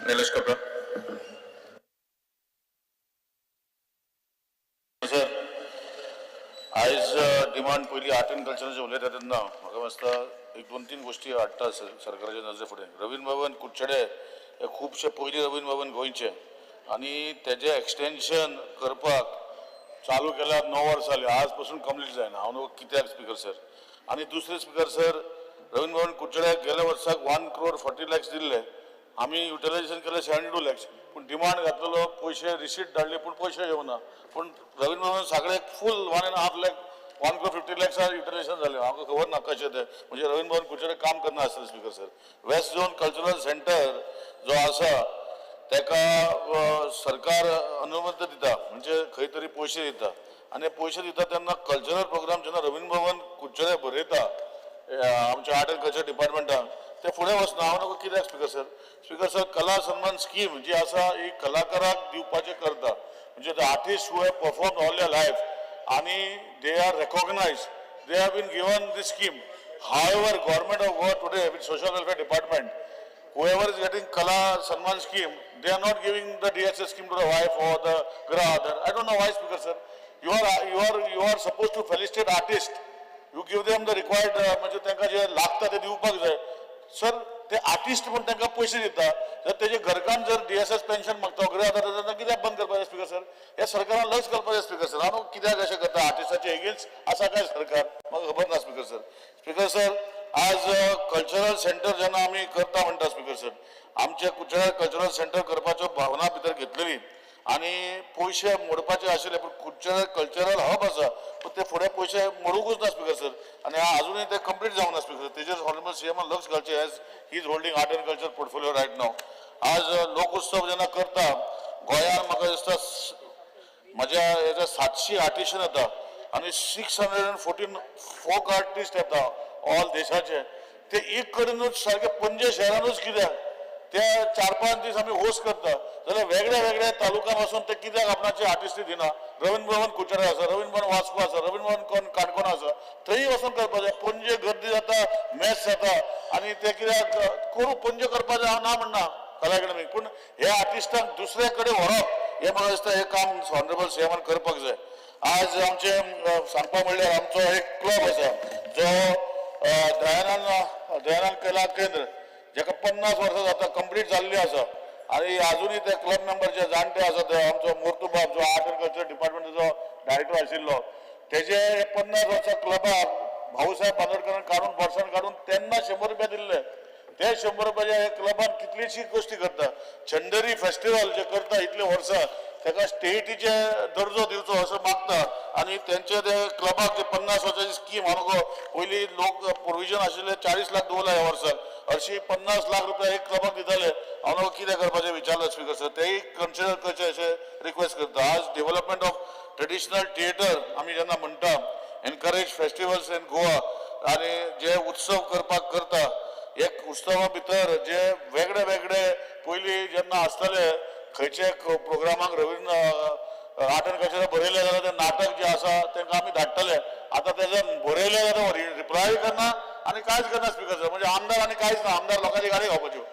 निलेश कपडा सर आयज डिमांड पयली आर्ट एंड कल्चराचे उलयता तेन्ना म्हाका दिसता एक दोन तीन गोष्टी हाडटा सरकाराच्या नजरे फुडें रवींद्र भवन कुडचडे हे खुबशे पयली रवींद्र भवन गोंयचे आनी तेजें एक्सटेंशन करपाक चालू केल्या 9 वर्सां जालीं आज पासून कंप्लीट जायना हांव न्हू कित्याक स्पीकर सर आनी दुसरे स्पीकर सर रवींद्र भवन कुडचड्याक गेल्या वर्साक 1 crore 40 lakhs दिल्ले आम्ही युटिलायझेशन केले 72 lakhs पण डिमांड घातलेलो पैसे रिसीट धाडले पण पैसे येवना पण रवींद्र भवन सगळे full 1.5 lakh 1 crore 50 lakhs utilisation झाले म्हाका खबर ना कशें ते म्हणजे रवींद्र भवन कुडचडे काम करना आसतलें speaker sir waste zone cultural centre जो आसा तेका सरकार अनुमती दिता म्हणजे खंय तरी पैसे दिता आनी पैसे दिता तेन्ना कल्चरल प्रोग्राम जेन्ना रवींद्र भवन कुडचडे बरयता आमच्या आर्ट एंड कल्चर डिपार्टमेंटान ते फुडें वचना हांव नको कित्याक स्पीकर सर कला सन्मान स्कीम जी आसा ही कलाकाराक दिवपाचें करता म्हणजे the artist who have perform all their life आनी they are recognise they have been given this scheme however government of Goa today with social welfare department whoever is getting Kala Sanman scheme, they are not giving the DSS scheme to the wife or the grandmother. I don't know why, Speaker sir. You are supposed to felicitate artists. You give them the required म्हणजे त्यांना जे लागतं ते दिवपाक जाय. Sir ते artist पण त्यांना पैसे दिता जर त्याचे घरकाम जर DSS पेन्शन मागता गृहदाता कित्याक बंद करपाचें स्पीकर सर हे सरकारान लक्ष घालपाचें स्पीकर सर हांव कित्याक अशें करता आर्टिस्टाचे एगेन्स्ट आसा काय सरकार म्हाका खबर ना स्पीकर सर आज कल्चरल सेंटर जेन्ना आमी करता म्हणटा स्पीकर सर आमचे कुडचड्यार कल्चरल सेंटर करपाच्यो भावना भितर घेतलेली आनी पयशे मोडपाचे आशिल्ले पूण कुडचड्यार कल्चरल हब आसा पूण ते फुडें पयशे मोडूंकूच ना स्पीकर सर आनी आजुनूय ते कंप्लीट जावंक ना स्पीकर सर तेजेर हॉनरेबल सीएमान लक्ष घालचें as he is holding art and culture portfolio right now आज लोकोत्सव जेन्ना करता गोंयांत म्हाका दिसता म्हज्या हेजे 700 आर्टिस्ट येता आनी 614 फोक आर्टिस्ट येता ऑल देशाचे ते एक कडेनूच सारखे पणजे शहरानूच कित्याक ते 4-5 दीस आमी होस्ट करता जाल्यार वेगळ्या वेगळ्या तालुक्यां पासून ते कित्याक आपणाचे आर्टिस्टी दिना रवींद्र भवन कुडचडे आसा रवींद्र भवन वास्को आसा रवींद्र भवन काणकोण आसा थंय वचून करपाचें पणजे गर्दी जाता मॅच जाता आनी ते कित्याक करूं पणजे करपाचें हांव ना म्हणना कला अकॅडमी पूण हे आर्टिस्टांक दुसरे कडेन व्हरप हे म्हाका दिसता हे काम ऑनरेबल सीएमान करपाक जाय आज आमचे सांगपाक म्हणल्यार आमचो एक क्लब आसा जो दयानंद कला केंद्र जेका 50 वर्सां जाता कंप्लीट जाल्ली आसा आनी आजुनूय ते क्लब मेंबर जे जाणटे आसा ते आमचो मोर्तू बाब जो आर्ट एंड कल्चर डिपार्टमेंटाचो डायरेक्टर आशिल्लो तेजे 50 वर्सां क्लबाक भाऊसाहेब बांदोडकरान काडून वर्सान काडून तेन्ना 100 रुपया दिल्ले ते 100 रुपयाच्या हे क्लबान कितलीशी गोष्टी करता चंदेरी फेस्टिवल जे करता इतले वर्सां तेका स्टेटीचे दर्जो दिवचो असो मागता आनी तेंचे ते क्लबाक जे 50 वर्सांची स्कीम हांव पयली लोक प्रोविजन आशिल्ले 40 लाख दवरला ह्या वर्साक अशी 50 लाख रुपया एक क्लबाक दिताले हांव कितें करपाचें विचारलें स्पीकर सर तेय कन्सिडर करचें अशें रिक्वेस्ट करता आज डेव्हलपमेंट ऑफ ट्रेडिशनल थिएटर आमी जेन्ना म्हणटा एनकरेज फेस्टिवल्स इन गोवा आनी जे उत्सव करपाक करता एक उत्सवा भितर जे वेगळे वेगळे पयलीं जेन्ना आसताले खंयचे प्रोग्रामाक रवींद्र आर्ट एंड कल्चर बरयले जाल्यार ते नाटक जे आसा तांकां आमी धाडटले आतां तेजें बरयले जाल्यार रिप्लाय करना आनी कांयच करना स्पीकर सर म्हणजे आमदार आनी कांयच ना आमदार लोकांची गाडी खावपाच्यो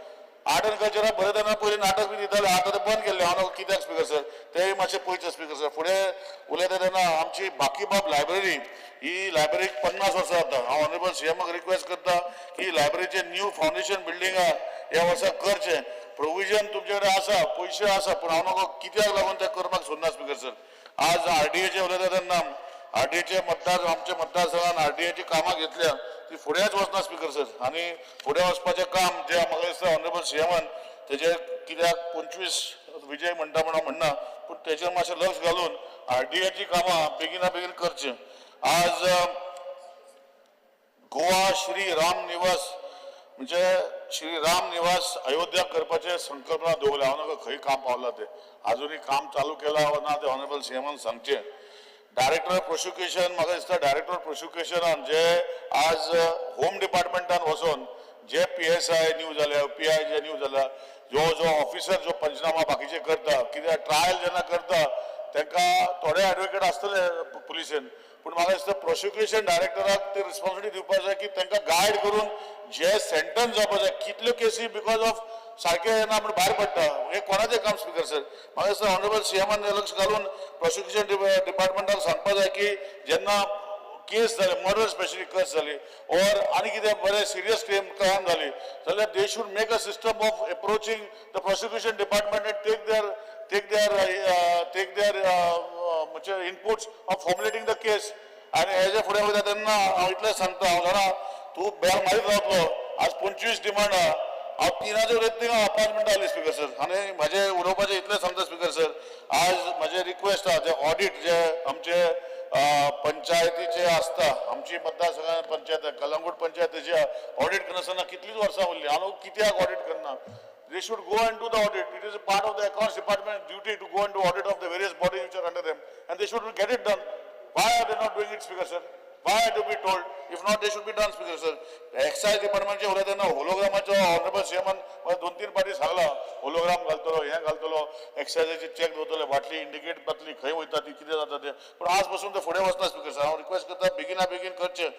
आर्ट एंड कल्चराक बरयतना पयलीं नाटक बी दिताले आतां ते बंद केल्ले हांव कित्याक स्पीकर सर तेय मातशें पळयचें स्पीकर सर फुडें उलयता तेन्ना आमची बाकीबाब लायब्ररी ही लायब्ररीक 50 वर्सां जाता हांव ऑनरेबल सीएमाक रिक्वेस्ट करता की लायब्ररीचें न्यू फावंडेशन बिल्डींग ह्या वर्साक करचें प्रोविजन तुमचे कडेन आसा पयशे आसा पूण हांव नको कित्याक लागून ते करपाक सोदना स्पीकर सर आज आरडीएचे उलयता तेन्ना आरडीएचे आमच्या मतदारसंघान आरडीएची कामां घेतल्या ती फुडेंच वचना स्पीकर सर आनी फुडें वचपाचें काम जे म्हाका दिसता ऑनरेबल सीएमान तेजेर कित्याक 25 विजय म्हणटा म्हण हांव म्हणना पूण तेजेर मातशें लक्ष घालून आरडीएची कामां बेगिना बेगीन करचें आज गोवा श्री राम निवास म्हणजे श्री राम निवास अयोध्या करपाचे संकल्पना दवरल्या हांव नका खंय काम पावला ते आजुनूय काम चालू केला वा ना ते ऑनरेबल सीएमान सांगचें डायरेक्टर ऑफ प्रोसिक्युशन म्हाका दिसता डायरेक्टर ऑफ प्रोसिक्युशनान जे आज होम डिपार्टमेंटान वचून जे PSI न्यू जाल्या PI जे न्यू जाल्या जो ऑफिसर जो पंचनामा बाकीचे करता कित्याक ट्रायल जेन्ना करता तांकां थोडे एडवोकेट आसतले पुलिसेन पूण म्हाका दिसता प्रोसिक्युशन डायरेक्टराक ते रिस्पॉन्सिबिलिटी दिवपाक जाय की तांकां गायड करून जे सेंटन्स जावपाक जाय कितल्यो केसी बिकॉज ऑफ सारखे येना म्हणून भायर पडटा हे कोणाचें काम स्पीकर सर म्हाका दिसता ऑनरेबल सीएमान लक्ष घालून प्रोसिक्युशन डिपार्टमेंटाक सांगपा जाय की जेन्ना केस जाले मर्डर स्पेशली केस जाली और आनी कितें बरें सिरियस क्रायम जाली जाल्यार they should make a system of approaching the prosecution department and take their म्हणजे inputs of formulating the case आनी हेजे फुडें वयता तेन्ना हांव इतलेंच सांगता हांव जाणा तूं बेल मारीत रावतलो आज 25 डिमांड आहा हांव 3 उलयत थिंगा 5 मिनटां जाली स्पीकर सर आनी म्हाजे उलोवपाचें इतलें सांगता स्पीकर सर आज म्हाजे रिक्वेस्ट आहा जे ऑडिट जे आमचे पंचायतीचे आसता आमची मतदारसंघात पंचायत कलंगूट पंचायतीची ऑडिट करनासतना कितलींच वर्सां उरलीं हांव कित्याक ऑडिट करना they should go and do the audit. It is a part of the accounts department's duty to go and do audit of the various bodies which are under them, and they should get it done. Why are they not doing it, Speaker sir? Why are they be told? If not, they should be done, Speaker sir. Excise department चे उलयतना होलोग्रामाचो honourable सीएमान मला 2-3 पाटी सांगला hologram घालतलो हे घालतलो एक्सायजाची check दवरतले बाटली इंडिकेट जातली खंय वयता ती कितें जाता ते पण आज पासून ते फुडें वचना स्पीकर सर हांव रिक्वेस्ट करता बेगिना बेगीन करचें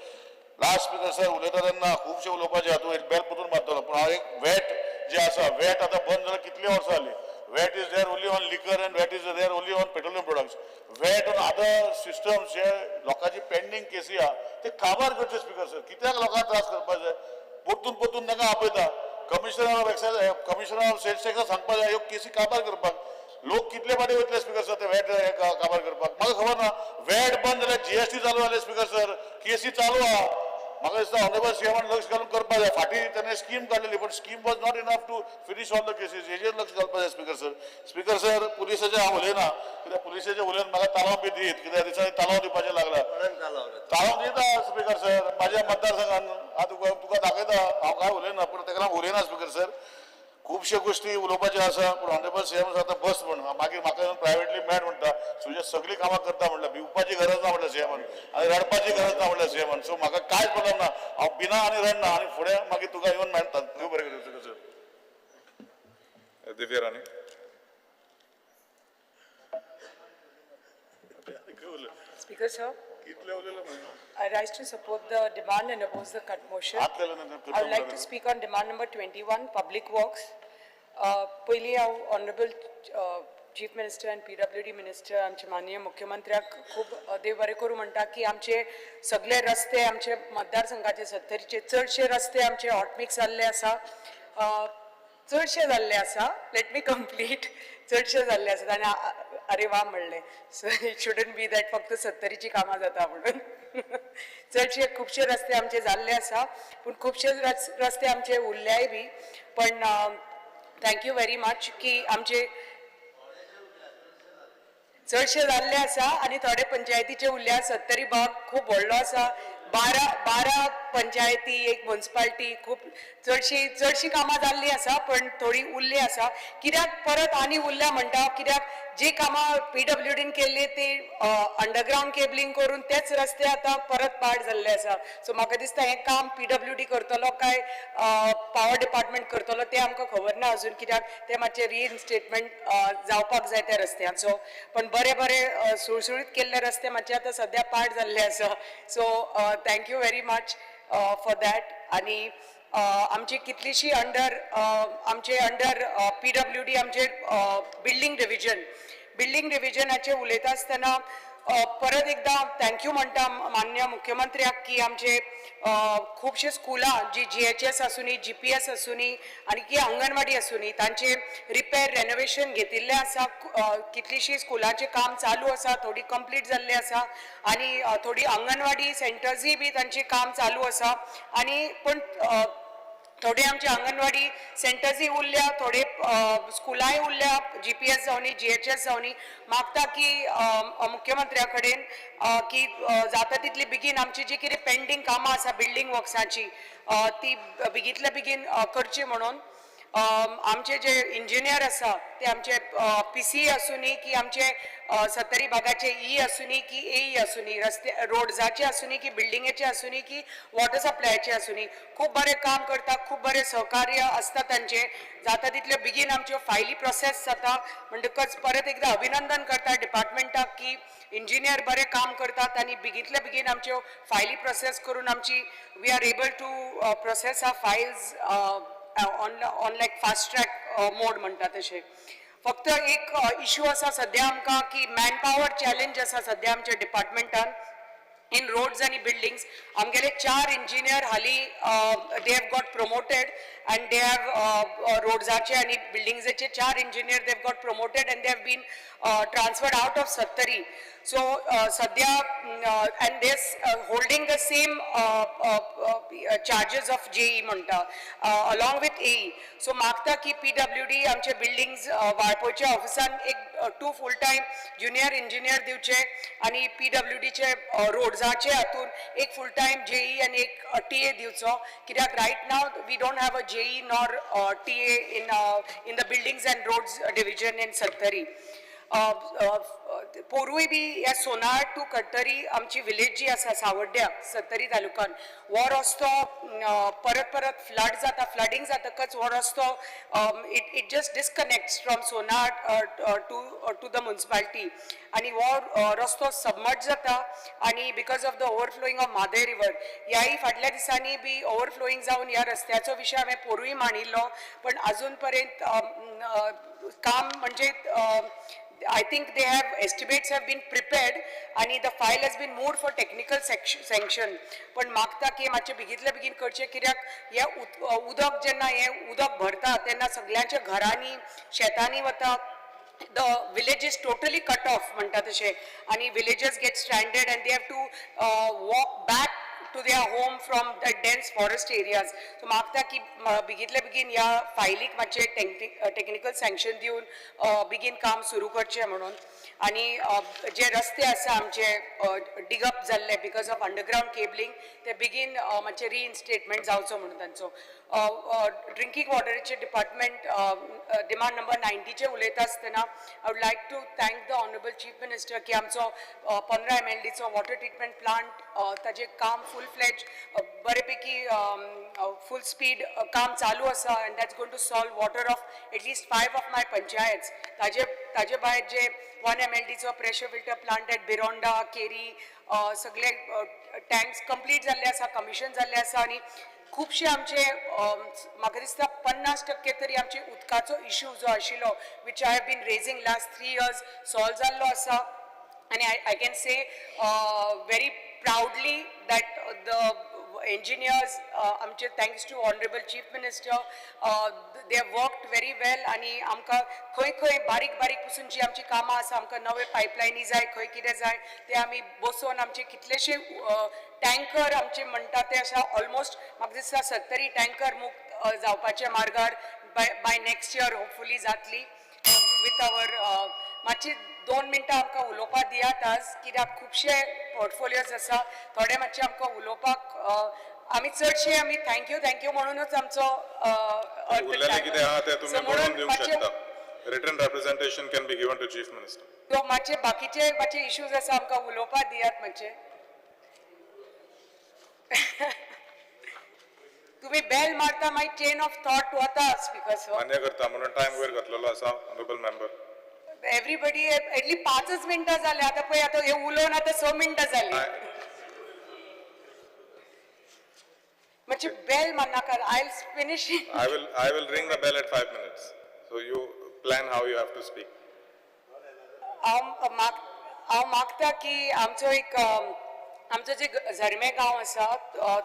लास्ट स्पीकर सर उलयता तेन्ना खुबशे उलोवपाचें हातून एक बेल पुतून मारतलो पण हांव एक वेट जे आसा वेट आतां बंद जाल्यार कितली वर्सां जाली VAT is there only on liquor and VAT is there only on petroleum products VAT on other systems जे लोकांची पेंडिंग केसी आहा ते काबार करचे स्पीकर सर कित्याक लोकांक त्रास करपा जाय परतून परतून तांकां आपयता commissioner of excise commissioner of sales टॅक्साक सांगपा जाय ह्यो केसी काबार करपाक लोक कितले फाटी वयतले स्पीकर सर ते वेट काबार करपाक म्हाका खबर ना वेट बंद जाल्यार जीएसटी चालू जाले स्पीकर सर केसी चालू आहा म्हाका दिसता ऑनरेबल सीएमान लक्ष घालून करपा जाय फाटीं ताणें स्कीम काडलेली but scheme was not enough to finish all the cases हेजेर लक्ष घालपा जाय स्पीकर सर पुलिसाचें हांव उलयना कित्याक पुलिसाचें उलयन म्हाका ताळो बी दीत कित्याक दिसांनी ताळो दिवपाचें लागला ताळो दिता स्पीकर सर म्हाज्या मतदारसंघान हांव तुका दाखयता हांव काय उलयना पूण ताका लागून उलयना स्पीकर सर खुबशे गोष्टी उलोवपाच्यो आसा पूण ऑनरेबल सीएम आतां बस म्हण मागीर म्हाका येवन प्रायवेटली मेळ म्हणटा तुजे सगळीं कामां करता म्हणल्यार भिवपाची गरज ना म्हणल्यार सीएमान आनी रडपाची गरज ना म्हणल्यार सीएमान सो म्हाका कांयच प्रॉब्लम ना हांव भिना आनी रडना आनी फुडें मागीर तुका येवन मेळटा देव बरें करूं sir Divya Rani Speaker sir, I rise to support the demand and oppose the cut motion. I would like to speak on demand number 21, public works. पहिली हांव honorable Chief Minister and PWD Minister आमचे माननीय मुख्यमंत्र्याक खूब देव बरें करूं म्हणटा की आमचे सगळे रस्ते आमचे मतदारसंघाचे 70चे चडशे रस्ते आमचे हॉटमिक्स जाल्ले आसा चडशे जाल्ले आसा लेट मी कंप्लीट चडशे जाल्ले आसात आनी अरे वा म्हणले so it shouldn't be that फक्त 70ची कामां जाता म्हणून चडशे खुबशे रस्ते आमचे जाल्ले आसा पूण खुबशे रस्ते आमचे उरल्याय बी पण थँक्यू व्हेरी मच की आमचे चडशे जाल्ले आसा आनी थोडे पंचायतीचे उरल्या 70 भाग खूब व्हडलो आसा 12 पंचायती एक म्युनिसिपालिटी खूब चडशी कामां जाल्ली आसा पण थोडी उरली आसा कित्याक परत आनी उरल्या म्हणटा कित्याक जी कामां पीडब्ल्यूडीन केल्ली ती अंडरग्राउंड केबलिंग करून तेच रस्ते आतां परत पाड जाल्ले आसा सो म्हाका दिसता हें काम पीडब्ल्यूडी करतलो काय पावर डिपार्टमेंट करतलो तें आमकां खबर ना अजून कित्याक ते मातशें रिइन्स्टेटमेंट जावपाक जाय त्या रस्त्यांचो पण बरे सुळसुळीत केल्ले रस्ते मातशे आतां सद्या पाड जाल्ले आसा so thank you very much for that आनी आमची कितलीशी अंडर पीडब्ल्यूडी आमचे बिल्डिंग डिव्हिजनाचे उलयता आसतना परत एकदा थँक्यू म्हणटा माननीय मुख्यमंत्र्याक की आमचे खुबशे स्कुलां जी GHS आसूनी GPS आसूनी आनी की अंगणवाडी आसूनी तांचे रिपेर रेनोवेशन घेतिल्लें आसा कितलीशीं स्कुलांचें काम चालू आसा थोडी कंप्लीट जाल्ली आसा आनी थोडी अंगणवाडी सेंटर्सूय बी तांचें काम चालू आसा आनी पण थोडे आमचे अंगणवाडी सेंटर्सूय उरल्या थोडे स्कुलांय उरल्या GPS जावनी GHS जावनी मागता की मुख्यमंत्र्या कडेन की जाता तितली बेगीन आमची जी कितें पेंडींग कामां आसा बिल्डींग वर्क्सांची ती बेगींतल्या बेगीन करची म्हणून आमचे जे इंजिनियर आसा ते आमचे PC आसूनी की आमचे 70 भागाचे ई आसूनी की AE आसूनी रस्ते रोड्साचे आसूनी की बिल्डिंगेचे आसूनी की वॉटर सप्लायाचे आसूनी खूब बरें काम करता खूब बरें सहकार्य आसता तांचे जाता तितले बेगीन आमच्यो फायली प्रोसेस जाता म्हणटकच परत एकदा अभिनंदन करता डिपार्टमेंटाक की इंजिनियर बरें काम करतात आनी बेगींतल्या बेगीन आमच्यो फायली प्रोसेस करून आमची we are able to process our files on like fast track mode म्हणटा तशें. फक्त एक इश्यू आसा सद्या आमकां की मॅन पॉवर चॅलेंज आसा सद्या आमच्या डिपार्टमेंटान in roads and buildings. आमगेले 4 engineer हाली they have got promoted and they have roadsaचे आणि buildingsचे 4 engineer they have got promoted and they have been transferred out of Sattari. So sadya and this holding the same charges of JE म्हणटा along with AE. So मागता की PWD आमचे buildings वाळपयच्या ऑफिसान एक 2 full time junior engineer दिवचे आणि PWD चे रोड्साचे हातून एक full time JE आणि एक TA दिवचो कित्याक right now we don't have a JE nor TA in the buildings and roads division in Sattari. पोरूय बी ह्या सोनार टू कट्टरी आमची विलेज जी आसा सावड्ड्या सत्तरी तालुकान हो रस्तो परत फ्लड जाता फ्लडिंग जातकच हो रस्तो it just disconnects from Sonar to the municipality आणि हो रस्तो सबमर्ज जाता आणि because of the overflowing of Mhadei river ह्याही फाटल्या दिसांनी बी ओवरफ्लोईंग जावन ह्या रस्त्याचो विशय हांवें पोरूय मांडिल्लो पण अजून पर्यंत काम म्हणजे I think they have estimates have been prepared and the file has been moved for technical sanction. पण मागता की मातशें बेगीतल्या बेगीन करचें कित्याक हे उदक जेन्ना हे उदक भरता तेन्ना सगळ्यांच्या घरांनी शेतांनी वता. The village is totally cut off म्हणटा तशें आणि villages get stranded and they have to walk back to their home from the dense forest areas. So मागता की बेगीतल्या बेगीन ह्या फायलीक मातशें टेक्निकल सँक्शन दिवन बेगीन काम सुरू करचें म्हणून आणि जे रस्ते आसा आमचे डिगअप जाल्ले बिकॉज ऑफ अंडरग्राउंड केबलिंग ते बेगीन मातशें रिइन्स्टेटमेंट जावचो म्हणून तांचो. ड्रिंकींग वॉटराचे डिपार्टमेंट डिमांड नंबर 90चे उलयता आसतना I would like to thank the honourable chief minister की आमचो 15 MLDचो वॉटर ट्रिटमेंट प्लांट ताजें काम फूल फ्लेज बरेपैकी फूल स्पीड काम चालू आसा and that's going to solve water of at least 5 of my panchayats. ताजे भायर जे 1 MLDचो pressure filter plant at Birondem Keri सगळे टँक्स कंप्लीट जाल्ले आसा कमिशन जाल्ले आसा आणि खूबशे आमचे म्हाका दिसता 50% तरी आमचे उदकाचो इश्यू जो आशिल्लो which I have been raising last 3 years solved जाल्लो आसा आणि I can say very proudly that the engineers आमचे thanks to honorable chief minister they have worked very well आणि आमकां खंय बारीक पसून जी आमची कामां आसा आमकां नवे पायपलायनी जाय खंय कितें जाय ते आमी बसोवन आमचे कितलेशे टँकर आमचे म्हणटा ते आसा ऑलमोस्ट म्हाका दिसता 70 टँकर मुक्त जावपाच्या मार्गार बाय नेक्स्ट इयर होपफुली जातली विथ आवर मातशी 2 मिनटां आमकां उलोवपाक दियात आज कित्याक खुबशे पोर्टफोलियोज आसा थोडे मातशे आमकां उलोवपाक आमी चडशे आमी थँक्यू म्हणूनच आमचो उरलेले कितें आहा ते तुमी बरोवन दिवंक शकता. Written representation can be given to chief minister. तो मातशे बाकीचे मातशे इश्यूज आसा आमकां उलोवपाक दियात मातशे. तुम्ही बेल मारता मागीर चेन ऑफ थॉट वता स्पीकर मान्य करता म्हणून टायम वयर घातलेलो आसा ऑनरेबल मेंबर. एवरीबडी एटली 5 मिनटां जाले आता पळय आता हे उलोवन आता 6 मिनटां जाली म्हणजे बेल मारनाका I finish. I will ring the bell at 5 minutes. So you plan how you have to speak. हांव मागता की आमचो एक आमचो जे झरमे गांव आसा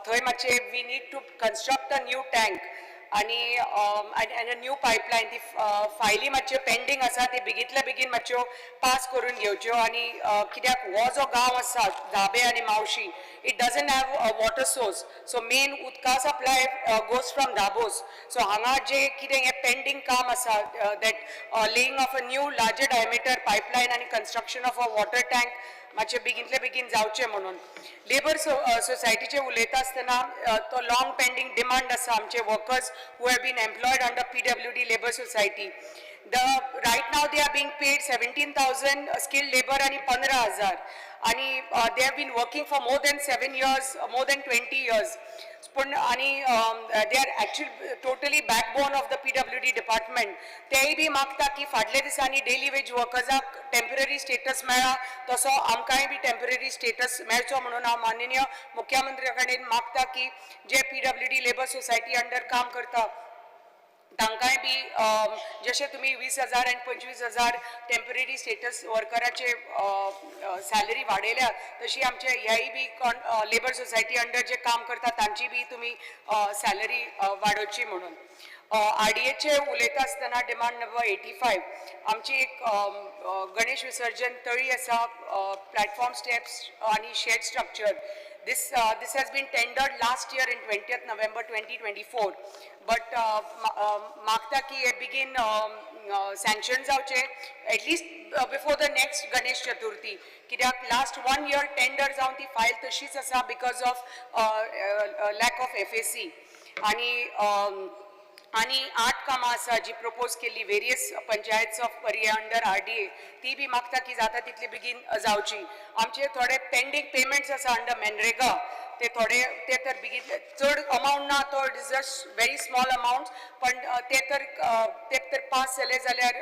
थंय मातशे we need to construct a new tank आणि अ न्यू पायपलायन ती फायली मातश्यो पेंडींग आसा ती बेगीतल्या बेगीन मातश्यो पास करून घेवच्यो आणि कित्याक हो जो गांव आसा धाबे आणि Mauxi it doesn't have a water source so main उदका supply goes from Dhabos. So हांगा जे कितें हे पेंडींग काम आसा that laying of a new larger diameter pipeline आणि construction of a water tank मातशें बेगीतले बेगीन जावचें म्हणून. लेबर सोसायटीचे उलयता आसतना तो लॉंग पेंडींग डिमांड आसा आमचे workers who have been employed under PWD labour society. right now they are being paid 17,000 skilled labor आणि 15,000 आणि they have been working for more than 7 years, more than 20 years. पण आणि they are actually totally backbone of the PWD department. तेही बी मागता की फाटल्या दिसांनी daily veg वर्कर्साक temporary status मेळ्ळा तसो आमकांय बी टेम्पररी स्टेटस मेळचो म्हणून हांव माननीय मुख्यमंत्री कडेन मागता की जे PWD लेबर सोसायटी अंडर काम करता तांकांय बी जशें तुमी 20,000 आनी 25,000 टेम्पररी स्टेटस वर्कराचे सॅलरी वाडयल्या तशी आमचे ह्याय बी लेबर सोसायटी अंडर जे काम करता तांची बी तुमी सॅलरी वाडोवची म्हणून RDAचे उलयता आसतना डिमांड नंबर 85 आमची एक गणेश विसर्जन तळी आसा प्लॅटफॉर्म स्टेप्स आनी shed structure This has been tendered last year in 20th November 2024, but मागता की हे begin sanction जावचे at least before the next Ganesh Chaturthi. कित्याक last 1 year tender जावन ती file तशीच आसा because of lack of FAC आणि 8 कामां आसा जी प्रपोज केल्ली वेरियस पंचायत ऑफ पर्या अंडर RDA ती बी मागता की जाता तितली बेगीन जावची आमचे थोडे पेंडींग पेमेंट्स आसा अंडर मनरेगा ते थोडे ते तर बेगीन चड अमाउंट ना तो it is just very small amount पण ते तर पास जाले जाल्यार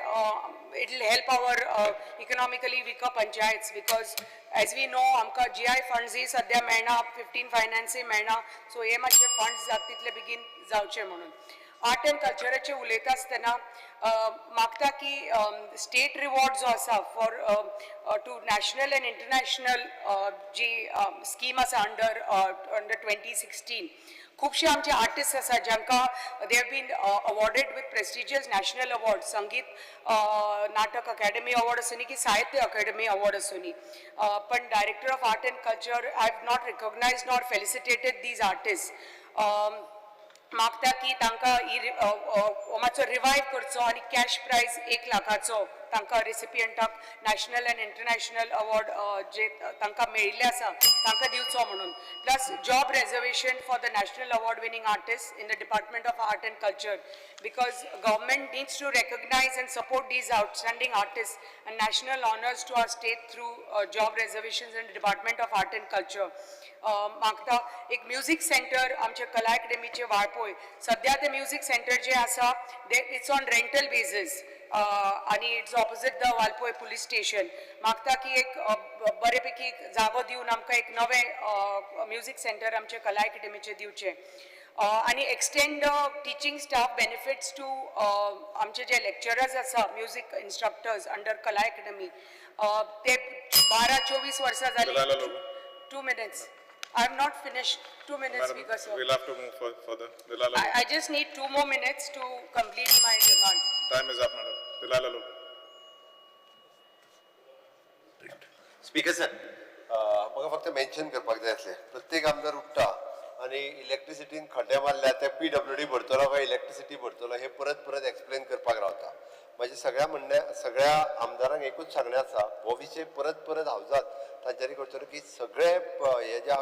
it will help our economically weaker panchayats because as we know आमकां GI फंड्स ही सद्या मेळना 15 फायनान्सय मेळना सो हे मातशे फंड्स तितले बेगीन जावचे म्हणून आर्ट एंड कल्चराचे उलयता आसतना मागता की स्टेट रिवॉर्ड जो आसा for to national and international जी स्कीम आसा अंडर 2016 खुबशे आमचे आर्टिस्ट आसा जांकां they have been awarded with prestigious national award Sangeet Natak academy award आसूनी की साहित्य अकॅडमी अवॉर्ड आसूनी पण director of art and culture I have not recognize not felicitated these artist मागता की तांकां मातसो रिवायव करचो आनी कॅश प्रायज 1 लाखाचो तांकां रेसिपियंटाक नॅशनल एंड इंटरनॅशनल अवॉर्ड जे तांकां मेळिल्ले आसा तांकां दिवचो म्हणून plus job reservation for the national award winning artist in the department of art and culture because government needs to recognise and support these outstanding artist and national honours to our state through job reservation in the department of art and culture मागता एक music centre आमचे कला अकॅडमीचे वाळपय सद्या ते music centre जे आसा it's on rental basis आणि it's opposite the Valpoi police station मागता की एक बरेपैकी जागो दिवन आमकां एक नवें म्युझिक सेंटर आमचे कला अकॅडमीचे दिवचे आणि extend teaching staff benefits to आमचे जे लेक्चरर्स आसा music instructors under Kala academy ते 12-24 वर्सां जाली 2 minutes. I'm not finished. 2 minutes Madam, because of... we'll have to move further. Bilal Alou. I just need 2 more minutes to complete my demand. Time is up, madam. Bilal Alou. Speaker sir म्हाका फक्त mention करपाक जाय आसलें प्रत्येक आमदार उठता आनी इलेक्ट्रिसिटीन खड्डे मारल्या ते PWD भरतलो काय इलेक्ट्रिसिटी भरतलो हे परत परत एक्सप्लेन करपाक रावता म्हणजे सगळ्या आमदारांक एकूच सांगणें आसा हो विशय परत परत हावजात तांच्यानी करतलो की सगळे हे जे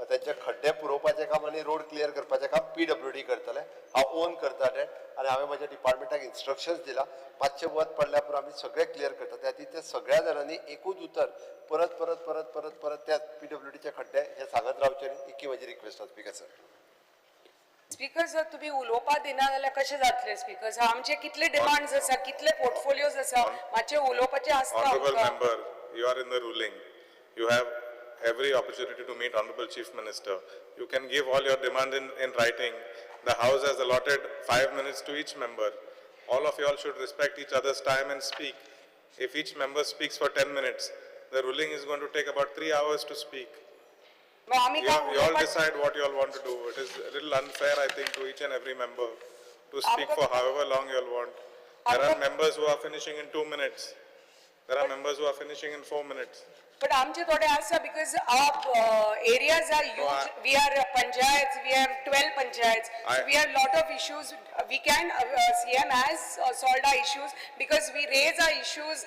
त्यांचे खड्डे पुरोवपाचें काम आनी रोड क्लियर करपाचें काम PWD करतले हांव ओन करता तें आनी हांवें म्हज्या डिपार्टमेंटाक इन्स्ट्रक्शन्स दिला मातशें वत पडल्या पुरो आमी सगळे क्लियर करता त्या खातीर ते सगळ्या जाणांनी एकूच उतर परत परत परत परत परत त्या PWDचे खड्डे हे सांगत रावचे न्ही ही म्हजी रिक्वेस्ट आसा स्पीकर सर स्पीकर सर तुम्ही उलोवपा दिना जाल्यार कशें जातलें स्पीकर सर आमचे कितले डिमांड्स आसा कितले पोर्टफोलियोज आसा मातशें उलोवपाचें आसता Honorable member, you are in the ruling. You have every opportunity to meet Honorable Chief Minister. You can give all your demands in writing. The House has allotted 5 minutes to each member. All of you all should respect each other's time and speak. If each member speaks for 10 minutes, the ruling is going to take about 3 hours to speak. मग आमी You all decide what you all want to do. It is a little unfair, I think, to each and every member to speak for however long you all want. There are members who are finishing in 2 minutes. There are members who are finishing in 4 minutes. But आमचे थोडे आसा because our areas are huge. We are panchayats. We have 12 panchayats. So we have lot of issues. We can CM has solved our issues because we raise our issues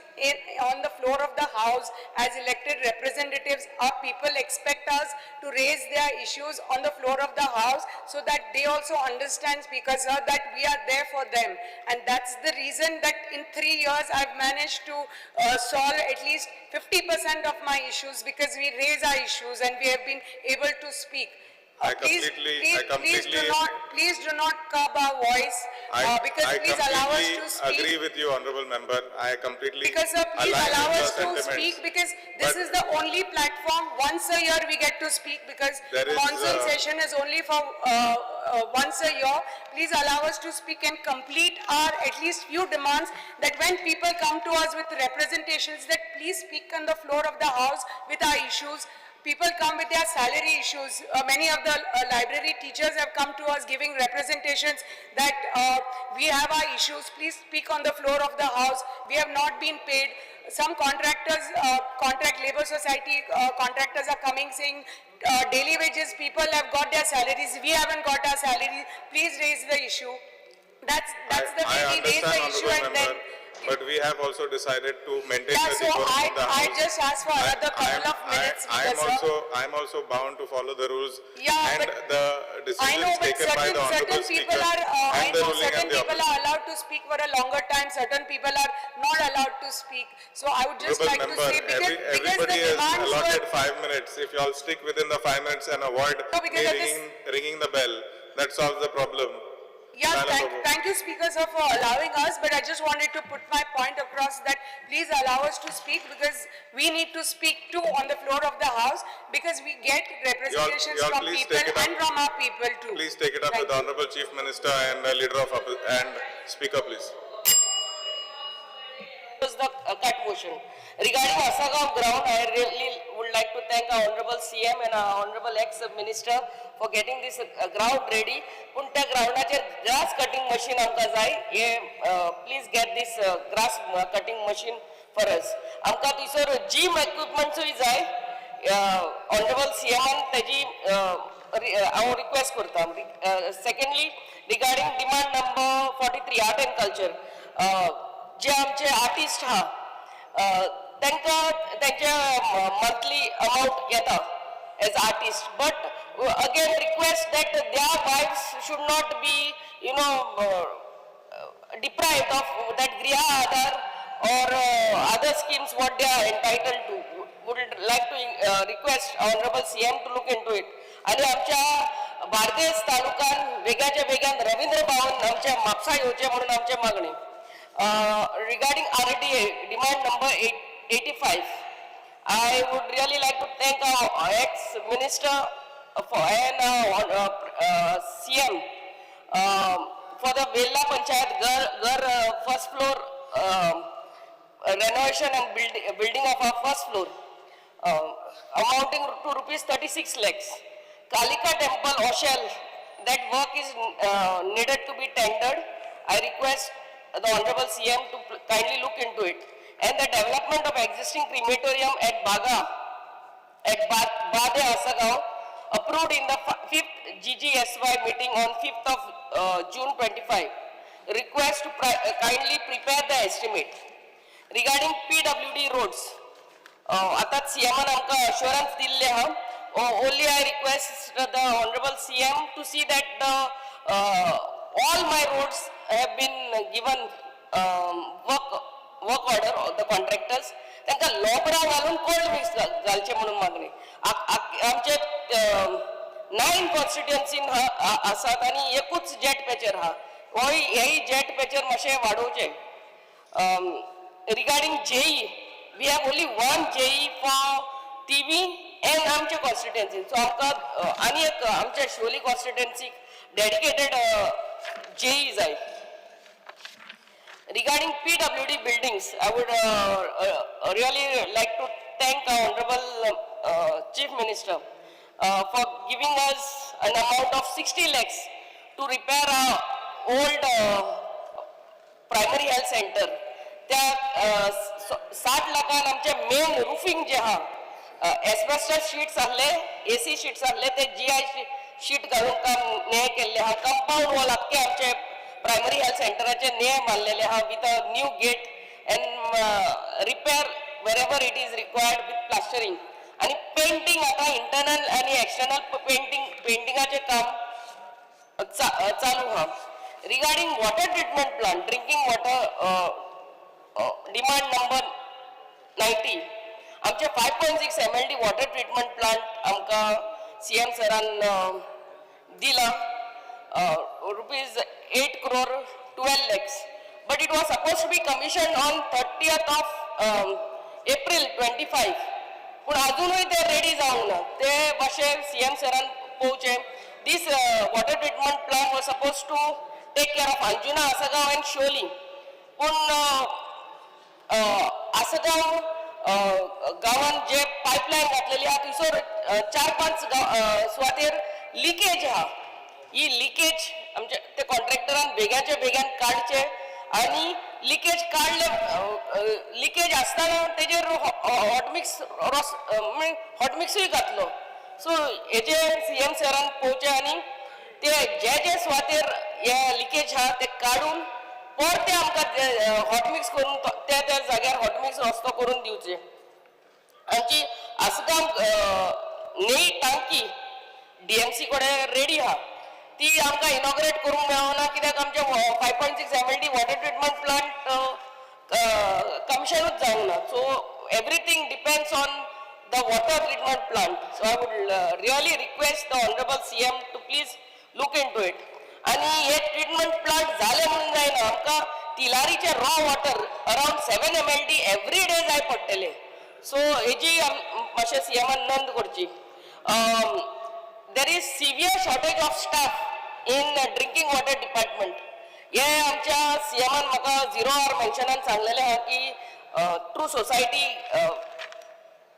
on the floor of the house as elected representatives. Our people expect us to raise their issues on the floor of the house so that they also understand, Speaker sir, that we are there for them. And that's the reason that in 3 years I've managed to solve at least 50% of my issues because we raise our issues and we have been able to speak. Please do not curb our voice because please allow us to speak. I agree with you, honorable member. I completely because please align allow with your us to sentiments. speak because this is the only platform once a year we get to speak because There is, monsoon session is only for once a year. Please allow us to speak and complete our at least few demands, that when people come to us with representations, that please speak on the floor of the house with our issues. People come with their salary issues. Many of the library teachers have come to us giving representations that we have our issues. Please speak on the floor of the house. We have not been paid. Some contractors, contract labor society contractors are coming saying daily wages, people have got their salaries. We haven't got our salaries. Please raise the issue. That's the way we raise the issue, and then. But we have also decided to maintain Yeah, the so decorum of the I house. just asked for another couple of minutes, I'm also bound to follow the rules Yeah, and but the I know, decisions but taken by the honorable certain speaker people are, I and the know ruling certain and the people opposition. are allowed to speak for a longer time, certain people are not allowed to speak. So I would just Honorable like to member, say, because the everybody has demands allotted were, 5 minutes. If you all stick within the 5 minutes and avoid No, because me of this- ringing the bell, that solves the problem. yeah, Madam Babu. thank you speakers sir, for allowing us, but I just wanted to put my point across that please allow us to speak, because we need to speak too on the floor of the house, because we get representations you all from please people take it up. and from our people too. Please take it up Thank with the you. Honorable Chief Minister and Leader of and Speaker, please. Was the cut motion. Regarding Asagaon ground, I really would like to thank our Honorable CM and our Honorable ex-Minister for getting this ground ready. पण त्या ग्राउंडाचे grass cutting machine आमकां जाय. Please get this grass cutting machine for us. आमकां तिसर gym equipmentसूय जाय. Honorable CM तेजी हांव request करता. Secondly, regarding demand number 43, art and culture. जे आमचे आर्टिस्ट आहा तांकां त्यांचे मंथली अमाउंट येता as artist, but again request that their wives should not be deprived of that Griha Aadhar or other schemes what they are entitled to. Would like to request Honorable CM to look into it. आणि आमच्या बार्देस तालुक्यात वेगळ्याच्या वेगळ्यान रवींद्र भवन आमच्या म्हापसा येवचे म्हणून आमची मागणी. Regarding RDA, demand number 85, I would really like to thank our ex-minister and CM for the Vella Panchayat Gar first floor renovation and building of our first floor, amounting to rupees 36 lakhs. Kalika Temple, Oshel, that work is needed to be tendered. I request the Honorable CM to kindly look into it. And the development of existing crematorium at Baga, at Bade Asagaon, approved in the 5th GGSY meeting on 5th of June 25. Request to kindly prepare the estimate. Regarding PWD roads, आताच CM आमकां assurance दिल्ले हा. Only I request the Honorable CM to see that all my roads have been given work order of the contractors. तांकां लोबरा घालून cold mix घालचे म्हणून मागणी. आमचे 9 कॉन्स्टिट्युएन्सीन आसात आणि एकूच जेट पॅचर हा. हेय जेट पॅचर मातशें वाडोवचे. Regarding JE, we have only one JE for TV and आमचे कॉन्स्टिट्युएन्सी. सो आमकां आनी एक आमच्या शिवोली कॉन्स्टिट्युएन्सी डेडिकेटेड JE जाय. Regarding PWD buildings, I would really like to thank our Honorable Chief Minister for giving us an amount of 60 lakhs to repair our old primary health center. त्या 60 लाखान आमचे main roofing जे हा asbestos sheets आहले, AC sheets आहले, ते GI sheet घालून काम ने केल्ले हा. कंपाऊंड वॉल आख्खे आमचे प्रायमरी हेल्थ सेंटराचे ने बांधलेले हा with a new gate and repair wherever it is required with plastering. आणि पेंटिंग आता इंटरनल आणि एक्सटर्नल पेंटिंगाचे काम चालू हा. Regarding water treatment plant, drinking water demand number 90, आमचे 5.6 MLD water treatment plant आमकां CM सरान दिला. Rupees 8 crore 12 lakhs, but it was supposed to be commissioned on 30th of April 25. पण अजूनही ते रेडी जावंक ना. ते मातशें CM सरान पळोवचें. this water treatment plant was supposed to take care of Anjuna, Asagaon and Sholi. पण आसगाव गावान जे पायपलायन घातलेली आहा थंयसर 4-5 सुवातेर लिकेज आहा. ही लिकेज आमचे ते कॉन्ट्रॅक्टरान बेग्याचे बेग्यान काडचे आणि लिकेज काडले लिकेज आसतना तेजेर हॉटमिक्स हॉटमिक्सूय घातलो. सो हेजे सीएम सरान पळोवचे आनी ते जे सुवातेर हे लिकेज आहा ते काडून परते आमकां हॉटमिक्स करून त्या जाग्यार हॉटमिक्स रस्तो करून दिवचे. आमची आसगांव नई टांकी डीएमसी कडेन रेडी आहा ती आमकां इनॉग्रेट करूंक मेळना कित्याक आमचे 5.6 MLD वॉटर ट्रिटमेंट प्लांट कमिशनूच जावंक ना. So everything depends on the water treatment plant. So I would really request the honourable CM to please look in to it. आणि हे ट्रिटमेंट प्लांट झाले म्हणून जायना आमकां तिलारीचे raw water around 7 MLD every day जाय पडटले. सो हेजी मातशें सीएमान नोंद करची. There is severe shortage of staff in drinking water department. हे आमच्या सीएमान म्हाका 0 hour मेन्शनान सांगलेले आहा की ट्रू सोसायटी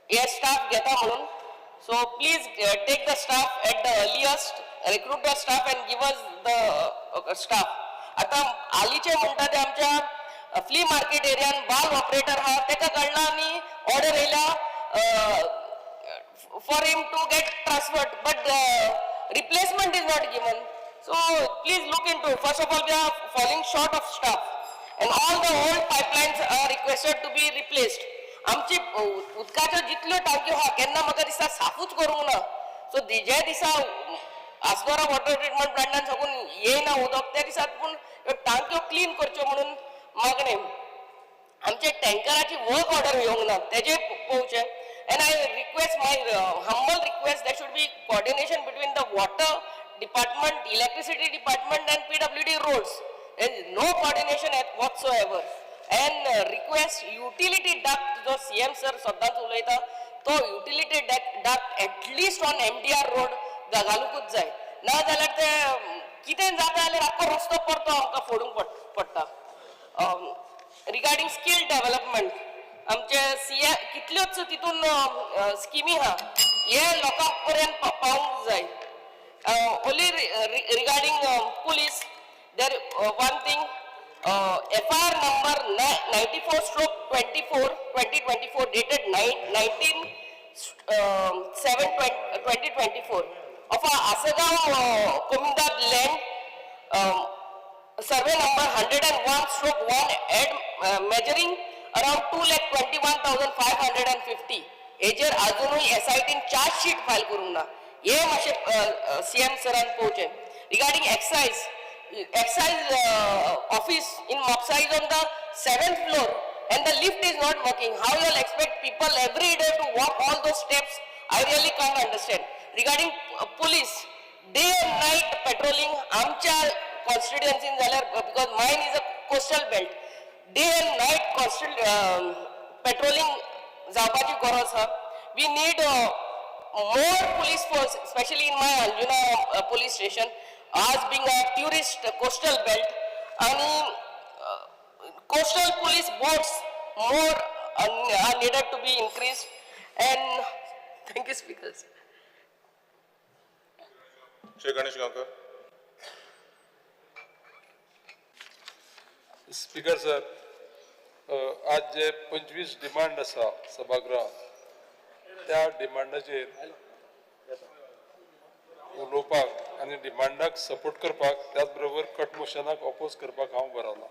हे स्टाफ घेता म्हणून. So please take the staff at the earliest, recruit the staff and give us the staff. आता हालींचे म्हणटा ते आमच्या फ्ली मार्केट एरियान बाल ऑपरेटर आहा तेका काडला आनी ऑर्डर येयला for him to get transferred, but replacement is not given. So please look into it. First of all, we are falling short of staff and all the old pipelines are requested to be replaced. आमची उदकाच्यो जितल्यो टांक्यो आहा केन्ना म्हाका दिसता साफूच करूंक ना. So जे दिसा आसगारा water treatment प्लांटान साकून येयना उदक त्या दिसात पूण टांक्यो क्लीन करच्यो म्हणून मागणें. आमचे टँकराची वर्क ऑर्डर येवंक ना तेजे पळोवचें. And I request, my humble request, there should be coordination between the water department, electricity department and PWD roads. There is no coordination whatsoever. And request utility duct, जो CM sir सदांच उलयता, तो utility duct at least on MDR road घालूंकूच जाय. ना जाल्यार ते कितें जाता जाल्यार आख्खो रस्तो परतो आमकां फोडूंक पडटा. Regarding skill development, आमचे सीए कितल्योच तितून स्किमी आहा हे लोकांक पर्यंत पावूंक जाय. Only regarding police there one thing FIR number 94/24/2024 dated 19/7/2024 of a Asagaon Komindad land, survey number 101/1 measuring around 2,21,550. हेजेर अजूनही SITन चार्ज शीट फायल करूंक ना. हे मातशें CM सरान पळोवचें. Regarding excise office in Mopsa is on the 7th floor and the lift is not working. How you will expect people every day to walk all those steps? I really can't understand. Regarding police, day and night patrolling आमच्या constituency जाल्यार because mine is a coastal belt. Day and night constant patrolling जावपाची गरज आसा. We need more police force, especially in my Anjuna police station, as being a tourist coastal belt, and coastal police boats more are needed to be increased. And thank you, speakers. Shri Ganesh Gankar. Speaker sir, आज जे 25 demand आसा सभागृहात त्या डिमांडाचेर उलोवपाक आनी डिमांडाक support करपाक त्याच बरोबर कट मोशनाक ऑपोज करपाक हांव बरवला.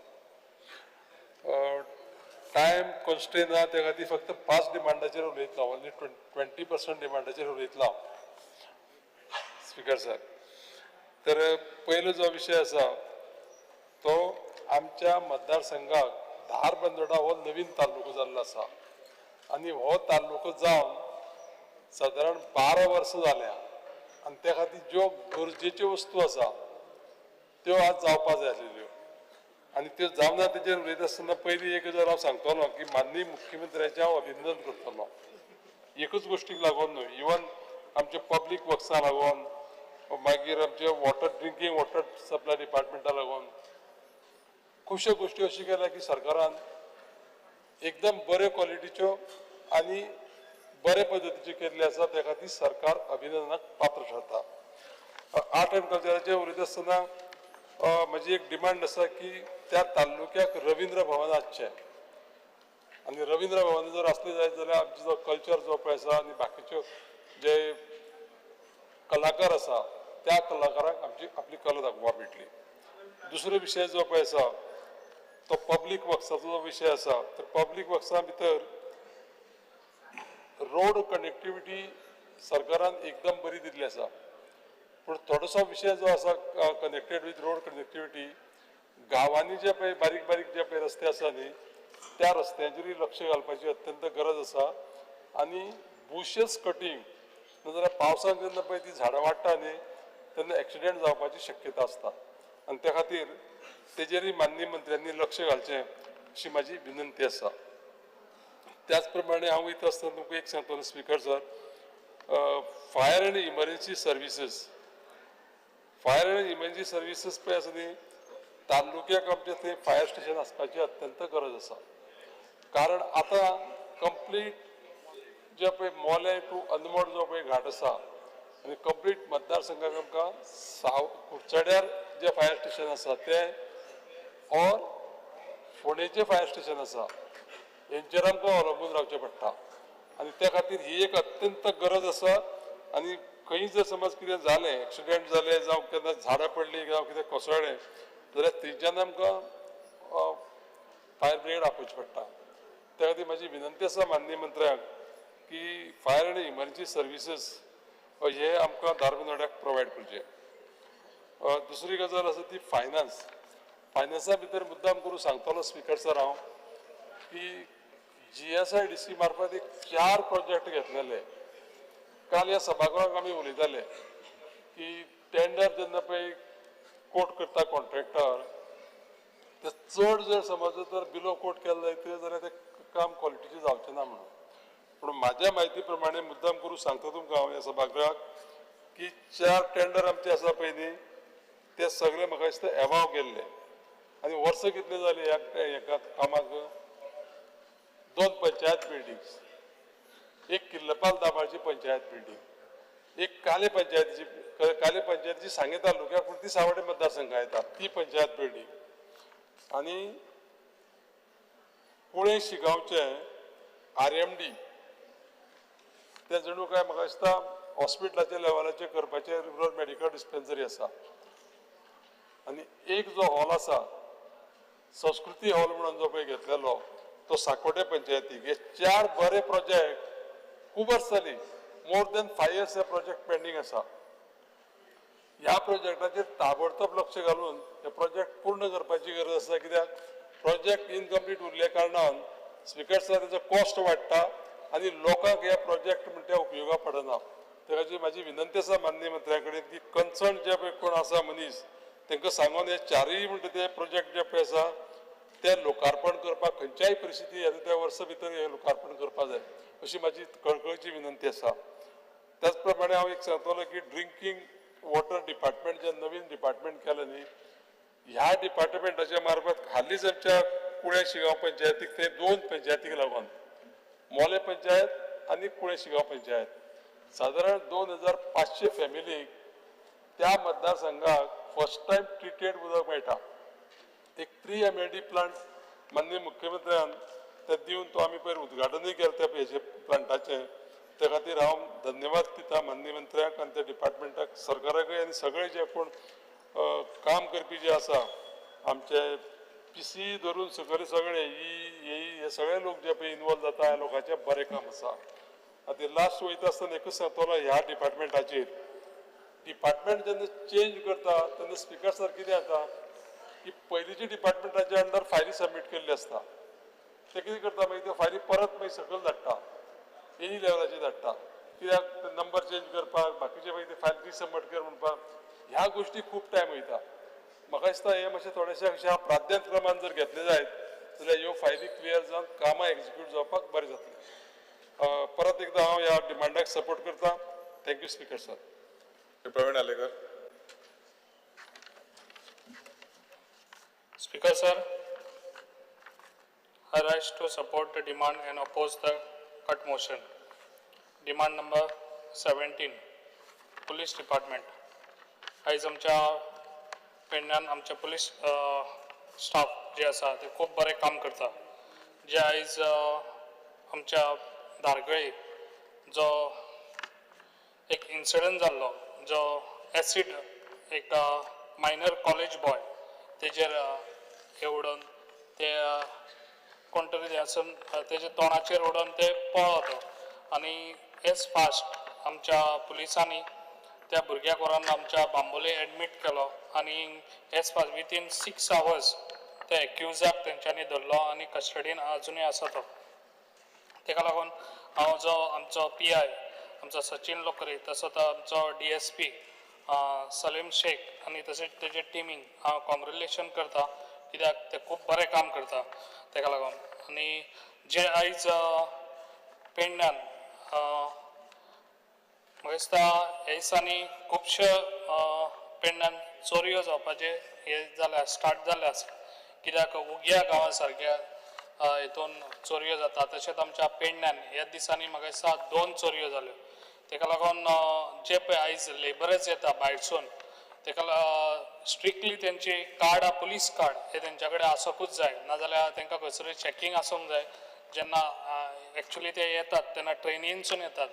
टायम कॉन्स्ट्रेन आहा त्या खातीर फक्त 5 डिमांडाचेर उलयतलो. ओन्ली 20% डिमांडाचेर उलयतलो स्पीकर सर. तर पयलो जो विशय आसा तो आमच्या मतदारसंघाक धारबांदोडा हो नवीन तालुको जाल्लो आसा आनी हो तालुको जावन सादारण 12 वर्सां जाल्या आनी त्या खातीर ज्यो गरजेच्यो वस्तू आसा त्यो आज जावपाक जाय आसलेल्यो आनी त्यो जावना तेजेर उलयता आसतना पयलीं एक गजाल हांव सांगतलो की माननीय मुख्यमंत्र्याचें हांव अभिनंदन करतलो. एकूच गोश्टीक लागून न्हू, इवन आमच्या पब्लीक वर्क्सां लागून मागीर आमचे वॉटर ड्रिंकींग वॉटर सप्लाय डिपार्टमेंटा लागून खुबश्यो गोष्टी अशी केल्या की सरकारान एकदम बरे क्वॉलिटीच्यो आनी बरे पद्दतीच्यो केल्ले आसा त्या खातीर सरकार अभिनंदनाक पात्र ठरता. आर्ट एंड कल्चराचेर उलयता आसतना म्हजी एक डिमांड आसा की त्या तालुक्याक रवींद्र भवन आसचें आनी रवींद्र भवन जर असलें जायत जाल्यार आमचो जो कल्चर जो पळय आसा आनी बाकीच्यो जे कलाकार आसा त्या कलाकारांक आमची आपली कला दाखोवपाक मेळटली. दुसरो विशय जो पळय आसा तो पब्लीक वर्क्साचो जो विशय आसा तर पब्लीक वर्क्सा भितर रोड कनेक्टिविटी सरकारान एकदम बरी दिल्ली आसा पूण थोडोसो विशय जो आसा कनेक्टेड विथ रोड कनेक्टिविटी गांवांनी जे पळय बारीक बारीक जे पळय रस्ते आसा न्ही त्या रस्त्यांचेरूय लक्ष घालपाची अत्यंत गरज आसा आनी बुशेस कटींग नाजाल्यार पावसांत जेन्ना पळय ती झाडां वाडटा न्ही तेन्ना एक्सिडेंट जावपाची शक्यता आसता आनी त्या खातीर तेजेरूय माननीय मंत्र्यांनी लक्ष घालचें अशी म्हाजी विनंती आसा. त्याच प्रमाणे हांव वयता आसतना तुमकां एक सांगतलो speaker sir, fire end emergency services पळय आसा न्ही तालुक्याक आमच्या थंय फायर स्टेशन आसपाची अत्यंत गरज आसा. कारण आतां कंप्लीट जे पळय मोले टू अंदमोड जो पळय घाट आसा आनी कंप्लीट मतदारसंघाक आमकां कुडचड्यार जे फायर स्टेशन आसा तें और फोंडेचें फायर स्टेशन आसा हेंचेर आमकां अवलंबून रावचें पडटा आनी त्या खातीर ही एक अत्यंत गरज आसा. आनी खंय जर समज कितें जालें एक्सिडेंट जालें जावं केन्ना झाडां पडलीं जावं कितें कोसळ्ळें जाल्यार थंयच्यान आमकां फायर ब्रिगेड आपोवची पडटा. त्या खातीर म्हाजी विनंती आसा माननीय मंत्र्याक की फायर एंड इमर्जन्सी सर्विसीस हे आमकां धारबांदोड्याक प्रोवायड करचे. दुसरी गजाल आसा ती फायनान्सा भितर मुद्दाम करून सांगतलो स्पिकर सर हांव की GSIDC मार्फत एक 4 प्रोजेक्ट घेतलेले. काल ह्या सभागृहाक आमी उलयताले की टेंडर जेन्ना पळय कोट करता कॉन्ट्रॅक्टर ते चड जर समज जर बिलो कोट केले जाल्यार तें काम क्वॉलिटीचें जावचें ना म्हणून. पूण म्हाज्या म्हायती प्रमाणे मुद्दाम करून सांगता तुमकां हांव ह्या सभागृहाक की 4 टेंडर आमचे आसा पळय न्ही ते सगळे म्हाका दिसता एवाव गेल्ले आनी वर्सां कितली जाली ह्या कामाक 2 पंचायत बिल्डिंग्स, एक किल्लपाल दाबाळची पंचायत बिल्डिंग, एक काले पंचायतीची सांगे तालुक्याक पूण ती सावड्डे मतदारसंघा येता ती पंचायत बिल्डिंग आनी पुणे शिगांवचे RMD ते जणू काय म्हाका दिसता हॉस्पिटलाच्या लेवलाचेर करपाचे रुरल मेडिकल डिस्पेन्सरी आसा. आनी एक जो हॉल आसा संस्कृती हॉल म्हणून जो पळय घेतलेलो तो साकोडे पंचायतीक. हे 4 बरे प्रोजेक्ट खूब वर्स जाली, मोर दॅन 5 years हे प्रोजेक्ट पेंडींग आसा. ह्या प्रोजेक्टाचेर ताबडतोब लक्ष घालून हे प्रोजेक्ट पूर्ण करपाची गरज आसा. कित्याक प्रोजेक्ट इनकम्प्लीट उरले कारणान स्पिकर सर तेजो कॉस्ट वाडटा आनी लोकांक हे प्रोजेक्ट म्हणटा उपयोगा पडना. त्या खातीर म्हाजी विनंती आसा माननीय मंत्र्या कडेन की कन्सर्न जे पळय कोण आसा मनीस तांकां सांगून हे 4य म्हणटा ते प्रोजेक्ट जे पळय आसा ते लोकार्पण करपाक खंयच्याय परिस्थिती येता त्या वर्सा भितर हे लोकार्पण करपाक जाय अशी म्हाजी कळकळीची विनंती आसा. त्याच प्रमाणे हांव एक सांगतलो की ड्रिंकींग वॉटर डिपार्टमेंट जे नवीन डिपार्टमेंट केलें न्ही ह्या डिपार्टमेंटाच्या मार्फत हालींच आमच्या कुळे शिगांव पंचायतीक ते 2 पंचायतीक लागून मोले पंचायत आनी कुळे शिगांव पंचायत सादारण 2500 फॅमिलीक त्या मतदारसंघाक फर्स्ट टायम ट्रिटेड उदक मेळटा. एक 3 MLD प्लांट माननीय मुख्यमंत्र्यान ते दिवन तो आमी पयर उद्घाटनूय केलें त्या हेचे प्लांटाचें. त्या खातीर हांव धन्यवाद दिता माननीय मंत्र्याक आनी त्या डिपार्टमेंटाक सरकाराकय आनी सगळे जे कोण काम करपी जे आसा आमचे PC धरून सकयल सगळे हे सगळे लोक जे पळय इनवॉल्व जाता ह्या लोकांचें बरें काम आसा. आतां लास्ट वयता आसतना एकूच सांगतलो ह्या डिपार्टमेंटाचेर डिपार्टमेंट जेन्ना चेंज करता तेन्ना स्पिकर सर कितें जाता की पयलींच्या डिपार्टमेंटाच्या अंडर फायली सबमीट केल्ली आसता ते कितें करता मागीर त्यो फायली परत मागीर सकयल धाडटा एनी लेवलाचेर धाडटा कित्याक नंबर चेंज करपाक बाकीचे मागीर ते फायल रिसबमीट कर म्हणपाक ह्या गोश्टी खूब टायम वयता. म्हाका दिसता हे मातशें थोडेशे अशें प्राधान्यक्रमान जर घेतले जायत जाल्यार ह्यो फायली क्लियर जावन कामां एक्झिक्यूट जावपाक बरें जातलें. परत एकदां हांव ह्या डिमांडाक सपोर्ट करता. Thank you speaker sir. Shri Praveen Alekar. Speaker sir, I rise to support the demand and oppose the cut motion. Demand number 17, Police Department. आयज आमच्या पेडण्यान आमचे पुलीस स्टाफ जे आसा ते खूब बरें काम करता. जे आयज आमच्या धारगळे जो एक इन्सिडंट जाल्लो जो एसिड एक मायनर कॉलेज बॉय तेजेर हे उडोवन ते कोण तरी तेसून तेजे तोंडाचेर उडोवन ते पळो तो आनी एज फास्ट आमच्या पुलिसांनी त्या भुरग्याक व्हरोन आमच्या बांबोले एडमीट केलो आनी एज फास्ट विथीन 6 hours त्या एक्युजाक तेंच्यांनी धरलो आनी कस्टडीन अजुनूय आसा तो. तेका लागून हांव जो आमचो PI आमचो सचिन लोकरे तसोच आमचो DSP सलीम शेख आनी तशेंच तेजे टिमींग हांव कॉंग्रेच्युलेशन करता कित्याक ते खूब बरें काम करता तेका लागून. आनी जे आयज पेडण्यान म्हाका दिसता ह्या दिसांनी खुबशे पेडण्यान चोरयो जावपाचे हे जाल्या स्टार्ट जाल्ले आसा कित्याक उग्या गांवा सारक्या हितून चोरयो जाता. तशेंच आमच्या पेडण्यान ह्या दिसांनी म्हाका दिसता 2 चोरयो जाल्यो. तेका लागून जे पळय आयज लेबरर्स येता भायरसून तेका स्ट्रिक्टली तेंची कार्ड पुलीस कार्ड हे तेंच्या कडेन आसोंकूच जाय नाजाल्यार तेंकां खंयसरूय चॅकींग आसूंक जाय. जेन्ना एक्चुली ते येतात तेन्ना ट्रेनीनसून येतात,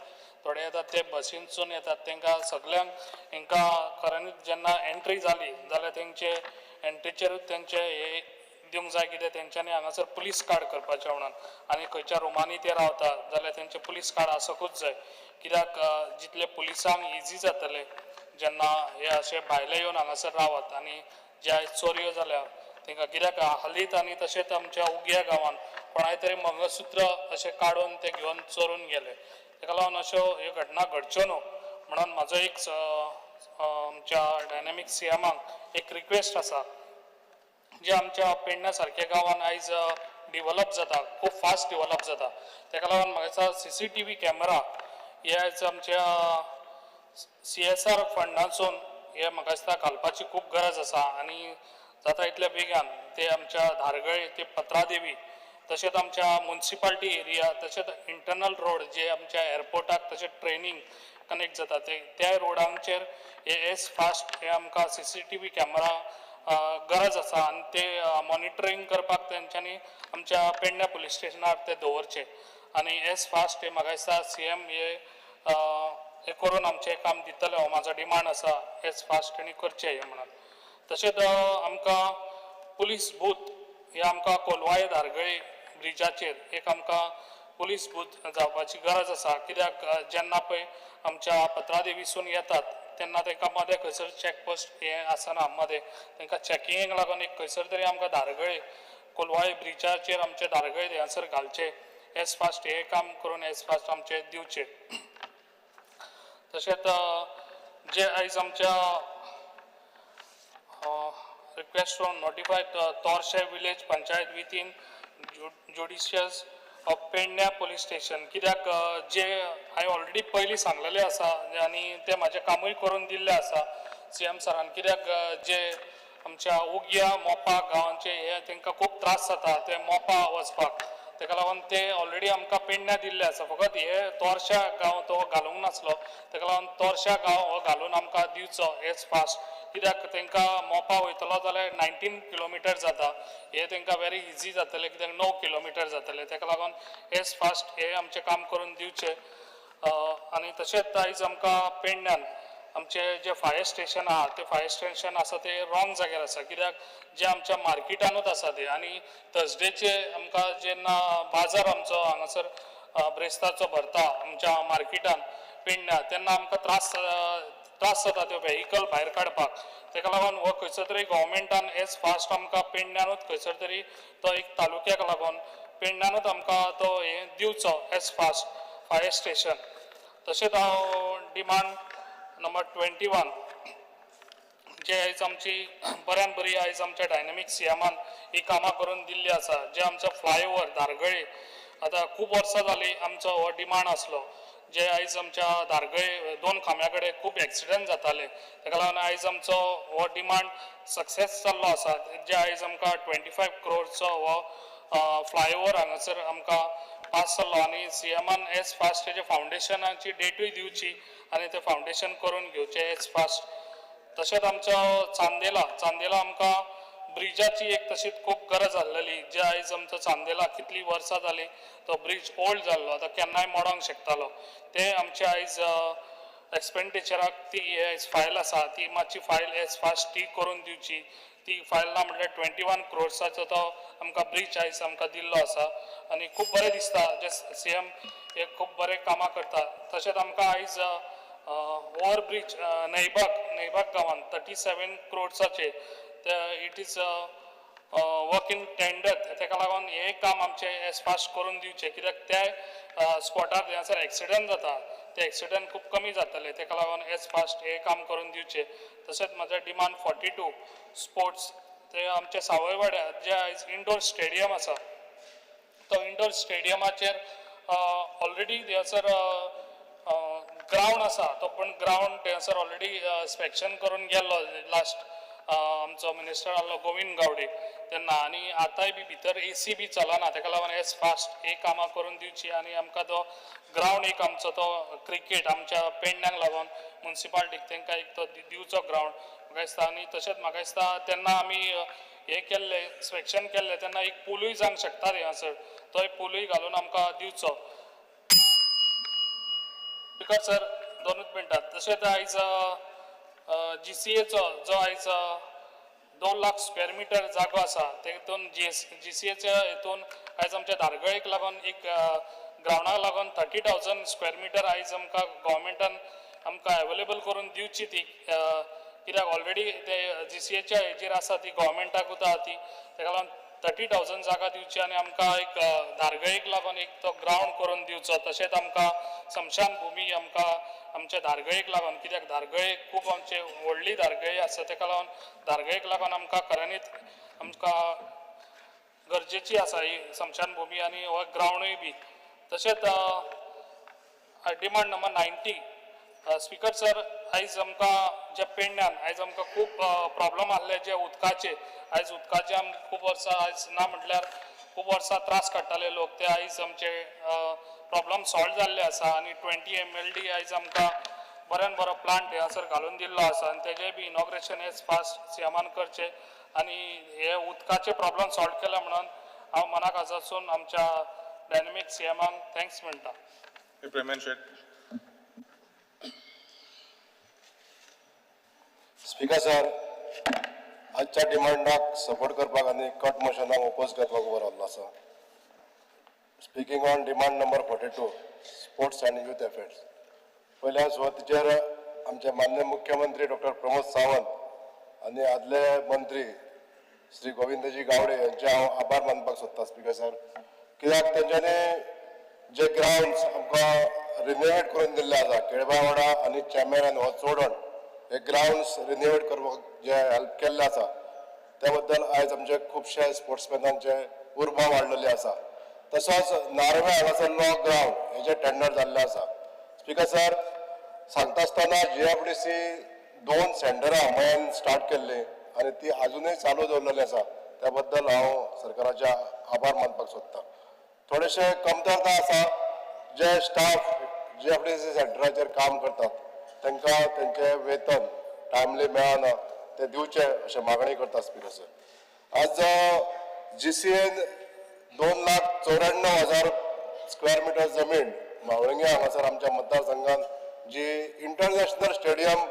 थोडे येतात ते बसीनसून येतात. तेंकां सगल्यांक हेंकां खऱ्यांनीच जेन्ना एंट्री जाली जाल्यार तेंचे एंट्रीचेरूच तेंचे हे दिवंक जाय कितें तेंच्यांनी हांगासर पुलीस कार्ड करपाचें म्हणून. आनी खंयच्या रुमांनी ते रावता जाल्यार तेंचे पुलीस कार्ड आसोंकूच जाय कित्याक जितले पुलिसांक इजी जातले जेन्ना हे अशे भायले येवन हांगासर रावत. आनी जे चोरयो जाल्या तेंकां कित्याक हालींच आनी तशेंच आमच्या उग्या गांवांत कोणाय तरी मंगळसूत्र अशें काडून ते घेवन चोरून गेले. तेका लागून अश्यो ह्यो घटना घडच्यो न्हू म्हणून म्हाजो एक आमच्या डायनॅमीक CMाक एक रिक्वेस्ट आसा. जे आमच्या पेडण्या सारक्या गांवांत आयज डिवेलप जाता खूब फास्ट डिवेलप जाता तेका लागून म्हाका दिसता CCTV कॅमेरा हे आयज आमच्या CSR फंडांसून हे म्हाका दिसता घालपाची खूब गरज आसा. आनी जाता इतल्या बेगान ते आमच्या धारगळे ते पत्रादेवी तशेंच आमच्या म्युनिसिपालिटी एरिया तशेंच इंटरनल रोड जे आमच्या एअरपोर्टाक तशेंच ट्रेनींग कनेक्ट जाता त्या रोडांचेर हे एज फास्ट हे आमकां CCTV कॅमेरा गरज आसा आनी ते मॉनिटरींग करपाक तेंच्यांनी आमच्या पेडण्या पुलीस स्टेशनार ते दवरचे. आनी एज फास्ट हे म्हाका दिसता CM हे करून आमचें काम दितले हो म्हाजो डिमांड आसा. एज फास्ट तेणी करचें हे म्हणून. तशेंच आमकां पुलीस बूथ हे आमकां कोलवाळे धारगळे ब्रिजाचेर एक आमकां पुलीस बूथ जावपाची गरज आसा कित्याक जेन्ना पळय आमच्या पत्रादेवीसून येतात तेन्ना तांकां मदें खंयसर चॅकपोस्ट हे आसना मदें तांकां चॅकिंगेक लागून एक खंयसर तरी आमकां धारगळे कोलवाळे ब्रिजाचेर आमचे धारगळे हांगासर घालचे. एज फास्ट हे काम करून एज फास्ट आमचे दिवचे. तशेंच जे आयज आमच्या request from notified Torxem village panchayat within judicious of पेडण्या पुलीस स्टेशन कित्याक जे हांवें ऑलरेडी पयलीं सांगलेलें आसा आनी ते म्हाजें कामूय करून दिल्लें आसा CM सरान कित्याक जे आमच्या उग्या मोपा गांवांचे हे तांकां खूब त्रास जाता ते मोपा वचपाक तेका लागून ते ऑलरेडी आमकां पेडण्या दिल्ले आसा फकत हे तोरशा गांव तो घालूंक नासलो तेका लागून तोरशा गांव हो घालून आमकां दिवचो एज फास्ट कित्याक तांकां मोपा वयतलो जाल्यार 19 किलोमिटर जाता हे तांकां वेरी इजी जातलें कित्याक 9 किलोमिटर जातलें तेका लागून एज फास्ट हे आमचें काम करून दिवचें. आनी तशेंच आयज आमकां पेडण्यान आमचे जे फायर स्टेशन आहा ते फायर स्टेशन आसा ते रॉंग जाग्यार आसा कित्याक जे आमच्या मार्केटानूच आसा ते आनी थर्सडेचे आमकां जेन्ना बाजार आमचो हांगासर ब्रेस्ताचो भरता आमच्या मार्केटान पेडण्या तेन्ना आमकां त्रास जाता त्यो व्हेहिकल भायर काडपाक तेका लागून हो खंयसर तरी गव्हर्मेंटान एज फास्ट आमकां पेडण्यानूच खंयसर तरी तो एक तालुक्याक लागून पेडण्यानूच आमकां तो हे दिवचो एज फास्ट फायर स्टेशन. तशेंच हांव डिमांड नंबर 21 जे आयज आमची बऱ्यान बरी आयज आमच्या डायनॅमीक CMान ही कामां करून दिल्ली आसा जे आमचो फ्लायओव्हर धारगळे आतां खूब वर्सां जाली आमचो हो डिमांड आसलो जे आयज आमच्या धारगळे 2 खांब्या कडेन खूब एक्सिडंट जाताले, ताका लागून आयज आमचो हो डिमांड सक्सेस जाल्लो आसा. जे आयज आमकां 25 crores हो फ्लायओव्हर हांगासर आमकां पास जाल्लो आनी सीएमान एज फास्ट तेजे फावंडेशनाची डेटूय दिवची आनी तें फावंडेशन करून घेवचें एज फास्ट. तशेंच आमचो चांदेला आमकां ब्रिजाची एक तशीच खूब गरज आसलेली. जे आयज आमचो चांदेला कितली वर्सां जाली तो ब्रिज ओल्ड जाल्लो, आतां केन्नाय मोडोंक शकतालो. ते आमचे आयज एक्सपेंडिचराक ती फायल आसा ती मातशी फायल एज फास्ट ती करून दिवची. ती फायल ना म्हटल्यार 21 crores तो आमकां ब्रिज आयज आमकां दिल्लो आसा आनी खूब बरें दिसता जे सीएम एक खूब बरें कामां करता. तशेंच आमकां आयज ओवर ब्रिज नैबाग गांवांत 37 crores it is work in tender. ताका लागून हे काम आमचे एज फास्ट करून दिवचे, कित्याक त्या स्पॉटार हांगासर एक्सिडंट जाता ते एक्सिडंट खूब कमी जातले. ताका लागून एज फास्ट हे काम करून दिवचे. तशेंच म्हजो डिमांड 42 स्पोर्ट्स ते आमचे सावय वाड्यार जे आयज इंडोर स्टेडियम आसा तो इंडोर स्टेडियमाचेर ऑलरेडी हांगासर ग्रावंड आसा तो पण ग्रावंड हांगासर ऑलरेडी स्पेक्शन करून गेल्लो लास्ट आमचो मिनिस्टर आसलो गोविंद गावडे तेन्ना, आनी आतांय बी भितर AC बी चलना. ताका लागून एज फास्ट हे कामां करून दिवची आनी आमकां तो ग्रावंड एक आमचो तो क्रिकेट आमच्या पेडण्यांक लागून म्युनिसिपालिटीक तांकां एक तो दिवचो ग्रावंड म्हाका दिसता. आनी तशेंच म्हाका दिसता तेन्ना आमी हे केल्ले स्पेक्शन केल्ले तेन्ना एक पुलूय जावंक शकता हांगासर, तो एक पुलूय घालून आमकां दिवचो. स्पिकर सर 2 मिनटां. तशेंच आयज GCAचो जो आयज 2 लाख स्क्वेअर मिटर जागो आसा तेतून GCAच्या हेतून आयज आमच्या धारगळेक लागून एक ग्रावंडाक लागून 30,000 स्क्वेअर मिटर आयज आमकां गव्हर्मेंटान आमकां अवेलेबल करून दिवची ती, कित्याक ऑलरेडी ते GCAच्या हेजेर आसा ती गव्हर्मेंटाकूच आसा ती. ताका लागून 30,000 जागा दिवची आनी आमकां एक धारगळेक लागून एक तो ग्रावंड करून दिवचो. तशेंच आमकां स्मशान भुमी आमकां आमच्या धारगळेक लागून, कित्याक धारगळे खूब आमचे व्हडली धारगळी आसा ताका लागून धारगळेक लागून आमकां खऱ्यांनीच आमकां गरजेची आसा ही स्मशान भुमी आनी हो ग्रावंडूय बी. तशेंच डिमांड नंबर 90 स्पीकर सर आयज आमकां जे पेडण्यान आयज आमकां खूब प्रॉब्लम आसले जे उदकाचे. आयज उदकाचे आमकां खूब वर्सां आयज ना म्हटल्यार खूब वर्सां त्रास काडटाले लोक, ते आयज आमचे प्रॉब्लम सॉल्व जाल्ले आसा आनी 20 MLD आयज आमकां बऱ्यान बरो प्लांट हांगासर घालून दिल्लो आसा आनी तेजें बी इनॉग्रेशन एज फास्ट सीएमान करचें आनी हे उदकाचे प्रॉब्लम सॉल्व केला म्हणून हांव मनाक आजून आमच्या डायनेमीक सीएमाक थँक्स म्हणटा. स्पीकर सर, आजच्या डिमांडाक सपोर्ट करपाक आनी कट मोशनाक ओपोज करपाक उबो रावल्लो आसा. Speaking on demand number 42 sports and youth affairs. पयल्या सुवातेचेर आमचे माननीय मुख्यमंत्री डॉक्टर प्रमोद सावंत आनी आदले मंत्री श्री गोविंदजी गावडे यांचे हांव आभार मानपाक सोदता स्पीकर सर, कित्याक तेंच्यांनी जे ग्रावंड्स आमकां रिनोवेट करून दिल्ले आसा केळबावाडा आनी चॅमेरान हो चोडण हे ग्रावंड्स रिनोवेट करपाक जे हेल्प केल्ले आसा त्या बद्दल आयज आमचे खुबशे स्पोर्ट्समॅनांचे उर्बा वाडलेली आसा. तसोच नार्वे हांगासरलो ग्रावंड हेजे टेंडर जाल्ले आसा. स्पीकर सर, सांगता आसतना GFDC 2 सेंटरां मयान स्टार्ट केल्ली आनी ती अजुनूय चालू दवरलेली आसा. त्या बद्दल हांव सरकाराचे आभार मानपाक सोदता. थोडेशे कमतरता आसा, जे स्टाफ GFDC सेंटराचेर काम करतात तांकां तेंचे वेतन टायमली मेळना ते दिवचे अशें मागणी करता स्पीकर सर. आज GCAन 2,94,000 स्क्वेअर मिटर जमीन मावळिंगे हांगासर आमच्या मतदारसंघात जी इंटरनॅशनल स्टेडियम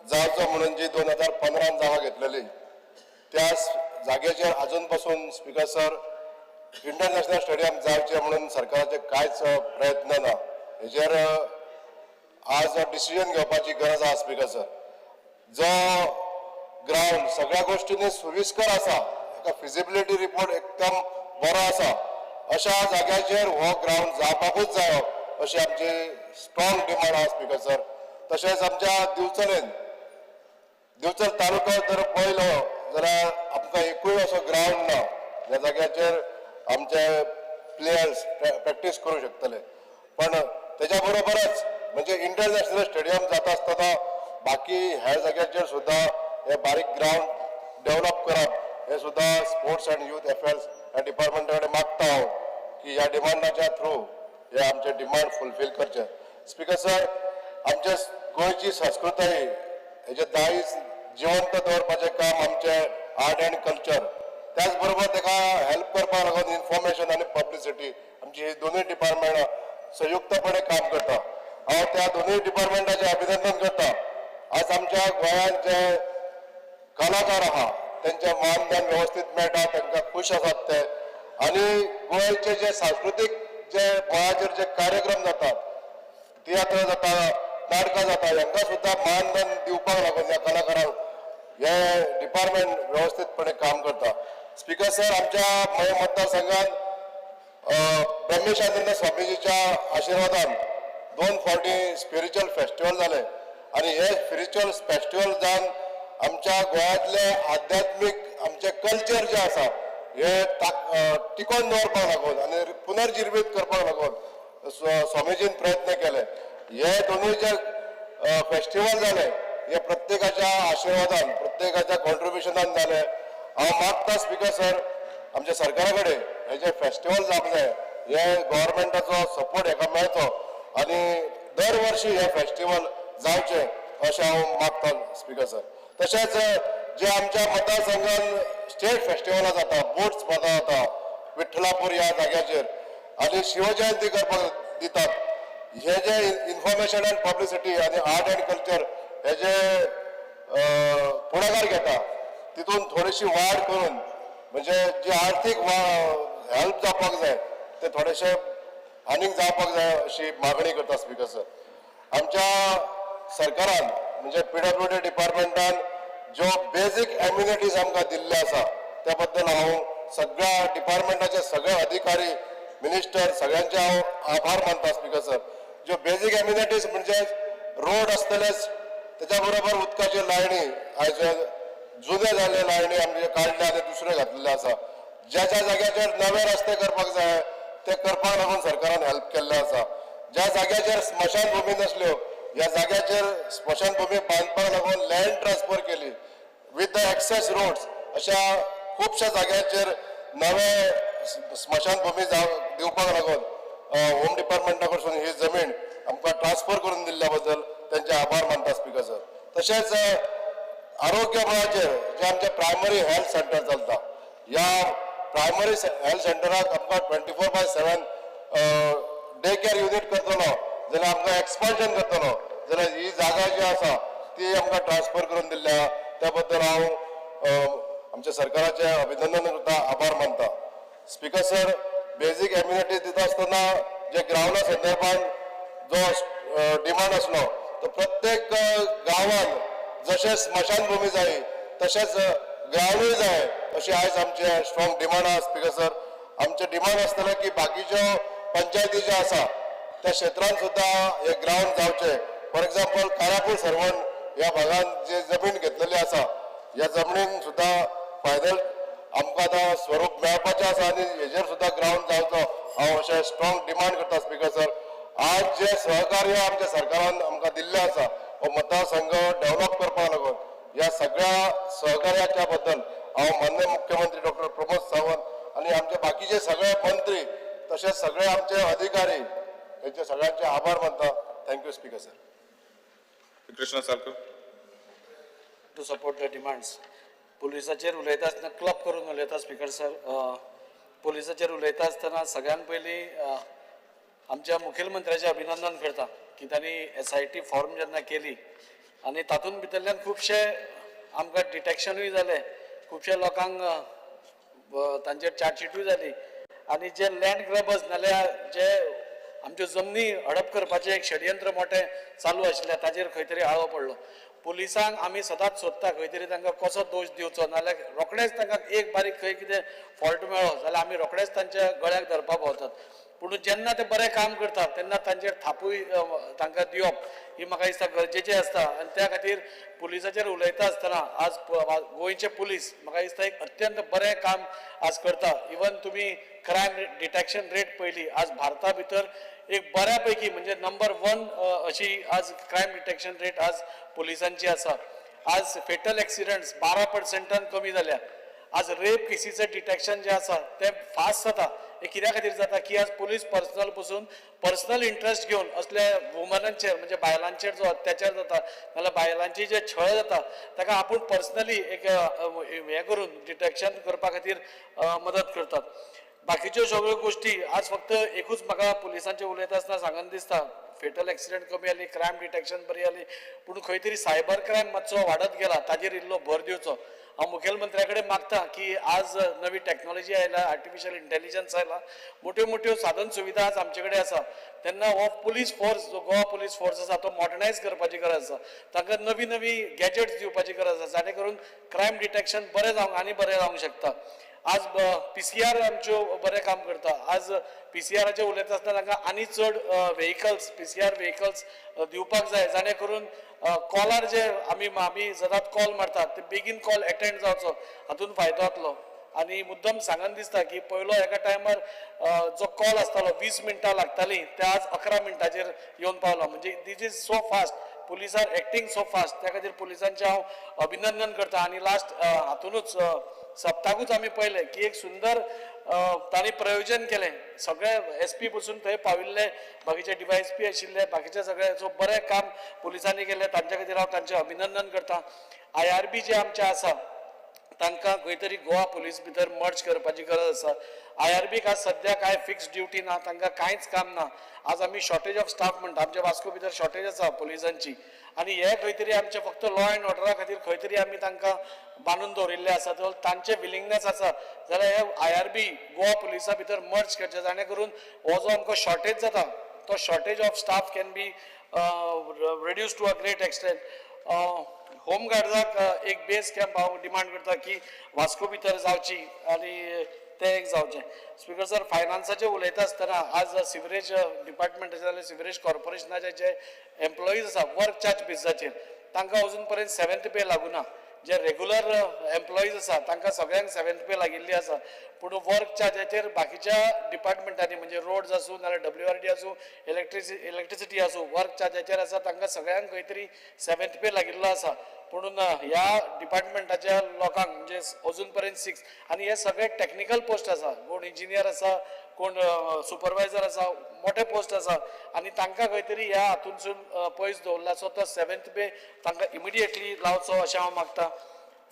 जावचो म्हणून जी 2015 जागा घेतलेली त्या जागेचेर अजून पासून स्पीकर सर इंटरनॅशनल स्टेडियम जावचे म्हणून सरकाराचे कांयच प्रयत्न ना. हेजेर आज डिसिजन घेवपाची गरज आसा स्पीकर सर. जो ग्रावंड सगळ्या गोष्टींनी सुविस्कर आसा, हेका फिजिबिलिटी रिपोर्ट एकदम बरो आसा, अशा जाग्याचेर हो ग्रावंड जावपाकूच जायो अशी आमची स्ट्रॉंग डिमांड आसा स्पीकर सर. तशेंच आमच्या दिवचल तालुका जर पळयलो जाल्यार आमकां एकूय असो ग्रावंड ना ज्या जाग्याचेर आमचे प्लेयर्स प्रॅक्टीस करूं शकतले. पण त्याच्या बरोबरच म्हणजे इंटरनॅशनल स्टेडियम जाता आसतना बाकी ह्या जाग्याचेर सुद्धा हे बारीक ग्राउंड डेव्हलप करप हे सुद्धा स्पोर्ट्स अँड यूथ अफेअर्स ह्या डिपार्टमेंटा कडेन मागता हांव की ह्या डिमांडाच्या थ्रू हे आमचे डिमांड फुलफील करचे. स्पीकर सर, आमच्या गोंयची संस्कृताय हेचे दायज जिवंत दवरपाचें काम आमचे आर्ट अँड कल्चर, त्याच बरोबर ताका हेल्प करपाक लागून इन्फॉर्मेशन आनी पब्लिसिटी आमची ही दोनूय डिपार्टमेंटां संयुक्तपणे काम करता. हांव त्या दोनूय डिपार्टमेंटाचें अभिनंदन करता. आज आमच्या गोंयांत जे कलाकार आहा त्यांचे मानधन व्यवस्थित मेळटा, तांकां खूश आसात ते, आनी गोंयचे जे सांस्कृतीक जे गोंयाचेर जे कार्यक्रम जातात, तियात्र जाता, नाटकां जाता, हांकां सुद्धा मानधन दिवपाक लागून ह्या कलाकारांक हे डिपार्टमेंट व्यवस्थितपणे काम करता. स्पीकर सर, आमच्या मय मतदारसंघात ब्रह्मेशानंद स्वामीजीच्या आशिर्वादान 2 फावटी स्पिरिच्युअल फेस्टिवल जाले आणि हे स्पिरिच्युअल फेस्टिवल जावन आमच्या गोंयांतले आध्यात्मीक आमचे कल्चर जे आसा हे टिकोवन दवरपाक लागून आनी पुनर्जिवीत करपाक लागून स्वामीजीन प्रयत्न केले. हे दोनूय जे फेस्टिवल जाले हे प्रत्येकाच्या आशिर्वादान प्रत्येकाच्या कॉन्ट्रिब्युशनान जाले. हांव मागता स्पीकर सर आमच्या सरकारा कडेन हे जे फेस्टिवल जावले हे गव्हर्मेंटाचो सपोर्ट हेका मेळचो आनी दर वर्षी हे फेस्टिवल जावचे अशें हांव मागता स्पीकर सर. तशेंच जे आमच्या मतदारसंघात स्टेट फेस्टिवलां जाता, बोट स्पर्धा जाता विठ्ठलापूर ह्या जाग्याचेर आनी शिवजयंती करपाक दितात, हे जे इन्फॉर्मेशन अँड पब्लिसिटी आनी आर्ट अँड कल्चर हे जे पुढाकार घेता तितून थोडीशी वाड करून म्हणजे जी आर्थीक हेल्प जावपाक जाय ते थोडेशे आनीक जावपाक जाय अशी मागणी करता स्पीकर सर. आमच्या सरकारान म्हणजे PWD डिपार्टमेंटान ज्यो बेजीक एम्युनिटीज आमकां दिल्ले आसा त्या बद्दल हांव सगळ्या डिपार्टमेंटाचे सगळे अधिकारी मिनिस्टर सगळ्यांचे हांव आभार मानता स्पीकर सर. ज्यो बेजीक एम्युनिटीज म्हणजे रोड आसतलेच, त्याच्या बरोबर उदकाच्यो लायणी आयज जुने जाल्ले लायणी आमचे काडले आनी दुसरे घातलेले आसा. ज्या ज्या जाग्याचेर नवे रस्ते करपाक जाय ते करपाक लागून सरकारान हेल्प केल्ले आसा. ज्या जाग्याचेर स्मशान भुमी नासल्यो ह्या जाग्याचेर स्मशान भुमी बांदपाक लागून लँड ट्रान्सफर केली विथ द एक्सेस रोड्स. अशा खुबश्या जाग्याचेर नवे स्मशान भुमी दिवपाक लागून होम डिपार्टमेंटा कडसून ही जमीन आमकां ट्रान्सफर करून दिल्ल्या बद्दल त्यांचे आभार मानता स्पीकर सर. तशेंच आरोग्य बळाचेर जे आमचे प्रायमरी हेल्थ सेंटर चलता, ह्या प्रायमरी हेल्थ सेंटराक आमकां 24/7 डे केअर युनिट करतलो जाल्यार आमकां एक्सपान्शन करतलो जाल्यार ही जागा जी आसा ती आमकां ट्रान्सफर करून दिल्ल्या त्या बद्दल हांव आमच्या सरकाराचे अभिनंदन करता, आभार मानता. स्पीकर सर, बेजीक एम्युनिटी दिता आसतना जे ग्रावंडा संदर्भात जो डिमांड आसलो तो प्रत्येक गांवांत जशें स्मशान भूमी जाय तशेंच ग्रावंडूय जाय अशी आयज आमचे स्ट्रॉंग डिमांड आसा स्पीकर सर. आमचे डिमांड आसतले की बाकीच्यो पंचायती ज्यो आसा त्या क्षेत्रांत सुद्धा हे ग्राउंड जावचे. फॉर एक्झाम्पल कारापूर सरवण ह्या भागांत जे जमीन घेतलेली आसा ह्या जमनीन सुद्धा फायनल आमकां आतां स्वरूप मेळपाचें आसा आनी हेजेर सुद्धा ग्राउंड जावचो हांव अशें स्ट्रॉंग डिमांड करता स्पीकर सर. आज जे सहकार्य आमच्या सरकारान आमकां दिल्लें आसा हो मतदारसंघ डेव्हलप करपाक लागून ह्या सगळ्या सहकार्याच्या बद्दल हांव माननीय मुख्यमंत्री डॉक्टर प्रमोद सावंत आनी आमचे बाकीचे सगळे मंत्री तशेंच सगळे आमचे अधिकारी हेंचे सगळ्यांचे आभार मानता. Thank you speaker sir. Krishna Salkar. To support the demands. पुलिसाचेर उलयता आसतना क्लब करून उलयता स्पीकर सर. पुलिसाचेर उलयता आसतना सगळ्यान पयलीं आमच्या मुखेलमंत्र्याचें अभिनंदन करता की तांणी SIT फॉर्म जेन्ना केली आनी तातूंत भितरल्यान खुबशे आमकां डिटेक्शनूय जालें, खुबशे लोकांक तांचेर चार्जशीटूय जाली आनी जे लँड ग्रॅबर्स नाल्यार जे आमच्यो जमनी हडप करपाचें एक षडयंत्र मोठें चालू आशिल्लें ताचेर खंय तरी आळो पडलो. पुलिसांक आमी सदांच सोदता खंय तरी तांकां कसो दोश दिवचो नाल्यार रोखडेंच तांकां एक बारीक खंय कितें फॉल्ट मेळ्ळो जाल्यार आमी रोखडेंच तांच्या गळ्याक धरपाक पावतात. पूण जेन्ना ते बरें काम करतात तेन्ना तांचेर थापूय तांकां दिवप ही म्हाका दिसता गरजेचें आसता आनी त्या खातीर पुलिसाचेर उलयता आसतना आज गोंयचे पुलीस म्हाका दिसता एक अत्यंत बरें काम आज करता. इवन तुमी क्रायम डिटेक्शन रेट पयली आज भारता भितर एक बऱ्यापैकी म्हणजे नंबर 1 अशी आज क्रायम डिटेक्शन रेट आज पुलिसांची आसा. आज फेटल एक्सिडंट्स 12% कमी जाल्या. आज रेप केसीचं डिटेक्शन जे आसा ते फास्ट जाता. हे कित्या खातीर जाता की आज पुलीस पर्सनल पसून पर्सनल इंट्रस्ट घेवन असल्या वुमनांचेर म्हणजे बायलांचेर जो अत्याचार जाता नाल्यार बायलांची जे छळ जाता ताका आपूण पर्सनली एक हे करून डिटेक्शन करपा खातीर मदत करतात. बाकीच्यो सगळ्यो गोश्टी आज फक्त एकूच म्हाका पुलिसांचे उलयता आसतना सांगन दिसता फेटल एक्सिडेंट कमी जाली, क्रायम डिटेक्शन बरी जाली, पूण खंय तरी सायबर क्रायम मातसो वाडत गेला ताजेर इल्लो भर दिवचो. हांव मुखेलमंत्र्या कडेन मागता की आज नवी टॅक्नॉलॉजी आयला, आर्टिफिशियल इंटेलिजन्स आयला, मोठ्यो मोठ्यो साधन सुविधा आज आमचे कडेन आसा तेन्ना हो पुलीस फोर्स जो गोवा पुलीस फोर्स आसा तो मॉडर्नायज करपाची गरज आसा. तांकां नवी नवी गॅजेट्स दिवपाची गरज आसा जाणे करून क्रायम डिटेक्शन बरें जावंक आनी बरें जावंक शकता. आज PCR आमच्यो बरें काम करता. आज PCRाचेर उलयता आसतना तांकां आनी चड व्हेकल्स PCR व्हेकल्स दिवपाक जाय जाणे करून कॉलार जे आमी सदांच कॉल मारतात ते बेगीन कॉल एटेंड जावचो हातून फायदो जातलो. आनी मुद्दम सांगन दिसता की पयलो एका टायमार जो कॉल आसतालो 20 मिनटां लागताली ते आज 11 मिनटांचेर येवन पावला. म्हणजे this is so fast. Police are acting so fast. त्या खातीर पुलिसांचें हांव अभिनंदन करता. आनी लास्ट हातूनच सप्ताकूच आमी पळयलें की एक सुंदर तांणी प्रयोजन केलें. सगळे SP पसून थंय पाविल्ले बाकीचे DYSP आशिल्ले बाकीचे सगळे सो बरें काम पुलिसांनी केलें तांचे खातीर हांव तांचें अभिनंदन करता. IRB जे आमचे आसा तांकां खंय तरी गोवा पुलीस भितर मर्ज करपाची गरज आसा. IRBक आज सद्या कांय फिक्स ड्युटी ना, तांकां कांयच काम ना. आज आमी शॉर्टेज ऑफ स्टाफ म्हणटा आमच्या वास्को भितर शॉर्टेज आसा पुलिसांची आनी हे खंय तरी आमचे फक्त लॉ एंड ऑर्डरा खातीर खंय तरी आमी तांकां बांदून दवरिल्ले आसा. तर तांचे विलिंगनेस आसा जाल्यार हे IRB गोवा पुलिसा भितर मर्ज करचे जाणे करून हो जो आमकां शॉर्टेज जाता तो shortage of staff can be reduce to a great extent. होमगार्ड्साक एक बेस कॅम्प हांव डिमांड करता की वास्को भितर जावची आनी ते एक जावचें. स्पीकर सर फायनान्साचें उलयता आसतना आज सिवरेज डिपार्टमेंटाचे जाल्यार सिवरेज कॉर्पोरेशनाचे जे एम्प्लॉईज आसा वर्क चार्ज बेजाचेर तांकां अजून पर्यंत 7th पे लागूना. जे रेग्युलर एम्प्लॉईज आसा तांकां सगळ्यांक 7th पे लागिल्ली आसा पूण वर्क चार्जाचेर बाकीच्या डिपार्टमेंटांनी म्हणजे रोड्स आसूं नाल्यार WRD आसूं इलेक्ट्रिसिटी आसूं वर्क चार्जाचेर आसा तांकां सगळ्यांक खंय तरी 7th पे लागिल्लो आसा. म्हणून ह्या डिपार्टमेंटाच्या लोकांक म्हणजे अजून पर्यंत 6 आनी हे सगळे टॅक्निकल पोस्ट आसा. कोण इंजिनियर आसा, कोण सुपरवायझर आसा, मोठे पोस्ट आसा आनी तांकां खंय तरी ह्या हातूंतसून पयस दवरला. सो तो 7th पे तांकां इमिडिएटली लावचो अशें हांव मागतां.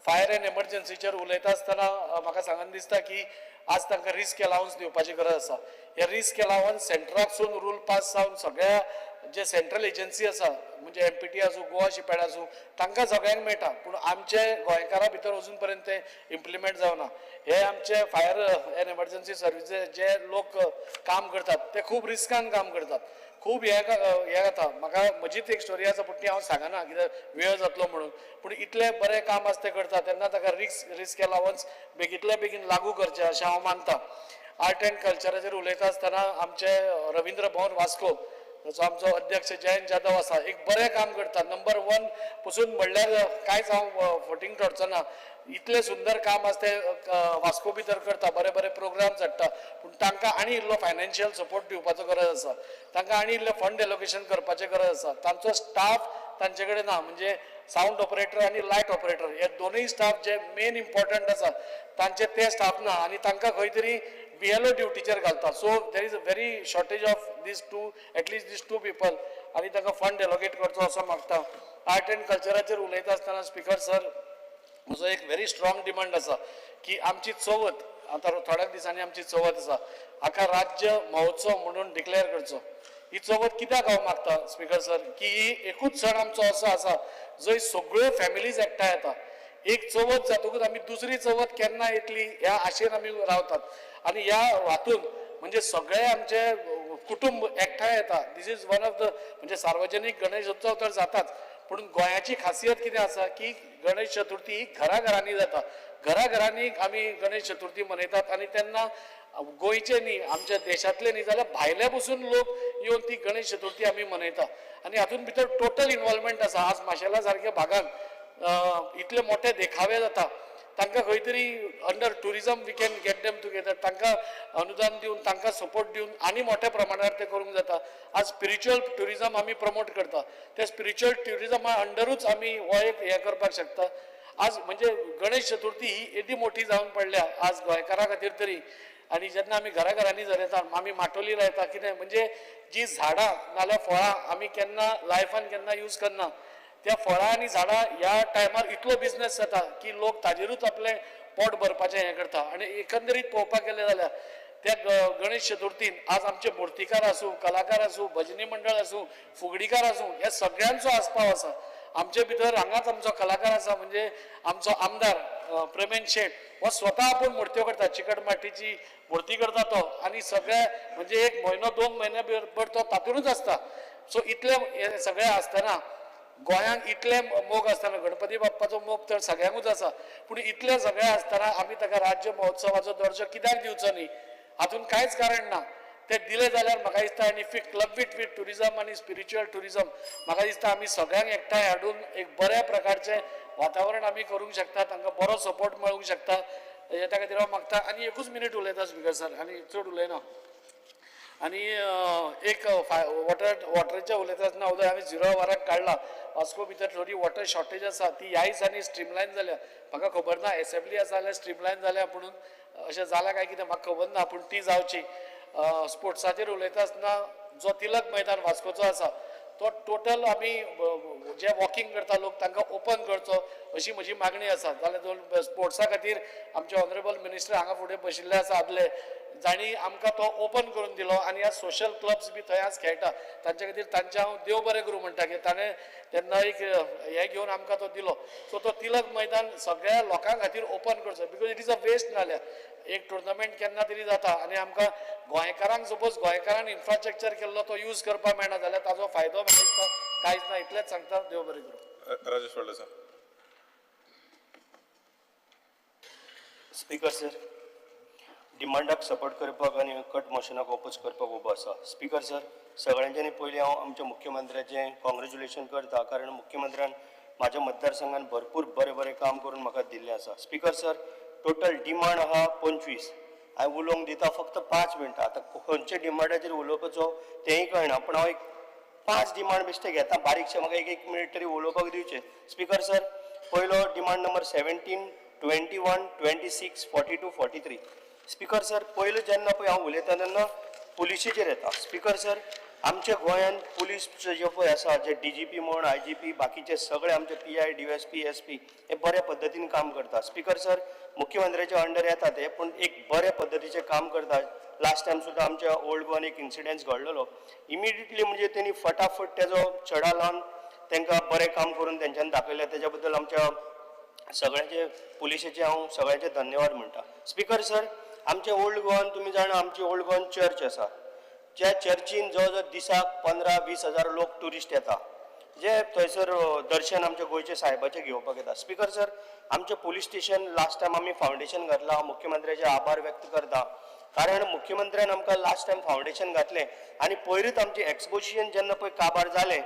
फायर एंड एमर्जन्सीचेर उलयता आसतना म्हाका सांगन दिसता की आज तांकां रिस्क अलावन्स दिवपाची गरज आसा. हे रिस्क अलावन्स सेंटराकसून रूल पास जावन सगळ्या जे सेंट्रल एजन्सी आसा म्हणजे MPT आसूं गोवा शिपयार्ड आसूं तांकां सगळ्यांक मेळटा पूण आमचे गोंयकारा भितर अजून पर्यंत ते इम्प्लिमेंट जावना. हे आमचे फायर एंड एमर्जन्सी सर्विसेस जे लोक काम करतात ते खूब रिस्कान काम करतात. खूब हे जाता. म्हाका म्हजीच एक स्टोरी आसा पूण ती हांव सांगना कित्याक वेळ जातलो म्हणून. पूण इतलें बरें काम आसा ते करता तेन्ना ताका रिस्क अलावन्स बेगींतल्या बेगीन लागू करचें अशें हांव मानतां. आर्ट एंड कल्चराचेर उलयता आसतना आमचे रवींद्र भवन वास्को जो आमचो अध्यक्ष जयंत जाधव आसा एक बरें काम करता. नंबर 1 पसून म्हणल्यार कांयच हांव फटींग थोडचो ना. इतलें सुंदर काम आसा ते वास्को भितर करता. बरे बरे प्रोग्राम्स हाडटा पूण तांकां आनी इल्लो फायनान्शियल सपोर्ट दिवपाचो गरज आसा. तांकां आनी इल्लें फंड एलोकेशन करपाचें गरज आसा. तांचो स्टाफ तांचे कडेन ना म्हणजे सावंड ऑपरेटर आनी लायट ऑपरेटर हे दोनूय स्टाफ जे मेन इम्पॉर्टंट आसा तांचे ते स्टाफ ना आनी तांकां खंय तरी BLO ड्युटीचेर घालता. So there is a very shortage of these two people आनी तांकां फंड एलोकेट करचो असो मागता. आर्ट एंड कल्चराचेर उलयता आसतना स्पीकर सर म्हजो एक व्हेरी स्ट्रॉंग डिमांड आसा की आमची चवथ आतां थोड्याच दिसांनी आमची चवथ आसा हाका राज्य महोत्सव म्हणून डिक्लेअर करचो. ही चवथ कित्याक हांव मागता स्पीकर सर की ही एकूच सण आमचो असो आसा जंय सगळ्यो फॅमिलीज एकठांय येता. एक चवथ जातकूच आमी दुसरी चवथ केन्ना येतली ह्या आशेन आमी रावतात आनी ह्या हातून म्हणजे सगळे आमचे कुटुंब एकठांय येता. This is one of the म्हणजे सार्वजनीक गणेश उत्सव तर जाताच पूण गोंयाची खासियत कितें आसा की गणेश चतुर्थी ही घराघरांनी जाता. घराघरांनी आमी गणेश चतुर्थी मनयतात आनी तेन्ना गोंयचे न्ही आमच्या देशातले न्ही जाल्यार भायले बसून लोक येवन ती गणेश चतुर्थी आमी मनयता आनी हातूंत भितर टोटल इन्वॉल्वमेंट आसा. आज माशेला सारक्या भागांत इतले मोठे देखावे जाता तांकां खंय तरी under tourism we can get them together, तांकां अनुदान दिवन तांकां सपोर्ट दिवन आनी मोठ्या प्रमाणार ते करूंक जाता. आज स्पिरिच्युअल टुरिजम आमी प्रमोट करता, त्या स्पिरिच्युअल टुरिजमा अंडरूच आमी हो एक हें करपाक शकता. आज म्हणजे गणेश चतुर्थी ही येदी मोठी जावन पडल्या आज गोंयकारां खातीर तरी. आनी जेन्ना आमी घराघरांनी जरयता आमी माटोली लायता कितें म्हणजे जी झाडां नाल्यार फळां आमी केन्ना लायफान केन्ना यूज करना, त्या फळां आनी झाडां ह्या टायमार इतलो बिझनेस जाता की लोक ताजेरूच आपलें पोट भरपाचें हें करता. आनी एकंदरीत पळोवपाक गेलें जाल्यार त्या गणेश चतुर्थीन आज आमचे मुर्तीकार आसूं, कलाकार आसूं, भजनी मंडळ आसूं, फुगडीकार आसूं, ह्या सगळ्यांचो आस्पाव आसा. आमचे भितर हांगाच आमचो कलाकार आसा म्हणजे आमचो आमदार प्रमेन शेट हो स्वता आपूण मुर्त्यो करता, चिकट मातीची मुर्ती करता तो आनी सगळे म्हणजे एक म्हयनो 2 म्हयने भर तो तातूंतच आसता. सो इतले हे सगळे आसतना गोंयांत इतले मोग आसतना गणपती बाप्पाचो मोग तर सगळ्यांकूच आसा, पूण इतले सगळे आसतना आमी ताका राज्य महोत्सवाचो दर्जो कित्याक दिवचो न्ही, हातूंत कांयच कारण ना. ते दिले जाल्यार म्हाका दिसता आनी क्लब विथ टुरिजम आनी स्पिरिच्युअल टुरिजम म्हाका दिसता आमी सगळ्यांक एकठांय हाडून एक बऱ्या प्रकारचें वातावरण आमी करूंक शकता, तांकां बरो सपोर्ट मेळूंक शकता. त्या खातीर हांव मागता आनी एकूच मिनीट उलयता स्पिकर सर आनी चड उलयना. आनी एक वॉटराचें उलयता आसतना हांवें 0 वराक काडला. वास्को भितर थोडी वॉटर शॉर्टेज आसा ती ह्या दिसांनी स्ट्रीमलायन जाल्या. म्हाका खबर ना एसेंब्ली आसा जाल्यार स्ट्रीमलायन जाल्या म्हणून अशें जालां काय कितें म्हाका खबर ना, पूण ती जावची. स्पोर्ट्साचेर उलयता आसतना जो तिलक मैदान वास्कोचो आसा तो टोटल आमी जे वॉकिंग करता लोक तांकां ओपन करचो अशी म्हजी मागणी आसा. जाल्यार स्पोर्ट्सा खातीर आमचे ऑनरेबल मिनिस्टर हांगा फुडें बशिल्ले आसा आदले, जाणी आमकां तो ओपन करून दिलो आनी ह्या सोशल क्लब्स बी थंय आज खेळटा तांचे खातीर तांचे हांव देव बरें करूं म्हणटा की ताणें तेन्ना एक हें घेवन आमकां तो दिलो. सो तो तिलक मैदान सगळ्या लोकां खातीर ओपन करचो because it is a waste नाल्यार एक टुर्नामेंट केन्ना तरी जाता आनी आमकां गोंयकारांक सपोज गोंयकारान इन्फ्रास्ट्रक्चर केल्लो तो यूज करपाक मेळना जाल्यार ताजो फायदो म्हाका दिसता कांयच ना. इतलेंच सांगता, देव बरें करूं. राजेश वडले सर. स्पीकर सर, डिमांडाक सपोर्ट करपाक आनी कट मोशनाक ओपोज करपाक उबो आसा. स्पीकर सर, सगळ्यांच्यानी पयलीं हांव आमच्या मुख्यमंत्र्याचें कॉंग्रेच्युलेशन करता कारण मुख्यमंत्र्यान म्हाज्या मतदारसंघान भरपूर बरें काम करून म्हाका दिल्लें आसा. स्पीकर सर, टोटल डिमांड आहा 25. हांव उलोवंक दिता फक्त 5 मिनटां. आतां खंयच्या डिमांडाचेर उलोवपाचो तेंय कळना, पूण हांव एक 5 डिमांड बेश्टे घेता बारीकशे, म्हाका एक मिनीट तरी उलोवपाक दिवचे. स्पीकर सर, पयलो डिमांड नंबर 17, 21, 26, 42, 43. स्पीकर सर, पयलो जेन्ना पळय हांव उलयता तेन्ना पुलिशेचेर येता. स्पीकर सर, आमच्या गोंयांत पुलीस जे पळय आसा जे DGP म्हण IGP बाकीचे सगळे आमचे PI DSP SP हे बऱ्या पद्दतीन काम करता. स्पीकर सर, मुख्यमंत्र्याच्या अंडर येता ते पूण एक बऱ्या पद्दतीचें काम करता. लास्ट टायम सुद्दां आमच्या ओल्ड गोवान एक इन्सिडंट घडलेलो, इमिडिएटली म्हणजे तेणी फटाफट तेजो चडा लावन तांकां बरें काम करून तेंच्यांनी दाखयलें. तेज्या बद्दल आमच्या सगळ्यांचे पुलिशेचे हांव सगळ्यांचे धन्यवाद म्हणटा. स्पीकर सर, आमच्या ओल्ड गोवान तुमी जाणा आमची ओल्ड गोवान चर्च आसा, ज्या चर्चीन जवळ दिसाक 15-20 हजार लोक टुरिस्ट येता जे थंयसर दर्शन आमच्या गोंयचे साहेबाचे घेवपाक येता. स्पीकर सर, आमचे पुलीस स्टेशन लास्ट टायम आमी फावंडेशन घातला. हांव मुख्यमंत्र्याचे आभार व्यक्त करता कारण मुख्यमंत्र्यान आमकां लास्ट टायम फावंडेशन घातलें आनी पयरूच आमचें एक्सपोजिशन जेन्ना पळय काबार जालें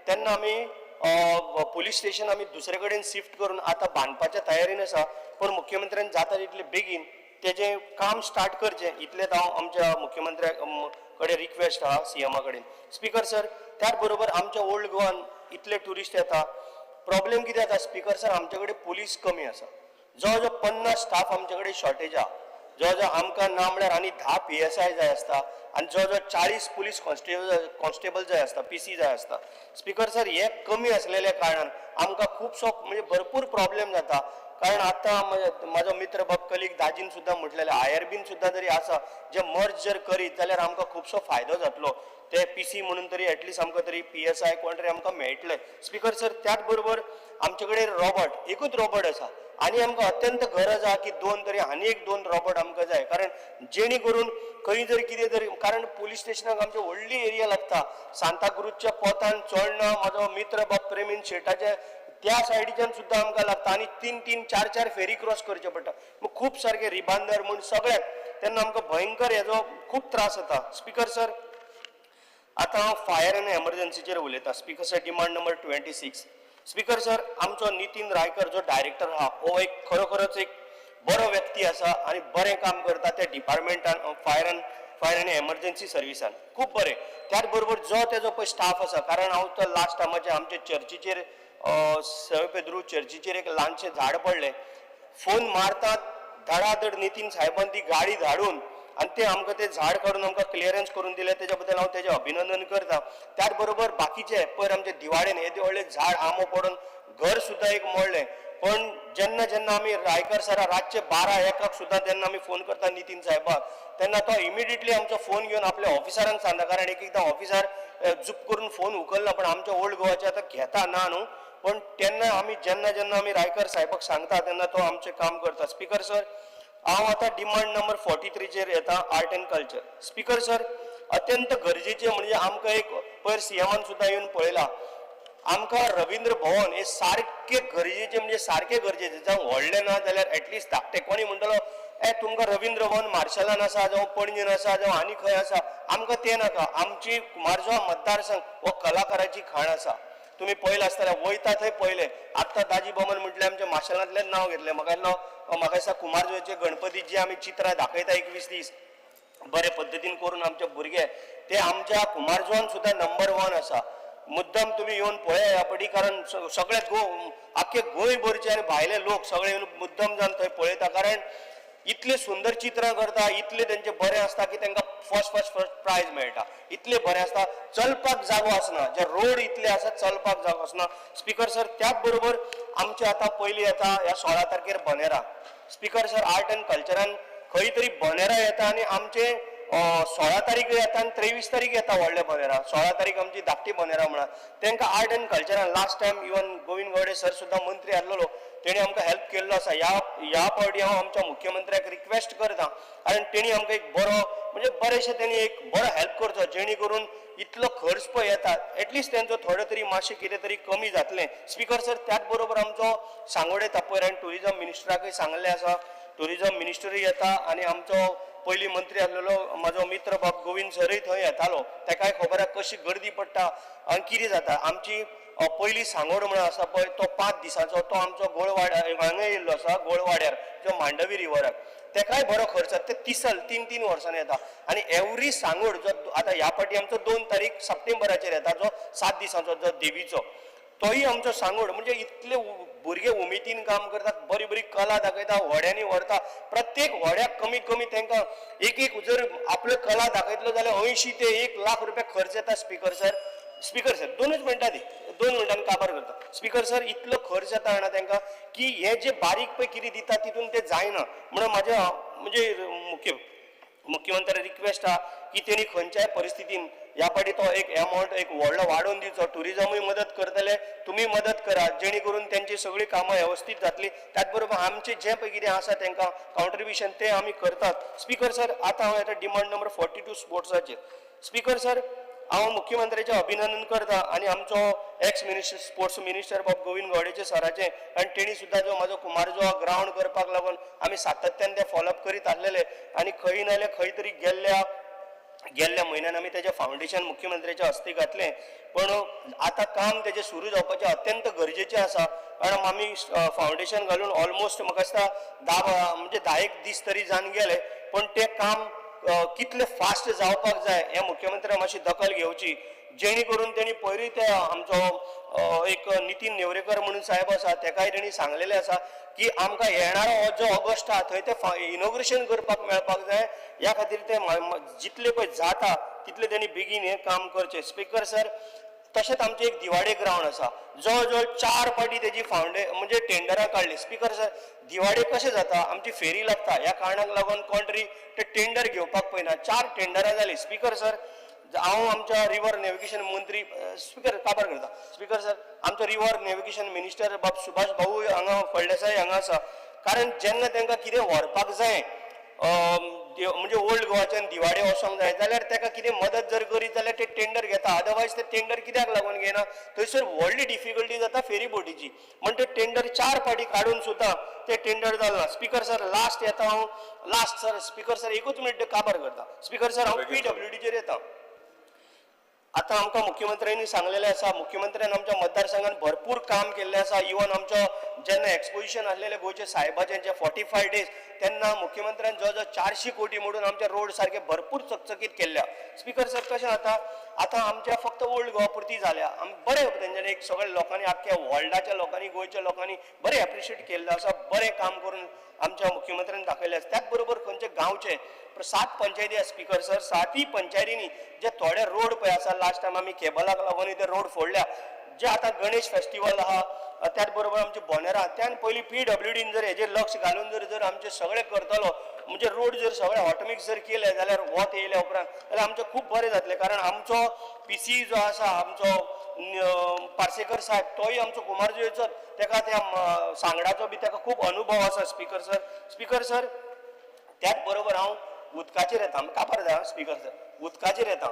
तेन्ना आमी पुलीस स्टेशन आमी दुसरे कडेन शिफ्ट करून आतां बांदपाच्या तयारीन आसा. पूण मुख्यमंत्र्यान जाता तितले बेगीन तेजें काम स्टार्ट करचें इतलेंच हांव आमच्या मुख्यमंत्र्या कडेन रिक्वेस्ट आहा CMA कडेन. स्पीकर सर, त्याच बरोबर आमच्या ओल्ड गोवान इतले ट्युरिस्ट येता, प्रॉब्लेम कितें जाता स्पीकर सर, आमचे कडेन पुलीस कमी आसा. जवळ 50 स्टाफ आमचे कडेन शॉर्टेज आहा. जवळ आमकां ना म्हळ्यार आनी 10 PSI जाय आसता आनी जवळ 40 पुलीस कॉन्स्टेबल जाय आसता, PC जाय आसता. स्पीकर सर, हे कमी आसलेल्या कारणान आमकां खुबसो म्हणजे भरपूर प्रॉब्लेम जाता. कारण आतां म्हाजो मित्र बाब कलीग दाजीन सुद्दां म्हटलेलें IRBन सुद्दां जरी आसा जे मर्ज जर करीत जाल्यार आमकां खुबसो फायदो जातलो. ते PC म्हणून तरी एटलीस्ट आमकां तरी PSI कोण तरी आमकां मेळटले. स्पीकर सर, त्याच बरोबर आमचे कडेन रॉबोट एकूच रॉबोट आसा आनी आमकां अत्यंत गरज आहा की 2 तरी आनी एक 2 रॉबोट आमकां जाय कारण जेणे करून खंय जर कितें तरी कारण पुलीस स्टेशनाक आमची व्हडली एरिया लागता. सांताक्रूजच्या पोतान चोडणा म्हाजो मित्र बाब प्रेमीन शेटाचे त्या सायडीच्यान सुद्दां आमकां लागता आनी 3-3, 4-4 फेरी क्रॉस करचे पडटा. खूब सारके रिबांदर म्हूण सगळ्याक तेन्ना आमकां भयंकर हेजो खूब त्रास जाता. स्पीकर सर, आतां हांव फायर आनी एमर्जन्सीचेर उलयतां. Speaker sir, demand number 26. Speaker sir, आमचो नितीन रायकर जो डायरेक्टर आहा हो एक खरोखरच एक बरो व्यक्ती आसा आनी बरें काम करता त्या डिपार्टमेंटान फायर आनी एमर्जन्सी सर्विसान खूब बरें. त्याच बरोबर जो तेजो पळय स्टाफ आसा, कारण हांव तो लास्ट टायमाचेर आमच्या चर्चीचेर सेव्ह पेद्रू चर्चीचेर एक ल्हानशें झाड पडलें. फोन मारतात धडाधड नितीन साहेबान ती गाडी धाडून आणि ते आमकां ते झाड काडून आमकां क्लियरन्स करून दिलें. तेज्या बद्दल हांव तेजें अभिनंदन करता. त्याच बरोबर बाकीचे पयर आमचे दिवाडेन येदे व्हडले झाड आंबो पडून घर सुद्दां एक मोडलें. पण जेन्ना जेन्ना आमी रायकर सरा रातचे 12-1 सुद्दां जेन्ना आमी फोन करता नितीन साहेबाक, तेन्ना तो इमिडिएटली आमचो फोन घेवन आपल्या ऑफिसरांक सांगता. कारण एक एकदां ऑफिसर जुप करून फोन उखलना, पण आमच्या ओल्ड गोवाचे आतां घेता ना न्हू. पण तेन्ना आमी जेन्ना आमी रायकर साहेबाक सांगता तेन्ना तो आमचें काम करता. स्पीकर सर, हांव आतां डिमांड नंबर 43चेर येता, art and culture. Speaker sir, अत्यंत गरजेचें म्हणजे आमकां एक पयर सीएमान सुद्दां येवन पळयलां, आमकां रवींद्र भवन हे सारकें गरजेचें म्हणजे सारकें गरजेचें. जावं व्हडलें ना जाल्यार एटलिस्ट धाकटें कोणी म्हणटलो तुमकां रवींद्र भवन मार्शलान आसा, जावं पणजेन आसा, जावं आनी खंय आसा. आमकां तें नाका. आमची कुमारजुवा मतदारसंघ हो कलाकाराची खाण आसा. तुम्ही पळयलें आसतलें, वयता थंय पळयलें. आत्तां दाजी बमन म्हटलें आमच्या माशेलांतल्यान नांव घेतलें. म्हाका दिसता कुमारजुवेचे गणपती जी आमी चित्रां दाखयता 21 दीस बरे पद्दतीन करून आमचे भुरगे, ते आमच्या कुमारजुवान सुद्दां नंबर 1 आसा. मुद्दम तुम्ही येवन पळया ह्या पटी, कारण सगळे आख्खे गोंयभरचे आनी भायले लोक सगळे येवन मुद्दम जावन थंय पळयता. कारण इतले सुंदर चित्रां करता, इतले तेंचे बरें आसता की तांकां फर्स्ट प्रायज मेळटा. इतले बरें आसता, चलपाक जागो आसना. जे रोड इतले आसा चलपाक जागो आसना. स्पीकर सर, त्याच बरोबर आमचे आतां पयलीं येता ह्या 16 तारखेर बनेरा. स्पीकर सर, आर्ट एंड कल्चरान खंय तरी बनेरा येता आनी आमचे 16 तारीख येता आनी 23 तारीख येता व्हडले बनेरा. 16 तारीख आमची धाकटी बनेरा म्हणा. तांकां आर्ट एंड कल्चरान last time even Govind Gaude sir सुद्दां मंत्री आसलेलो, तेणी आमकां हेल्प केल्लो आसा. ह्या फावटी हांव आमच्या मुख्यमंत्र्याक रिक्वेस्ट करता, कारण तेणी आमकां एक बरो म्हणजे बरेशें तेणी एक बरो हेल्प करचो, जेणे करून इतलो खर्च पळय येता एटलिस्ट तेंचो थोडे तरी मातशें कितें तरी कमी जातलें. स्पीकर सर, त्याच बरोबर आमचो सांगोडे तापयर आनी टुरिजम मिनिस्टराकय सांगलें आसा. टुरिजम मिनिस्टरूय येता आनी आमचो पयलीं मंत्री आसलेलो म्हाजो मित्र बाब गोविंद सरय थंय येतालो. ताकाय खबर आसा कशी गर्दी पडटा आनी कितें जाता. आमची पयली सांगोड म्हणून आसा पळय तो 5 दिसांचो, तो आमचो गोळवाड्यार हांगा येयल्लो आसा, गोळवाड्यार जो मांडवी रिवराक. ताकाय बरो खर्च जाता. ते 3 वर्सांनी येता. आनी एवरी सांगोड जो आतां ह्या फाटी आमचो 2 तारीख सप्टेंबराचेर येता, जो 7 दिसांचो जो देवीचो, तोय आमचो सांगोड. म्हणजे इतले भुरगे उमेदीन काम करतात, बरी बरी कला दाखयता, व्हड्यांनी व्हरता. प्रत्येक व्हड्याक कमीत कमी तांकां एक जर आपल्यो कला दाखयतलो जाल्यार 80 ते 1 लाख रुपया खर्च येता. स्पीकर सर, 2 मिनटां दी, 2 मिनटांनी काबार करता. स्पीकर सर, इतलो खर्च येता जाणा तांकां की हे जे बारीक पळय कितें दिता तितून ते जायना. म्हणून म्हाज्या म्हणजे मुख्यमंत्र्याक रिक्वेस्ट आहा की तेणी खंयच्याय परिस्थितीन ह्या फाटी तो एक अमावंट एक व्हडलो वाडोवन दिवचो. टुरिजमूय मदत करतले, तुमी मदत करा, जेणे करून तेंची सगळी कामां वेवस्थीत जातली. त्याच बरोबर आमचे जे पळय कितें आसा तांकां कॉन्ट्रिब्युशन ते आमी करतात. स्पीकर सर, आतां हांव येता डिमांड नंबर 42 स्पोर्ट्साचेर. स्पीकर सर, हांव मुख्यमंत्र्याचें अभिनंदन करता आनी आमचो एक्स मिनिस्टर स्पोर्ट्स मिनिस्टर बाब गोविंद गावडेचे सराचें, आनी तेणी सुद्दां जो म्हाजो कुमारजुवा ग्रावंड करपाक लागून आमी सातत्यान ते फॉलोअप करीत आसलेले. आनी खंय ना जाल्यार खंय तरी गेल्ल्या म्हयन्यान आमी तेजें फावंडेशन मुख्यमंत्र्याच्या हस्ते घातलें. पण आतां काम तेजें सुरू जावपाचें अत्यंत गरजेचें आसा. कारण आमी फावंडेशन घालून ऑलमोस्ट म्हाका दिसता 10 दीस तरी जावन गेले. पण तें काम कितले फास्ट जावपाक जाय हे मुख्यमंत्र्यान मातशी दखल घेवची, जेणे करून तेणी पयलीं ते आमचो एक नितीन नेवरेकर म्हणून साहेब आसा ताकाय तेणी सांगलेलें आसा की आमकां येणारो हो जो ऑगस्ट आहा थंय ते इनॉग्रेशन करपाक मेळपाक जाय. ह्या खातीर ते जितले पळय जाता तितले तेणी बेगीन हें काम करचें. स्पीकर सर, तशेंच आमचें एक दिवाडे ग्रावंड आसा, जवळ 4 फाटी तेजी म्हणजे टेंडरां काडली. स्पीकर सर, दिवाडे कशें जाता, आमची फेरी लागता, ह्या कारणाक लागून कोण तरी ते टेंडर घेवपाक पळयना. 4 टेंडरां जालीं. स्पीकर सर, हांव आमच्या रिवर नॅव्हिगेशन मंत्री स्पीकर काबार करता. स्पीकर सर, आमचो रिवर नॅव्हिगेशन मिनिस्टर बाब सुभाष भाऊ हांगा फळदेसाय हांगा आसा. कारण जेन्ना तांकां कितें व्हरपाक जाय म्हणजे ओल्ड गोवाच्यान दिवाडे वचोंक जाय जाल्यार ताका कितें मदत जर करीत जाल्यार ते टेंडर घेता. घेता अदरवायज ते टेंडर कित्याक लागून घेना थंयसर व्हडली डिफिकल्टी जाता फेरी बोटीची म्हण ते टेंडर 4 फाटी काडून सुद्दां ते टेंडर जालें स्पीकर सर लास्ट येता हांव लास्ट सर स्पीकर सर एकूच मिनट काबार करता स्पीकर सर हांव PWDचेर येता आता आमकां मुख्यमंत्र्यांनी सांगलेलें आसा मुख्यमंत्र्यान आमच्या मतदारसंघात भरपूर काम केल्लें आसा इवन आमचो जेन्ना एक्सपोजिशन आसलेलें गोंयचे साहेबाचें जे 45 डेज तेन्ना मुख्यमंत्र्यान जवळ 400 कोटी मोडून आमचे रोड सारखे भरपूर चकचकीत केल्ल्या स्पीकर सर कशें जाता आतां आमच्या फक्त ओल्ड गोवा पुरती जाल्या बरें तेंच्यांनी एक सगळ्या लोकांनी आख्या वर्ल्डाच्या लोकांनी गोंयच्या लोकांनी बरें एप्रिशिएट केल्लें आसा बरें काम करून आमच्या मुख्यमंत्र्यान दाखयलें आसा त्याच बरोबर खंयचे गांवचे 7 पंचायती आसा स्पीकर सर 7 पंचायतींनी जे थोडे रोड पळय आसा लास्ट टायम आमी केबलाक लागून ते रोड फोडल्या जे आतां गणेश फेस्टिवल आहा त्याच बरोबर आमचे बोनेरा त्यान पयलीं PWDन जर हेजेर लक्ष घालून जर आमचे सगळे करतलो म्हणजे रोड जर सगळे ऑटोमेटिक जर केले जाल्यार वत येयल्या उपरांत जाल्यार आमचें खूब बरें जातलें कारण आमचो PCE जो आसा आमचो पार्सेकर साहेब तोय आमचो कुमारजुंयेचो तेका त्या सांगडाचो बी तेका खूब अनुभव आसा स्पीकर सर त्याच बरोबर हांव उदकाचेर येता काबार जाय स्पीकर सर उदकाचेर येता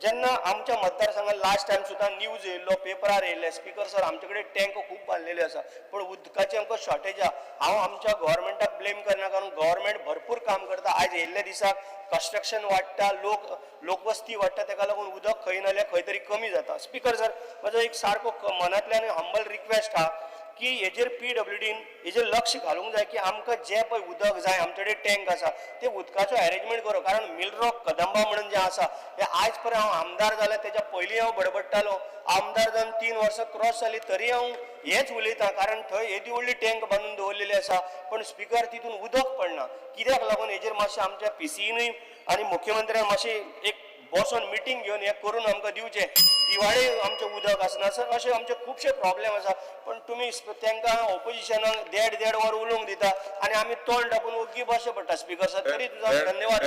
जेन्ना आमच्या मतदारसंघात लास्ट टायम सुद्दां न्यूज येयल्लो पेपरार येयल्ले स्पीकर सर आमचे कडेन टँक खूब बांदलेले आसा पण उदकाची आमकां शॉर्टेज आहा हांव आमच्या गव्हर्मेंटाक ब्लेम करना कारण गव्हर्मेंट भरपूर काम करता आयज येयल्ल्या दिसाक कन्स्ट्रक्शन वाडटा लोकवस्ती वाडटा ताका लागून उदक खंय ना जाल्यार खंय तरी कमी जाता स्पीकर सर म्हजो एक सारको मनांतल्यान हंबल रिक्वेस्ट आहा की हेजेर PWDन हेजेर लक्ष घालूंक जाय की आमकां जे पळय उदक जाय आमचे कडेन टँक आसा ते उदकाचो अरेंजमेंट करूं कारण मिलरॉक कदंबा म्हणून जें आसा हे आयज पर्यंत हांव आमदार जालें तेच्या पयलीं हांव बडबडटालो आमदार जावन 3 वर्सां क्रॉस जालीं तरी हांव हेच उलयतां कारण थंय येदी व्हडली टँक बांदून दवरलेली आसा पण स्पीकर तितून उदक पडना कित्याक लागून हेजेर मातशें आमच्या PCEनूय आनी मुख्यमंत्र्यान मातशें एक बसोन मिटींग घेवन हे करून आमकां दिवचें दिवाळे आमचें उदक आसना सर अशे आमचे खुबशे प्रॉब्लेम आसा पण तुमी तांकां ऑपोजिशनाक देड वर उलोवंक दिता आनी आमी तोंड दाखोवन ओग्गी बसचें पडटा स्पीकर सर तरी तुजो धन्यवाद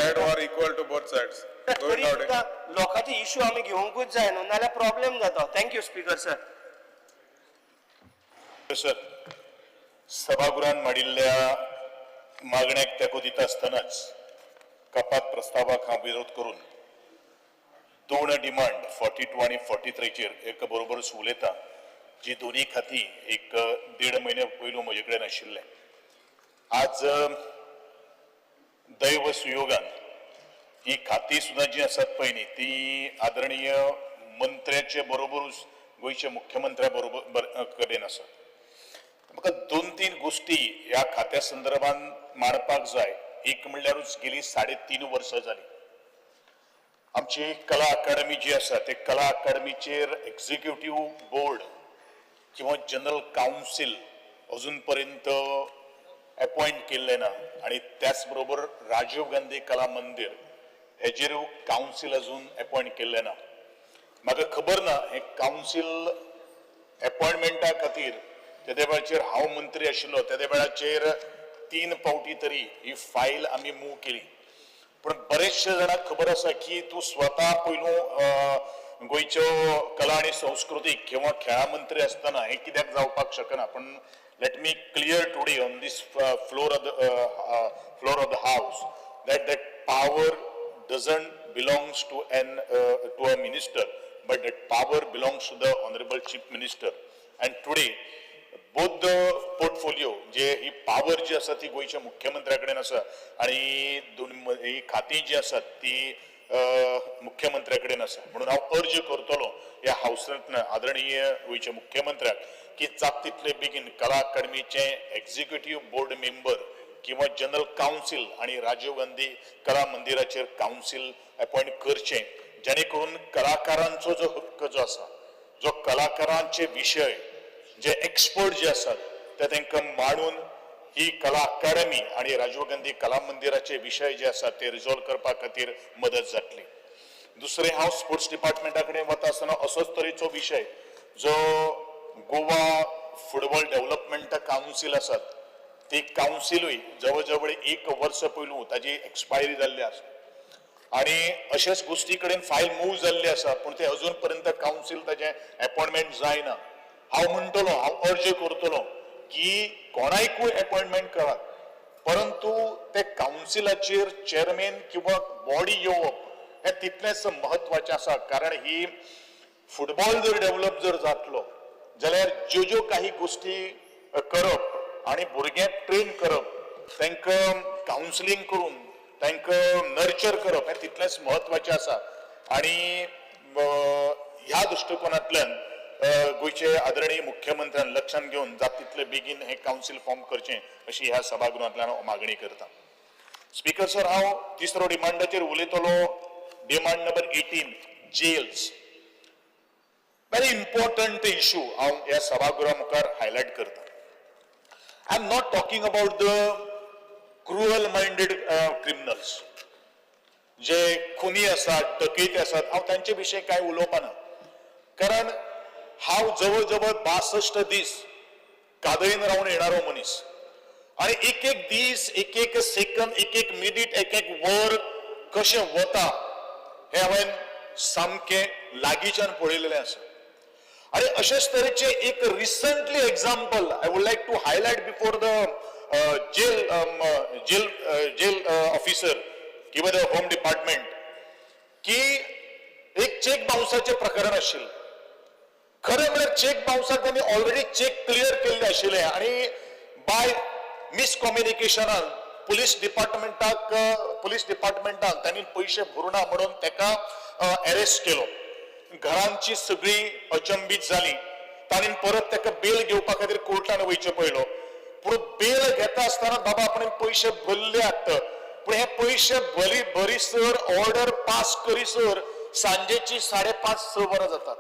तरी सुद्दां लोकांचे इश्यू आमी घेवंकूच जाय न्हू नाल्यार प्रॉब्लेम जाता थँक्यू स्पीकर सर सर सभागृहान माडिल्ल्या मागण्याक तेंको दिता आसतनाच कपात प्रस्तावाक हांव विरोध करून 2 डिमांड 42 आणि 43 चेर एक बरोबरच उलयता जी दोन्ही खाती एक 1.5 म्हयने पयलू म्हजे कडेन आशिल्ले आज दैव सुयोगान ही खाती सुद्दां जी आसात पळय न्ही ती आदरणीय मंत्र्याचे बरोबरूच गोंयचे मुख्यमंत्र्या बरोबर कडेन आसा म्हाका 2-3 गोष्टी ह्या खात्या संदर्भान मांडपाक जाय एक म्हणल्यारूच गेली 3.5 वर्सां जाली आमची कला अकादमी जी आसा ते कला अकादमीचेर एक्झिक्युटिव्ह बोर्ड किंवा जनरल काउन्सिल अजून पर्यंत अपॉइंट केल्ले ना आणि त्याच बरोबर राजीव गांधी कला मंदिर हेजेर काउन्सिल अजून अपॉइंट केल्ले ना म्हाका खबर ना हे काउन्सिल अपॉइंटमेंटा खातीर त्या वेळाचेर हांव मंत्री आशिल्लो त्या वेळाचेर 3 फावटी तरी ही फायल आमी मूव केली पण बरेचशे जाणांक खबर आसा की तूं स्वता पयलू गोंयच्यो कला आणि संस्कृतीक किंवा खेळा मंत्री आसतना हे कित्याक जावपाक शकना पण let me clear today on this floor of the house that power doesn't belongs to a minister but that power belongs to the honorable chief minister and today both the portfolio जे ही power जी आसा ती गोयच्या मुख्यमंत्र्या कडेन आसा आणि ही खाती जी आसात ती मुख्यमंत्र्या कडेन आसा म्हणून हांव अर्ज करतलो ह्या हाऊसांतल्यान आदरणीय गोयच्या मुख्यमंत्र्याक की जाता तितले बेगीन कला अकादमीचे एक्झिक्युटिव्ह बोर्ड मेंबर किंवा जनरल काउन्सिल आणि राजीव गांधी कला मंदिराचेर काउन्सिल अपॉइंट करचे जेणे करून कलाकारांचो जो हक्क जो आसा जो कलाकारांचे विशय जे एक्सपर्ट जे आसात ते तांकां मांडून ही कला अकादमी आणि राजीव गांधी कला मंदिराचे विशय जे आसात ते रिझॉल्व करपा खातीर मदत जातली दुसरे हांव स्पोर्ट्स डिपार्टमेंटा कडेन वता आसतना असोच तरेचो विशय जो गोवा फुटबॉल डेव्हलपमेंट काउन्सिल आसात ती काउन्सिलूय जवळ जवळ 1 वर्स पयलू ताजी एक्सपायरी जाल्ली आसा आणि अशेच गोष्टी कडेन फायल मूव जाल्ली आसा पण ते अजून पर्यंत काउन्सिल ताजें अपॉइंटमेंट जायना हांव म्हणटलो हांव अर्ज करतलो की कोणायकूय अपॉइंटमेंट करात परंतु ते काउन्सिलाचेर चेअरमॅन किंवा बॉडी येवप हे तितलेंच महत्वाचें आसा कारण ही फुटबॉल जर डेव्हलप जर जातलो जाल्यार ज्यो ज्यो काही गोष्टी करप आणि भुरग्यांक ट्रेन करप, तांकां कावन्सिलींग करून तांकां नर्चर करप हें तितलेंच म्हत्वाचें आसा. आणि ह्या दृश्टिकोनांतल्यान गोंयचे आदरणीय मुख्यमंत्र्यान लक्षांत घेवन जाता तितले बेगीन हे कावन्सील फॉर्म करचें अशी ह्या सभागृहांतल्यान हांव मागणी करता. स्पीकर सर, हांव तिसरो डिमांडाचेर उलयतलो. Demand number 18 jails. Very important issue हांव ह्या सभागृहा मुखार हायलायट करता. I am not talking about the cruel minded criminals जे खुनी असतात, डकैती असतात, हांव तांचे विशयी कांय उलोवपाना. कारण हांव जवळ जवळ 62 दीस कादयेन रावन येणारो मनीस आणि एक एक दीस, एक एक सेकंद, एक एक मिनीट, एक एक वर कशें वता हे हांवें सामकें लागींच्यान पळयलेलें आसा. आणि अशेच तरेचे एक recently example I would like to highlight before the jail officer किंवा द होम डिपार्टमेंट की एक चेक बाउन्साचें प्रकरण आशिल्लें. खरें म्हळ्यार चेक बाउन्साक त्यांनी ऑलरेडी चेक क्लियर केल्ले आशिल्ले आणि बाय मिसकम्युनिकेशनान पुलीस डिपार्टमेंटान त्यांनी पैसे भरुना म्हणून ताका अरेस्ट केलो. घरांची सगळी अचंबीत जाली. तांणी परत ताका बेल घेवपा खातीर कोर्टान वयचें पळयलो. पूण बेल घेता आसतना बाबा आपण पैसे भरल्यात, पूण हे पैसे भरीसर ऑर्डर पास करीसर सांजेची 5:30-6 वरां जातात.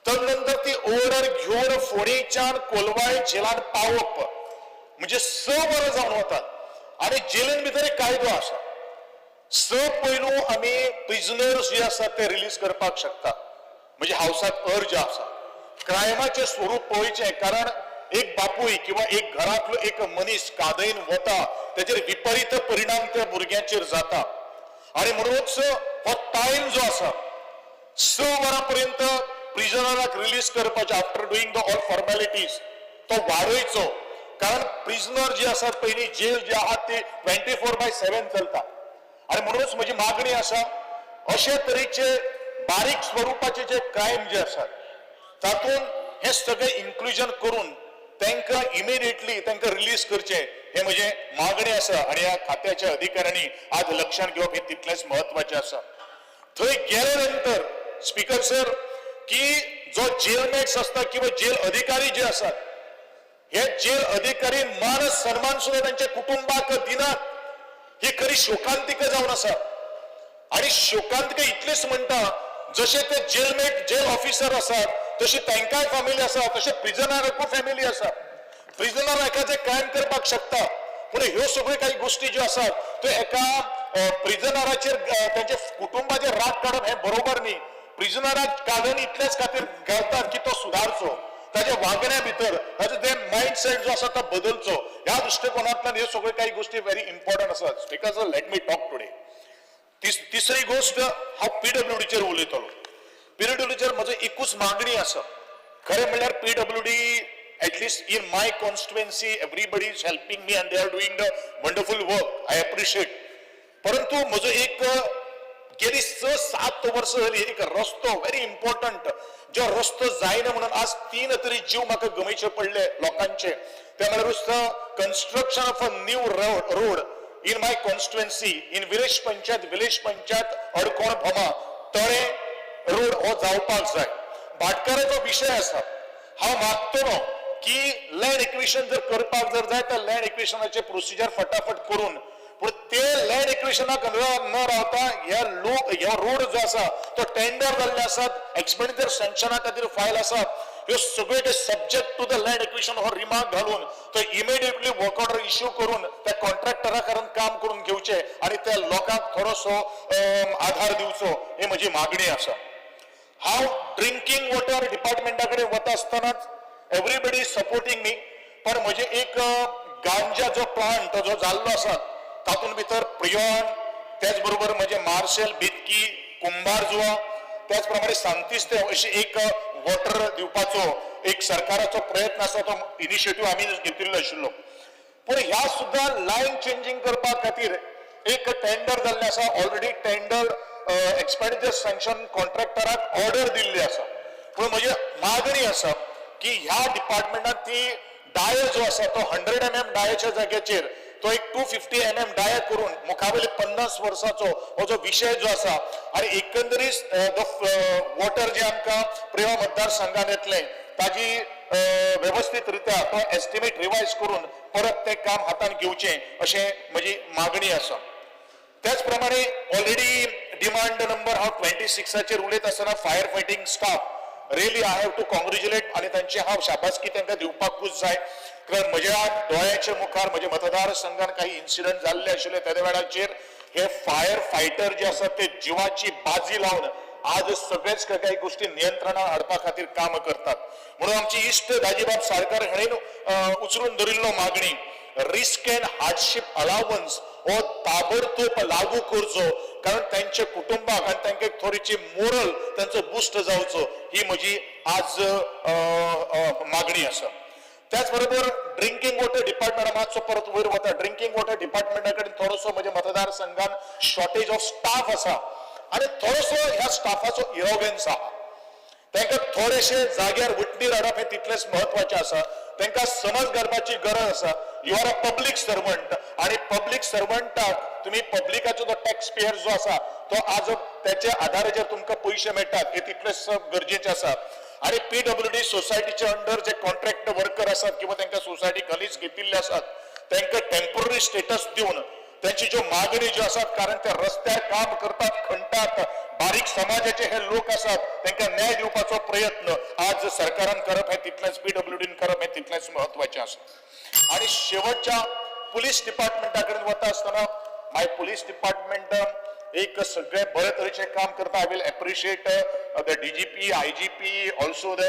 तदनंतर ती ऑर्डर घेवन फोंडेच्यान कोलवाळे जेलान पावप म्हणजे 6 वरां जावन वतात. आणि जेलीन भितर एक कायदो आसा, 6 पयलू आमी प्रिजनर्स जे आसात ते रिलीज करपाक शकता. म्हणजे हावसात अर्ज आसा. क्रायमाचें स्वरूप पळोवचें, कारण एक बापूय किंवा एक घरांतलो एक मनीस कादयेन वता तेजेर विपरीत परिणाम त्या भुरग्याचेर जाता. आणि म्हणूनच हो टायम जो आसा 6 वरां पर्यंत प्रिजनराक रिलीज करपाचे after doing the all formalities तो वाडयचो. कारण प्रिजनर जे आसात पयलीं जेल जे आहात ते 24/7 चलता. आणि म्हणूनच म्हजी मागणी आसा अशे तरेचे बारीक स्वरूपाचे जे क्रायम जे आसात तातूंत हे सगळे इन्क्लुजन करून तांकां इमिडिएटली तांकां रिलीज करचे हे म्हजे मागणी आसा. आणि ह्या खात्याच्या अधिकाऱ्यांनी आज लक्षांत घेवप हे तितलेंच म्हत्वाचें आसा. थंय गेले नंतर स्पीकर सर की जो जेलमेट्स असतात किंवा जेल अधिकारी जे असतात हे जेल अधिकारी मान सन्मान सुद्धा त्यांच्या कुटुंबाक दिनात. ही खरी शोकांतिका जावन आसा. आणि शोकांतिका इतलेच म्हणटा जसे ते जेलमेट जेल ऑफिसर असतात तशी तांकांय फॅमिली आसा, तसे प्रिजनराकूय फॅमिली आसा. प्रिजनर एखादे क्रायम करपाक शकता, पूण ह्यो सगळ्यो काही गोष्टी ज्यो आसात त्यो एका प्रिजनराचेर त्यांच्या कुटुंबाचेर राग काडप हे बरोबर न्ही. प्रिजनराक काडून इतलेच खातीर घालतात की तो सुदारचो, ताच्या वागण्या भितर ताजो ते माइंडसेट जो आसा तो बदलचो. ह्या दृश्टिकोनांतल्यान ह्यो सगळ्यो काही गोष्टी व्हेरी इम्पॉर्टंट आसात. Because let me talk today. तिसरी गोष्ट हांव PWDचेर उलयतलो. PWDचेर म्हजो एकूच मागणी आसा. खरें म्हणल्यार PWD at least in my constituency everybody is helping me and they are doing the wonderful work. I appreciate. परंतु म्हजो एक गेली 6-7 वर्सां जाली एक रस्तो व्हेरी इम्पॉर्टंट जो रस्तो जायना म्हणून आज 3 तरी जीव म्हाका गमयचे पडले लोकांचे. ते म्हळ्यार construction of a new road in my constituency in village panchayat Adkon Bhoma तळे रोड हो जावपाक जाय. भाटकाराचो विशय आसा. हांव मागतलो की लँड एक्विशन जर करपाक जर जाय तर लँड एक्विशनाचे प्रोसिजर फटाफट करून, पूण ते लँड एक्विशनाक न रावता ह्या रोड जो आसा तो टेंडर जाल्ले आसात, एक्सपेंडिचर सँक्शना खातीर फायल आसात. ह्यो सगळ्यो ते subject to the land acquisition हो रिमार्क घालून तो इमिडिएटली वर्क ऑर्डर इश्यू करून त्या कॉन्ट्रॅक्टरा कारण काम करून घेवचे आणि त्या लोकांक थोडोसो आधार दिवचो ही म्हजी मागणी आसा. हांव ड्रिंकींग वॉटर डिपार्टमेंटा कडेन वता आसतनाच एवरीबडी सपोर्टिंग मी, पण म्हजे एक गांजा जो प्लांट जो जाल्लो आसा तातूंत भितर प्रियॉन, त्याच बरोबर म्हणजे मार्शल, बितकी, कुंभारजुआ, त्याच प्रमाणे सांतिस्ते अशी एक वॉटर दिवपाचो एक सरकाराचो प्रयत्न आसा. तो इनिशिएटीव आमी घेतिल्लो आशिल्लो. पूण ह्या सुद्धा लायन चेंजिंग करपा खातीर एक टेंडर जाल्लें आसा. ऑलरेडी टेंडर एक्सपेंडिचर सँक्शन कॉन्ट्रॅक्टराक ऑर्डर दिल्ली आसा. पूण म्हजी मागणी आसा की ह्या डिपार्टमेंटान ती डायो जो आसा तो 100 mm डायाच्या जाग्याचेर तो एक 250 mm डाया करून मुखावेली 50 वर्सांचो हो जो विषय जो आसा आनी एकंदरीत वॉटर जे आमकां प्रेमा मतदारसंघात येतलें ताजी व्यवस्थीत रित्या तो एस्टिमेट रिवायज करून परत तें काम हातान घेवचें अशें म्हजी मागणी आसा. त्याच प्रमाणे ऑलरेडी डिमांड नंबर हांव 26चेर उलयत आसतना fire fighting staff really I have to congratulate आनी तांची हांव शाबासकी तांकां दिवपाकूच जाय. कारण म्हज्या दोळ्याच्या मुखार म्हज्या मतदारसंघात काही इन्सिडंट जाल्ले आशिल्ले त्या वेळाचेर हे फायर फायटर जे आसात ते जिवाची बाजी लावन आज सगळेच काही गोष्टी नियंत्रणात हाडपा खातीर काम करतात. म्हणून आमची इश्ट दाजीबाब साळकार हाणें उचलून धरिल्लो मागणी रिस्क अँड हार्डशिप अलावन्स हो ताबडतोब लागू करचो, कारण त्यांच्या कुटुंबाक आनी तांकां थोडीशी मोरल तांचो बुस्ट जावचो ही म्हजी आज मागणी आसा. त्याच बरोबर ड्रिंकिंग वॉटर डिपार्टमेंट मातसो परत वयर वता. ड्रिंकिंग वॉटर डिपार्टमेंटा कडेन थोडोसो म्हज्या मतदारसंघात शॉर्टेज ऑफ स्टाफ आसा आनी थोडोसो ह्या स्टाफाचो इरोगन्स आहा. तांकां थोडेशे जाग्यार वटणीर हाडप हे तितलेच म्हत्वाचें आसा. तांकां समज घालपाची गरज आसा. You are a public servant आनी पब्लीक सर्वंटाक तुमी पब्लिकाचो जो टॅक्स पेयर जो आसा तो आज त्याच्या आधाराचेर तुमकां पयशे मेळटात हे तितलेच गरजेचें आसा. आणि PWD सोसायटीच्या अंडर जे कॉन्ट्रॅक्ट वर्कर आसात किंवा तांकां सोसायटी खालीच घेतिल्ले आसात तांकां टेम्पररी स्टेटस दिवन त्यांची ज्यो मागणी ज्यो आसात, कारण ते रस्त्यार काम करतात, खणतात, बारीक समाजाचे हे लोक आसात तांकां न्याय दिवपाचो प्रयत्न आज सरकारान करप हे तितलेंच PWDन करप हे तितलेंच म्हत्वाचें आसा. आणि शेवटच्या पुलीस डिपार्टमेंटा कडेन वता आसतना माय पुलीस डिपार्टमेंट एक सगळे बरे तरेचे काम करता. I will appreciate the DGP, IGP, also the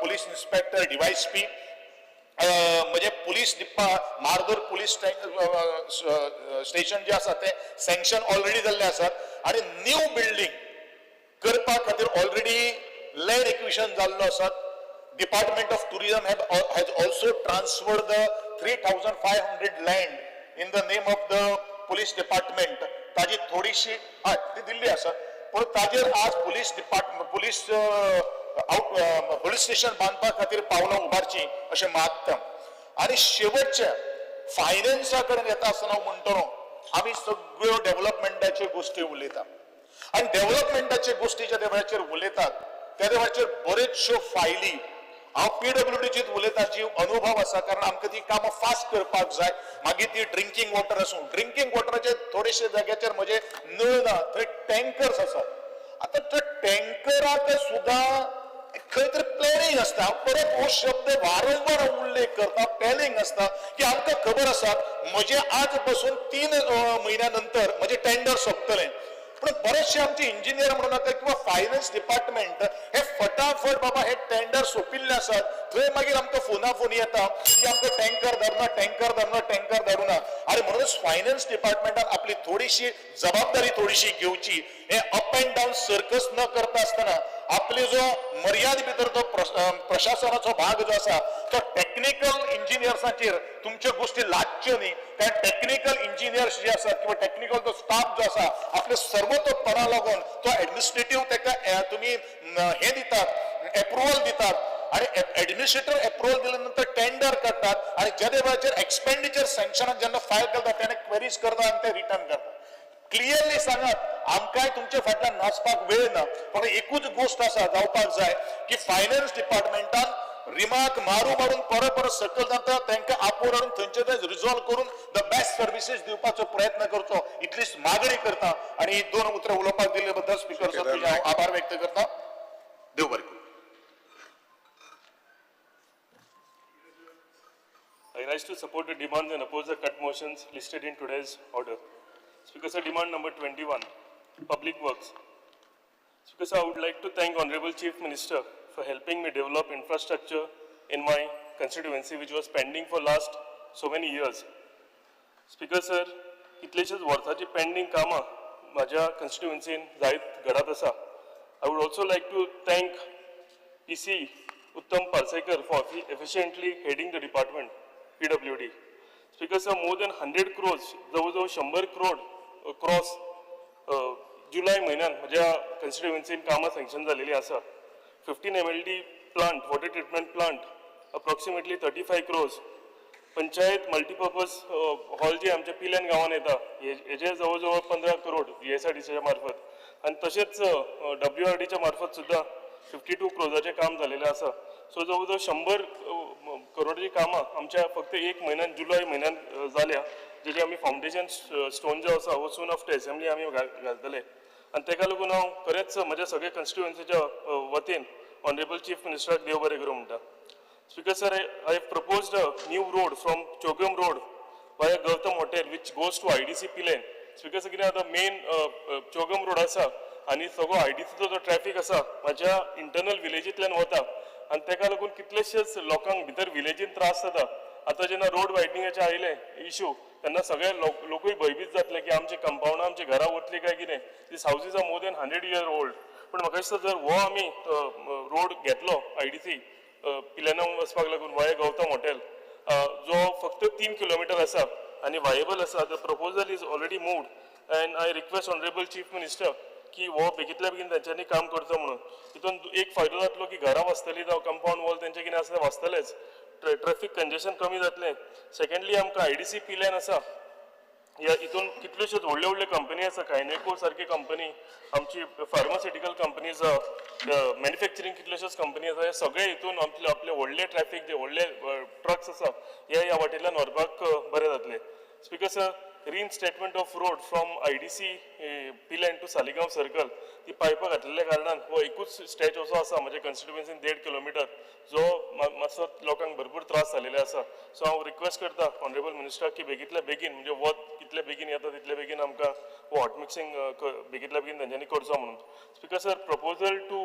police inspector, DYSP. म्हणजे पुलीस मार्दोर पुलीस स्टेशन जे आसा ते सँक्शन ऑलरेडी जाल्ले आसात आणि न्यू बिल्डिंग करपा खातीर ऑलरेडी लँड एक्विशन जाल्लो आसा. Department of tourism has also transferred the 3,500 land in the name of the police department. ताजी थोडीशी ती दिल्ली आसा पण ताजेर आज पुलीस स्टेशन बांदपा खातीर पावलां उबारची अशें मागता. आनी शेवटच्या फायनान्सा कडेन येता आसतना हांव म्हणटलो आमी सगळ्यो डेव्हलपमेंटाच्यो गोश्टी उलयता आनी डेव्हलपमेंटाच्यो गोश्टी ज्या वेळाचेर उलयतात त्या वेळाचेर बऱ्योचश्यो फायली हांव PWDचीच उलयता जी अनुभव आसा, कारण आमकां ती कामां फास्ट करपाक जाय. मागीर ती ड्रिंकींग वॉटर आसूं, ड्रिंकींग वॉटराचे थोडेशे जाग्याचेर म्हजे नळ ना, थंय टँकर्स आसात. आतां त्या टँकराक सुद्धा खंय तरी प्लॅनिंग आसता. हांव परत हो शब्द वारंवार उल्लेख करता, प्लॅनिंग आसता की आमकां खबर आसा म्हजे आज पासून 3 म्हयन्या नंतर म्हजे टेंडर सोंपतलें. पण बरेचशे आमचे इंजिनियर म्हणून आता किंवा फायनान्स डिपार्टमेंट हे फटाफट बाबा हे टेंडर सोंपिल्ले आसात. थंय मागीर आमकां फोन येता की आमकां टँकर धरुना आणि म्हणूनच फायनान्स डिपार्टमेंटान आपली थोडीशी जबाबदारी थोडीशी घेवची. हे अप अँड डाऊन सर्कस न करता आसतना आपले जो मर्यादे भितर तो प्रशासनाचो भाग जो आसा तो टेक्निकल इंजिनियर्सांचेर तुमच्यो गोष्टी लादच्यो न्ही. कारण टेक्निकल इंजिनियर्स जे आसात किंवा टेक्निकल जो स्टाफ जो आसा आपले सर्वतोपणा लागून तो ऍडमिनिस्ट्रेटिव्ह ताका तुम्ही हे दितात, अप्रुव्हल दितात आणि ऍडमिनिस्ट्रेटिव्ह अप्रुव्हल दिल्या नंतर टेंडर काडटात आणि ज्या वेळाचेर एक्सपेंडिचर सँक्शनाक जेन्ना फायल करतात तेन्ना क्वेरीज करतात आणि ते रिटर्न करतात. क्लियरली सांगात आमकांय तुमच्या फाटल्यान नाचपाक वेळ ना. पण एकूच गोष्ट आसा जावपाक जाय की फायनान्स डिपार्टमेंटान रिमार्क मारून परत सकल जाता तांकां आपोवन हाडून थंयचे थंय रिझॉल्व करून द बेस्ट सर्विसेस दिवपाचो प्रयत्न करचो इतलीच मागणी करता. आणि ही 2 उतरां उलोवपाक दिले बद्दल स्पीकर सर तुझे हांव आभार व्यक्त करता. देव बरें करूं. I rise to support the demands and oppose the cut motions listed in today's order. Speaker sir, demand number 21, Public Works. Speaker sir, I would like to thank Honorable Chief Minister for helping me develop infrastructure in my constituency which was pending for last so many years. Speaker sir, कितलेशेच वर्साची pending कामां माझ्या constituency जायत घडत आसा. I would also like to thank PC Uttam Parsekar for efficiently heading the department, PWD. Speaker sir, more than 100 crores, जवळजवळ 100 crore cross जुलै महिन्यात माझ्या कन्स्टिट्युएन्सीन कामां सँक्शन झालेली आसा. 15 MLD plant, water treatment plant, approximately 35 crores. Panchayat multipurpose hall जे आमच्या पिल्यान गांवांत येता हेजे जवळ 15 करोड GSRDCच्या मार्फत आणि तसेच WRDच्या मार्फत सुद्धा 52 क्रोजाचे काम झालेले आसा. सो जवळ 100 करोडची कामां आमच्या फक्त एक म्हयन्यात जुलय म्हयन्यात जाल्या, जेचे आमी फाउंडेशन स्टोन जो आसा हो सून आफ्टर असेंब्ली आमी घालतले. आणि ताका लागून हांव खरेंच म्हज्या सगळ्या कन्स्टिट्युएन्सीच्या वतीन ऑनरेबल चीफ मिनिस्टराक देव बरें करूं म्हणटा. Speaker sir, I have proposed a new road from Chogam Road via Gautam Hotel which goes to IDC Pilen. Speaker sir, कितें मेन Chogam Road आसा आनी सगळो IDCचो जो ट्रॅफिक आसा म्हाज्या इंटरनल विलेजींतल्यान वता आनी ताका लागून कितलेशेच लोकांक भितर विलेजीन त्रास जाता. आतां जेन्ना रोड वायडनिंगाचे आयले इश्यू तेन्ना सगळे लोकूय भयभीत जातले की आमचे कंपाउंडां आमची घरां वतली काय कितें. These houses are more than 100 years old. पूण म्हाका दिसता जर हो आमी रोड घेतलो IDC पिलेनां वचपाक लागून वाया गौतम हॉटेल जो फक्त 3 किलोमीटर आसा आनी वायेबल आसा. The proposal is already moved and I request honourable chief minister की हो बेगींतल्या बेगीन तेंच्यांनी काम करचो म्हणून. हितून एक फायदो जातलो की घरां वाचतली जावं कंपाउंड वॉल तेंचें कितें आसा वाचतलेच, ट्रॅफिक कंजेशन कमी जातलें. सेकंडली आमकां IDC पिलेन आसा ह्या हितून कितल्योश्योच व्हडल्यो व्हडल्यो कंपनी आसा, कायनेको सारकी कंपनी, आमची फार्मास्युटिकल कंपनीज, मॅन्युफॅक्चरींग कितल्योश्योच कंपनी आसा. हे सगळे हितून आपले व्हडले ट्रॅफिक जे व्हडले ट्रक्स आसा ह्या वाटेंतल्यान व्हरपाक बरें जातलें. Speaker sir, reinstatement of road from IDC Pilerne to Saligao circle ती पायपां घातलेल्या कारणान हो एकूच स्टॅच असो आसा म्हज्या कन्स्टिट्युएन्सीन 1.5 किलोमीटर जो मातसो लोकांक भरपूर त्रास जालेले आसा. सो हांव रिक्वेस्ट करता ऑनरेबल मिनिस्टराक की बेगींतल्या बेगीन म्हणजे वत कितले बेगीन येता तितले बेगीन आमकां हो हॉट मिक्सिंग बेगींतल्या बेगीन तेंच्यांनी करचो म्हणून. Speaker sir, proposal to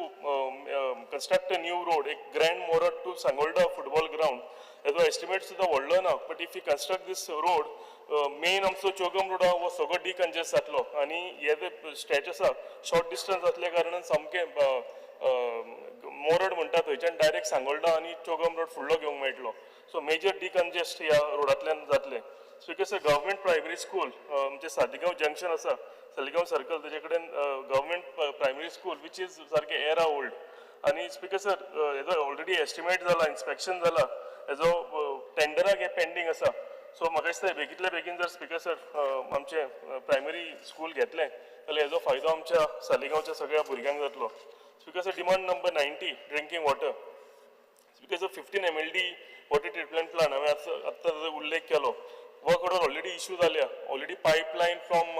construct a new road, एक grand Morod to Sangolda football ground, हेजो एस्टिमेट सुद्दां व्हडलो ना, but if you construct this road main आमचो चोगम रोड हो सगळो डिकंजेस्ट जातलो आनी हे जे स्टॅच आसा शॉर्ट डिस्टन्स आसल्या कारणान सामकें मोरड म्हणटा थंयच्यान डायरेक्ट सांगोळडा आनी चोगम रोड फुडलो घेवंक मेळटलो. सो मेजर डिकंजेस्ट ह्या रोडांतल्यान जातलें. Speaker sir, government primary school म्हणजे सालिगांव जंक्शन आसा, सालिगांव सर्कल, तेजे कडेन government primary school which is सारकें एरा ओल्ड. आनी स्पीकर सर, हेजो ऑलरेडी एस्टिमेट जाला, इन्स्पेक्शन जाला, हेजो टेंडराक हे पेंडींग आसा. सो म्हाका दिसता बेगींतल्या बेगीन जर स्पीकर सर आमचे प्रायमरी स्कूल घेतलें जाल्यार हेजो फायदो आमच्या सालिगांवच्या सगळ्या भुरग्यांक जातलो. Speaker sir, demand number 90 drinking water. Speaker sir, 15 MLD water treatment plant हांवें आत्तां ताचो उल्लेख केलो. वर्क ऑर्डर ऑलरेडी इश्यू जाल्या, already pipeline from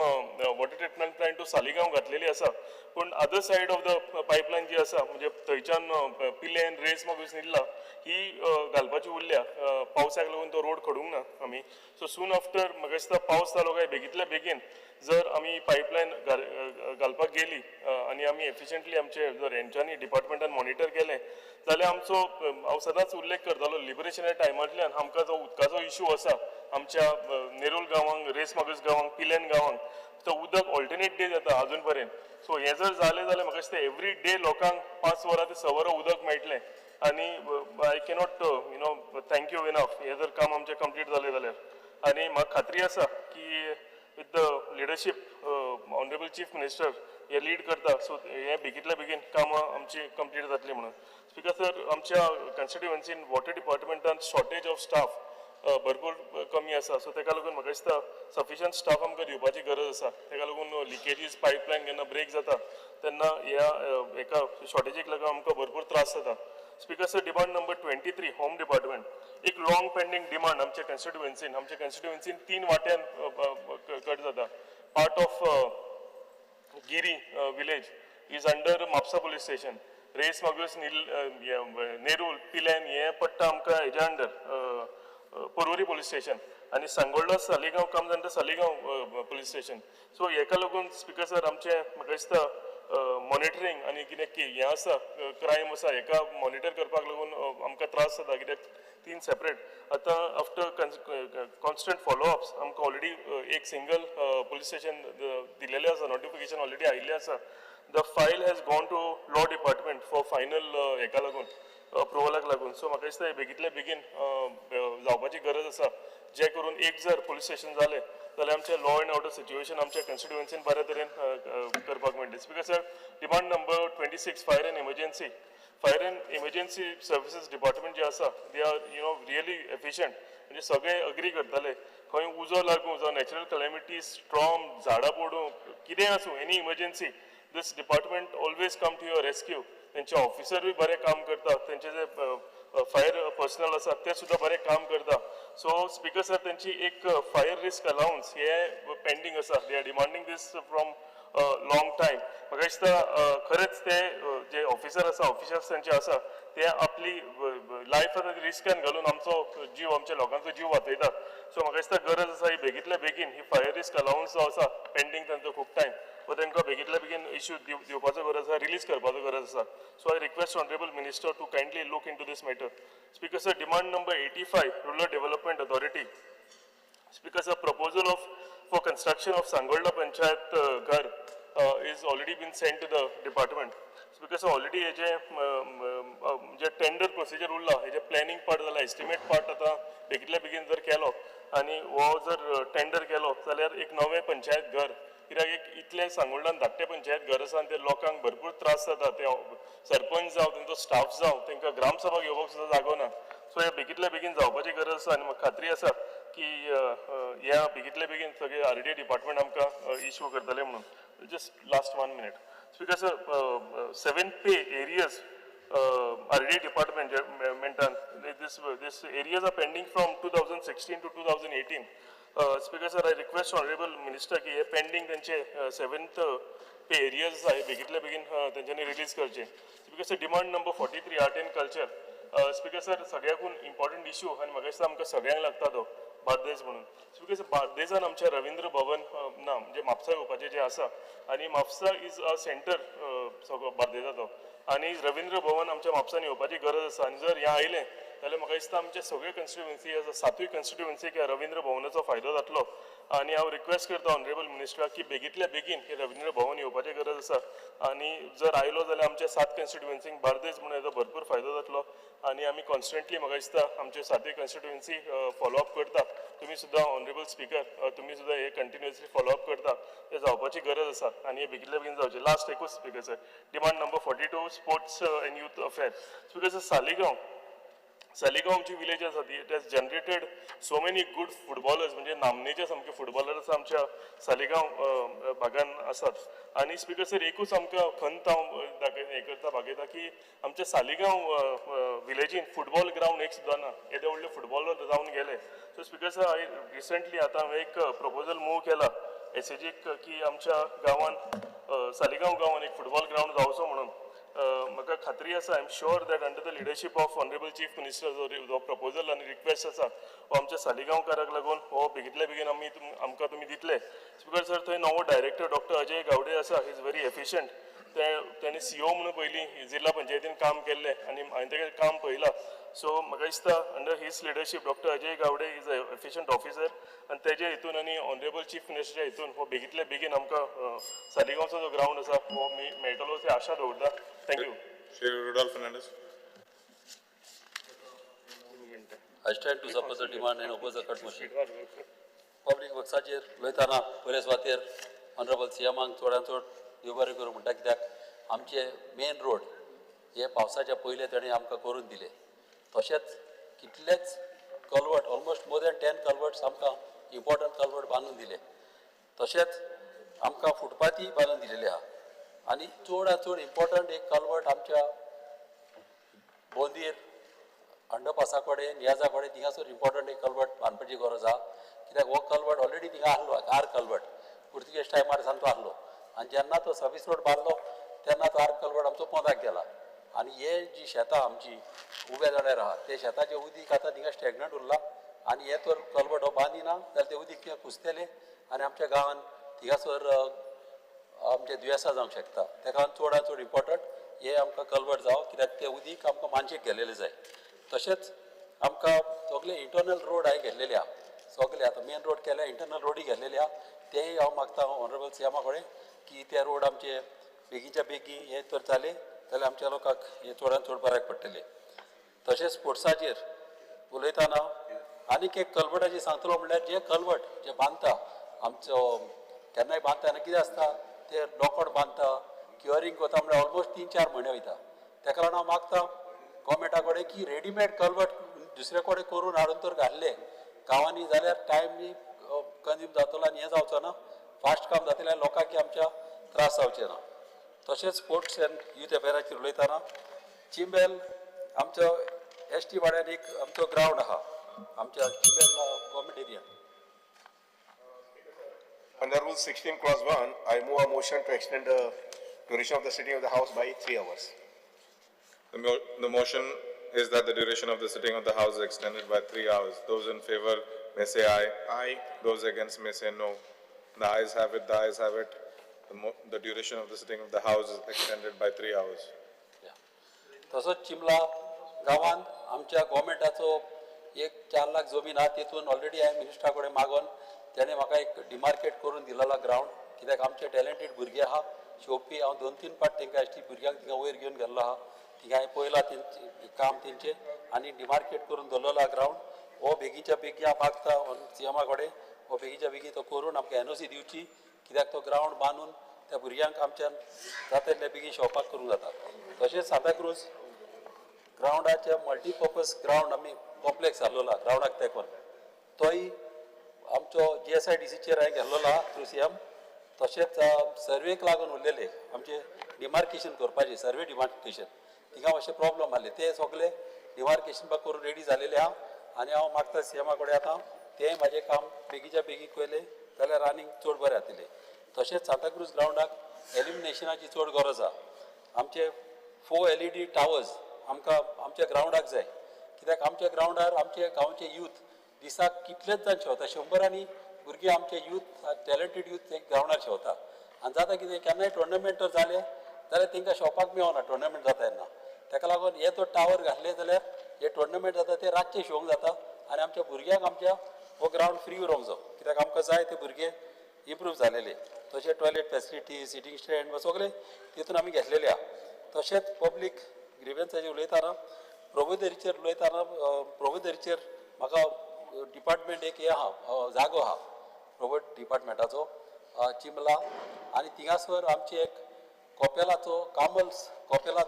water treatment plant to Saligao घातलेली आसा. पूण other side of the pipeline जी आसा म्हणजे थंयच्यान पिलेन रेस मागूस निल्ला ही घालपाची उरल्या. पावसाक लागून तो रोड खडूंक ना आमी. सो सून आफ्टर म्हाका दिसता पावस जालो काय बेगींतल्या बेगीन जर आमी पायपलायन घालपाक गेली आनी आमी एफिशियंटली आमचे जर हेंच्यांनी डिपार्टमेंटान मॉनिटर केलें जाल्यार आमचो हांव सदांच उल्लेख करतालो लिबरेशना टायमांतल्यान आमकां जो उदकाचो इश्यू आसा आमच्या नेरूल गांवांक, रेस मागूस गांवांक, पिलेन गांवांक, तो उदक ऑल्टरनेट डे जाता अजून पर्यंत. सो हें जर जालें जाल्यार म्हाका दिसता एवरी डे लोकांक 5 वरां ते 6 वरां उदक मेळटलें. आनी I cannot thank you enough हें जर काम आमचें कंप्लीट जालें जाल्यार. आनी म्हाका खात्री आसा की with the leadership honourable chief minister हे लीड करता सो हे बेगींतल्या बेगीन कामां आमची कंप्लीट जातली म्हणून. स्पीकर सर, आमच्या कन्स्टिट्युएन्सीन वॉटर डिपार्टमेंटान शॉर्टेज ऑफ स्टाफ भरपूर कमी आसा. सो ताका लागून म्हाका दिसता सफिशियंट स्टाफ आमकां दिवपाची गरज आसा. ताका लागून लिकेजीस पायपलायन केन्ना ब्रेक जाता तेन्ना ह्या एका शॉर्टेजीक लागून आमकां भरपूर त्रास जाता. Speaker sir, demand number 23 home department, एक लॉंग पेंडींग डिमांड आमच्या कन्स्टिट्युएन्सीन 3 वाट्यान कट जाता. Part of Guirim village is under Mapusa police station, Reis Magos Nerul Pilerne हे पडटा आमकां हेज्या अंडर पर्वरी पुलीस स्टेशन आनी Sangolda Saligao comes under Saligao police station. So हेका लागून स्पीकर सर आमचे म्हाका दिसता मॉनिटरींग आनी कितें हें आसा क्रायम आसा हेका मॉनिटर करपाक लागून आमकां त्रास जाता कित्याक 3 सेपरेट. आतां आफ्टर कॉन्स्टंट फॉलोअप्स आमकां ऑलरेडी एक सिंगल पुलीस स्टेशन दिलेलें आसा, नोटिफिकेशन ऑलरेडी आयिल्लें आसा. The file has gone to law department for final हेका लागून अप्रुवलाक लागून. सो म्हाका दिसता बेगींतल्या बेगीन जावपाची गरज आसा जे करून एक जर पुलीस स्टेशन जालें जाल्यार आमचें लॉ एंड ऑर्डर सिच्युएशन आमच्या कन्स्टिट्युएन्सीन बऱ्या तरेन करपाक मेळटलें. Speaker sir, demand number 26 fire end emergency fire and emergency services department जे आसा दे आर रियली एफिशियंट. म्हणजे सगळे अग्री करतले खंय उजो लागूं जावं नॅचरल कॅलॅमिटीज स्ट्रॉम झाडां पडूं कितेंय आसूं any emergency this department always come to your rescue. तेंचे ऑफिसरूय बरें काम करतात, तेंचे जे फायर पर्सनल आसा ते सुद्दां बरें काम करता. सो स्पीकर सर तेंची एक फायर रिस्क अलाउन्स हे पेंडींग आसा. They are demanding this from long time. म्हाका दिसता खरेंच ते जे ऑफिसर आसा ऑफिशर्स तेंचे आसा ते आपली लायफ आतां रिस्कान घालून आमचो जीव आमच्या लोकांचो जीव वाचयतात. सो म्हाका दिसता गरज आसा ही बेगींतल्या बेगीन ही फायर रिस्क अलाउन्स जो आसा पेंडींग तांचो खूब टायम व तांकां बेगींतल्या बेगीन इश्यू दिवपाचो गरज आसा, रिलीज करपाचो गरज आसा. So I request honourable minister to kindly look in to this matter. Speaker sir, demand number 85 rural development authority. Speaker, sir, proposal for construction of Sangolda Panchayat Ghar is already been sent to the department. Speaker, sir, already जे tender procedure उरला हेजे planning part जाला, estimate part आतां बेगींतल्या बेगीन जर केलो आनी हो जर टेंडर केलो जाल्यार एक नवें पंचायत घर, कित्याक एक इतले सांगोळडान धाकटे पंचायत घर आसा आनी ते लोकांक भरपूर त्रास जाता. ते सरपंच जावं तेंचो स्टाफ जावं तांकां ग्रामसभा घेवपाक सुद्दां जागो ना. सो हे बेगींतल्या बेगीन जावपाची गरज आसा आनी म्हाका खात्री आसा की ह्या बेगींतल्या बेगीन सगळे RD डिपार्टमेंट आमकां इश्यू करतले म्हणून. Just last 1 minute. Speaker, sir, 7 pay areas RD department this areas are pending from 2016 to 2018. Speaker, sir, I request honorable minister की हे pending त्यांचे 7th pay areas आहे बेगींतल्या बेगीन त्यांच्यानी रिलीज करचे. Speaker, sir, demand number 43 art and culture. Speaker sir, सगळ्याकून important issue आनी म्हाका दिसता आमकां सगळ्यांक लागता तो बार्देस म्हणून. स्पीकर सर, बार्देसान आमच्या रवींद्र भवन ना म्हणजे म्हापसा येवपाचें जें आसा आनी म्हापसा इज अ सेंटर सगळो बार्देसाचो आनी रवींद्र भवन आमच्या म्हापसान येवपाची गरज आसा. आनी जर हें आयलें जाल्यार म्हाका दिसता आमचे सगळे कन्स्टिट्युएन्सी आसा 7य कन्स्टिट्युएन्सीक ह्या रवींद्र भवनाचो फायदो जातलो. आनी हांव रिक्वेस्ट करता ऑनरेबल मिनिस्टराक की बेगींतल्या बेगीन हे रवींद्र भवन येवपाची गरज आसा. आनी जर आयलो जाल्यार आमच्या 7 कन्स्टिट्युएन्सीक बार्देस म्हणून हेजो भरपूर फायदो जातलो. आनी आमी कॉन्स्टंटली म्हाका दिसता आमचे 7य कन्स्टिट्युएन्सी फॉलोअप करता. तुमी सुद्दां ऑनरेबल स्पीकर तुमी सुद्दां हे कंटिन्युअसली फॉलोअप करता. हे जावपाची गरज आसा आनी हे बेगींतल्या बेगीन जावचें. लास्ट एकूच speaker sir, demand number 42 sports and youth affair. Speaker sir, सालिगांवची विलेज आसा ती it has generated so many good footballers म्हणजे नामनेचे सामके फुटबॉलर्स आमच्या सालिगांव भागान आसात. आनी स्पीकर सर, एकूच आमकां खंत हांव हे करता भागयता की आमच्या सालिगांव विलेजीन फुटबॉल ग्रावंड एक सुद्दां ना. येदे व्हडले फुटबॉलर जावन गेले. सो स्पीकर सर, हांवें रिसंटली आतां एक प्रपोजल मूव केला एसएजीक की आमच्या गांवांत सालिगांव गांवांत एक फुटबॉल ग्रावंड जावचो म्हणून. म्हाका खात्री आसा, I am sure that under the leadership of honourable chief minister जो प्रपोजल आनी रिक्वेस्ट आसा हो आमच्या सालिगांवकाराक लागून हो बेगींतल्या बेगीन आमकां तुमी दितले. स्पीकर सर, थंय नवो डायरेक्टर डॉक्टर अजय गावडे आसा, ही इज व्हेरी एफिशियंट. ताणें CO म्हणून पयलीं जिल्हा पंचायतीन काम केल्लें आनी हांवें तेजें काम पळयलां. सो म्हाका दिसता under his leadership doctor Ajay Gawade is a efficient officer आनी तेजे हितून आनी ऑनरेबल चीफ मिनिस्टरच्या हितून हो बेगींतल्या बेगीन आमकां सालिगांवचो जो ग्रावंड आसा हो मेळटलो अशी आशा दवरता. Thank you. Shri Rudolph Fernandez. I stand to support the demand and oppose the cut motion. Public worksaचेर उलयतना बरेच वातेर ऑनरेबल CMांक चोडान चोड दिवबारी करूं म्हणटा, कित्याक आमचे मेन रोड हे पावसाच्या पयले ताणें आमकां करून दिले. तशेंच कितलेच कल्वर्ट ऑलमोस्ट मोर दॅन 10 कल्वर्ट्स आमकां इम्पॉर्टंट कल्वर्ट बांदून दिले. तशेंच आमकां फुटपाथी बांदून दिलेली आहा. आनी चडांत चड इम्पॉर्टंट एक कल्वर्ट आमच्या बोंदीर अंडरपासा कडेन नियाजा कडेन थिंगासर इम्पॉर्टंट एक कल्वर्ट बांदपाची गरज आहा. कित्याक हो कल्वर्ट ऑलरेडी थिंगा आहलो, आर कल्वर्ट पुर्तुगेज टायमार सावन तो आहलो. आनी जेन्ना तो सर्वीस रोड बांदलो तेन्ना तो आर कल्वर्ट आमचो पोंदाक गेला. आनी हे जी शेतां आमची उब्या जाण्यार आहा ते शेताचें उदीक आतां थिंगा स्टॅग्नंट उरलां. आनी हे तर कल्वर्ट हो बांदिना जाल्यार तें उदीक थिंगा कुसतलें आनी आमच्या गांवांत थिंगासर आमचे दुयेंसां जावंक शकता. तेका लागून चडांत चड इम्पॉर्टंट हे आमकां कल्वर्ट जावं, कित्याक ते उदीक आमकां मानशेक गेलेलें जाय. तशेंच आमकां सगळे इंटरनल रोड हांवें घेतलेले आहा. सगळे आतां मेन रोड केल्या इंटरनल रोडी घेतलेले आहा. तेय हांव मागता ऑनरेबल CMा कडेन की ते रोड आमचे बेगीच्या बेगीन हे तर जाले जाल्यार आमच्या लोकांक हे चडांत चड बऱ्याक पडटले. तशेंच स्पोर्ट्साचेर उलयतना आनीक एक कल्वर्टाचेर सांगतलो म्हणल्यार जे कल्वर्ट जे बांदता आमचो केन्नाय बांदतना कितें आसता ते लोकड बांदता क्युअरिंग कोता म्हणल्यार ऑलमोस्ट 3-4 म्हयने वयता. तेका लागून हांव मागता गव्हर्मेंटा कडेन की रेडीमेड कल्वर्ट दुसरे कडेन करून हाडून तर घातले गांवांनी जाल्यार टायम कंज्यूम जातलो आनी हें जावचो ना फास्ट काम जातलें लोकांक आमच्या त्रास जावचे ना. तशेंच स्पोर्ट्स एंड यूथ अफेराचेर उलयतना चिंबेल आमचो एस टी वाड्यार एक आमचो ग्रावंड आहा आमच्या चिंबेल government एरियान. Under Rule 16 Clause 1, I move a motion to extend the duration of the sitting of the House by 3 hours. The motion is that the duration of the sitting of the House is extended by 3 hours. Those in favor may say aye. Aye. Those against may say no. The ayes have it, the ayes have it. The duration of the sitting of the House is extended by 3 hours. तसोच चिंबला गांवांत आमच्या गव्हर्मेंटाचो एक 4 लाख जमीन आहा तितून already हांवें मिनिस्टरा कडेन मागोन तेणें म्हाका एक डिमार्केट करून दिलेलो ग्रावंड कित्याक आमचे टॅलंटेड भुरगे आहा शिंवपी हांव 2-3 फावट तांकां एस टी भुरग्यांक थिंगा वयर घेवन गेल्लो आहा थिंगा हांवें पळयलां तेंचें काम तेंचें आनी डिमार्केट करून दवरलेलो आहा ग्रावंड हो बेगीच्या बेगी हांव मागता सीएमा कडेन हो बेगीच्या बेगी तो करून आमकां एनओसी दिवची कित्याक तो ग्रावंड बांदून त्या भुरग्यांक आमच्यान जाता तितले बेगीन शेवपाक करूंक जाता. तशेंच सांताक्रूज ग्रावंडाचे मल्टीपर्पज ग्रावंड आमी कॉम्प्लेक्स हाडलेलो आहा ग्रावंडाक तेंकोन तोय आमचो GSIDCचेर हांवें गेल्लो आहा थ्रू CM. तशेंच सर्वेक लागून उरलेले आमचे डिमार्केशन करपाचें सर्वे डिमार्केशन थिंगा मातशे प्रॉब्लम आसले ते सगळे डिमार्केशन करून रेडी जालेले आहा आनी हांव मागता सीएमा कडेन आतां तें म्हाजें काम बेगीच्या बेगी केलें जाल्यार रानिंग चड बरें जातलें. तशेंच सांताक्रूज ग्रावंडाक एल्युमिनेशनाची चड गरज आहा आमचे 4 LED टावर्स आमकां आमच्या ग्रावंडाक जाय कित्याक आमच्या ग्रावंडार आमचे गांवचे यूथ दिसाक कितलेच जाण शेवता 100 भुरगीं आमचे यूथ टॅलंटेड यूथ ग्रावंडार शेवता आनी जाता कितें केन्नाय टुर्नामेंट तर जाले जाल्यार तांकां शेवपाक मेळना टुर्नामेंट जाता तेन्ना ताका लागून हे तो टावर घातले जाल्यार हे टुर्नामेंट जाता ते रातचे शेवंक जाता आनी आमच्या भुरग्यांक आमच्या हो ग्रावंड फ्री उरोंक जाय कित्याक आमकां जाय ते भुरगे इम्प्रूव जालेले. तशें टॉयलेट फॅसिलिटी सिटींग स्टँड सगळे तितून आमी घेतलेले आहा. तशेंच पब्लीक ग्रिव्हन्साचेर उलयतना प्रभुदरीचेर म्हाका डिपार्टमेंट एक हे आहा जागो आहा प्रभू डिपार्टमेंटाचो चिंबला आनी थिंगासर आमची एक कॉपेलाचो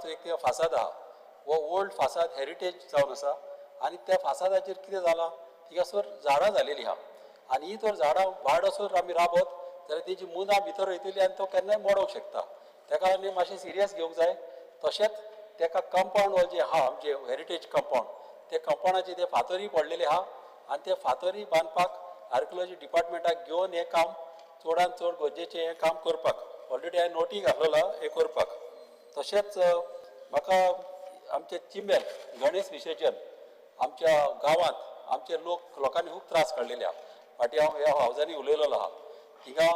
एक फासाद आहा हो ओल्ड फासाद हेरिटेज जावन आसा आनी त्या फासादाचेर कितें जालां थिंगासर झाडां जालेलीं आहा आनी ही तर झाडां वाडसर आमी राबत जाल्यार तेजी मुनां भितर वयतली आनी तो केन्नाय मोडोंक शकता तेका लागून मातशें सिरियस घेवंक जाय. तशेंच तेका कंपाउंड हो जे आहा आमचे हेरिटेज कंपाउंड ते कंपाउंडाचे ते फातरी पडलेले आहा आनी ते फातरी बांदपाक आर्किओलॉजी डिपार्टमेंटाक घेवन हें काम चडांत चड गरजेचें हें काम करपाक ऑलरेडी हांवें नोटी घातलेलो आहा हें करपाक. तशेंच म्हाका आमचे चिंबेल गणेश विसर्जन आमच्या गांवांत आमचे लोकांनी खूब त्रास काडलेले आहा. फाटीं हांव ह्या हावजांनी उलयलेलो आहा थिंगा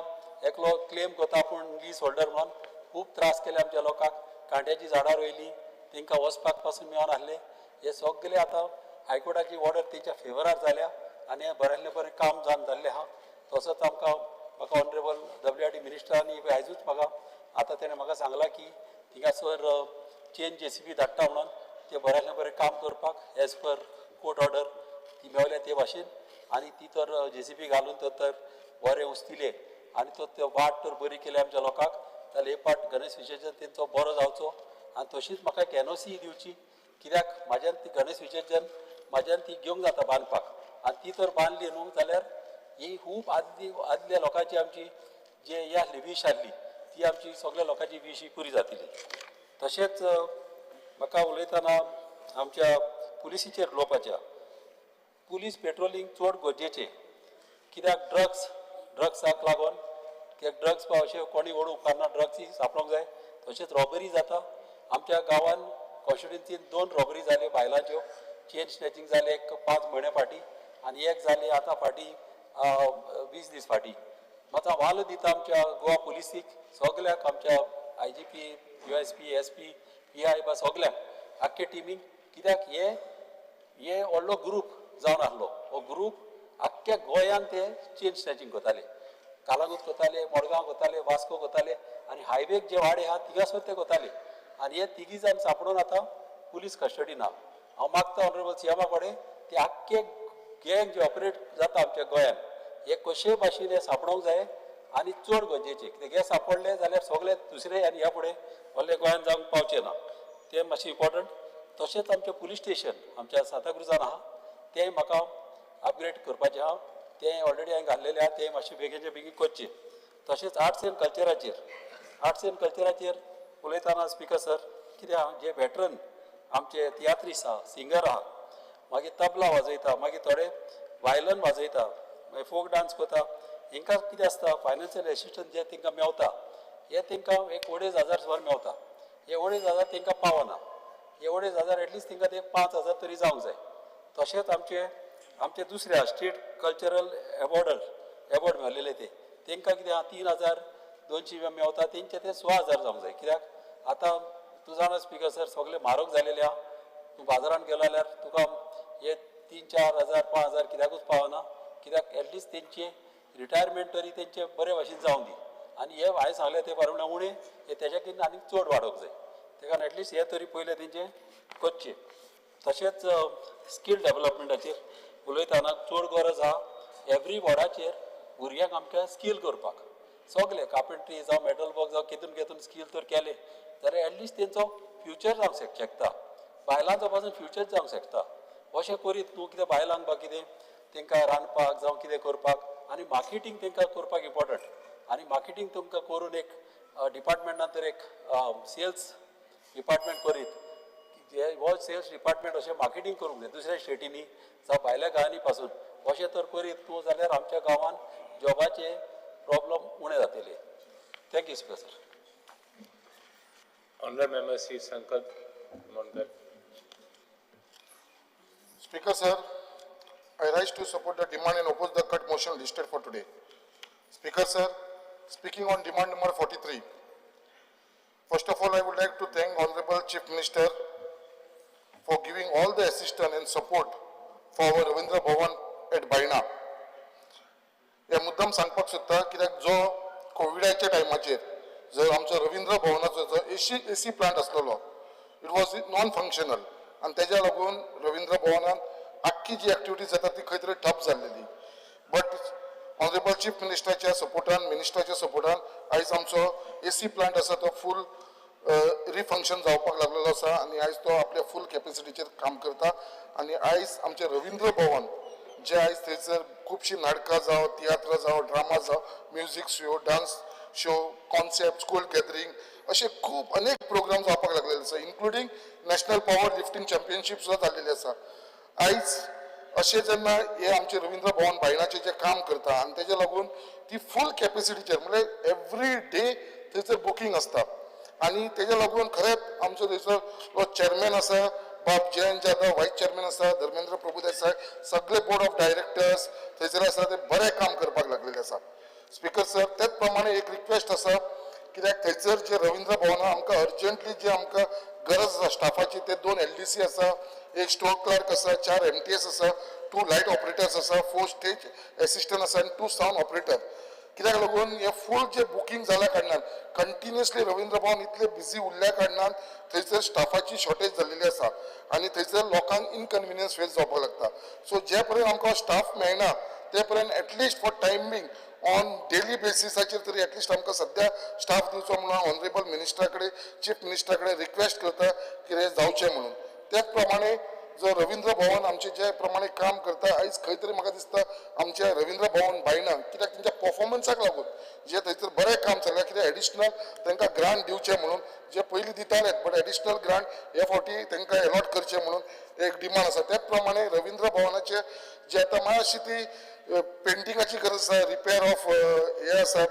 एकलो क्लेम करता पूण लीज होल्डर म्हणून खूब त्रास केले आमच्या लोकांक कांट्याची झाडां रोयलीं तांकां वचपाक पासून मेळना आसलें हे सगळे आतां हायकोर्टाची ऑर्डर तेंच्या फेवरार जाल्या आनी हें बऱ्यांतलें बरें काम जावन जाल्लें आहा. तसोच म्हाका ऑनरेबल WRD मिनिस्टरांनी आयजूच आतां तेणें म्हाका सांगलां की थिंगासर चेन JCB धाडटा म्हणून ते बऱ्यांतलें बरें काम करपाक एज पर कोर्ट ऑर्डर ती मेवल्या ते भाशेन आनी ती तर JCB घालून तर बरें उस्तिले आनी तो वाट तर बरी केली आमच्या लोकांक जाल्यार हे पाट गणेश विसर्जन तेंचो बरो जावचो आनी तशीच म्हाका एक NOC दिवची कित्याक म्हाज्यान ती गणेश विसर्जन म्हाज्यान ती घेवंक जाता बांदपाक आनी ती तर बांदली न्हू जाल्यार ही खूब आदल्या लोकांची आमची जे हे आसली वीश आसली ती आमची सगळ्या लोकांची वीश ही पुरी जातली. तशेंच म्हाका उलयतना आमच्या पुलिसीचेर उलोवपाचें पुलीस पेट्रोलिंग चड गरजेचें कित्याक ड्रग्साक लागून कित्याक ड्रग्स अशें कोणी ओडूं उपकारना ड्रग्स सापडोंक जाय. तशेंच रॉबरी जाता आमच्या गांवांत कॉन्स्टिट्युन्सीन 2 रॉबरी जाल्यो बायलांच्यो चेन स्नॅचिंग जाले एक 5 म्हयने फाटीं आनी एक जाली आतां फाटीं 20 दीस फाटीं. म्हाका वालो दिता आमच्या गोवा पुलिसीक सगळ्याक आमच्या IGP USP SP PI सगळ्यांक आख्खे टिमीक कित्याक हे व्हडलो ग्रूप जावन आसलो हो ग्रूप आख्ख्या गोंयांत ते चेन स्नॅचिंग करताले कालागूट करताले मडगांव करताले वास्को करताले आनी हायवेक जे वाडे आहा थिंगासर ते करताले आनी हे 3 जाण सांपडून आतां पुलीस कस्टडीन आहा. हांव मागता ऑनरेबल CM कडेन ते आख्खे गँग जे ऑपरेट जाता आमच्या गोंयांत हे कशे भाशेन हे सांपडोंक जाय आनी चड गरजेचें कित्याक हे सांपडले जाल्यार सगळे दुसरे आनी ह्या फुडें व्हडले गोंयांत जावंक पावचे ना. तें मातशें इम्पॉर्टंट. तशेंच आमचें पुलीस स्टेशन आमच्या सांताक्रुजान आहा तें म्हाका अपग्रेड करपाचें आहा. तें ऑलरेडी हांवें घाल्लेलें आहा, तें मातशें बेगीनचे बेगीन करचें. तशेंच आर्ट्स एंड कल्चराचेर उलयतना स्पिकर सर कित्याक जे वेटरन आमचे तियात्रीस आहा, सिंगर आहा, मागीर तबला वाजयता, मागीर थोडे वायलन वाजयता, मागीर फोक डान्स करता, हांकां कितें आसता फायनान्शियल एसिस्टन्स जे तांकां मेवता हे तांकां एक 2,500 सुमार मेवता. हे 2,500 तांकां पावना. हे 2,500 एटलिस्ट तांकां ते 5,000 तरी जावंक जाय. तशेंच आमचे दुसऱ्या स्टेट कल्चरल एवॉर्ड मेळलेले तांकां कितें आहा 3,200 मेवता, तेंचे ते 6,000 जावंक जाय. कित्याक आतां तूं जाणा स्पिकर सर सगळे म्हारग जालेले आहा. तूं बाजारांत गेलो जाल्यार तुका हे 3,000-4,000 5,000 कित्याकूच पावना. कित्याक एटलिस्ट तेंचे रिटायरमेंट तरी तेंचे बरे भाशेन जावं दी. आनी हे हांवें सांगलें ते प्रमाणे उणें हे तेच्या कितें आनीक चड वाडोवंक जाय. तेका एटलिस्ट हे तरी पयलें तेंचे करचें. तशेंच स्कील डेव्हलपमेंटाचेर उलयतना चड गरज आहा एवरी वॉर्डाचेर भुरग्यांक आमच्या स्कील करपाक. सगळे कार्पेंट्री जावं मेटल वर्क जावं कितून स्कील तर केले जाल्यार एटलिस्ट तेंचो फ्युचर जावंक शकता. बायलांचो पासून फ्युचर जावंक शकता. अशें करीत तूं कितें बायलांक बा कितें तांकां रांदपाक जावं कितें करपाक आनी मार्केटींग तांकां करपाक इम्पॉर्टंट. आनी मार्केटींग तुमकां करून एक डिपार्टमेंटान तर एक सेल्स डिपार्टमेंट करीत हो सेल्स डिपार्टमेंट अशें मार्केटींग करूंक जाय दुसऱ्या स्टेटींनी जावं भायल्या गांवांनी पासून. अशें तर करीत तूं जाल्यार आमच्या गांवांत जॉबाचे प्रॉब्लम उणे जातले. Thank you speaker sir. Honourable Member Sri Sankat Mondal. Speaker sir, I rise to support the demand and oppose the cut motion listed for today. Speaker sir, speaking on demand number 43. First of all, I would like to thank Honorable Chief Minister for giving all the assistance and support for our Ravindra Bhavan at Baina. हे मुद्दाम सांगपाक सोदता कित्याक जो कोविडाच्या टायमाचेर जर आमचो रवींद्र भवनाचो जो AC plant आसलेलो इट वॉज नॉन फंक्शनल आनी तेज्या लागून रवींद्र भवनान आख्खी जी एक्टिविटीज जाता ती खंय तरी ठप जाल्लेली. बट ऑनरेबल चीफ मिनिस्टराच्या सपोर्टान मिनिस्टराच्या सपोर्टान आयज आमचो एसी प्लांट आसा तो फूल रिफंक्शन जावपाक लागलेलो आसा आनी आयज तो आपल्या फूल कॅपेसिटीचेर काम करता. आनी आयज आमचें रवींद्र भवन जे आयज थंयसर खुबशीं नाटकां जावं तियात्र जावं ड्रामा जावं music show dance show concept school gathering असे खूब अनेक प्रोग्राम जावपाक लागलेले आसा including national power lifting championship सुद्दां जाल्लेली आसा. आयज अशें जेन्ना हे आमचे रवींद्र भवन बायणाचें जें काम करता आनी तेज्या लागून ती फूल कॅपेसिटीचेर म्हणजे एवरी डे थंयसर बुकींग आसता आनी तेज्या लागून खरेंच आमचो थंयसर चेअरमॅन आसा बाब जयंत जाधव, वायस चेअरमॅन आसा धर्मेंद्र प्रभुदेसाय, सगळे बोर्ड ऑफ डायरेक्टर्स थंयसर आसा ते बरें काम करपाक लागलेले आसा. स्पीकर सर, त्याच प्रमाणे एक रिक्वेस्ट आसा कित्याक थंयसर जे रवींद्र भवनान आमकां अर्जंटली जे आमकां गरज आसा स्टाफाची ते 2 LDC आसा, एक स्टोर क्लर्क आसा, 4 MTS आसा, 2 लायट ऑपरेटर्स आसा, 4 स्टेज एसिस्टंट आसा आनी 2 साउंड ऑपरेटर. कित्याक लागून हे फूल जे बुकींग जाल्या कारणान कंटिन्युअसली रवींद्र भवन इतले बिजी उरल्या कारणान थंयसर स्टाफाची शॉर्टेज जाल्लेली आसा आनी थंयसर लोकांक इनकन्विनियन्स फेस जावपाक लागता. सो जे पर्यंत आमकां स्टाफ मेळना ते पर्यंत at least for timing on daily बेसिसाचेर तरी एटलिस्ट आमकां सद्या स्टाफ दिवचो म्हणून हांव ऑनरेबल मिनिस्टरा कडेन चीफ मिनिस्टरा कडेन रिक्वेस्ट करता की हे जावचें म्हणून. त्याच प्रमाणे जो रवींद्र भवन आमचे जे प्रमाणे काम करता आयज खंय तरी म्हाका दिसता आमच्या रवींद्र भवन बायना कित्याक तेंच्या परफॉर्मन्साक लागून जे थंयसर बरें काम चल्लां कित्याक एडिशनल तांकां ग्रांट दिवचें म्हणून जे पयलीं दिताले बट एडिशनल ग्रांट हे फावटी तांकां अलॉट करचें म्हणून एक डिमांड आसा. त्याच प्रमाणे रवींद्र भवनाचे जे आतां मातशी ती पेंटिंगाची गरज आसा, रिपेर ऑफ हे आसा,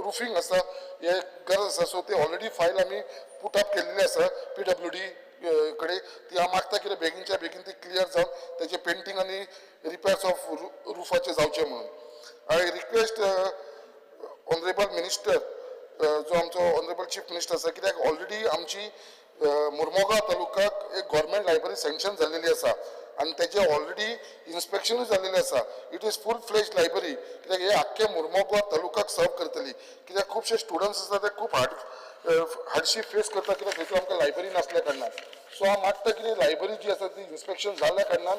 रुफींग आसा, हे गरज आसा. सो ती ऑलरेडी फायल आमी पुट अप केल्ली आसा PWD कडे. ती हांव मागता कितें बेगीनच्या बेगीन ती क्लियर जावन तेजे पेंटींग आनी रिपेर्स ऑफ रुफाचे जावचे म्हणून. आय रिक्वेस्ट ऑनरेबल मिनिस्टर जो आमचो ऑनरेबल चीफ मिनिस्टर आसा कित्याक ऑलरेडी आमची मुर्मुगांव तालुक्याक एक गव्हर्मेंट लायब्ररी सँक्शन जाल्लेली आसा आनी तेजे ऑलरेडी इन्स्पेक्शनूय जाल्लेलें आसा. इट इज फूल फ्लेज लायब्ररी कित्याक हे आख्खे मुर्मुगांव तालुक्याक सर्व करतली कित्याक खुबशे स्टुडंट्स आसा ते खूब हार्डशीप फेस करता कित्याक थंयसर आमकां लायब्ररी नासल्या कारणान. सो हांव मागता की लायब्ररी जी आसा ती इन्स्पेक्शन जाल्ल्या कारणान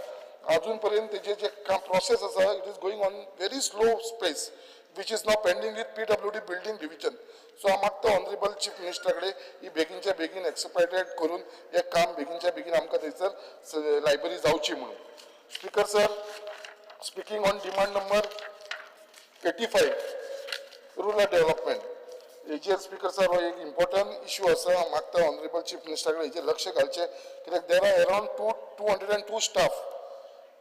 अजून पर्यंत तेजे जे काम प्रोसेस आसा it is going on very slow space which is now pending with PWD building division. So हांव मागता ऑनरेबल चीफ मिनिस्टरा कडेन ही बेगीनच्या बेगीन एक्सपायटेड करून हे काम बेगीनच्या बेगीन आमकां थंयसर लायब्ररी जावची म्हणून. Speaker sir, speaking on demand number 85 rural development, हेजेर स्पीकर सर हो एक इम्पॉर्टंट इश्यू आसा. हांव मागता ऑनरेबल चीफ मिनिस्टरा कडेन हेजेर लक्ष घालचें, कित्याक there are around 202 staff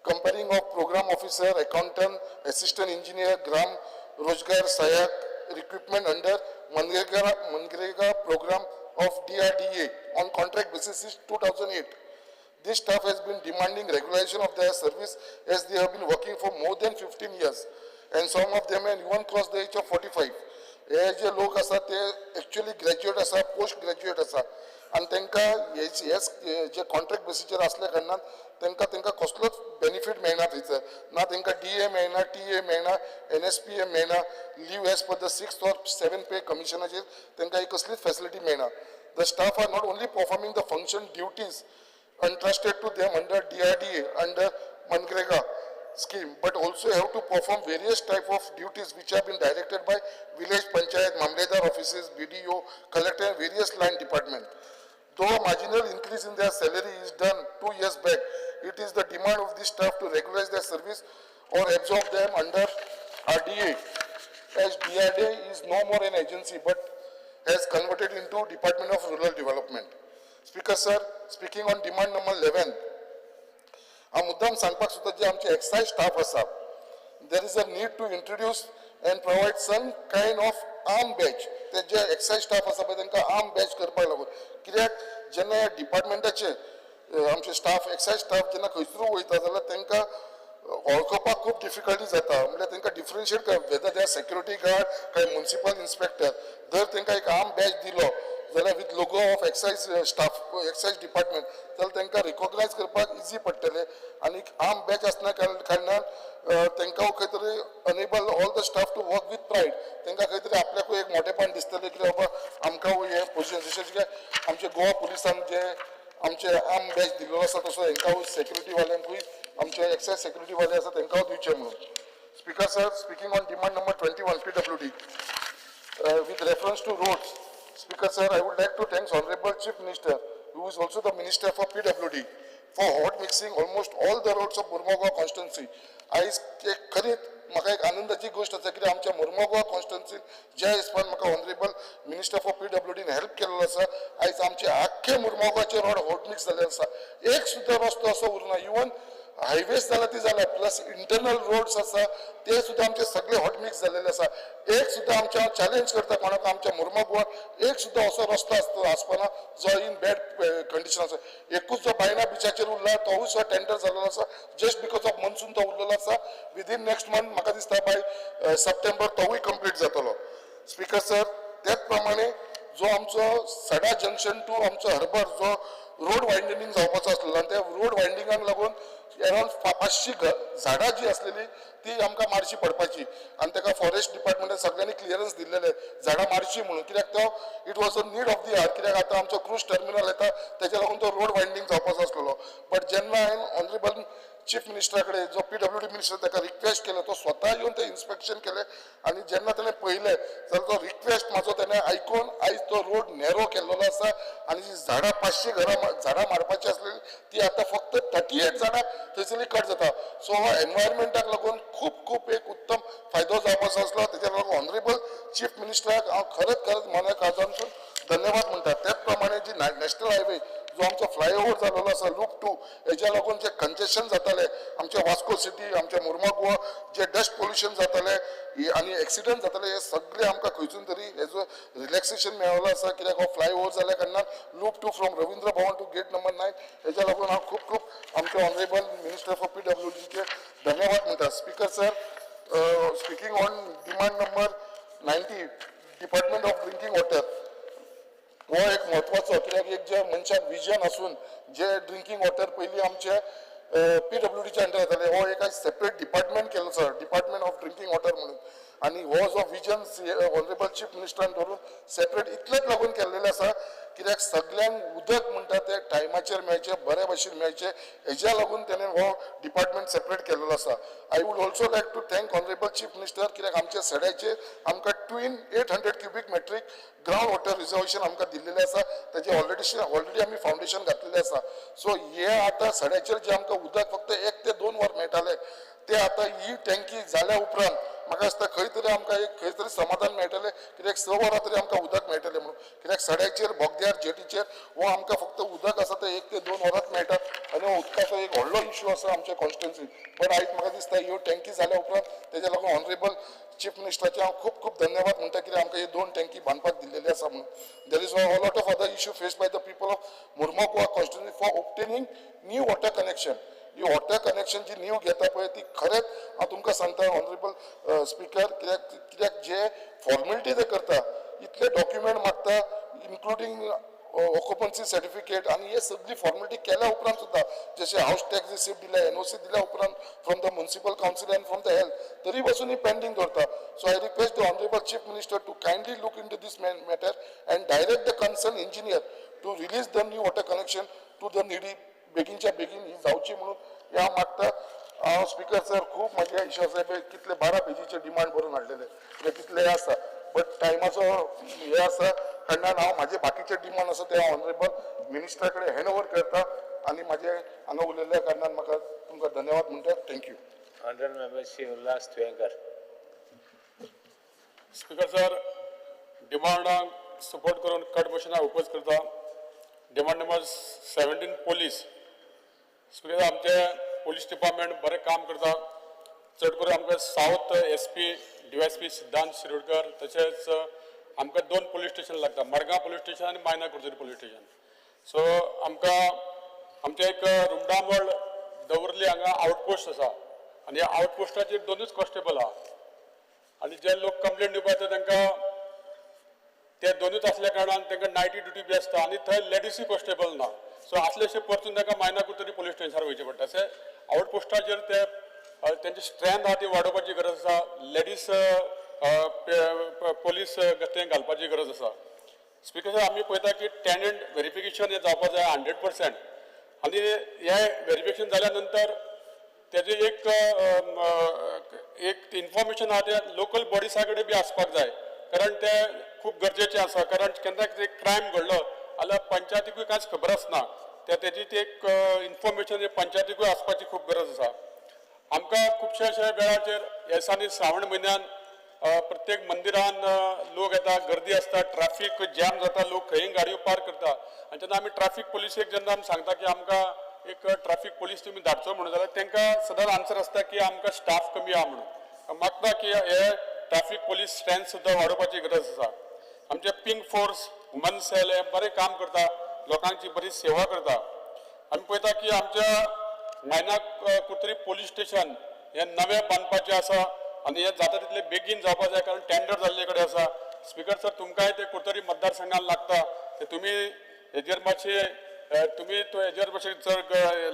comparing of program officer, accountant, assistant engineer, gram rozgar sayak recruitment under Manrega program of DRDA on contract basis since 2008. This staff has been demanding regularization of their service as they have been working for more than 15 years, and some of them have even crossed the age of 45. हे जे लोक आसा ते actually graduate आसा, post graduate आसा, आणि तांकां हेच जे कॉन्ट्रॅक्ट बेसिसचेर असल्या कारणान तांकां कसलोच बेनिफीट मेळना थंयसर. ना तांकां DA मेळना, TA मेळना, NSPA मेळना, leave as per the 6th or 7th pay कमिशनाचेर तांकां ही कसलीच फॅसिलिटी मेळना. The staff are not only performing the function duties entrusted to them under DRDA, under Manrega scheme, but also have to perform various type of duties which have been directed by village panchayat, mamledar offices, BDO, collector and various line department. Though a marginal increase in their salary is done 2 years back, it is the demand of this staff to regularize their service or absorb them under RDA, as DRDA is no more an agency but has converted into Department of Rural Development. Speaker sir, speaking on demand number 11, हांव मुद्दाम सांगपाक सोदता जे आमचे excise staff आसा, there is a need to introduce and provide some kind of arm badge. ते जे excise staff आसा पळय तांकां आर्म बॅच करपाक लागून, कित्याक जेन्ना ह्या डिपार्टमेंटाचे आमचे स्टाफ, एक्सायज स्टाफ जेन्ना खंयसरूय वयता जाल्यार तांकां वळखपाक खूब डिफिकल्टी जाता. म्हणजे तांकां differentiate whether they are security guard काय म्युनिसिपल इन्स्पेक्टर, जर तांकां एक आर्म बॅच दिलो जाल्यार with logo of excise staff, excise department, जाल्यार तांकां रिकॉग्नायज करपाक इजी पडटलें. आनी आर्म बॅच आसना कारणान तांकां खंय तरी enable all the staff to work with pride. तांकां खंय तरी आपल्याकूय एक मोठेपण दिसतलें की बाबा आमकां हे पोजिशन, जशें की आमचे गोवा पुलिसान जे आमचे आर्म बॅच दिल्लो आसा तसो हांकांय सेक्युरिटी वाल्यांकूय, आमचे एक्सायज सेक्युरिटी वाले आसा तांकांय दिवचे म्हणून. Speaker sir, speaking on demand number 21 PWD with reference to roads. Speaker sir, I would like to thank Honorable Chief Minister, who is also the Minister for PWD, for hot mixing almost all the roads of Mormugao constituency. आयज एक खरीत म्हाका एक आनंदाची गोष्ट आसा, कित्याक आमच्या मुर्मुगांव कॉन्स्टिट्युन्सीन ज्या हिसपान म्हाका ऑनरेबल मिनिस्टर फॉर PWDन हेल्प केल्लो आसा, आयज आमचे आख्खे मुर्मुगांवचे रोड हॉट मिक्स जाल्ले आसा. एक सुद्दां रस्तो असो उरना. इवन हायवेज जाला ती जाला, प्लस इंटरनल रोड्स आसा ते सुद्दां आमचे सगळे हॉट मिक्स जाल्लेले आसा. एक सुद्दां आमच्या चॅलेंज करता कोणाक आमच्या मुर्मुगांवान एक सुद्दां असो रस्तो आसपाना जो इन बॅड कंडिशन आसा. एकूच जो बायना बिचाचेर उरला तोवूय सुद्दां टेंडर जाल्लो आसा, जस्ट बिकॉज ऑफ मनसून तो उरलेलो आसा. विदीन नेक्स्ट मंथ म्हाका दिसता बाय सप्टेंबर तोवूय कंप्लीट जातलो. स्पीकर सर, त्याच प्रमाणे जो आमचो सडा जंक्शन टू आमचो हर्बर जो रोड वायंडनिंग जावपाचो आसलेलो, आनी त्या रोड वायंडिंगाक लागून अराउंड 500 झाडां जी आसलेली ती आमकां मारची पडपाची, आनी ताका फॉरेस्ट डिपार्टमेंटान सगळ्यांनी क्लियरन्स दिल्लेले झाडां मारची म्हणून. कित्याक तो it was a need of the hour, कित्याक आतां आमचो क्रूज टर्मिनल येता तेच्या लागून तो रोड वायंडिंग जावपाचो आसलेलो. बट जेन्ना हांवें ऑनरेबल चीफ मिनिस्टरा कडेन जो PWD मिनिस्टर ताका रिक्वेस्ट केलो, तो स्वता येवन ते इन्स्पेक्शन केले, आनी जेन्ना ताणें पळयलें जाल्यार तो रिक्वेस्ट म्हाजो ताणें आयकून आयज तो रोड नॅरो केल्लो आसा. आनी जी झाडां 500 झाडां मारपाची आसलेली ती आतां फक्त 38 झाडां थंयसरली कट जाता. सो हो एनवायरमेंटाक लागून खूब एक उत्तम फायदो जावपाचो आसलो. तेच्या लागून ऑनरेबल चीफ मिनिस्टराक हांव खरेंच मना काळजांतून धन्यवाद म्हणटा. त्याच प्रमाणे जी नॅशनल हायवे जो आमचो फ्लायओव्हर जाल्लो आसा लूप 2, हेच्या लागून जे कंजेशन जाताले आमच्या वास्को सिटी, आमच्या मुर्मुगांव, जे डस्ट पोल्युशन जाताले आनी एक्सिडंट जाताले, हे सगळे आमकां खंयसून तरी हेजो रिलॅक्सेशन मेळ्ळो आसा. कित्याक हो फ्लायओव्हर जाल्या कारणान loop 2 from Ravindra Bhavan to gate number 9, हेच्या लागून हांव खूब आमच्या ऑनरेबल मिनिस्टर फॉर PWDचे धन्यवाद म्हणटा. Speaker sir, speaking on demand number 90 department of drinking water, हो एक म्हत्वाचो, कित्याक एक जे मनशाक विजन आसून जे ड्रिंकींग वॉटर पयलीं आमचे PWDच्या अंडर येताले, हो एक सेपरेट डिपार्टमेंट केल्लो आसा, डिपार्टमेंट ऑफ ड्रिंकींग वॉटर म्हणून. आनी हो जो विजन ऑनरेबल चीफ मिनिस्टरान धरून सेपरेट इतलेच लागून केल्लेले आसा कित्याक सगळ्यांक उदक म्हणटा तें टायमाचेर मेळचें बरे भशेन मेळचें हेज्या लागून तेणें हो डिपार्टमेंट सेपरेट केलेलो आसा. I would also like to thank honourable chief minister कित्याक आमच्या सड्याचेर आमकां twin 800 cubic metric ground water reservation आमकां दिल्लेलें आसा. तेजें ऑलरेडी आमी फावंडेशन घातलेलें आसा. सो हे आतां सड्याचेर जे आमकां उदक फक्त 1 ते 2 वर मेळटालें ते आतां ही टँकी जाल्या उपरांत म्हाका दिसता खंय तरी आमकां एक खंय तरी समाधान मेळटलें कित्याक 6 वरां तरी आमकां उदक मेळटलें म्हणून. कित्याक सड्याचेर बोगद्यार जेटीचेर हो आमकां फक्त उदक आसा ते 1 ते 2 वरांच मेळटा आनी हो उदकाचो एक व्हडलो इश्यू आसा आमच्या कॉन्स्टिट्युन्सीन. पण आयज म्हाका दिसता ह्यो टँकी जाल्या उपरांत तेज्या लागून ऑनरेबल चीफ मिनिस्टराचे हांव खूब खूब धन्यवाद म्हणटा कित्याक आमकां हे 2 टँकी बांदपाक दिल्लेले आसा म्हणून. There is a lot of other issue faced by the people of Mormugao constituency for obtaining new water connection. ही वॉटर कनेक्शन जी न्यू घेता पळय ती खरेंच हांव तुमकां सांगता ऑनरेबल स्पिकर कित्याक जे फॉर्मेलिटी ते करता इतले डॉक्युमेंट मागता इन्क्लुडींग ऑक्युपन्सी सर्टिफिकेट आनी हे सगळी फॉर्मेलिटी केल्या उपरांत सुद्दां जशें हावस टॅक्स रिसिप्ट दिल्या एनओसी दिल्या उपरांत from the municipal council and from the health तरी पासून ही पेंडींग दवरता. So I request the honourable chief minister to kindly look in to this matter and direct the concern engineer to release the new water connection to the needy बेगीनच्या बेगीन ही जावची म्हणून हे हांव मागता. हांव स्पिकर सर खूब म्हाज्या ईश्वर साहेब कितले 12 पेजीचे डिमांड बरोवन हाडलेले कित्याक कितले आसा बट टायमाचो हे आसा कारणान हांव म्हाजे बाकीचे डिमांड आसा ते हांव ऑनरेबल मिनिस्टरा कडेन हँड ओवर करता आनी म्हाजे हांगा उलयल्ल्या कारणान म्हाका तुमकां धन्यवाद म्हणटा. Thank you. Honorable Member Shri Ullas Tuenkar. Speaker sir डिमांडांक सपोर्ट करून कट मोशनाक ओपोज करता. Demand number 17 police. स्पीकर आमचे पोलीस डिपार्टमेंट बरें काम करता. चड करून आमकां सावथ SP DYSP सिद्धांत शिरोडकर तशेंच आमकां 2 पोलीस स्टेशन लागता मडगांव पोलीस स्टेशन आनी मायना कुर्जुरी पोलीस स्टेशन. सो आमकां आमचे एक रुमडामोळ दवर्ली हांगा आउटपोस्ट आसा आनी ह्या आउटपोस्टाचेर 2च कॉन्स्टेबल आहा आनी जे लोक कंप्लेंट दिवपा येता तांकां ते 2च आसल्या कारणान तांकां नायटी ड्युटी बी आसता आनी थंय लेडीसूय कॉन्स्टेबल ना. सो असलेशे परतून तांकां मायना कुर्जुरी पोलीस स्टेशनार वयचें पडटा. अशें आउटपोस्टाचेर ते त्यांची स्ट्रेंथ आहा ती वाडोवपाची गरज आसा. लेडीज पोलीस तें घालपाची गरज आसा. स्पीकर आमी पळयता की टेनंट व्हेरिफिकेशन हे जावपाक जाय 100% आनी हे व्हेरिफिकेशन जाल्या नंतर तेजे एक इन्फॉर्मेशन आहा ते लोकल बॉडीसा कडेन बी आसपाक जाय कारण ते खूब गरजेचें आसा. कारण केन्ना एक क्रायम घडलो जाल्यार पंचायतीकूय कांयच खबर आसना तेजी ती एक इन्फॉर्मेशन पंचायतीकूय आसपाची खूब गरज आसा. आमकां खुबशे अशे वेळाचेर ह्या दिसांनी श्रावण म्हयन्यान प्रत्येक मंदिरान लोक येता गर्दी आसता ट्रॅफिक जॅम जाता लोक खंय गाडयो पार्क करता आनी तेन्ना आमी ट्रॅफिक पुलिसेक जेन्ना आमी सांगता की आमकां एक ट्रॅफिक पुलीस तुमी धाडचो म्हणून जाल्यार तांकां सदांच आन्सर आसता की आमकां स्टाफ कमी आहा म्हणून. मागता की हे ट्रॅफिक पुलीस स्ट्रेंथ सुद्दां वाडोवपाची गरज आसा. आमचे पिंक फोर्स वुमन सेल हे बरें काम करता लोकांची बरी सेवा करता. आमी पळयता की आमच्या मायना कुर्तरी पोलीस स्टेशन हे नवे बांदपाचें आसा आनी हे जाता तितले बेगीन जावपाक जाय कारण टेंडर जाल्ले कडेन आसा. स्पीकर सर तुमकांय ते कुर्तरी मतदारसंघान लागता ते तुमी हेजेर मातशे तुमी तो हेजेर मातशें चड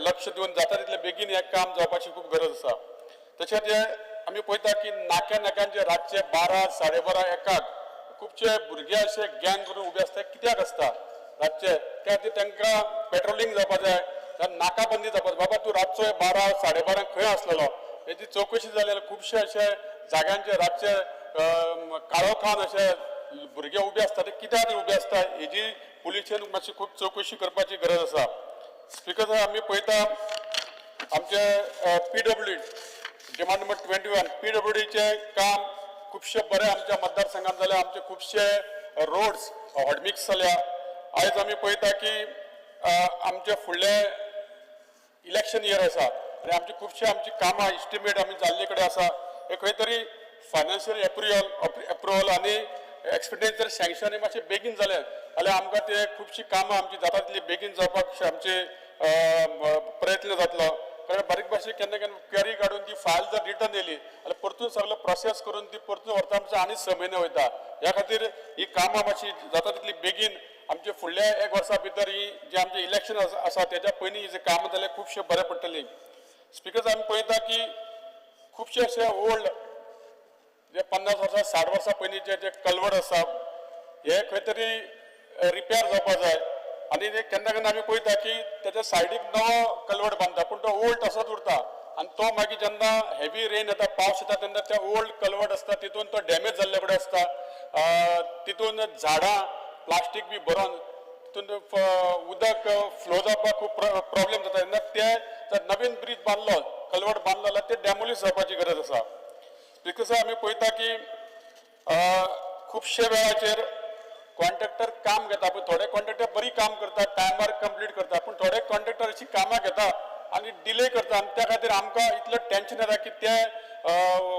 लक्ष दिवन जाता तितले बेगीन हे काम जावपाची खूब गरज आसा. तशेंच हे आमी पळयता की नाक्यांचे रातचे 12, 12:30, 1 खुबशे भुरगे अशे गँग करून उबे आसता. कित्याक आसता रातचे त्या खातीर तांकां पेट्रोलिंग जावपाक जाय नाकाबंदी जावपाक बाबा तूं रातचो 12, 12:30 खंय आसलेलो हेची चवकशी जाल्यार खुबशे अशे जाग्यांचे रातचे काळोखान अशे भुरगे उबे आसता ते कित्याक उबे आसता हेजी पुलिशेन मातशी खूब चवकशी करपाची गरज आसा. स्पीकर आमी पळयता आमचे PWD डिमांड नंबर 21 PWDचे काम खुबशे बरे आमच्या मतदारसंघात जाले. आमचे खुबशे रोड्स हॉटमिक्स जाल्या. आयज आमी पळयता की आमचे फुडले इलेक्शन इयर आसा आनी आमची खुबशे आमची कामां इस्टिमेट आमी जाल्ले कडेन आसा. हे खंय तरी फायनान्शियल एप्रुवल आनी एक्सपेंडिचर सँक्शन हे मातशें बेगीन जालें जाल्यार आमकां ते खुबशीं कामां आमची जाता तितली बेगीन जावपाक आमचे प्रयत्न जातलो. कारण बारीक भाशेन केन्ना केन्ना क्वेरी काडून ती फायल जर रिटर्न येयली जाल्यार परतून सगळो प्रोसेस करून ती परतून व्हरता आमचे आनी 6 म्हयने वयता. ह्या खातीर ही कामां मातशी जाता तितली बेगीन आमचे फुडल्या 1 वर्सा भितर ही जे आमचे इलेक्शन आसा तेच्या पयलीं ही जे कामां जाल्यार खुबशे बरें पडटलीं. स्पीकर आमी पळयता की खुबशे अशे ओल्ड जे 50 वर्सां 60 वर्सां पयलींचे जे कलवड आसा हे खंय तरी रिपेअर जावपाक जाय आनी ते केन्ना केन्ना आमी पळयता की त्याच्या सायडीक नवो कलवट बांदता पूण तो ओल्ड तसोच उरता आनी तो मागीर जेन्ना हेवी रेन येता पावस येता तेन्ना त्या ओल्ड कलवट आसता तितून तो डॅमेज जाल्ले कडेन आसता तितून झाडां प्लास्टीक बी भरोन तितून उदक फ्लो जावपाक खूब प्रॉब्लेम जाता तेन्ना ते जर नवीन ब्रीज बांदलो कलवट बांदलो जाल्यार ते डॅमोलीश जावपाची गरज आसा बिकॉज आमी पळयता की खुबशे वेळाचेर कॉन्ट्रॅक्टर काम घेता पूण थोडे कॉन्ट्रॅक्टर बरी काम करता टायमार कंप्लीट करता पूण थोडे कॉन्ट्रॅक्टर अशी कामां घेता आनी डिले करता आनी त्या खातीर आमकां इतलें टेन्शन येता की ते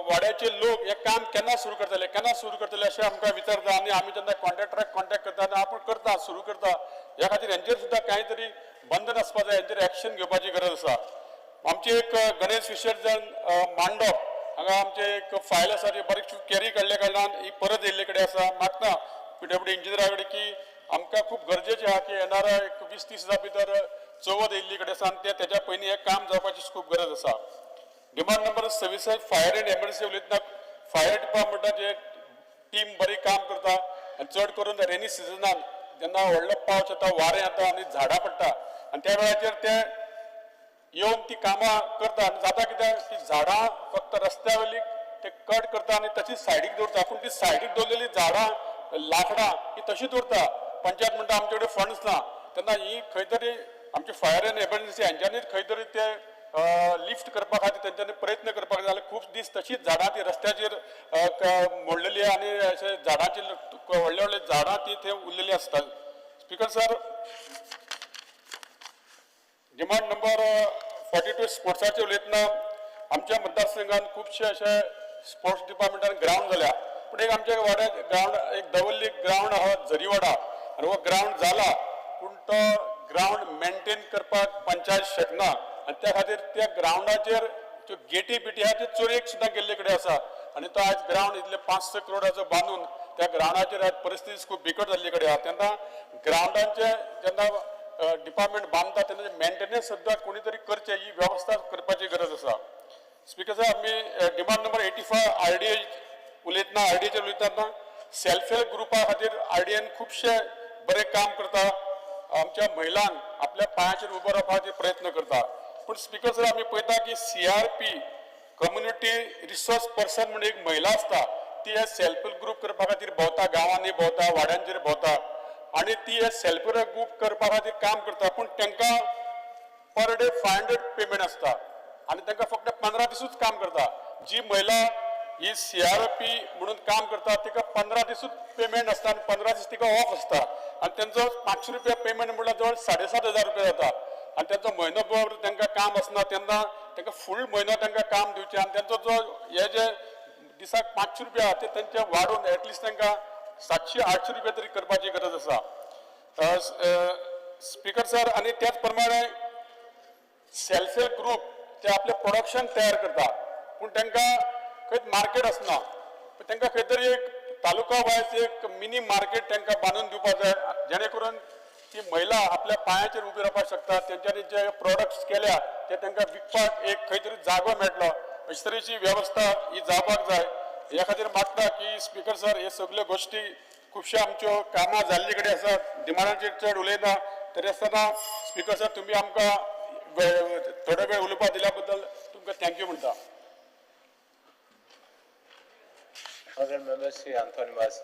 वाड्याचे लोक हे काम केन्ना सुरू करतले अशें आमकां विचारता आनी आमी जेन्ना कॉन्ट्रॅक्टराक कॉन्टॅक्ट करता आनी आपूण करता सुरू करता ह्या खातीर हेंचेर सुद्दां कांय तरी बंधन आसपा जाय हेंचेर एक्शन घेवपाची गरज आसा आमची एक गणेश विसर्जन मांडप हांगा आमचे एक फायल आसा जी बरीचशी कॅरी काडल्या कारणान ही परत येयल्ले कडेन आसा मागता PWD इंजिनियरा कडेन की आमकां खूब गरजेचें आहा की येणारा एक 20-30 दिसा भितर चवथ येयल्ली कडेन आसा आनी तेच्या पयलीं हें काम जावपाची खूब गरज आसा demand number 26 fire and emergency उलयतना फायर डिपार्टमेंटाचे टीम बरी काम करता आनी चड करून रेनी सिजनान जेन्ना व्हडलो पावस येता वारें येता आनी झाडां पडटा आनी त्या वेळाचेर ते येवन ती कामां करता आनी जाता कित्याक ती झाडां फक्त रस्त्या वयली ते कट करता आनी तशीच सायडीक दवरता पूण ती सायडीक दवरलेली झाडां लाकडां ही तशीच उरता पंचायत म्हणटा आमचे कडेन फंड्स ना तेन्ना ही खंय तरी आमची फायर एंड एमर्जन्सी हांच्यांनीच खंय तरी ते लिफ्ट करपा खातीर तेंच्यांनी प्रयत्न करपाक जाय खूब दीस तशीच झाडां ती रस्त्याचेर मोडलेली आनी अशे झाडांची व्हडले व्हडले झाडां ती थंय उरलेली आसता स्पीकर सर डिमांड नंबर 42 स्पोर्ट्साचेर उलयतना आमच्या मतदारसंघात खुबशे अशे स्पोर्ट्स डिपार्टमेंटान ग्रावंड जाल्या पूण एक आमच्या वाड्यात ग्रावंड एक दवल्ली ग्रावंड आहा झरीवाडा आनी हो ग्रावंड जाला पूण तो ग्रावंड मेंटेन करपाक पंचायत शकना आनी त्या खातीर त्या ग्रावंडाचेर त्यो गेटी बिटी आहा त्यो चोरयेक सुद्दां गेल्ले कडेन आसा आनी तो आज ग्रावंड इतले 5-6 करोडाचो बांदून त्या ग्रावंडाचेर आज परिस्थिती खूब बिकट जाल्ली कडेन आहा तेन्ना ग्रावंडांचे जेन्ना डिपार्टमेंट बांदता तेन्ना मेंटेनन्स सुद्दां कोणी तरी करचे ही वेवस्था करपाची गरज आसा स्पीकर साहेब आमी डिमांड नंबर 85 RDA उलयतना RDAचेर उलयतना सेल्फ हेल्प ग्रुपा खातीर RDAन खुबशे बरें काम करता आमच्या महिलांक आपल्या पांयाचेर उबो रावपाचे प्रयत्न करता पूण स्पीकर सर आमी पळयता की CRP कम्युनिटी रिसोर्स पर्सन म्हणून एक महिला आसता ती हे सेल्फ हेल्प ग्रुप करपा खातीर भोंवता गांवांनी भोंवता वाड्यांचेर भोंवता आनी ती हे सेल्फ हेल्प ग्रुप करपा खातीर काम करता पूण तांकां पर डे 500 पेमेंट आसता आनी तांकां फक्त 15 दिसूच काम करता जी महिला ही CRP म्हणून काम करता तिका 15 दिसूच पेमेंट आसता आनी 15 दीस तिका ऑफ आसता आनी तेंचो 500 रुपया पेमेंट म्हणल्यार जवळ 7,500 रुपया जाता आनी तेंचो म्हयनोभर तांकां काम आसना तेन्ना तांकां फूल म्हयनो तांकां काम दिवचें आनी तेंचो जो हे जे दिसाक 500 रुपया ते तेंचे वाडोवन एटलिस्ट तांकां 700-800 रुपया तरी करपाची गरज आसा स्पीकर सर आनी त्याच प्रमाणे सेल्फ हेल्प ग्रुप ते आपले प्रोडक्शन तयार करता पूण तांकां खंय मार्केट आसना तांकां खंय तरी एक तालुका वायज एक मिनी मार्केट तांकां बांदून दिवपाक जाय जेणे करून ती महिला आपल्या पांयाचेर उबी रावपाक शकता तेंच्यांनी जे प्रोडक्ट्स केल्या ते तांकां विकपाक एक खंय तरी जागो मेळटलो अशे तरेची वेवस्था ही जावपाक जाय ह्या खातीर मागता की स्पीकर सर हे सगल्यो गोश्टी खुबश्यो आमच्यो कामां जाल्ली कडेन आसात डिमांडाचेर चड उलयना तरी आसतना स्पीकर सर तुमी आमकां थोडो वेळ उलोवपाक दिल्या बद्दल तुमकां थँक्यू म्हणटा Honourable Member Sri Anthony Mas.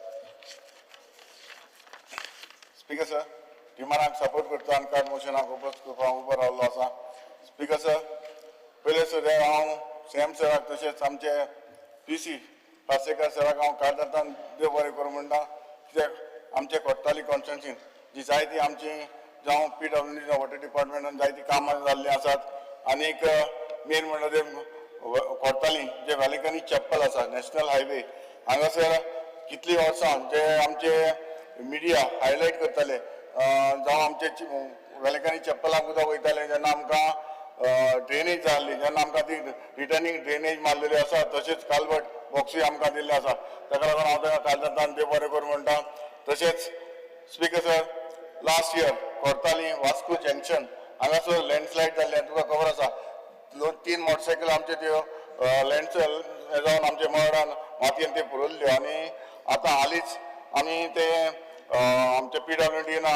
Speaker sir डिमांडाक सपोर्ट करता आनी कार्ड मोशनाक ओपोज करपाक उबो रावल्लो आसा स्पीकर सर पयले सुद्दां हांव CM सराक तशेंच आमचे PC पासेकर सराक हांव कार्डांतान देव बरें करूं म्हणटा कित्याक आमचे कोट्टाली कॉन्स्टिट्युन्सीन जी जायती आमची जावं PWD वॉटर डिपार्टमेंटान जायती कामां जाल्लीं आसात आनीक मेन म्हणल्यार ते कोट्टाली जे वेलेंकनी चॅपल आसा नॅशनल हायवे हांगासर कितलीं वर्सां जे आमचे मिडिया हायलायट करताले जावं आमचे वेलेंकनी चॅपलाक उदक वयतालें जेन्ना आमकां ड्रेनेज जाल्ली जेन्ना आमकां ती रिटर्निंग ड्रेनेज मारलेली आसा तशेंच कालवट बॉक्सूय आमकां दिल्ले आसा ताका लागून हांव ताका कालजांतान देव बरें करूं म्हणटा तशेंच speaker sir last year Cortalim Vasco junction हांगासर लँडस्लायड जाल्लें तुका खबर आसा 2-3 मोटरसायकल आमचे त्यो लँडस्लायड जावन आमच्या मळारान मातयेन ते पुरयल्ल्यो आनी आतां हालींच आमी ते आमच्या PWDन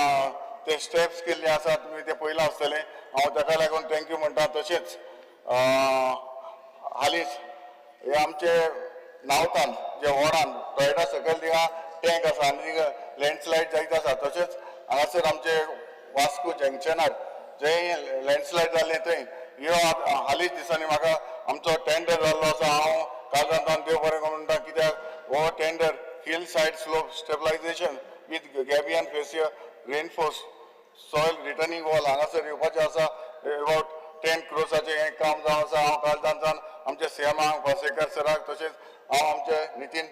ते स्टेप्स केल्ले आसा तुमी ते पयलां आसतले हांव ताका लागून थँक्यू म्हणटा तशेंच हालींच हे आमचे नावतान जे वॉर्डान टॉयटा सकयल थिंगा टँक आसा आनी थिंगा लँडस्लायड जायत आसा तशेंच हांगासर आमचे वास्को जंक्शनार जंय लँडस्लायड जाल्लें थंय ह्यो हालींच दिसांनी म्हाका आमचो टेंडर जाल्लो आसा हांव काळजांतल्यान देव बरें करूं म्हणटा कित्याक हो tender hill said slope स्टेबलायझेशन with gabion facial reinforce soil returning wall हांगासर येवपाचें आसा अबावट 10 crores हें काम जावन आसा हांव काळजांतल्यान आमचे सीएम पासेकर सराक तशेंच हांव आमचे नितीन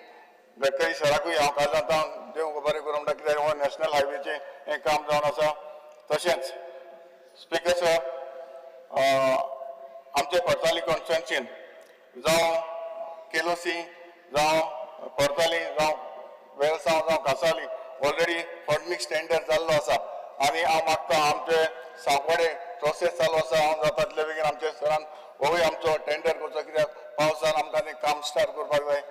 गडकरी सराकूय हांव काळजांतल्यान देव बरें करूं म्हणटा कित्याक हो नॅशनल हायवेचें हें काम जावन आसा तशेंच स्पीकर सर आमचे कोर्ताली कॉन्स्टिट्युएन्सीन जावं केलोसी जावं कोर्ताली जावं वेळसांव जावं कासावली ऑलरेडी फंडमिक्स टेंडर जाल्लो आसा आनी हांव मागता आमचे सांकवाडे प्रोसेस चालू आसा हांव जाता तितले बेगीन आमचे सरान होय आमचो टेंडर करचो कित्याक पावसान आमकां तें काम स्टार्ट करपाक जाय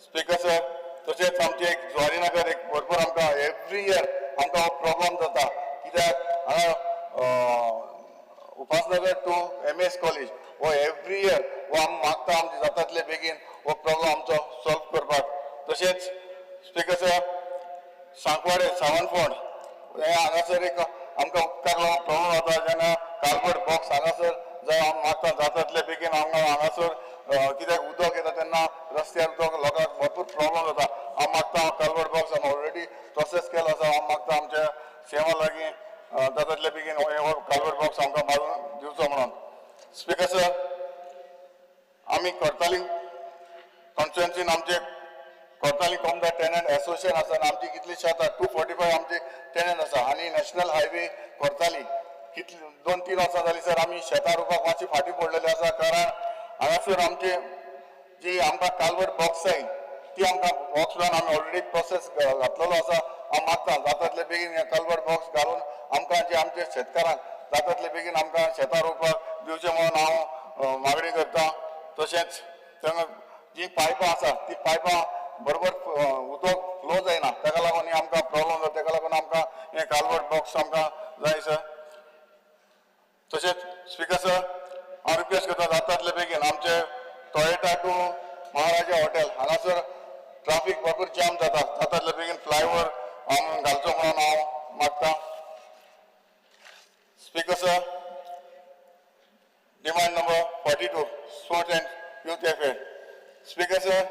स्पीकर सर तशेंच आमचे एक ज्वारीनगर एक भरपूर आमकां एवरी इयर आमकां हो प्रॉब्लम जाता कित्याक हांगा उपासनगर टू MS कॉलेज हो एवरी इयर हो आमी मागता आमचे जाता तितले बेगीन हो प्रॉब्लम आमचो सॉल्व करपाक तशेंच स्पीकर सर सांकवाडे सावंतफोंड हे हांगासर एक आमकां उपकार लागून प्रॉब्लम जाता जेन्ना कार्बोट बॉक्स हांगासर जाय हांव मागता जाता तितले बेगीन हांगासर कित्याक उदक येता तेन्ना रस्त्यार उदक लोकांक भरपूर प्रॉब्लम जाता हांव मागता कार्बोट बॉक्स हांव ऑलरेडी प्रोसेस केलो आसा हांव मागता आमच्या सेवा लागीं जाता तितले बेगीन हो कार्बोट बॉक्स आमकां मारून दिवचो म्हणून स्पीकर सर आमी कोर्ताली कॉन्स्टिट्युएन्सीन आमचे कोर्ताली कॉमदार टेनंट एसोसिएशन आसा आनी आमची कितलीशी आतां 245 आमचे टेनंट आसा आनी नॅशनल हायवे कोर्ताली कितली 2-3 वर्सां जालीं सर आमी शेतां रोवपाक मातशी फाटीं पडलेली आसा कारण हांगासर आमचे जी आमकां कालवट बॉक्स जाय ती आमकां बॉक्स लावन आमी ऑलरेडी प्रोसेस घातलेलो आसा हांव मागता जाता तितले बेगीन हे कालवट बॉक्स घालून आमकां जे आमचे शेतकारांक जाता तितले बेगीन आमकां शेतां रोवपाक दिवचें म्हणून हांव मागणी करता तशेंच जी पायपां आसा ती पायपां बरोबर उदक फ्लो जायना ताका लागून आमकां प्रॉब्लम जाता ताका लागून आमकां हे कालवट बॉक्स आमकां जाय सर तशेंच स्पीकर सर हांव रिक्वेस्ट करता जाता तितले बेगीन आमचे टॉयटा टू महाराजा हॉटेल हांगासर ट्राफीक भरपूर जाम जाता जाता तितले बेगीन फ्लायओवर घालचो म्हणून हांव मागता speaker sir demand number 42 sports end youth affair speaker sir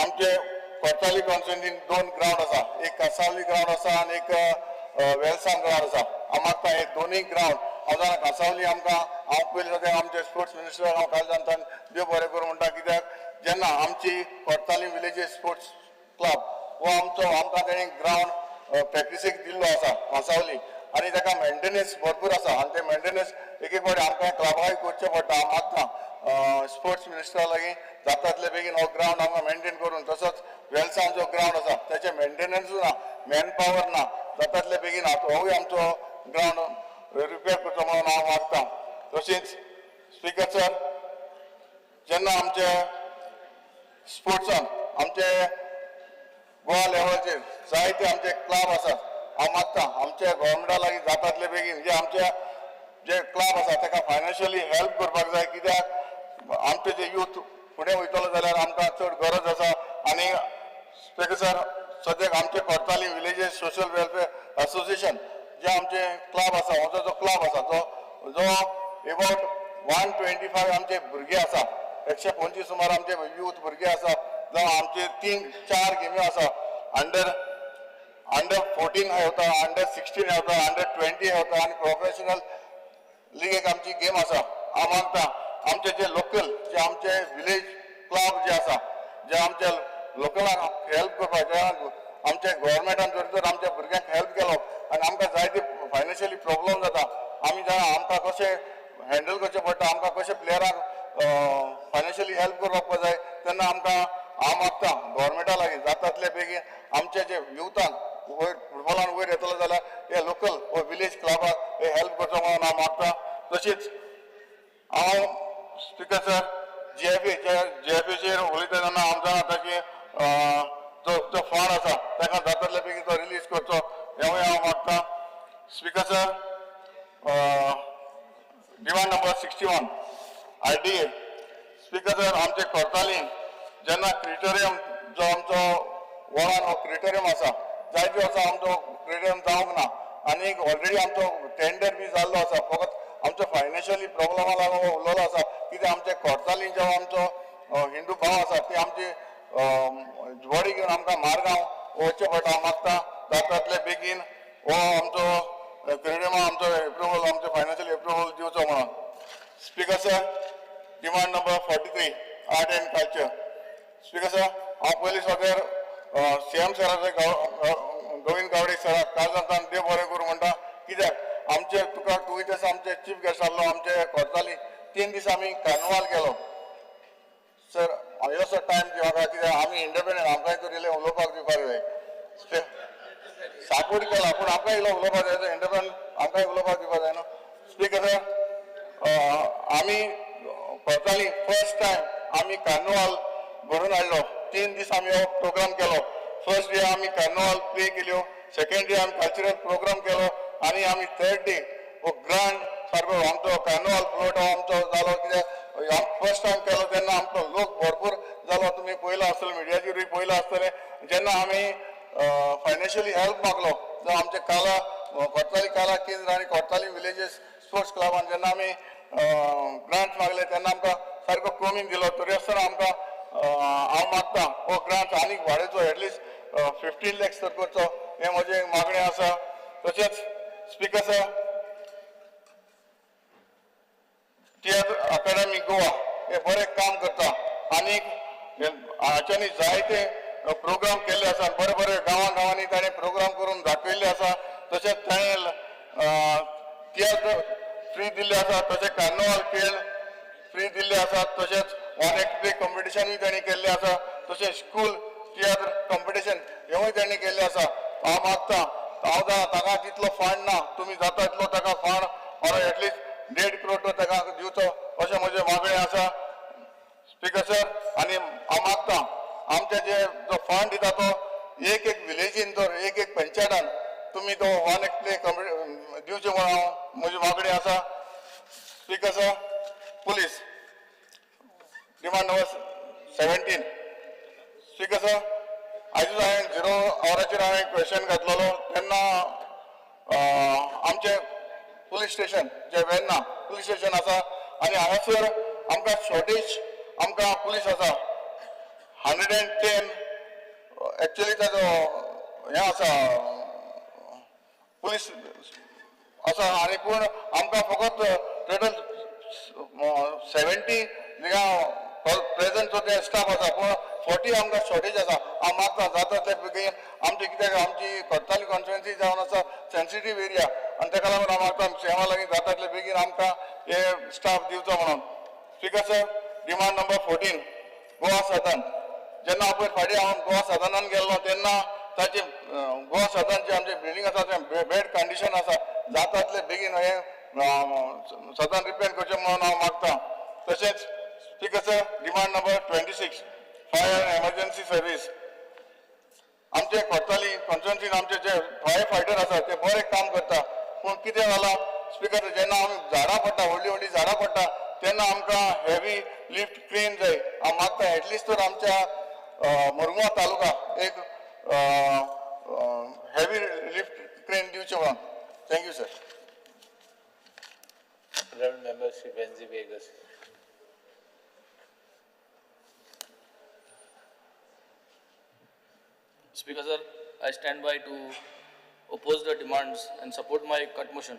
आमचे कोर्ताली कॉन्स्टिट्युएन्सीन 2 ग्राउंड आसा एक कासावली ग्राउंड आसा आनी एक वेलसांव ग्राउंड आसा हांव मागता हे दोनूय ग्राउंड हांव जाणा कासावली आमकां हांव पयलीं सद्या आमचे स्पोर्ट्स मिनिस्टर हांव काल जाणता देव बरें करूं म्हणटा कित्याक जेन्ना आमची कोर्ताली विलेजीस स्पोर्ट्स क्लब हो आमकां तेणी ग्राउंड प्रॅक्टिसेक दिल्लो आसा कासावली आनी ताका मेंटेनन्स भरपूर आसा आनी ते मेंटेनन्स एक फावटी आमकां क्लबाय करचें पडटा हांव मागता स्पोर्ट्स मिनिस्टरा लागीं जाता तितले बेगीन हो ग्राउंड आमकां मेंटेन करून तसोच वेलसांव जो ग्राउंड आसा तेचें मेंटेनन्सूय ना मॅन पावर ना जाता तितले बेगीन होय आमचो ग्राउंड रिपेर करचो म्हणून हांव मागता तशेंच स्पीकर सर जेन्ना आमचे स्पोर्ट्सान आमचे गोवा लेवलचेर जायते आमचे क्लब आसात हांव मागता आमच्या गोवोरमेंटा लागीं जाता तितले बेगीन जे आमचे जे क्लब आसा ताका फायनान्शियली हेल्प करपाक जाय कित्याक आमचे जे यूथ फुडें वयतलो जाल्यार आमकां चड गरज आसा आनी स्पीकर सर सद्याक आमचे Cortalim villages social welfare association जे आमचे क्लब आसा हो जो क्लब आसा जो अबावट 125 आमचे भुरगे आसा 125 सुमार आमचे यूथ भुरगे आसा जावं आमचे 3-4 गेमी आसा अंडर 14 हेवता अंडर 16 हेवता अंडर 20 हेवता आनी प्रोफेशनल लीग एक आमची गेम आसा हांव मागता आमचे जे लोकल जे आमचे विलेज क्लब जे आसा जे आमच्या लोकलांक हेल्प करपाक आमचे गोवोरमेंटान जर आमच्या भुरग्यांक हेल्प केलो आनी आमकां जायते फायनान्शियली प्रॉब्लम जाता आमी जाणा आमकां कशें हँडल करचें पडटा आमकां कशें प्लेयरांक फायनान्शियली हेल्प करपाक जाय तेन्ना आमकां हांव मागता गोवोरमेंटा लागीं जाता तितले बेगीन आमचे जे युथांक वयर फुटबॉलान वयर येतलो जाल्यार हे लोकल वो विलेज क्लबाक हे हेल्प करचो म्हणून हांव मागता तशेंच हांव स्पीकर सर GFAचेर उलयता तेन्ना हांव जाणा की जो फंड आसा ताका जातातले बेगीन तो रिलीज करचो हेंवूय हांव मागता. Speaker sir, demand number 61 RDA. Speaker sir, आमचे कोर्टालीन जेन्ना क्रिटेरियम जो आमचो वळान हो क्रिटेरियम आसा जायते वर्सां आमचो क्रिटेरियम जावंक ना आनी ऑलरेडी आमचो टेंडर बी जाल्लो आसा. फकत आमचो फायनान्शियली प्रॉब्लमा लागून उरलेलो आसा कित्याक आमचे कोर्टालीन जो आमचो हिंदू भाव आसा ती आमची बॉडी घेवन आमकां मारगांव वचचें पडटा. हांव मागता जाता बेगीन हो आमचो क्रिटेरियमा आमचो एप्रुवल आमचो फायनान्शियल एप्रुवल दिवचो म्हणून. Speaker sir, demand number 43 art and culture. Speaker sir, हांव पयलीं सगळ्यार CM सराचे गोविंद गावडे सराक काळजांतल्यान देव बरें करूं म्हणटा. कित्याक आमचे तुका 2 दिस आमचे चीफ गेस्ट आहलो आमचे कोर्टाली 3 दीस आमी कार्निवाल केलो. सर ह्यो असो टायम दिवं कित्याक आमी इंडिपेंडंट आमकांय तरी इल्लें उलोवपाक दिवपाक जाय. सापोर्ट केला पूण आमकांय इल्लो उलोवपाक जाय. इंडिपेंडंट आमकांय उलोवपाक दिवपाक जाय न्हू. स्पीकर सर, आमी कोर्टाली फर्स्ट टायम आमी कार्निवाल भरून हाडलो. 3 दीस आमी हो प्रोग्राम केलो. फर्स्ट डे आमी कार्निवाल प्ले केल्यो, सेकंड डे आमी कल्चरल प्रोग्राम केलो आनी आमी थर्ड डे हो ग्रँड सारको आमचो कार्निवाल फ्लोट हो आमचो जालो. कित्याक फर्स्ट टायम केलो तेन्ना आमचो लोक भरपूर जालो. तुमी पयलो आसतलें मिडियाचेरूय पयलो आसतलें. जेन्ना आमी फायनान्शियली हेल्प मागलो जावं आमचे काला कोर्ताली काला केंद्र आनी कोर्ताली विलेजीस स्पोर्ट्स क्लबान जेन्ना आमी ग्रांट मागले तेन्ना आमकां सारको कमी दिलो. तरी आसतना आमकां हांव मागता हो ग्रांट आनीक वाडयचो. एटलिस्ट 15 lakhs तर करचो हें म्हजें मागणें आसा. तशेंच speaker sir, theatre academy Goa हे बरें काम करता आनीक हाच्यांनी जायते प्रोग्राम केल्ले आसा. बरे बरे गांवांनी ताणें प्रोग्राम करून दाखयल्ले आसा. तशेंच ताणें थिएटर फ्री दिल्ले आसा. तशें कार्निवाल खेळ फ्री दिल्ले आसात. तशेंच वन एक्ट प्ले कॉम्पिटिशनूय ताणें केल्लें आसा. तशें स्कूल थिएटर कॉम्पिटिशन हेवूय ताणें केल्लें आसा. हांव मागता ताका तितलो फंड ना, तुमी जाता तितलो ताका फंड ऑर एटलिस्ट 1.5 crore ताका दिवचो अशें म्हजें मागणें आसा. स्पीकर सर, आनी हांव मागता आमचे जो फंड दिता तो एक विलेजीन तर एक पंचायतान तुमी तो वन एक्ट प्ले दिवचें म्हणून हांव म्हजी मागणी आसा. Speaker sir, police demand number 17. Speaker sir, आयज हांवें 0 hour हांवें क्वेश्चन घातलेलो तेन्ना आमचे पुलीस स्टेशन जे वेर्ना पुलीस स्टेशन आसा आनी हांगासर आमकां शॉर्टेज आमकां पुलीस आसा 110. एक्चुअली ताजो हें आसा पुलीस आसा आनी पूण आमकां फकत टोटल 70 प्रेझेंट जो ते स्टाफ आसा पूण 40 आमकां शॉर्टेज आसा. हांव मागता जाता ते बेगीन आमची कित्याक आमची कोर्ताली कॉन्स्टिट्युएन्सी जावन आसा सेन्सिटीव एरिया आनी ताका लागून हांव मागता सेवा लागीं जाता तितले बेगीन आमकां हे स्टाफ दिवचो म्हणून. Speaker sir, demand number 14 Goa Sadan. जेन्ना हांव फाटीं हांव गोवा सदनान गेल्लो तेन्ना ताचे गोवा सदनचे आमचे बिल्डींग आसा ते बेड कंडिशन आसा. जाता तितले बेगीन हे सदन रिपेर करचें म्हणून हांव मागता. तशेंच speaker sir, demand number 26 fire and emergency service. आमचे कोर्ताली कॉन्स्टिट्युएन्सीन आमचे जे फायर फायटर आसा ते बरें काम करता पूण कितें जालां स्पीकर, जेन्ना आमी झाडां पडटा व्हडलीं झाडां पडटा तेन्ना आमकां हेवी लिफ्ट क्रेन जाय. हांव मागता एटलिस्ट तर आमच्या मुरगांव तालुका एक हेवी लिफ्ट क्रेन दिवचें म्हणून. Thank you sir. Honourable Member Shri Benzi Vegas. Speaker sir, I stand by to oppose the demands and support my cut motion.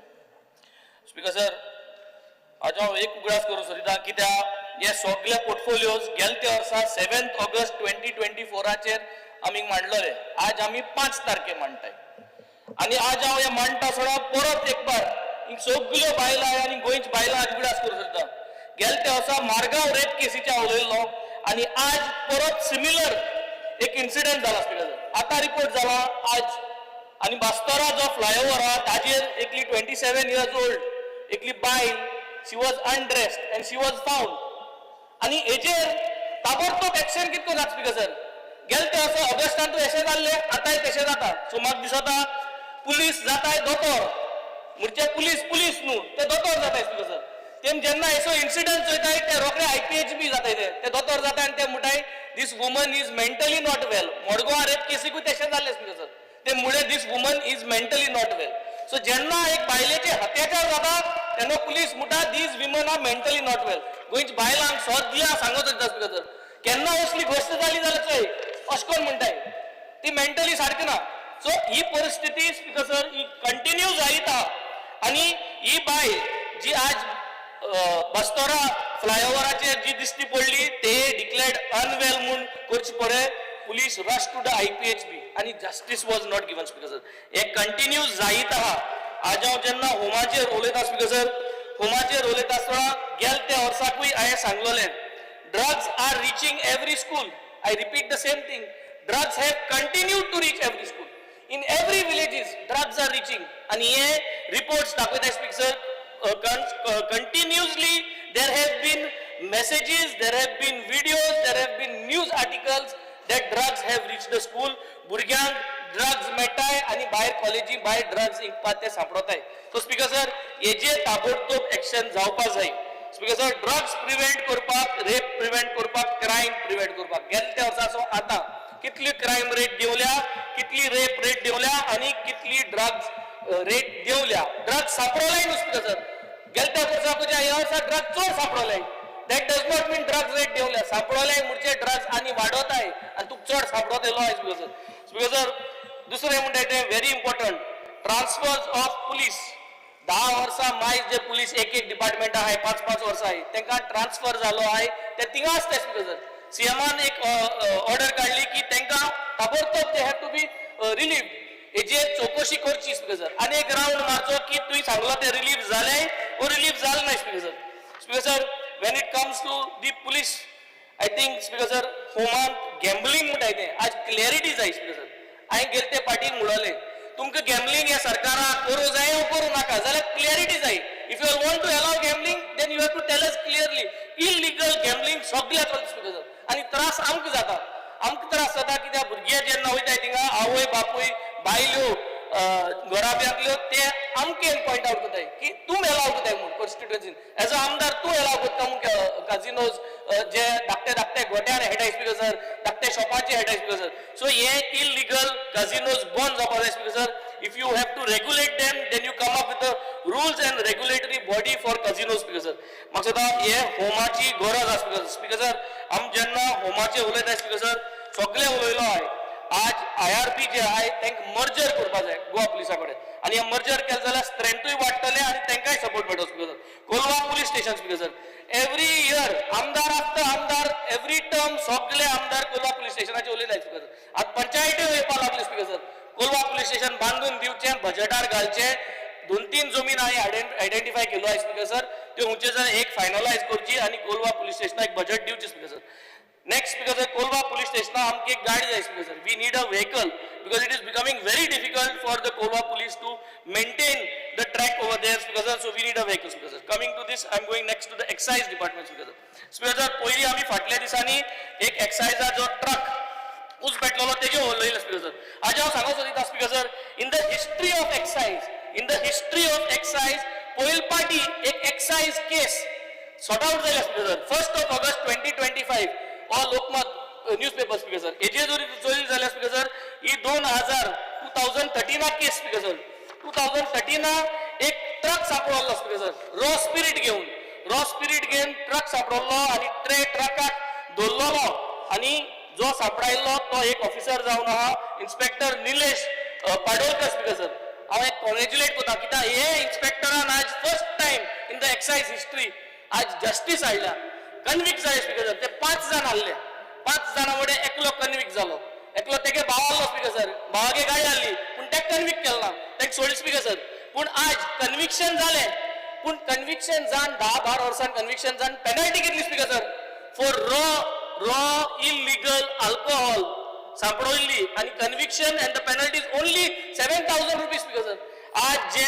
Speaker sir, आज हांव एक उगडास करूं सोदिता कित्याक हे सगळे पोर्टफोलियोज गेल्या वर्सा 7 August 2024 आमी मांडलेले. आज आमी 5 तारखे मांडटाय आनी आज हांव हे मांडटा आसतना परत एक बार सगळ्यो बायलां आनी गोंयची बायलां आज उगडास करूं सोदिता. गेल्या वर्सा मारगांव रेप केसीच्या उलयल्लो आनी आज परत सिमिलर एक इन्सिडेंट जाला. स्पीकर सर, आता रिपोर्ट जाला आज आनी बास्तोरा जो फ्लायओव्हर आहा ताजेर एकली 27 years old एकली बायल she was undressed and she was found आनी हेजेर ताबडतोब एक्शन कितें करतात. स्पीकर सर, गेले ते असं ऑगस्टान तू अशें जाल्ले आतांय तशें जाता. सो म्हाका दिसता पुलीस जाताय दोतोर म्हणजे पुलीस न्हू ते दोतोर जाताय सर. तेम जेन्ना असो इन्सिडंट चोयताय ते रोखडे IPHB जाताय ते दोतोर जाताय आनी ते म्हणटाय this woman is mentally not well. Margao rape केसीकूय तशें जाल्लें सर. ते मुळे this woman is mentally not well. So जेन्ना एक बायलेचे अत्याचार जाता तेन्ना पुलीस म्हणटा these women are mentally not well. गोंयच्या बायलांक सद्या सांगत वयता सर केन्ना असली गोश्ट जाली जाल्यार चोय अशें करून म्हणटाय ती मेंटली सारकी ना. सो ही परिस्थिती स्पीकर सर ही कंटिन्यू जायत आहा. आनी ही बाय जी आज बस्तोरा फ्लायओव्हराचेर जी दिश्टी पडली ते डिक्लेअर्ड अनवेल म्हूण करचे पळय police rush to the IPHB आनी justice was not given speaker sir. हे कंटिन्यू जायत आहा. आज हांव जेन्ना होमाचेर उलयता स्पीकर सर होमाचेर उलयता आसतना गेल त्या वर्साकूय हांवें सांगलोलें drugs are reaching every school. I repeat the same thing. Drugs have continued to reach every school. In every villages, drugs are reaching. And here reports दाखवत speak sir. Continuously there have been messages, there have been videos, there have been news articles that drugs have reached the school. भुरग्यांक drugs मेळटाय आनी भायर कॉलेजी भायर drugs इंकपाक ते सांपडताय. So speaker sir, हेजेर ताबडतोब action जावपाक जाय. स्पीकर सर ड्रग्स प्रिव्हेंट करपाक रेप प्रिव्हेंट करपाक क्रायम प्रिव्हेंट करपाक गेल्या त्या वर्साचो आतां कितली क्रायम रेट देंवल्या कितली रेप रेट देंवल्या आनी कितली ड्रग्स रेट देंवल्या. ड्रग्स सांपडोलाय न्हू स्पीकर सर. गेल्या त्या वर्साच्या ह्या वर्सा ड्रग्स चड सांपडोलाय. That does not mean drugs rate देंवल्या. सांपडोलाय म्हणजे ड्रग्स आनी वाडोताय आनी तुका चड सांपडोत येयलो आय स्पीकर सर. स्पीकर सर दुसरें म्हणटा तें very important transfers of police. 10 वर्सां मायज जे पुलीस एक डिपार्टमेंट आहे 5-5 वर्सां आहे तांकां ट्रान्सफर जालो आहे ते थिंगा आसता स्पीकर सर. CMान एक ऑर्डर काडली की तांकां ताबडतोब they have to be relieved. हेजेर चौकशी करची स्पीकर सर. आनी एक राउंड मारचो की तुवें सांगलो ते रिलीव जाले वो रिलीव जाले ना speaker sir. Speaker sir when it comes to the police I think speaker sir होमान गॅम्बलिंग म्हणटाय तें आज क्लॅरिटी जाय स्पीकर सर. हांवें गेले ते पार्टीक म्हणलें तुमकां गॅम्बलिंग ह्या सरकाराक करूं जाय वो करूं नाका जाल्यार क्लॅरिटी जाय. If you want to allow gambling then you have to tell us clearly. Illegal gambling सगळ्या चलता स्पीकर सर. आनी त्रास आमकां जाता. आमकां त्रास जाता कित्याक भुरगे जेन्ना वयताय थिंगा आवय बापूय बायल्यो घोराब्यांतल्यो ते आमकेन पॉयंट आवट करताय की तूं अलाव करताय म्हूण कॉन्स्टिट्युएन्सीन एज अ आमदार तूं अलाव करता म्हूण काजिनोज जे धाकटे गोट्यार हेडाय स्पीकर सर धाकटे शॉपाचे हेडाय स्पीकर सर. सो हे इलिगल काजिनोज बंद जावपाक जाय speaker sir. If you have to regulate them, then you come up with the rules and regulatory body for casinos, speaker sir. म्हाका दिसता हे होमाची गरज आसा स्पीकर सर. आम जेन्ना होमाचे उलयता स्पीकर सर सगळे उलयलो हांवें. आज IRP जे आहाय तांकां मर्जर करपाक जाय गोवा पुलिसा कडेन आनी हे मर्जर केलें जाल्यार स्ट्रेंथूय वाडटलें आनी तांकांय सपोर्ट मेळटलो speaker sir. Colva police station speaker sir every year आमदार आफ्टर आमदार एवरी टर्म सगळे आमदार कोलवा पुलीस स्टेशनाचे उलयताय स्पीकर सर. आज पंचायती येवपाक लागले speaker sir. Colva police station बांधून दिवचे बजेटार घालचे. 2-3 जमीन हांवें आयडेंटिफाय केलो आहे स्पीकर सर. त्यो हुंचे जर एक फायनलायज करची आनी कोलवा पुलीस स्टेशनाक बजेट दिवचे speaker sir. Next speaker sir Colva police स्टेशना आमकां एक गाडी जाय speaker sir. We need a vehicle because it is becoming very difficult for the Colva police to maintain the track over there speaker sir. So we need a vehicle speaker sir. Coming to this I am going next to the excise department speaker sir. Speaker sir पयलीं आमी फाटल्या दिसांनी एक एक्सायजाचो truck ऊस पेटलेलो तेजे उलयले speaker sir. आज हांव सांगूंक सोदिता speaker sir in the history of excise पयले पाटी एक एक्सायज केस सॉर्ट आउट जाल्या स्पीकर सर. 1 ऑगस्ट 2025 हो लोकमत न्यूजपेपर स्पीकर सर. हेजे जरी चोरी जाल्या स्पीकर सर ही 2013 केस स्पीकर सर. 2013 एक ट्रक सांपडलो स्पीकर सर रॉ स्पिरीट घेवन ट्रक सांपडलो आनी ट्रकाक दवरलेलो आनी जो सांपडायल्लो तो एक ऑफिसर जावन आहा inspector Nilesh Padolkar speaker sir. हांव कॉंग्रेच्युलेट करता कित्याक हे इन्स्पेक्टरान आज first time in the excise history आज जस्टीस हाडल्या. कन्विक्ट जाले स्पीकर सर. ते 5 जाण आहले 5 जाणां मडें एकलो कन्विक्ट जालो. एकलो तेगे भाव स्पीकर सर. भावागे गाडी आहली पूण तेका कन्विक्ट केलो ना तेका सोडले स्पीकर सर. पूण आज कन्विक्शन जालें पूण कन्विक्शन जावन 10-12 वर्सान कन्विक्शन जावन पेनल्टी कितली speaker sir for raw illegal alcohol सांपडोयल्ली आनी conviction and the penalty is only 7,000 rupees speaker sir. आज जे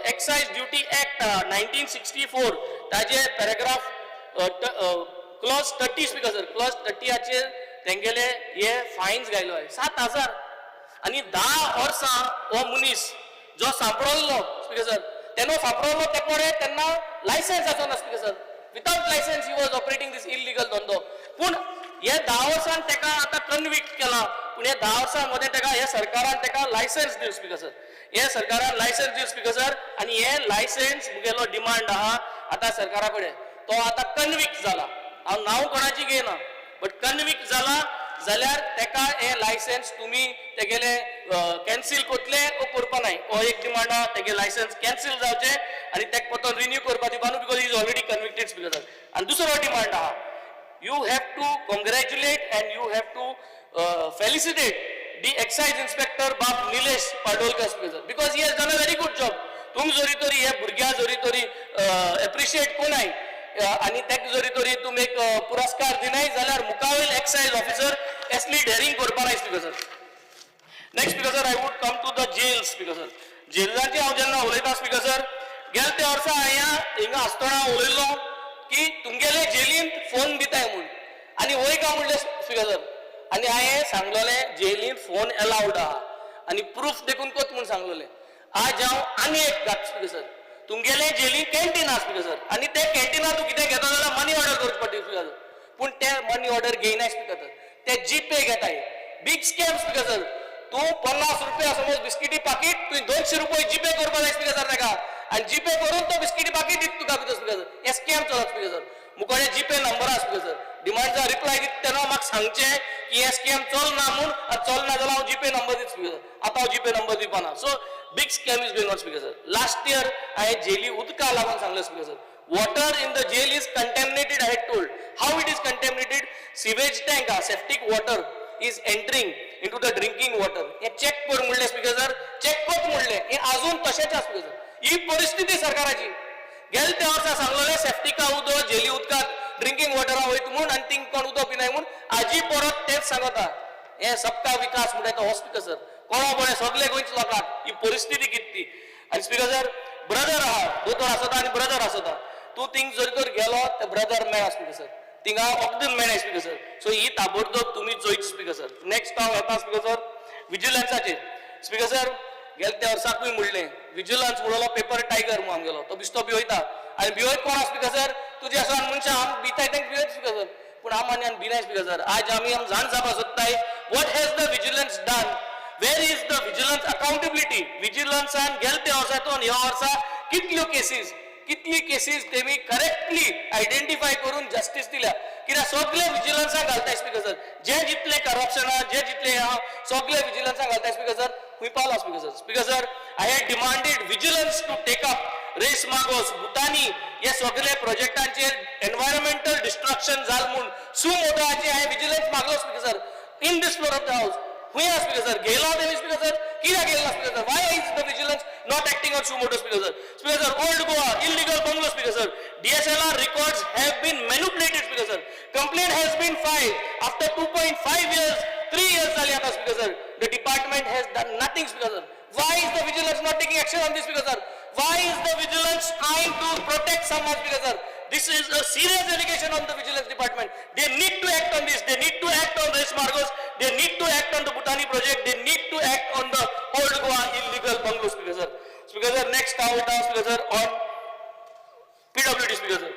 एक्साइज ड्युटी एक्ट 1964 ताजे paragraph clause 30 speaker sir. Clause 30 हाचेर तेंगेले हे फायन्स घायलो आहे 7,000 आणि 10 वर्सां हो मनीस जो सांपडलो स्पीकर सर तेन्ना सांपडलो ते कोणे तेन्ना लायसन्स आसो ना speaker sir without licence he was operating this illegal धंदो पूण हे 10 वर्सान तेका आतां कन्विक्ट केला पूण हे 10 वर्सां मध्ये तेका हे सरकारान तेका लायसन्स दिवं स्पीकर सर हे सरकारान लायसन्स दिवं स्पीकर सर आणि हे लायसन्स मुगेलो डिमांड आहा आतां सरकारा कडेन तो आतां कन्विक्ट जाला हांव नांव कोणाची घेयना बट कन्विक्ट जाला जाल्यार तेका हे लायसन्स तुमी तेगेले कॅन्सील कोतले ओ करपा नाय हो एक डिमांड आहा तेगे लायसन्स कॅन्सील जावचे आणि तेका परतो रिन्यू करपा दिवपा न्हू because is already convicted speaker sir आणि दुसरो डिमांड आहा you have to congratulate and you have to felicitate the excise inspector Bab Nilesh Padolkar because he has done a very good job. तुम जोरी तरी हे भुरग्या जोरी तरी appreciate कोणाय आणि तेक जोरी तरी तुम एक पुरस्कार दिनाय जाल्यार मुखावेल एक्साइज ऑफिसर असली डेअरिंग करपा नाय speaker sir. Next speaker sir I would come to the jails speaker sir. जेलांची हांव जेन्ना उलयता स्पीकर सर गेल्या त्या वर्सा हिंगा आसतना उलयलो की तुमगेले जेलींत फोन दिताय म्हणून आणि वय का म्हणले स्पीकर सर आणि हांवें सांगलोले जेलींत फोन अलाउड आहा आणि प्रूफ देखून कोत म्हणून सांगलोले आज हांव आनी एक घात स्पीकर सर तुमगेले जेलींत कॅन्टीन आहा स्पीकर सर आणि ते कॅन्टीनार तूं कितें घेता जाल्यार मनी ऑर्डर करची पडटली स्पीकर सर पूण ते मनी ऑर्डर घेयनाय स्पीकर सर ते जीपे घेताय बिग स्कॅम स्पीकर सर तूं 50 रुपया समज बिस्किटी पाकीट तुवें 200 रुपया जीपे करपा जाय स्पीकर सर तेका आणि जीपे करून तो बिस्किटी पाकीट दिता तुका भितर स्पीकर सर हे स्कॅम चलत स्पीकर सर मुकोडे जीपे नंबर आसा स्पीकर सर डिमांडचा रिप्लाय दिता तेन्ना म्हाका सांगचें की हे स्कॅम चलना म्हूण चलना जाल्यार हांव जीपे नंबर दिता स्पीकर सर आतां हांव जीपे नंबर दिवपाना so big scam is going on speaker sir. Last year हांवें जेली उदका लागून सांगलें speaker sir water in the jail is contaminated I had told how it is contaminated sewage tank septic water is entering into the drinking water हे check कर म्हणले speaker sir check कोत म्हणले हे अजून तशेंच आसा स्पीकर सर ही परिस्थिती सरकाराची गेल्या त्या वर्सा सांगलोले सेफ्टिका उदक जेली उदकाक ड्रिंकिंग वॉटरा वयता म्हूण आनी तिंग कोण उदक पिनाय म्हूण आजी परत तेच सांगता हे सबका विकास म्हणटा तो हो स्पीकर सर कोणा बरें सगळे गोंयच्या लोकांक ही परिस्थिती कितली आनी स्पीकर सर ब्रदर आहा दोतोर आसता आनी ब्रदर आसता तूं थिंग जरी तर गेलो ते ब्रदर मेळा स्पीकर सर थिंगा वखदून मेळ्ळे स्पीकर सर सो ही ताबडतोब तुमी चोयची स्पीकर सर. नेक्स्ट हांव येता स्पीकर सर विजिलन्साचेर स्पीकर सर गेल्या त्या वर्साकूय म्हणलें विजिलन्स म्हणलो पेपर टायगर म्हणून आमगेलो तो बिस्तो भिवयता आनी भिवयत कोण स्पीकर सर तुजे असो मनशां आमी भिताय तेंका भिवयत स्पीकर सर पूण हांव आनी भिनाय स्पीकर सर आज आमी जाण जावपा सोदताय what has the vigilance done where is the vigilance accountability विजिलन्सान गेल्या त्या वर्सातून ह्या वर्सा कितली केसीस तेमी करेक्टली आयडेंटिफाय करून जस्टीस दिल्या कित्याक सगळे विजिलन्साक घालताय स्पीकर सर जे जितले करप्शन जे जितले सगळे विजिलन्साक घालताय स्पीकर सर खूंय पावला speaker sir. Speaker sir I had demanded vigilance to take up Reis Magos Bhutani हे सगळे प्रोजेक्टांचेर एनवायरमेंटल डिस्ट्रक्शन जाल म्हूण सुमोटोचे हांवें विजिलन्स मागलो speaker sir in this floor of the house खूंय आसा स्पीकर सर गेलो तेमी स्पीकर सर कित्याक गेलो speaker sir Y is the vigilance not acting on sumoto speaker sir. Speaker sir, old Goa, illegal bungalow speaker sir. DSLR records have been manipulated speaker sir. Complaint has been filed after 2.5 years, 3 years Saliata speaker sir. The department has done nothing speaker sir. Why is the vigilance not taking action on this speaker sir? Why is the vigilance trying to protect someone speaker sir? This is a serious allegation on the vigilance department. They need to act on this. They need to act on Race Margos. They need to act on the Bhutani project. They need to act on the old Goa illegal bungalow speaker sir. Speaker sir, next now it is speaker sir on PWD speaker sir.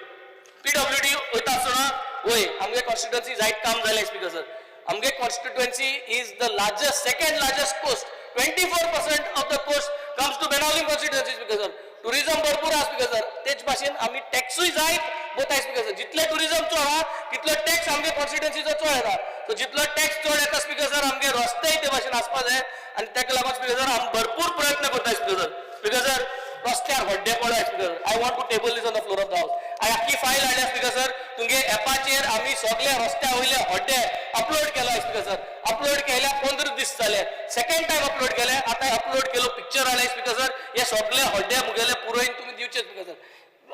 PWD होता असताना होय आमगे constituency जायत काम जालें speaker sir. आमगे constituency is the largest second largest coast 24% of the coast comes to Benaulim constituency speaker sir. Tourism भरपूर आहा स्पीकर सर तेच भाशेन आमी टॅक्सूय जायत बोताय स्पीकर सर जितले टुरिझम चड आहा तितलो टॅक्स आमगे कॉन्स्टिट्युएन्सीचो चड येता सो जितलो टॅक्स चड येता स्पीकर सर आमगे रस्तेय ते भाशेन आसपा जाय आनी ताका लागून स्पीकर सर आमी भरपूर प्रयत्न करताय स्पीकर सर. स्पीकर सर रस्त्यार हड्डे पडलाय speaker I want to table this on the floor of the house हांवें आख्खी फायल हाडल्या स्पीकर सर तुमगे एपाचेर आमी सगळे रस्त्या वयले हड्डे अपलोड केलाय स्पीकर सर. अपलोड केल्या 15 दीस जाले सेकंड टाइम अपलोड केले आतां अपलोड केलो पिक्चर हाडले स्पीकर सर हे सगळे हड्डे मुगेले पुरोयन तुमी दिवचे speaker sir.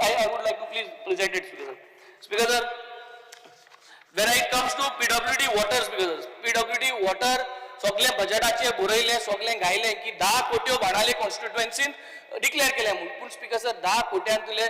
I would like to please present it speaker sir. Speaker sir when it comes to PWD water speaker PWD water सगळे बजेटाचे बरयले सगळे घायले की 10 कोट्यो भाडाले कॉन्स्टिट्युएन्सीन डिक्लेअर केले म्हणून पूण स्पीकर सर 10 कोट्यान तुले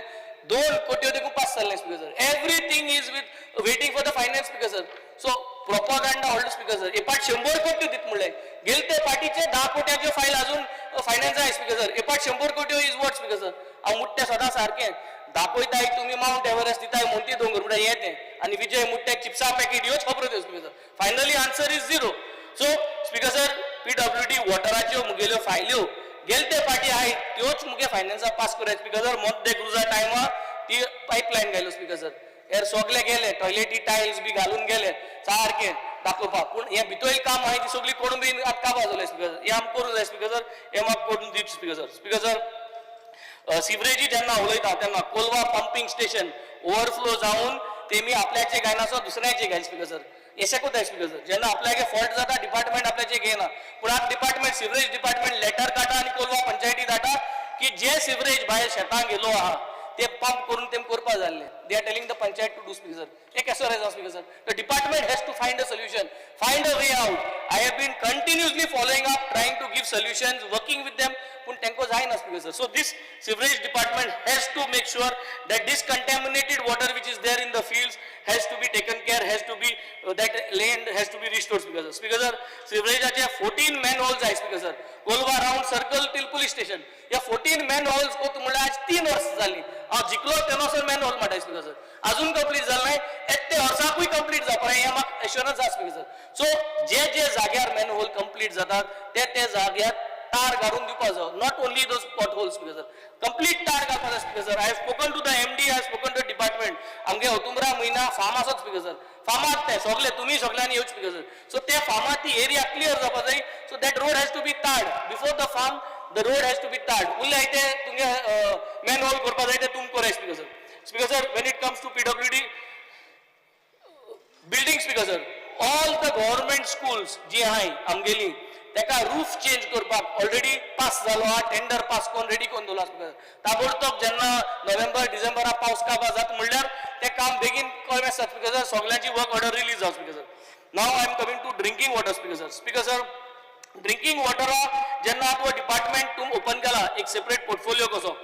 2 कोट्यो देखून पास जाल्ले speaker sir. Everything is with waiting for the finance speaker sir. So propaganda old speaker sir हे पाट 100 कोटी दित म्हणले गेल ते पार्टीचे 10 कोट्याचे फाईल अजून फायनान्स आहे स्पीकर सर हे पाट 100 कोटी इज वॉट स्पीकर सर हांव मुट्टे सदां सारकें दाखयताय तुम्ही माउंट एव्हरेस्ट दिताय मोंटी दोंगर म्हणटा येते आणि विजय मुट्टे चिप्सा पॅकेट ह्योच खबरो त्यो speaker sir finally answer is 0 so speaker sir PWD वॉटराच्यो मुगेल्यो फायल्यो गेल ते पार्टी आहाय त्योच मुगे फायनान्सा पास कराय स्पीकर सर मध्य क्रुजा टायमा ती पाईपलाईन घायलो स्पीकर सर एर सगळे गेले टॉयलेटी टायल्स बी घालून गेले सारखे दाखोवपाक पूण हे भितर काम आहाय ती सगळी कोण बी आतां वाजवले स्पीकर हे आम करूं जाय स्पीकर सर हे म्हाका करून दिवचे स्पीकर सर सिवरेजी जेन्ना उलयता तेन्ना कोलवा पंपिंग स्टेशन ओव्हरफ्लो जावन तेमी आपल्याचे घायनासो दुसऱ्याचे घायल स्पीकर सर अशें कोताय स्पीकर सर जेन्ना आपल्यागे फॉल्ट जाता डिपार्टमेंट आपल्याचे घेयना पूण आज डिपार्टमेंट सिवरेज डिपार्टमेंट लेटर काडटा आनी कोलवा पंचायती धाडटा की जे सिवरेज भायर शेतांत गेलो आहा ते पंप करून तेम करपा जाल्ले they are telling the panchayat to do speaker sir एक कसो रायता speaker sir the department has to find a solution find a way out I have been continuously following up trying to give solutions working with them पूण तेंको जायना speaker sir so this sewerage department has to make sure that this contaminated water which is there in the fields has to be taken care, has to be that land has to be restored speaker sir sewerage 14 manholes आहे speaker sir Kolwa round circle till police station या 14 manholes को तुम्हाला आज 3 वर्ष झाली हांव जिकलो तेनोसर manhole म्हणटा speaker sir अजून कंप्लीट जाल नाही ते वर्साकूय कंप्लीट जावपा हे म्हाका एश्योरन्स आसा speaker sir सो जे जाग्यार manhole कंप्लीट जातात ते जाग्यार तार घालून दिवपाक जाय not only those potholes speaker sir complete तार घालपाक जाय speaker sir I have spoken to the MD I have spoken to department आमगे औतुंबरा महिना फार्म आसात स्पीकर सर फार्मात ते सगळे तुम्ही सगळ्यांनी येवचे स्पीकर सर सो ते फार्मात ती एरिया क्लियर जावपा जाय so that road has to be tarred before the farm the road has to be tarred उरले ते तुमगे मॅनहोल करपा जाय ते तुम कराय speaker sir when it comes to PWD building speaker sir all the government schools जी आहाय आमगेली तेका रूफ चेंज करपाक ऑलरेडी पास जालो हा टेंडर पास करून रेडी करून दवरला स्पीकर ताबडतोब जेन्ना नोव्हेंबर डिसेंबरा पावस काबा जाता म्हणल्यार ते काम बेगीन कळमें आसता स्पीकर सर सगळ्यांची वर्क ऑर्डर रिलीज जावं speaker sir now I am coming to drinking water speaker sir drinking water जेन्ना तो डिपार्टमेंट तुम ओपन केला एक सेपरेट पोर्टफोलिओ कसो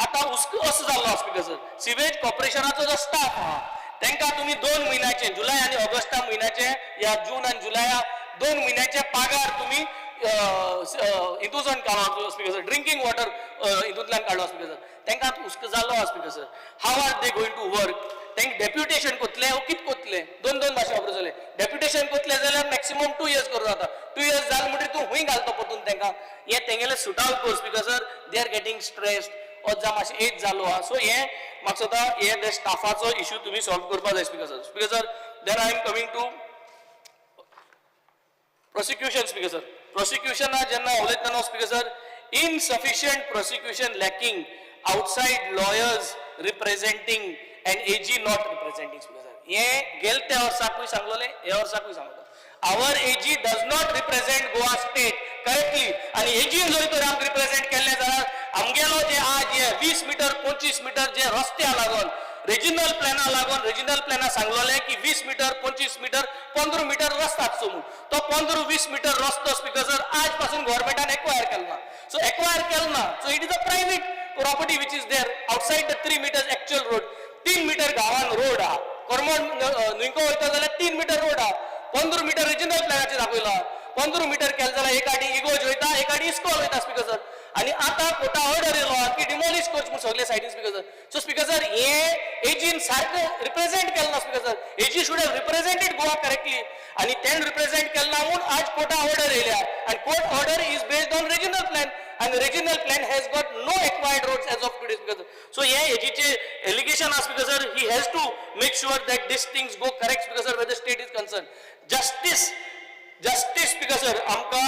आता असो जाल्लो स्पीकर सर सिवेज कॉर्पोरेशनाचो जो स्टाफ आहा तांकां तुमी 2 म्हयन्याचे जुलय आनी ऑगस्टा म्हयन्याचे या जून आनी जुलया 2 म्हयन्याचे पगार तुमी हितून काडलो स्पीकर सर ड्रिंकिंग वॉटर हितूंतल्यान काडलो स्पीकर सर तांकां हुस्को जाल्लो आहा speaker sir how are they going to work तांकां डेप्युटेशन कोतले कित कोतले 2 भाशा वापरूं जाले डेप्युटेशन कोतले जाल्यार मॅक्सिमम 2 years करूं जाता 2 years जाल म्हणटकीर तूं हूंय घालतो परतून तांकां हे तेंगेले सुट आउट कर speaker sir they are getting stressed और जा मातशें एज जालो आहा सो हे म्हाका सुद्दां हे ते स्टाफाचो इश्यू तुमी सॉल्व करपा जाय speaker sir then I am coming to prosecution speaker sir prosecution jenna ulaytana speaker sir insufficient prosecution lacking outside lawyers representing and AG not representing speaker sir ye gelte वर्साकूय सांगलोले हे वर्साकूय सांगलो our AG does not represent Goa state correctly आणि AG जर तर आम represent केले जाल्यार आमगेलो जे आज हे 20 मीटर 25 मीटर जे रस्त्या लागून रिजनल प्लॅना लागून रिजनल प्लॅना सांगलोले की 20 मीटर 25 मीटर 15 मीटर रस्ता समूह तो 15-20 मीटर रस्तो स्पीकर सर आज पासून गव्हर्नमेंटान एक्वायर केलना सो एक्वायर केलना so it is a private property which is there outside the 3 meters actual road 3 metre गावान रोड हा करमोण नुंको वयता जाल्यार 3 मीटर रोड हा 15 मीटर रिजनल प्लॅनाचे दाखयला 15 मीटर केले जाल्यार एक आडी इगोज वयता एक आडी इस्कॉल वयता स्पीकर सर आणि आता कोटा ऑर्डर येलो की डिमोलिश करच म्हणून सगळे सायडीन speaker sir so speaker sir हे एजीन सारखं रिप्रेझेंट केलं ना speaker sir ag should have represented Goa correctly आणि तेन रिप्रेझेंट केलं ना म्हणून आज कोटा ऑर्डर येयल्या आणि court order is based on regional plan and the regional plan has got no acquired roads as of today speaker so yeah AGचे allegation as speaker sir he has to make sure that these things go correct speaker sir where the state is concerned justice speaker sir amka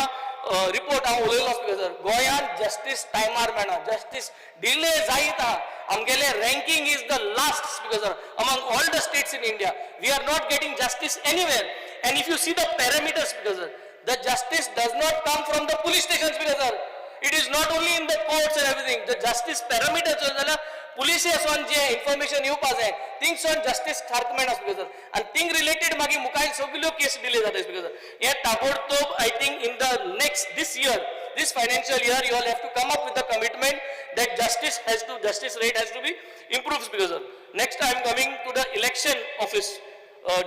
report हांव उलयलो speaker sir गोंयान justice टायमार मेळना justice delay जायत आहा आमगेले ranking is the last speaker sir among all the states in India we are not getting justice anywhere and if you see the parameters speaker sir the justice does not come from the police station speaker sir it is not only in the courts and everything the justice parameter jo jala police on je information येवपा जाय things on justice सारक मेळना speaker sir and thing related मागी मुखार सगल्यो केस delay जाता speaker sir हे ताबडतोब I think in the next this financial year you all have to come up with the commitment that justice rate has to be improved speaker sir next I am coming to the election office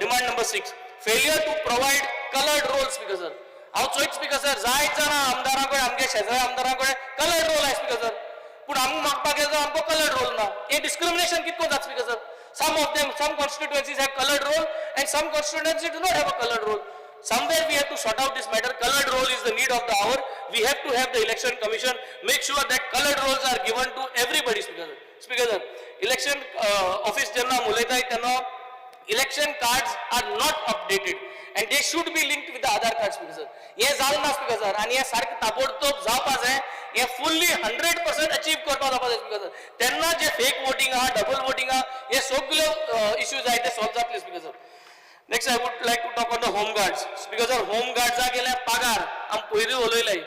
demand number 6 failure to provide coloured roll speaker sir हांव चोयत speaker sir जायत जाणां आमदारांकडे आमगे शेजारी आमदारांकडे coloured roll आहाय speaker sir पूण आमकां मागपाक गेलो आमकां कलर्ड रोल ना हे डिस्क्रिमिनेशन कितको जाता speaker sir some constituencies have colored role and some constituencies do not have a colored role. Somewhere we have to sort out this matter. Colored role is the need of the hour. We have to have the election commission make sure that colored roles are given to everybody. Speaker sir, election office jenna ulayta tenna election cards are not updated and they should be linked with the Aadhaar cards. Speaker sir, हे जाल ना speaker sir आणि हे सारखे ताबडतोब जावपा जाय हे fully 100% achieve करपा जावपा जाय speaker sir. तेन्ना जे fake voting आहा double voting आहा हे सगळे issues आहाय ते solve जातले speaker sir. Next I would like to talk on the home guards. Speaker sir, home guards गेले पगार आम पयली उलयले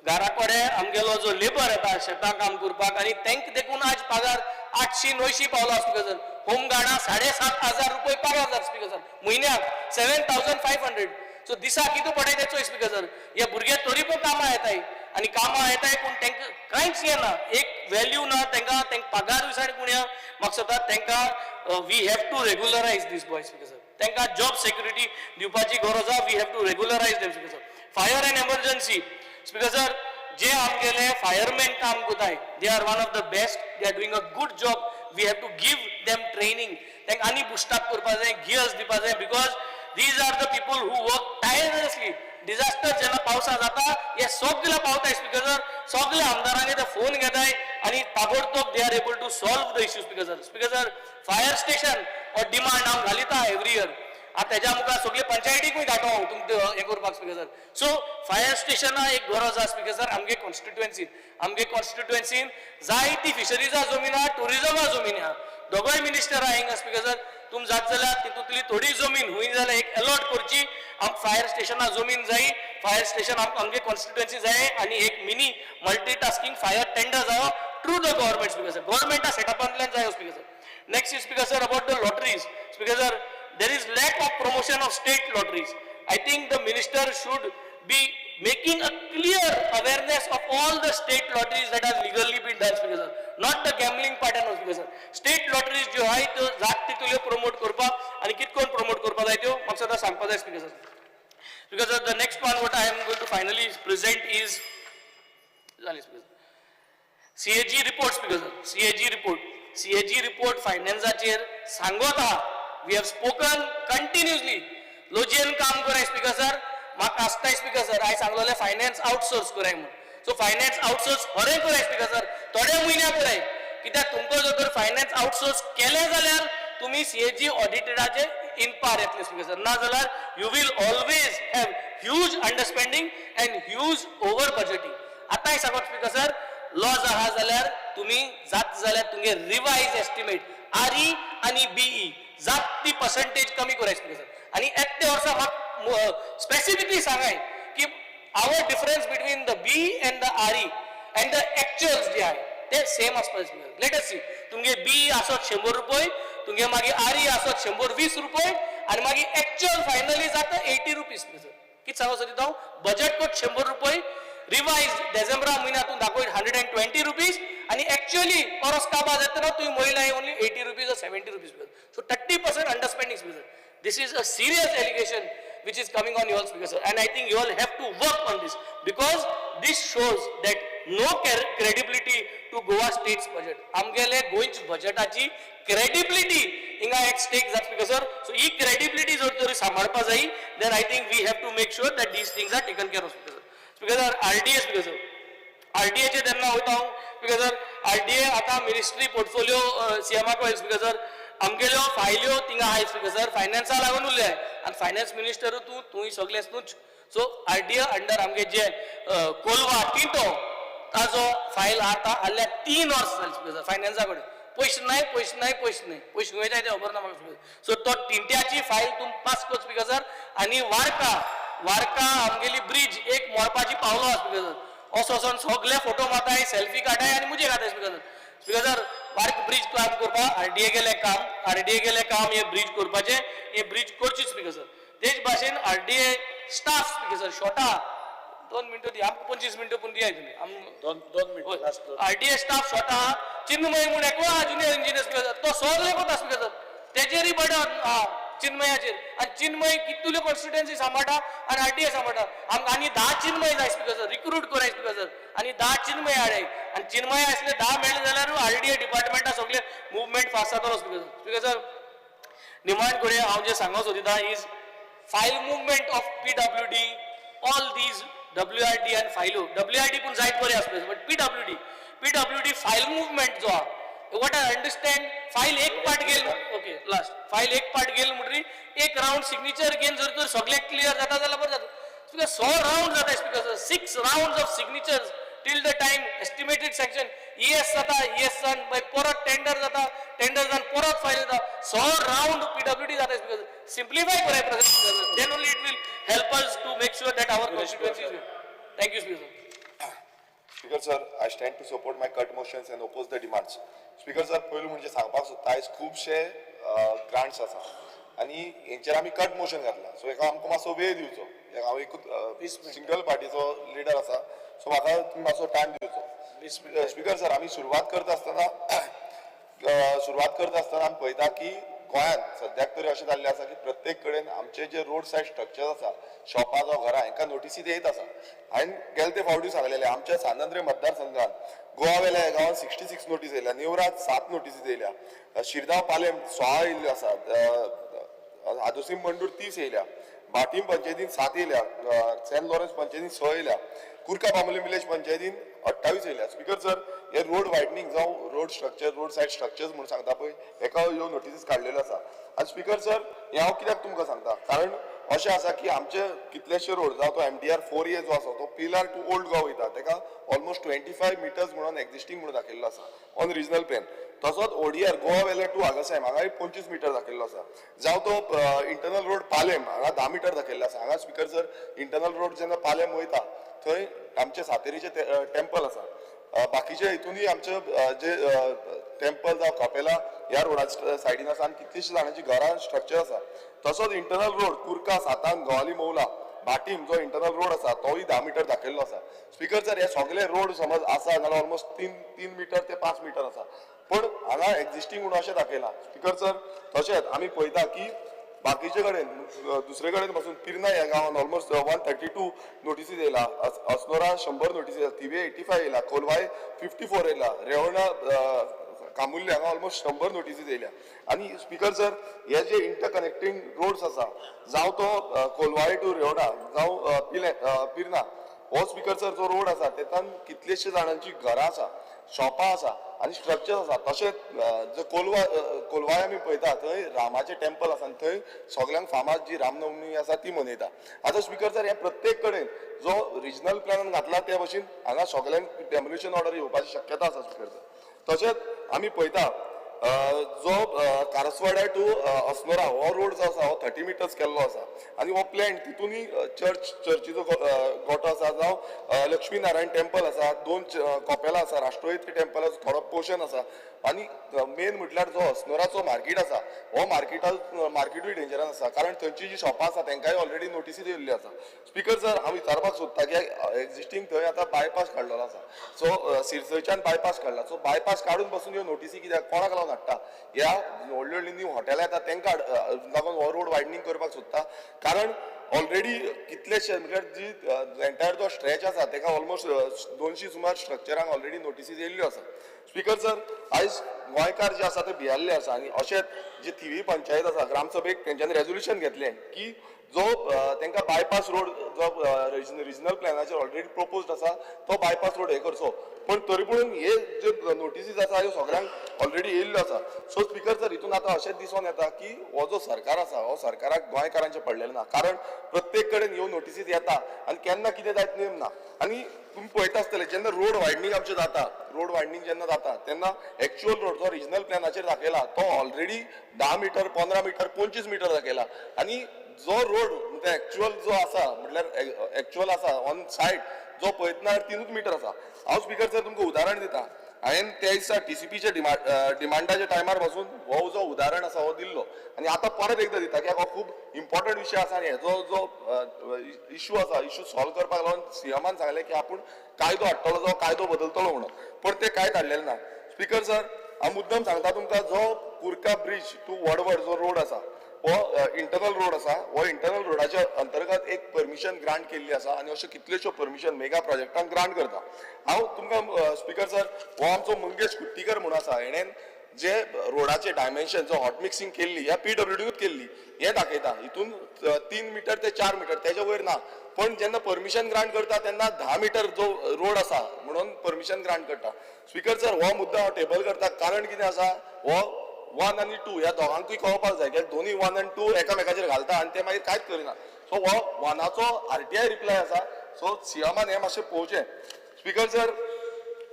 घरा कडेन आमगेलो जो लेबर येता शेतां काम करपाक आनी तेंक देखून आज पगार 800-900 पावला स्पीकर सर. होम गार्डा 7,500 रुपये पगार जाता स्पीकर सर म्हयन्याक 7,500. सो दिसा कितू पडाय तेचो स्पीकर सर हे भुरगे तरी पूण कामां येताय आनी कामां येताय पूण तेंकां कांयच येना एक व्हॅल्यू ना तेंकां पगार विचार कोण म्हाका सांगता तेंकां we have to regularise these boy speaker sir तेंकां जॉब सेक्युरिटी दिवपाची गरज आहा. We have to regularise them speaker sir. Fire and emergency speaker sir जे आमगेले फायरमॅन काम करताय they are one of the best they are doing a good job. We have to give them training तेंकां आनी boost up करपा जाय gears दिवपा जाय because these are the people who work tirelessly. Disaster जेन्ना पावसा जाता हे सगळे पावताय स्पीकर सर सगळे आमदारांनी ते फोन घेताय आणि ताबडतोब they are able to solve the issue speaker sir. Speaker sir fire station हो डिमांड हांव घालिता एवरी इयर आता तेज्या मुखार सगळे पंचायतीकूय धाडटा हांव तुमकां हें करपाक स्पीकर सर. सो फायर स्टेशनां एक गरज आसा स्पीकर सर आमगे कॉन्स्टिट्युएन्सीन जायती फिशरीजा जमीन आहा टुरिजमा जमीन आहा दोगोय मिनिस्टर आहा हिंगा स्पीकर सर. तुम जात जाल्यार तितूंतली थोडी जमीन हुंय जाल्यार एक अलॉट करची आमकां फायर स्टेशनां जमीन जायी फायर स्टेशन आमकां आमगे कॉन्स्टिट्युएन्सी जाय आनी एक मिनी मल्टीटास्किंग फायर टेंडर जायो through the government speaker sir गव्हर्मेंटा सेटअपांतल्यान जायो speaker sir. Next is speaker sir about the lotteries speaker sir there is lack of promotion of state lotteries. I think the minister should be making a clear awareness of all the state lotteries that have legally been done speaker sir. Not the gambling part and speaker sir. State lotteries जो आहे तो जात तितुल्यो promote करपाक आणि कितकोन promote करपाक जाय त्यो म्हाका सदां सांगपाक जाय speaker sir. Because the next one what I am going to finally present is CAG report speaker sir. CAG report financeाचेर सांगत आहा. We have spoken continuously. लोजियन काम कराय स्पीकर सर म्हाका आसताय स्पीकर सर हांवें सांगलोलें फायनान्स आउटसोर्स कराय म्हणून. सो फायनान्स आउटसोर्स खरें कराय स्पीकर सर थोड्या म्हयन्या कराय कित्याक तुमकां जर तर फायनान्स आउटसोर्स केलें जाल्यार तुमी CAG ऑडिटेडाचे इन पार येतले स्पीकर सर. ना जाल्यार you will always have huge understanding and huge over budgeting. आतांय सांगत स्पीकर सर लॉज आहा जाल्यार तुमी जात जाल्यार तुमगे रिवाइज एस्टिमेट RE आणि BE जात ती पर्सेंटेज कमी कराय स्पीकर सर. आणि एकटे वर्सा म्हाका स्पेसिफिकली सांगाय की our difference between the B and the RE and the actuals जे आहे ते सेम आसपाक जाय. लेट अस सी तुमगे B आसत 100 रुपये तुमगे मागीर RE आसत 120 रुपये आणि मागीर एक्चुअल फायनली जाता 80 रुपीज स्पीकर सर. कितें सांगो सर हांव बजेट कोट 100 रुपये रिवाइज डिसेंबरा म्हयन्यांतून दाखोयत 120 रुपीज आणि एक्चुअली परस काबा जातना तुम्ही महिला only 80 rupees or 70 rupees. So 30% underspending speaker. This is a serious allegation which is coming on you all speaker sir. And I think you all have to work on this because this shows that no credibility to Goa state's budget. Amgele Goa's budgetaची credibility inga at stake that speaker sir. So he credibility जर तरी सांभाळपा जाई then I think we have to make sure that these things are taken care of speaker sir. Speaker sir RDA speaker sir. RDA चे त्यांना होता speaker sir RDA आता ministry portfolio सीएमाक वयता speaker sir आमगेल्यो फायल्यो थिंगा आहाय स्पीकर सर फायनान्सा लागून उरले आनी फायनान्स मिनिस्टर तूं सगळेंच तूंच. सो RDA अंडर आमगे जे कोलवा टिंटो ताजो फायल आता हाल्ल्या 3 वर्स जाली स्पीकर सर फायनान्सा कडेन पयशे नाही पयशे खंय जाय ते खबर ना म्हाका स्पीकर. सो तो टिंट्याची फायल तूं पास कर स्पीकर सर. आनी वार्का आमगेली ब्रिज एक मोडपाची पावलो स्पीकर सर असो वचोन सगळे फोटो मारताय सेल्फी काढाय आणि मुझे घाताय स्पीकर सर. स्पीकर सर वार्क ब्रिज काम करपा RDA गेले काम हे ब्रिज करपाचे हे ब्रिज करचीच स्पीकर सर. तेच भाशेन RDA स्टाफ स्पीकर सर छोटा 2 मिनटं दी आमकां 25 मिनटं पूण दियाय तुमी 2 मिनटं. RDA स्टाफ छोटा चिन्मय म्हणून एकलो जुनियर इंजिनियर स्पीकर सर तो सगळे करता स्पीकर सर तेजेरय बर्डन चिन्मयाचेर आनी चिन्मय कितुल्यो कॉन्स्टिट्युएन्सी सांबाळटा आनी आरटीए सांबाळटा आनी 10 चिन्मय जाय स्पीकर सर रिक्रूट कराय स्पीकर सर आनी 10 चिन्मय हाडाय आनी चिन्मय आसले 10 मेळ्ळे जाल्यार आरटीए डिपार्टमेंटा सगळे मुवमेंट फास्ट जातलो स्पीकर सर डिमांड करूया हांव जे सांगूंक सोदिता is file movement of PWD all these WRD and फायलो WRD पूण जायत बरें आसले बट PWD फायल मुवमेंट जो आहा what I understand फायल एक पार्ट गेल ओके लास्ट फायल एक पार्ट गेल म्हणटरी एक राउंड सिग्नेचर घेवन जर तर सगळे क्लियर जाता जाल्यार बरें जाता स्पीकर 100 राउंड जाता speaker 6 rounds of signatures till the time estimated sanction ES जाता ES जावन मागीर परत टेंडर जाता टेंडर जावन परत फायल जाता 100 राउंड PWD जाता स्पीकर सिम्प्लिफाय कराय president then only it will help us to make sure that our constituencies will. Thank you, Speaker. Speaker sir, I stand to support my cut motions and oppose the demands. Speaker sir, पहिलं म्हणजे सांगपाक सोदता आयज खूबशे grants आसा आनी हेंचेर आमी cut motion घातला सो हेका आमकां मातसो वेळ दिवचो हांव एकूच सिंगल पार्टीचो लिडर आसा सो म्हाका तुमी मातसो टायम दिवचो स्पीकर सर आमी सुरवात करता आसतना आमी पळयता की गोंयांत सद्याक तरी अशें जाल्लें आसा की प्रत्येक कडेन आमचे जे रोड सायड स्ट्रक्चर आसा शॉपां जावं घरां हांकां नोटिसी येत आसा हांवें गेले ते फावटी सांगलेले आमच्या सांद्रे मतदारसंघात गोवा वेल्या गांवांत 66 नोटीस येयल्या नेवरात 7 नोटीसी येयल्या शिरगांव पालेम 6 येयल्ल्यो आसात आदोसीम मंडूर 30 येयल्या भाटीम पंचायतीन 7 येयल्या सेंट लॉरेन्स पंचायतीन 6 येयल्या कुर्का बांबोलीम विलेज पंचायतीन 28 येयल्या स्पीकर सर हे रोड वायडनींग जावं road structure road said structures म्हणून सांगता पळय हेका ह्यो नोटीसीस काडलेल्यो आसा आनी स्पीकर सर हे हांव कित्याक तुमकां सांगता कारण अशें आसा की आमचे कितलेशे रोड जावं तो MDR 4A जो आसा तो पिलार टू ओल्ड गोवा वयता तेका ऑलमोस्ट 25 मिटर्स म्हणून एक्झिस्टींग म्हणून दाखयल्लो आसा ऑन रिजनल प्लेन तसोच ODR गोवा वेले टू आगासायम हांगा 25 मिटर दाखयल्लो आसा जावं तो इंटरनल रोड पालेम हांगा 10 मिटर दाखयल्लो आसा हांगा स्पीकर सर इंटरनल रोड जेन्ना पालेम वयता थंय आमचे सातेरीचे टेम्पल आसा बाकीचे हितूनय आमचे जे टेम्पल जावं कपेला ह्या रोडाच्या सायडीन आसा आनी कितलीशीं जाणांची घरां स्ट्रक्चर आसा तसोच इंटरनल रोड कुर्का सातान गोवाली मौला भाटीम जो इंटरनल रोड आसा तोय 10 मिटर दाखयल्लो आसा स्पीकर सर हे सगळे रोड समज आसा जाल्यार ऑलमोस्ट 3 मिटर ते 5 मिटर आसा पण हांगा एक्झिस्टींग म्हणून अशें दाखयलां स्पीकर सर तशेंच आमी पळयता की बाकीचे कडेन दुसरे कडेन पासून पिर्ना ह्या गांवांत ऑलमोस्ट 132 नोटीसी येयला अस्नोरा 100 नोटीसी येयला थिवे 85 येयला कोलवाय 54 येयला रेवणा कामुल्ले हांगा ऑलमोस्ट 100 नोटीसी येयल्या आनी स्पीकर सर हे जे इंटरकनेक्टिंग रोड्स आसा जावं तो कोलवाय टू रेवणा जावं पिर्ना हो स्पीकर सर जो रोड आसा तेतून कितलेशे जाणांची घरां आसा शॉपां आसा आनी स्ट्रक्चर आसा तशेंच जो कोलवाय आमी पळयता थंय रामाचें टेम्पल आसा आनी थंय सगळ्यांक फामाद जी रामनवमी आसा ती मनयता आतां स्पीकर सर हे प्रत्येक कडेन जो रिजनल प्लॅनान घातला त्या भशेन हांगा सगळ्यांक डेमोलिशन ऑर्डर येवपाची शक्यता आसा स्पीकर सर तशेंच आमी पळयता जो कारसवाड्या टू अस्नोरा हो रोड जो आसा हो 30 मिटर्स केल्लो आसा आनी हो प्लॅन तितूनय चर्चीचो गोठो आसा जावं लक्ष्मी नारायण टेम्पल आसा 2 कपेलां आसा राष्ट्रयत्री टेम्पल आसा थोडो पोर्शन आसा आनी मेन म्हटल्यार जो अस्नोराचो मार्केट आसा हो मार्केटूय डेंजरान आसा कारण थंयची जी शॉपां आसा तांकांय ऑलरेडी नोटीसी दिल्ली आसा स्पीकर सर हांव विचारपाक सोदता की एक्झिस्टींग थंय आतां बायपास काडलेलो आसा सो सिरसयच्यान बायपास काडला सो बायपास काडून पासून ह्यो नोटीसी कित्याक कोणाक लावन हाडटा ह्या व्हडली व्हडली न्यू हॉटेलां येता तांकां लागून हो रोड वायडनींग करपाक सोदता कारण ऑलरेडी कितलेशे म्हटल्यार जी एंटायर जो स्ट्रेच आसा ताका ऑलमोस्ट 200 सुमार स्ट्रक्चरांक ऑलरेडी नोटीसी येयल्ल्यो आसा स्पीकर सर आयज गोंयकार जे आसा ते भियाल्ले आसा आनी अशेंच जी थिवी पंचायत आसा ग्रामसभेक तेंच्यांनी रेजोल्युशन घेतलें की जो तांकां बायपास रोड जो रिजनल प्लॅनाचेर ऑलरेडी प्रपोज्ड आसा तो बायपास रोड हे करचो पण तरी पूण हे जे नोटीसीस आसा ह्यो सगळ्यांक ऑलरेडी येयल्ल्यो आसा सो स्पीकर सर हितून आतां अशेंच दिसून येता की हो जो सरकार आसा हो सरकाराक गोंयकारांचें पडलेलें ना कारण प्रत्येक कडेन ह्यो नोटीसीस येता आनी केन्ना कितें जायत नेम ना आनी तुम्ही पळयता आसतले जेन्ना रोड वायडनींग आमचें जाता रोड वायडनींग जेन्ना जाता तेन्ना एक्चुअल रोड जो रिजनल प्लॅनाचेर दाखयला तो ऑलरेडी 10 मिटर 15 मिटर 25 मिटर दाखयला आनी जो रोड एक्चुअल जो आसा म्हटल्यार एक्चुअल आसा ऑन सायड जो पळयतना 3 मिटर आसा हांव स्पीकर सर तुमकां उदाहरण दिता हांवें त्या दिसा TCPच्या डिमांडाच्या टायमार पासून हो जो उदाहरण आसा हो दिल्लो आनी आतां परत एकदां दिता कित्याक हो खूब इम्पॉर्टंट विशय आसा आनी हेजो जो इशू आसा इशू सॉल्व करपाक लागून CMान सांगलें की आपूण कायदो हाडटलो जो कायदो बदलतलो म्हणून पण ते कांयच हाडलेलें ना स्पीकर सर हांव मुद्दम सांगता तुमकां जो कुर्का ब्रिज टू वडवड जो रोड आसा हो इंटरनल रोड आसा हो इंटरनल रोडाच्या अंतर्गत एक परमिशन ग्रांट केल्ली आसा आनी अश्यो कितल्योश्यो परमिशन मेगा प्रोजेक्टांक ग्रांट करता हांव तुमकां स्पीकर सर हो आमचो मंगेश कुट्टीकर म्हणून आसा हेणेन जे रोडाचे डायमेन्शन जो हॉट मिक्सिंग केल्ली ह्या PWDूच केल्ली हे दाखयता हितून 3 मीटर ते 4 मीटर तेच्या वयर ना पण जेन्ना परमिशन ग्रांट करता तेन्ना 10 मीटर जो रोड आसा म्हणून परमिशन ग्रांट करता स्पीकर सर हो मुद्दो हांव टेबल करता कारण कितें आसा हो 1 आनी 2 ह्या दोगांकूय कळपाक जाय कित्याक दोनूय 1 आनी 2 एकामेकाचेर घालता आनी ते मागीर कांयच करिना सो हो 1चो RTI रिप्लाय आसा सो सीएमान हे मातशें पळोवचें स्पीकर सर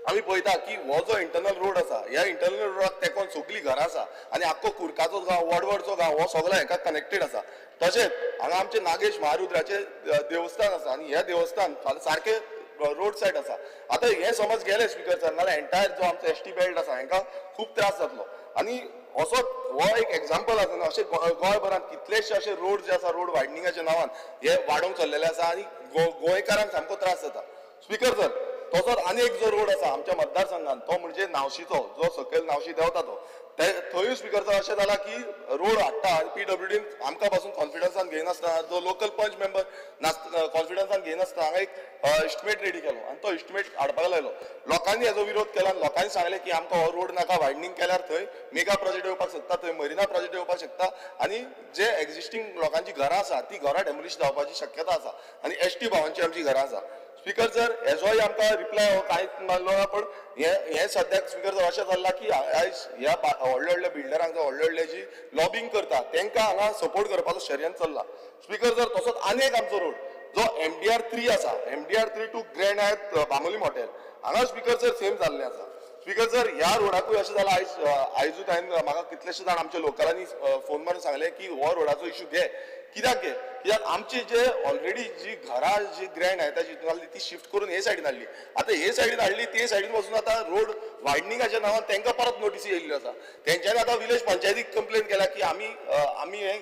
आमी पळयता की हो जो इंटरनल रोड आसा ह्या इंटरनल रोडाक तेकोन सगळीं घरां आसा आनी आख्खो कुर्काचो गांव वडवडचो गांव हो सगळो हेका कनेक्टेड आसा तशेंच हांगा आमचे नागेश महारुद्राचे देवस्थान आसा आनी हे देवस्थान सारके रोड सायड आसा आतां हे समज गेले स्पीकर सर नाल्यार एंटायर जो आमचो ST बेल्ट आसा हांकां खूब त्रास जातलो आनी असो हो एक एग्जाम्पल आसा न्हू अशें गोंयभरांत कितलेशे अशे रोड जे आसा रोड वायडनिंगाच्या नांवान हे वाडोवंक चल्लेले आसा आनी गोंयकारांक सामको त्रास जाता स्पीकर सर तसोच आनी एक जो रोड आसा आमच्या मतदारसंघात तो म्हणजे नावशीचो जो सकयल नावशी देंवता तो थंय स्पीकर सर अशें जाला की रोड हाडटा आनी PWDन आमकां पासून कॉन्फिडन्सान घेयनासतना जो लोकल पंच मेंबर कॉन्फिडन्सान घेयनासतना हांगा एक इस्टिमेट रेडी केलो आनी तो इस्टिमेट हाडपाक लायलो लोकांनी हेजो विरोध केला आनी लोकांनी सांगलें की आमकां हो रोड नाका वायडनींग केल्यार थंय मेगा प्रोजेक्ट येवपाक शकता थंय मरिना प्रोजेक्ट येवपाक शकता आनी जे एक्झिस्टींग लोकांची घरां आसा ती घरां डेमोलिश जावपाची शक्यता आसा आनी ST भावांची आमची घरां आसा स्पीकर सर हेजोय आमकां रिप्लाय कांयच मेळ्ळो ना पण हे सद्याक स्पीकर सर अशें जाल्ला की आयज ह्या व्हडल्या व्हडल्या बिल्डरांक जो व्हडले व्हडले जी लॉबिंग करता तांकां हांगा सपोर्ट करपाचो षडयंत्र चल्ला स्पीकर सर तसोच आनी एक आमचो रोड जो MDR 3 आसा MDR 3 टू ग्रँड हायत बांबोली मॉटेल हांगा स्पीकर सर सेम जाल्लें आसा स्पीकर सर ह्या रोडाकूय अशें जालां आयजूच हांवें म्हाका कितलेशे जाण आमच्या लोकलांनी फोन मारून सांगले की हो रोडाचो इशू घे कित्याक घे कित्याक आमची जे ऑलरेडी जी घरां जी ग्रँड हायताची हितून आहली ती शिफ्ट करून हे सायडीन हाडली आतां हे सायडीन हाडली ते सायडीन वचून आतां रोड वायडनिंगाच्या नांवान तांकां परत नोटीसी येयल्ल्यो आसा तेंच्यांनी आतां विलेज पंचायतीक कंप्लेन केल्या की आमी हे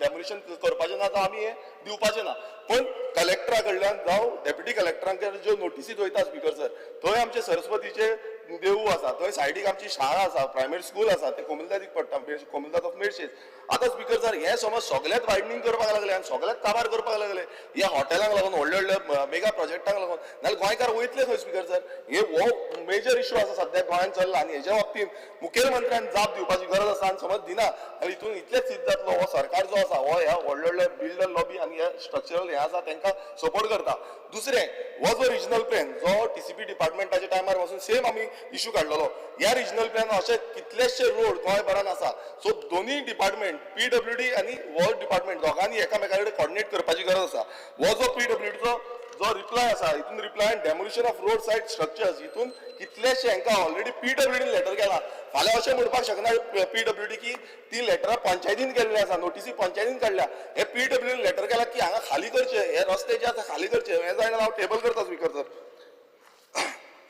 डेमोलिशन करपाचें ना जावं आमी हे दिवपाचें ना पण कलेक्टरा कडल्यान जावं डेप्युटी कलेक्टरांक ज्यो नोटीसी वयता स्पीकर सर थंय आमचे सरस्वतीचे देवूळ आसा थंय सायडीक आमची शाळा आसा प्रायमरी स्कूल आसा ते कोमुलदादीक पडटा कोमुलदाद ऑफ मेडशेज आतां स्पीकर सर हे समज सगळ्यात वायडनींग करपाक लागले आनी सगळ्यात काबार करपाक लागले ह्या हॉटेलांक लागून व्हडल्या व्हडल्या मेगा प्रोजेक्टांक लागून नाल्यार गोंयकार वयतले थंय स्पीकर सर हे हो मेजर इशू आसा सद्याक गोंयांत चल्ला आनी हेच्या बाबतींत मुखेलमंत्र्यान जाप दिवपाची गरज आसा आनी समज दिना जाल्यार हितून इतलेच सिद्ध जातलो हो सरकार जो आसा हो ह्या व्हडल्या व्हडल्या बिल्डर लॉबी आनी हे स्ट्रक्चरल हे आसा तांकां सपोर्ट करता दुसरें हो जो रिजनल प्लॅन जो TCP डिपार्टमेंटाच्या टायमार वचून सेम आमी इशू काडलेलो ह्या रिजनल प्लॅन अशे कितलेशे रोड गोंयभरांत आसा सो दोनूय डिपार्टमेंट PWD आनी हो डिपार्टमेंट दोगांनी एकामेका कडेन कॉर्डिनेट करपाची गरज आसा हो जो PWDचो जो रिप्लाय आसा हितून reply demolition of road said structures हितून कितलेशे हांकां ऑलरेडी PWDन लेटर केला फाल्यां अशें म्हणपाक शकना PWD की ती लेटरां पंचायतीन केल्ली आसा नोटीसी पंचायतीन काडल्या हे PWDन लेटर केला की हांगा खाली करचे हे रस्ते जे आसा खाली करचे हे जायना हांव टेबल करता स्पीकर सर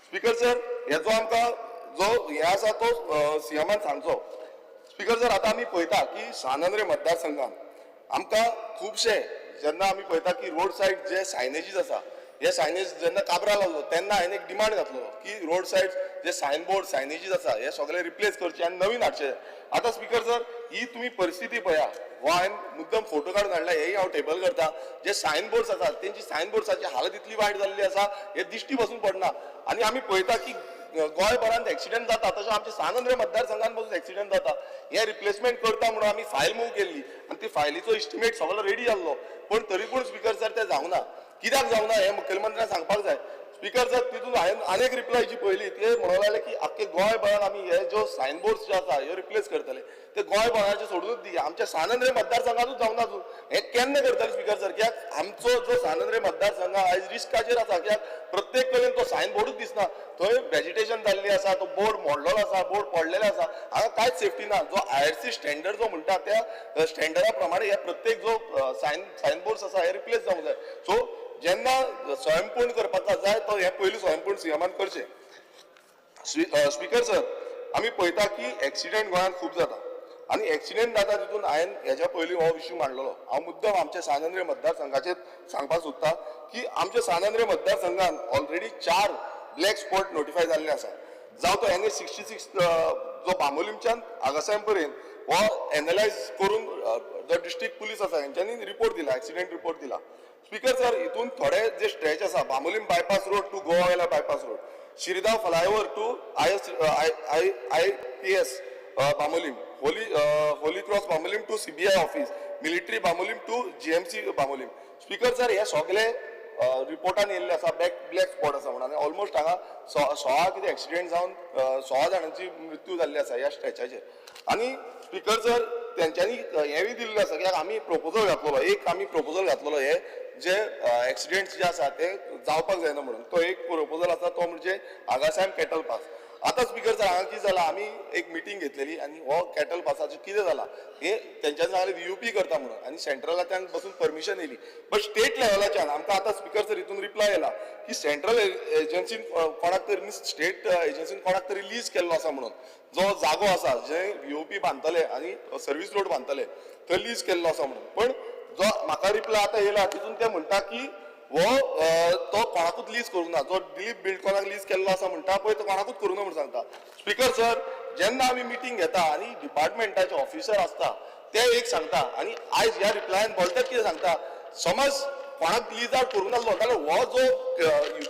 स्पीकर सर हेजो आमकां जो हे आसा तो सीएमान सांगचो स्पीकर सर आतां आमी पळयता की सानंद्रे मतदारसंघात आमकां खुबशे जेन्ना आमी पळयता की रोड सायड जे सायनेजीस आसा हे सायनेज जेन्ना काबरा लागलो तेन्ना हांवें एक डिमांड घातलो की रोड सायड जे सायनबोर्ड सायनेजीस आसा हे सगळे रिप्लेस करचे आनी नवीन हाडचे आतां स्पीकर सर ही तुमी परिस्थिती पळया हो हांवें मुद्दम फोटो काडून हाडला हेय हांव टेबल करता जे सायनबोर्ड्स आसात तेंची सायनबोर्ड्साची हालत इतली वायट जाल्ली आसा हे दिश्टी पासून पडना आनी आमी पळयता की गोंयभरांत एक्सिडेंट जाता तशें आमच्या सानंद्रे मतदारसंघान पासून एक्सिडेंट जाता हे रिप्लेसमेंट करता म्हणून आमी फायल मूव केल्ली आनी ती फायलीचो इस्टिमेट सगळो रेडी जाल्लो पण तरी पूण स्पीकर सर ते जावना कित्याक जावना हे मुखेलमंत्र्यान सांगपाक जाय स्पीकर सर तितून हांवें आनीक रिप्लाय जी पळयली ते म्हणूंक लागले की आख्खे गोंयभरांत आमी हे ज्यो सायनबोर्ड्स जे आसा ह्यो रिप्लेस करतले ते गोंयभराचे सोडूनच दी आमच्या सानंद्रे मतदारसंघातूच जावना अजून हे केन्ना करतले स्पीकर सर कित्याक आमचो जो सानंद्रे मतदारसंघ आयज रिस्काचेर आसा कित्याक प्रत्येक कडेन तो सायनबोर्डूच दिसना थंय वेजिटेशन जाल्ली आसा तो बोर्ड मोडलेलो आसा बोर्ड पडलेले आसा हांगा कांयच सेफ्टी ना जो IRC स्टँडर्ड जो म्हणटा त्या स्टँडर्डा प्रमाणे हे प्रत्येक जो सायनबोर्ड्स आसा हे रिप्लेस जावंक जाय सो जेन्ना स्वयंपूर्ण करपाक जाय तो हे पयलीं स्वयंपूर्ण सीएमान करचे स्पीकर सर आमी पळयता की एक्सिडेंट गोंयांत खूब जाता आनी एक्सिडेंट जाता तितून हांवें हेच्या पयलीं हो इशू मांडलेलो हांव मुद्दम आमच्या सानंद्रे मतदारसंघाचेर सांगपाक सोदता की आमच्या सानंद्रे मतदारसंघान ऑलरेडी 4 ब्लॅक स्पॉट नोटिफाय जाल्ले आसा जावं तो NH-66 जो बांबोलीमच्यान हांगासार पर्यंत हो एनालायज करून जो डिस्ट्रिक्ट पुलीस आसा हेंच्यांनी रिपोर्ट दिला, एक्सिडेंट रिपोर्ट दिला. स्पीकर सर, हितून थोडे जे स्ट्रेच आसा Bambolim bypass road to Goa Velha bypass road, Shirgao flyover to IPS Bambolim, holy cross Bambolim to CBI office, military Bambolim to GMC Bambolim. Speaker sir, हे सगळे रिपोर्टान येयल्ले आसा, ब्लॅक स्पॉट आसा म्हणून, आनी ऑलमोस्ट हांगा 16 कितें एक्सिडेंट जावन 16 जाणांची मृत्यू जाल्ली आसा ह्या स्ट्रेचाचेर. आनी स्पीकर सर, तेंच्यांनी हेंय दिल्लें आसा कित्याक आमी प्रपोजल घातलेलो हे जे एक्सिडेंट्स जे आसा ते जावपाक जायना म्हणून. तो एक प्रपोजल आसा, तो म्हणजे हांगासार कॅटल पास. आतां स्पीकर सर, हांगा कितें जालां, आमी एक मिटींग घेतलेली आनी हो कॅटल पासाचें कितें जालां हे तेंच्यांनी सांगलें VUP करता म्हणून, आनी सेंट्रलांतल्यान बसून परमिशन येयली. बट स्टेट लेवलाच्यान आमकां आतां स्पीकर सर हितून रिप्लाय येयला की सेंट्रल एजन्सीन कोणाक तरी स्टेट एजन्सीन कोणाक तरी लीज केल्लो आसा म्हणून, जो जागो आसा जे VUP बांदतले आनी सर्वीस रोड बांदतले थंय लीज केल्लो आसा म्हणून. पण जो म्हाका रिप्लाय आतां येयला तितून ते म्हणटा की तो कोणाकूच लीज करूंक ना, जो दिलीप बिल्डकॉनाक लीज केल्लो आसा म्हणटा पळय तो कोणाकूच करूं ना म्हणून सांगता. स्पीकर सर, जेन्ना आमी मिटींग घेता आनी डिपार्टमेंटाचे ऑफिसर आसता ते एक सांगता आनी आयज ह्या रिप्लायान बोलतात कितें सांगता, समज कोणाक लीज आउट करूं नासलो जाल्यार हो जो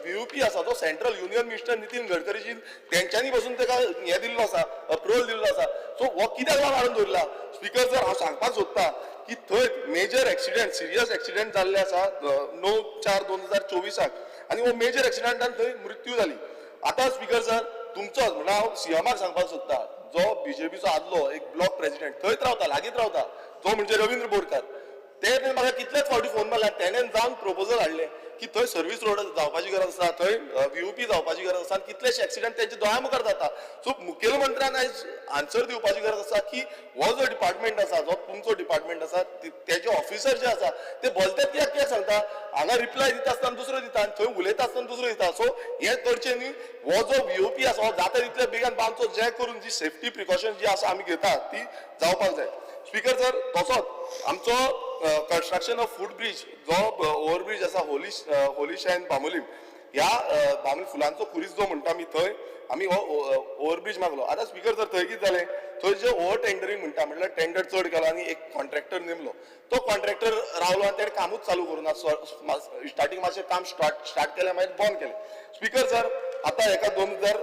VUP आसा तो सेंट्रल युनियन मिनिस्टर नितीन गडकरीजी तेंच्यांनी बसून ताका हें दिल्लो आसा, अप्रुवल दिल्लो आसा. सो हो कित्याक लागून हाडून दवरला? स्पीकर सर, हांव सांगपाक सोदतां की थंय मेजर एक्सिडेंट, सिरियस एक्सिडेंट जाल्ले आसा 9/4/2024 आनी हो मेजर एक्सिडेंटान थंय मृत्यू जाली. आतां स्पीकर सर, तुमचोच म्हणल्यार हांव CMाक सांगपाक सोदतां, जो BJPचो आदलो एक ब्लॉक प्रेसिडेंट थंयच रावता, लागींच रावता, तो म्हणजे रवींद्र बोरकार. तेणे म्हाका कितलेच फावटी फोन मारला, तेणेन जावन प्रपोजल हाडलें की थंय सर्वीस रोड जावपाची गरज आसा, थंय VUP जावपाची गरज आसा, आनी कितलेशे एक्सिडेंट तेंच्या दोळ्या मुखार जाता. सो मुखेलमंत्र्यान आयज आन्सर दिवपाची गरज आसा की हो जो डिपार्टमेंट आसा, जो तुमचो डिपार्टमेंट आसा, तेजे ऑफिसर जे आसा ते बोलतात कित्याक सांगता, हांगा रिप्लाय दिता आसतना दुसरो दिता आनी थंय उलयता आसतना दुसरो दिता. सो हें करचें न्ही. हो जो VUP आसा हो जाता तितले बेगीन बांदचो, जे करून जी सेफ्टी प्रिकॉशन जी आसा आमी घेता ती जावपाक जाय. स्पीकर सर, तसोच आमचो कंस्ट्रक्शन ऑफ फूट ब्रिज, जो ओव्हरब्रिज आसा होली शायन बांबोलीम, ह्या बांबोलीम फुलांचो कुरीस जो म्हणटा आमी, थंय आमी हो ओव्हरब्रिज मागलो. आतां स्पीकर सर, थंय कितें जालें, थंय जे ओव्हर टेंडरींग म्हणटा म्हटल्यार टेंडर चड केलो आनी एक कॉन्ट्रॅक्टर नेमलो. तो कॉन्ट्रॅक्टर रावलो आनी तेणें कामूच चालू करूं ना. स्टार्टींग मातशें काम स्टार्ट केलें, मागीर बंद केलें. स्पीकर सर, आतां हेका 2000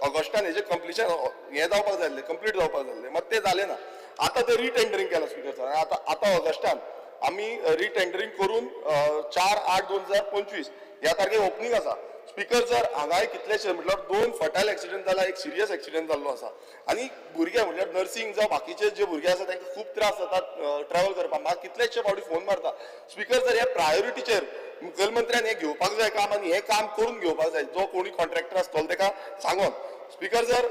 ऑगस्टान हेजें कंप्लिशन हें जावपाक जाय आसलें, कंप्लीट जावपाक जाय आसलें, मात तें जालें ना. आतां तें रिटेंडरींग केलां स्पीकर सर. आतां ऑगस्टान आमी रिटेंडरींग करून 4/8/2025 ह्या तारखेक ओपनिंग आसा. स्पीकर सर, हांगाय कितलेशे म्हटल्यार 2 फटायल एक्सिडेंट जाला, एक सिरियस एक्सिडेंट जाल्लो आसा. आनी भुरगे म्हटल्यार नर्सिंग जावं बाकीचे जे भुरगे आसा तांकां खूब त्रास जातात ट्रॅव्हल करपाक. म्हाका कितलेशे फावटी फोन मारता. स्पीकर सर, हे प्रायोरिटीचेर मुखेलमंत्र्यान हें घेवपाक जाय काम आनी हें काम करून घेवपाक जाय, जो कोणी कॉन्ट्रॅक्टर आसतलो ताका सांगून. स्पीकर सर,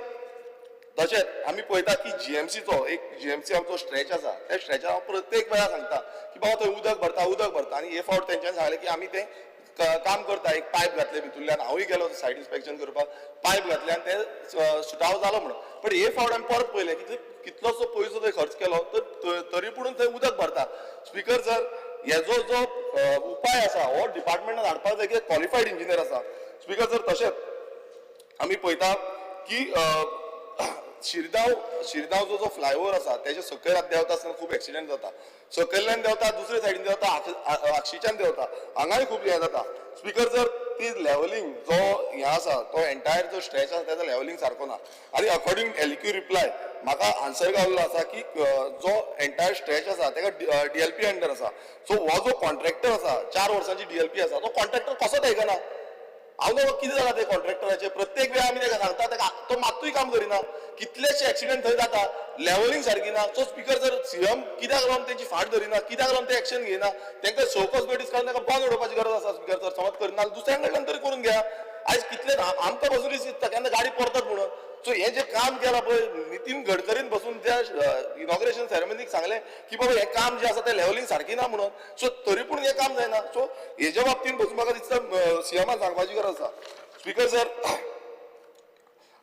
तशेंच आमी पळयता की GMCचो एक GMC आमचो स्ट्रेच आसा, त्या स्ट्रेचार हांव प्रत्येक वेळार सांगता की बाबा थंय उदक भरता आनी हे फावट तेंच्यांनी सांगलें की आमी तें काम करता. एक पायप घातले भितरल्यान, हांवूय गेलो सायड इन्स्पेक्शन करपाक, पायप घातले आनी ते सुटाव जालो म्हणून. पण हे फावट आमी परत पळयलें की कितलोसो पयसो थंय खर्च केलो तर तरी पूण थंय उदक भरता. स्पीकर सर, हेजो जो उपाय आसा हो डिपार्टमेंटान हाडपाक जाय, कितें क्वॉलिफायड इंजिनियर आसा. स्पीकर सर, तशेंच आमी पळयता की शिरगांव जो फ्लायओव्हर आसा तेजे सकयल देंवता आसतना खूब एक्सिडेंट जाता. सकयल्यान देंवता, दुसरे सायडीन देंवता, आक्षीच्यान देंवता, हांगाय खूब हें जाता. स्पीकर सर, ती लेवलिंग जो हें आसा तो एंटायर जो स्ट्रेच आसा तेजो लेवलिंग सारको ना. आनी अकॉर्डिंग LQ रिप्लाय म्हाका आन्सर गावल्लो आसा की जो एंटायर स्ट्रेच आसा तेका DLP अंडर आसा. सो हो जो कॉन्ट्रॅक्टर आसा, 4 वर्सांची DLP आसा, तो कॉन्ट्रॅक्टर कसोच आयकना. हांव न्हू कितें जालां ते कॉन्ट्रॅक्टराचे, प्रत्येक वेळा आमी ताका सांगता, ताका तो मात्तूय काम करिना. कितलेशे एक्सिडेंट थंय जाता, लेवलिंग सारकी ना. सो स्पीकर सर, CM कित्याक लागून तेंची फाट धरिना, कित्याक लागून ते एक्शन घेयना, तांकां सवकस नोटीस काडून ताका बंद उडोवपाची गरज आसा. स्पीकर सर, समज करिना दुसऱ्या कडल्यान तरी करून घ्या. आयज कितले आमकां बसून दिसता केन्ना गाडी परतात म्हणून. सो हें जे काम केलां पळय नितीन गडकरीन बसून त्या इनॉग्रेशन सेरेमनीक सांगलें की बाबा हें काम जें आसा तें लेवलिंग सारकी ना म्हणून. सो तरी पूण हें काम जायना. सो हेज्या बाबतींत बसून म्हाका दिसता CMान सांगपाची गरज आसा. स्पीकर सर,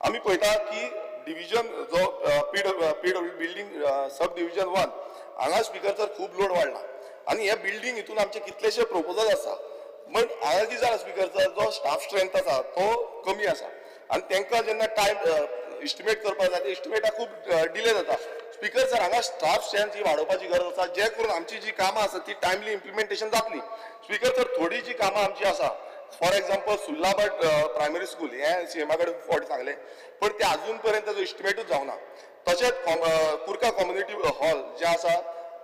आमी पळयता की डिव्हिजन जो PW बिल्डींग सब डिव्हिजन 1 हांगा स्पीकर सर खूब लोड वाडला आनी हे बिल्डींग हितून आमचे कितलेशे प्रपोजल आसा. बट हांगा कितें जाला स्पीकर सर, जो स्टाफ स्ट्रेंथ आसा तो कमी आसा. आनी तांकां जेन्ना टायम इस्टिमेट करपाक जाय ते इस्टिमेटाक खूब डिले जाता. स्पीकर सर हांगा स्टाफ स्ट्रेंथ ही वाडोवपाची गरज आसा जे करून आमची जी कामां आसा ती टायमली इम्प्लिमेंटेशन जातली. स्पीकर सर थोडी जी कामां आमची आसा फॉर एक्झाम्पल सुल्लाभट प्रायमरी स्कूल हें सीएमा कडेन फावटी सांगलें पण ते अजून पर्यंत ताजो इस्टिमेटूच जावना. तशेंच कुर्का कम्युनिटी हॉल जे आसा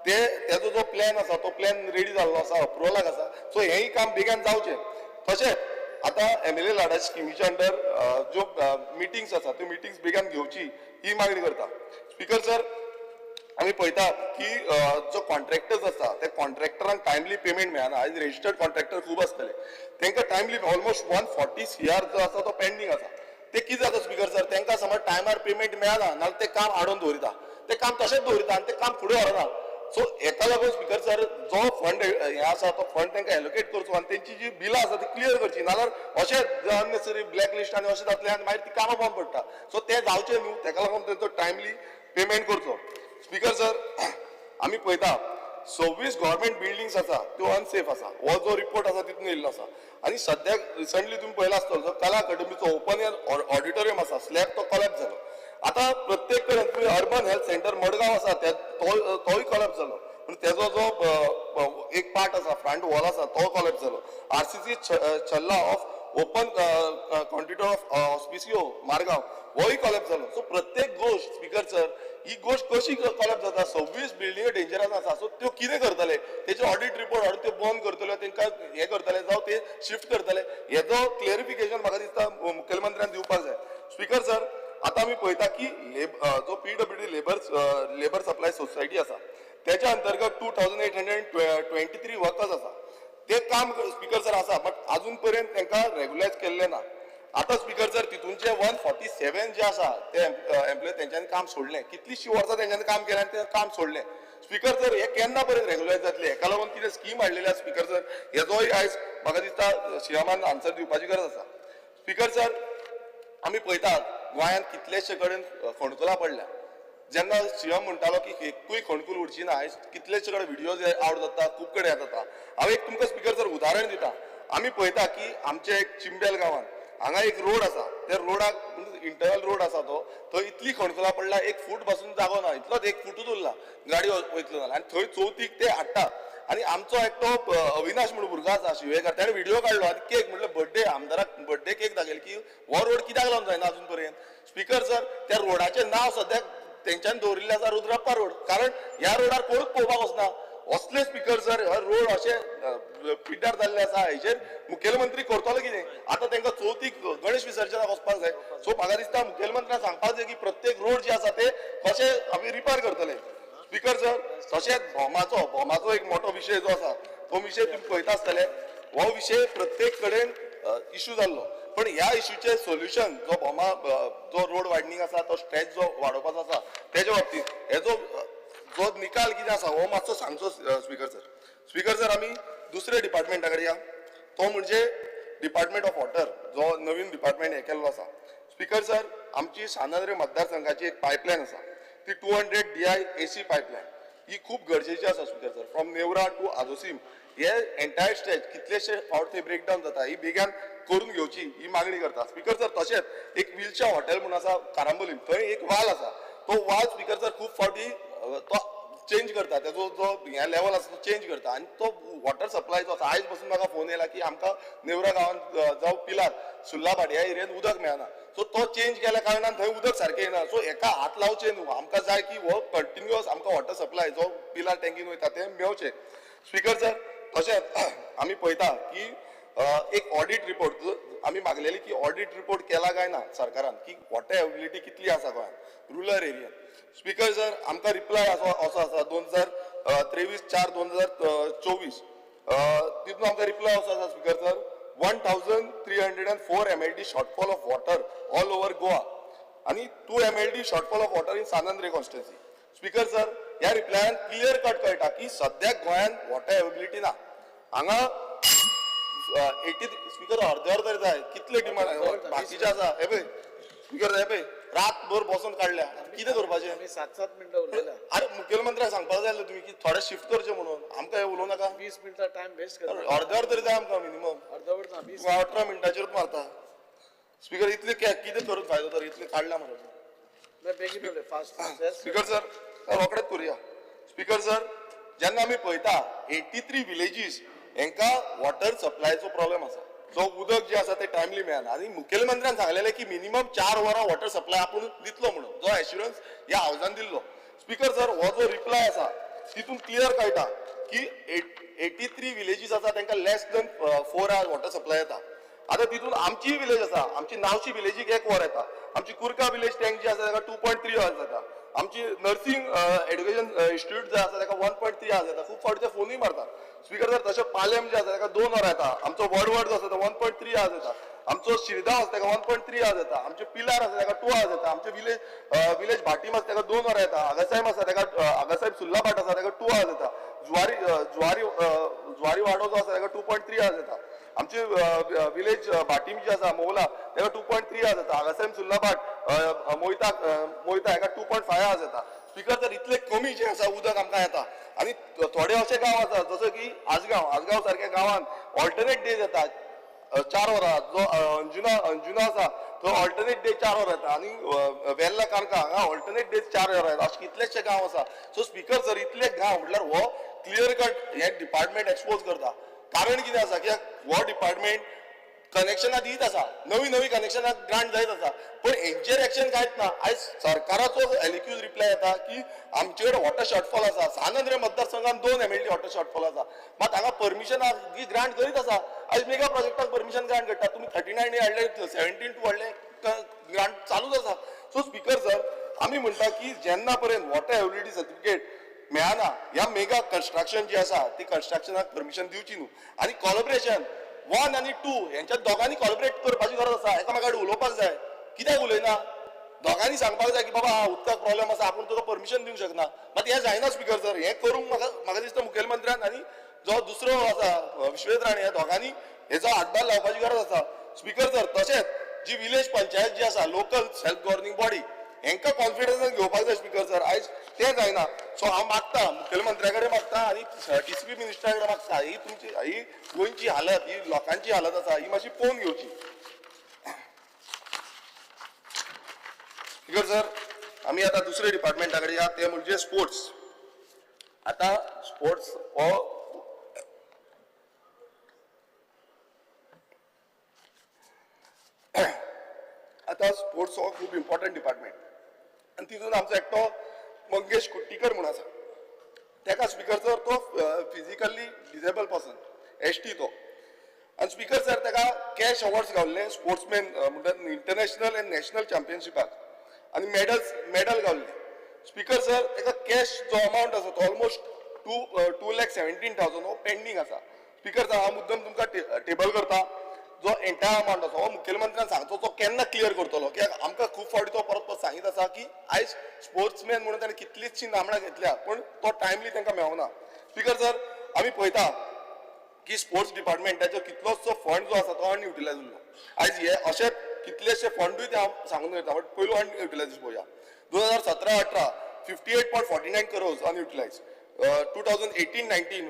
तेजो जो प्लॅन आसा तो प्लॅन रेडी जाल्लो आसा अप्रुवलाक आसा. सो हेंय काम बेगीन जावचें. तशेंच आतां MLA लाडा स्किमीच्या अंडर ज्यो मिटिंग्स आसा त्यो मिटिंग्स बेगीन घेवची ही मागणी करता. स्पीकर सर आमी पळयता की जो कॉन्ट्रॅक्टर्स आसा ते कॉन्ट्रॅक्टरांक टायमली पेमेंट मेळना. आयज रजिस्टर्ड कॉन्ट्रॅक्टर खूब आसतले तांकां टायमली ऑलमोस्ट 140 CR जो आसा तो पेंडींग आसा. ते कितें जाता स्पीकर सर तांकां समज टायमार पेमेंट मेळना नाल्यार ते काम आडोवन दवरिता ते काम तशेंच दवरिता आनी ते काम फुडें व्हरना. सो हेका लागून स्पीकर सर जो फंड हे आसा तो फंड तांकां एलोकेट करचो आनी तेंची जी बिलां आसा ती क्लियर करची नाल्यार अशें अननेसरी ब्लॅक लिस्ट आनी अशें जातलें आनी मागीर ती कामां बंद पडटा. सो ते जावचें न्हू ताका लागून तेंचो टायमली पेमेंट करचो. स्पीकर सर आमी पळयता 26 गव्हर्मेंट बिल्डिंग्स आसा त्यो अनसेफ आसा. हो जो रिपोर्ट आसा तितून येयल्लो आसा. आनी सद्याक रिसंटली तुमी पळयला आसतलो जो कला अकादमीचो ओपन एअर ऑडिटोरियम आसा स्लॅब तो कोलॅप्स जालो. आता प्रत्येक कडेन तुमी अर्बन हेल्थ सेंटर मडगांव आसा तोय कोलॅप्स जालो. पूण तेजो जो एक पार्ट आसा फ्रंट वॉल आसा तो कोलॅप्स जालो. RCC छल्ला ऑफ ओपन कॉन्ट्रिक्टर ऑफ ऑस्पिसियो मारगांव होय कोलॅप्स जालो. सो प्रत्येक गोष्ट स्पीकर सर ही गोष्ट कशी कोलॅप्स जाता. 26 बिल्डिंग डेंजरस आसा. सो त्यो कितें करतले तेचे ऑडिट रिपोर्ट हाडून त्यो बंद करतले तांकां हे करतले जावं ते शिफ्ट करतले हेजो क्लिअरिफिकेशन म्हाका दिसता मुखेलमंत्र्यान दिवपाक जाय. स्पीकर सर आता आमी पळयता की जो PWD लेबर सप्लाय सोसायटी आसा त्याच्या अंतर्गत 2823 वर्कर्स आसा. ते काम स्पीकर सर आसा बट अजून पर्यंत तांकां रेग्युलायज केल्लें ना. आता स्पीकर सर तितूनचे 147 जे आसा ते एम्प्लॉय तेंच्यांनी काम सोडलें. कितलींशीं वर्सां तेंच्यांनी काम केलें आनी ते काम सोडलें. स्पीकर सर हे केन्ना पर्यंत रेग्युलायज जातले हेका लागून कितें स्कीम हाडलेली आसा स्पीकर सर हेजोय आयज म्हाका दिसता सीएमान आन्सर दिवपाची गरज आसा. स्पीकर सर आमी पळयतात गोंयांत कितलेशे कडेन फोंडकुलां पडल्या. जेन्ना सीएम म्हणटालो की एकूय फोंडकूल उरची ना आयज कितलेशे कडेन व्हिडियोज आवट जाता खूब कडेन येता. हांव एक तुमकां स्पीकर सर उदाहरण दिता. आमी पळयता की आमच्या एक चिंबेल गांवांत हांगा एक रोड आसा त्या रोडाक इंटरनल रोड आसा तो थंय इतली खणकुलां पडला 1 फूट बसून जागो ना इतलोच 1 फूटूच उरला गाडी वयतलो जाल्यार आनी थंय चवथीक ते हाडटा. आनी आमचो एकटो अविनाश म्हणून भुरगो आसा शिवेकार ताणें व्हिडिओ काडलो आनी केक म्हणल्यार बर्थडे आमदाराक बर्थडे केक दाखयलो की हो रोड कित्याक लागून जायना अजून पर्यंत. स्पीकर सर त्या रोडाचें नांव सद्याक तेंच्यांनी दवरिल्लें आसा रुद्रप्पा रोड कारण ह्या रोडार कोणूच पळोवपाक वचना. असले स्पीकर सर हो रोड अशे पिड्ड्यार जाल्ले आसा हेचेर मुखेलमंत्री करतलो कितें. आतां तांकां चवथीक गणेश विसर्जनाक वचपाक जाय. सो म्हाका दिसता मुखेलमंत्र्याक सांगपाक जाय की प्रत्येक रोड जे आसा ते कशे आमी रिपेर करतले. स्पीकर सर तशेंच भोमाचो एक मोठो विशय जो आसा तो विशय तुमी पळयता आसतले. हो विशय प्रत्येक कडेन इश्यू जाल्लो पण ह्या इश्यूचे सोल्युशन जो भोमा जो रोड वायडनींग आसा तो स्ट्रेच जो वाडोवपाचो आसा तेच्या बाबतींत हेजो जो निकाल कितें आसा हो मातसो सांगचो स्पीकर सर. स्पीकर सर आमी दुसऱ्या डिपार्टमेंटा कडेन या तो म्हणजे डिपार्टमेंट ऑफ वॉटर जो नवीन डिपार्टमेंट हे केल्लो आसा. स्पीकर सर आमची सानंद्रे मतदारसंघाची एक पायपलायन आसा ती 200 DI AC पायपलायन ही खूप गरजेची आसा speaker sir. From Neura to Azossim हे एंटायर स्ट्रेच कितलेशे फावट थंय ब्रेकडावन जाता ही बेगीन करून घेवची ही मागणी करता. स्पीकर सर तशेंच एक विलच्या हॉटेल म्हणून आसा कारांबोलीम थंय एक वाल आसा तो वाल स्पीकर सर खूब फावटी तो चेंज करता तेजो जो हे लेवल आसा तो चेंज करता आनी तो वॉटर सप्लायचो आसा. आयज पासून म्हाका फोन येयला की आमकां नेवरा गांवांत जावं पिलार सुल्लाबाट ह्या एरियेंत उदक मेळना. सो तो चेंज केल्या कारणान थंय उदक सारकें येना. सो हेका हात लावचे न्हू आमकां जाय की हो कंटिन्युअस आमकां वॉटर सप्लाय जो पिलार टँकीन वयता तें मेळचें. स्पीकर सर तशेंच आमी पळयता की एक ऑडिट रिपोर्ट आमी मागलेली की ऑडिट रिपोर्ट केला काय ना सरकारान की वॉटर एवेबिलिटी कितली आसा गोंयांत रुरल एरियान. स्पीकर सर आमकां रिप्लाय असो आसा 2023/4/2024 तितून आमकां रिप्लाय असो आसा speaker sir 1304 MLD shortfall of water all over Goa आनी 2 MLD shortfall of water in सानंद्रे कॉन्स्टिट्युएन्सी. स्पीकर सर ह्या रिप्लायान क्लियर कट कळटा की सद्याक गोंयांत वॉटर एवेबिलिटी ना. हांगा 80 स्पीकर अर्दे जाय कितले डिमांड बाकीचे आसा हे पळय स्पीकर हे पळय रातभर बसून काडल्या कितें करपाचें. आमी 7-7 मिनटां उलयला. अरे मुखेलमंत्र्याक सांगपाक जाय तुमी की थोडे शिफ्ट करचे म्हणून आमकां हे उलोवं नाका. 20 मिनटां टायम वेस्ट करता. अर्दे तरी जाय आमकां मिनिमम. अर्दवर ना 20 18 मिनटाचेरूच मारता. स्पीकर इतले कितें करून फायदो तर इतले काडला मरे बेगीन उलय फास्ट स्पीकर सर रोखडेच करूया स्पीकर सर जेन्ना आमी पळयता 83 विलेजीस हांकां वॉटर सप्लायचो प्रॉब्लेम आसा जो उदक जे आसा ते टायमली मेळना आनी मुखेलमंत्र्यान सांगलेलें की मिनिमम 4 वरां वॉटर सप्लाय आपूण दितलो म्हणून जो एश्युरन्स ह्या हावजान दिल्लो स्पीकर सर हो जो रिप्लाय आसा तितून क्लियर कळटा की 83 विलेजीस आसा तांकां लेस दॅन 4 आवर्स वॉटर सप्लाय येता आतां तितून आमची विलेज आसा आमची नावशी विलेजीक 1 वर येता आमची कुर्का विलेज टँक जी आसा ताका 2.3 आवर्स जाता आमची नर्सिंग एड्युकेशन इन्स्टिट्यूट जे आसा ताका 1.3 आवर्स येता खूब फावटी ते फोनूय मारतात स्पीकर सर तशें पालेम जे आसा ताका 2 वरां येता आमचो वडवड जो आसा तो 1.3 आवर्स येता आमचो शिरगांव आसा ताका 1.3 आवर्स येता आमचे पिलार आसा ताका 2 आवर्स येता आमचे विलेज भाटीम आसा ताका 2 वरां येता आगासायम आसा ताका आगासायम सुल्लाबाट आसा ताका 2 आवर्स येता ज्वारी वाडो जो आसा ताका 2.3 आवर्स येता आमचे विलेज भाटीम जी आसा मोवला ताका 2.3 आवर्स येता आगासायम सुल्लाबाट मोयता हाका 2.5 आवर्स येता स्पीकर तर इतले कमी जे आसा उदक आमकां येता आनी थोडे अशे गांव आसा जसो की आजगांव सारख्या गांवान ऑल्टरनेट डेज येता 4 वरां जो अंजुना आसा तो ऑल्टरनेट डे 4 वरां येता आनी वेल्ला काणका हांगा ऑल्टरनेट डेज 4 वरां येता अशे कितलेशे गांव आसा सो स्पीकर सर इतले गांव म्हटल्यार हो क्लियर कट हे डिपार्टमेंट एक्सपोज करता कारण कितें आसा कित्याक हो डिपार्टमेंट कनेक्शनां दीत आसा नवी कनेक्शनां ग्रांट जायत आसा पण हेंचेर एक्शन कांयच ना आयज सरकाराचो एलिक्यूज रिप्लाय येता की आमचे कडेन वॉटर शॉर्टफॉल आसा सानंद्रे मतदारसंघात 2 MLD वॉटर शॉर्टफॉल आसा मात हांगा परमिशनां ग्रांट करीत आसा आयज मेगा प्रोजेक्टाक परमिशन ग्रांट करता तुमी 39 हाडले 17 हाडले ग्रांट चालूच आसा सो स्पीकर सर आमी म्हणटा की जेन्ना पर्यंत वॉटर एबिलिटी सर्टिफिकेट मेळना ह्या मेगा कन्स्ट्रक्शन जी आसा ती कन्स्ट्रक्शनाक परमिशन दिवची न्हू आनी कॉलॉबरेशन 1 आनी 2 हेंच्या दोगांनी कॉलॉबरेट करपाची गरज आसा एकामेका कडेन उलोवपाक जाय कित्याक उलयना दोगांनी सांगपाक जाय की बाबा उदकाक प्रॉब्लेम आसा आपूण तुका परमिशन दिवंक शकना मात हें जायना स्पीकर सर हें करूंक म्हाका दिसता मुखेलमंत्र्यान आनी जो दुसरो आसा विश्वेश राणे ह्या दोगांनी हेचो हातभार लावपाची गरज आसा स्पीकर सर तशेंच जी विलेज पंचायत जी आसा लोकल सेल्फ गव्हर्निंग बॉडी हेंकां कॉन्फिडन्सान घेवपाक जाय स्पीकर सर आयज तें जायना सो हांव मागता मुखेलमंत्र्या कडेन मागता आनी TCP मिनिस्टरा कडेन मागता ही गोंयची हालत ही लोकांची हालत आसा ही मातशी पळोवन घेवची स्पीकर सर आमी आतां दुसऱ्या डिपार्टमेंटा कडेन या ते म्हणजे स्पोर्ट्स आतां स्पोर्ट्स हो आतां स्पोर्ट्स हो खूब इम्पॉर्टंट डिपार्टमेंट आनी तितून आमचो एकटो मंगेश कुट्टीकर म्हणून आसा ताका स्पीकर सर तो फिजिकली डिसेबल पर्सन ST तो आनी स्पीकर सर ताका कॅश अवॉर्ड्स गावल्ले स्पोर्ट्समॅन म्हणटा इंटरनॅशनल एंड नॅशनल चॅम्पियनशिपाक आनी मेडल गावल्ले स्पीकर सर ताका कॅश जो अमावंट आसा तो ऑलमोस्ट 2,17,000 हो पेंडींग आसा स्पीकर सर हांव मुद्दम तुमकां टेबल करता जो एंटायर अमावंट आसा हो मुखेलमंत्र्यान सांगचो तो केन्ना क्लियर करतलो कित्याक आमकां खूब फावटी तो परत सांगीत आसा की आयज स्पोर्ट्समॅन म्हणून ताणें कितलींशीं नामणां घेतल्या पण तो टायमली तांकां मेळना स्पीकर सर आमी पळयता की स्पोर्ट्स डिपार्टमेंटाचो कितलोसो फंड जो आसा तो अनयुटिलायज उरलो आयज हे अशे कितलेशे फंडूय ते हांव सांगून वयता बट पयलू अनयुटिलायज पळोवया 2017-18 58.49 crores अनयुटिलायज 2018-19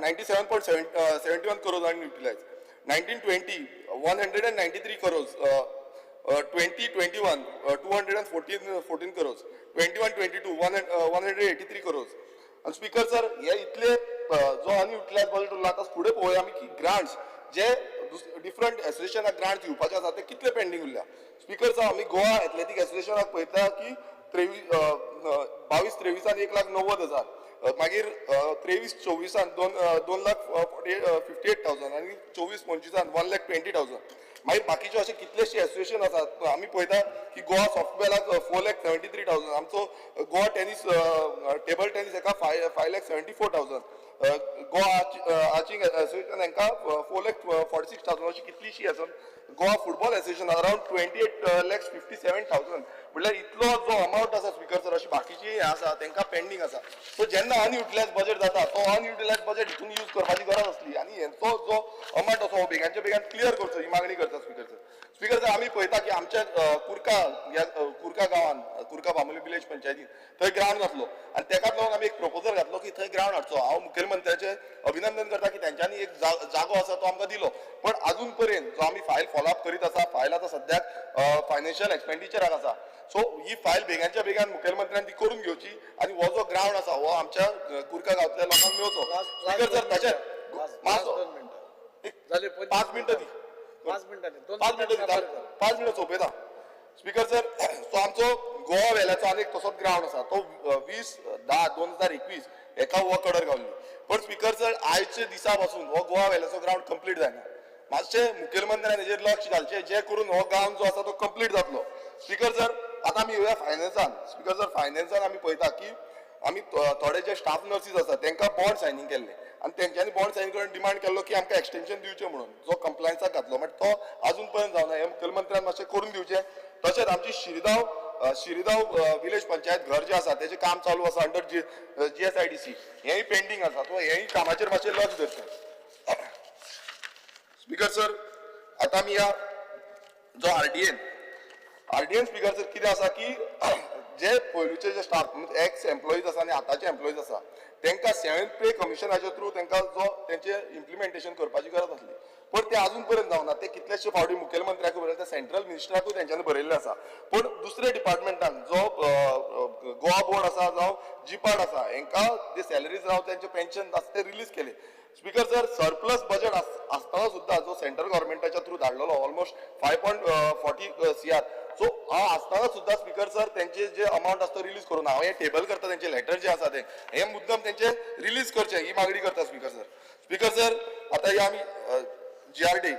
97.71 crores unutilized. 1920 193 crores. 2021 214 crores. 21-22 183 crores. And speaker sir, हे इतले जो अनयुटिलायज बजेट उरला आता फुडें पळोवया आमी की ग्रांट्स जे डिफरंट एसोसिएशनाक ग्रांट्स दिवपाचे आसा ते कितले पेंडींग उरल्या. स्पीकर सर आमी गोवा एथलेटीक एसोसिएशनाक पळयता की 22-23 1,90,000 मागीर 23-24 2,58,000 आणि 24-25 1,20,000 मागीर बाकीचे असे कितलेशे एसोसिएशन आसात आमी पळयता की गोवा सॉफ्टबॉलाक 4,73,000 आमचो गोवा टेनीस टेबल टेनीस हेका 5,74,000 गोवा आर्चिंग एसोसिएशन हांकां 4,46,000 अशी कितलीशी आसात. गोवा फुटबॉल एसोसिएशन अराउंड 28,57,000 म्हटल्यार इतलो जो अमाउंट आसा स्पीकर सर अशी बाकीची आसा तांकां पेंडींग आसा. सो जेन्ना अनयुटिलायज बजेट जाता तो अनयुटिलायज बजेट हितून यूज करपाची गरज आसली आनी हेंचो जो अमाउंट आसा हो बेगांच्या बेगान क्लियर करचो ही मागणी करता स्पीकर सर. स्पीकर सर आमी पळयता की आमच्या कुर्का गांवान कुर्का तालुका बांबोली विलेज पंचायतीन थंय ग्रावंड जातलो आनी तेकाच लागून आमी एक प्रपोजल घातलो की थंय ग्रावंड हाडचो. हांव मुखेलमंत्र्याचे अभिनंदन करता की तेंच्यांनी एक जागो आसा तो आमकां दिलो. पण अजून पर्यंत जो आमी फायल फॉलोअप करीत आसा फायल आतां सद्याक फायनान्शियल एक्सपेंडिचराक आसा. सो ही फायल बेगांच्या बेगान मुखेलमंत्र्यान ती करून घेवची आनी हो जो ग्रावंड आसा हो आमच्या कुरका गांवतल्या लोकांक मेळचो. स्पीकर सर तशेंच 5 मिनटां दी 5 मिनटां सोंपयता. स्पीकर सर सो आमचो गोवा वेल्याचो आनी एक तसोच ग्रावंड आसा तो 20/10/2021 एका हो कडर गावल्ली. पण स्पीकर सर आयच्या दिसा पासून हो गोवा वेल्याचो ग्रावंड कंप्लीट जायना. मातशें मुखेलमंत्र्यान हेजेर लक्ष घालचें जे करून हो ग्रावंड जो आसा तो कंप्लीट जातलो. स्पीकर सर आतां आमी येवया फायनान्सान. स्पीकर सर फायनान्सान आमी पळयता की आमी थोडे जे स्टाफ नर्सीस आसा तांकां बॉन्ड सायनींग केल्ले आनी तेंच्यांनी बॉन्ड सायन करून डिमांड केल्लो की आमकां एक्सटेन्शन दिवचें म्हणून जो कंप्लायन्साक घातलो बट तो अजून पर्यंत जावना. हे मुखेलमंत्र्यान मातशें करून दिवचें. तशेंच आमची शिरगांव विलेज पंचायत घर जे आसा तेजें काम चालू आसा अंडर GSIDC हेंय पेंडींग आसा. सो हेंय कामाचेर मातशें लक्ष धरचें. स्पीकर सर आतां आमी ह्या जो RDN स्पीकर सर कितें आसा की जे पयलींचे जे स्टाफ एक्स एम्प्लॉईज आसा आनी आतांचे एम्प्लॉईज आसा तांकां 7th पे कमिशनाच्या थ्रू तांकां जो तेंचे इम्प्लिमेंटेशन करपाची गरज आसली पण ते अजून पर्यंत जावना. ते कितलेशे फावटी मुखेलमंत्र्याक बरयले ते सेंट्रल मिनिस्टराकूय तेंच्यांनी बरयल्ले आसा. पण दुसरे डिपार्टमेंटान जो गोवा बोर्ड आसा जावं GPART आसा हांकां जे सॅलरीज राव तेंचे पेन्शन आसा ते रिलीज केले. स्पीकर सर सरप्लस बजेट आसतना सुद्दां जो सेंट्रल गव्हर्मेंटाच्या थ्रू धाडलेलो ऑलमोस्ट 5.40 CR सो आसतना सुद्दां स्पीकर सर तेंचे जे अमाउंट आसा तो रिलीज करून हांव हे टेबल करता तेंचे लेटर जे आसा ते हे मुद्दम तेंचे रिलीज करचे ही मागणी करता. स्पीकर सर आतां हे आमी GRD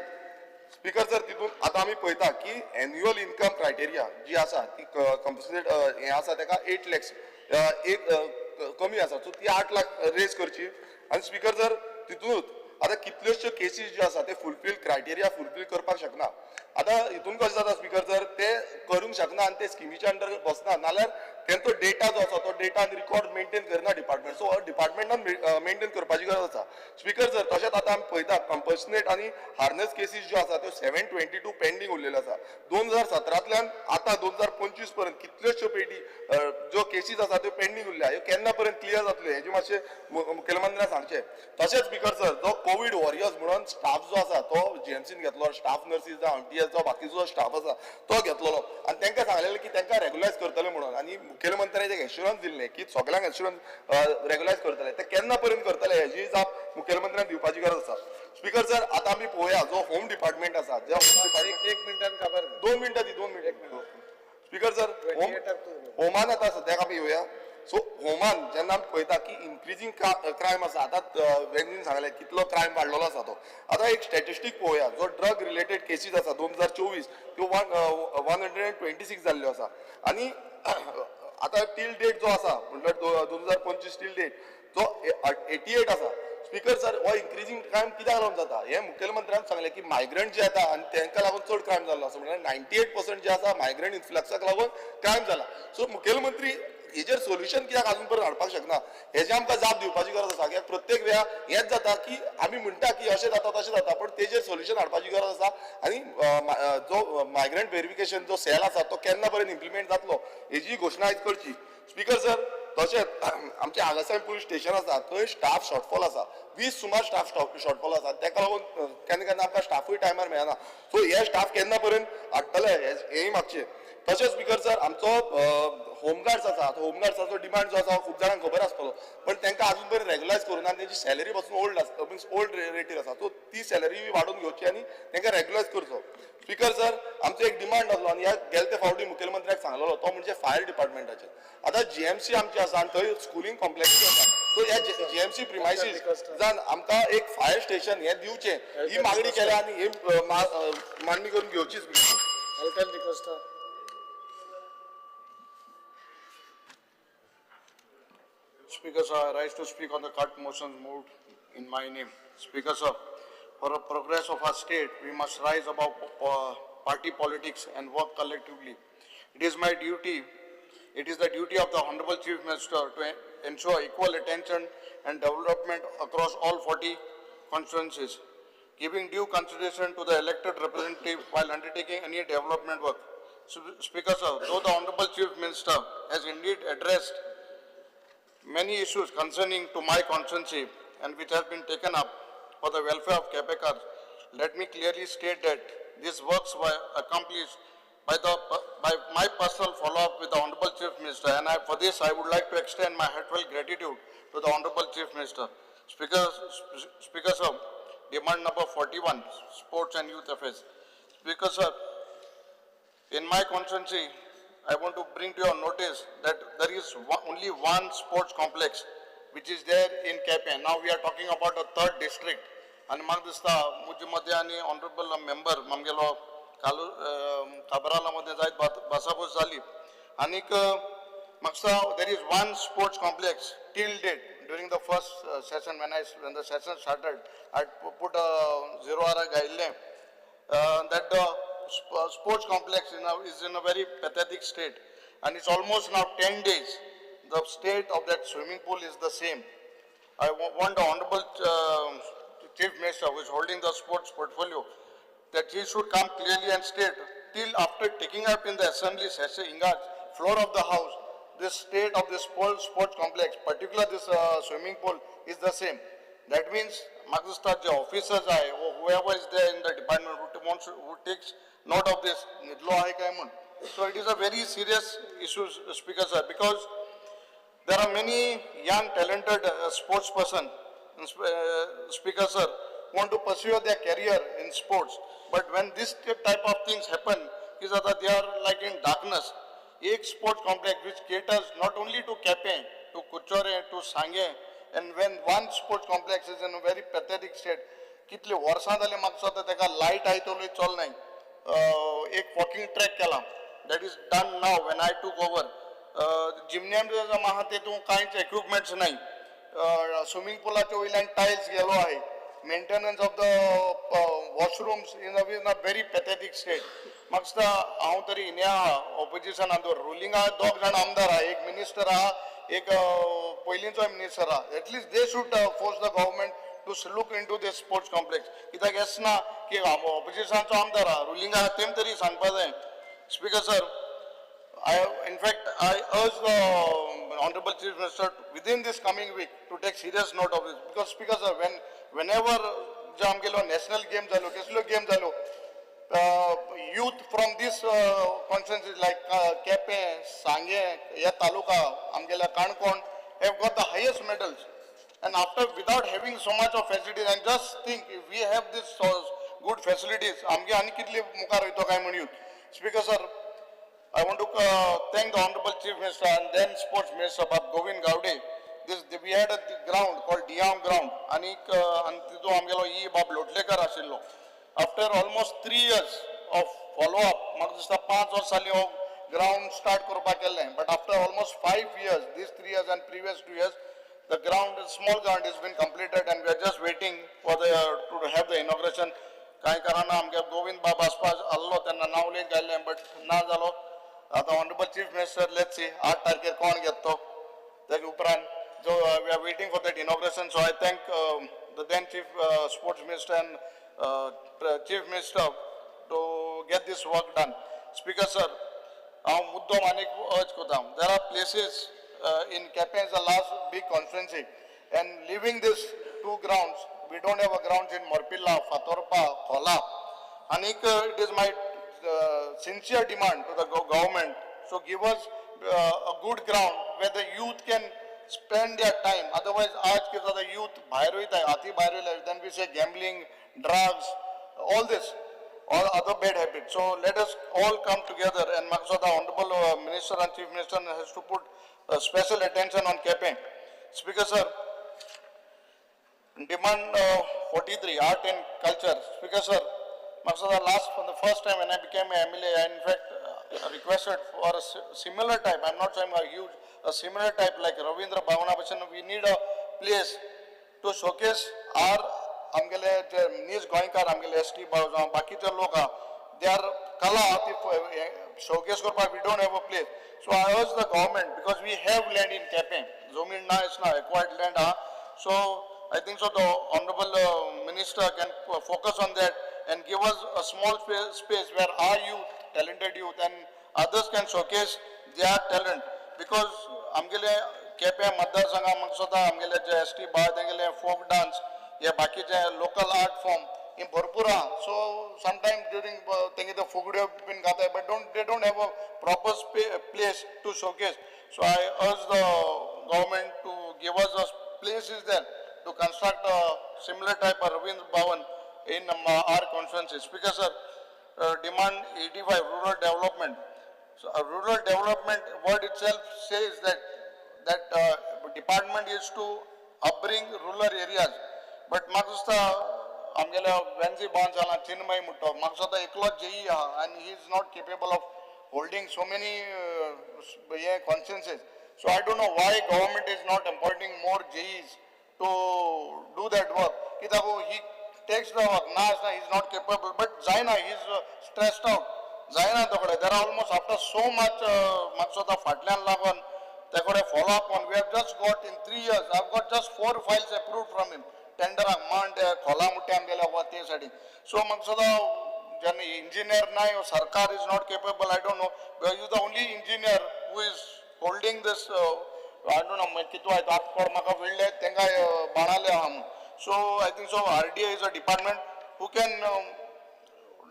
स्पीकर सर तितून आतां आमी पळयता की एन्युअल इन्कम क्रायटेरिया जी आसा ती कंपल्सरी हे आसा तेका 8 lakhs एक कमी आसा सो ती 8 लाख रेज करची. आनी स्पीकर सर तितूनच आतां कितल्योश्यो केसीस ज्यो आसा ते क्रायटेरिया फुलफील करपाक शकना. आतां हितून कशें जाता स्पीकर सर ते करूंक शकना आनी ते स्किमीच्या अंडर बसना नाल्यार तेंचो डेटा जो आसा तो डेटा आनी रिकॉर्ड मेंटेन करना डिपार्टमेंट. सो डिपार्टमेंटान मेंटेन करपाची गरज आसा. स्पीकर सर तशेंच आतां आमी पळयता कंपल्सनेट आनी हार्नेस केसीस ज्यो आसा त्यो 722 पेंडींग उरलेल्यो आसा. 2017तल्यान आतां 2025 पर्यंत कितल्योश्यो ज्यो केसीस आसा त्यो पेंडींग उरल्या ह्यो केन्ना पर्यंत क्लियर जातल्यो हेजे मातशें मुखेलमंत्र्यान सांगचें. तशेंच स्पीकर सर जो कोविड वॉरियर्स म्हणून स्टाफ जो आसा तो GMCन घेतलो स्टाफ नर्सीस जावं MTS जो बाकीचो स्टाफ आसा तो घेतलेलो आनी तांकां सांगलेलें की तांकां रेग्युलायज करतले म्हणून आनी मुखेलमंत्र्यान एक एश्युरन्स दिल्लें की सगळ्यांक एश्युरन्स रेग्युलायज करतले. ते केन्ना पर्यंत करतले हेजी जाप मुखेलमंत्र्यान दिवपाची गरज आसा. स्पीकर सर आतां आमी पळोवया जो होम डिपार्टमेंट आसा जे होम डिपार्टमेंट 1 मिनटान खबर 2 मिनटां दी 2 मिनट. स्पीकर सर होमान आतां सद्याक आमी येवया. सो होमान जेन्ना आमी पळयता की इन्क्रिजींग क्रायम आसा आतां वेंजीन सांगलें कितलो क्रायम वाडलेलो आसा तो. आतां एक स्टॅटिस्टीक पळोवया जो ड्रग रिलेटेड केसीस आसा 2024 त्यो 126 जाल्ल्यो आसा आनी आतां टील डेट जो आसा म्हणल्यार 2025 टील डेट जो 88 आसा. स्पीकर सर हो इन्क्रिजींग क्रायम कित्याक लागून जाता हे मुखेलमंत्र्यान सांगलें की मायग्रंट जे येता आनी तांकां लागून चड क्रायम जाल्लो आसा म्हणल्यार 98% जे आसा मायग्रंट इन्फ्लक्साक लागून क्रायम जाला. सो मुखेलमंत्री हेजेर सोल्युशन कित्याक अजून पर्यंत हाडपाक शकना हेजे आमकां जाप दिवपाची गरज आसा. कित्याक प्रत्येक वेळा हेंच जाता की आमी म्हणटा की अशें जाता तशें जाता पण तेजेर सोल्युशन हाडपाची गरज आसा. आनी जो मायग्रंट व्हेरिफिकेशन जो सेल आसा तो केन्ना पर्यंत इम्प्लिमेंट जातलो हेजी घोशणा आयज करची. स्पीकर सर तशेंच आमचे हांगासर पुलीस स्टेशन आसा थंय स्टाफ शॉर्टफॉल आसा 20 सुमार स्टाफ शॉर्टफॉल आसा. ताका लागून केन्ना केन्ना आमकां स्टाफूय टायमार मेळना. सो हे स्टाफ केन्ना पर्यंत हाडटले हेय मागचें. तशेंच स्पीकर सर आमचो होमगार्ड्स आसा होमगार्ड्साचो डिमांड जो आसा खूब जाणांक खबर आसतलो पण तांकां अजून पर्यंत रेग्युलायज करून आनी तेजी सॅलरी पासून ओल्ड आसता मिन्स ओल्ड रेटीर आसा. सो ती सॅलरी वाडोवन घेवची आनी तांकां रेग्युलायज करचो. स्पीकर सर आमचो एक डिमांड आसलो आनी ह्या गेले ते फावटी मुखेलमंत्र्याक सांगलेलो तो म्हणजे फायर डिपार्टमेंटाचेर. आतां GMC आमची आसा आनी थंय स्कुलींग कॉम्प्लेक्स आसा. सो ह्या GMC प्रिमायसीस जावन आमकां एक फायर स्टेशन हें दिवचें ही मागणी केल्या आनी ही मागणी करून घेवचीच. Speaker sir, I rise to speak on the cut motions moved in my name. Speaker sir, for the progress of our state, we must rise above party politics and work collectively. It is the duty of the Honorable Chief Minister to ensure equal attention and development across all 40 constituencies, giving due consideration to the elected representative while undertaking any development work. Speaker sir, though the Honorable Chief Minister has indeed addressed many issues concerning to my constituency and which have been taken up for the welfare of Quebecers, let me clearly state that these works were accomplished by my personal follow-up with the Honorable Chief Minister, and for this I would like to extend my heartfelt gratitude to the Honorable Chief Minister. Speaker sir, demand number 41, Sports and Youth Affairs. Speaker sir, in my constituency, I want to bring to your notice that there is only one sports complex which is there in Kepe. Now we are talking about a third district. And म्हाका दिसता मुजे मध्ये आनी honourable member आमगेलो कालू खबराला मध्ये जायत बसाबस जाली आनीक म्हाका दिसता there is one sports complex till date during the first session when the session started I put a zero hour guideline that the sports complex is in a very pathetic state, and it's almost now 10 days. The state of that swimming pool is the same. I want the Honorable Chief Minister, who is holding the sports portfolio, that he should come clearly and state, till after taking up in the assembly session, floor of the house, the state of this sports complex, particularly this swimming pool, is the same. That means, Magistrat officers or whoever is there in the department who takes note of this. So it is a very serious issue, Speaker sir, because there are many young talented sports person, Speaker sir, want to pursue their career in sports. But when this type of things happen, they are like in darkness. Ek sports complex which caters not only to Kepe, to Kuchore, to Sange, and when one sports complex is in a very pathetic state, कितले वर्सां जाले म्हाका दिसता तेका light आयतलोय चल नाही एक walking track केला that is done now when I took over. जिमनियम आहा तेतून कांयच इक्विपमेंट्स नाही स्विमिंग पुलाच्या वयल्यान टायल्स गेलो आहे maintenance of the washrooms in a very pathetic state म्हाका दिसता हांव तरी हिने आहा ऑपोजिशनान रुलींग आहा दोग जाण आमदार आहा एक मिनिस्टर आहा एक पयलींचो मिनिस्टर आहा at least they should force the government to look into this sports complex कित्याक येस ना की ऑपोजिशनाचो आमदार आहा रुलींग आहा तेम तरी सांगपा जाय speaker sir in fact, I urge the Honorable Chief Minister within this coming week to take serious note of this. Because Speaker sir, whenever national games are keslo games are youth from this constituencies like Kepe, Sange, ya Taluka, amgela Kankon have got the highest medals. And after, without having so much of facilities, and just think if we have this good facilities, amge ani kitli mukar hoito kai mun youth. Speaker sir, I want to thank the Honorable Chief Minister and then Sports Minister Bab Govind Gowde. We had a ground called Diam ground. After almost 3 years of follow-up, ground start but after almost 5 years, these 3 years and previous 2 years, the ground, small ground has been completed and we are just waiting for to have the inauguration. Govind Bab Aspas allo त्यांना now let घालले but ना झालो. The Honorable Chief Minister, let's see, our target kon getto. That upran, so we are waiting for that inauguration. So I thank the then Chief Sports Minister and Chief Minister to get this work done. Speaker sir, there are places in Kepe is the last big constituency, and leaving these 2 grounds, we don't have a grounds in Morpilla, Fatorpa, Khola. Anik, it is my sincere demand to the government, so give us a good ground where the youth can spend their time. Otherwise, the youth then we say gambling, drugs, all this, all other bad habits. So let us all come together, and the Honorable Minister and Chief Minister has to put special attention on Kepe. Speaker sir, demand 43, art and culture. Speaker sir, for the first time when I became an MLA, I in fact requested for a similar type, I'm not saying a similar type like Ravindra Bhavana Bachchan. We need a place to showcase our Nish Goinkar, ST Bhavana, Bakicha Loka, their Kala, showcase Korpa, we don't have a place. So I urge the government, because we have land in Kepe, Zomin na is na acquired land, so I think so the Honorable Minister can focus on that and give us a small space where our youth, talented youth and others can showcase their talent. Because आमगेले केप्यां मतदारसंघां म्हाका स्वता आमगेले जे ST बाळ तेंगेले folk dance हे बाकीचे local art form हे भरपूर आहा. So sometimes during तेंगे ते फुगड्यो bin गाताय, but they don't have a proper place to showcase. So I urge the government to give us a places there to construct a similar type of Ravindra Bhavan in our constituency. Speaker sir, demand 85 rural development. So rural development word itself says that department is to upbring rural areas. But म्हाका दिसता आमगेल्या वेन्सी बावन जाला चिन्मय म्हणटा म्हाका स्वता एकलोच JE आहा and he is not capable of holding so many consensus. So I don't know why government is not appointing more JEs to do that work. Kidago he takes the work. He is not capable. But Zaina, he is stressed out. Zaina, there are almost after so much Maksota Fatlan Lavan, they got a follow up on. We have just got in 3 years, I've got just 4 files approved from him. Tender amount, Kolamutam Dela Vati setting. So Maksota engineer nai or Sarkar is not capable, I don't know. But you the only engineer who is holding this I don't know, so I think so RDA is a department who can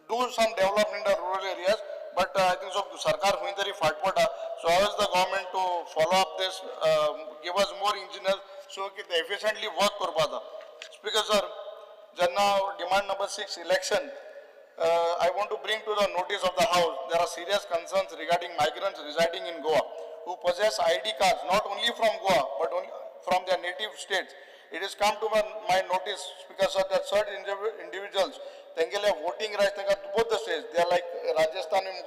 do some development in the rural areas, but I think so Sarkar Huindari Fatpota, so how is the government to follow up this, give us more engineers so that they efficiently work Kurpada. Speaker sir, Janna demand number 6 election, I want to bring to the notice of the House, there are serious concerns regarding migrants residing in Goa who possess ID cards not only from Goa but only from their native states. It has come to my notice, Speaker sir, that certain individuals, Tengele voting rights, both the states, they are like Rajasthan and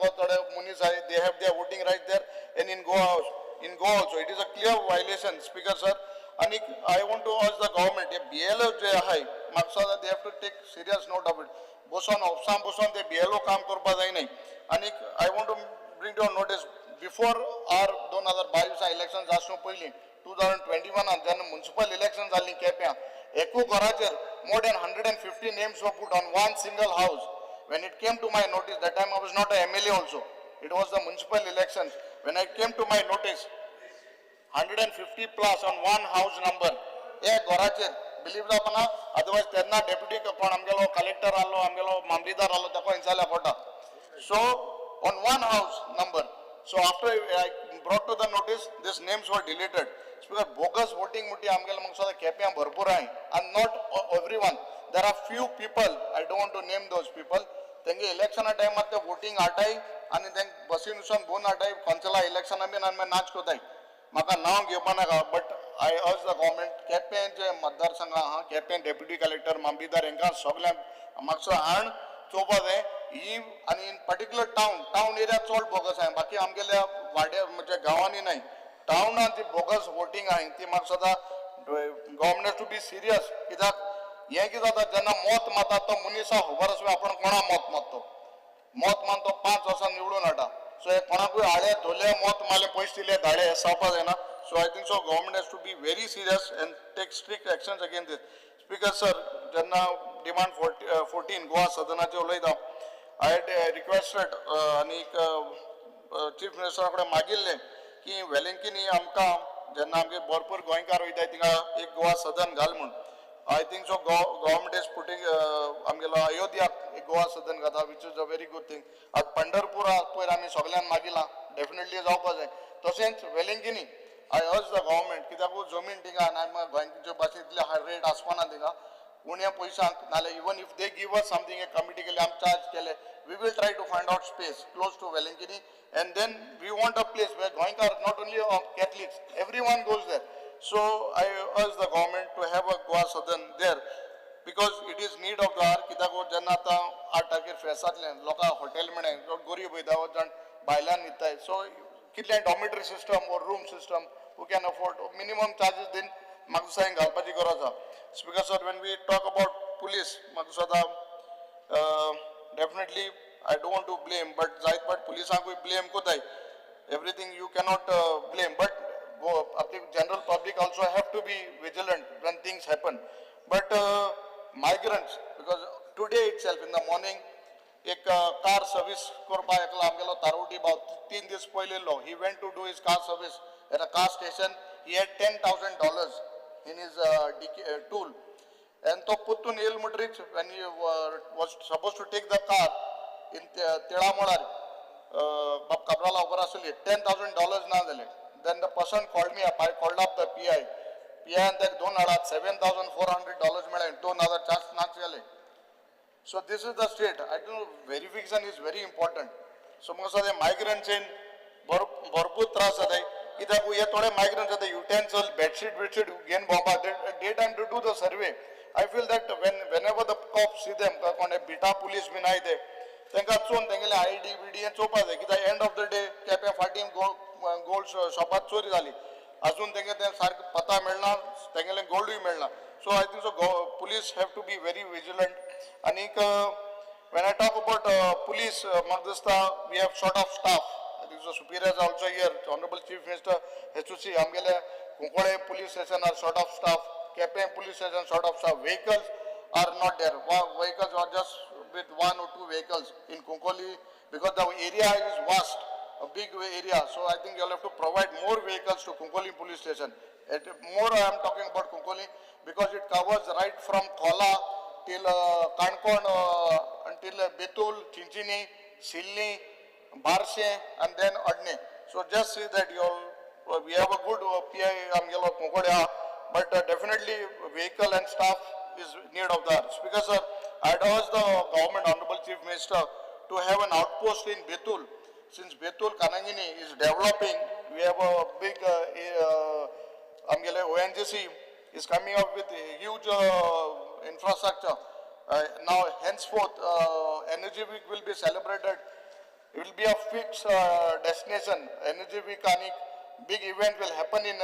Munisai, they have their voting rights there, and in Goa also. It is a clear violation, Speaker sir. And I want to urge the government, BLO they have to take serious note of it. Boson, Opsam Boson, the BLO kam korba jai nahi. And I want to bring to your notice, before our 2022 elections asno पहिली 2021 and then municipal elections alli kepya eku garacher more than 150 names were put on one single house. When it came to my notice, that time I was not a MLA also, it was the municipal elections. When I came to my notice, 150 plus on one house number garacher, believe the apana, otherwise tenna deputy kon amgelo collector allo amgelo mamdidar allo tako insala kota. So on one house number. So after I brought to the notice, these names were deleted. Speaker, bogus voting muti amgel mangsoda kepya bharpur hai, and not everyone. There are few people, I don't want to name those people. Tenge election time atte voting atai, and then basinusan bon atai, kanchala election amin and me nach kotai. Maka now gyopanaga, but I urge the government, kepya je matdar sangha, kepya deputy collector, mambidar enka, soglam makso and and in particular town area all bogus आहे बाकी आमगेल्या वाड्या म्हणजे गावांनी नाही टाउनात जी bogus voting आहे ती म्हाका सदा गव्हर्नमेंट टू बी सिरियस कित्याक हें कितें जाता जेन्ना मत मारता तो मनीस खबर आसता आपण कोणा मत मारतो मत मान तो 5 वर्सां निवडून हाडटा सो हे कोणाकूय आळे धोले मत मारले पयशे दिले धाडे हे जावपा जायना so I think so government has to be very serious and take strict actions against this speaker sir जेन्ना डिमांड 14 गोवा सदनाचे उलयता I had requested Chief Minister कडे मागिल्ले की वेलंकिनी आमकां जेन्ना आमगे भरपूर गोंयकार वयताय थिंगा एक गोवा सदन घाल म्हूण I think so government is putting आमगेलो अयोध्याक एक गोवा सदन घाता which is a very good thing. आज पंढरपूर पयर आमी सगळ्यांक मागिला डेफिनेटली जावपा जाय तशेंच वेलंकिनी I urge the government कित्याक जमीन थिंगा आनी गोंयचे भाशेंतले रेट आसपाना थिंगा उण्या पयशांक नाल्यार even if they give us something a committee केले आम चार्ज केले we will try to find out space close to Velankini, and then we want a place where Goinkar, not only Catholics, everyone goes there. So I urge the government to have a Goa Southern there, because it is need of the hour. Kitako Janata are target fesatlen, loka hotel mene, gori bida jan bailan nitai. So kitlen dormitory system or room system who can afford minimum charges then Magsayang Galpaji Goraza. Speaker sir, when we talk about police, Magsada. Definitely, I don't want to blame, but police we blame kotai. Everything you cannot blame, but general public also have to be vigilant when things happen. But migrants, because today itself in the morning, एक car service करपा एकलो आमगेलो तारोटी भाव 3 दीस पयलीं येयलो. He went to do his car service at a car station. He had $10,000 in his tool. And to puttun येयल म्हणटरीच when he was supposed to take the car in Tilamolar, Bab Kabrala over asuli $10,000 na dele. Then the person called me up. I called up the PI. PI and that दोन हाडात $7,400 मेळे. 2 other charge नाच गेले. So this is the state. I don't know, verification is very important. So most of the migrants in भरपूर त्रास जाता कित्याक हे थोडे migrants जाता utensil, bedsheet घेवन भोंवपा. They time to do the survey. I feel that whenever the cops see them, कोणे बिटा police been I ते तांकां चोवन तेंगेले ID बिडी चोवपा जाय कित्याक end of the day केप्या फाटीं गोल्ड शॉपात चोरी जाली. अजून तेंगे ते सारकें पत्ता मेळना, तेंगेले गोल्डूय मेळना. So I think so police have to be very vigilant. And when I talk about police, Magdasta, we have short of staff. I think so superiors also here. Honorable Chief Minister has to see. Amgele Kunkole police station are short of staff. Kepe police station short of staff. Vehicles are not there. Vehicles are just with 1 or 2 vehicles in Kunkoli because the area is vast, a big area. So I think you'll have to provide more vehicles to Kunkoli police station. More I am talking about Kunkoli because it covers right from Kola till Kankon until Betul, Chinchini, Silni, Barshe and then Adne. So just see that we have a good PI Amgelo Kunkodia, but definitely vehicle and staff is need of that. Speaker sir, I urge the government, Honorable Chief Minister, to have an outpost in Betul. Since Betul Kanangini is developing, we have a big Amgele ONGC is coming up with a huge infrastructure. Now henceforth Energy Week will be celebrated. It will be a fixed destination. Energy Week and big event will happen in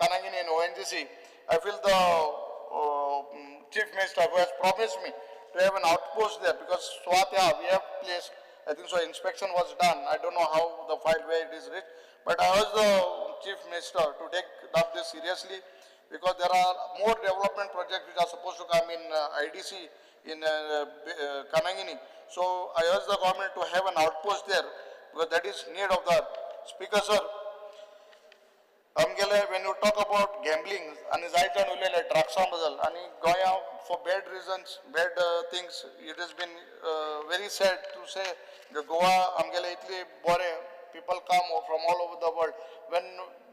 Kanangini in ONGC. I feel the Chief Minister who has promised me to have an outpost there because Swatya we have placed. I think so inspection was done. I don't know how the file where it is reached, but I urge the Chief Minister to take up this seriously because there are more development projects which are supposed to come in IDC in Kanangini. So I urge the government to have an outpost there because that is need of the Speaker sir. When you talk about gambling and Zaitan Ulele Draxambazal and Goya for bad reasons, bad things, it has been very sad to say the Goa Amgele Itli Bore, people come from all over the world. When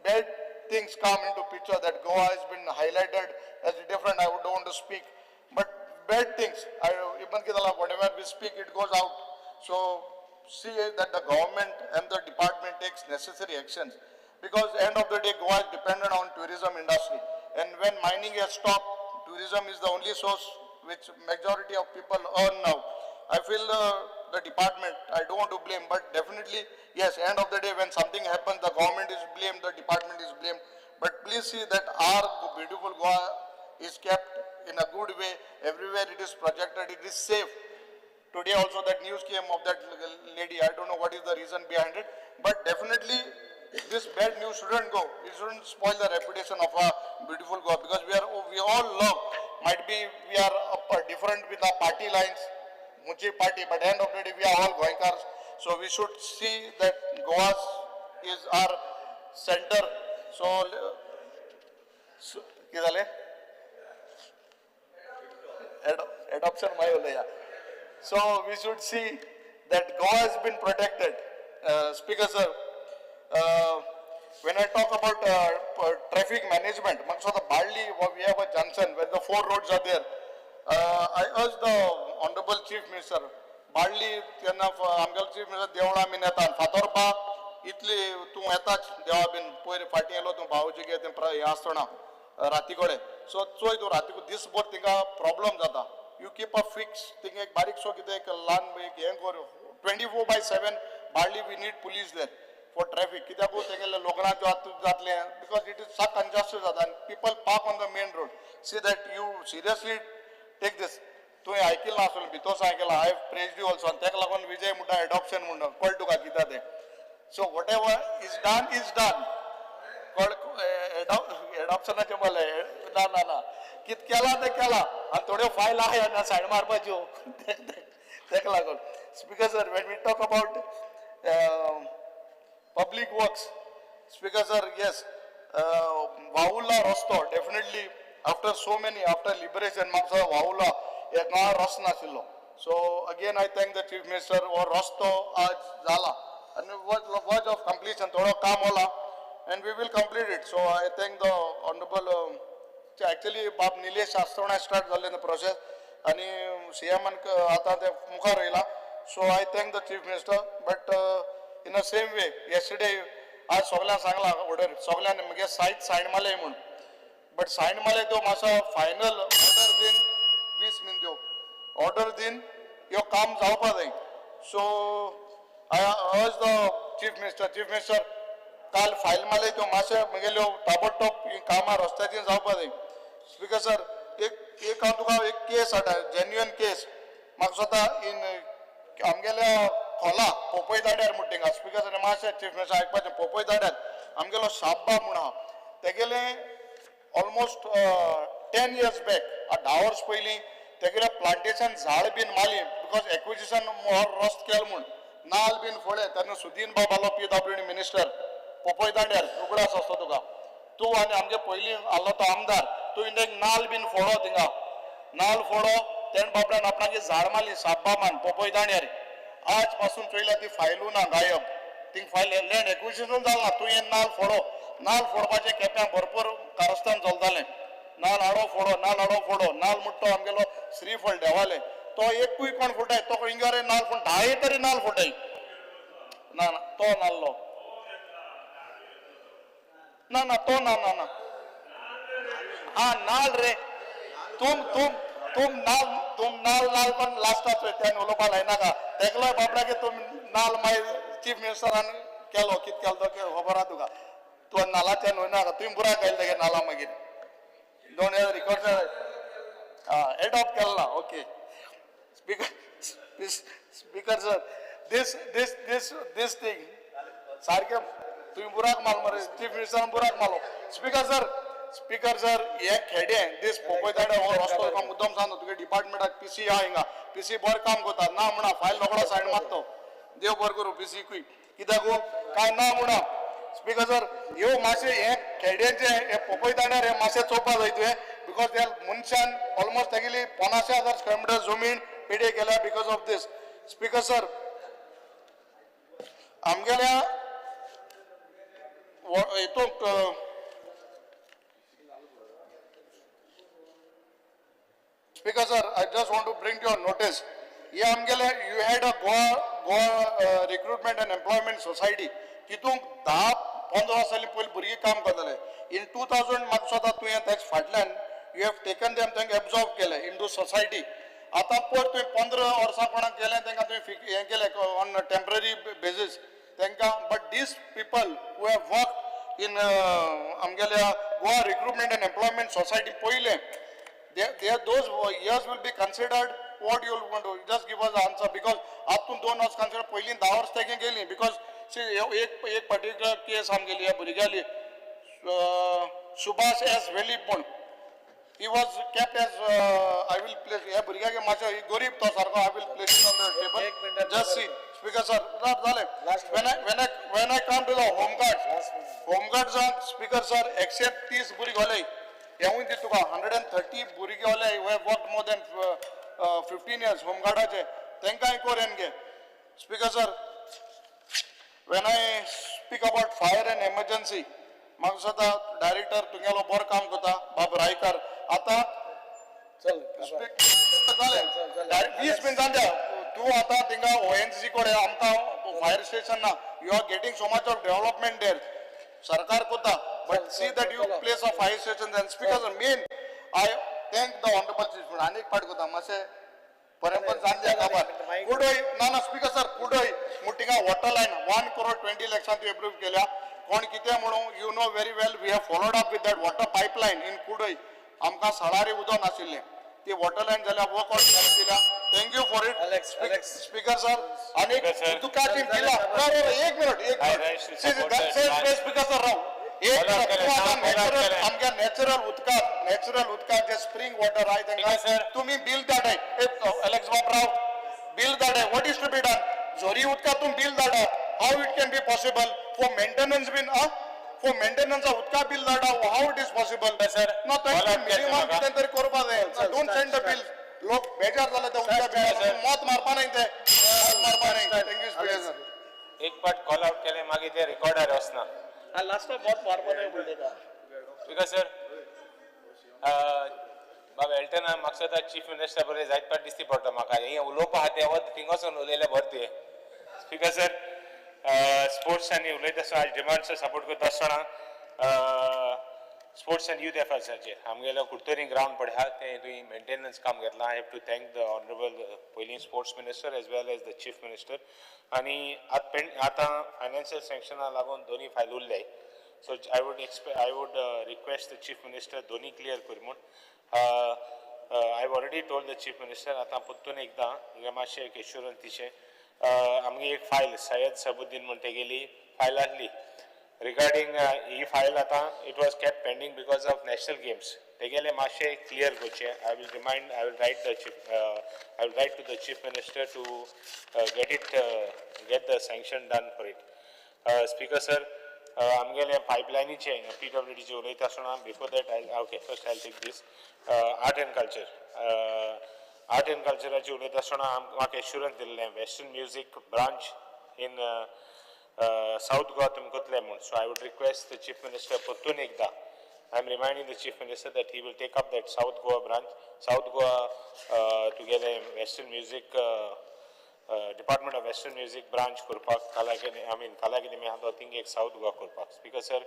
bad things come into picture that Goa has been highlighted as different, I don't want to speak. But bad things, whatever we speak, it goes out. So see that the government and the department takes necessary actions. Because end of the day, Goa is dependent on tourism industry. And when mining has stopped, tourism is the only source which majority of people earn now. I feel the department, I don't want to blame, but definitely, yes, end of the day, when something happens, the government is blamed, the department is blamed. But please see that our beautiful Goa is kept in a good way. Everywhere it is projected, it is safe. Today also that news came of that lady, I don't know what is the reason behind it, but definitely this bad news shouldn't go. It shouldn't spoil the reputation of our beautiful Goa because we all love. Might be we are different with our party lines, Muchi party, but end of the day we are all Goaikars. So we should see that Goa is our center. So adoption So we should see that Goa has been protected. Speaker sir. When I talk about traffic management, so the Barley, we have a junction where the 4 roads are there. I urge the Honorable Chief Minister, Barley, Honorable Chief Minister, Deola Minatan, Fatorpa, Italy, tu Etach, they have been poor Fatilo to Bauji get them Yastona, Ratigode. So to Ratigo, this both thing are problems. You keep a fix thing like Barik Sokitek, land 24/7, Barley, we need police there. For traffic, because it is so congested and people park on the main road. See that you seriously take this. I have praised you also. Adoption. So whatever is done is done. Adoption Speaker sir, when we talk about public works, Speaker sir, yes, Vahula Rosto, definitely after so many, after liberation, Maksa Vahula, Yagna Ros Nasilo. So again, I thank the Chief Minister or Rosto Aj Zala. And watch of completion, thoda kaam hola, and we will complete it. So I thank the Honorable, actually, Bab Nilesh Astrona start in the process, and CM आता ते मुखार राहिला. So I thank the Chief Minister, but in the same way, yesterday, आज सगळ्यांना सांगला order, सगळ्यांना म्हणजे sign माले म्हणून. But sign माले तो माझा final order दिन 20 मिनिट देऊ. Order दिन यो काम जावपा जाय. So I urge the Chief Minister, काल फाईल माले तो मासे मगेलो ताबडतोब कामा रस्त्याची जावपा जाय. Speaker sir, एक काम तुका एक केस आटा, genuine case. म्हाका स्वता in आमगेल्या खोला पोपई दाड्यार मुट्टिंगा. Speaker sir, मासे Chief Minister आयकपाचें पोपई दाड्यार आमगेलो साब्बा म्हण आहा. तेगेले almost 10 years back, 10 वर्स पयलीं तेगेले प्लांटेशन झाड बीन मारली because acquisition मोहर रस्त केल म्हूण नाल बीन फोडले तेन्ना सुदीन बाब आलो PWD मिनिस्टर पोपई दांड्यार उगडास आसता तुका तूं आनी आमगे पयलीं आसलो तो आमदार तूं इंडियेक नाल बीन फोडो थिंगा नाल फोडो तेण बाबड्यान आपणागे झाड मारली साब्बा मान पोपई दांड्यार आज पासून चोयल्या ती फायलू ना गायब thing file land acquisition Jalna तूं हे नाल फोडो नाल फोडपाचे केप्यां भरपूर कारस्थान चलतालें नाल हाडो फोडो नाल मुट्टो आमगेलो श्रीफळ देवाले तो एकूय कोण फोटाय तो हिंगारे नाल फोड 10 तरी नाल फोटाय ना तो नाल्लो ना तो ना हा नाल रे तुम नाल पण लास्टाच त्यान उलोवपा लायनाका तेगलोय बाबड्यागे तुम नाल माय चीफ मिनिस्टरान केलो कित केलो तो खबर आहा तुका तू नालाच्यान वयनाका तुवें बुराक घायल तेगे नाला मागीर दोन रिकॉर्ड adopt केला okay speaker sir this thing सारखे तुम्ही बुराक माल मरे चीफ मिनिस्टर बुराक मालो स्पीकर सर हे खेडे दिस पोपयताडे हो रस्तो का मुद्दम सांगतो तुगे डिपार्टमेंटाक पीसी हा हिंगा पीसी बर काम करता ना म्हणा फायल रोकडा सायड मारतो देव बर करू पीसी कुई कित्याक काय ना म्हणा स्पीकर सर ह्यो मातशे हे खेड्यांचे हे पोपयताड्यार हे मातशे चोवपा जाय तुवें बिकॉज त्या मनशान ऑलमोस्ट तेगेली 15,000 स्क्वेअर मिटर जमीन पेडे केल्या because of this speaker sir आमगेल्या हितूंक speaker sir I just want to bring your notice हे आमगेले you had a Goa recruitment and employment society तितूंक 10-15 वर्सांनी पयलीं भुरगीं काम करताले इन 2000 म्हाका स्वता तुवें तेच फाटल्यान यू हॅव टेकन देम तांकां एब्जॉर्ब केले इंटू सोसायटी आतां पयर तुवें 15 वर्सां कोणाक केलें तांकां तुवें हें केलें ऑन टेम्पररी बेसीस तांकां but these people who have work in आमगेल्या Goa recruitment and employment society पयलें those years will be considered what you want to just give us the answer because आतून 2 वर्स consider पयलीं 10 वर्स तेगे गेलीं because एक पर्टिक्युलर केस आमगेली ह्या भुरग्याली सुभाष एस वेलीप म्हूण he was kept as I will place ह्या भुरग्यागे मातशे गरीब तो सारको I will place it on the table just see speaker sir जाले when I come to the home guards speaker sir except 30 भुरगे होले येऊन दी तुका 130 भुरगे होले who have worked more than 15 years home guardaचे तांकां कोरेन गे speaker sir when I speak about fire and emergency म्हाका स्वता director तुगेलो बरो काम करता बाब रायकर आतां चल जालें 20 मिनटां द्या तूं आतां थिंगा ONGC कोडे आमकां फायर स्टेशन ना you are getting so much of development there सरकार करता but see that you place a fire station and speakers mean I thank the honorable chief minister अनेक पाट करता मातशे परंपरा सांगते खबर कुडोय ना स्पीकर सर कुडोय मुट्टिंगा वॉटर लाइन 1 crore 20 lakhs तू अप्रूव केल्या कोण कितें म्हणून you know very well we have followed up with that water pipeline in कुडोय आमकां सळारी उदक नाशिल्लें ती वॉटर लाइन जाल्यार वर्क आउट केल्या thank you for it speaker sir अनेक तुका टीम दिला एक मिनिट स्पीकर सर राव एक नॅचरल आमच्या नॅचरल उदकाक जे स्प्रिंग वॉटर आय तांकां तुम्ही बिल धाडाय एलेक्स बाबराव बिल धाडाय what is to be done speaker sir बाबा एल्टना म्हाका सुद्दां चीफ मिनिस्टर बरें जायत पाट दिसती पडटा म्हाका हें उलोवपा आहा तें वत थिंगासून उलयल्यार बरें तें स्पीकर सर स्पोर्ट्स आनी उलयता आसतना आज डिमांड्स सपोर्ट करता आसतना स्पोर्ट्स एंड यूथ अफेर्साचेर आमगेलो कुडतोरी ग्रावंड पडे आहा तें तुवें मेंटेनन्स काम घेतलां I have to thank the honourable पयलीं sports minister as well as the chief minister आनी आतां फायनान्शियल सँक्शना लागून दोनी फायल उरले सो I would request the chief minister दोनी क्लियर कर म्हूण I've already told the chief minister आतां परतून एकदां हिंगा मातशें एक एश्युरन्स दिशें आमगे एक फायल सय्यद सबुद्दीन म्हूण तेगेली फायल आसली रिगार्डिंग ही फायल आतां it was kept pending because of national games तेगेले मातशें क्लियर करचें I will write to the chief minister to get the sanction done for it. Speaker sir, आमगेले पायपलायनीचे PWDचे उलयता आसतना before that first I'll take this art and कल्चराचे उलयता आसतना म्हाका एश्युरन्स दिल्लें western music branch in south Goa तुमी करतले म्हूण so I would request the chief minister परतून एकदां I am reminding the chief minister that he will take up that South Goa branch, South Goa together Western Music, Department of Western Music branch kurpak, Kala Academy I think ek South Goa kurpak. Speaker sir,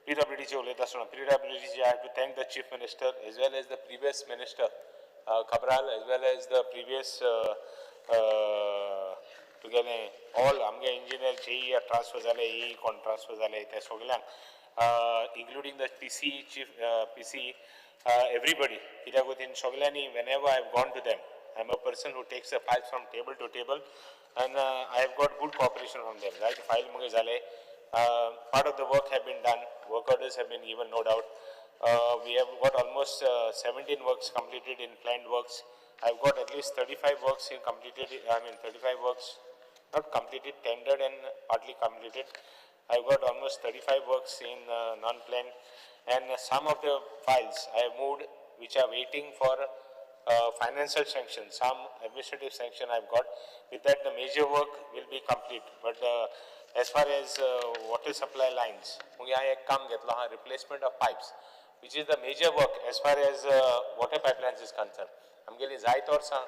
PWD je uleta suna, PWD I have to thank the chief minister as well as the previous minister, Cabral, as well as the previous together all amge engineer JE transfer zale, EE transfer zale, te soglan. Including the PC chief, everybody. Whenever I have gone to them, I am a person who takes the files from table to table, and I have got good cooperation from them. Right, file part of the work have been done. Work orders have been given, no doubt. We have got almost 17 works completed in planned works. I have got at least 35 works in completed. 35 works not completed, tendered and partly completed. I've got almost 35 works in non-plan, and some of the files I have moved which are waiting for financial sanction, some administrative sanction I've got. With that the major work will be complete, but as far as water supply lines, replacement of pipes, which is the major work as far as water pipelines is concerned. I'm getting Zaitorsa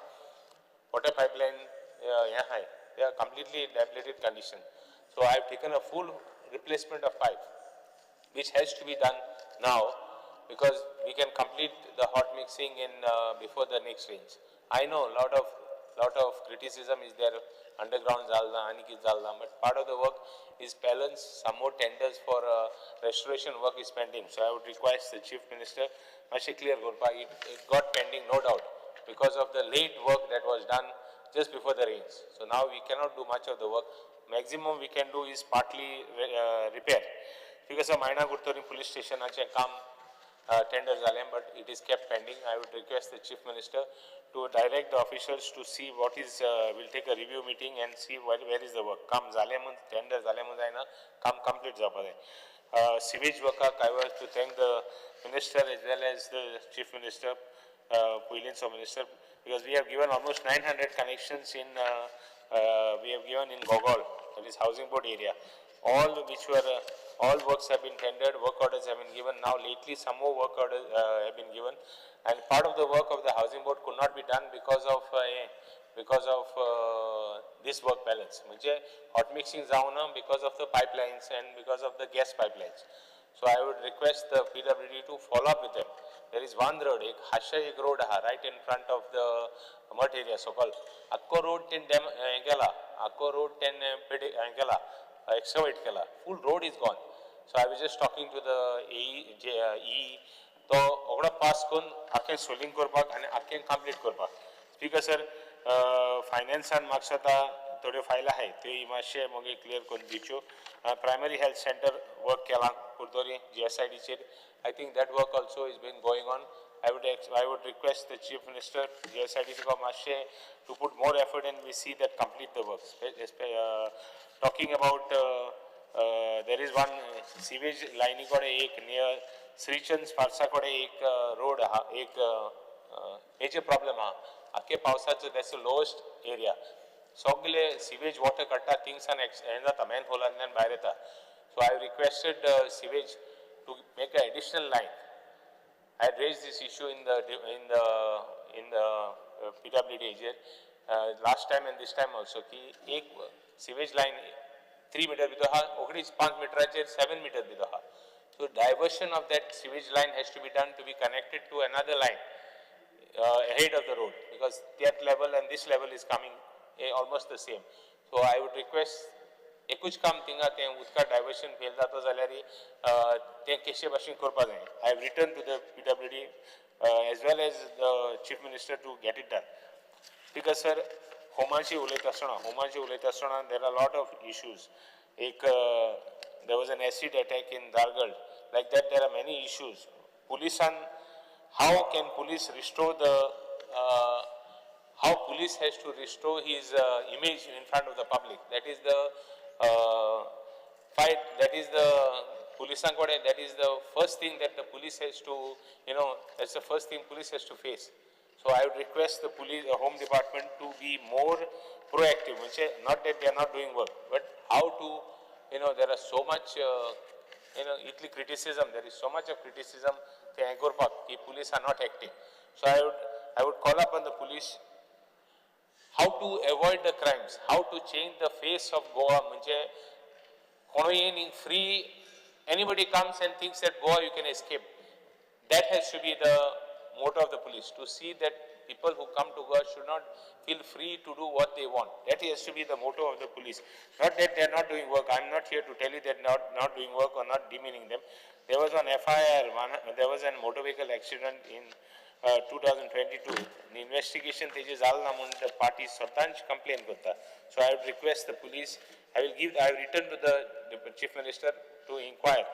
water pipeline, they are completely dilapidated condition. So I have taken a full replacement of pipe, which has to be done now because we can complete the hot mixing in before the next rains. I know lot of criticism is there, underground zalna, anikit zalna, but part of the work is balance. Some more tenders for restoration work is pending. So I would request the chief minister, clear it got pending, no doubt, because of the late work that was done just before the rains. So now we cannot do much of the work. Maximum we can do is partly repair. Because of Maina Gurtori police station काम tenders झाले, but it is kept pending. I would request the chief minister to direct the officials to see what is. We'll take a review meeting and see where is the work. काम झाले म्हणून tender झाले म्हणून जायना, काम complete जावपाक जाय. Sewage work I was to thank the minister as well as the chief minister, Puilinso minister, because we have given almost 900 connections in. We have given in Gogol, that is housing board area. All works have been tendered, work orders have been given. Now lately some more work orders have been given, and part of the work of the housing board could not be done because of this work balance. Hot mixing zauna because of the pipelines and because of the gas pipelines. So I would request the PWD to follow up with them. There is one road, एक road right in front of the mud area, so-called. Akko road ten gela, Akko road ten gela, excavate gela. Full road is gone. So I was just talking to the E. So ogda pass kon, akken swelling korpak and akken complete korpak. Speaker sir, finance and maksata थोडे फायला आहे ते मातशे मगे clear करून दिवच्यो. Primary health center work केला Kurdori GSID चेर. I think that work also is been going on. I would request the chief minister GSID to put more effort and we see that complete the work. Talking about there is one sewage line near Srichand Sparsa road major problem akke pausacho that's the lowest area. Sogle sewage water katta things and manhole and baireta. So I requested sewage to make an additional line. I had raised this issue in the PWD here last time and this time also की एक sewage line 3 meter भितर हा ओगडीच 5 मीटराचेर 7 meter भितर हा. So diversion of that sewage line has to be done to be connected to another line ahead of the road, because that level and this level is coming almost the same. So I would request एकूच काम थिंगा ते उदका diversion fail जाता जाल्यार ते केशे भाशेन करपा जाय. I have written to the PWD as well as the Chief Minister to get it done. Because sir, होमाची उलयता आसतना there are a lot of issues. There was an acid attack in Dargad. Like that, there are many issues. How can police restore how police has to restore his image in front of the public? That is the fight. That is the police. That is the first thing that the police has to, that's the first thing police has to face. So I would request the police, the Home Department to be more proactive. Not that they are not doing work, but how to, there are so much, itli criticism. There is so much of criticism. The police are not acting. So I would call upon the police how to avoid the crimes, how to change the face of Goa. Free, anybody comes and thinks that Goa you can escape. That has to be the motto of the police, to see that people who come to Goa should not feel free to do what they want. That has to be the motto of the police. Not that they are not doing work. I am not here to tell you that they are not doing work or not demeaning them. There was an FIR, there was a motor vehicle accident in 2022. The investigation the party Sartanj complaint kota. So I would request the police. I have written to the Chief Minister to inquire.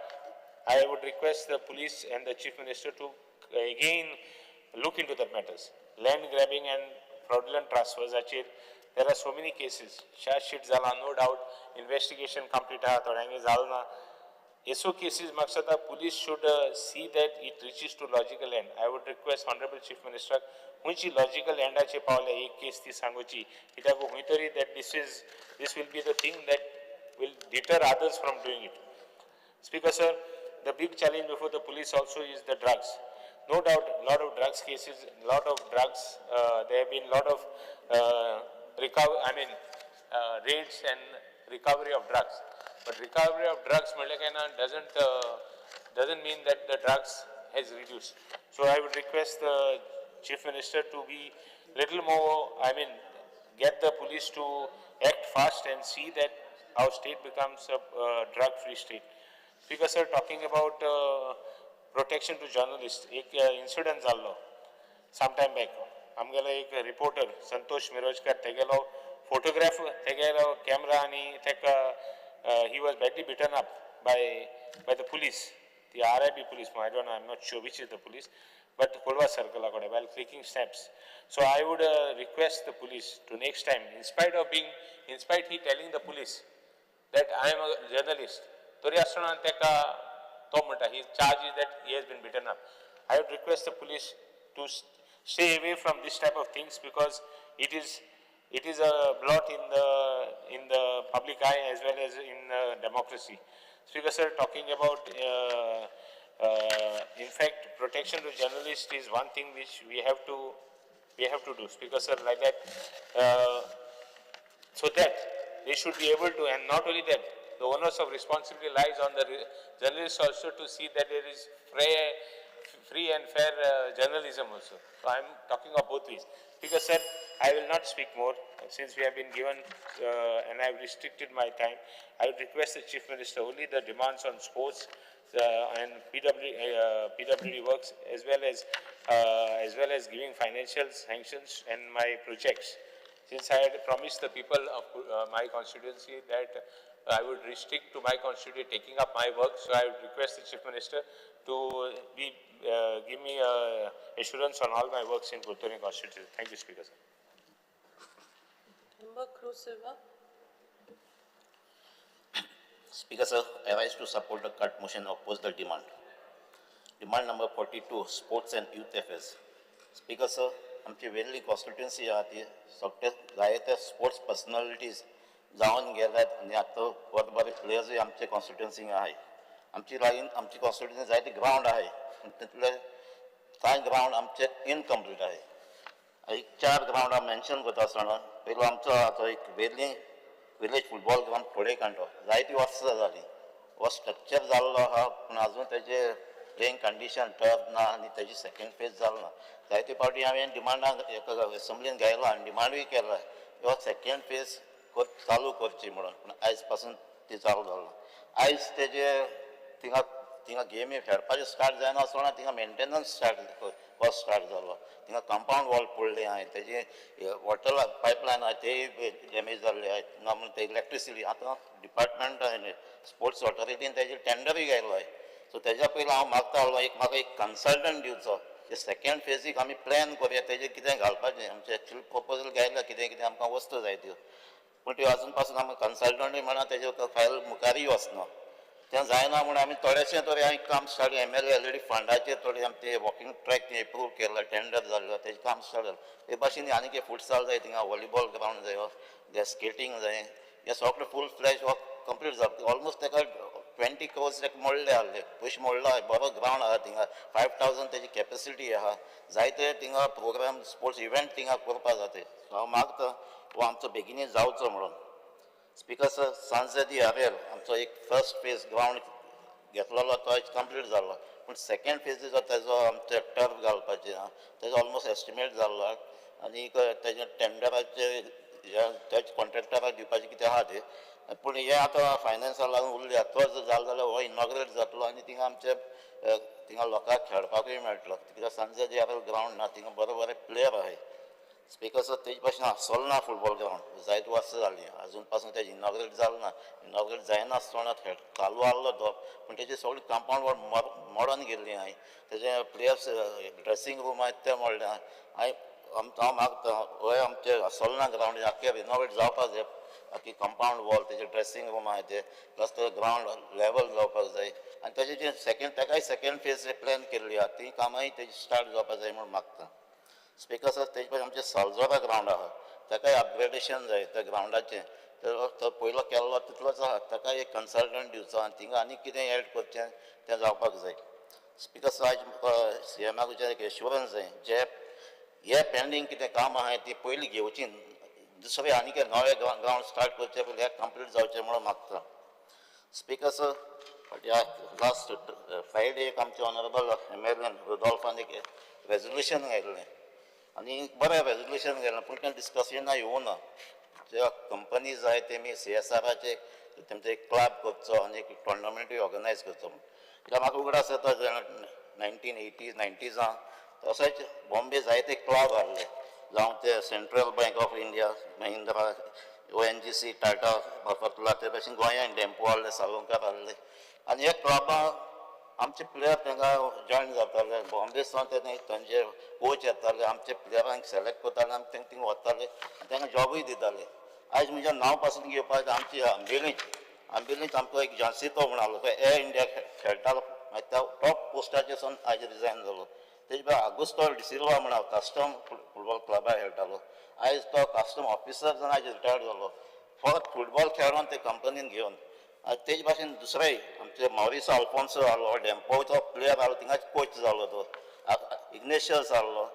I would request the police and the Chief Minister to again look into the matters. Land grabbing and fraudulent transfers. There are so many cases. Charge sheet zala, no doubt. Investigation complete. ESO cases, Maksada, police should see that it reaches to logical end. I would request Honorable Chief Minister, which logical end ache paule ek case ti sangochi, itago huitari that this will be the thing that will deter others from doing it. Speaker sir, the big challenge before the police also is the drugs. No doubt, a lot of drugs cases, there have been a lot of raids and recovery of drugs. But recovery of drugs doesn't mean that the drugs has reduced. So I would request the Chief Minister to be little more, get the police to act fast and see that our state becomes a drug-free state. Speaker sir, talking about protection to journalists, एक incident झालो sometime back. आमगेलो एक reporter Santosh मिरोजकर तेगेलो photograph तेगेलो camera आणि तेका he was badly beaten up by the police, the RIB police. I don't know, I'm not sure which is the police, but Kolva circle while clicking snaps. So I would request the police to next time, in spite he telling the police that I am a journalist, his charge is that he has been beaten up. I would request the police to stay away from this type of things, because it is a blot in the public eye as well as in democracy. Speaker sir, talking about in fact protection to journalists is one thing which we have to do. Speaker sir, like that, so that they should be able to, and not only that, the onus of responsibility lies on the journalists also to see that there is free and fair journalism also. So I am talking of both ways. Speaker sir, I will not speak more since we have been given and I have restricted my time. I would request the Chief Minister only the demands on sports and PWD works as well as giving financial sanctions and my projects. Since I had promised the people of my constituency that I would restrict to my constituency taking up my work, so I would request the Chief Minister to give me assurance on all my works in Purtoni constituency. Thank you, Speaker sir. Member Cruz Silva. Speaker sir, I rise to support the cut motion, oppose the demand. Demand number 42, sports and youth affairs. Speaker sir, आमची वेल्ली constituency आहा ती सगळे जायते sports personalities जावन गेल्यात आनी आतां बरे बरे प्लेयर्सूय आमचे कॉन्स्टिट्युएन्सीक आहाय. आमची लागीं आमची कॉन्स्टिट्युन्सी जायते ग्रावंड आहे पूण तितले कांय ग्रावंड आमचे इनकम्प्लीट आहे. एक 4 ग्रावंड हांव मेन्शन करता आसतना पयलो आमचो आतां एक वेर्ली विलेज फुटबॉल ग्रावंड फोडे कांडो जायतीं वर्सां जालीं. हो स्ट्रक्चर जाल्लो आहा पूण आजून तेजे प्लेइंग कंडिशन टर्फ ना आनी तेजी सेकेंड फेज जालो ना. जायते फावटी हांवें डिमांडाक एका एसेंब्लीन घायलो आनी डिमांडूय केला हो सेकेंड फेज चालू करची म्हणून पूण आयज पासून ती चालू जालो. आयज तेजे थिंगा गेमी खेळपाचें स्टार्ट जायना आसतना थिंगा मेंटेनन्स स्टार्ट जालो. थिंगा कंपाउंड वॉल पडले हांवें तेजे वॉटर पायपलायन आहा तेय डॅमेज जाल्ले आहाय. थिंगा म्हणून ते इलेक्ट्रिसिटी आतां डिपार्टमेंट स्पोर्ट्स ऑथॉरिटीन तेजे टेंडरूय घायलो आहे. सो तेज्या पयलीं हांव मागता म्हाका एक कन्सल्टंट दिवचो ते सेकेंड फेजीक आमी प्लॅन करुया तेजें कितें घालपाचें आमचें एक्चुअली प्रपोजल घायला कितें कितें आमकां वस्तू जाय त्यो पूण त्यो आजून पासून आमकां कन्सल्टंटूय म्हणा तेजे फायल मुखारय वचना. तें जायना म्हणून आमी थोडेशें तरी हांवें काम स्टार्ट MLA ऑलरेडी फंडाचेर थोडे आमी ते वॉकिंग ट्रॅक ते एप्रूव केला टेंडर जाल्लो तेजें काम स्टार्ट जालें. ते भाशेन आनी कितें फुटसाल जाय थिंगा वॉलीबॉल ग्रावंड जायो ते स्केटींग जाय हे सगळें फूल फ्लॅश वर्क कंप्लीट जाता. ऑलमोस्ट ताका 20 crores मोडले आहले पयशे मोडलो आहा. बरो ग्रावंड आहा थिंगा 5000 तेजी कॅपेसिटी आहा. जायते थिंगा प्रोग्राम स्पोर्ट्स इव्हेंट थिंगा करपा जाता. हांव मागता हो आमचो बेगिनी जावचो म्हणून. स्पीकर सर सांजदी हावेल आमचो एक फर्स्ट फेज ग्रावंड घेतलेलो तो कंप्लीट जालो पूण सेकेंड फेजीचो तेजो आमचे टर्फ घालपाचें आहा तेजो ऑलमोस्ट एस्टिमेट जाल्लो आहा आनी तेजे टेंडराचे तेज कॉन्ट्रॅक्टराक दिवपाचें कितें आहा तें पूण हे आतां फायनान्सा लागून उरल्या. तो जर जालो जाल्यार हो इनॉग्रेट जातलो आनी थिंगा आमचे थिंगा लोकांक खेळपाकूय मेळटलो कित्याक सांजदी हावेल ग्रावंड ना थिंगा बरे बरे प्लेयर आहाय. स्पीकर सर तेजे भाशेन आसलो ना फुटबॉल ग्रावंड जायते वर्सां जालीं आजून पासून तेजें इनॉग्रेट जालो ना. इनॉग्रेट जायना आसतना चालू आहलो तो पूण तेजी सगळीं कंपाउंड वॉल मोडोन गेल्लीं हांवें तेजे प्लेयर्स ड्रेसींग रूम आहाय ते मोडले हांव मागता हय आमचे आसलो ना ग्रावंड आख्खे रिनोवेट जावपाक जाय. आख्खी कंपाउंड वॉल तेजे ड्रेसींग रूम आहाय ते प्लस ते ग्रावंड लेवल जावपाक जाय आनी तेजे जे ताकाय सेकेंड फेज प्लॅन केल्ली आहा ती कामांय तेजी स्टार्ट जावपाक जाय म्हूण मागता. स्पीकर सर तेजे भाशेन आमचें सालजोरा ग्रावंड आहा ताकाय अपग्रेडेशन जाय त्या ग्रावंडाचें तो पयलो केल्लो तितलोच आहा ताकाय एक कन्सल्टंट दिवचो आनी थिंगा आनी कितें एड करचें तें जावपाक जाय. स्पीकर सर आयज CMाक एक एश्युरन्स जाय जे हे पेंडींग कितें काम आहाय ती पयलीं घेवची दुसरें आनी कितें नवे ग्रावंड स्टार्ट करचे पयलीं हे कंप्लीट जावचें म्हणून मागता. स्पीकर सर लास्ट फ्रायडे एक आमचे ऑनरेबल MLA रुडॉल्फान एक रेजोल्युशन घायल्लें आनी बरें रेजोल्युशन घायलें पूण तें डिस्कशनाक येवना. जे कंपनी जाय तेमी CSRचे तेंचो एक क्लब करचो आनी एक टोर्नामेंटूय ऑर्गनायज करचो कित्याक म्हाका उगडास येता 1980s 90s तशेंच बॉम्बे जायते क्लब आहले जावं ते central bank of India Mahindra ONGC Tata बफतला ते भाशेन गोंयान डॅम्पो आहले साळुंकार आहले आनी हे क्लबां आमचे प्लेयर तांकां जॉयन जाताले बॉम्बे सावन ते तांचे कोच येताले आमचे प्लेयरांक सेलेक्ट करताले आनी तांकां थिंगा वताले आनी तांकां जॉबूय दिताले. आयज म्हज्या नांव पासून घेवपाक आमची आंबिलींच आमचो एक जानसितो म्हूण आहलो तो एर इंडिया खेळटालो तो टॉप पोस्टाचेर सावन आयज रिजायन जालो. तेजे भायर आगुस्तो डिसिल्वा म्हूण कस्टम फुटबॉल क्लबाक खेळटालो आयज तो कस्टम ऑफिसर जावन आयज रिटायर्ड जालो. फकत फुटबॉल खेळोन ते कंपनीन घेवन तेजे भाशेन दुसरेय आमचे मॉरिसो आल्फोन्सो आहलो डॅम्पोचो प्लेयर आहलो थिंगाच कोच जालो तो. इग्नेशियस आहलो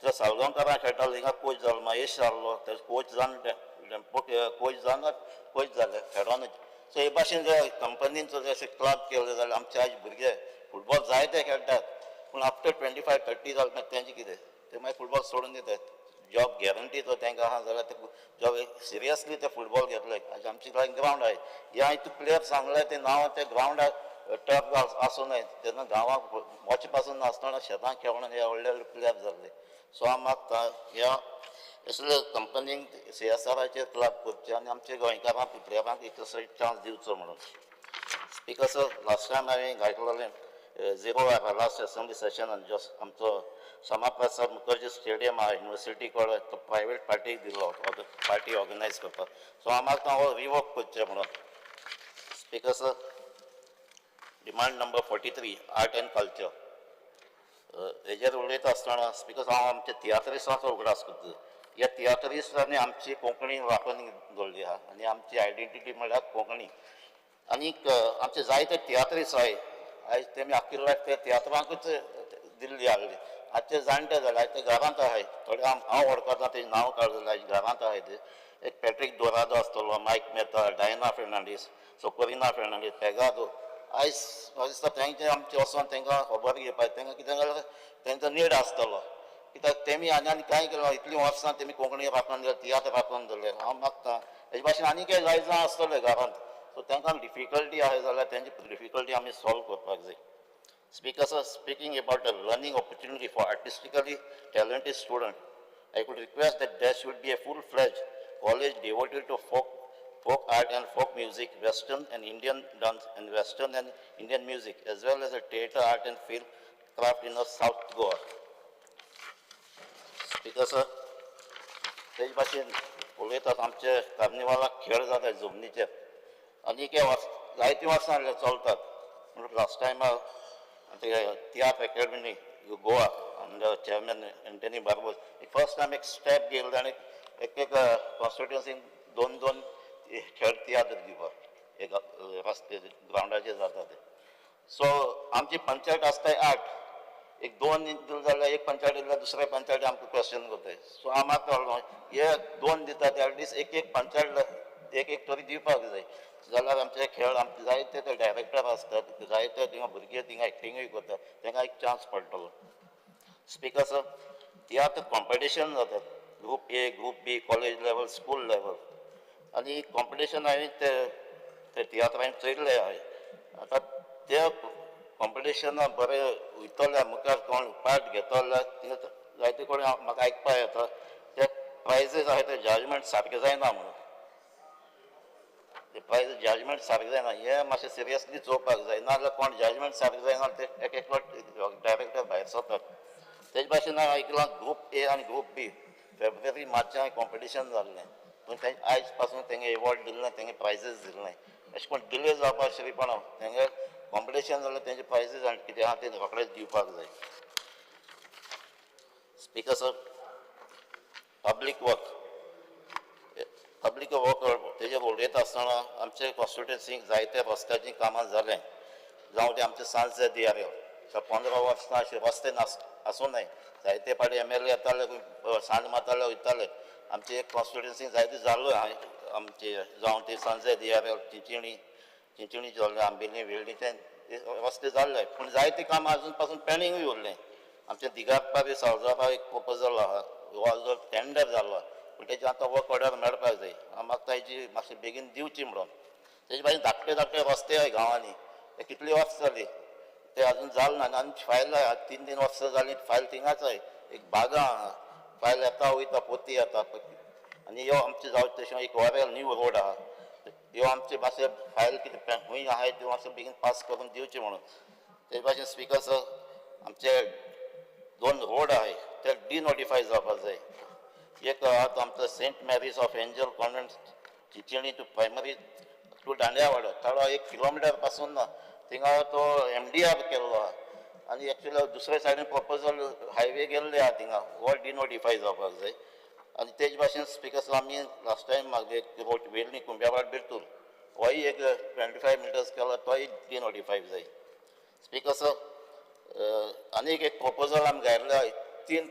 तो साळगांवकारां खेळटालो थिंगा कोच जालो. महेश आहलो ते कोच जावन डॅम्पो कोच जावन कोच जाले खेळोनूच. सो हे भाशेन जर कंपनीन जर क्लब केले जाल्यार आमचे आयज भुरगे फुटबॉल जायते खेळटात पूण आफ्टर 25-30 जाले मागीर तेंचे कितें ते मागीर फुटबॉल सोडून दितात. जॉब गॅरंटी तो तांकां आहा जाल्यार ते जॉब सिरियसली ते फुटबॉल घेतले. आयज आमचे कडेन ग्रावंड आहाय हे हांवें प्लेयर सांगले ते नांव ते ग्रावंडाक टर्फ आसूं न्हय तेन्ना गांवांक वच पासून नासतना शेतांत खेळून हे व्हडले व्हडले प्लेयर जाल्ले. सो हांव मागता ह्या असले कंपनीक CSRचेर क्लब करचे आनी आमच्या गोंयकारांक प्लेयरांक एक चान्स दिवचो म्हणून. स्पीकर सर लास्ट टायम हांवें घातलेलें 0 लास्ट असेंब्ली सेशनान जस्ट आमचो श्यामाप्रसाद मुखर्जी स्टेडियम आहा युनिवर्सिटी कडेन तो प्रायवेट पार्टीक दिलो पार्टी ऑर्गनायज करपाक. सो हांव मागता हो रिवोक करचें म्हणून. Speaker sir demand number 43 art and culture हेजेर उलयता आसतना स्पीकर हांव आमचे तियात्रिस्टांचो उगडास करता. ह्या तियात्रिस्टांनी आमची कोंकणी राखून दवरली आहा आनी आमची आयडेंटिटी म्हळ्यार कोंकणी. आनीक आमचे जायते तियात्रीस आहाय आयज तेमी आख्खी लायफ ते तियात्रांकूच दिल्ली हाडली. आजचे जाणटे जाले आयज ते घरांत आहाय. थोडे हांव वळखता तेजें नांव काडलें आयज घरांत आहाय ते. एक पॅट्रिक दोरादो आसतलो, मायक मेता, डायना फेर्नांडीस, सोकोरिना फेर्नांडीस, पेगादो. आयज म्हाका दिसता तेंचे आमचे वचोन तांकां खबर घेवपाक तांकां कितें जाल्यार तेंचो नीड आसतलो. कित्याक तेमी आनी कांय केलें इतलीं वर्सां तेमी कोंकणी राखून दवरले, तियात्र राखून दवरले. हांव मागतां हेजे भाशेन आनी कांय जायत जाण आसतले घरांत. सो तांकां डिफिकल्टी आहाय जाल्यार तेंची डिफिकल्टी आमी सॉल्व करपाक जाय. Speakers are speaking about a learning opportunity for artistically talented students. I could request that there should be a full-fledged college devoted to folk art and folk music, Western and Indian dance, and Western and Indian music, as well as a theatre art and film craft in South Goa. Speaker sir, तेज भाशेन उलयतात आमचे कार्निवालाक खेळ जाता जमनीचेर आनी जायतीं वर्सां चलतात. म्हणून last time tiatr academy Goa under chairman Anthony Barbosa first time एक स्टेप गेले आनी एक कॉन्स्टिट्युएन्सीन दोन खेळ तियात्र दिवप एक रस्ते ग्रावंडाचेर जाता ते. सो आमची पंचायत आसताय 8 एक 2 दिले जाल्यार एक पंचायत दिल्यार दुसऱ्या पंचायती आमकां क्वेश्चन करताय. सो हांव मागता हे 2 दितात एटलिस्ट एक पंचायत एक तरी दिवपाक जाय जाल्यार आमचे खेळ आमचे जायते ते डायरेक्टर आसतात जायते थिंगा भुरगे थिंगा एक्टिंगूय करतात तांकां एक चान्स पडटलो. स्पिकर सर तियात्र कॉम्पिटिशन जातात group A group B college level school level आनी कॉम्पिटिशन हांवें ते तियात्र हांवें चयल्ले हाय. आतां ते कॉम्पिटिशनाक बरें वयतले मुखार कोण पार्ट घेतले थिंगा जायते कडेन म्हाका आयकपा येता ते प्रायजीस आहाय ते जजमेंट सारके जायना म्हणून. ते प्रायज जजमेंट सारकें जायना हे मातशें सिरियसली चोवपाक जाय नाजाल्यार कोण जजमेंट सारकें जायना ते एक एकलो डायरेक्टर भायर सरतात. तेजे भाशेन हांवें आयकलां ग्रूप ए आनी ग्रूप बी फेब्रुवारी मार्चान कॉम्पिटिशन जाल्लें पूण ते आयज पासून तेंगे एवॉर्ड दिल्ले तेंगे प्रायजीस दिल्ले अशें करून डिले जावपाक शिरीपणा तेंगे कॉम्पिटिशन जाल्यार तेंचे प्रायजीस आनी कितें आहा ते रोखडेच दिवपाक जाय. स्पिकर सर पब्लीक वर्क तेजेर उलयता आसतना आमचे कॉन्स्टिट्युएन्सीक जायते रस्त्याची कामां जालें जावं ते आमचे सांजे दियारे 15 वर्सां अशे रस्ते आसूं न्हय. जायते पाटी MLA येताले सांड मारताले वयताले आमचे एक कॉन्स्टिट्युएन्सीक जायते जाल्लो आमचे जावं ते सांजे दियारे चिंचणी जाल्ले आंबिल्ली वेळीचे रस्ते जाल्ले पूण जायते कामां अजून पासून पेंडींगूय उरलें. आमचे दिगारपा बी सावजापा एक प्रपोजल आहा हो टेंडर जालो पूण तेजे आतां वर्क ऑर्डर मेळपाक जाय. हांव मागता हेजी मातशें बेगीन दिवची म्हणून. तेजे भाशेन धाकटे रस्ते आहाय गांवांनी ते कितली वर्सां जाली ते अजून जाल ना आनी फायल 3 वर्सां जालीं फायल थिंगाच आहाय एक बागा आहा फायल येता वयता पोती येता आनी ह्यो आमचे जावं तशें एक वॉरेल न्यू रोड आहा ह्यो आमचे मातशे फायल कितें खूंय आहाय त्यो मातशें बेगीन पास करून दिवचे म्हणून. तेजे भाशेन स्पिकर सर आमचे 2 रोड आहाय ते डिनोटिफाय जावपाक जाय. एक आतां आमचो saint Mary's of angel convent Chinchinim to primary to दांड्यावाडो थोडो 1 किलोमिटर पासून थिंगा तो MDR केल्लो आहा आनी एक्चुअली दुसरे सायडीन प्रपोजल हायवे गेल्ले आहा थिंगा हो डिनोटिफाय जावपाक जाय. आनी तेजे भाशेन स्पिकर्स आमी लास्ट टायम म्हाका एक रोड वेलणी कुंब्यावाड बिलतूर होय एक 25 मिटर्स केलो तोय डिनोटिफाय जाय. स्पिकर सर आनीक एक प्रपोजल आमी घायल्ले आहाय 3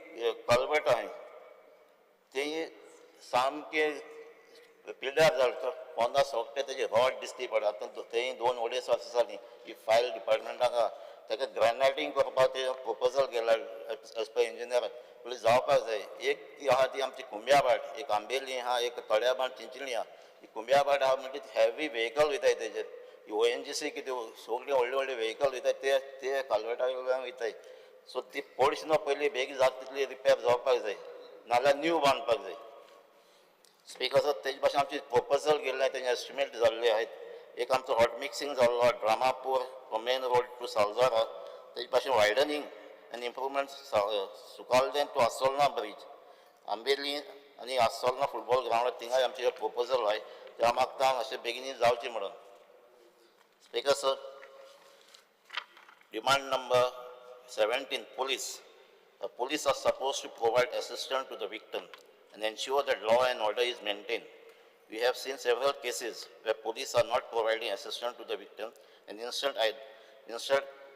कल्वर्ट आहाय ते सामके पिड्ड्यार जाले 50 सोगटे तेजे रॉड दिसती पडटा आतां तेय 2 अडेज वर्सां जालीं ही फायल डिपार्टमेंटाक आहा ताका ग्रेनायटींग करपाक ते प्रपोजल केला एज पर इंजिनियर पूण जावपाक जाय. एक ती आहा ती आमची कुंब्याभाट एक आंबेली आहा एक तळ्याबाण चिंचणी आहा. ही कुंब्याभाट आहा म्हणजे हेवी व्हेकल वयताय तेजेर ONGC कितें सगळीं व्हडले व्हेकल वयताय ते कालवेटा वयताय. सो ती पडशी न्हू पयलीं बेगीन जाता तितली रिपेर जावपाक जाय नाजाल्यार न्यू बांदपाक जाय. स्पिकर सर तेजे भाशेन आमची प्रपोजल गेल्ले तेजे एस्टिमेट जाल्ले आहाय. एक आमचो हॉट मिक्सिंग जाल्लो ड्रामापूर मेन रोड टू सालजारा तेजे भाशेन वायडनींग आनी इम्प्रुवमेंट सुकालदें टू आसोलना ब्रीज आंबेली आनी आसोलना फुटबॉल ग्रावंड थिंगाय आमचे प्रपोजल आहाय ते हांव मागता मातशें बेगीन जावचें म्हणून. Speaker sir demand number 17 police are supposed to provide assistance to the victim and ensure that law and order is maintained. We have seen several cases where police are not providing assistance to the victim and instead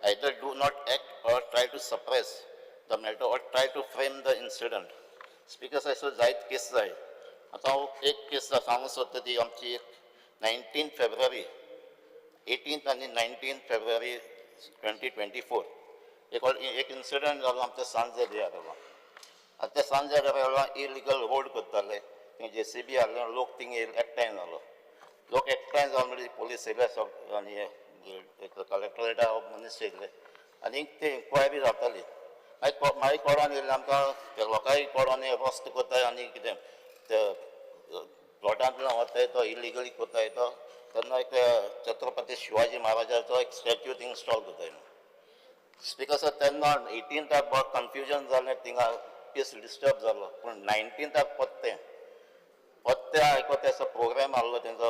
either do not act or try to suppress the matter or try to frame the incident. Speakers, अशो जायत केस जाय. आता हांव एक केस सांगूंक सोदता ती आमची 19 फेब्रुवारी 18th आणि 19 फेब्रुवारी 2024 एक इन्सिडंट जालो आमच्या सांजे देयाला. आतां त्या सांजे देयाला इलिगल रोड करताले. JCB हाडले लोक थिंगा एकठांय जालो. लोक एकठांय जावन म्हणजे पोलीस येयले आनी कलेक्टरेटा मनीस येयले आनी ते इन्क्वायरी जाताली. मागीर कोणान येयले आमकां त्या लोकांय कोणान रस्तो कोत्ताय आनी कितें ते प्लॉटांतल्यान वताय तो इलिगली कोत्ताय तो तेन्ना एक छत्रपती शिवाजी महाराजाचो एक स्टॅच्यू थिंग इन्स्टॉल कोत्ताय. स्पीकर सर तेन्ना 18th बहुत कन्फ्युजन जालें थिंगा पीस डिस्टर्ब जालो पूण 19th पत्ते आयकोत्याचो प्रोग्राम आहलो तेंचो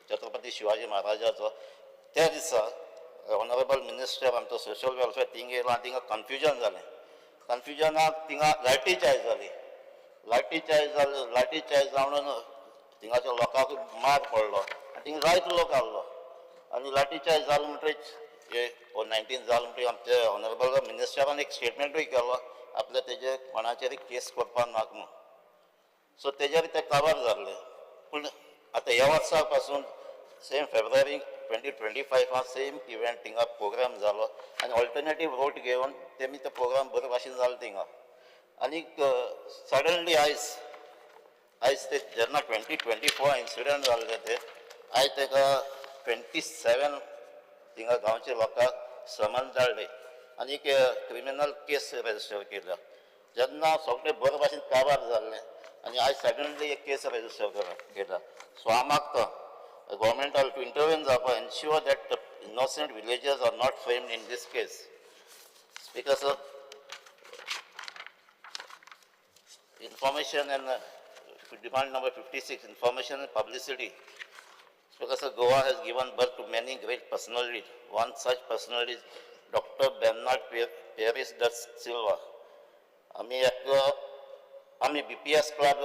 छत्रपती शिवाजी महाराजाचो त्या दिसा ऑनरेबल मिनिस्टर आमचो सोशल वेलफेअर थिंगा येयलो आनी थिंगा कन्फ्युजन जालें. कन्फ्युजनाक थिंगा लाठीचार्ज जाली. लाठीचार्ज जावन थिंगाच्या लोकांक मार पडलो आनी थिंगा जायतो लोक आहलो आनी लाठीचार्ज जालो म्हणटरीच हे 19 जालो म्हणटरीच आमचे ऑनरेबल मिनिस्टरान एक स्टेटमेंटूय केलो आपल्या तेजे कोणाचेर केस करपाक नाका म्हणून. सो तेजेर ते कवर जाल्ले पूण आतां ह्या वर्सा पासून सेम फेब्रुवारी 2025 सेम इव्हेंट थिंगा प्रोग्राम जालो आनी ऑल्टरनेटीव रोड घेवन तेमी तो प्रोग्राम बरे भाशेन जालो थिंगा. आनीक सडनली आयज ते जेन्ना 2024 इन्सिडंट जाल्ले ते आयज ताका 27 थिंगा गांवच्या लोकांक समन धाडले आनी क्रिमिनल केस रेजिस्टर केल्या. जेन्ना सगळें बरे भाशेन काबार जाल्लें आनी आयज सडनली एक केस रेजिस्टर केला. सो हांव मागता गव्हर्मेंटान टू इंटरव्हीन जावपा ensure that the innocent villagers are not framed in this case. Speaker sir, information and demand number 56, information and publicity. Speaker sir, Goa has given birth to many great personalities. One such personality is Dr. Bernard Peris da Silva. आमी BPS club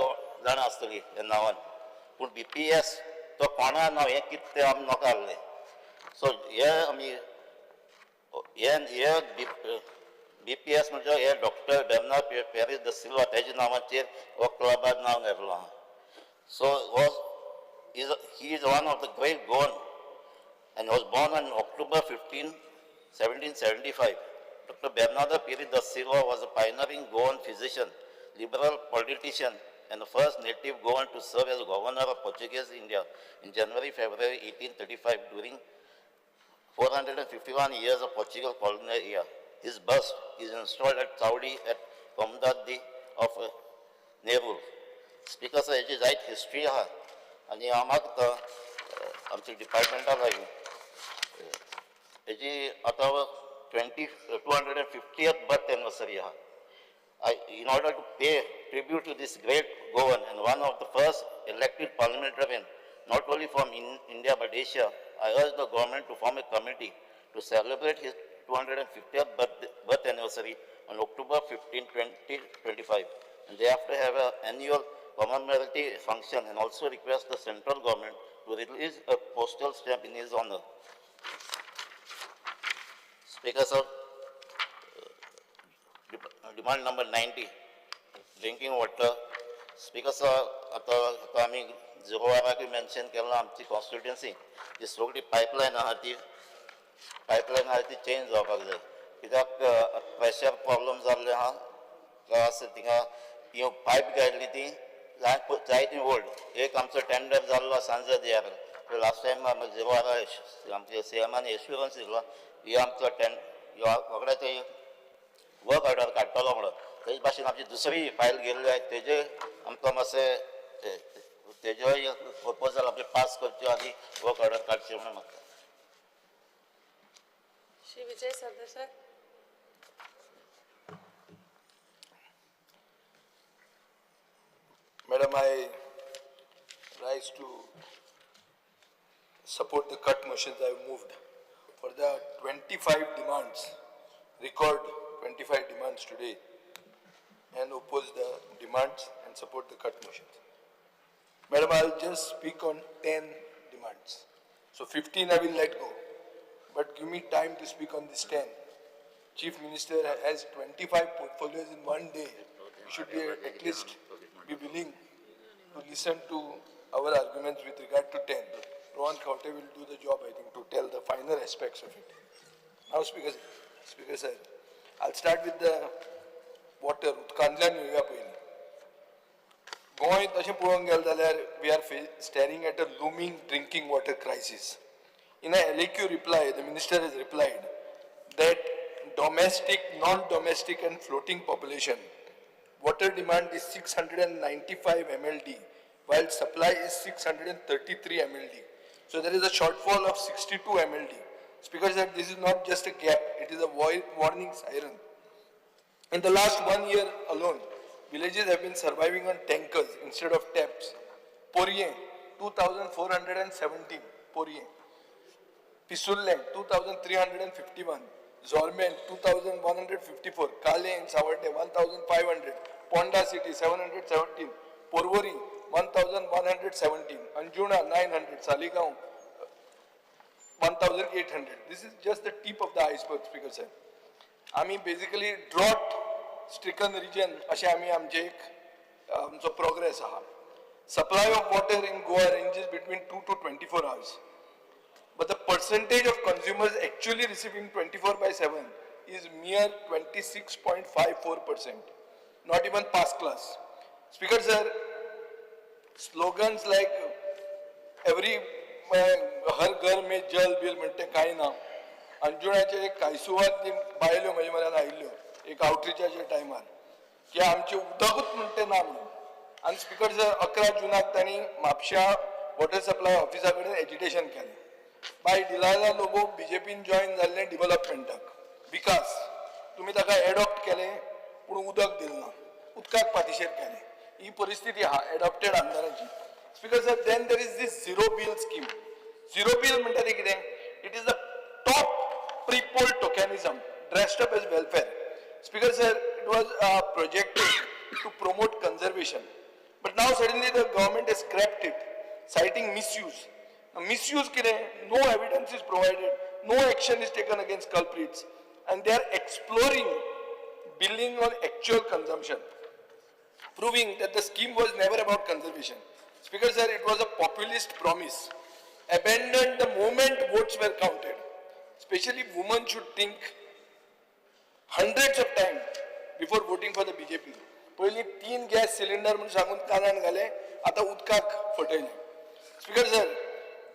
जाणा आसतली ह्या नांवान पूण BPS तो कोणा नांव हें कितें तें आमी म्हाका आहलें. सो हे आमी BPS म्हणजे हे डॉक्टर बेर्नार्ड पेरीस द सिल्वा तेज्या नांवाचेर हो क्लबान नांव घातलो आहा. So he is one of the great Goan and was born on October 15, 1775. Dr. Bernardo Peris da Silva was a pioneering Goan physician, liberal politician, and the first native Goan to serve as governor of Portuguese India in January-February 1835 during 451 years of Portugal colonial era. His bust is installed at Saudi at Komdadi of Nehru. Speaker sir, हेची जायत history आहा आनी हांव मागता आमच्या डिपार्टमेंटाक लागून हेची आतां 250th birth anniversary आहा. In order to pay tribute to this great Goan and one of the first elected parliamentarian, not only from India but Asia, I urge the government to form a committee to celebrate his 250th birth anniversary on October 15, 2025, and thereafter have an annual commemorative function and also request the central government to release a postal stamp in his honor. Speaker sir, demand number 90, drinking water. Speaker sir, आता आमी जोगवाराक mention केला आमची constituency जी सगळी pipeline आहा ती change जावपाक जाय कित्याक प्रेशर प्रॉब्लम जाल्ले आहा प्लस थिंगा ती पायप घातली ती जायती ओल्ड. एक आमचो टेंडर जाल्लो सांजे दियार लास्ट टायम जोगवारा आमच्या सीएमान एश्युरन्स दिलो ही आमचो रोखडे ते वर्क ऑर्डर काडटलो म्हणून तेजे भाशेन आमची दुसरी फायल गेल्ली आहा तेजे आमकां मातशें तेजोय प्रपोजल आमचे पास करच्यो आनी वर्क ऑर्डर काडचे म्हणून म्हाका. Shri Vijay Sardesai. Madam, I rise to support the cut motions I have moved for the 25 demands, record 25 demands today, and oppose the demands and support the cut motions. Madam, I'll just speak on 10 demands. So 15 I will let go, but give me time to speak on this 10. Chief Minister has 25 portfolios in one day. You should be at least be willing to listen to our arguments with regard to 10. Rohan Khaute will do the job, I think, to tell the finer aspects of it. Now, Speaker sir, I'll start with the water. Utkanतल्यान येवया पयलीं. गोंय तशें पळोवंक गेलें जाल्यार we are staring at a looming drinking water crisis. In a LAQ reply, the minister has replied that domestic, non-domestic and floating population, water demand is 695 MLD, while supply is 633 MLD. So there is a shortfall of 62 MLD. Speaker said this is not just a gap, it is a warning siren. In the last 1 year alone, villages have been surviving on tankers instead of taps. Porien, 2,417, Porien. Pisullen, 2,351. Zormen, 2,154. Kale in Savarte, 1,500. Ponda City, 717. Porvori, 1,117. Anjuna, 900. Saligaon, 1,800. This is just the tip of the iceberg, Speaker sir. आम्ही basically drought stricken region अशें आमी आमचे एक आमचो progress आहा. Supply of water in Goa ranges between 2 to 24 hours. But the percentage of consumers actually receiving 24/7 is mere 26.54%. Not even past class. Speaker sir, slogans like every हर घर में जल bill म्हणते कांय ना. अंजुणाचे एक कांयसुवात बायल्यो म्हजे म्हऱ्यान आयिल्ल्यो एक आउटरीचाच्या टायमार की आमचे उदकूच म्हणते ना म्हणून. आनी स्पीकर सर 11 जुनाक तांणी म्हापशा वॉटर सप्लाय ऑफिसा कडेन एजिटेशन केलें. बाय डिलायला लोगो बीजेपीन जॉईन जाल्ले डेव्हलपमेंटाक विकास तुमी ताका एडॉप्ट केलें पूण उदक दिलें ना, उदकाक पाठीशेर केलें. ही परिस्थिती आहा एडॉप्टेड आमदारांची. Speaker sir, then there is this zero bill scheme. Zero bill म्हणटा तें कितें? It is the top pre-poll tokenism dressed up as welfare. Speaker sir, it was projected to promote conservation, but now suddenly the government has scrapped it, citing misuse. Now, misuse kire, no evidence is provided, no action is taken against culprits, and they are exploring billing on actual consumption, proving that the scheme was never about conservation. Speaker sir, it was a populist promise, abandoned the moment votes were counted. Especially women should think hundreds of times before voting for the BJP. पहली 3 gas cylinder म्हणून सांगून कानान घाले, आता उदकाक फटयले. Speaker sir,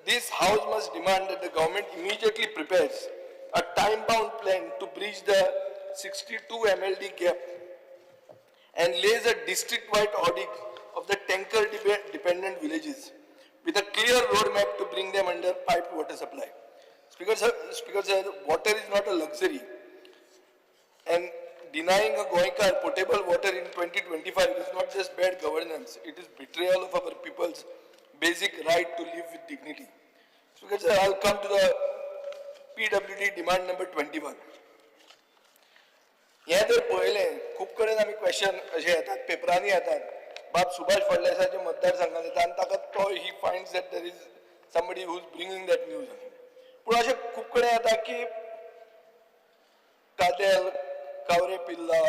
this house must demand that the government immediately prepares a time-bound plan to bridge the 62 MLD gap and lays a district-wide audit of the tanker-dependent villages with a clear roadmap to bring them under piped water supply. Speaker sir, water is not a luxury, and denying a Goinkar potable water in 2025 is not just bad governance, it is betrayal of our people's basic right to live with dignity. Speaker sir, I'll come to the PWD demand number 21. हे तर पळयलें खूब कडेन आमी question अशें येतात, पेपरांनी येतात, बाब सुभाष फडणवीसाच्या मतदारसंघात येता आनी ताका तो he finds that there is somebody who is bringing that news. पूण अशें खूब कडेन येता की कादेल, कावरे पिल्ला,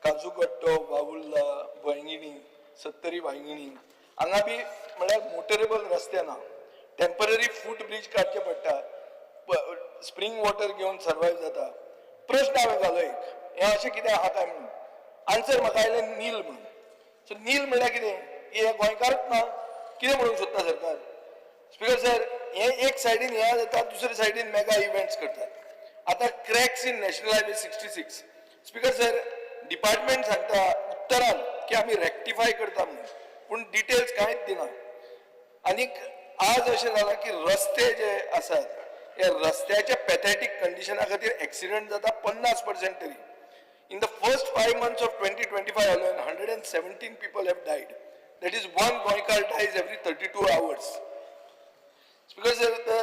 काजू कट्टो, वावुल्ला, वांयगिणी, सत्तरी वांयगिणी हांगा बी म्हळ्यार मोटरेबल रस्ते ना. टेम्पररी फूट ब्रिज काडचे पडटा, स्प्रिंग वॉटर घेवन सर्वायव जाता. प्रश्न हांवें घालो एक, हें अशें कितें आहा काय म्हणून. आन्सर म्हाका आयलें नील म्हणून. सो नील म्हळ्यार कितें? हे गोंयकारच ना, कितें म्हणूंक सोदता सरकार? स्पीकर सर, हे एक सायडीन हे जाता, दुसरे सायडीन मेगा इव्हेंट्स करतात. आता cracks in national highway 66. Speaker sir, department सांगता उत्तरान की आमी रेक्टिफाय करता म्हणून, पूण डिटेल्स कांयच दिना. आनीक आज अशें जालां की रस्ते जे आसात, हे रस्त्याच्या पॅथेटीक कंडिशना खातीर एक्सिडेंट जाता 50% तरी. In the first 5 months of 2025 alone, 117 people have died. That is, one Goinkar dies every 32 hours. Because the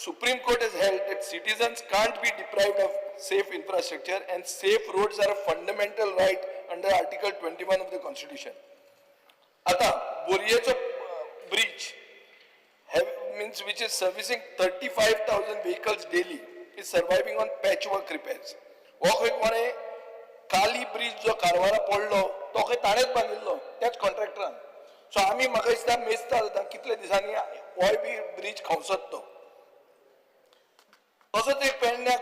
Supreme Court has held that citizens can't be deprived of safe infrastructure, and safe roads are a fundamental right under Article 21 of the Constitution. Ata, बोरयेचो bridge means which is servicing 35,000 vehicles daily is surviving on patchwork repairs. हो खंय कोणे काली bridge जो कारवारा पडलो तो खंय ताणेच बांदिल्लो त्याच कॉन्ट्रॅक्टरान. सो आमी म्हाका दिसता मेजता जाता कितले दिसांनी होय बी ब्रिज खवसत तो. तसोच एक पेडण्याक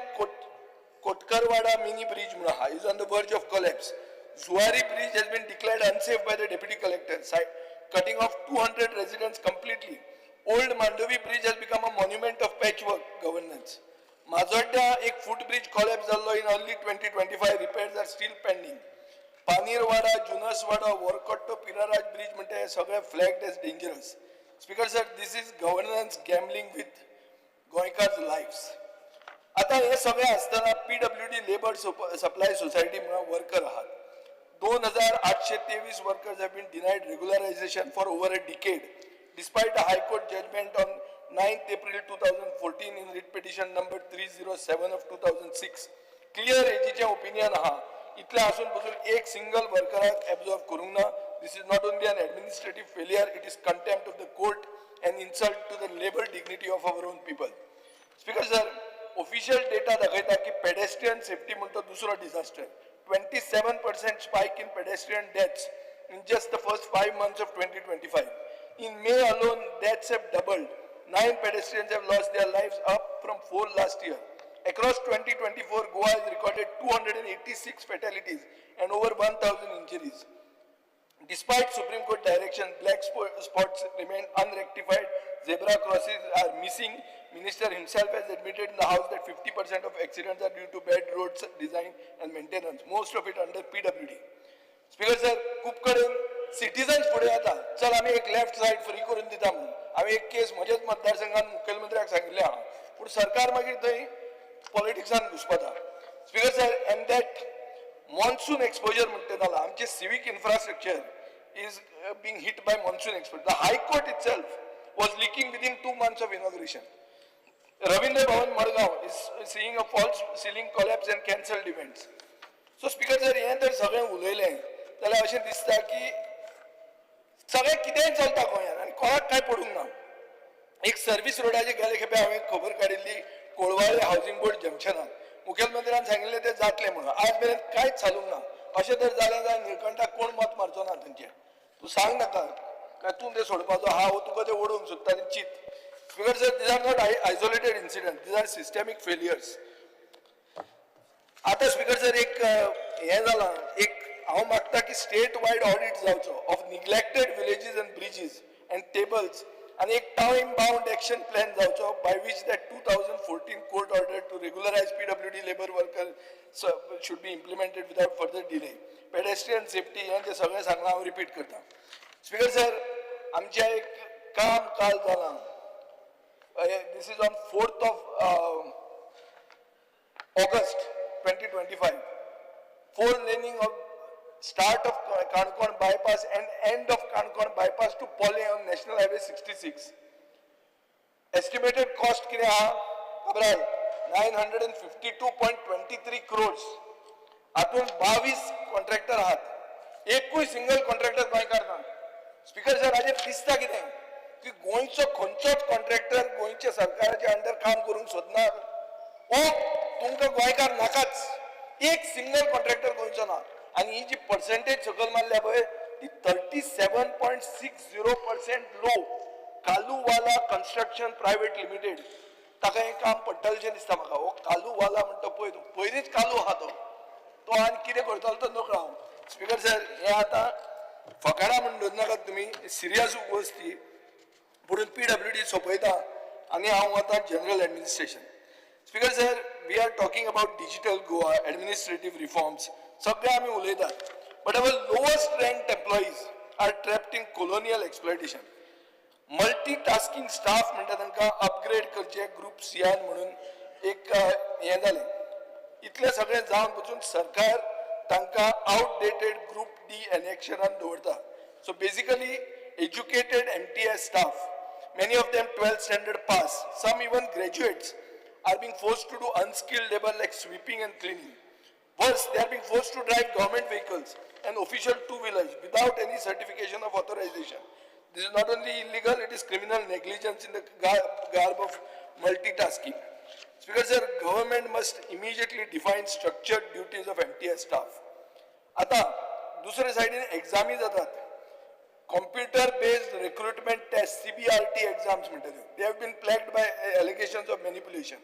कोटकरवाडा मिनी ब्रिज म्हणून आहा इज ऑन द वर्ज of collapse. Zuari bridge has been declared unsafe by the deputy collector, cutting off 200 residents completely. Old Mandovi bridge has become a monument of patchwork governance. Mazodda एक footbridge collapse झालो in early 2025. Repairs are still pending. Panirwada, Junaswada, Workotto, Piraraj bridge म्हणते हे सगळे flagged as dangerous. Speaker sir, this is governance gambling with Goikar's lives. आता हे सगळे असताना PWD Labor Supply Society म्हणून वर्कर आहात. 2,823 workers have been denied regularization for over a decade, despite a High Court judgment on 9th April 2014 in writ petition number 307 of 2006. Clear AGचे opinion आहा इतले असून पासून एक single worker absorb करूंक ना. This is not only an administrative failure, it is contempt of the court and insult to the labor dignity of our own people. Speaker sir, official data दाखयता की pedestrian safety म्हणतो दुसरो disaster. 27% spike in pedestrian deaths in just the first 5 months of 2025. In May alone, deaths have doubled. 9 pedestrians have lost their lives, up from 4 last year. Across 2024, Goa has recorded 286 fatalities and over 1,000 injuries. Despite Supreme Court direction, black spots remain unrectified. Zebra crosses are missing. Minister himself has admitted in the House that 50% of accidents are due to bad roads design and maintenance, most of it under PWD. Speaker sir, खूप कडेन citizens पुढे येता चल आम्ही एक left side free करून दिता म्हणून. हांवें एक केस म्हज्याच मतदारसंघात मुख्यमंत्र्याक सांगिल्लें आहा पूण सरकार मागीर थंय पॉलिटिक्सान घुसपता. Speaker sir, and that monsoon exposure म्हणटे जाला आमचे civic infrastructure is being hit by monsoon exposure. The High Court itself was leaking within 2 months of inauguration. Ravindra Bhavan Madgaon is seeing a false ceiling collapse and cancelled events. So Speaker sir, हे तर सगळें उलयलें जाल्यार अशें दिसता की सगळें कितेंय चलता गोंयांत आनी कोणाक कांय पडूंक ना. एक सर्वीस रोडाचे गेले खेपे हांवें खबर काडिल्ली कोळवाळे हावसिंग बोर्ड जंक्शनात मुखेलमंत्र्यान सांगिल्लें तें जातलें म्हणून आज मेरेन कांयच चालूंक ना. अशें जर जालें जाल्यार निळकंठाक कोण मत मारचो ना थंयचे. तूं सांग नाका काय तूं तें सोडपाचो हांव तुका तें ओडूंक सोदता आनी चित. Speaker sir, these are not isolated incidents, these are systemic failures. आता स्पीकर सर एक हे जाला एक हांव मागता की स्टेट वायड ऑडिट जावचो of neglected villages and bridges and tables आनी एक टाइम बाउंड एक्शन प्लॅन जावचो by which that 2014 court order to regularise PWD labour worker should be implemented without further delay. Pedestrian safety हे जे सगळें सांगलां हांव repeat करता. स्पीकर सर, आमचें एक काम काल जालां. This is on 4th of August 2025. 4-laning of start of Kankon bypass and end of Kankon bypass to Pole on National Highway 66. Estimated cost कितें आहा खबर 952.23 crores. हातून 22 कॉन्ट्रॅक्टर आहात. एकूय सिंगल कॉन्ट्रॅक्टर गोंयकार ना. स्पीकर सर, हाजेर दिसता कितें की गोंयचो खंयचोच कॉन्ट्रॅक्टर गोंयच्या सरकाराच्या अंडर काम करूंक सोदना. तुमकां गोंयकार नाकाच. एक सिंगल कॉन्ट्रॅक्टर गोंयचो ना. आनी ही जी पर्सेंटेज सकयल मारल्या पळय ती 37.60% low. Kaluwala construction private limited ताका हें काम पडटलेशें दिसता म्हाका. हो कालूवाला म्हणटा पळय तूं पयलींच कालू आहा तो आनी कितें करतलो तो नकळो हांव. स्पीकर सर, हें आतां फकाणां म्हणून नाकात तुमी, सिरियस गोश्ट ती. पुढून PWD सोंपयता आनी हांव वता general administration. Speaker sir, we are talking about digital Goa, administrative reforms सगळे आमी उलयतात. But our lowest ranked employees are trapped in colonial exploitation. Multitasking staff म्हणटा तांकां अपग्रेड करचे ग्रुप CN म्हणून एक हें जालें. इतलें सगळें जावन पसून सरकार तांकां आउटडेटेड ग्रुप D एनेक्शनान दवरता. So basically educated MTS staff, many of them 12th standard pass, some even graduates, are being forced to do unskilled labor like sweeping and cleaning. Worse, they are being forced to drive government vehicles and official two-wheelers without any certification of authorization. This is not only illegal, it is criminal negligence in the garb of multitasking. Speaker sir, government must immediately define structured duties of MTS staff. आता दुसऱ्या साइडीन एक्झामी जातात. Computer based recruitment tests, CBRT exams म्हणतात. They have been plagued by allegations of manipulation.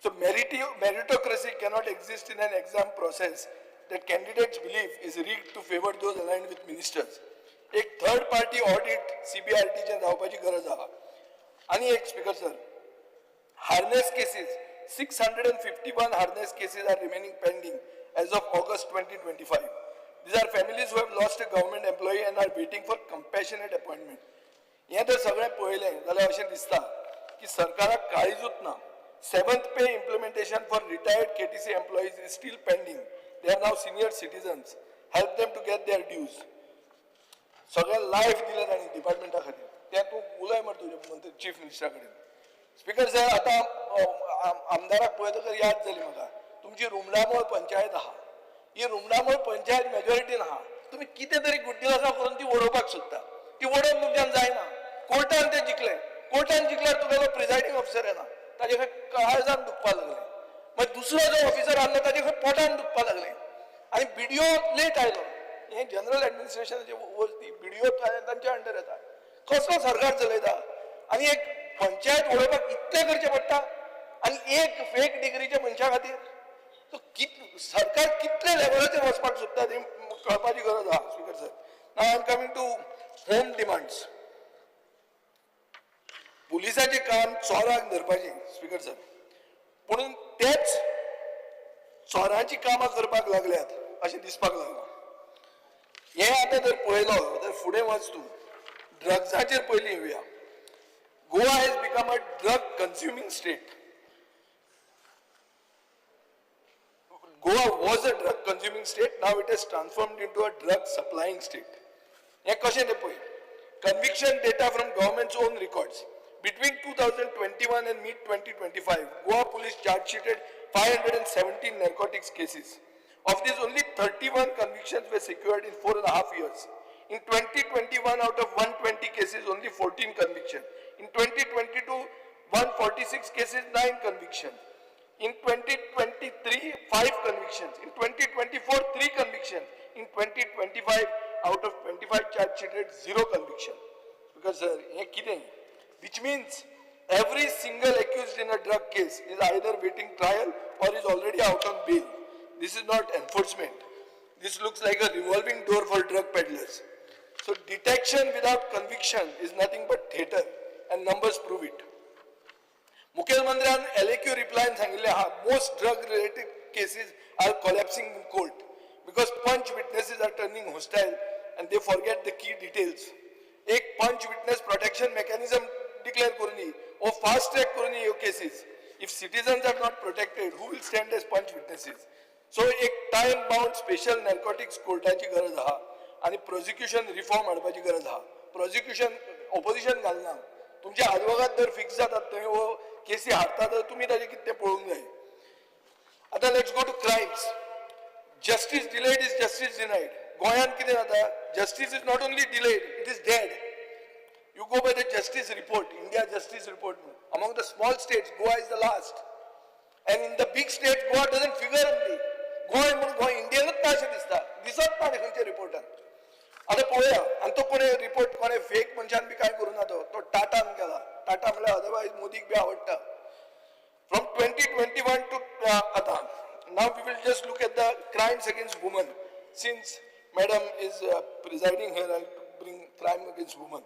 So meritocracy cannot exist in an exam process that candidates believe is rigged to favor those aligned with ministers. एक third party audit CBRTचे जावपाची गरज आहा. आणि एक speaker sir, harness cases, 651 harness cases are remaining pending as of August 2025. These are families who have lost a government employee and are waiting for compassionate appointment. हे तर सगळें पळयलें जाल्यार अशें दिसता की सरकाराक काळीजूच ना. 7th pay implementation for retired KTC employees is still pending. They are now senior citizens. Help them to get their dues. सगळ्या लाईफ दिल्या तांणी डिपार्टमेंटा खातीर. तें तूं उलय मरे तुज्या मंत्री चीफ मिनिस्टरा कडेन. स्पीकर सर, आतां आमदाराक पळयतकर याद जाली म्हाका, तुमची रुमडामोळ पंचायत आहा. ही रुमडामोळ पंचायत मेजॉरिटीन आहा. तुमी कितें तरी गुड्डिवासा करून ती वडोवपाक सोदता. ती वडोवंक तुमच्यान जायना. कोर्टान तें जिखलें. कोर्टान जिखल्यार तुगेलो प्रिजायडींग ऑफिसर येना. ताजे काळजान दुखपा लागलें. मागीर दुसरो जो ऑफिसर आहलो ताजे पोटान दुखपा लागलें. आनी BDO लेट आयलो. हे जनरल ऍडमिनिस्ट्रेशनाचे वरती BDO तांच्या अंडर येता. कसलो सरकार चलयता? आनी एक पंचायत वडोवपाक इतलें करचें पडटा आनी एक फेक डिग्रीच्या मनशा खातीर सरकार कितले लेवलाचेर वचपाक सोदता तें कळपाची गरज आहा speaker sir. Now I am coming to home demands. पुलिसाचें काम चोरांक धरपाचें स्पीकर सर, पूण तेच चोरांची कामां करपाक लागल्यात अशें दिसपाक लागलां. हे आतां जर पळयलो तर फुडें वच तूं ड्रग्साचेर पयलीं येवया. Goa has become a drug consuming state. Goa was a drug consuming state, now it has transformed into a drug supplying state. हे कशें तें पळय. Conviction data from government's own records. Between 2021 and mid-2025, Goa police charge-sheeted 517 narcotics cases. Of these, only 31 convictions were secured in 4.5 years. In 2021, out of 120 cases, only 14 convictions. In 2022, 146 cases, 9 convictions. In 2023, 5 convictions. In 2024, 3 convictions. In 2025, out of 25 charge sheeted, 0 conviction. Because which means every single accused in a drug case is either waiting trial or is already out on bail. This is not enforcement. This looks like a revolving door for drug peddlers. So detection without conviction is nothing but theatre, and numbers prove it. मुख्यमंत्र्यान LAQ reply सांगिल्ले आहा, most drug related cases are collapsing in court because punch witnesses are turning hostile and they forget the key details. एक punch witness protection mechanism declare करूनी or fast track करूनी yo cases. If citizens are not protected, who will stand as punch witnesses? So एक time bound special narcotics कोर्टाची गरज आहा आणि prosecution reform हाडपाची गरज आहा. Prosecution opposition घालना. तुमचे advocate जर फिक्स जातात थंय वो केसी हाडतात तर तुम्ही ताजे कितें पळोवंक जाय. आता let's go to crimes. Justice delayed is justice denied. गोंयांत कितें जाता, justice is not only delayed, it is dead. You go by the justice report, India justice report. Among the small states Goa is the last and in the big states Goa doesn't figure only. Goa म्हणून गोंय इंडियनूच ना अशें दिसता, दिसत ना खंयच्या रिपोर्टान. आता पळोवया, आनी तो कोणें रिपोर्ट कोणें फेक मनशान बी कांय करूं ना. तो टाटान केला. टाटा म्हळ्यार अदरवायज मोदीक बी आवडटा. From 2021 to now we will just look at the crimes against women. Since Madam is presiding here, I'll bring crime against women.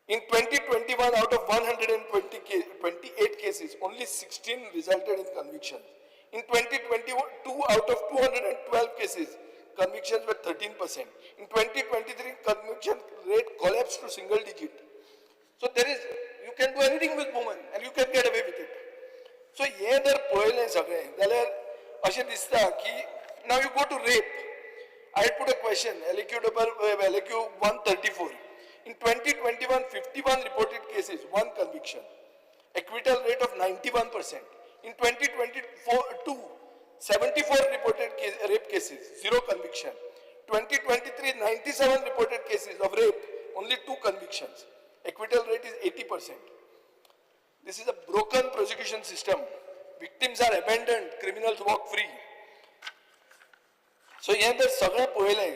In 2021, out of 128 cases, only 16 resulted in conviction. In 2022, out of 212 cases, convictions were 13%. In 2023, conviction rate collapsed to single digit. So you can do anything with women and you can get away with it. So हे जर पळयलें सगळें जाल्यार अशें दिसता की now you go to rape. I put a question, LAQ 134. In 2021, 51 reported cases, 1 conviction. Acquittal rate of 91%. In 2022, 74 reported rape cases, 0 conviction. 2023, 97 reported cases of rape, only 2 convictions. Acquittal rate is 80%. This is a broken prosecution system. Victims are abandoned, criminals walk free. So हे जर सगळें पळयलें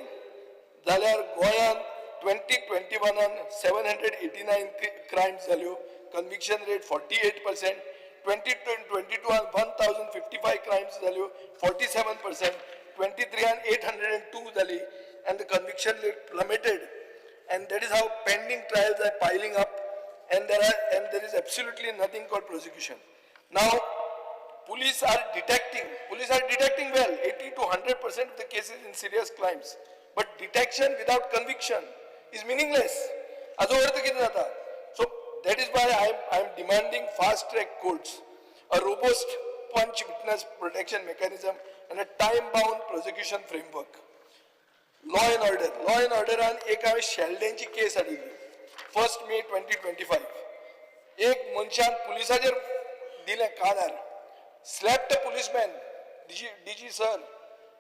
जाल्यार गोंयांत 2021 789 crimes जाल्यो, conviction rate 48%, 2022 1055 crimes जाल्यो, 47%, 23 802 जाली, and the conviction rate plummeted, and that is how pending trials are piling up, and there is absolutely nothing called prosecution. Now, police are detecting well 80 to 100% of the cases in serious crimes, but detection without conviction is meaningless. Ajo अर्थ कितें जाता? So that is why I am demanding fast track courts, a robust punch witness protection mechanism, and a time bound prosecution framework. Law and order and एक हांवें शेल्डेंची केस हाडिल्ली 1 May 2025. एक मनशान पुलिसाचेर दिलें कानार, slapped a policeman, DG sir,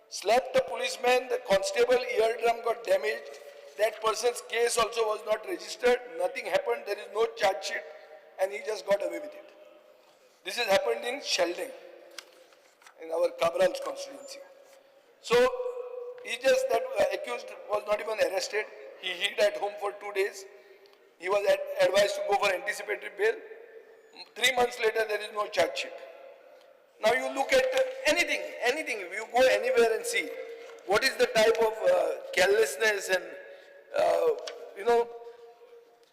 slapped a policeman, the constable eardrum got damaged, that person's case also was not registered, nothing happened, there is no charge sheet, and he just got away with it. This has happened in Sheldon, in our Cabral's constituency. So, that accused was not even arrested, he hid at home for 2 days, he was advised to go for anticipatory bail. 3 months later, there is no charge sheet. Now you look at anything, you go anywhere and see what is the type of carelessness and,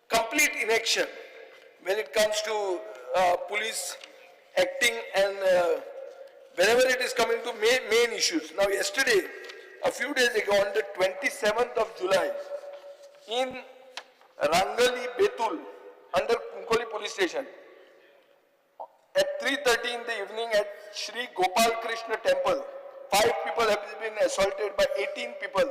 complete inaction when it comes to police acting, and whenever it is coming to main issues. Now yesterday, a few days ago, on the 27th of July, in Rangali, Betul, under Kunkoli police station, at 3:30 in the evening at Sri Gopal Krishna temple, 5 people have been assaulted by 18 people.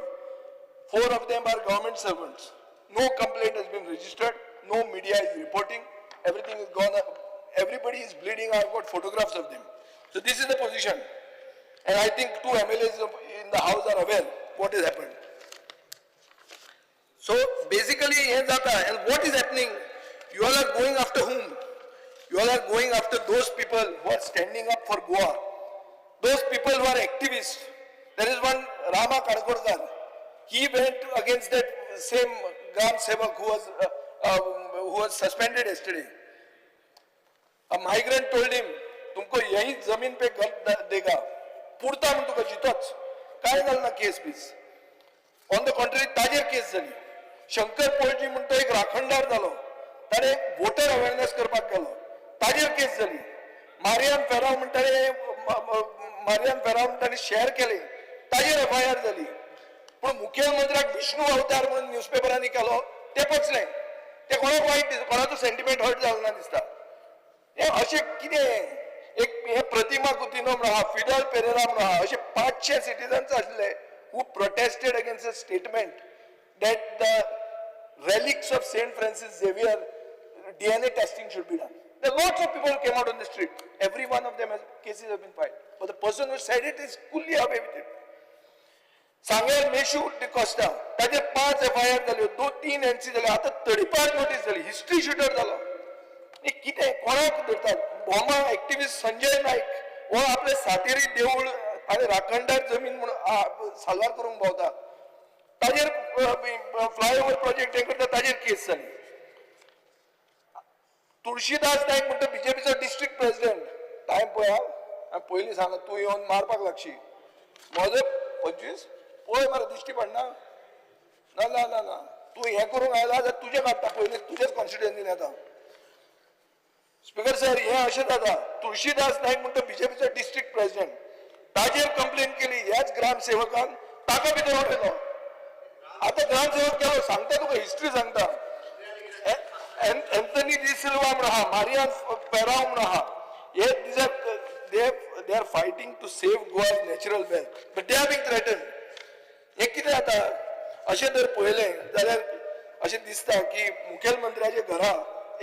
4 of them are government servants. No complaint has been registered. No media is reporting. Everything is gone. Everybody is bleeding. I've got photographs of them. So this is the position. And I think 2 MLAs in the house are aware what has happened. So basically, and what is happening? You all are going after whom? You all are going after those people who are standing up for Goa. Those people who are activists. There is one Rama Kadkorkar. He went against that same Gram Sevak who was suspended yesterday. A migrant told him, तुमको यही जमीन पे घर देगा, पुरता म्हणून तुका जितोच, काय जाल ना केस पीस. ऑन द कॉन्ट्ररी ताजेर केस जाली. शंकर पोळजी म्हणून तो एक राखणदार जालो, ताणे वोटर अवेअरनेस करपाक गेलो, ताजेर केस जाली. मारियाम फेराव म्हणटाने शेअर केले, ताजेर FIR जाली. पण मुख्यमंत्र्याक विष्णू अवतार म्हणून न्यूजपेपरांनी केलो, ते पचले. ते कोणाक वाईट दिसता, कोणाचो सेंटिमेंट हर्ट जालो ना दिसता. हे अशें कितें? एक हे प्रतिमा कुतिनो म्हणून आहा, फिडल पेरेरा म्हणून आहा, अशे 500 सिटीजन्स आसले who protested against a statement that the relics of Saint Francis Xavier DNA testing should be done. There are lots of people who came out on the street. Every one of them has cases have been filed. But the person who said it is fully away with it. सांगेल मेशू डिकोस्टा, ताजे 5 FIR जाल्यो, 2-3 NC जाल्यो, आता 35 notice जाली, history shooter जालो. हे कितें कोणाक धरतात? बोमा एक्टिविस्ट संजय नाईक हो आपले सातेरी देऊळ आणि राखणदार जमीन म्हणून साल्वार करून भोंवता. ताजेर फ्लायओव्हर प्रोजेक्ट हे करता, ताजेर केस जाली. तुळशीदास नाईक म्हणटा BJPचो डिस्ट्रिक्ट प्रेसिडेंट, टायम पळय हांव पयलीं सांगत, तूं येवन मारपाक लागशी. म्हजो 25 पळय मरे दिश्टी पडना. ना ना ना ना, तूं हें करूंक आयला जाल्यार तुजें काडटा, पयलीं तुजेच कॉन्स्टिट्युएन्सीन येता. स्पीकर सर, हे अशें जाता. तुळशीदास नाईक म्हणटा BJPचो डिस्ट्रिक्ट प्रेसिडेंट, ताजेर कंप्लेन केली ह्याच ग्रामसेवकान, ताका भितर उडयलो. आतां ग्रामसेवक गेलो, सांगता तुका हिस्ट्री सांगता. एंथनी डी सिल्वा म्हणून आहा, मारियान पेराव म्हणून आहा, हे they are fighting to save Goa's natural wealth, but they are being threatened. हे कितें जाता? अशें जर पळयलें जाल्यार अशें दिसता की मुखेलमंत्र्याच्या घरा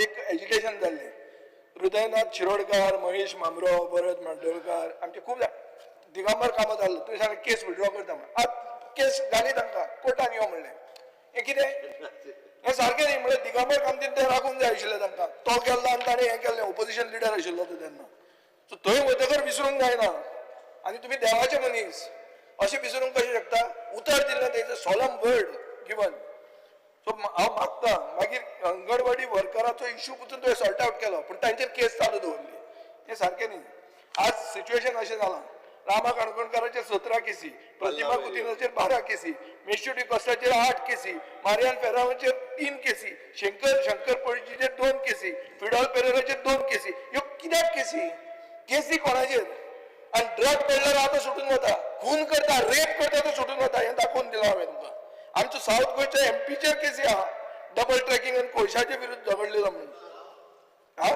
एक एजिटेशन जाल्लें. हृदयनाथ शिरोडकार, महेश मामरो, भरत मांडोळकार, आमचे खूब दिगंबर कामत जाल्लो. तुवें सांगलें केस विड्रॉ करता म्हणून. आज केस घाली तांकां, कोर्टान यो म्हणलें. हे कितें? हे सारकें न्ही म्हणजे दिगंबर कामतीन ते राखूंक जाय आशिल्लें तांकां तो केल्लो आनी ताणें हें केल्लें ओपोजिशन लिडर आशिल्लो तो तेन्ना सो थंय वयतकर विसरूंक जायना आनी तुमी देवाचे मनीस अशें विसरूंक कशें शकता उतर दिल्लें तेजो सोलम वर्ड गिवन सो हांव मागता मागीर अंगणवाडी वर्कराचो इश्यू पसून तुवें सॉर्ट आवट केलो पूण तांचेर केस चालू दवरली हें सारकें न्ही आज सिच्युएशन अशें जालां रामा काणकोणकाराचेर 17 केसी प्रतिमा कुतिनाचेर 12 केसी मेशू डिकोस्टाचेर 8 केसी मारियान फेरावाचेर 3 केसी शंकर पळजीचेर 2 केसी फिडॉल पेरेराचेर 2 केसी ह्यो कित्याक केसी कोणाचेर आनी ड्रग पेडलर आतां सुटून वता खून करता रेप करता तो सुटून वता हें दाखोवन दिलां हांवें तुमकां आमचो साऊथ गोंयच्या एमपीचेर केसी आहा डबल ट्रॅकिंग आनी कोळशाचे विरुद्ध झगडलेलो म्हणून हा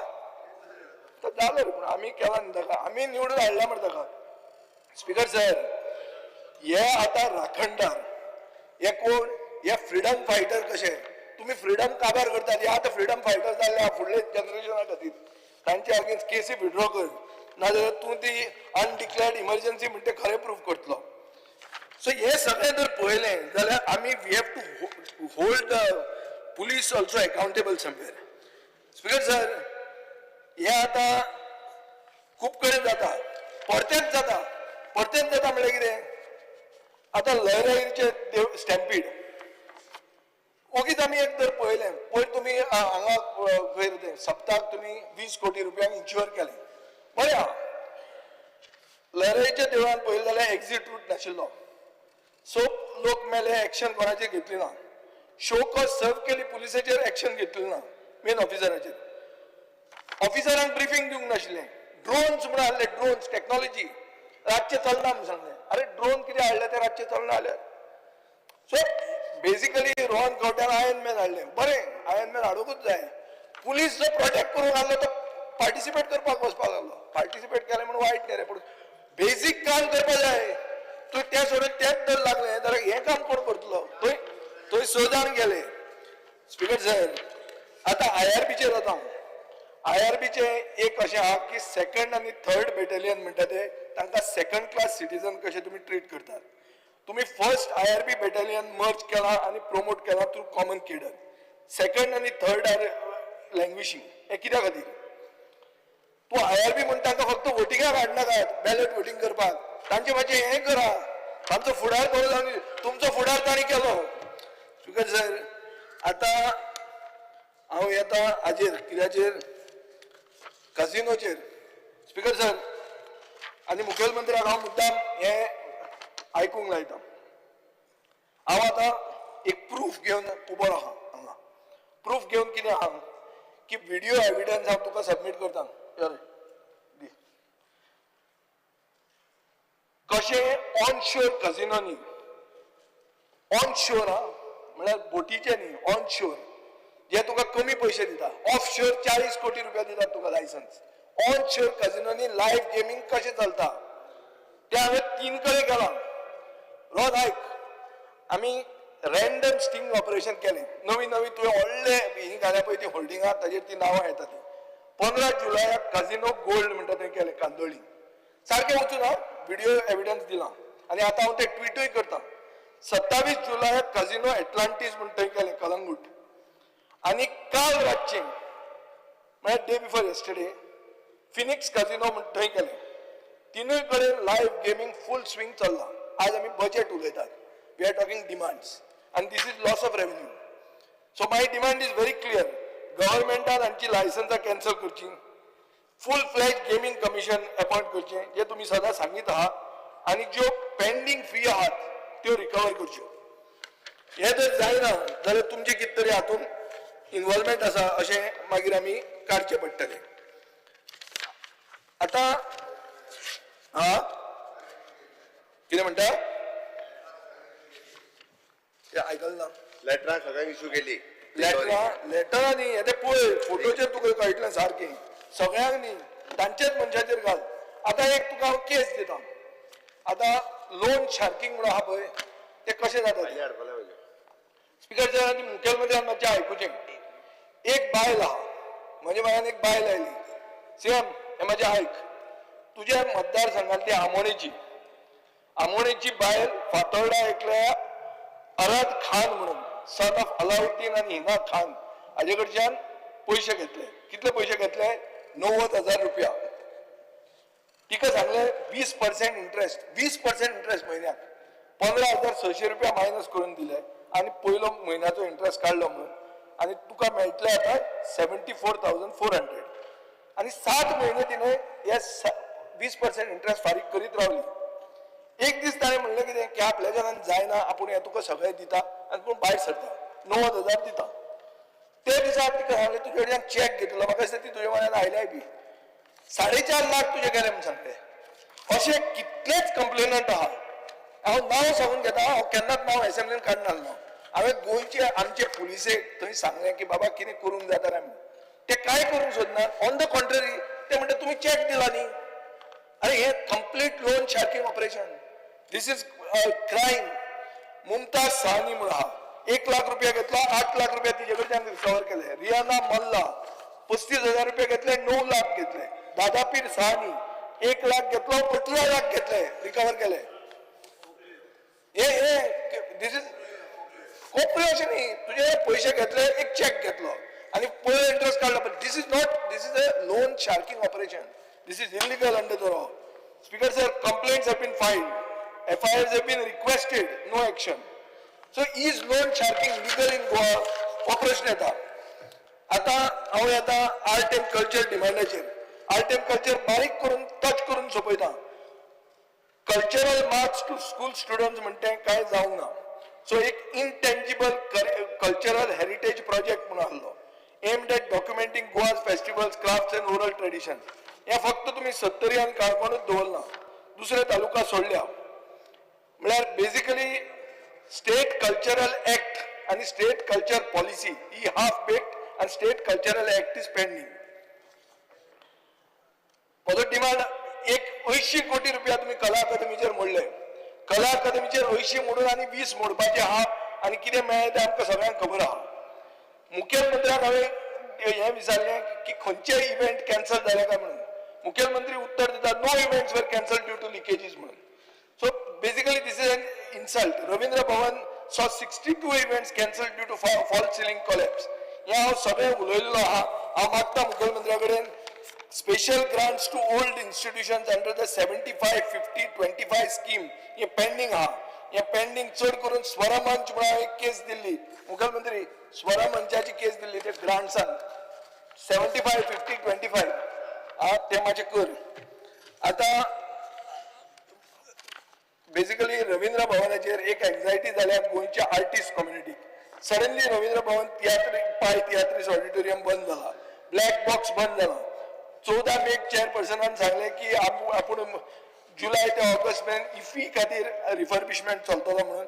तर जालें पूण आमी केला न्ही ताका आमी निवडून हाडला मरे ताका स्पीकर सर हे आतां राखणदार हे कोण हे फ्रिडम फायटर कशे तुमी फ्रिडम काबार करतात हे आतां फ्रिडम फायटर जाल्ले फुडले जनरेशना खातीर तांचे अगेन्स्ट केसी विड्रॉ कर नाजाल्यार तूं ती अनडिक्लेअर्ड इमर्जन्सी म्हणटा ते खरें प्रूफ करतलो सो हे सगळें जर पळयलें जाल्यार आमी we have to hold the police also accountable समवेर स्पीकर सर हे आतां खूब कडेन जाता परतेंच जाता म्हणल्यार कितें आतां लहराईचे स्टॅम्पीड ओगीच आमी एक तर पळयलें पयर तुमी हांगा खंय तें सप्ताक तुमी 20 कोटी रुपयांक इन्श्युअर केलें बरें आहा लहराईच्या देवळान पळयलें जाल्यार एक्झीट रूट नाशिल्लो सो लोक मेले एक्शन कोणाचेर घेतली ना शो कॉज सर्व केली पुलिसाचेर एक्शन घेतली ना मेन ऑफिसरांक ब्रिफींग दिवंक नाशिल्लें ड्रोन्स म्हणून हाडले ड्रोन्स टेक्नॉलॉजी रातचे चलना म्हणून सांगलें अरे ड्रोन कितें हाडले ते रातचे चलना जाल्यार सो बेसिकली रोहन खंवट्यान आयर्न मॅन हाडलें बरें आयर्न मॅन हाडूंकूच जाय पुलीस जो प्रोटेक्ट करून हाडलो तो पार्टिसिपेट करपाक वचपाक लागलो पार्टिसिपेट केलें म्हणून वायट न्ही रे पूण बेसीक काम करपाक जाय तूं तें सोडून तेंच जर लागलें जाल्यार हें काम कोण करतलो थंय स जाण गेले स्पीकर सर आतां IRBचेर वता IRBचे एक अशें आहा की सेकंड आनी थर्ड बॅटेलियन म्हणटा ते तांकां सेकंड क्लास सिटीजन कशे तुमी ट्रीट करतात तुमी फर्स्ट IRB बॅटेलियन मर्ज केला आनी प्रमोट केला थ्रू कॉमन केडर सेकंड आनी थर्ड आर लँग्वेजिंग हें कित्या खातीर तूं IRB म्हणटा तांकां फक्त वोटिंगाक हाडनाकात बॅलेट वोटींग करपाक तांचे मातशें हें करा तांचो फुडार बरो जावन तुमचो फुडार तांणी केलो स्पीकर सर आतां हांव येता हाजेर कित्याचेर कझिनोचेर स्पीकर सर आनी मुखेलमंत्र्याक हांव मुद्दाम हें आयकूंक लायता हांव आतां एक प्रूफ घेवन उबो आहा हांगा प्रूफ घेवन कितें आहा की व्हिडिओ एविडन्स हांव तुका सबमीट करता दी कशें ऑन शोर कझिनोनी ऑन शोर हा म्हळ्यार बोटीचे न्ही ऑन शोर जे तुका कमी पयशे दिता ऑफ शोर 40 कोटी रुपया दितात तुका लायसन्स ऑन शोर कझिनोनी लायव्ह गेमींग कशें चलता ते हांवें 3 कडेन केलां रोज आयक आमी रँडम स्टिंग ऑपरेशन केलें नवी तुवें व्हडले ही घाल्या पळय ती होल्डिंगां ताजेर ती नांवां येता ती 15 जुलयाक कझिनो गोल्ड म्हणटा तें केलें कांदोळी सारकें वचून हांव व्हिडिओ एविडन्स दिलां आनी आतां हांव तें ट्विटूय करतां 27 जुलयाक कझिनो एटलांटीस म्हण थंय केलें कलंगूट आनी काल रातचें म्हळ्यार day before yesterday Phoenix casino म्हण थंय केलें तिनूय कडेन लायव्ह गेमींग फूल स्विंग चल्लां आज आमी बजेट उलयतात वी आर टॉकिंग डिमांड्स आनी this is loss of revenue so my demand is very clear गव्हर्मेंटान हांची लायसन्सां कॅन्सल करची full fledged gaming commission appoint करचें जें तुमी सदां सांगीत आहात आनी ज्यो पेंडींग फी आहात त्यो रिकवर करच्यो हे जर जायना जाल्यार तुमचे कितें तरी हातूंत इन्वॉल्वमेंट आसा अशें मागीर आमी काडचें पडटलें आतां कितें म्हणटा तें आयकलें ना लेटरां सगळ्यांक इश्यू केली लेटरां न्ही हे तें पळय फोटोचेर तुका कळटलें सारकें सगळ्यांक न्ही तांचेच मनशाचेर घाल आतां एक तुका हांव केस दितां आतां लोन शार्कींग म्हणून आहा पळय तें कशें जाता स्पीकर सर आनी मुखेलमंत्र्यान मातशें आयकुचें एक बायल आहा म्हज्या मनान एक बायल आयली सीएम हें म्हाजें आयक तुज्या मतदारसंघांतली आमोणेची बायल फातोर्डा एकल्या अराद खान म्हणून सन ऑफ अलाउद्दीन आणि हिना खान हाजे कडच्यान पयशे घेतले. कितले पयशे घेतले? 90,000 रुपया. तिका सांगले 20% इंटरेस्ट, 20% इंटरेस्ट म्हयन्याक 15,600 रुपया मायनस करून दिले आणि पयलो म्हयन्याचो इंटरेस्ट काढलो म्हणून, आणि तुका मेळटले आता 74,400. आणि 7 महिने तिने हे 20% इंटरेस्ट फारीक करीत रावली. एक दीस ताणें म्हणलें कितें की आपल्या जनान जायना, आपूण हे तुका सगळें दिता आनी तूं भायर सरता, 90,000 दिता. ते दिसा तिका सांगलें तुजे कडच्यान चॅक घेतलो, म्हाका दिसता ती तुजे म्हऱ्यान आयल्याय बी, 4.5 लाख तुजे गेले म्हूण सांगले. अशे कितलेच कंप्लेनंट आहा. हांव नांव सांगून घेता, हांव केन्नाच नांव असेंब्लीन काडनासलो. हांवें गोंयचे आमचे पुलिसेक थंय सांगलें की बाबा कितें करूंक जाता काय म्हणून. ते कांय करूंक सोदनात. ऑन द कॉन्ट्ररी ते म्हणटा तुमी चॅक दिला न्ही. अरे हे complete loan sharking operation. This is crime. Mumtaz Sahni म्हणून आहा, 1 लाख रुपया घेतला, 8 लाख रुपया तिचे कडच्यान रिकवर केले. रियाना मल्ला 35,000 रुपया घेतले, 9 लाख घेतले. दादापीर साहनी 1 लाख घेतलो, 18 लाख घेतले, रिकवर केले. दिस इज कॉपरेशन. तुझे पैसे घेतले, एक चेक घेतलो आणि पयलो इंटरेस्ट काढला. पण this is not, this is a loan sharking operation. This is illegal under the law. Speaker sir, complaints have been filed, FIRs have been requested, no action. So is loan sharking legal in Goa? Operation येता. आता हांव येता art and culture डिमांडाचेर. Art and culture बारीक करून touch करून सोपयता. Cultural marks to school students म्हणटे काय जावंक ना. सो एक इनटेंजिबल कल्चरल हेरिटेज प्रोजेक्ट म्हणून आसलो, aimed at documenting Goa's festivals, crafts end oral tradition. हे फक्त तुम्ही 70 आणि काणकोणूच दवरना, दुसरे तालुका सोडल्या. म्हळ्यार बेसिकली स्टेट कल्चरल ऍक्ट आणि स्टेट कल्चर पॉलिसी ही हाफ बेक्ड आणि state cultural act is pending. म्हजो डिमांड 80 कोटी रुपया तुम्ही कला अकादमीचेर मोडले. कला अकादमीचेर 80 मोडून आणि 20 मोडपाचे आहा आणि कितें मेळ्ळें तें आमकां सगळ्यांक खबर आहा. मुख्यमंत्र्याक हांवें हें विचारलें की खंयचे इव्हेंट कॅन्सल जाले काय म्हणून. मुख्यमंत्री उत्तर दितात no events were cancel due to leakages म्हणून. So basically this is an insult. Ravindra Bhavan saw 62 events cancel due to fall ceiling collapse. हे हांव सगळें उलयल्लो आहा. हांव मागता मुख्यमंत्र्या कडेन special grants to old institutions under the 75-50-25 scheme हे पेंडिंग आहा. हे पेंडिंग चड करून स्वरमंच म्हणून एक केस दिल्ली. मुख्यमंत्री स्वरमंचाची केस दिल्ली ते ग्रांट्सान 75-50-25 ते मातशें कर. आता बेसिकली रवींद्र भवनाचेर एक एन्झायटी जाल्या गोंयच्या आर्टिस्ट कम्युनिटीक. सडनली रवींद्र भवन तियात्रीस ऑडिटोरियम बंद जाला, ब्लॅक बॉक्स बंद जाला. 14 मेक चेअरपर्सनान सांगले की आपूण जुलय ते ऑगस्ट मेरेन इफी खातीर रिफर्बिशमेंट चलतलो म्हणून.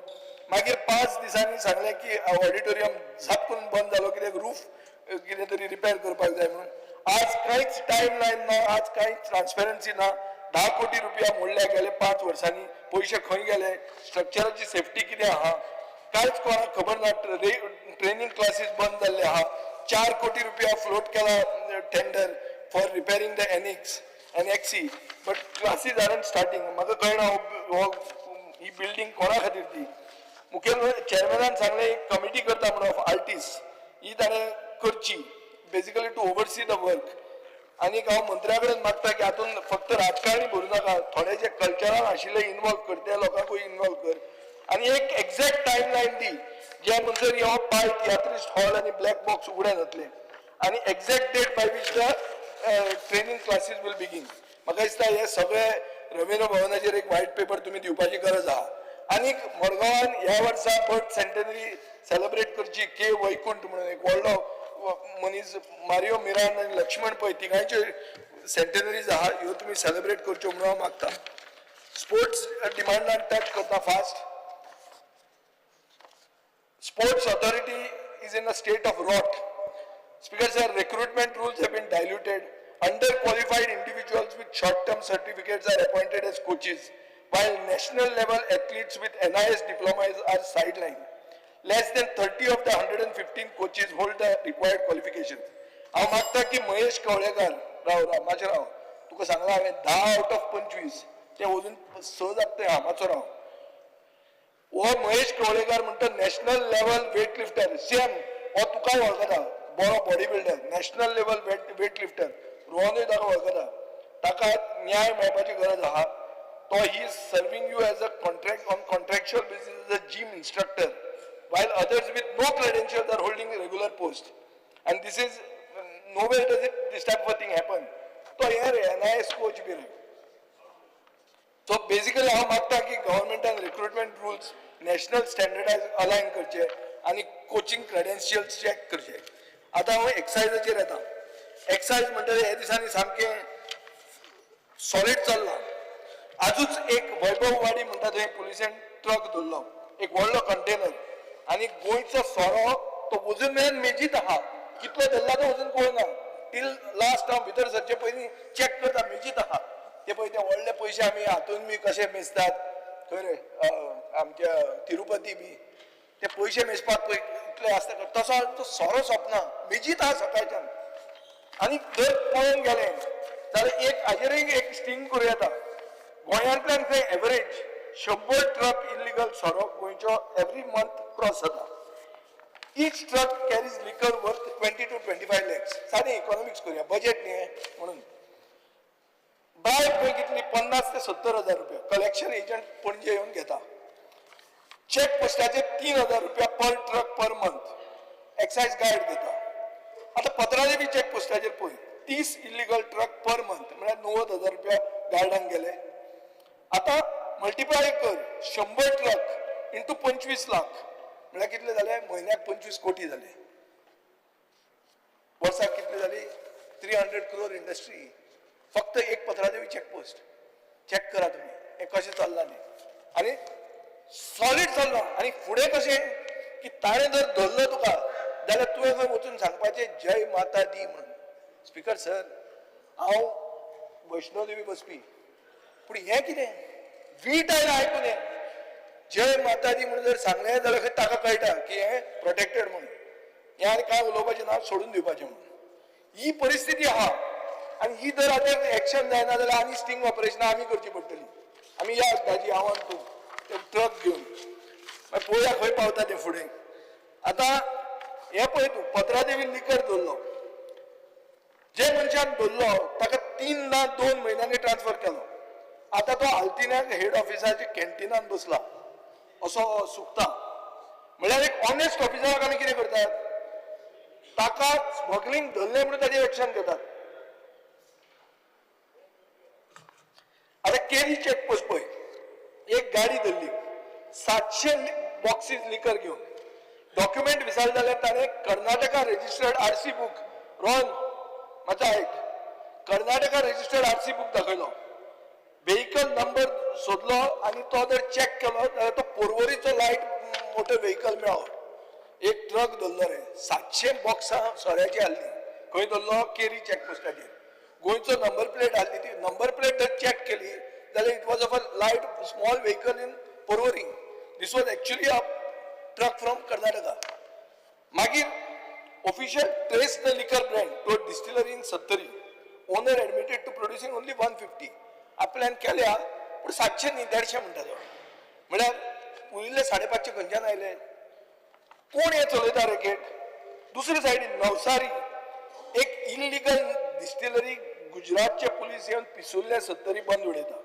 मागीर 5 दिसांनी सांगले की ऑडिटोरियम झप करून बंद जालो कित्याक रूफ कितें तरी रिपेर करपाक जाय म्हणून. आज कांयच टायम लायन ना, आज कांयच ट्रान्सपेरन्सी ना. 10 कोटी रुपया मोडले गेले 5 वर्सांनी. पयशे खंय गेले, स्ट्रक्चराची सेफ्टी कितें आहा कांयच कोणाक खबर ना. ट्रेनिंग क्लासीस बंद जाल्ले आहा. 4 कोटी रुपया फ्लोट केला tender for repairing the NXE, but classes aren't starting. म्हाका कळना ही बिल्डिंग कोणा खातीर ती. मुख्यमंत्री चेअरमॅनान सांगले एक कमिटी करता म्हणून ऑफ आर्टिस्ट ही ताणें करची basically to oversee the work. आनी हांव मंत्र्या कडेन मागता की हातूंत फक्त राजकारणी भरूं नाका, थोडे जे कल्चरान आशिल्ले इन्वॉल्व कर, त्या लोकांकूय इन्वॉल्व कर. आनी एक एक्झॅक्ट टायम लायन दी ज्या म्हणसर हो बाय तियात्रिस्ट हॉल आनी ब्लॅक बॉक्स उगडे जातले आनी exact date by which the training classes will begin. म्हाका दिसता हे सगळे रवींद्र भवनाचेर एक व्हाईट पेपर तुम्ही दिवपाची गरज आहा. आनी मडगांवान ह्या वर्सा बर्थ सेंटनरी सेलिब्रेट करची. के वैकुंठ म्हणून एक व्हडलो मनीस, मारियो मिरान आनी लक्ष्मण पै तिगांयच्यो सेंटनरीज आहा, ह्यो तुमी सेलिब्रेट करच्यो म्हणून हांव मागता. स्पोर्ट्स डिमांडान टच करता fast. Sports authority is in a state of rot. Speaker sir, recruitment rules have been diluted. Underqualified individuals with short-term certificates are appointed as coaches, while national level athletes with NIS diplomas are sidelined. Less than 30 of the 115 coaches hold the required qualifications. हांव मागता की महेश कवळेकर राव मातशें राव, तुका सांगला हांवें 10 out of 25 ते अजून 6 जाता ते मातसो राव. हो महेश कवळेकार म्हणतो national level weight lifter same हो तुका वळखता बरो body builder national level weight lifter रोहनूय ताका वळखता ताका न्याय मेळपाची गरज आहा तो he is serving you as a contract on contractual basis as a gym instructor while others with no credentials are holding regular post and this is nowhere does it this type of a thing happen तो here NIS coach भी रहे so basically हांव मागता की गव्हर्नमेंटान recruitment rules national स्टँडर्डायज अलायन करचे आणि coaching credentials check करचे आता हांव एक्सायजाचेर येता एक्सायज म्हणटले हे दिसांनी सामकें सॉलिड चल्लां आजूच एक वैभववाडी म्हणटा थंय पुलिसेन ट्रक धरलो एक व्हडलो कंटेनर आणि गोंयचो सोरो तो वजून मेळून मेजीत आहा कितलो धरला तो वजून कळना टील लास्ट हांव भितर सरचे पयलीं चॅक करता मेजीत आहा ते पळय ते व्हडले पयशे आमी हातून बी कशे मेजतात खंय रे आमच्या तिरुपती बी ते पयशे मेजपाक पळय इतले आसता तसो तो सोरो सोंपना मेजीत आहा सकाळच्यान आनी जर पळोवंक गेले जाल्यार एक हाजेरय एक स्टिंग करूं येता गोंयांतल्यान खंय एवरेज 100 ट्रक इलिगल सोरो गोंयचो एवरी मंथ क्रॉस जाता each truck carries liquor worth 20 to 25 lakhs साधे इकॉनॉमिक्स करूया बजेट न्ही म्हणून ब्रायब खंय कितली 50 ते 70 हजार रुपया कलेक्शन एजंट पणजे येवन घेता चेक पोस्टाचे 3,000 रुपया per truck per month excise guide देता आता पत्राचे बी चेक पोस्टाचेर पळय 30 इलिगल ट्रक पर मंथ म्हळ्यार 90,000 रुपया गार्डान गेले आता मल्टिप्लाय कर 100 ट्रक इंटू 25 लाख म्हळ्यार कितले जाले म्हयन्याक 25 कोटी जाले वर्साक कितले जाली 300 crore इंडस्ट्री फक्त एक पत्रादेवी चेकपोस्ट चेक करा तुम्ही हे कशें चल्लां न्ही आनी सॉलिड चल्लां आनी फुडें कशें की ताणें जर धरलो तुका जाल्यार तुवें खंय वचून सांगपाचें जय माता दी म्हणून स्पिकर सर हांव वैष्णोदेवी बसपी पूण हें कितें वीट आयला आयकून हें जय माता दी म्हणून जर सांगलें जाल्यार खंय ताका कळटा की हें प्रोटेक्टेड म्हणून हें आनी कांय उलोवपाचें ना सोडून दिवपाचें म्हणून ही परिस्थिती आहा आनी ही जर आतां एक्शन जायना जाल्यार आनी स्टिंग ऑपरेशनां आमी करची पडटलीं आमी या दाजी हांव आनी तूं ते ट्रक घेवन मागीर पळोवया खंय पावता तें फुडें आतां हें पळय तूं पत्रादेवी लिकर धरलो जे मनशान धरलो ताका 3 ना 2 म्हयन्यांनी ट्रान्सफर केलो आता तो आल्तिन्याक हेड ऑफिसाच्या कॅन्टिनान बसला असो सुकता म्हळ्यार एक ऑनेस्ट ऑफिसराक आमी कितें करतात ताका स्मगलिंग धरलें म्हणून ताजेर एक्शन घेतात आता केरी चेकपोस्ट पळय एक गाडी धरली 700 बॉक्सीस लिकर घेवन डॉक्युमेंट विचारले जाल्यार ताणें Karnataka registered RC book Rohan मातसो आयक कर्नाटका रजिस्टर्ड आरसी बुक दाखयलो व्हेकल नंबर सोदलो आनी तो जर चेक केलो जाल्यार तो पोरवोरीचो लायट मोटर व्हेकल मेळ्ळो एक ट्रक धरलो रे 700 बॉक्सां सोऱ्याची हाडली खंय धरलो केरी चेकपोस्टाचेर गोंयचो नंबर प्लेट हाडली ती नंबर प्लेट जर चेक केली जाल्यार it was of a light small vehicle in Porvorim this was actually a truck from Karnataka मागीर official trace the liquor brand to a distillery in Sattari owner admitted to producing only 150 आपल्यान केल्या पूण 700 न्ही 150 म्हणटा तो म्हळ्यार उरिल्ले 550 खंयच्यान आयले कोण हे चलयता रॅकेट दुसरे सायडीन नवसारी एक इलिगल डिस्टिलरी गुजरातचे पुलीस येवन पिसुल्ले सत्तरी बंद उडयता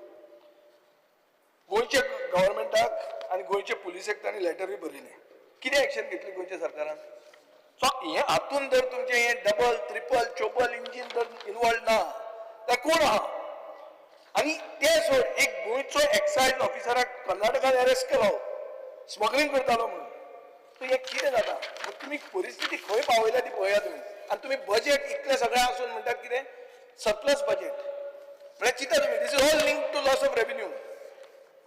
गोंयचे गव्हर्मेंटाक आनी गोंयचे पुलिसेक तांणी लेटरूय बरयलें कितें एक्शन घेतली गोंयच्या सरकारान सो हे हातून जर तुमचें हें डबल ट्रिपल चोपल इंजीन जर इनवॉल्व ना जाल्यार कोण आहा आनी ते सोड एक गोंयचो एक्सायज ऑफिसराक कर्नाटकान अरेस्ट केलो स्मगलिंग करतालो म्हणून सो हें कितें जाता तुमी परिस्थिती खंय पावयल्या ती पळया तुमी आनी तुमी बजेट इतलें सगळें आसून म्हणटात कितें सरप्लस बजेट म्हळ्यार चिंता तुमी this is all link to loss of revenue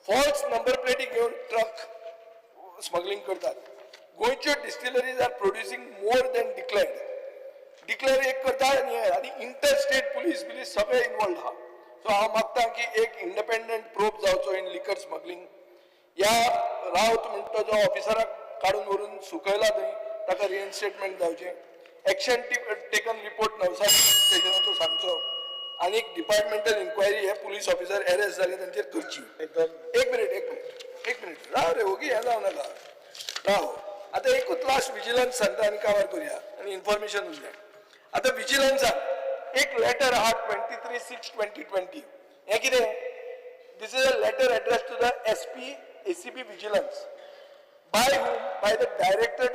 false number प्लेटी घेवन ट्रक स्मगलिंग करतात गोंयच्यो distilleries are producing more than declare एक करता आनी इंटर स्टेट पुलीस बिलीस सगळे इनवॉल्ड आहा सो हांव मागता की एक इंडिपेंडंट प्रोब जावचो इन लिकर स्मगलिंग ह्या रावत म्हणटा जो ऑफिसराक काडून व्हरून सुकयला थंय ताका रिइन्स्टेटमेंट जावचें एक्शन टेकन रिपोर्ट नवसारी स्टेशनाचो सांगचो आनी एक डिपार्टमेंटल इन्क्वायरी हे पुलीस ऑफिसर अरेस्ट जाले तांचेर करची एक मिनिट एक मिनिट राव रे ओगी हे जाऊ नका राव आता एकूच लास्ट विजिलन्स सांगता आनी कावर करूया आनी इन्फॉर्मेशन उरल्या आता विजिलन्सान एक लेटर आहा 23/6/2020 हे कितें This is a letter addressed to the SP ACB Vigilance. By whom? By the Director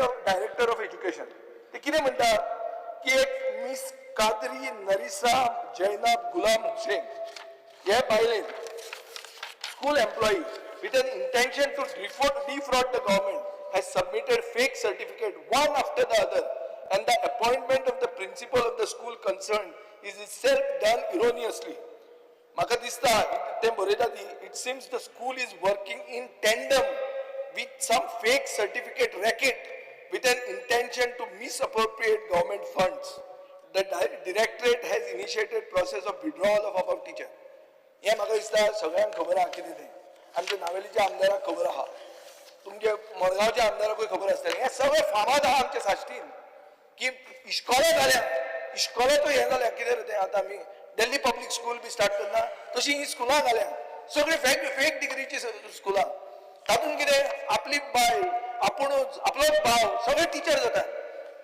of Education. ते कितें म्हणटा की एक मिस कादरी नरिसा जैनब गुलाम हुसैन हे बायलेन school employee with an intention to defraud the government has submitted fake certificate one after the other, and the appointment of the principal of the school concerned is itself done erroneously. म्हाका दिसता ते बरयता ती it seems the school is working in tandem with some fake certificate racket with an intention to misappropriate government funds. The directorate has initiated process of withdrawal of above teacher. हे म्हाका दिसता सगळ्यांक खबर आहा कितें तें. आमच्या नावेलीच्या आमदाराक खबर आहा, तुमच्या मडगांवच्या आमदाराकूय खबर आसतलें. हे सगळें फामाद आहा आमच्या साश्टीन की इश्कोले जाल्या, इश्कोलेचो हें जाल्या कितें रे तें आतां आमी दिल्ली पब्लीक स्कूल बी स्टार्ट करना तशी ही स्कुलां जाल्या सगळीं फेक डिग्रीची स्कुलां. तातूंत कितें आपली बायल आपुणूच आपलोच भाव सगळे टीचर जातात.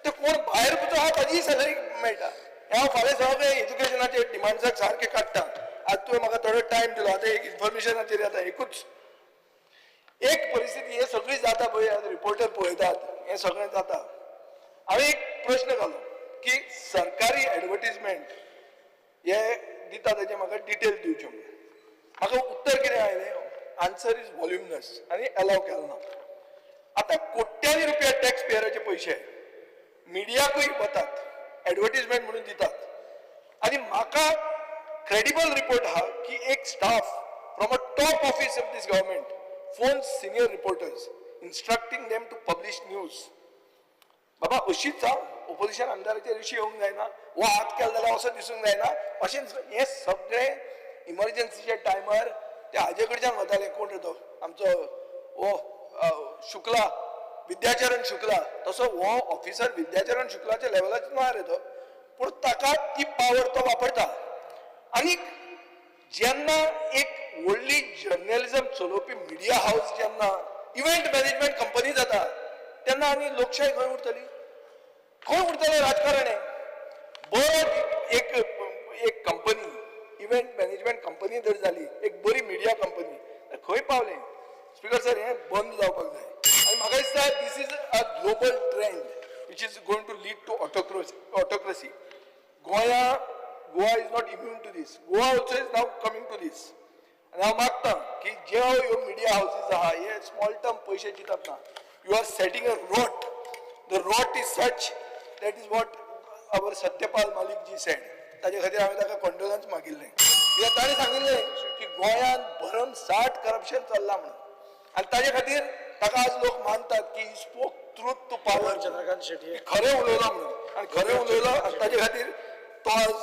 ते कोण भायर जो आहा ताजी सॅलरी मेळटा. हांव फाल्यां सगळे एज्युकेशनाचे डिमांड्साक सारके काडटा. आज तुवें म्हाका थोडो टायम दिलो. आतां एक इन्फॉर्मेशनाचेर आतां एकूच एक परिस्थिती हे सगळी जाता पळय, आज रिपोर्टर पळयतात हें सगळें जाता. हांवें एक प्रश्न घालो की सरकारी एडवर्टिजमेंट हे दिता ताचे म्हाका डिटेल दिवचे म्हणून. म्हाका उत्तर कितें आयलें, आन्सर इज वॉल्युमिनस आनी अलाव केलो ना. आता कोट्यांनी रुपया टॅक्स पेयराचे पैसे मिडियाकूय वतात, एडवर्टिजमेंट म्हणून दितात. आणि म्हाका क्रेडिबल रिपोर्ट आहा की एक staff from a top office of this government phone senior reporters instructing them to publish news. बाबा अशीच ओपोजिशन आमदाराचेर अशी येवंक जायना, वो हात केलो जाल्यार असो दिसूंक जायना. अशें हे सगळे इमर्जन्सीच्या टायमार ते हाजे कडच्यान वताले. कोण रे तो आमचो ओ शुक्ला, विद्याचरण शुक्ला, तसो हो ऑफिसर विद्याचरण शुक्लाच्या लेवलाचो ना रे तो, पूण ताका ती पावर तो वापरता. आनी जेन्ना एक व्हडली जर्नलिझम चलोवपी मिडिया हाऊस जेन्ना इव्हेंट मॅनेजमेंट कंपनी जाता तेन्ना आनी लोकशाय खंय उरतली? खंय उरतले राजकारण? बरो एक कंपनी इव्हेंट मॅनेजमेंट कंपनी जर जाली, एक बरी मिडिया कंपनी, खंय पावले? स्पीकर सर, हे बंद जावपाक जाय. आनी म्हाका दिसता this is a global trend which is going to lead to autocracy. Goa is not immune to this. Goa also is now coming to this. आनी हांव मागता की जे ह्यो मिडिया हाऊसीस आहा हे स्मॉल टर्म पयशे चिंतप ना. You are setting a rot. The rot is such that is what our Satyapal Malik ji sed. ताजे खातीर हांवें ताका कंडोलन्स मागिल्लें. कित्याक ताणें सांगिल्लें की गोंयांत भरमसाट करप्शन चल्लां म्हणून. आनी ताजे खातीर ताका आज लोक मानतात की spoke truth to power. Chandrakant Shetty खरें उलयलो म्हणून. आनी खरें उलयलो आनी ताजे खातीर तो आज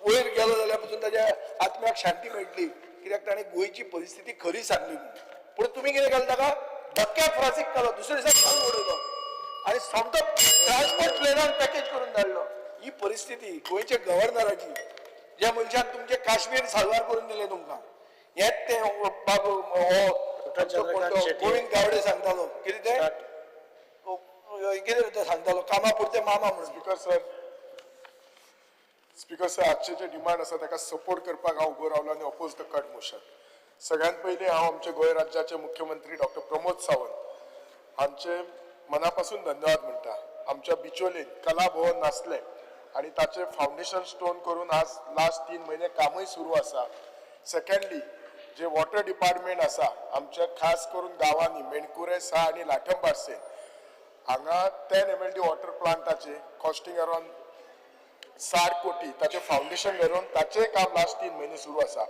वयर गेलो जाल्यार पासून ताज्या आत्म्याक शांती मेळटली, कित्याक ताणें गोंयची परिस्थिती खरी सांगली म्हणून. पूण तुमी कितें केलें, ताका धक्क्याक फ्रासीक केलो, दुसऱ्या दिसा घालून उडयलो आनी समतो ट्रान्सपोर्ट प्लेनान पॅकेज करून धाडलो. ही परिस्थिती गोंयच्या गव्हर्नराची, ज्या मनशान तुमचे काश्मीर साल्वार करून दिले तुमकां, हेच ते बाबू गोविंद गावडे सांगतालो. कितें ते कितें सांगतालो, कामा पुरते मामा म्हणून. स्पीकर सर, आजचे जे डिमांड आसा ताका सपोर्ट करपाक हांव उबो रावलो आनी ऑपोज द कट मोशन. सगळ्यात पयलीं हांव आमचे गोंय राज्याचे मुख्यमंत्री डॉक्टर प्रमोद सावंत हांचे मनापासून धन्यवाद म्हणटा. आमच्या बिचोलेन कला भवन नासलें आनी ताचे फावंडेशन स्टोन करून आज लास्ट 3 महिने कामूय सुरू आसा. सेकंडली, जे वॉटर डिपार्टमेंट आसा आमच्या खास करून गांवांनी मेणकुरे 6 आनी लाठंबारसे हांगा 10 MLD वॉटर प्लांटाचे कॉस्टिंग अराउंड 60 कोटी ताचे फावंडेशन घालून ताचें काम लास्ट 3 महिने सुरू आसा.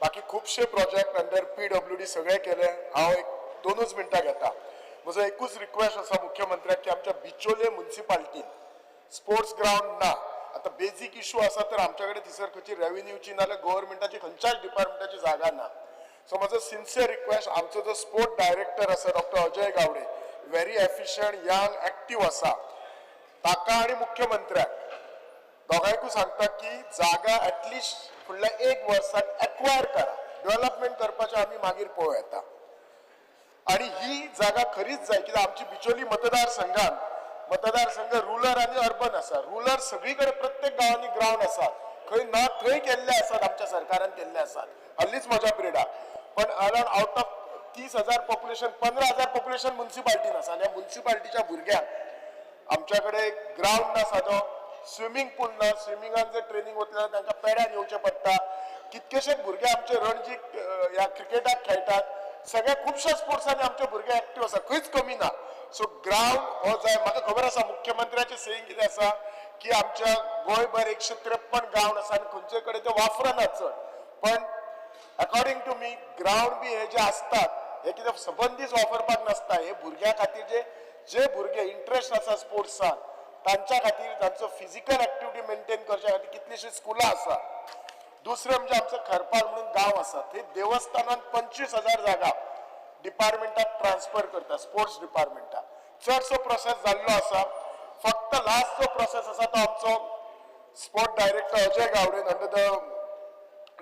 बाकी खुबशे प्रोजेक्ट अंडर PWD सगळे केले. हांव एक 2च मिनटां घेता. म्हजो एकूच रिक्वेस्ट आसा मुख्यमंत्र्याक की आमच्या बिचोले म्युनिसिपालिटीन स्पोर्ट्स ग्राउंड ना. आता बेजीक इशू आसा तर आमच्या कडेन थंयसर खंयची रेव्हेन्यूची नाल्यार गव्हर्नमेंटाची खंयच्याच डिपार्टमेंटाची जागा ना. सो म्हजो सिन्सियर रिक्वेस्ट, आमचो जो स्पोर्ट डायरेक्टर आसा doctor Ajay Gawade, very efficient young active आसा, ताका आनी मुख्यमंत्र्याक दोगांयकूय सांगता की जागा ऍटलिस्ट फुडल्या 1 वर्सात एक्वायर करा. डेव्हलपमेंट करपाचें आमी मागीर पळोव येता. आणि ही जागा खरीच जाय कित्याक आमची बिचोली मतदारसंघ रुरल आणि अर्बन आसा. रुरल सगळीकडे प्रत्येक गावांनी ग्राउंड आसा, खंय ना थंय केल्ले आसात, आमच्या सरकारान केल्ले आसात. हल्लीच म्हज्या पिरियडाक पण around out of 30,000 population 15,000 population म्युन्सिपाल्टीन आसा. आणि ह्या म्युन्सिपाल्टीच्या भुरग्यांक आमच्याकडे ग्राउंड ना सादो, स्विमींग पूल ना, स्विमिंगान जर ट्रेनिंग वतले जाल्यार तांकां पेड्यान येवचें पडटा. कितकेशेच भुरगे आमचे रणजी ह्या क्रिकेटाक खेळटात. सगळ्या खुबश्या स्पोर्ट्सांनी आमचे भुरगे एक्टिव्ह आसा, खंयच कमी ना. सो ग्राउंड हो जाय. म्हाका खबर आसा मुख्यमंत्र्याचें सेयिंग कितें आसा की आमच्या गोंयभर 153 ग्राउंड आसा आणि खंयचे कडेन ते वापरनात चड. पण अकॉर्डिंग टू मी ग्राउंड बी हे जे असतात हे कितें सबंदीच वापरपाक नसता. हे भुरग्यां खातीर जे भुरगे इंटरेस्ट आसा स्पोर्ट्सान तांच्या खातीर तांचो फिजिकल एक्टिविटी मेंटेन करच्या खातीर कितलीशीं स्कुलां आसा. दुसरें म्हणजे आमचो खरपाल म्हणून गांव आसा, थंय देवस्थानान 25,000 जागा डिपार्टमेंटाक ट्रान्सफर करता, स्पोर्ट्स डिपार्टमेंटाक. चडसो प्रोसेस जाल्लो आसा. फक्त लास्ट जो प्रोसेस आसा तो आमचो स्पोर्ट डायरेक्टर अजय गावडेन अंडर द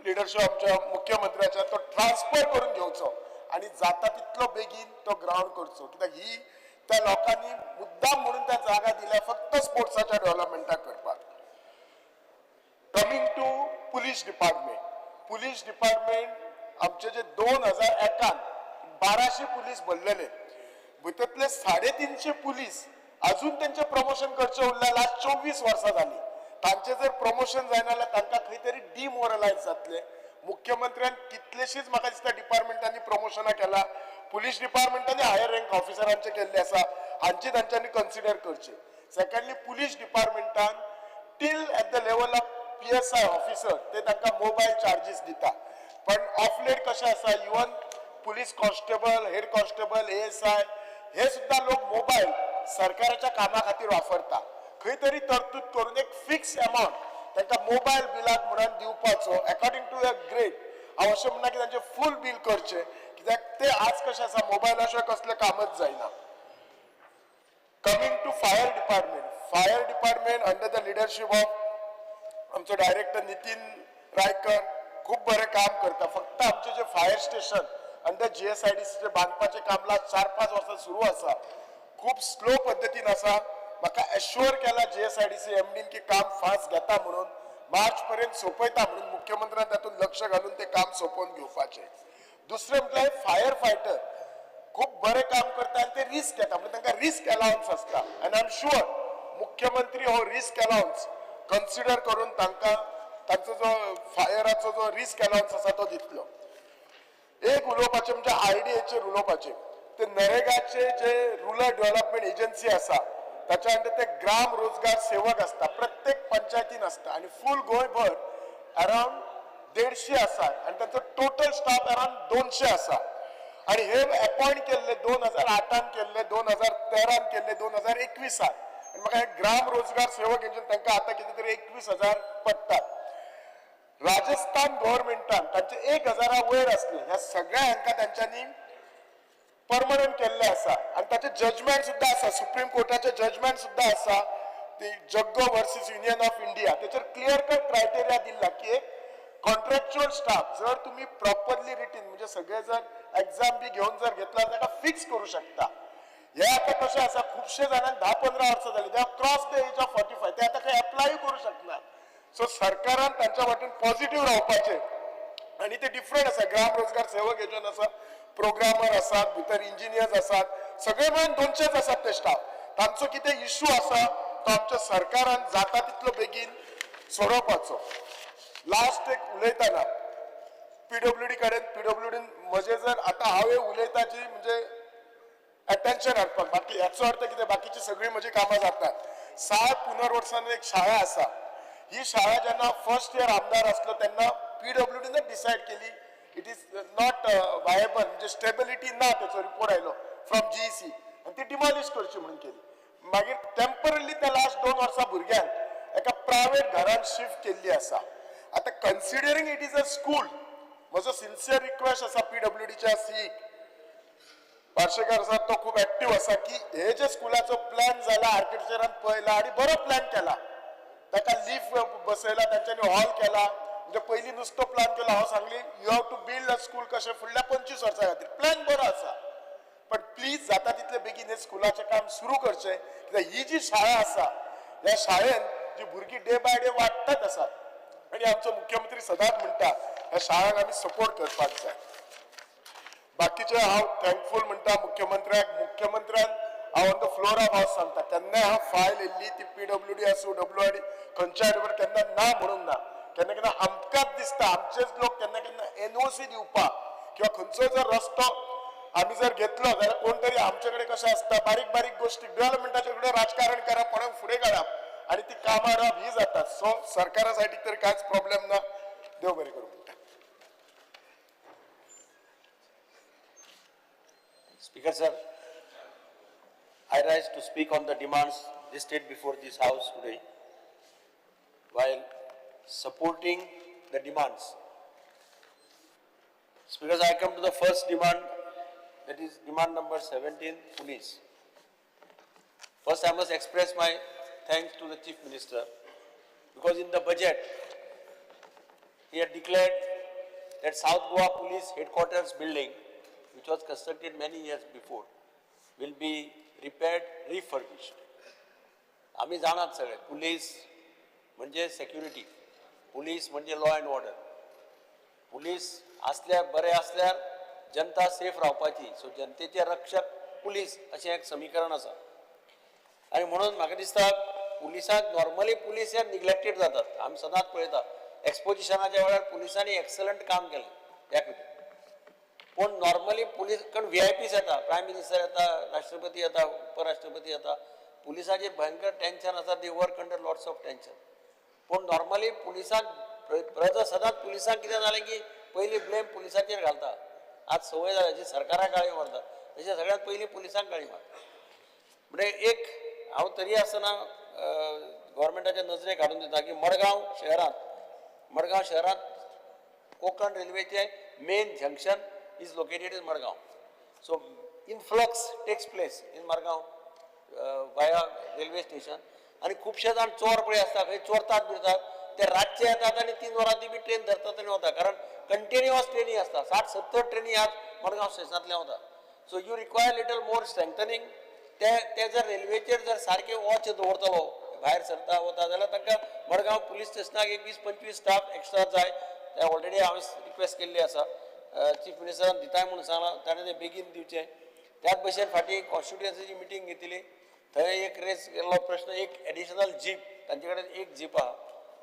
लिडरशीप आमच्या मुख्यमंत्र्याच्या तो ट्रान्सफर करून घेवचो आणि जाता तितलो बेगीन तो ग्राउंड करचो. कित्याक ही त्या लोकांनी मुद्दाम म्हणून त्या जागा दिल्या फक्त स्पोर्ट्साच्या डेव्हलपमेंटाक करपाक. कमिंग टू पुलीस डिपार्टमेंट आमचे जे 2001 1200 पुलीस भरलेले, भितरले 350 पुलीस अजून त्यांचे प्रमोशन करचे उरले. लास्ट 24 वर्सां जाली. तांचे जर प्रमोशन जायना जाल्यार तांकां खंय तरी डिमोरलायज जातले. मुख्यमंत्र्यान कितलेशीच म्हाका दिसता डिपार्टमेंटांनी प्रमोशनां केला. पुलीस डिपार्टमेंटांनी हायर रँक ऑफिसरांचे केल्ले आसा, हांची तांच्यांनी कन्सिडर करचे. सेकंडली पुलीस डिपार्टमेंटान till at the level of PSI officer ते तांकां मोबायल चार्जीस दिता. पण ऑफ लेट कशें आसा even police constable, head constable, ASI हे सुद्धा लोक मोबायल सरकाराच्या कामा खातीर वापरता. खंय तरी तरतूद करून एक फिक्स अमाउंट तांकां मोबायल बिलाक म्हणून दिवपाचो अकॉर्डिंग टू द ग्रेड. हांव अशें म्हणना की तांचे फूल बिल करचे, कित्याक ते आज कशें आसा मोबायला शिवाय कसलें कामच जायना. Coming to fire department under the leadership of आमचो डायरेक्टर नितीन रायकर खूप बरें काम करता. फक्त आमचे जे फायर स्टेशन अंडर GSIDC बांदपाचें काम लास्ट 4-5 वर्सां सुरू आसा. खूप स्लो पद्दतीन आसा. म्हाका एश्युअर केला GSIDC MDन की काम फास्ट घेता म्हणून, मार्च पर्यंत सोंपयता म्हणून मुख्यमंत्र्यान तातूंत लक्ष घालून ते काम सोंपोवन घेवपाचें. दुसरें म्हटल्यार फायर फायटर खूप बरें काम करता आनी ते रिस्क घेता, म्हणजे तांकां रिस्क अलाउन्स आसता. आनी आय एम शुअर मुख्यमंत्री हो रिस्क अलाउन्स कन्सिडर करून तांकां तांचो जो फायराचो जो रिस्क अलाउन्स आसा तो दितलो. एक उलोवपाचें म्हणजे IDAचेर उलोवपाचें. ते नरेगाचे जे रुरल डेव्हलपमेंट एजन्सी आसा ताच्या अंडर ते ग्राम रोजगार सेवक असता, प्रत्येक पंचायतीन असता आणि फूल गोंयभर अराउंड 150 आसात आणि त्यांचो टोटल स्टाफ अराउंड 200 आसा. आणि हे अपॉइंट केल्ले 2008 केल्ले, 2013 केल्ले, 2021 आणि म्हाका हे ग्राम रोजगार सेवक एजन्सी तांकां आतां कितें तरी 21,000 पडटात. राजस्थान गव्हर्नमेंटान तांचे 1,000 वयर असले. ह्या सगळ्या हांकां तांच्यांनी परमनंट केल्ले आसा आणि ताचे जजमेंट सुद्धा आसा. सुप्रीम कोर्टाचे जजमेंट सुद्धा आसा. ती Jaggo versus union of India त्याच्यावर क्लिअर कट क्रायटेरिया दिला की एक कॉन्ट्रॅक्च्युअल स्टाफ जर तुम्ही प्रॉपरली रिटीन म्हणजे सगळे जर एक्झाम बी घेऊन जर घेतला ताका फिक्स करू शकता. हे आता कशें आसा खुबशे जाणांक 10-15 वर्सां जाली, they cross the age of 45, ते आता काही अप्लाय करू शकना. सो सरकारान तांच्या वाटेन पॉझिटिव्ह रावपाचे आणि ते डिफरंट आसा. ग्राम रोजगार सेवक एजंट आसा, प्रोग्रामर आसात, भितर इंजिनियर्स आसात, सगळे मेळून 200च आसात ते स्टाफ. तांचो कितें इश्यू आसा तो आमच्या सरकारान जाता तितलो बेगीन सोडोवपाचो. लास्ट एक उलयतना PWD कडेन PWDन म्हजे जर आता हांवें उलयताची म्हणजे अटेन्शन हाडपाक, बाकी याचो अर्थ कितें बाकीची सगळी म्हजी कामां जातात. 7 पुनर्वसन एक शाळा आसा. ही शाळा जेन्ना फर्स्ट इयर आमदार आसलो तेन्ना PWDनच डिसायड केली इट इज नॉट वायबल, म्हणजे स्टेबिलिटी ना, त्याचो रिपोर्ट आयलो फ्रॉम GEC आणि ती डिमॉलिश करची म्हणून केली. मागीर टेम्पररी त्या लास्ट 2 वर्सां भुरग्यांक एका प्रायव्हेट घरान शिफ्ट केल्ली आसा. आता considering it is a school, म्हजो सिन्सियर रिक्वेस्ट आसा PWDच्या सीईक पार्शेकर आसा तो खूप ऍक्टिव्ह आसा की हे जे स्कुलाचो प्लॅन जाला आर्किटेक्चरान पळयला आणि बरो प्लॅन केला. ताका लिफ्ट बसयला, तांच्यांनी हॉल केला, म्हणजे पयली नुसतो प्लॅन केला. हांव सांगली you have to build a school कशें फुडल्या 25 वर्सां खातीर प्लॅन बरो आसा. पण प्लीज जाता तितले बेगीन हे स्कुलाचें काम सुरू करचें कित्याक ही जी शाळा आसा ह्या शाळेन जी भुरगीं डे बाय डे वाडटात आसात आनी आमचो मुख्यमंत्री सदांच म्हणटा ह्या शाळांक आमी सपोर्ट करपाक जाय. बाकीचे हांव थँकफूल म्हणटा मुख्यमंत्र्यान हांव ऑन द फ्लोर ऑफ हावस सांगता केन्नाय हांव फायल येयल्ली ती PWD आसूं WID खंयच्याय केन्ना ना म्हणूंक ना. केन्ना केन्ना आमकांच दिसता आमचेच लोक केन्ना केन्ना NOC दिवपाक किंवा खंयचोय जर रस्तो आमी जर घेतलो जाल्यार कोण तरी आमचे कडेन कशें आसता बारीक बारीक गोश्टी डेव्हलपमेंटाचे कडेन राजकारण करप म्हणून फुडें काडप आनी ती कामां हाडप ही जाता. सो सरकारा सायडीक तरी कांयच प्रॉब्लेम ना. देव बरें करूं म्हणटा. Speaker sir, I rise to speak on the demands listed before this house today. While supporting the demands, Speaker, I come to the first demand, that is demand number 17, police. First, I must express my thanks to the Chief Minister because in the budget, he had declared that South Goa Police Headquarters building, which was constructed many years before, will be repaired, refurbished. आम्ही जाणात सगळे police म्हणजे security, police म्हणजे law and order. Police असल्यार बरे असल्यार जनता safe रावपाची. So जनतेचे रक्षक police अशें एक समीकरण आसा. आनी म्हणून म्हाका दिसता पुलिसाक नॉर्मली पुलीस हे निग्लेक्टेड जातात. आमी सदांच पळयता एक्सपोजिशनाच्या वेळार पुलिसांनी एक्सलंट काम केलें त्या खातीर. पण नॉर्मली पुलीस कारण VIPs येता, प्रायम मिनिस्टर येता, राष्ट्रपती येता, उपराष्ट्रपती येता, पुलिसांचेर भयंकर टेन्शन आसा. They work under lots of tension. पण नॉर्मली पुलिसांक प्रजा सदांच पुलिसांक कितें जालें की पयलीं ब्लेम पुलिसाचेर घालता. आज संवय जाल्याची सरकाराक गाळी मारता तशें सगळ्यांत पयलीं पुलिसांक गाळी मारता. म्हणजे एक हांव तरी आसतना गव्हर्मेंटाच्या नजरेक हाडून दिता की मडगांव शहरांत कोंकण रेल्वेचे main junction is located in Margaon. So influx takes place in Margaon via railway station. आणि खुबशे जाण चोर पळय आसता खंय चोरतात बिरतात ते रातचे येतात आनी 3 वरांनी बी ट्रेन धरतात आनी वता. कारण कंटिन्युअस ट्रेनी आसता 60-70 ट्रेनी आज मडगांव स्टेशनांतल्यान वता. So you require little more strengthening. ते जर रेल्वेचेर जर सारके वॉच दवरतलो भायर सरता वता जाल्यार तांकां मडगांव पुलीस स्टेशनाक एक 20-25 स्टाफ एक्स्ट्रा जाय. ते ऑलरेडी हांवें रिक्वेस्ट केल्ली आसा. चीफ मिनिस्टरान दिताय म्हणून सांगला ताणें तें बेगीन दिवचें. त्याच भशेन फाटीं कॉन्स्टिट्युएन्सीची मिटींग घेतिली थंय एक रेस केल्लो प्रश्न एक एडिशनल जीप तांचे कडेन एक जीप आहा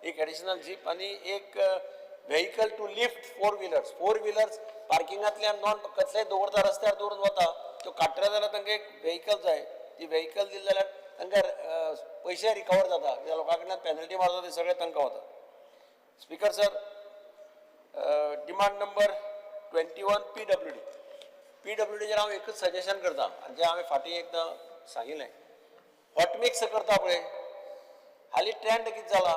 एक एडिशनल जीप आनी एक व्हेहिकल टू लिफ्ट 4 व्हिलर्स पार्किंगांतल्यान नॉन कसलेय दवरता रस्त्यार दवरून वता त्यो काडटले जाल्यार तांकां एक व्हेहिकल जाय. ती व्हेहिकल दिली जाल्यार तांकां पयशे रिकवर जाता. त्या लोकां कडल्यान पेनल्टी मारता ते सगळे तांकां वता. स्पीकर सर, डिमांड नंबर 21 PWDचेर हांव एकच सजेशन करता आनी जें हांवें फाटीं एकदां सांगिल्लें. हॉट मिक्स करता पळय हालीं ट्रेंड कितें जाला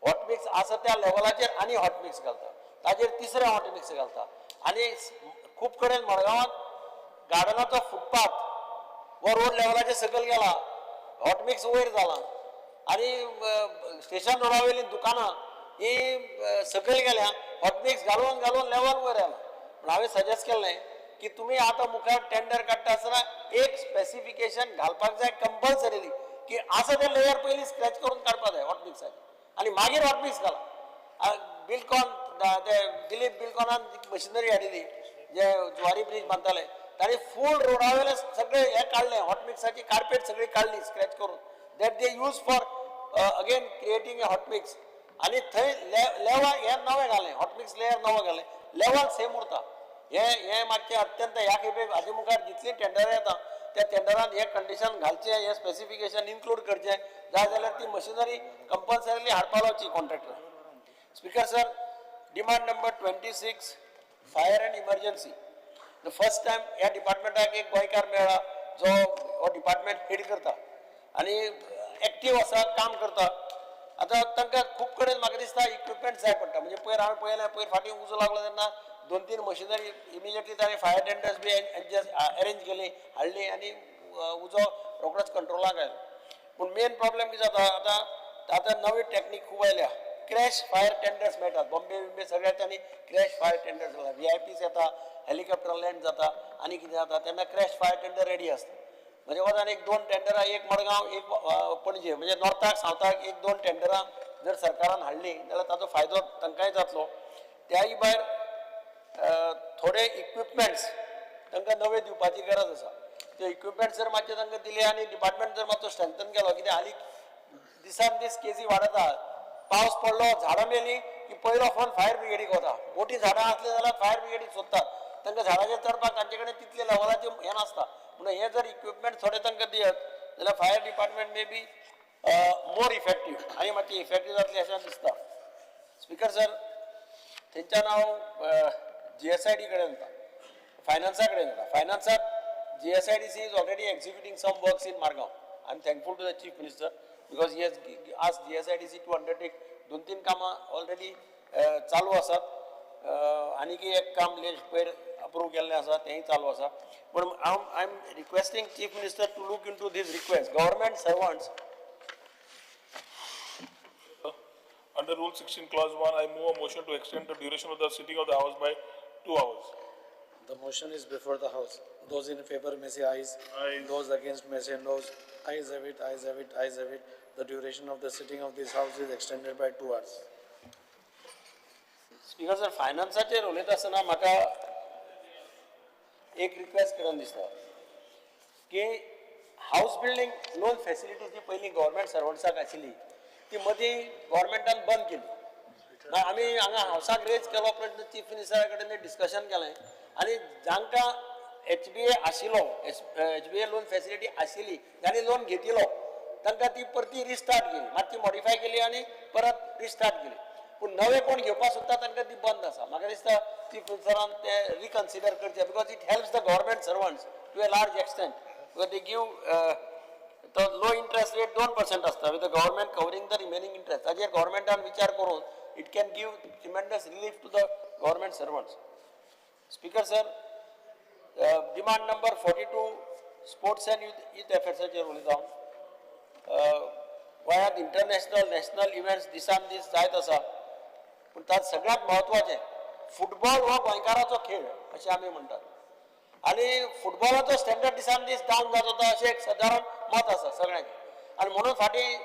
हॉट मिक्स आसा त्या लेवलाचेर आनी हॉट मिक्स घालता ताजेर तिसरें हॉट मिक्स घालता. आनी खूब कडेन मडगांवांत गार्डनाचो फुटपाथ वो रोड लेवलाचेर सकयल गेला. हॉट मिक्स वयर जाला आनी स्टेशन रोडा वयलीं दुकानां ही सकयल गेल्या. हॉट मिक्स घालून लेवल वयर आयला. पूण हांवें सजेस्ट केल्लें की तुमी आतां मुखार टेंडर काडटा आसतना एक स्पेसिफिकेशन घालपाक जाय कंपल्सरिली की आसा ते लेयर पयलीं स्क्रॅच करून काडपाक जाय हॉट मिक्साचे आनी मागीर हॉट मिक्स घाला. बिल्कॉन ते दिलीप बिल्कॉनान मशिनरी हाडिल्ली जे जुवारी ब्रीज बांदताले ताणें फूल रोडा वयले सगळे हे काडलें हॉट मिक्साची कार्पेट सगळी काडली स्क्रॅच करून that they use for again creating A hot mix. आनी थंय लेवल हें नवें घालें हॉट मिक्स लेयर नवो घालें लेवल सेम उरता. हे मातशें अत्यंत ह्या खेपेक हाजे मुखार जितलीं टेंडरां येता त्या टेंडरांत हे कंडिशन घालचें हें स्पेसिफिकेशन इन्क्लूड करचें जाय जाल्यार ती मशिनरी कंपल्सरिली हाडपा लावची contractor. Speaker sir, demand number 26 fire and emergency. The first time ह्या डिपार्टमेंटाक एक गोंयकार मेळ्ळा जो हो डिपार्टमेंट हेड करता आनी एक्टीव आसा काम करता. आतां तांकां खूब कडेन म्हाका दिसता इक्विपमेंट जाय पडटा. म्हणजे पयर हांवें पळयलें पयर फाटीं उजो लागलो तेन्ना 2-3 मशिनरी इमिजिएटली ताणें फायर टेंडर्स बी अरेंज केली हाडली आनी उजो रोखडोच कंट्रोलाक आयलो. पूण मेन प्रॉब्लेम कितें जाता आतां नवी टॅक्नीक खूब आयल्या क्रॅश फायर टेंडर्स मेळटात बॉम्बे बिंबे सगळ्याच्यांनी क्रॅश फायर टेंडर्स जाता VIP येता हेलिकॉप्टर लँड जाता आनी कितें जाता तेन्ना क्रॅश फायर टेंडर रेडी आसता म्हणजे वतान एक 2 टेंडरां एक मडगांव एक पणजे म्हणजे नॉर्थाक सावथाक एक 2 टेंडरां जर सरकारान हाडली जाल्यार ताचो फायदो तांकांय जातलो त्याय भायर थोडे इक्विपमेंट्स तांकां नवे दिवपाची गरज आसा ते इक्विपमेंट्स जर मातशे तांकां दिले आनी डिपार्टमेंट जर मातसो स्ट्रेंथन केलो कित्याक हालीं दिसान दीस केसी वाडत आहा पावस पडलो झाडां मेली की पयलो फोन फायर ब्रिगेडीक वता मोठी झाडां आसली जाल्यार फायर ब्रिगेडीक सोदतात तांकां झाडाचेर चडपाक तांचे कडेन तितले लेवलाचें हें नासता म्हणून हे जर इक्विपमेंट थोडे तांकां दियत जाल्यार fire department may be more effective आनी मातशी इफेक्टीव जातली अशें दिसता स्पिकर सर थंयच्यान हांव GSID कडेन वता फायनान्सा कडेन वता फायनान्साक GSIDC is already executing some works in Margao. I am thankful to the Chief Minister because he has asked GSIDC to undertake 2-3 कामां already चालू आसात आनीक एक काम लेट पयर अप्रूव केल्लें आसा तेंय चालू आसा पण I am requesting Chief Minister to look into this request. Government servants. Under Rule 16 Clause 1, I move a motion to extend the duration of the sitting of the House by 2 hours. The motion is before the House. Those in favor may say ayes. Ayes. Those against may say noes. Ayes have it, ayes have it, ayes have it. The duration of the sitting of this House is extended by 2 hours. Speaker sir, फायनान्साचेर उलयता आसतना म्हाका एक request करून दिसता की house building loan facility जी पयलीं government सर्वंट्साक आशिल्ली ती मदीं गव्हर्मेंटान बंद केली आमी हांगा हावसाक रेज केलो प्रश्न चीफ मिनिस्टरा कडेन डिस्कशन केलें आनी जांकां HBA आशिल्लो HBA लोन फॅसिलिटी आशिल्ली जाणी लोन घेतिलो तांकां ती परती रिस्टार्ट केली मातशी मॉडिफाय केली आनी परत रिस्टार्ट केली पूण नवे कोण घेवपाक सोदता तांकां ती बंद आसा म्हाका दिसता चीफ मिनिस्टरान ते रिकन्सिडर करचें because it helps the government servants to a large extent because they give तो लो इंटरेस्ट रेट 2% आसता with the government covering the remaining interest ताजेर गव्हर्मेंटान विचार करून it can give tremendous relief to the government servants speaker sir demand number 42 sports and youth अफेर्साचेर उलयता गोंयांत international national events दिसान दीस जायत आसा पूण तांत सगळ्यांत म्हत्वाचें फुटबॉल हो गोंयकाराचो खेळ अशें आमी म्हणटात आनी फुटबॉलाचो स्टँडर्ड दिसान दीस डावन जात वता अशें एक सादारण मत आसा सगळ्यांचें आनी म्हणून फाटीं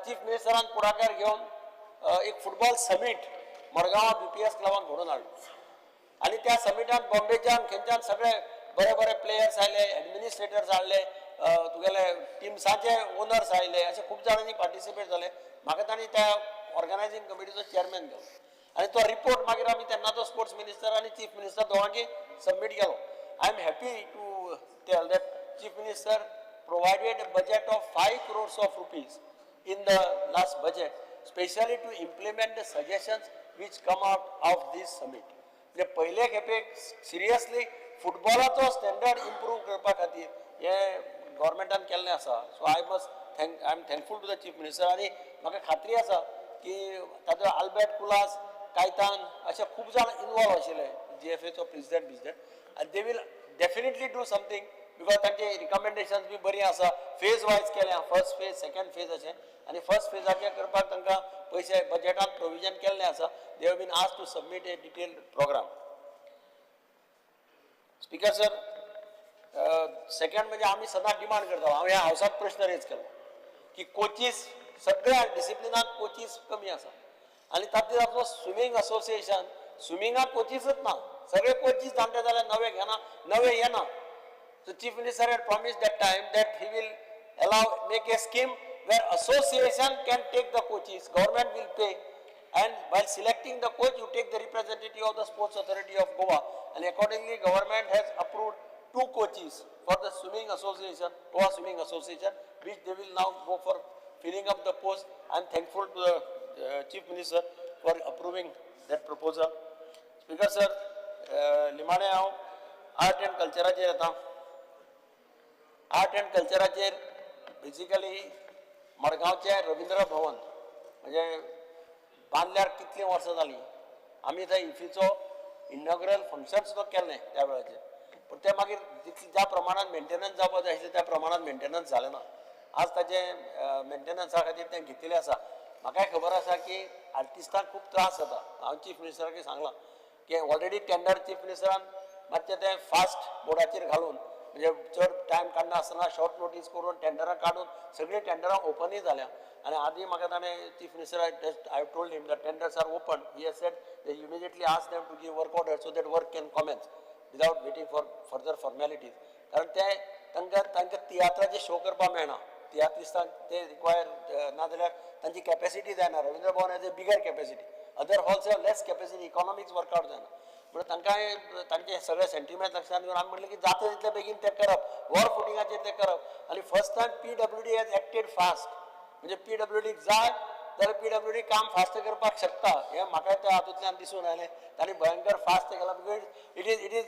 चीफ मिनिस्टरान पुढाकार घेवन एक फुटबॉल समीट मडगांवां BPS क्लबान घडोवन हाडलो आनी त्या समिटान बॉम्बेच्यान खंयच्यान सगळे बरे बरे प्लेयर्स आयले एडमिनिस्ट्रेटर्स हाडले तुगेले टिम्साचे ओनर्स आयले अशे खूब जाणांनी पार्टिसिपेट जाले म्हाका तांणी त्या ऑर्गनायझींग कमिटीचो चेअरमॅन केलो आनी तो रिपोर्ट मागीर आमी तेन्नाचो स्पोर्ट्स मिनिस्टर आनी चीफ मिनिस्टर दोगांकी सबमीट केलो I am happy to tell that chief minister provided a budget of 5 crores of rupees in the last budget specially to implement the suggestions which come out of this summit. म्हणजे पयले खेपेक seriously फुटबॉलाचो standard improve करपा खातीर हे गव्हर्मेंटान केल्लें आसा so I am thankful to the chief minister आनी म्हाका खात्री आसा की ताजो आल्बर्ट कुलास कायतान अशे खूब जाण इनवॉल्व आशिल्ले GFAचो प्रेसिडेंट आनी they will definitely do something because तांचे रिकमेंडेशन्स बी बरी आसा फेज वायज केल्या फर्स्ट फेज सेकंड फेज अशें आनी फर्स्ट फेजाचे करपाक तांकां पयशे बजेटान प्रोविजन केल्लें आसा they have been asked to submit a detailed programme speaker sir second म्हणजे आमी सदां डिमांड करता हांव ह्या हावसाक प्रश्न रेज केलो की कोचीस सगळ्या डिसिप्लिनाक कोचीस कमी आसा आनी तातूंत आपलो स्विमींग असोसिएशन स्विमींगाक कोचीसच ना सगळे कोचीस जाणटे जाल्यार नवे येना So Chief Minister had promised that time that he will make a scheme where association can take the coaches, government will pay, and while selecting the coach, you take the representative of the Sports Authority of Goa, and accordingly, government has approved 2 coaches for the swimming association, Goa Swimming Association, which they will now go for filling up the post. I am thankful to the Chief Minister for approving that proposal. Speaker sir, Limane art and culture येता. Art end कल्चराचेर basically मडगांवचे Ravindra भवन म्हणजे बांदल्यार कितलीं वर्सां जालीं आमी थंय इफ्फीचो inaugural function सुद्दां केल्लें त्या वेळाचेर पूण तें मागीर ज्या प्रमाणान मेंटेनन्स जावपाक जाय आशिल्लें त्या प्रमाणान मेंटेनन्स जालें ना आज ताचें मेंटेनन्सा खातीर तें घेतिल्लें आसा म्हाकाय खबर आसा की आर्टिस्टांक खूब त्रास जाता. हांव चीफ मिनिस्टराक सांगलां की ऑलरेडी टेंडर चीफ मिनिस्टरान मातशें तें फास्ट बोर्डाचेर घालून म्हणजे चड टायम काडना आसतना शॉर्ट नोटीस करून टेंडरां काडून सगळीं टेंडरां ओपनूय जाल्या. आनी आदीं म्हाका ताणें chief minister I told him that tenders are open. He has said they immediately ask them to give work order so that work can commence without waiting for further formalities. कारण ते तांकां तियात्राचे शो करपाक मेळना. तियात्रिस्तांक ते require नाजाल्यार तांची capacity जायना. Ravindra Bhavan has a bigger capacity. Other halls have less capacity. Economics work out जायना. म्हणून तांकां तांचे सगळे सेंटिमेंट लक्षांत घेवन आमी म्हणलें की जाता तितले बेगीन तें करप, वर फुटिंगाचेर तें करप. आनी first time PWD has acted fast. म्हणजे PWDक जाय जाल्यार PWD काम फास्ट करपाक शकता. हें म्हाका त्या हातूंतल्यान दिसून आयलें. तांणी भयंकर फास्ट केला. Because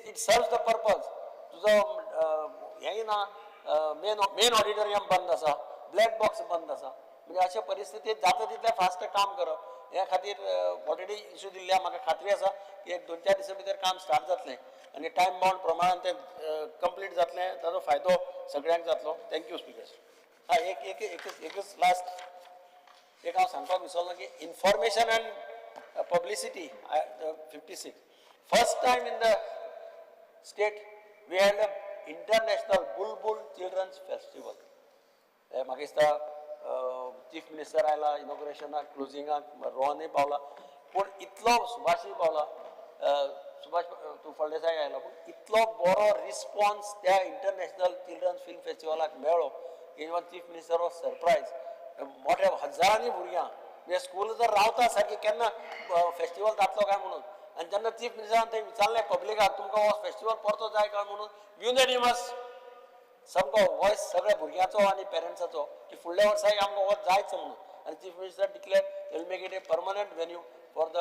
it serves the purpose. तुजो हेंय ना, मेन ऑडिटोरियम बंद आसा, ब्लॅक बॉक्स बंद आसा. म्हणजे अशा परिस्थितीत जाता तितलें फास्ट काम करप. ह्या खातीर ऑलरेडी इश्यू दिल्ल्या म्हाका खात्री आसा की 1-2-4 दिसां भितर काम स्टार्ट जातलें आनी टायम बाउंड प्रमाणान तें कंप्लीट जातलें. ताजो फायदो सगळ्यांक जातलो. Thank you speakers. एकच लास्ट एक हांव सांगपाक विसरलो की information and publicity 56 first time in the state we had a international Bulbul children's festival. म्हाका दिसता चीफ मिनिस्टर आयला इनॉग्रेशनाक, क्लोजिंगाक, रोहनय पावला. पूण इतलो सुभाषय पावला, सुभाष तूं फळदेसाय आयला. पूण इतलो बरो रिस्पॉन्स त्या इंटरनॅशनल चिल्ड्रन्स फिल्म फेस्टिवलाक मेळ्ळो की even chief minister was surprise. मोठ्या हजारांनी भुरग्यां म्हणजे स्कूल जर रावता सारकी केन्ना फेस्टिवल जातलो काय म्हणून. आनी जेन्ना चीफ मिनिस्टरान थंय विचारलें पब्लिकाक तुमकां हो फेस्टिवल परतो जाय काय म्हणून, युनेनिमस सामको वॉयस सगळ्या भुरग्यांचो आनी पेरंट्साचो की फुडल्या वर्साक आमकां हो जायच म्हणून. आनी chief minister declare will make it a permanent venue for the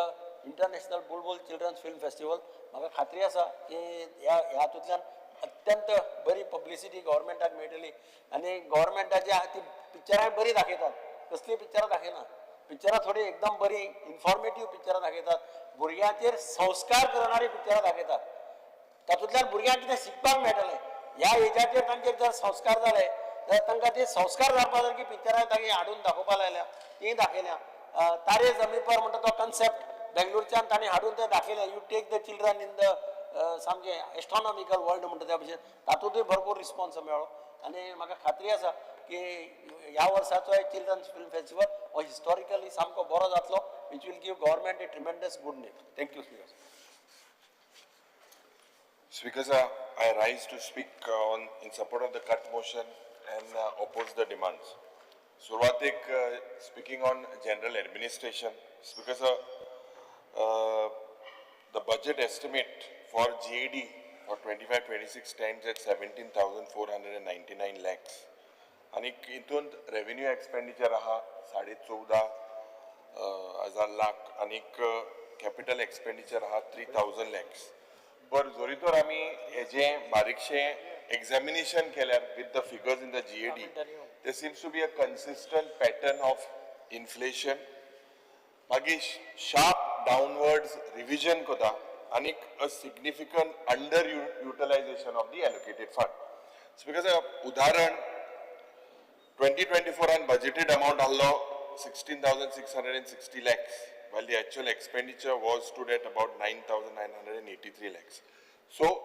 international Bulbul children's film festival. म्हाका खात्री आसा की ह्या हातूंतल्यान अत्यंत बरी पब्लिसिटी गव्हर्मेंटाक मेळटली. आनी गव्हर्मेंटाची ती पिक्चरां बरी दाखयतात. कसलीं पिक्चरां दाखयना. पिक्चरां थोडी एकदम बरी इन्फॉर्मेटीव पिक्चरां दाखयतात. भुरग्यांचेर संस्कार करणारी पिक्चरां दाखयतात. तातूंतल्यान भुरग्यांक कितें शिकपाक मेळटलें. ह्या एजाचेर तांचेर जर संस्कार जाले जाल्यार तांकां ते संस्कार जावपा सारकी पिक्चरां तांणी हाडून दाखोवपाक लायल्या. तीं दाखयल्या. तारे जमीन पर म्हणटा तो कन्सेप्ट बेंगलोरच्यान तांणी हाडून तें दाखयलें. You take the children in the सामकें एस्ट्रॉनॉमिकल वर्ल्ड म्हणटा त्या भशेन तातूंतूय भरपूर रिस्पॉन्स मेळ्ळो. आनी म्हाका खात्री आसा की ह्या वर्साचो चिल्ड्रन्स फिल्म फेस्टिवल हो हिस्टॉरिकली सामको बरो जातलो. Which will give government a tremendous good name. Thank you speaker. Speaker, sir, I rise to speak in support of the cut motion and oppose the demands. Survatik, speaking on general administration. Speaker, sir, the budget estimate for GAD for 25-26 stands at 17,499 lakhs. आणि इतून revenue expenditure आहा 14,500 लाख आणि capital expenditure आहा 3,000 lakhs. पर जोरी तर आमी हेजे बारीकशे examination केल्यार with the figures in the GAD, there seems to be a consistent pattern of inflation. मागीर sharp downwards revision कोता आणि a significant underutilization of the allocated fund. So because उदाहरण 2024 and budgeted amount allo 16,660 lakhs. While the actual expenditure was stood at about 9,983 lakhs. So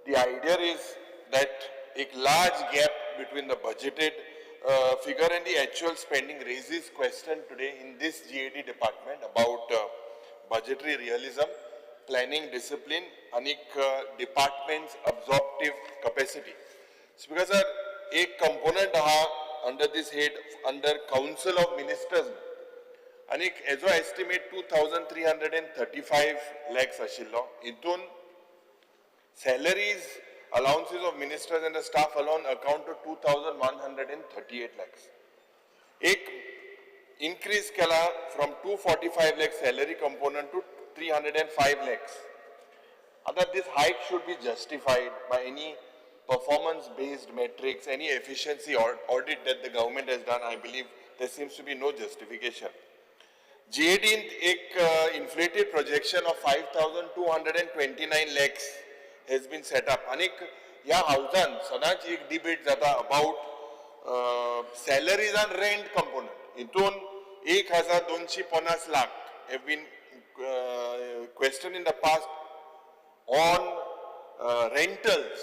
the idea is that a large gap between the budgeted figure and the actual spending raises question today in this GAD department about budgetary realism, planning discipline, and department's absorptive capacity. So because a component under this head, under Council of Ministers, आणि हेजो estimate 2,335 lakhs आशिल्लो. हितून salaries allowances of ministers and the staff alone account to 2,138 lakhs. एक increase केला from 245 lakhs salary component to 305 lakhs. आता this hike should be justified by any performance based metrics, any efficiency audit that the government has done. I believe there seems to be no justification. GAD एक inflated projection of 5,229 lakhs has been set up. आणि ह्या हाऊसान सदांच एक debate जाता about salaries and rent component. हितून 1250 lakh have been questioned in the past on rentals.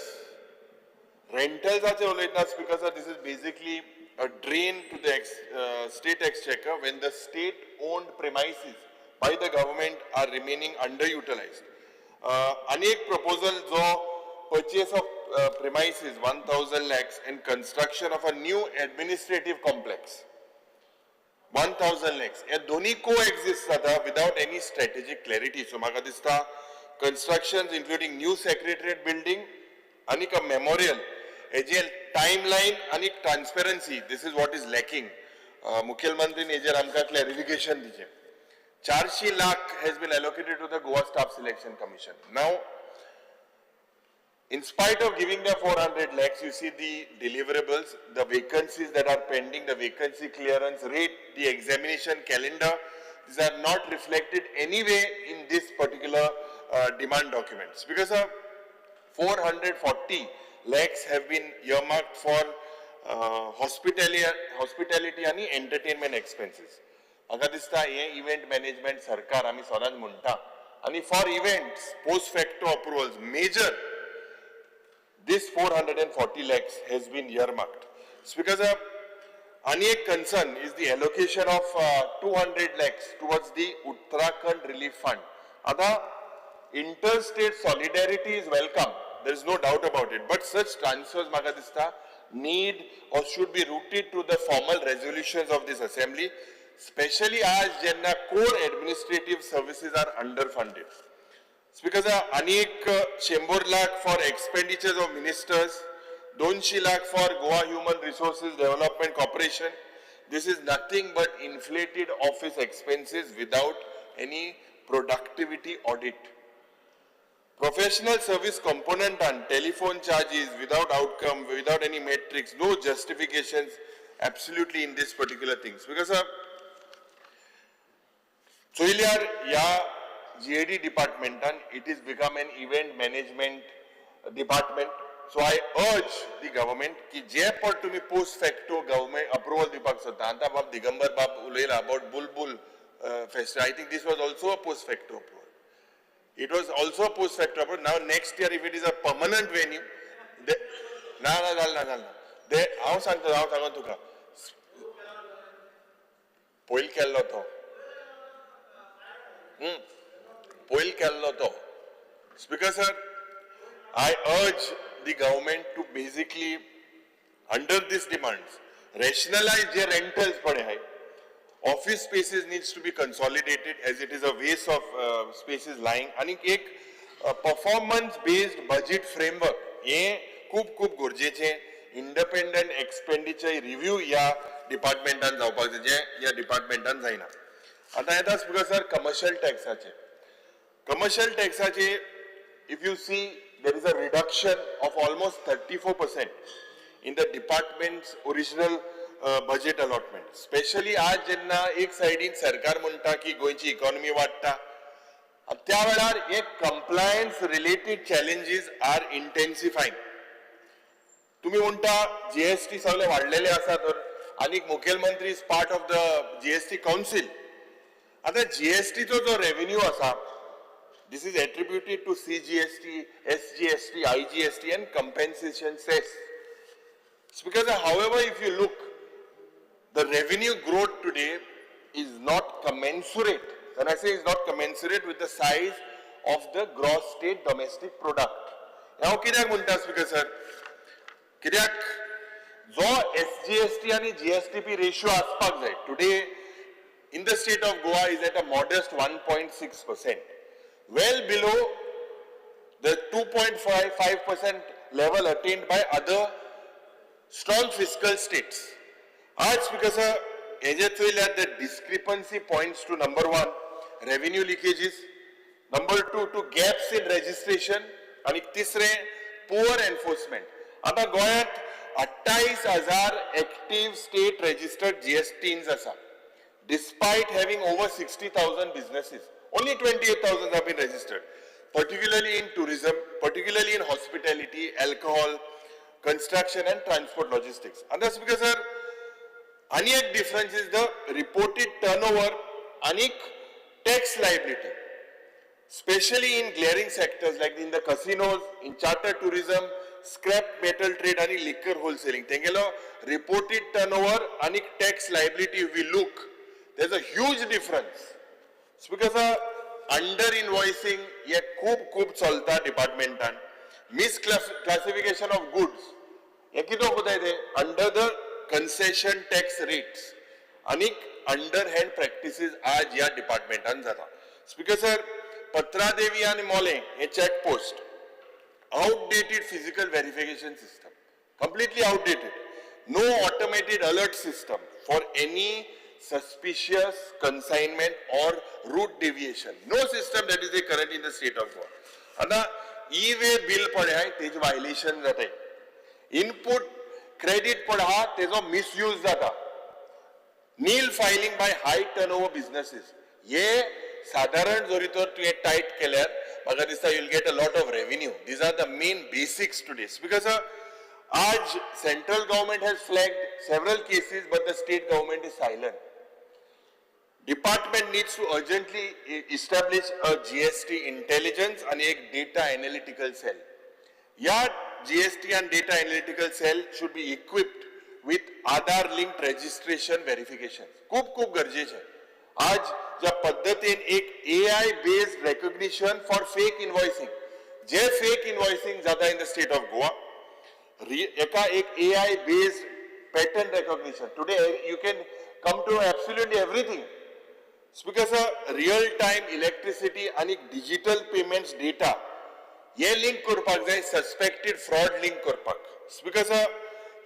Rentals are because this is basically a drain to the state exchequer when the state-owned premises by the government are remaining underutilized. Anek proposal जो purchase of premises 1,000 lakhs and construction of a new administrative complex 1,000 lakhs. हे दोन्ही coexist जाता without any strategic clarity. So म्हाका दिसता constructions including new secretariat building and a memorial, हेजे timeline and transparency, this is what is lacking. मुख्यमंत्री हेजेर आमकां clarification दिचे. 400 lakh has been allocated to the Goa Staff Selection Commission. Now, in spite of giving the 400 lakhs, you see the deliverables, the vacancies that are pending, the vacancy clearance rate, the examination calendar, these are not reflected anyway in this particular demand documents. Because 440 lakhs have been earmarked for hospitality and entertainment expenses. म्हाका दिसता हे event management सरकार आमी सदांच म्हणटा आणि for events post facto approvals major this 440 lakhs has been earmarked. Because any concern is the allocation of 200 lakhs towards the Uttarakhand Relief Fund. Ada interstate solidarity is welcome. There is no doubt about it. But such transfers, म्हाका दिसता, need or should be rooted to the formal resolutions of this assembly. Especially as jenna core administrative services are underfunded. Because anek 100 lakh for expenditures of ministers, 200 lakh for Goa Human Resources Development Corporation. This is nothing but inflated office expenses without any productivity audit. Professional service component and telephone charges without outcome, without any metrics, no justifications absolutely in this particular things. Because Soiliar, yeah, GAD department, and it is become an event management department. So I urge the government कि जे पर तुम्ही post facto government approval Dipak सोदता. आता बाब दिगंबर बाब उलयला about Bulbul festival. I think this was also a post facto approval. It was also a post facto approval. Now next year if it is a permanent venue, ना. They हांव सांगता तुका. पॉइल केल्लो तो. Poil kello to. Speaker sir, I urge the government to basically, under these demands, rationalize their rentals pade hai. Office spaces needs to be consolidated as it is a waste of spaces lying. आणि एक performance based budget framework हे खूप गरजेचे. Independent expenditure review या डिपार्टमेंटान जावपाक जाय जे या डिपार्टमेंटान जायना. आता येता स्पीकर सर कमर्शियल टॅक्साचे. Commercial tax, if you see, there is a reduction of almost 34% in the department's original budget allotment. Especially आज जेन्ना एक साइडीन सरकार म्हणटा की गोंयची इकॉनॉमी वाडटा, त्या वेळार एक compliance related challenges are intensifying. तुम्ही म्हणटा GST सगळे वाडलेले आसा तर आणि मुख्यमंत्री is part of the GST council. आता GST चो जो revenue आसा, this is attributed to CGST, SGST, IGST and compensation cess. It's because however if you look, the revenue growth today is not commensurate. When I say is not commensurate with the size of the gross state domestic product. Now कित्याक म्हणटा speaker sir? कित्याक जो SGST आणि GSTP ratio आसपाक जाय. Today in the state of Goa is at a modest 1.6%. Well below the 2.5% level attained by other strong fiscal states. As because the discrepancy points to number 1, revenue leakages, number 2, to gaps in registration, and तिसरे poor enforcement. आता गोयात 28,000 active state registered GSTs आसा. Despite having over 60,000 businesses, only 28,000 have been registered, particularly in tourism, particularly in hospitality, alcohol, construction and transport logistics. And that's because, sir, आणि एक difference is the reported turnover आणि tax liability, especially in glaring sectors like in the casinos, in charter tourism, scrap metal trade and liquor wholesaling. Tengelo reported turnover and tax liability if we look, there's a huge difference. It's because under invoicing ye खूप चलता department and misclassification of goods. हे कितो होता है under the concession tax rates आणि underhand practices आज या department जाता. Speaker sir, Patradevi आणि मोले हे checkpost, outdated physical verification system, completely outdated. No automated alert system for any suspicious consignment or route deviation. No system that is the current in the state of Goa. आता e-way bill पडे आहे तेज violation जाते. Input credit पडा तेजो misuse जाता. Nil filing by high turnover businesses. ये साधारण जरी तर तू टाइट केल्यार म्हाका दिसता you will get a lot of revenue. These are the main basics today. Because आज central government has flagged several cases but the state government is silent. Department needs to urgently establish a GST intelligence आणि एक data analytical cell. या GST and data analytical cell should be equipped with Aadhaar linked registration verification. खूप गरजेचे. आज ज्या पद्धतीन एक AI based recognition for fake invoicing, जे फेक इनवॉइसिंग जाता in the state of Goa, एका एक AI based pattern recognition. Today you can come to absolutely everything. Because real time electricity आणि डिजिटल पेमेंट्स डेटा हे लिंक करपाक जाय suspected fraud link करपाक. Because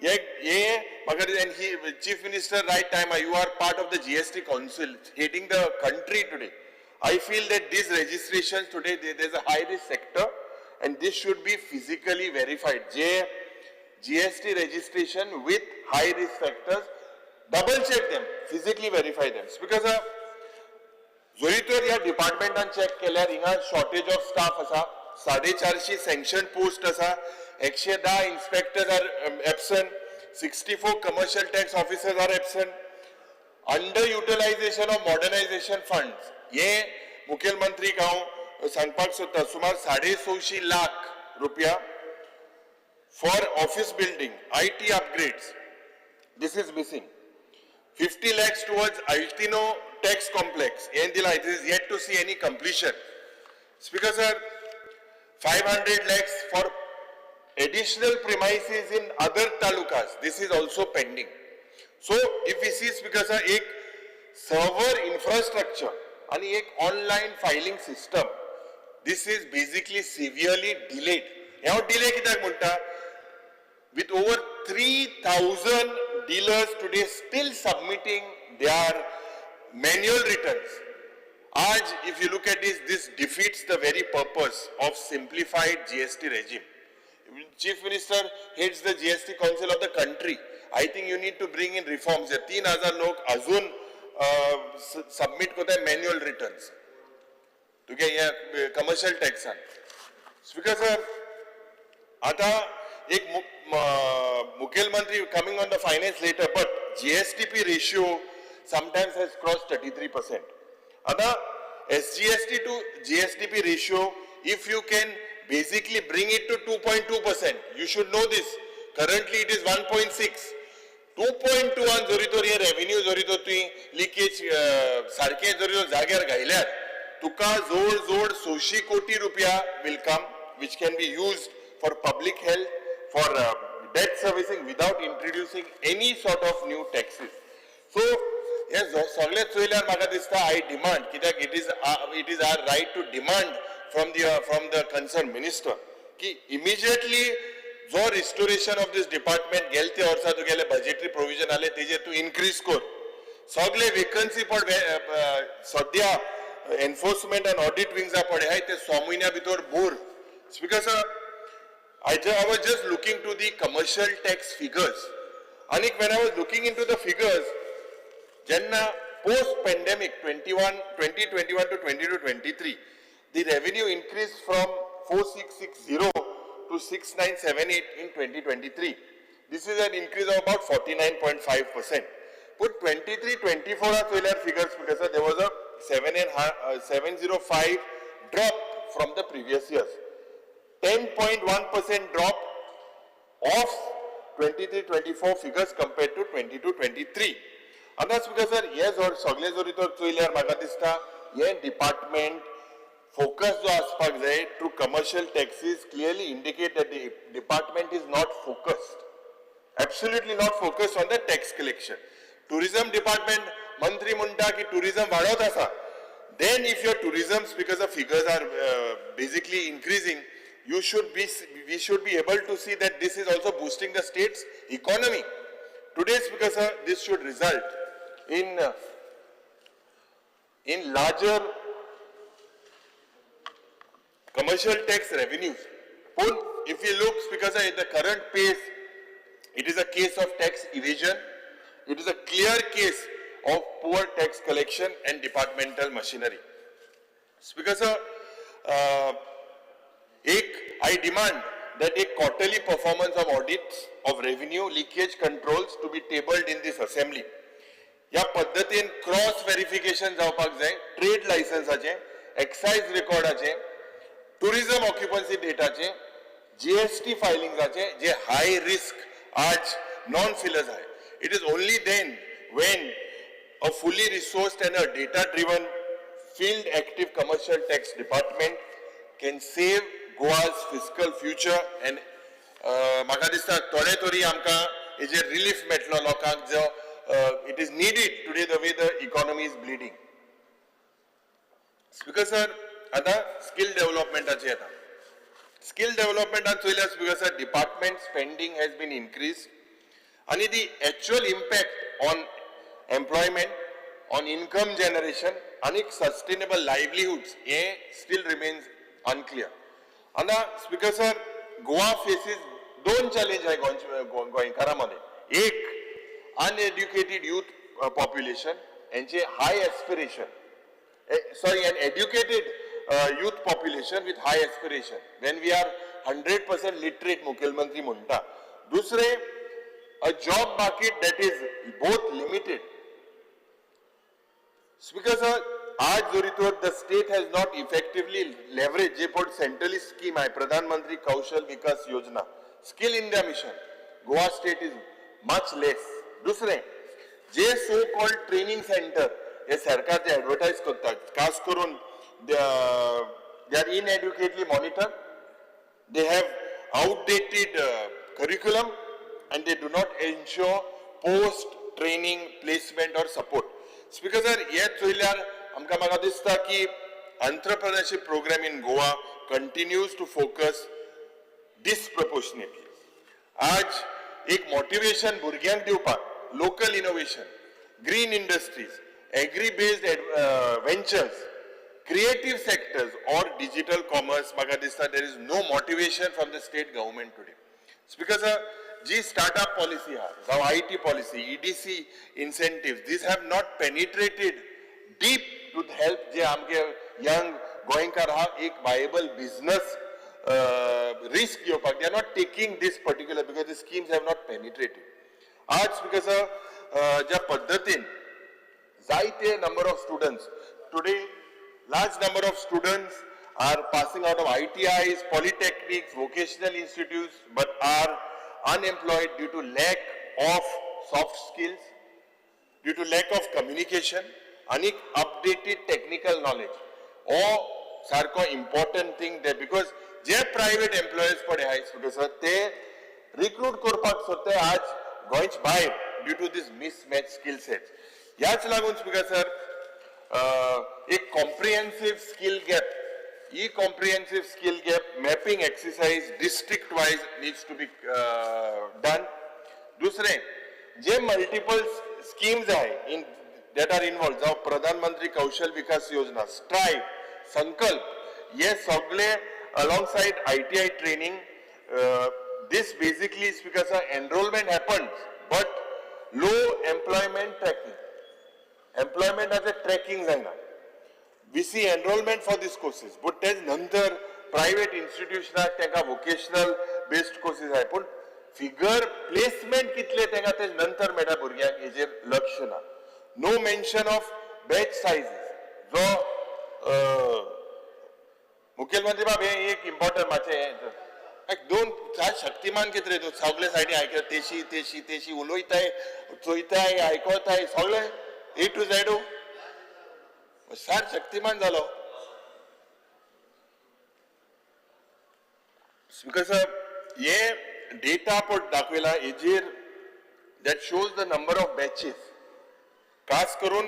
and he, Chief Minister, right time, you are part of the GST Council, heading the country today. I feel that these registrations today, there's a high risk sector and this should be physically verified. GST registration with high risk sectors, double check them, physically verify them. Because जरी तर या डिपार्टमेंटान check केल्यार हिंगा shortage of staff आसा, 450 sanction post आसा, 110 inspectors are absent, 64 commercial tax officers are absent. Under utilisation of modernisation funds हे मुखेलमंत्रीक हांव सांगपाक सोदता, सुमार 650 लाख रुपया for office building, IT upgrades. This is missing. 50 lakhs towards Altino tax complex. It is yet to see any completion. Speaker sir, 500 lakhs for additional premises in other talukas. This is also pending. So if we see, Speaker sir, एक server infrastructure and एक online filing system, this is basically severely delayed. Now delay कित्याक म्हणटा? With over 3,000 dealers today still submitting their manual returns. आज, if you look at this defeats the very purpose of simplified GST regime. Chief Minister heads the GST Council of the country. I think you need to bring in reforms. 3,000 लोक अजून submit करतात manual returns. To get या commercial tax on. Speaker sir, आता एक मुख्यमंत्री coming on the finance later, but GSTP ratio sometimes has crossed 33%. Other SGST to GSTP ratio, if you can basically bring it to 2.2%, you should know this. Currently it is 1.6. 2.21 जरी तो ये revenue जरी तो तुई leakage सारखे जरी तो जाग्यार घायल्यार तुका जोड 100 कोटी रुपया will come, which can be used for public health, for debt servicing without introducing any sort of new taxes. So yes, सगळ्यात चोयल्यार म्हाका दिसता I demand कित्याक it is our right to demand from the concerned minister की immediately जो restoration of this department गेलते वर्सा तुगेले budgetary provision आले तेजे तू increase कर. सगळे vacancy पण सध्या enforcement and audit wings पडे हाय ते 6 महिन्या भितर भर. Because I was just looking to the commercial tax figures. And when I was looking into the figures, Janna post-pandemic 2021 to 22-23, the revenue increased from 4660 to 6978 in 2023. This is an increase of about 49.5%. Put 23-24 wheeler figures because there was a 705 drop from the previous years. 10.1% drop of 23-24 figures compared to 22-23. And that's because yes or sagle zori to choilyar maga dista ye department focus jo aspak jay to commercial taxes clearly indicate that the department is not focused, absolutely not focused on the tax collection. Tourism department mantri munta ki tourism vadot asa, then if your tourism because the figures are basically increasing, we should be able to see that this is also boosting the state's economy. Today's because this should result in larger commercial tax revenues. If you look because at the current pace, it is a case of tax evasion. It is a clear case of poor tax collection and departmental machinery. Because I demand that a quarterly performance of audits of revenue leakage controls to be tabled in this assembly. या पद्धतीन cross verification जावपाक जाय, trade लायसन्साचे, excise रेकॉर्डाचे, tourism occupancy डेटाचे, GST फायलिंग्साचे जे high risk आज non fillers आहे. It is only then when a fully resourced and a data-driven field active commercial tax department can save Goa's fiscal future and म्हाका दिसता थोडे तरी आमकां हेजे रिलीफ मेळटलो लोकांक जो it is needed today the way the economy is bleeding. Speaker sir, आता skill development येता. Skill development चोयल्यार speaker sir, department spending has been increased and the actual impact on employment, on income generation and sustainable livelihoods still remains unclear. And speaker sir, Goa faces दोन challenge आहे गोंयकारांमध्ये. एक, uneducated youth population यांचे high aspiration. An educated youth population with high aspiration. When we are 100% literate, मुख्यमंत्री म्हणता. दुसरे, a job market that is both limited. Speaker sir, आज जोरीतोर the state has not effectively leveraged जे पण centrally scheme आहे, प्रधानमंत्री कौशल विकास योजना, skill India mission. Goa state is much less. दुसरे, जे so called training center हे सरकार जे advertise करतात, खास करून they are inadequately monitored. They have outdated curriculum and they do not ensure post training placement or support. Speaker sir, हे चोयल्यार आमकां म्हाका दिसता की entrepreneurship program in Goa continues to focus disproportionately. आज एक motivation भुरग्यांक दिवपाक local innovation, green industries, agri-based ventures, creative sectors or digital commerce, म्हाका दिसता there is no motivation from the state government today. Speaker sir, G startup policy are, now IT policy, EDC incentives, these have not penetrated deep to help जे आमगे young गोयंकार हा एक viable business risk घेवपाक. They are not taking this particular because the schemes have not penetrated. आज because ज्या पद्धतीन जायते number of students today, large number of students are passing out of ITIs, polytechnics, vocational institutes, but are unemployed due to lack of soft skills, due to lack of communication, and updated technical knowledge. Or sarko important thing there because जे private employers पडे आहेत because ते recruit करपाक सोदते आज गोंयच भायर due to this mismatched skill sets. याच लागून speaker sir, a comprehensive skill gap, comprehensive skill gap mapping exercise district wise needs to be done. दूसरे, जे multiple schemes आहे in that are involved, जाव प्रधानमंत्री कौशल विकास योजना, स्ट्राइव, संकल्प, ये सगळे alongside ITI training, this basically is because enrollment happens, but low employment tracking. Employment as a tracking जायना. We see enrollment for these courses, but त्याच नंतर private institutions त्यांका vocational based courses आहे, पण फिगर प्लेसमेंट कितले तेंगा ते नंतर मेळटा भुरग्यांक हेजेर लक्ष ना. नो मेन्शन ऑफ बॅच सायझीस जो मुखेलमंत्री बाब हे एक इम्पॉर्टंट मातशें दोन शक्तिमान कितें रे तूं सगळे सायडी आयकता तेशी तेशी तेशी उलोयताय चोयताय आयकोताय सगळे ए टू झेड सार शक्तिमान जालो. बिकॉज हे डेटा पट दाखयला हेजेर that shows the number of batches खास करून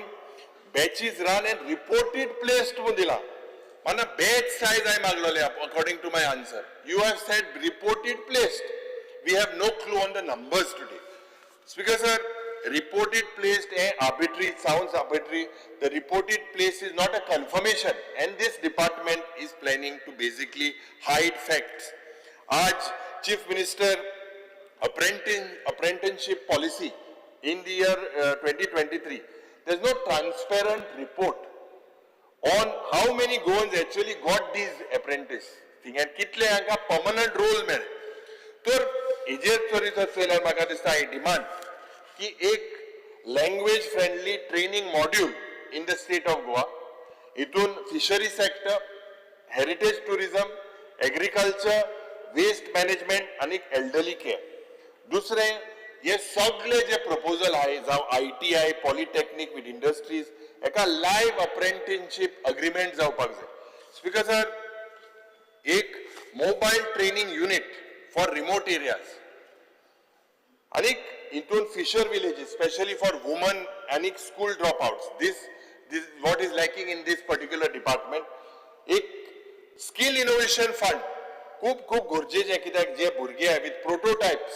batches run and reported placed म्हणून दिला. माना बॅच सायज हांवें मागलोले according to my answer. You have said reported placed. We have no clue on the numbers today. Speaker sir, reported placed arbitrary sounds arbitrary. The reported place is not a confirmation, and this department is planning to basically hide facts. आज Chief Minister apprenticeship policy in the year 2023. There's no transparent report on how many Goans actually got these apprentice thing and कितले हांकां permanent role मेळ्ळे. तर हेजेर चोरीचो चोयल्यार म्हाका दिसता ही demand की एक language friendly training module in the state of Goa. हितून fishery sector, heritage tourism, agriculture, waste management आणि एल्डरली केअर. दुसरें हे सगळे जे प्रपोजल आहे जावं ITI, पॉलिटेक्निक विथ इंडस्ट्रीज एका लायव्ह अप्रेंटिसशीप अग्रीमेंट जावपाक जाय. स्पीकर सर, एक mobile training unit for remote areas आणि हितून fisher villages specially for woman आणि school drop outs. This what is lacking in this particular department. एक skill innovation fund खूप खूप गरजेचें कित्याक जे भुरगे आहा with prototypes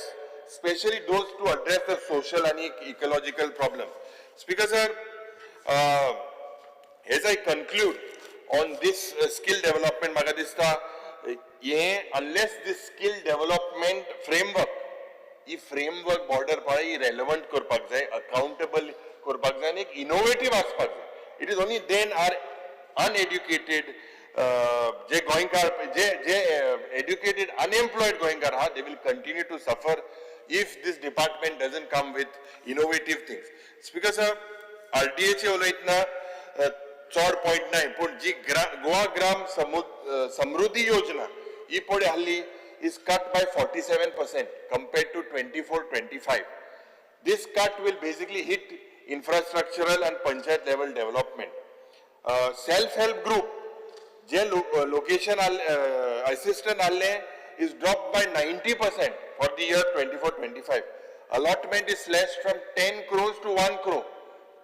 specially those to address the social आणि ecological problem. Speaker sir, as I conclude on this skill development म्हाका दिसता हे unless this skill development framework ही फ्रेमवर्क बॉर्डर पळय ही रेलेवंट करपाक जाय, अकाउंटेबल करपाक जाय आणि एक इनोव्हेटिव्ह आसपाक जाय. It is only then are uneducated जे गोंयकार जे एड्युकेटेड अनएम्प्लॉयड गोंयकार आहा they will continue to suffer if this department doesn't come with innovative things. Speaker sir, RDAचे उलयतना चड पॉयंट नाही पण जी गोवा ग्राम समृद्धी योजना ही पळय हाल्ली is cut by 47% compared to 24-25. This cut will basically hit infrastructural and panchayat level development. Self-help group, je location assistant alle is dropped by 90% for the year 24-25. Allotment is slashed from 10 crores to 1 crore.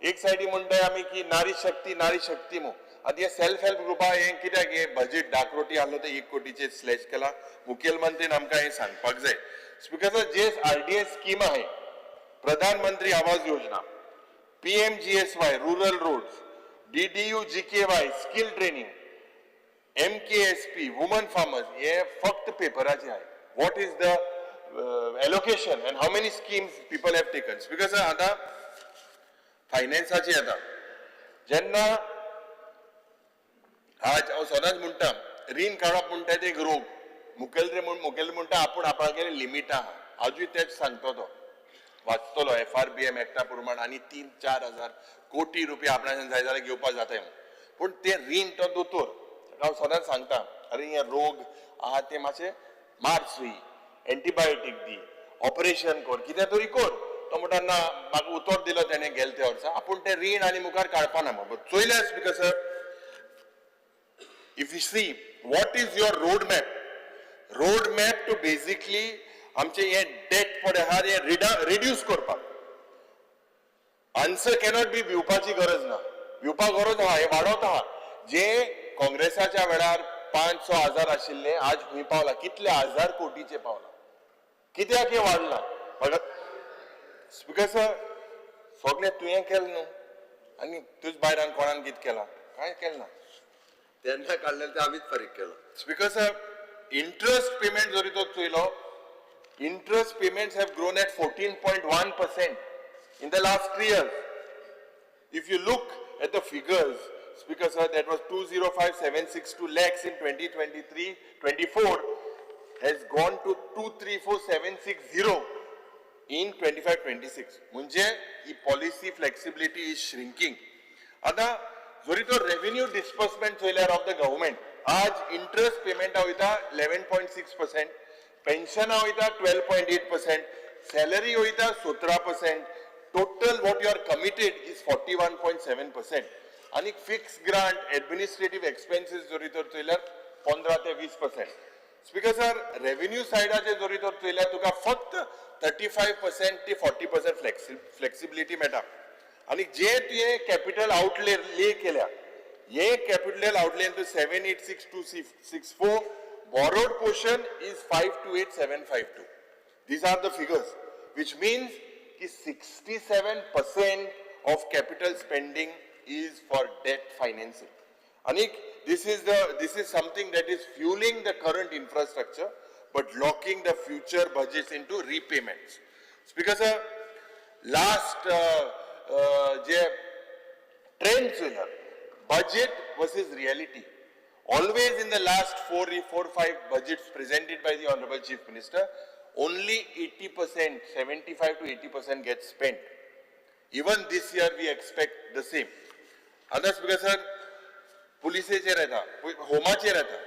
एक साइडी म्हणटाय आमी की नारी शक्ती मो आतां हे self help ग्रुपा हे कित्याक हे बजेट डाकरोटी आहलो तो 1 कोटीचे स्लॅश केला. मुखेलमंत्रीन आमकां हे सांगपाक जाय. स्पीकर जे RDA स्कीम आहे प्रधानमंत्री Awas Yojana, PMGSY rural roads, DDU GKY skill training, MKSP woman farmers हे फक्त पेपराचे आहे. What is the allocation and how many schemes people have taken. Speaker आता फायनान्साची येता जेन्ना आज हांव सदांच म्हणटा रीण काडप म्हणटा ते एक रोग. मुखेल म्हणटा आपूण आपणागेर लिमीट आहा. आजूय तेच सांगतो तो वाचतलो FRBM एक्टा प्रमाण आनी 3-4 हजार कोटी रुपया आपणाच्यान जाय जाल्यार घेवपाक जाताय पूण ते रीण तो दोतोर हांव सदांच सांगता अरे हे रोग आहा ते मातशे मार सुई, एंटीबायोटीक दी, ऑपरेशन कर, कितें तरी कर. तो म्हणटा ना म्हाका उतर दिलो तेणे गेले त्या वर्सा आपूण ते रीण आनी मुखार काडपाना मग चोयल्यास. Because if you see what is your road map to basically आमचे हे डेट पडे आहा हे रिड्यूस करपाक. आन्सर कॅनॉट बी भिवपाची गरज ना, भिवपाक गरज आहा हे वाडत आहा. जे काँग्रेसाच्या वेळार 5-6 हजार आशिल्ले आज खंय पावला, कितले हजार कोटीचे पावला, कित्याक हे वाडला. स्पीकर सर, सगळे तुवें केलें न्हू आनी तुज भायर कोणान कितें केलां, कांय केलें ना. तेन्ना काडलें ते आमीच फारीक केलो. स्पीकर सर, इंटरेस्ट पेमेंट जरी तो चोयलो, interest payments have grown at 14.1% in the last 3 years. If you look at the figures, Speaker sir, that was 205,762 lakhs in 2023-24. has gone to 234,760 in 25-26. म्हणजे ही पॉलिसी फ्लेक्सिबिलिटी इज श्रिंकिंग. आता जरी तो revenue disbursement चोयल्यार of the government आज interest payment वयता 11.6%, पेन्शनां वयता 12.8%, सॅलरी वयता 17%, total what you are committed is 41.7%, आणि फिक्स ग्रांट एडमिनिस्ट्रेटिव्ह एक्सपेन्सीस जरी तर चोयल्यार 15 ते 20%. स्पीकर सर, रेव्हेन्यू सायडाचे जरी तर चोयल्यार तुका फक्त 35% ते 40% फ्लेक्सिबिलिटी मेळटा. आणि जे तुवें कॅपिटल आउटले ले केल्या, हे capital outlay to 786,264, borrowed portion is 528,752. These are the figures, which means कि 67% of capital spending is for debt financing. And this is something that is fueling the current infrastructure, but locking the future budgets into repayments. Speaker sir, last जे trends here, budget versus reality. Always in the last 4-5 budgets presented by the Honorable Chief Minister, only 80%, 75 to 80% gets spent. Even this year we expect the same. And that's because sir, पुलिसेचेर येता, होमाचेर येता.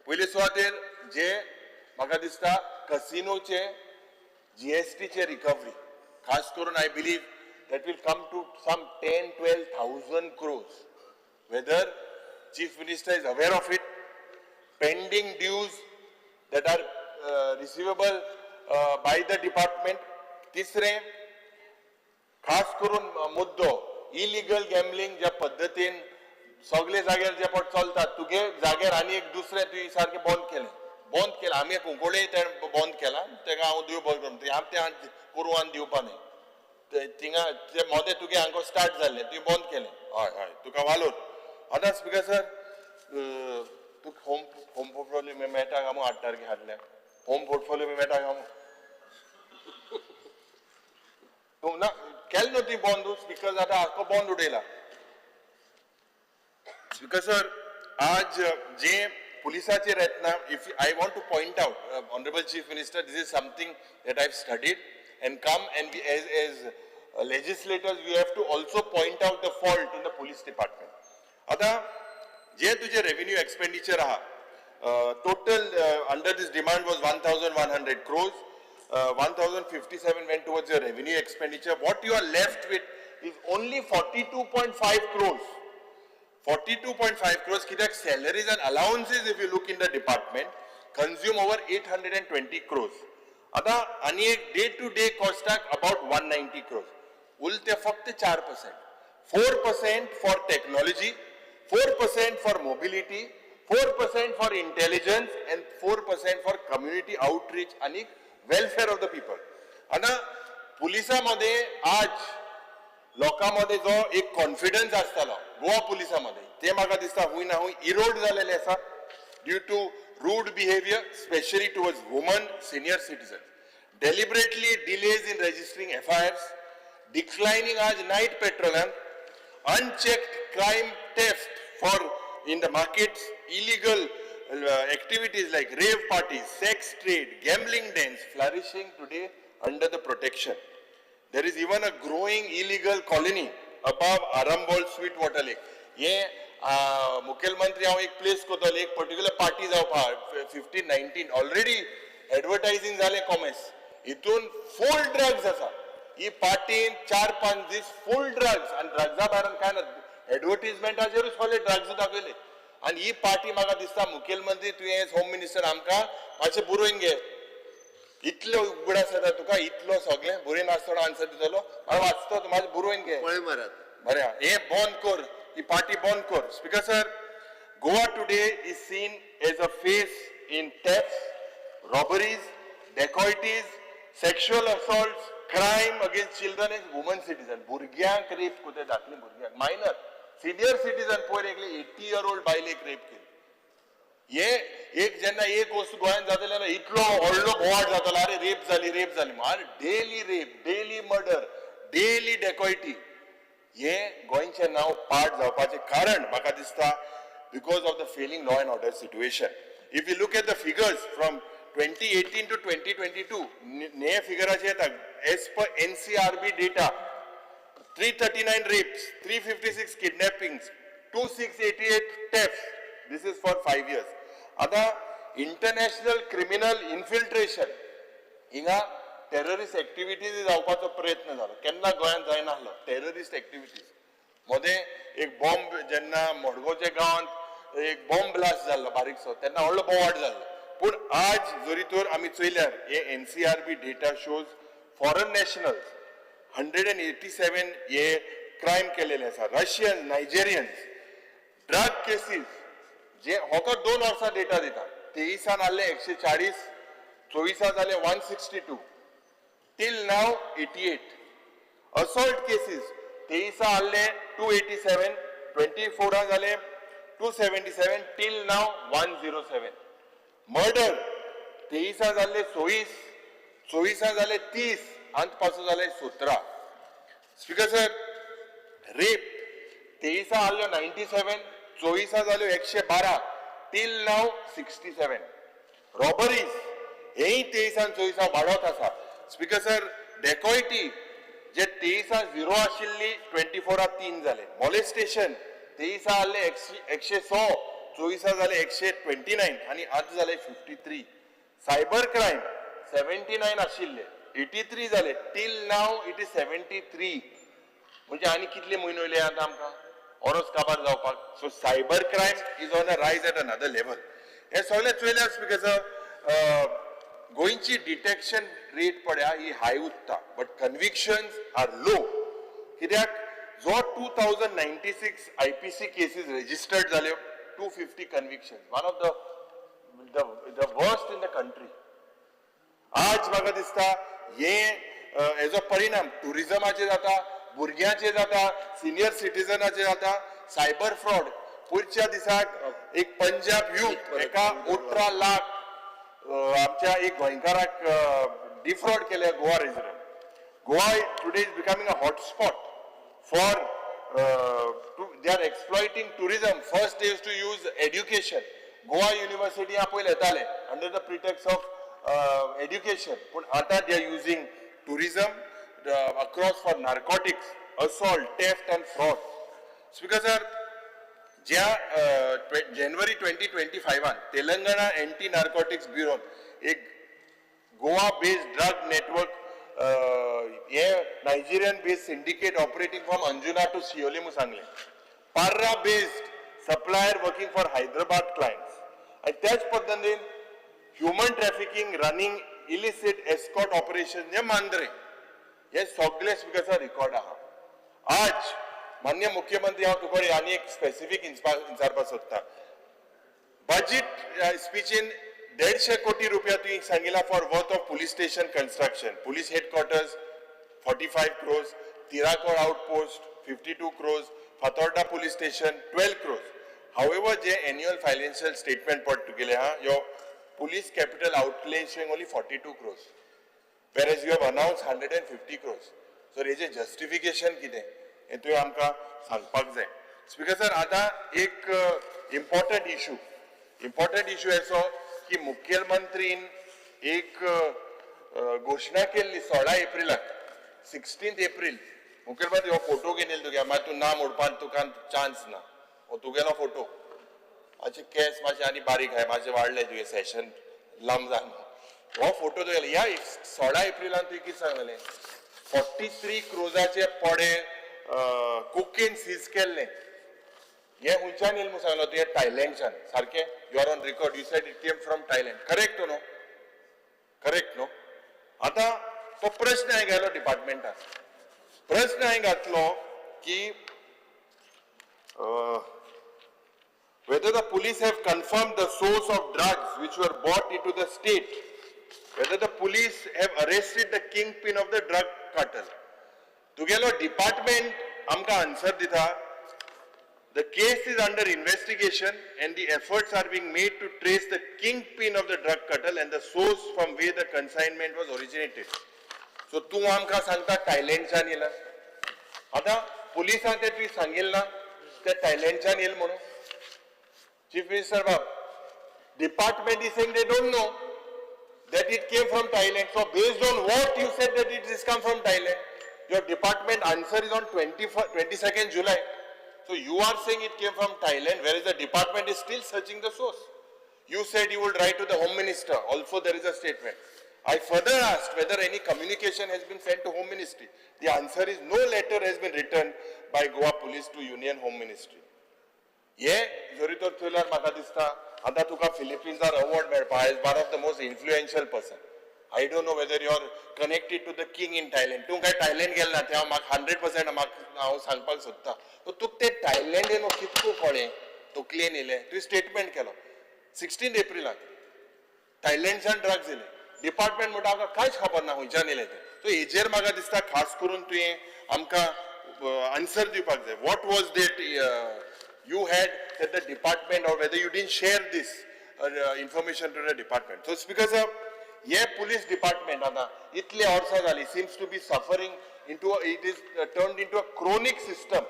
पयले सुवातेर जे म्हाका दिसता कसिनोचे GSTचे recovery, खास करून I believe that will come to some 10-12,000 crores. Whether Chief Minister is aware of it, pending dues that are receivable by the department. तिसरे, खास करून मुद्दो इलिगल गॅमलिंग ज्या पद्धतीन सगळे जाग्यार जे पट चलतात, तुगे जाग्यार आनी एक दुसरे तुवें सारके बंद केला. आमी एक उकोडे बंद केला, तेका हांव दिव बंद करता, हांव ते पुरवान दिवपा न्ही. थिंगा ते मोदे तुगे हांगा स्टार्ट जाल्ले, तुवें बंद केले. हय तुका वालोर. आतां स्पीकर सर, तुका होम पोर्टफोलियो मेळटा काय मग 8 तारखे हाडल्या होम पोर्टफोलियो मेळटा काय मग तू ना केल न्हू ती बंद स्पीकर आतां आख्खो बंद उडयला. स्पीकर सर, आज जे पुलिसाचेर येतना, if I want two point out, honourable chief minister, this is something that I have studied and come and we as legislators we have to also point out the fault in the police department. आता जे तुझे revenue expenditure आहा, total under this demand was 1,100 crores, 1,057 went towards your revenue expenditure. What you are left with is only 42.5 crores. 42.5 crores कित्याक salaries and allowances, if you look in the department, consume over 820 crores. आता आणि एक day to day कॉस्टाक about 190 crores. उरते फक्त 4%. 4% for technology, 4% for mobility, 4% for intelligence and 4% for community outreach आणि welfare of the people. आता पुलिसामध्ये आज लोकांमध्ये जो एक कॉन्फिडन्स असतालो गोवा पुलिसामध्ये, ते म्हाका दिसता हुंय ना हुंय इरोड जालेले आसा due to rude behavior, especially towards women, senior citizens. Deliberately delays in registering FIRs, declining आज night patrol, unchecked crime theft for in the markets, illegal activities like rave parties, sex trade, gambling dens flourishing today under the protection. There is even a growing illegal colony above Arambol Sweetwater Lake. ये मुखेलमंत्री हांव एक place कोतलो, एक particular party जावपा 15-19 already एडवर्टायझिंग जालें कॉमेर्स, हितून फुल drugs आसा. ही पार्टीन 4-5 दीस फुल drugs, आनी ड्रग्सा भायर काय ना, एडवर्टिजमेंटाचेरूच सगळे ड्रग्स दाखयले. आनी ही पार्टी म्हाका दिसता मुखेलमंत्री तुवें एज होम मिनिस्टर आमकां मातशें बरोवन घे. इतलो उगडास येता तुका, इतलो सगळें बरोवन नासतना आन्सर दितलो, हांव वाचतो, तूं मातशें बरोवन घे. बरें, हे बंद कर, ही पार्टी बंद कर. Speaker sir, Goa today is seen as a face in thefts, robberies, dacoities, sexual assaults, crime against children and women citizens. भुरग्यांक रेप कोते धाकली भुरग्यांक, मायनर, सिनियर सिटीजन पयर एकले 80-year-old बायलेक रेप केली. हे एक जेन्ना एक वस्तू गोंयांत जातले ना, इतलो व्हडलो बोवाळ जातलो, अरे रेप जाली मार, daily rape, daily murder, daily dacoity. हे गोंयचे नाव पाड जावपाचे कारण म्हाका दिसता because of the failing law and order situation. If you look at the figures from 2018 to 2022 नये फिगराचे येतात as per NCRB data 339 rapes, 356 kidnappings, 2688 thefts. This is for 5 years. आता इंटरनॅशनल क्रिमिनल इन्फिल्ट्रेशन हिंगा टेररिस्ट एक्टिविटीज जावपाचो प्रयत्न जालो केन्ना गोंयांत जायनासलो terrorist activities मध्ये एक बॉम्ब जेन्ना मडगांवच्या गांवांत एक बॉम्ब ब्लास्ट जाल्लो बारीकसो तेन्ना व्हडलो बोवाट जाल्लो पूण आज जरी तर आमी चोयल्यार हे NCRB data shows foreign nationals 187 हे क्रायम केलेले आसा रशियन नायजेरियन्स ड्रग केसीस जे होको 2 वर्सां डेटा दिता 23 आसले 140 24 जाले 162 टिल नाव 88 असॉल्ट केसीस 23 आसले 287 24 जाले 277 टिल नाव 107 मर्डर 23 जाले 24 जाले 30 अंत पासून जाले 17 स्पीकर सर रेप 23 आसलो 97 24 जाल्यो 112 टिल नाव 67 रॉबरीज हेय 23 आणि 24 वाडत आसा स्पीकर सर डेकॉयटी जे 23 0 आशिल्ली 24 3 जाले मॉलेस्टेशन 23 आसले 106 24 जाले 129 आणि आज जाले 53 सायबर क्राईम 79 आशिल्ले 83 जाले टिल नाव इट इज 73 म्हणजे आनी कितले म्हयने उरले आतां आमकां ओरोस काबार जावपाक so cyber crime is on a रायज एट अनदर लेवल हे सगळे चोयल्यार स्पीकर सर गोंयची डिटेक्शन रेट पळया ही हाय उत्ता बट कन्विक्शन्स आर लो कित्याक जो 2096 IPC केसीस रजिस्टर्ड जाल्यो 250 convictions one of the worst in the country आज म्हाका दिसता हे हेजो परिणाम टुरिजमाचेर जाता भुरग्यांचेर जाता सिनियर सिटीजनाचेर जाता सायबर फ्रॉड पुढच्या दिसाक एक पंजाब यूथ एका 18 लाख आमच्या एक गोंयकाराक डिफ्रॉड केले Goa resident Goa today is becoming a hotspot for they are exploiting tourism. First they used to use education. Goa University पहिले येताले under the pretext of education. पण आता they are using tourism across for narcotics, assault, theft and fraud. Speaker sir, ज्या जानेवारी 2025 Telangana anti narcotics bureau एक Goa based drug network हे Nigerian based syndicate operating from Anjuna to Siolim म्हणून सांगले Parra based supplier working for Hyderabad clients आणि त्याच पद्धतीन human trafficking running illicit escort operation हे मांद्रे हे सगळे स्पीकरचा रेकॉर्ड आहा आज माननीय मुख्यमंत्री हांव तुका आनी एक स्पेसिफिक विचारपाक सोदता बजेट स्पीचीन 150 कोटी रुपया तुवें सांगिल्ला for worth of police station construction police headquarters 45 crores Tiracol outpost 52 crores Fatorda police station 12 crores however जे एन्युअल फायनान्शियल स्टेटमेंट पड तुगेले हा यो police capital outlay showing only 42 crores whereas you have announced 150 crores so हेजे जस्टिफिकेशन कितें हे तुवें आमकां सांगपाक जाय स्पीकर सर आता एक इम्पॉर्टंट इशू असो की मुख्यमंत्रीन एक घोषणा केल्ली 16 एप्रिलाक 16 एप्रिल मुख्यमंत्री हो फोटो घेवन येयलो तुगे मागीर तूं नाम उडपाक तुका चान्स ना हो तुगेलो फोटो मातशे केस मातशे आनी बारीक आहाय मातशे वाडले तुगे सेशन लांब जालें हो फोटो तुगेलो ह्या 16 एप्रिलान तुवें कितें सांगलें 43 क्रोजाचे पडे कोकेन सीज केल्ले हे हुंयच्यान येयले म्हणून सांगलो तुवें थायलँडच्यान सारकें you are on record you said it came from Thailand correct न्हू आतां तो प्रश्न हांवें घालो डिपार्टमेंटान प्रश्न हांवें घातलो की whether the police have confirmed the source of drugs which were brought into the state, whether the police have arrested the kingpin of the drug cartel. तुगेलो डिपार्टमेंट आमकां आन्सर दिता the case is under investigation and the efforts are being made to trace the kingpin of the drug cartel and the source from where the consignment was originated. So तू आमकां सांगता थायलँडच्यान येयला आतां पुलिसां ते तुवें सांगिल्लें ना ते थायलँडच्यान येयला म्हणून. Chief Minister Bab, department is saying they don't know. that it came from Thailand. So based on what you said that it is come from Thailand, your department answer is on 22nd July. So you are saying it came from Thailand, whereas the department is still searching the source. You said you will write to the Home Minister. Also there is a statement. I further asked whether any communication has been sent to Home Ministry. The answer is no letter has been written by Goa Police to Union Home Ministry. Yeah, Zorito Thriller म्हाका दिसता आता तुका फिलिपिन्सार award मेळपा as one of the most influential person. I don't know whether you are connected to the king in Thailand. तू काय Thailand गेल ना तेव्हा म्हाका 100% म्हाका हांव सांगपाक सोदता. सो तुका ते थायलंडेन कितको कळ्ळें तकलेन येयलें तुवें स्टेटमेंट केलो 16 एप्रिलाक थायलंडच्यान ड्रग्स येयले डिपार्टमेंट म्हणटा आमकां कांयच खबर ना खंयच्यान येयले ते सो हेजेर म्हाका दिसता खास करून तुवें आमकां आन्सर दिवपाक जाय वॉट वॉज देट you had that the department or whether you didn't share this information to the department. So Speaker sir, yeah, police department itle orsa jali seems to be suffering into it is turned into a chronic system.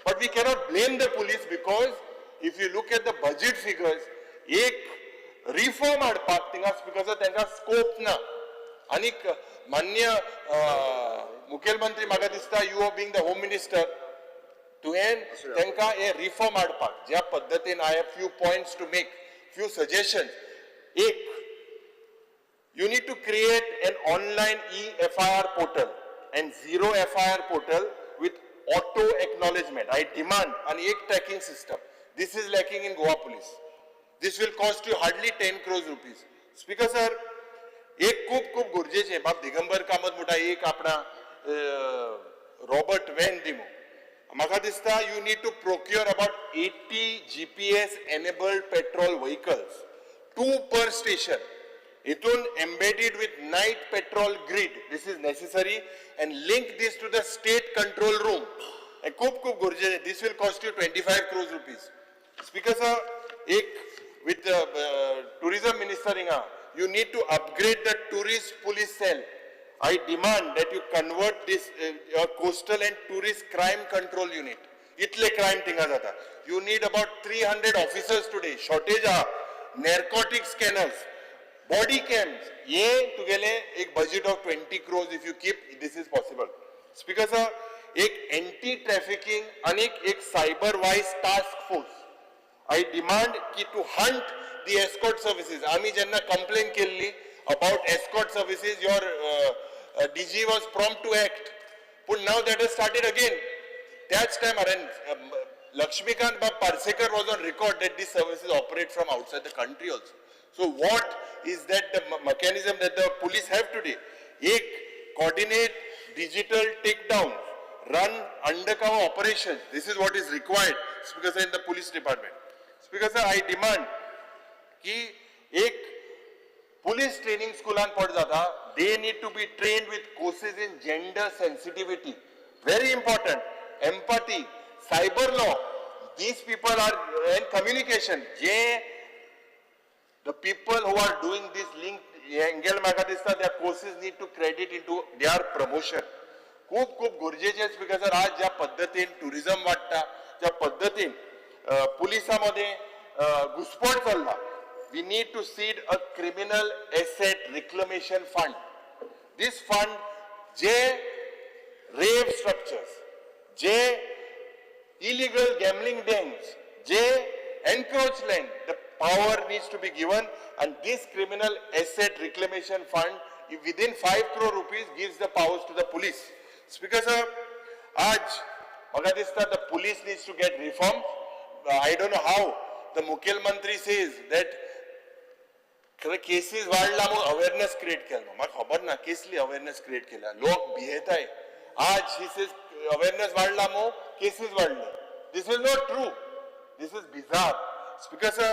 But we cannot blame the police because if you look at the budget figures, ek reform हाडपाक थिंगा Speaker sir तांकां scope ना. आनीक मान्य मुखेलमंत्री म्हाका दिसता you being the home minister तुवें तांकां हे रिफॉर्म हाडपाक ज्या पद्दतीन I have few points to make, few suggestions. एक, you need to create an online e-FIR portal and zero FIR portal with auto acknowledgement. I demand an tracking system. This is lacking in Goa Police. This will cost you hardly 10 crores rupees. Speaker sir, एक खूप गरजेचें बाब दिगंबर कामत म्हणटा एक आपणा Robert van दिमो म्हाका दिसता you need to procure about 80 GPS enabled petrol vehicles, 2 per station. Itun embedded with night patrol grid. This is necessary and link this to the state control room. And खूप गरजेचे. This will cost you 25 crores rupees. Speaker sir, with the tourism minister you need to upgrade the tourist police cell. I demand that you convert this coastal and tourist crime control unit. Itle crime thinga jata. You need about 300 officers today. Shortage narcotic scanners, body cams. Ye tugele ek budget of 20 crores if you keep this is possible. Speaker sir, ek anti-trafficking and ek cyber-wise task force. I demand ki to hunt the escort services. Ami jenna complain kelli about escort services, your DG was prompt to act. But now that has started again. That time, Lakshmikant Parsekar was on record that these services operate from outside the country also. So what is that the mechanism that the police have today? Coordinate digital takedowns, run undercover operations. This is what is required, Speaker sir, in the police department. Speaker sir, I demand ki police training school they need to be trained with courses in gender sensitivity. Very important. Empathy, cyber law. These people are in communication. The people who are doing this link, their courses need to credit into their promotion. खूप गरजेचे Speaker sir, आज ज्या पद्धतीन tourism वाढता, ज्या पद्धतीन पोलिसांमध्ये घुसपट चालला. We need to seed a criminal asset reclamation fund. This fund, rave structures, illegal gambling dens, encroach land, the power needs to be given, and this criminal asset reclamation fund, within 5 crore rupees, gives the powers to the police. Speaker sir, the police needs to get reformed. I don't know how. The Mukhil Mantri says that cases वाढला मग awareness create केला म्हाका खबर ना केसली awareness create केला लोक भियेताय आज he says awareness वाढला मग केसेस वाढले this is not true this is bizarre speaker sir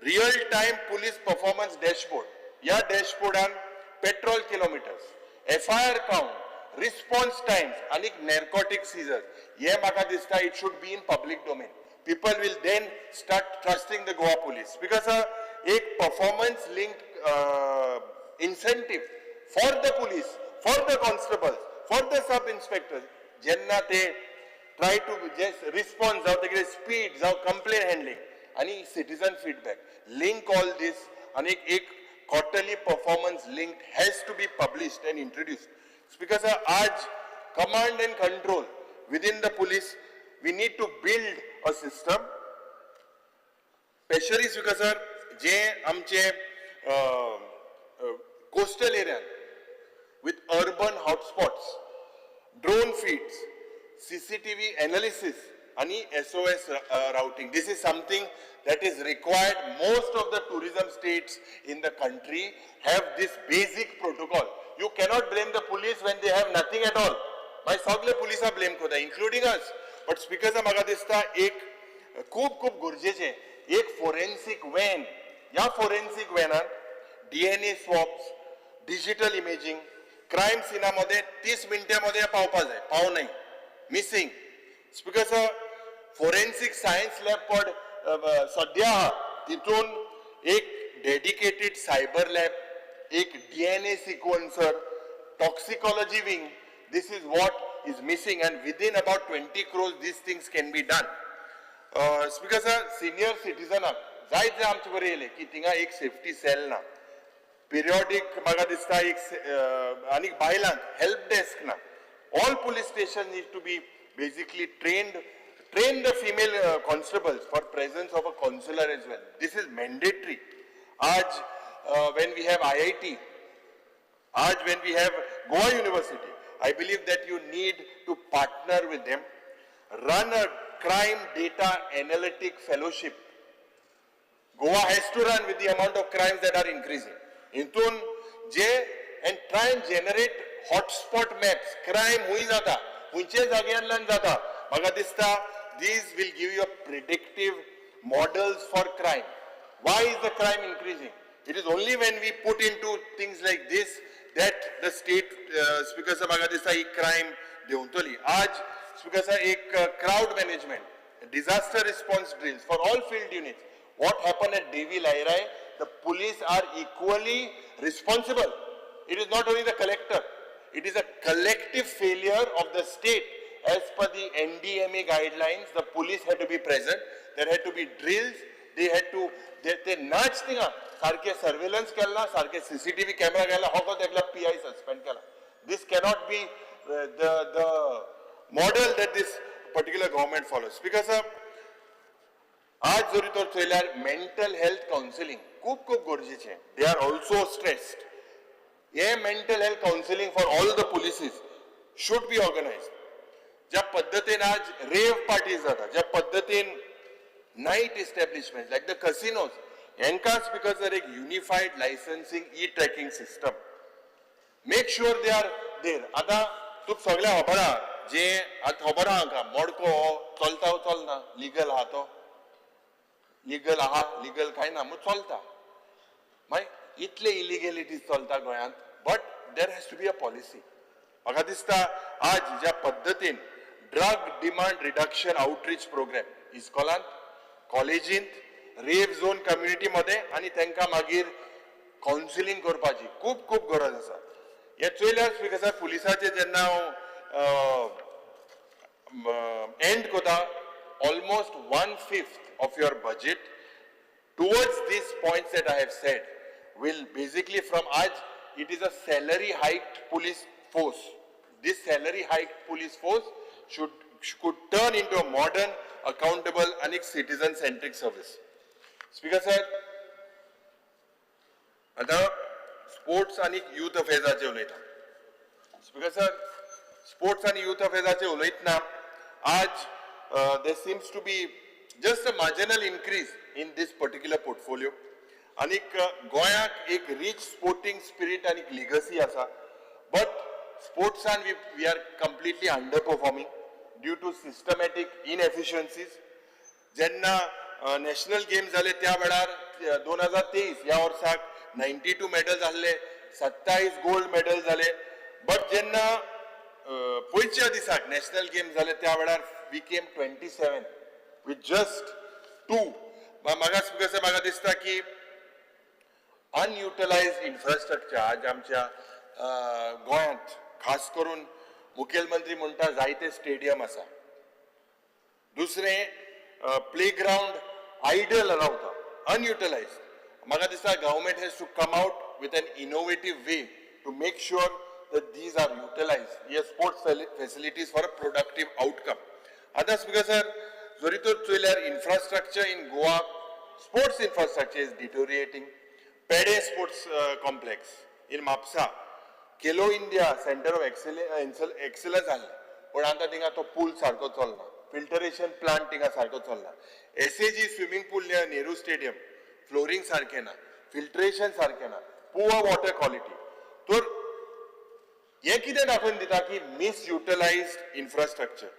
real time police performance dashboard या डॅशबोर्डान patrol kilometres FIR count response times आणि नॅर्कोटिक सीजर्स हे म्हाका दिसता it should be in public domain people will then start trusting the Goa police. Because a performance linked incentive for the police, for the constables, for the sub inspectors, jenna they try to just respond, how speed, how complaint handling, and citizen feedback. Link all this and a quarterly performance linked has to be published and introduced. Speaker sir, आज command and control within the police, we need to build a system. Especially Speaker sir, जे आमचे coastal area with urban hotspots, drone feeds, CCTV analysis, and SOS routing. This is something that is required. Most of the tourism states in the country have this basic protocol. You cannot blame the police when they have nothing at all. My sagle police blame koda, including us. But speaker sa maga dista ek खूप गरजेचे एक forensic van, या forensic वॅनान DNA swabs, digital imaging, crime सीनामध्ये 30 मिनिटांमध्ये पावपा जाय, पाव नाही, missing. Speaker sir, forensic science lab पण सध्या आहा, तितून एक डेडिकेटेड सायबर लॅब, एक DNA sequencer, toxicology wing. This is what is missing, and within about 20 crores these things can be done. Speaker sir, senior citizen जायत आमचे बरे येले की तिंगा एक सेफ्टी सेल ना, पिरियोडिक म्हाका दिसता एक आनी बायलांक हेल्प डेस्क ना. All police stations need to be basically train the female constables for presence of a consular as well. This is mandatory. आज when we have IIT, आज when we have Goa University, I believe that you need to partner with them, run a crime data analytic fellowship. Goa has to run with the amount of crimes that are increasing. Intun je and try and generate hotspot maps. Crime hui jata, hunche jagyanlan jata. Maga dista, these will give you a predictive models for crime. Why is the crime increasing? It is only when we put into things like this that the state, Speaker sir, maga dista ek crime deontoli. Aaj Speaker sir, ek crowd management, disaster response drills for all field units. What happened at Devi Lairai? The police are equally responsible. It is not only the collector. It is a collective failure of the state. As per the NDMA guidelines, the police had to be present. There had to be drills. They had to, they नाच थिंगा सारखे surveillance केला, सारखे CCTV camera केला, होको देखला PI suspend केला. This cannot be the model that this particular government follows. Speaker sir, आज जरी तो चयल्यार मेंटल हेल्थ काउन्सिलिंग खूप गरजेचे. They are also stressed. हे mental health counselling for all the policies should be organized. ज्या पद्धतीन आज रेव पार्टीज जातात, ज्या पद्धतीन night establishment like the casinos, हेंका स्पीकर सर एक unified licensing tracking system. Make sure they are there. आता तू सगळ्या खबर आहा जे आता खबर आहा का मोडको चलता चलना, लिगल आहा तो लिगल आहा, लिगल काय ना मग चलता. मागीर इतले इलिगेलिटीज चलता गोंयांत, but there has to be a policy. म्हाका दिसता आज ज्या पद्धतीन drug demand reduction outreach programme इस्कॉलांत, कॉलेजींत, रेव झोन कम्युनिटी मध्ये आणि तांकां मागीर काउन्सिलिंग करपाची खूप गरज आसा. हे चोयल्यार स्पीकर सर, पुलिसाचे जेन्ना हांव एंड कोता, almost 1/5 of your budget towards these points that I have said will basically from Aj, it is a salary hiked police force. This salary hiked police force could turn into a modern, accountable and citizen centric service. Speaker sir, आता sports आणि youth affairs उलयता. Speaker sir, sports आणि youth affairs उलयतना आज there seems to be just a marginal increase in this particular portfolio. आणि गोंयाक एक rich sporting spirit आणि legacy आसा, but sports and we are completely underperforming due to systematic inefficiencies. जेन्ना national games जाले त्या वेळार 2023 या वर्साक 92 मेडल्स आसले, 27 गोल्ड मेडल जाले. बट जेन्ना पयच्या दिसाक नॅशनल गेम्स जाले त्या वेळार we came 27 with just 2. म्हाका दिसता की अनयुटिलायज्ड इन्फ्रास्ट्रक्चर आज आमच्या गोंयांत, खास करून मुखेलमंत्री म्हणटा जायते स्टेडियम आसा. दुसरे प्लेग्राउंड आयडल रावता, अनयुटिलायज्ड. म्हाका दिसता government has to come out with an innovative way to make sure that these are utilized, yes, sports facilities for a productive outcome. Other speaker sir, जरी तर चोयल्यार infrastructure in Goa, sports infrastructure is deteriorating. Pede Sports Complex in Mapsa, Kelo India Center of Excellence ahले, पण आता थिंगा तो पूल सारको चलना, filtration plant थिंगा सारको चलना, SAG स्विमिंग पूल near Nehru Stadium, फ्लोरिंग सारके ना, फिल्ट्रेशन सारके ना, पुअर वॉटर क्वालिटी. तर हे कितें दाखोवन दिता की misutilised infrastructure.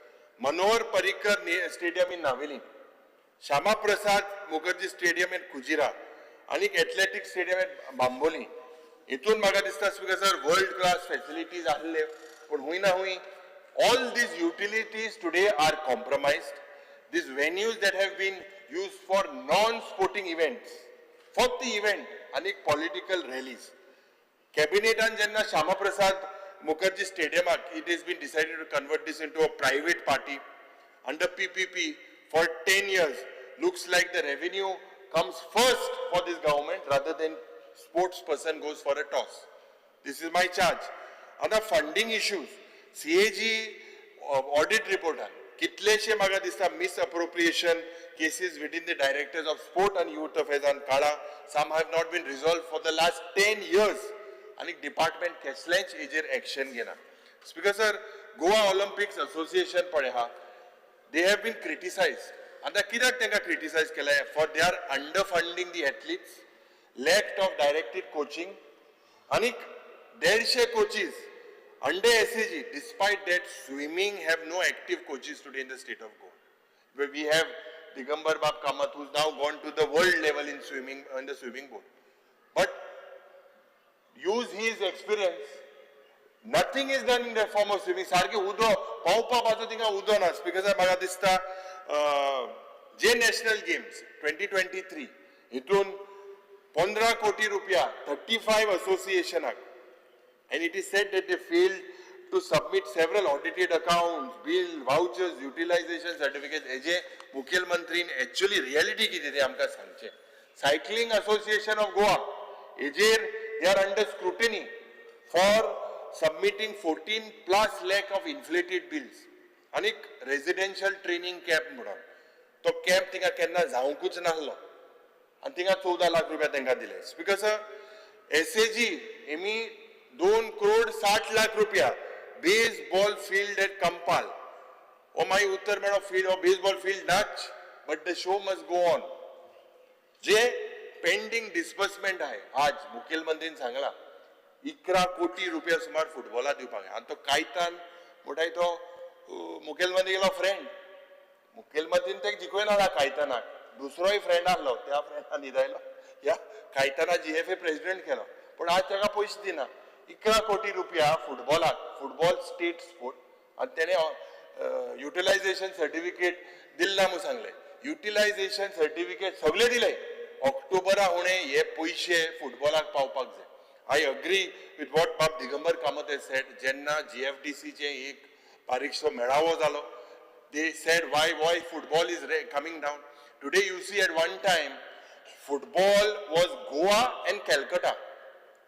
Manohar Parrikar stadium in Navelim, Shyama Prasad Mukherjee stadium in Cujira आणि एथलेटिक स्टेडियम इन बांबोली. हितून म्हाका दिसता speaker sir world class facilities आसले, पण हुंय ना हुंय all these utilities today are compromised. These venues that have been used for non-sporting events, for the event and political rallies. Cabinet and Janna Shama Prasad Mukherjee Stadium, it has been decided to convert this into a private party under PPP for 10 years. Looks like the revenue comes first for this government rather than sports person goes for a toss. This is my charge. On the funding issues, CAG audit report कितलेशे म्हाका दिसता misappropriation cases within the directors of sport and youth affairs and Kala. Some have not been resolved for the last 10 years. आणि department कसलेंच हेजेर action घेना. Speaker sir, Goa Olympics Association पळय हा, they have been criticized. आता कित्याक तांकां criticize केलाय? For they are underfunding the athletes, lack of directed coaching, आणि 150 coaches under SAG. Despite that, swimming have no active coaches today in the state of Goa. Where we have Digambar Bab Kamath, who's now gone to the world level in swimming, in the swimming board. But use his experience. Nothing is done in the form of swimming. Sarke udo, paupa bajo tinga udo nas. Because म्हाका दिसता जे National Games 2023 हितून 15 कोटी रुपया 35 associations. And it is said that they failed to submit several audited accounts, bill, vouchers, utilization certificates. Eje Mukhil Mantrin actually reality ki dide amka sangche. Cycling Association of Goa, ejer they are under scrutiny for submitting 14 plus lakh of inflated bills. Anik residential training camp म्हणून तो camp तिंगा केन्ना जावंकूच नाहलो आणि तिंगा 14 लाख रुपया तांकां दिले. Because SAG एमी 2 करोड 60 लाख रुपया baseball field at Kampal. Oh my उत्तर मेळो field or baseball field Dutch, but the show must go on. जे पेंडिंग डिस्बर्समेंट आहे आज मुख्यमंत्रीन सांगला 11 कोटी रुपया सुमार फुटबॉला दिवपाक आणि तो कायतान म्हणटाय तो मुख्यमंत्री गेलो फ्रेंड. मुख्यमंत्रीन ते जिखोयना कायतानाक, दुसरोय फ्रेंड आसलो, त्या फ्रेंडान न्हिदयलो, ह्या कायताना GFA प्रेसिडेंट केलो, पण आज ताका पयशे दिना. 11 कोटी रुपया फुटबॉलाक, फुटबॉल स्टेट स्पोर्ट, आणि त्याने युटिलायझेशन सर्टिफिकेट दिलना म्हणून सांगले. युटिलायझेशन सर्टिफिकेट सगळे दिले. ऑक्टोबरा होणे हे पैसे फुटबॉलाक पावपाक जाय. आय अग्री विथ वॉट बाब दिगंबर कामत हे सेड. जेन्ना GFDC चे एक बारीकसो मेळावो जालो, they said why football is coming down. Today you see at one time football was Goa and Calcutta.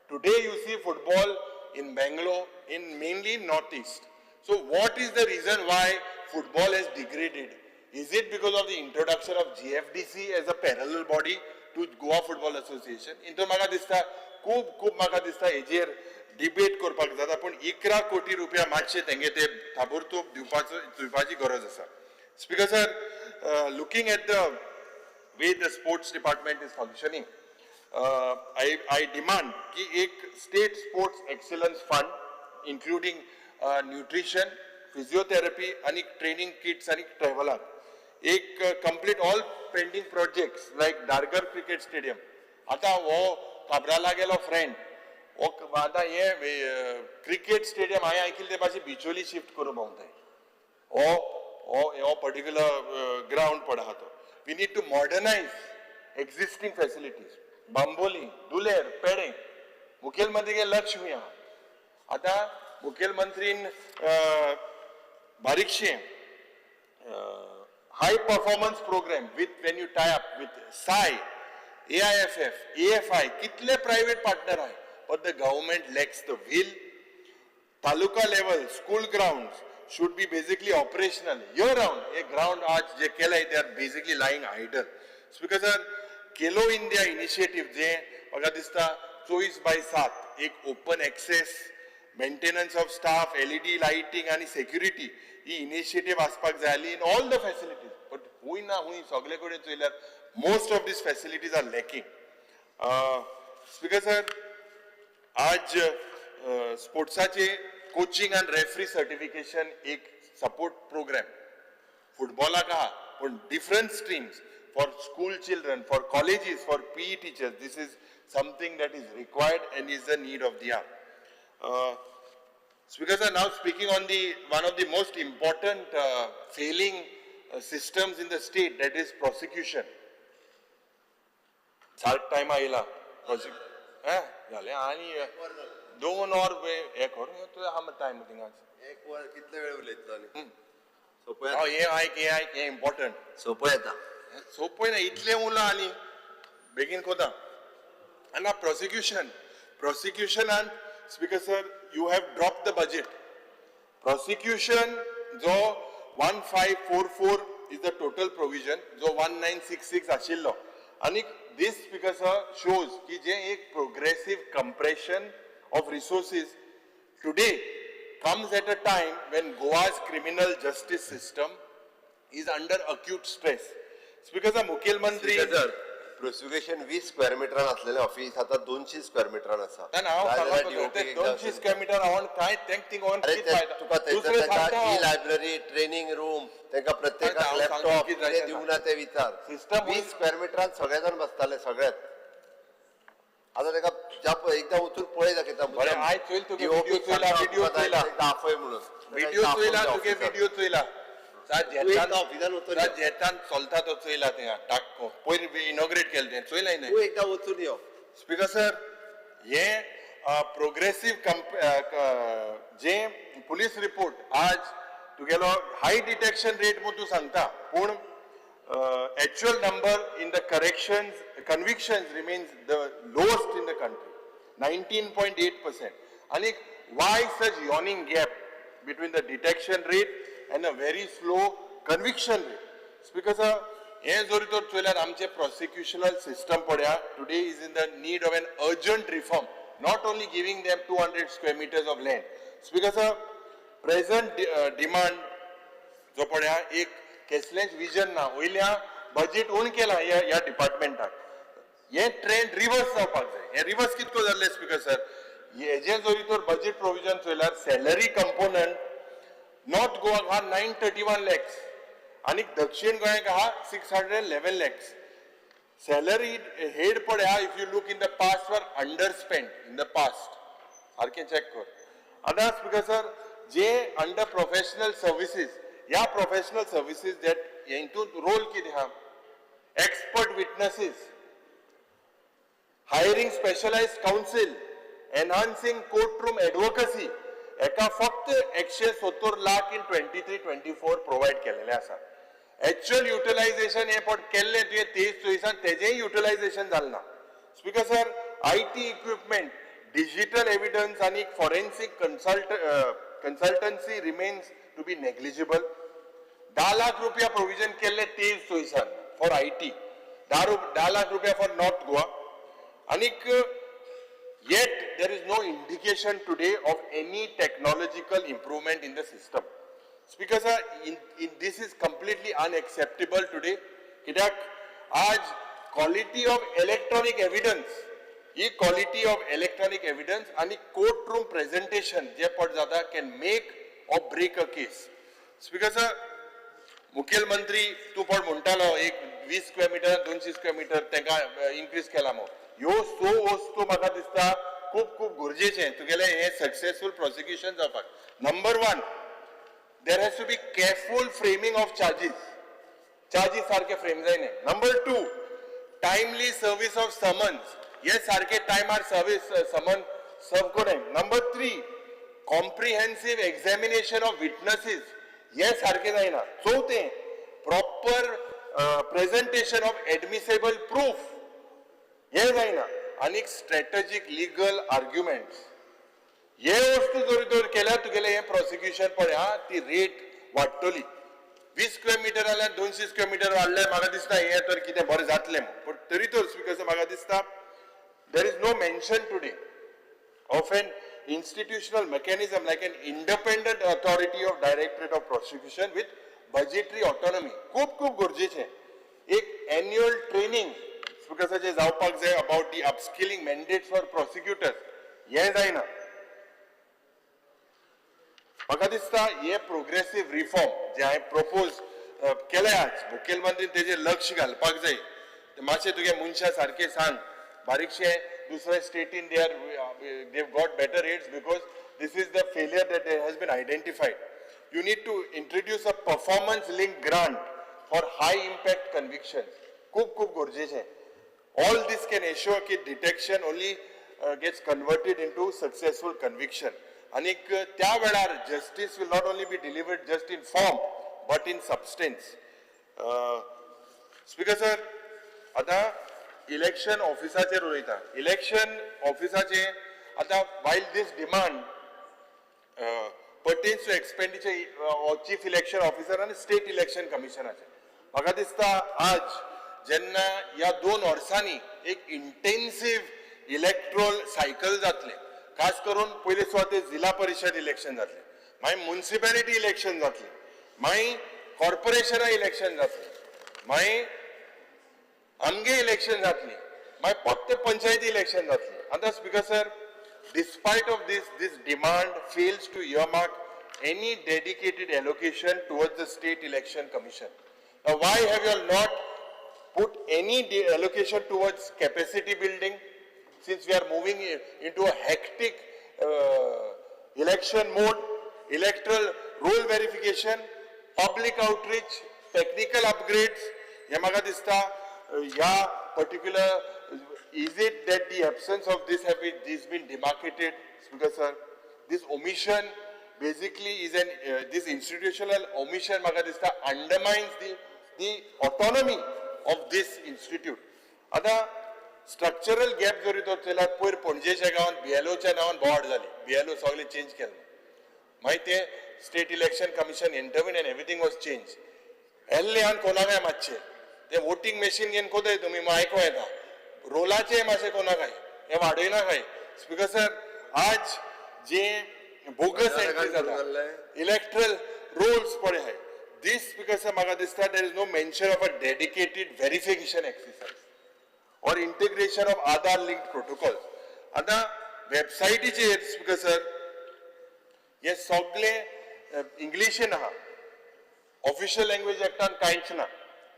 Today you see football in Bangalore, in mainly northeast. So what is the reason why football has degraded? Is it because of the introduction of GFDC as a parallel body to Goa Football Association? इंतून म्हाका दिसता खूब म्हाका दिसता हेजेर debate करपाक जाता, पण 11 कोटी रुपया मातशे तेंगे ते ताबडतोब दिवपाची गरज आसा. Speaker sir, looking at the way the sports department is functioning, I demand कि एक state sports excellence fund including nutrition, physiotherapy आणि training kits आणि traveler, एक complete all pending projects like Dargar cricket stadium. आता वो काब्राला गेलो friend, आता हे क्रिकेट स्टेडियम हांवें आयकिल्लें ते भाशेन बिचोली शिफ्ट करूं पावताय. हो पर्टिक्युलर ग्राउंड पड आहा तो. We need to modernise existing facilities. Bambolim, Duler, Peddem, मुखेलमंत्रीगे लक्ष हुंय आहा. आता मुखेलमंत्रीन बारीकशें high performance program with when you tie up with SAI, AIFF, AFI, कितले private partner आहे, but the government lacks the will. Taluka level, school grounds should be basically operational. Year round, a ground आज जे केलंय, they are basically lying idle. Speaker sir, Khelo India initiative जे बघा दिसता 24/7 एक open access, maintenance of staff, LED lighting आणि security ही initiative आसपाक जाली in all the facilities. But हुई ना हुई सगळे कडे चोयल्यार most of these facilities are lacking. Speaker sir, आज स्पोर्ट्साचे कोचिंग and referee certification एक support program. फुटबॉलाक आहा, पण different streams for school children, for colleges, for PE teachers. This is something that is required and is the need of the hour. Speakers are now speaking on one of the most important failing systems in the state, that is prosecution. Third time आयला झाले आणि 2 or हे करून तुझा हा time थिंगा 1 वर कितले वेळ उलयतलो हे इम्पॉर्टंट सोपं येता सोपं ना इतले मुलं आली बेगीन कोता आणि prosecution speaker sir, you have dropped the budget. Prosecution जो 1544 is the total provision, जो 1966 आशिल्लो आणि this speaker sir shows की जे एक progressive compression of resources today comes at a time when Goa's criminal justice system is under acute stress. Speaker sir, मुख्यमंत्री prosecution 20 square मीटरान असलेले office आता 200 square मीटरान आसा. 200 स्क्वेअर मीटर हांव काय तुका ही लायब्ररी ट्रेनिंग रूम तांका प्रत्येकाक लॅपटॉप कितें दिवना ते विचार 20 स्क्वेअर मीटरान सगळे जाण बसताले सगळ्यात. आता ताका एकदा वचून पळय दाखयता व्हिडिओ चोयला जेतान चलता तो चोयला थिंगा टाक पयर इनॉग्रेट केलें तें चोयलाय न्हय. तूं एकदा वचून यो. स्पीकर सर, हे प्रोग्रेसिव्ह जे पुलीस रिपोर्ट आज तुगेलो हाय डिटेक्शन रेट म्हणून तूं सांगता, पूण actual number in the convictions remains the lowest in the country, 19.8%. And why such yawning gap between the detection rate and a very slow conviction rate? Because हे जरी तर चोयल्यार आमचे prosecutional system पळया today is in the need of an urgent reform, not only giving them 200 square meters of land. Because present demand जो पळया एक केसलेंच vision ना, वयल्या बजेट उण केला ह्या डिपार्टमेंटाक. हे ट्रेंड रिवर्स जावपाक जाय. हे रिवर्स कितको जाल्ले स्पीकर सर, हेजे जरी तर बजेट प्रोविजन चोयल्यार सॅलरी कंपोनंट नॉर्थ गोवाक हा 931 lakhs आणि दक्षिण गोंयाक हा 611 lakhs. सॅलरी हेड पळया, if you look in the past वर under spend in the past, सारखे चेक कर. आता स्पीकर सर, जे अंडर प्रोफेशनल सर्विसेस, या professional services that into role किती हा, expert witnesses, hiring specialized counsel, enhancing courtroom advocacy, एका फक्त 170 लाख in 23-24 प्रोवाइड केलेले आसा. एक्चुअल युटिलायझेशन हे पण केल्ले तुवें 23-24 तेजेय युटिलायझेशन जालें ना. Speaker sir, IT equipment, digital evidence आणि forensic consultancy remains to be negligible. 10 lakh रुपया प्रोविजन केले 23-24 फॉर IT, 10 lakh रुपया फॉर नॉर्थ गोवा, आणि yet there is no indication today of any technological improvement in the system. Speaker sir, this is completely unacceptable today. कित्याक आज quality of electronic evidence, he quality of electronic evidence आणि courtroom presentation जे पड जाता can make or break a case. Speaker sir, मुख्यमंत्री तू पण म्हणटालो एक 20 स्क्वेअर मीटर 200 स्क्वेअर मीटर तेका इन्क्रीज केला मो. ह्यो सो वस्तू म्हाका दिसता खूप खूप गरजेचे तुगेले हे सक्सेसफुल प्रोसिक्युशन जावपाक. Number 1, there has to be careful framing of charges सारखे फ्रेम जायने. Number 2, timely service of summons, हे सारखे टायमार सर्व्हिस समन सर्व कोणे. Number 3, comprehensive examination of witnesses, हे सारखे जायना. चौथे, proper presentation of admissible proof हे जायना. आनीक स्ट्रॅटेजीक लिगल आर्ग्युमेंट्स हे वस्तू जर तर केल्यार तुगेले हे प्रोसिक्युशन पळय हा ती रेट वाडटली. 20 स्क्वेअर मिटर जाल्यार 200 स्क्वेअर मिटर वाडल्यार म्हाका दिसता हे तर कितें बरें जातलें म्हूण. पूण तरी तर स्पीकर म्हाका दिसता there is no mention today of an institutional mechanism like an independent authority of directorate of prosecution with budgetary autonomy. खूप गरजेचें एक annual training स्पीकरचे जावपाक जाय about the upskilling mandates for prosecutors. हे जायना. म्हाका दिसता हे प्रोग्रेसिव्ह रिफॉर्म जे हांवें प्रपोज केले आज मुखेलमंत्रीन तेजेर लक्ष घालपाक जाय. मातशें तुगे मनशा सारकें सांग बारीकशे दुसऱ्या स्टेटीन they have got better rates because this is the failure that has been identified. You need to introduce a performance linked grant for high impact convictions. खूप गरजेचें. All this can ensure that detection only gets converted into successful conviction. आणि त्या वेळार justice will not only be delivered just in form but in substance. Speaker sir, आता election ऑफिसाचेर उलयता. Election ऑफिसाचे आता while this demand pertains to expenditure of chief election officer and state election commissionaचे. म्हाका दिसता आज जेन्ना ह्या 2 वर्सांनी एक इंटेन्सिव्ह इलेक्ट्रोल सायकल जातले, खास करून पयले सुवाते जिल्हा परिषद इलेक्शन जातले, मागीर म्युनिसिपॅलिटी इलेक्शन जातले, मागीर कॉर्पोरेशना इलेक्शन जातले, मागीर आमगे इलेक्शन जातली, मागीर फक्त पंचायती इलेक्शन जातली. आता speaker sir, despite of this demand fails to earmark any dedicated allocation towards the state election commission. Now why have you all not put any allocation towards capacity building, since we are moving into a hectic election mode, electoral roll verification, public outreach, technical upgrades? हे म्हाका दिसता या particular, is it that the absence of this this been demarcated, Speaker sir? This omission basically is an this institutional omission म्हाका दिसता undermines the autonomy of this institute. आता structural gap जरी तर चयल्यार पयर पणजेच्या गांवांत BLOच्या नांवान बोवाड जाली, BLO सगळे चेंज केले, मागीर ते state election commission intervene and everything was change. एल्ले आनी कोणाकाय मातशे ते वोटिंग मशीन घेवन कोताय तुमी आयको येता, रोलाचे मातशे कोणाकाय हे वाडयना काय. स्पीकर सर, आज जे बोगस एंट्री जाता इलेक्ट्रल रोल्स पळय हाय, दिस स्पीकर सर म्हाका दिसता there is no mention of a dedicated verification exercise or integration of Aadhaar linked protocols. आता वेबसायटीचेर स्पीकर सर हे सगळे इंग्लिशीन आहा, ऑफिशियल लँग्वेज एक्टान कांयच ना.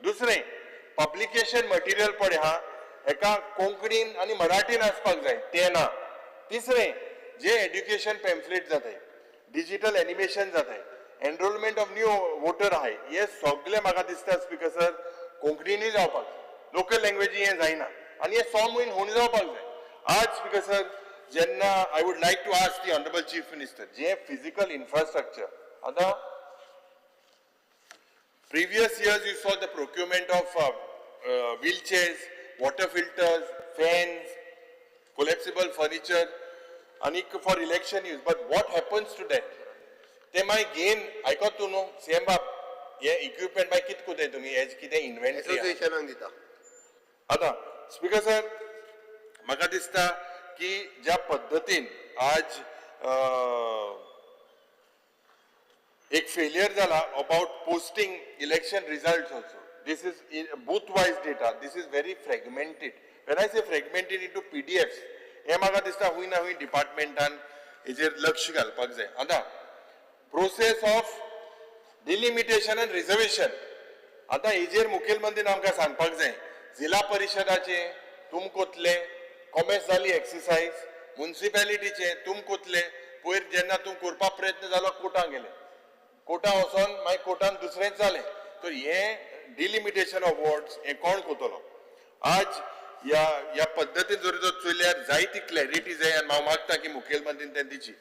दुसरें पब्लिकेशन मटेरियल पळय आहा हेका कोंकणीन आनी मराठीन आसपाक जाय ते ना. तिसरें जे एड्युकेशन पॅम्फलेट जाताय, डिजिटल एनिमेशन जाताय, एनरोलमेंट ऑफ न्यू वोटर आहाय, हे सगळे म्हाका दिसता स्पीकर सर कोंकणीनूय जावपाक, लोकल लँग्वेजी हे जायना आनी हे सॉमून होऊन जावपाक जाय. आज स्पीकर सर जेन्ना I would like to ask the honourable chief minister, जे फिजिकल इन्फ्रास्ट्रक्चर आता previous years you saw the procurement of wheelchairs, water filters, fans, collapsible furniture and for election use, but what happens to that? They might gain, I got to know, same equipment by kit could do me as kid inventory. आता speaker sir म्हाका दिसता की ज्या पद्धतीन आज एक failure जाला about posting election results also. This is booth wise data, this is very fragmented. When I say fragmented into PDFs, हे म्हाका दिसता हुंय ना हुंय डिपार्टमेंटान हेजेर लक्ष घालपाक जाय. आता process of delimitation end reservation, आता हेजेर मुखेलमंत्रीन आमकां सांगपाक जाय. जिल्हा परिषदाचे तुम कोतले, कॉमेस जाली एक्सरसाइज, म्युनिसिपॅलिटीचे तुम कोतले, पयर जेन्ना तुम करपाक प्रयत्न जालो कोर्टाक गेले, कोर्टा वचोन मागीर कोर्टान दुसरेंच जालें. तर हे डिलिमिटेशन ऑफ वॉर्ड्स हे कोण कोतलो? आज ह्या पद्दतीन जर तर चयल्यार जायती क्लॅरिटी जाय आनी हांव मागता की मुखेलमंत्रीन तें दिची.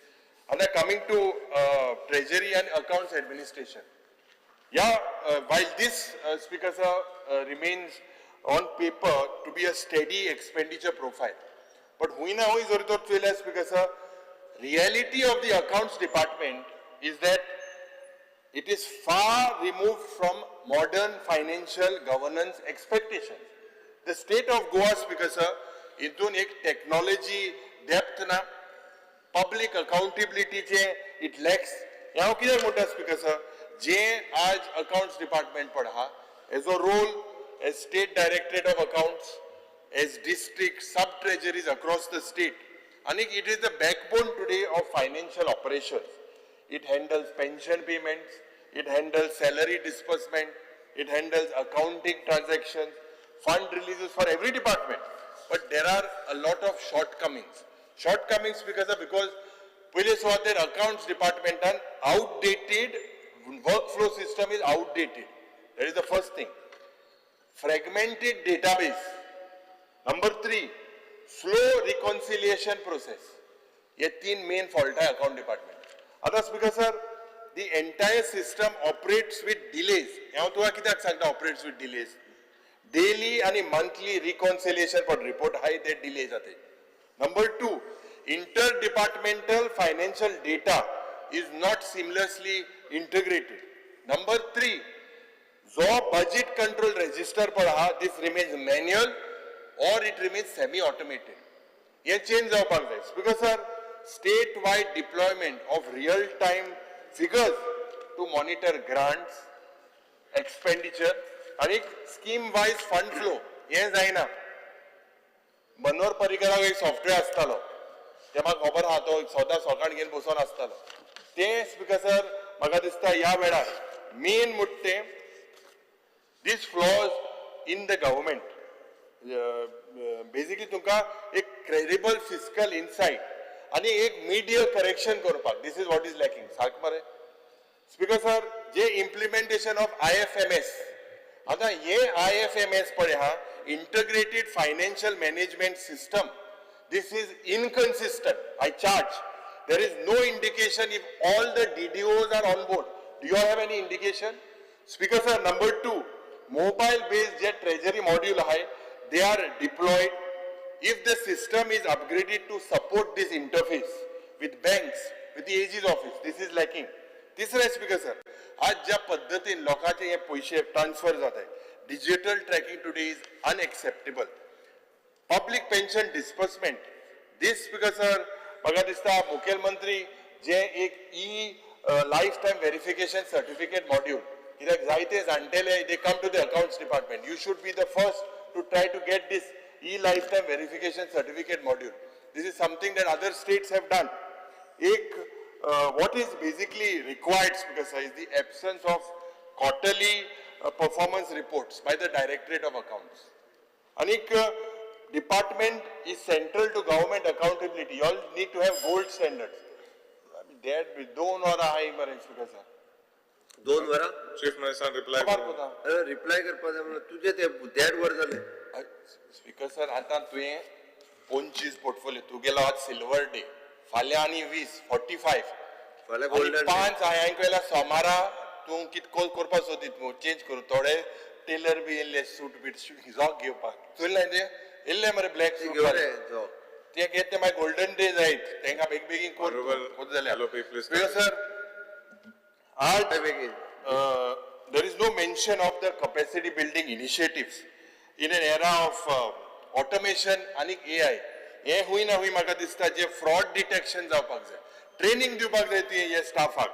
आता coming to treasury and accounts administration, while this speaker sir remains on paper to be a steady expenditure profile. But huina hui zoritor chuylas because reality of the accounts department is that it is far removed from modern financial governance expectations. The state of Goa speaker sir, intun ek technology depth na public accountability che it lacks. Yaho kidar mota speaker sir, je aaj accounts department padha as a role as state directorate of accounts, as district sub treasuries across the state. And it is the backbone today of financial operations. It handles pension payments, it handles salary disbursement, it handles accounting transactions, fund releases for every department. But there are a lot of shortcomings. Shortcomings because police what their accounts department and outdated workflow system is outdated. That is the first thing. Fragmented database. Number 3, slow reconciliation process. ये 3 main fault है account department. Other speaker sir, the entire system operates with delays. यहाँ तो कित्याक सांगता operates with delays. Daily and monthly reconciliation for report high they delay जाते. Number 2, interdepartmental financial data is not seamlessly integrated. Number 3, जो budget control register पढ़ा, this remains manual or it remains semi-automated. ये change जावपाक जाय. Because sir, statewide deployment of real-time figures to monitor grants, expenditure, and scheme-wise fund flow. ये जायना. मनोहर पर्रीकराक एक software आसतालो. ते म्हाका खबर आहा तो सदां सकाळ घेवन बसून आसतालो. ते स्पीकर सर म्हाका दिसता ह्या वेळार मेन मुट्टे these flaws in the government. Basically तुमका एक credible fiscal insight आणि एक media correction करपाक. This is what is lacking. सारक मरे. Speaker sir, जे implementation of IFMS. आता ये IFMS पडे हा integrated financial management system. This is inconsistent. I charge. There is no indication if all the DDOs are on board. Do you have any indication? Speaker sir, number 2, mobile based jet treasury module hai, they are deployed. If the system is upgraded to support this interface with banks, with the AG's office, this is lacking. तिसरा speaker sir, आज ज्या पद्धतीन लोकांचे हे पैसे transfer जात आहे, digital tracking today is unacceptable. Public pension disbursement, this speaker sir, म्हाका दिसता मुखेलमंत्री जे एक lifetime verification certificate module, कित्याक जायते जाणटेले they come to the accounts department. You should be the first to try to get this lifetime verification certificate module. This is something that other states have done. What is basically required because is the absence of quarterly performance reports by the Directorate of Accounts. Anik department is central to government accountability. You all need to have gold standards. I mean, there be दोन वरा high emergency because sir. 2 वरा Chief Minister reply. Reply करपाक जाय तुझे ते 1.5 वर जाले. Speaker sir आता तुवें 25 पोर्टफोलियो तू गेलो आज सिल्वर डे फाल्यां आनी 20 45 फाल्यां गोल्डन 5 हांवें केला सोमारा तूं कितको करपाक सोदीत चेंज करूं थोडे टेलर बी येयल्ले सूट बीट जॉक घेवपाक चुरलें ते येयल्ले मरे ब्लॅक सूट ते घेत ते मागीर गोल्डन डे जायत तांकां बेगीन कोत जाल्यार सर आज there is no mention of the capacity building initiatives in an era of automation and AI. हे हुई ना हुई म्हाका दिसता जे fraud detection जावपाक जाय, training दिवपाक जाय ती हे स्टाफाक,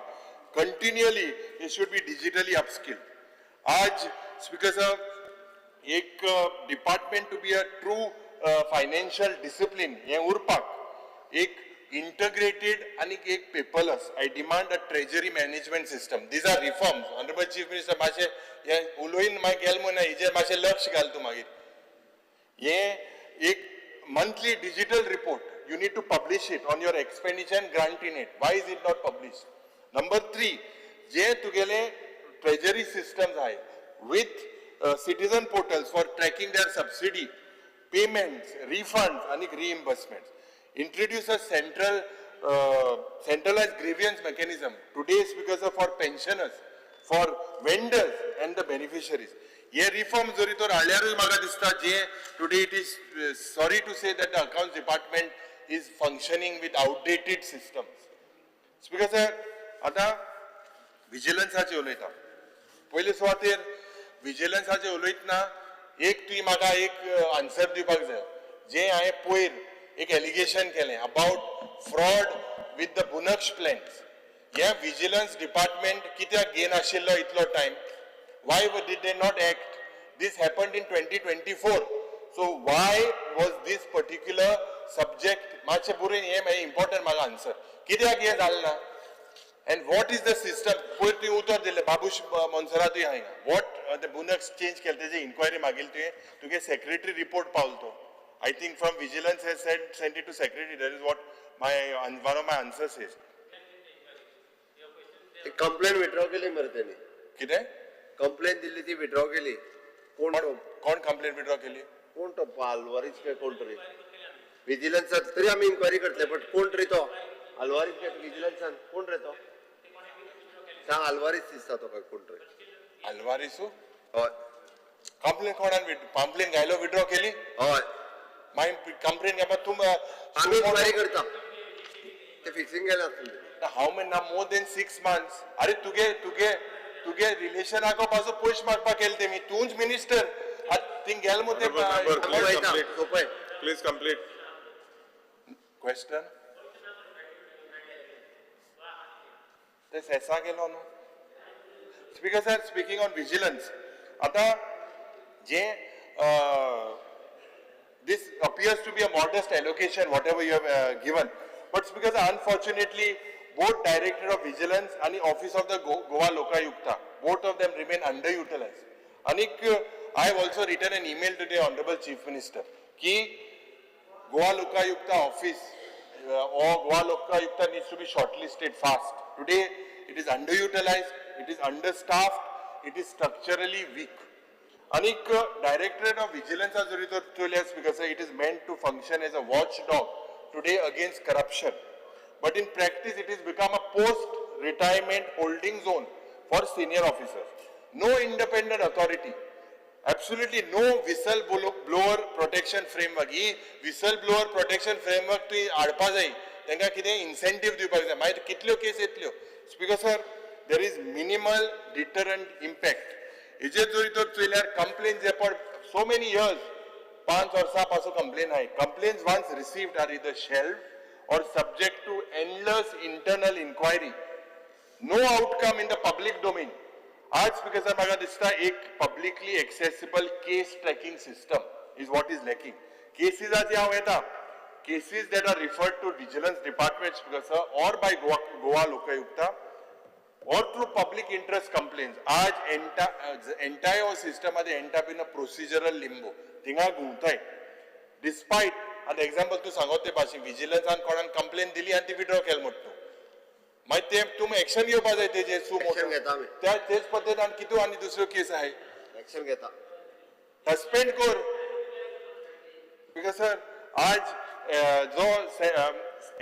continually it should be digitally upskilled. आज speaker साहब एक department to be a true financial discipline हे उरपाक एक integrated and एक paperless. I demand a treasury management system. These are reforms. Honorable Chief Minister, माशे ये उलोइन मा गेल मना इजे माशे लक्ष घाल तू मागीर. ये एक monthly digital report. You need to publish it on your expenditure and grant in it. Why is it not published? Number 3, जे तुगेले treasury systems आहे with citizen portals for tracking their subsidy, payments, refunds and reimbursements. Introduce a centralized grievance mechanism today because of for pensioners, for vendors and the beneficiaries. हे reform जरी तर हाडल्यारूय म्हाका दिसता जे today it is sorry to say that the accounts department is functioning with outdated systems. Speaker sir, आता विजिलन्साचे उलयता. पयले सुवातेर विजिलन्साचे उलयतना एक तुवें म्हाका एक आन्सर दिवपाक जाय. जे हांवें पयर एक एलिगेशन केलें अबाउट फ्रॉड विथ द बुनक्श प्लॅन्स. ह्या विजिलन्स डिपार्टमेंट कित्याक घेनाशिल्लो इतलो time? Why did they not act? This happened in 2024. So why was this particular subject मातशें बरें हें मागीर important म्हाका आन्सर कित्याक हें जालें ना? And what is the system? पयर तुवें उतर दिलें बाबूश मोन्सरातूय हांगा. What the बुनक्स चेंज केलें तेजी इन्क्वायरी मागिल्ली तुगे सेक्रेटरी रिपोर्ट पावलो. I think from vigilance has sent it to secretary. That is what one of my answers is. Complain withdraw केली मरे त्यांनी. कितें? कंप्लेन दिल्ली ती विड्रॉ केली. कोण कंप्लेन विड्रॉ केली? कोण तो आलवारीस काय कोण तरी विजिलन्सात तरी आम्ही इन्क्वायरी करतले बट कोण तरी तो आलवारीस काय विजिलन्सान कोण रे तो सांग. आलवारीस दिसता तो काय कोण तरी आलवारीसू. हय कंप्लेन कोणान कंप्लेन घायलो विड्रॉ केली? हय मागीर कंप्लेन घेता तुम आम्ही इन्क्वायरी करता ते फिक्सिंग केलें आसलें. हाऊ मेनी ना मोर देन 6 months. अरे तुगे रिलेशनाको पासून पयशे मागपाक केले तेमी तूंच मिनिस्टर थिंग गेल मु ते Please complete. क्वेश्चन ते सेसा गेलो न्हू. Speaker sir, speaking on vigilance, आता जे this appears to be a modest allocation whatever you have given, but speaker sir, unfortunately both Director of Vigilance and the Office of the Goa Lokayukta, both of them remain underutilized. Anik, I have also written an email to the Honorable Chief Minister ki Goa Lokayukta office or Goa Lokayukta needs to be shortlisted fast. Today it is underutilized, it is understaffed, it is structurally weak. Anik, Directorate of Vigilance has told us because it is meant to function as a watchdog today against corruption. But in practice, it has become a post-retirement holding zone for senior officers. No independent authority, absolutely no whistleblower protection framework. This whistleblower protection framework to adpa jai, tenga kide incentive diवपाक जाय. मागीर कितल्यो केस येतल्यो? Speaker sir, there is minimal deterrent impact. हेजेर जरी तर चोयल्यार complaints for so many years, 5 वर्सां पासून complaint आहाय. Complaints once received are either shelved or subject to endless internal inquiry. No outcome in the public domain. आज speaker sir म्हाका दिसता एक publicly accessible case tracking system is what is lacking. Cases आजी हांव येता, cases that are referred to vigilance department speaker sir or by Goa Lokayukta or through public interest complaints. आज entire system मध्ये end up in a procedural limbo. थिंगा गुंताय. Despite आता example तू सांगत ते भाशेन विजिलन्सान कोणान कंप्लेन दिली आणि ती विड्रॉ केली म्हणटा मागीर ते तुमी एक्शन घेवपा जाय तेजे एक्शन घेता आमी त्या तेच पद्दतीन कितू आनी दुसऱ्यो केस आहाय एक्शन घेता सस्पेंड कर बिकॉज सर आज जो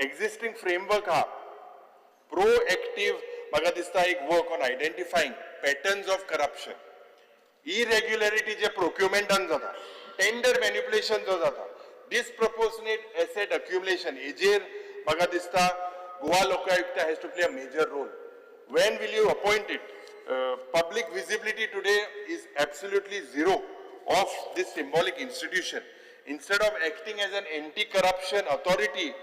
एक्झिस्टिंग फ्रेमवर्क हा प्रोएक्टिव्ह म्हाका दिसता एक work on identifying patterns of corruption irregularity जे प्रोक्युरमेंटान जाता टेंडर मॅन्युप्युलेशन जो जाता disproportionate asset accumulation. Ejer म्हाका दिसता Goa Lokayukta has to play a major role. When will you appoint it? Public visibility today is absolutely zero of this symbolic institution. Instead of acting as an anti-corruption authority,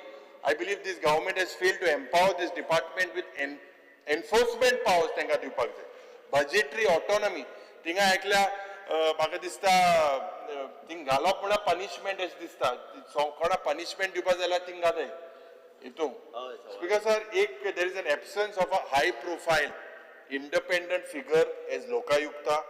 I believe this government has failed to empower this department with enforcement powers. तेंका दिवपाक जाय. Budgetary autonomy. थिंगा आयकल्या म्हाका दिसता thing घालप म्हणल्यार punishment अशें दिसता कोणा पनिशमेंट दिवपाक जाल्यार थिंग घालय हितून स्पीकर सर एक there is an absence of a high profile independent figure as Lokayukta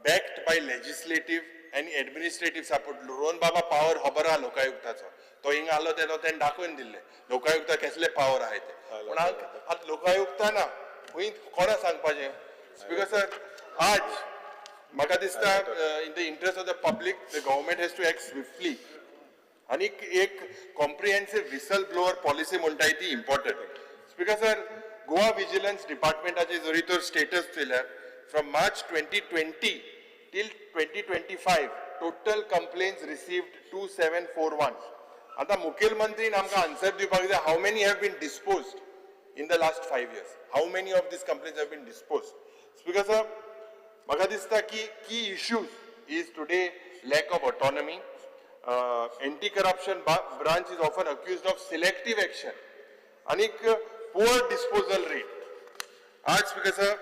backed by legislative आनी एडमिनिस्ट्रेटिव्ह सपोर्ट रोहन बाबा पावर खबर आहा लोकायुक्ताचो तो हिंग आलो तेन्ना तेणे दाखोवन दिल्ले लोकायुक्ता कसले पावर आहाय ते पूण आतां लोकायुक्ता ना खंय कोणा सांगपाचें स्पीकर सर आज म्हाका दिसता in the interest of the public the government has to act swiftly आनी एक कॉम्प्रिहेन्सिव्ह विसल ब्लोअर पॉलिसी म्हणटाय ती important speaker sir Goa vigilance डिपार्टमेंटाचे जरी तर स्टेटस चयल्यार from March 2020 till 2025 total complaints received 2741. आता मुखेलमंत्रीन आमकां आन्सर दिवपाक जाय, how many have been disposed in the last 5 years? How many of these complaints have been disposed? Speaker sir, म्हाका दिसता की key issues is today lack of autonomy. Anti-corruption branch is often accused of selective action. आणि poor disposal rate. आज speaker sir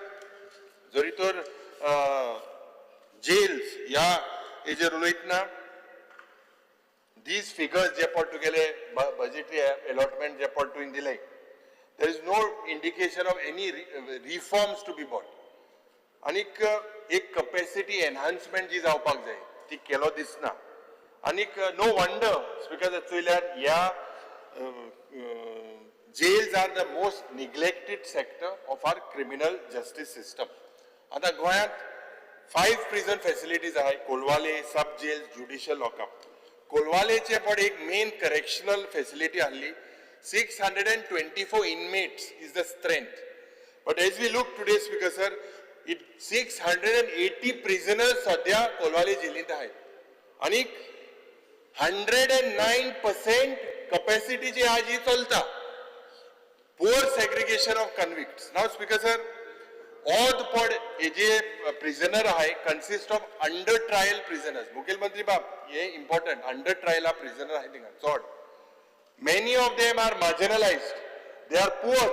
जरी तर jails या हेजेर उलयतना these figures जे पड तुगेले budgetary allotment जे पड तुवें दिले, there is no indication of any reforms to be brought. आनीक एक capacity enhancement जी जावपाक जाय ती केलो दिसना. आनीक no wonder स्पीकर चोयल्यार ह्या jails are the most neglected sector of our criminal justice system. आता गोंयांत 5 prison facilities आहाय, कोलवाले, सब jails, judicial lockup. कोलवालेचे पण एक main correctional facility आहली, 624 inmates is the strength. But as we look today, Speaker sir, 680 prisoners सध्या कोलवाले जेलींत आहाय. आनी 109% capacity जी आज ही चलता. Poor segregation of convicts. Now, Speaker sir, all the pod prisoner consist of under trial prisoners. Mukhil Mantri Bab, ये important. Under trial prisoner I think. Many of them are marginalized. They are poor.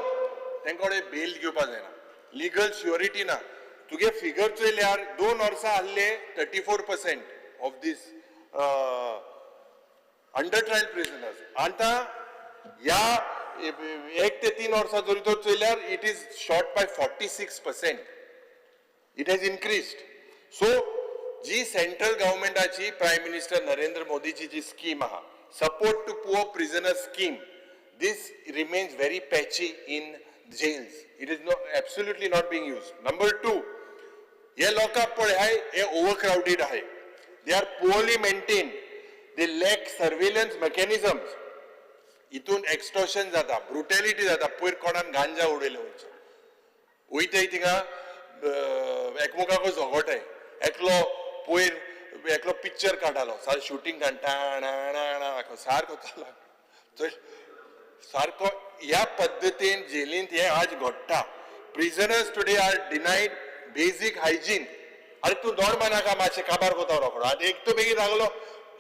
Thank God, bail घेवपा जायना. Legal surety na. तुगे figure चोयले are 2 वर्सां आहले 34% of these under trial prisoners. आता या 1 ते 3 वर्सां जरी तो चोयल्यार it is short by 46%. It has increased. So जी सेंट्रल गव्हर्नमेंटाची प्राइम मिनिस्टर नरेंद्र मोदीची जी स्कीम आहा, support to poor prisoner scheme, this remains very patchy in jails. It is absolutely not being used. Number 2, ये lockup पडे हाय, ये overcrowded हाय. They are poorly maintained. They lack surveillance mechanisms. इतून extortion जाता, ब्रुटॅलिटी जाता. पयर कोणान गांजा उडयले वयचे, वयताय थिंगा एकमेकांक झगडटाय. एकलो पयर एकलो पिक्चर काडटालो, सारको शूटिंग काडटा सारको चला सारको. ह्या पद्दतीन जेलींत हे आज घडटा. Prisoners today are denied basic hygiene. अरे तूं धोड मानाका मातशें काबार कोता रोखडो. आतां एक तो बेगीन लागलो,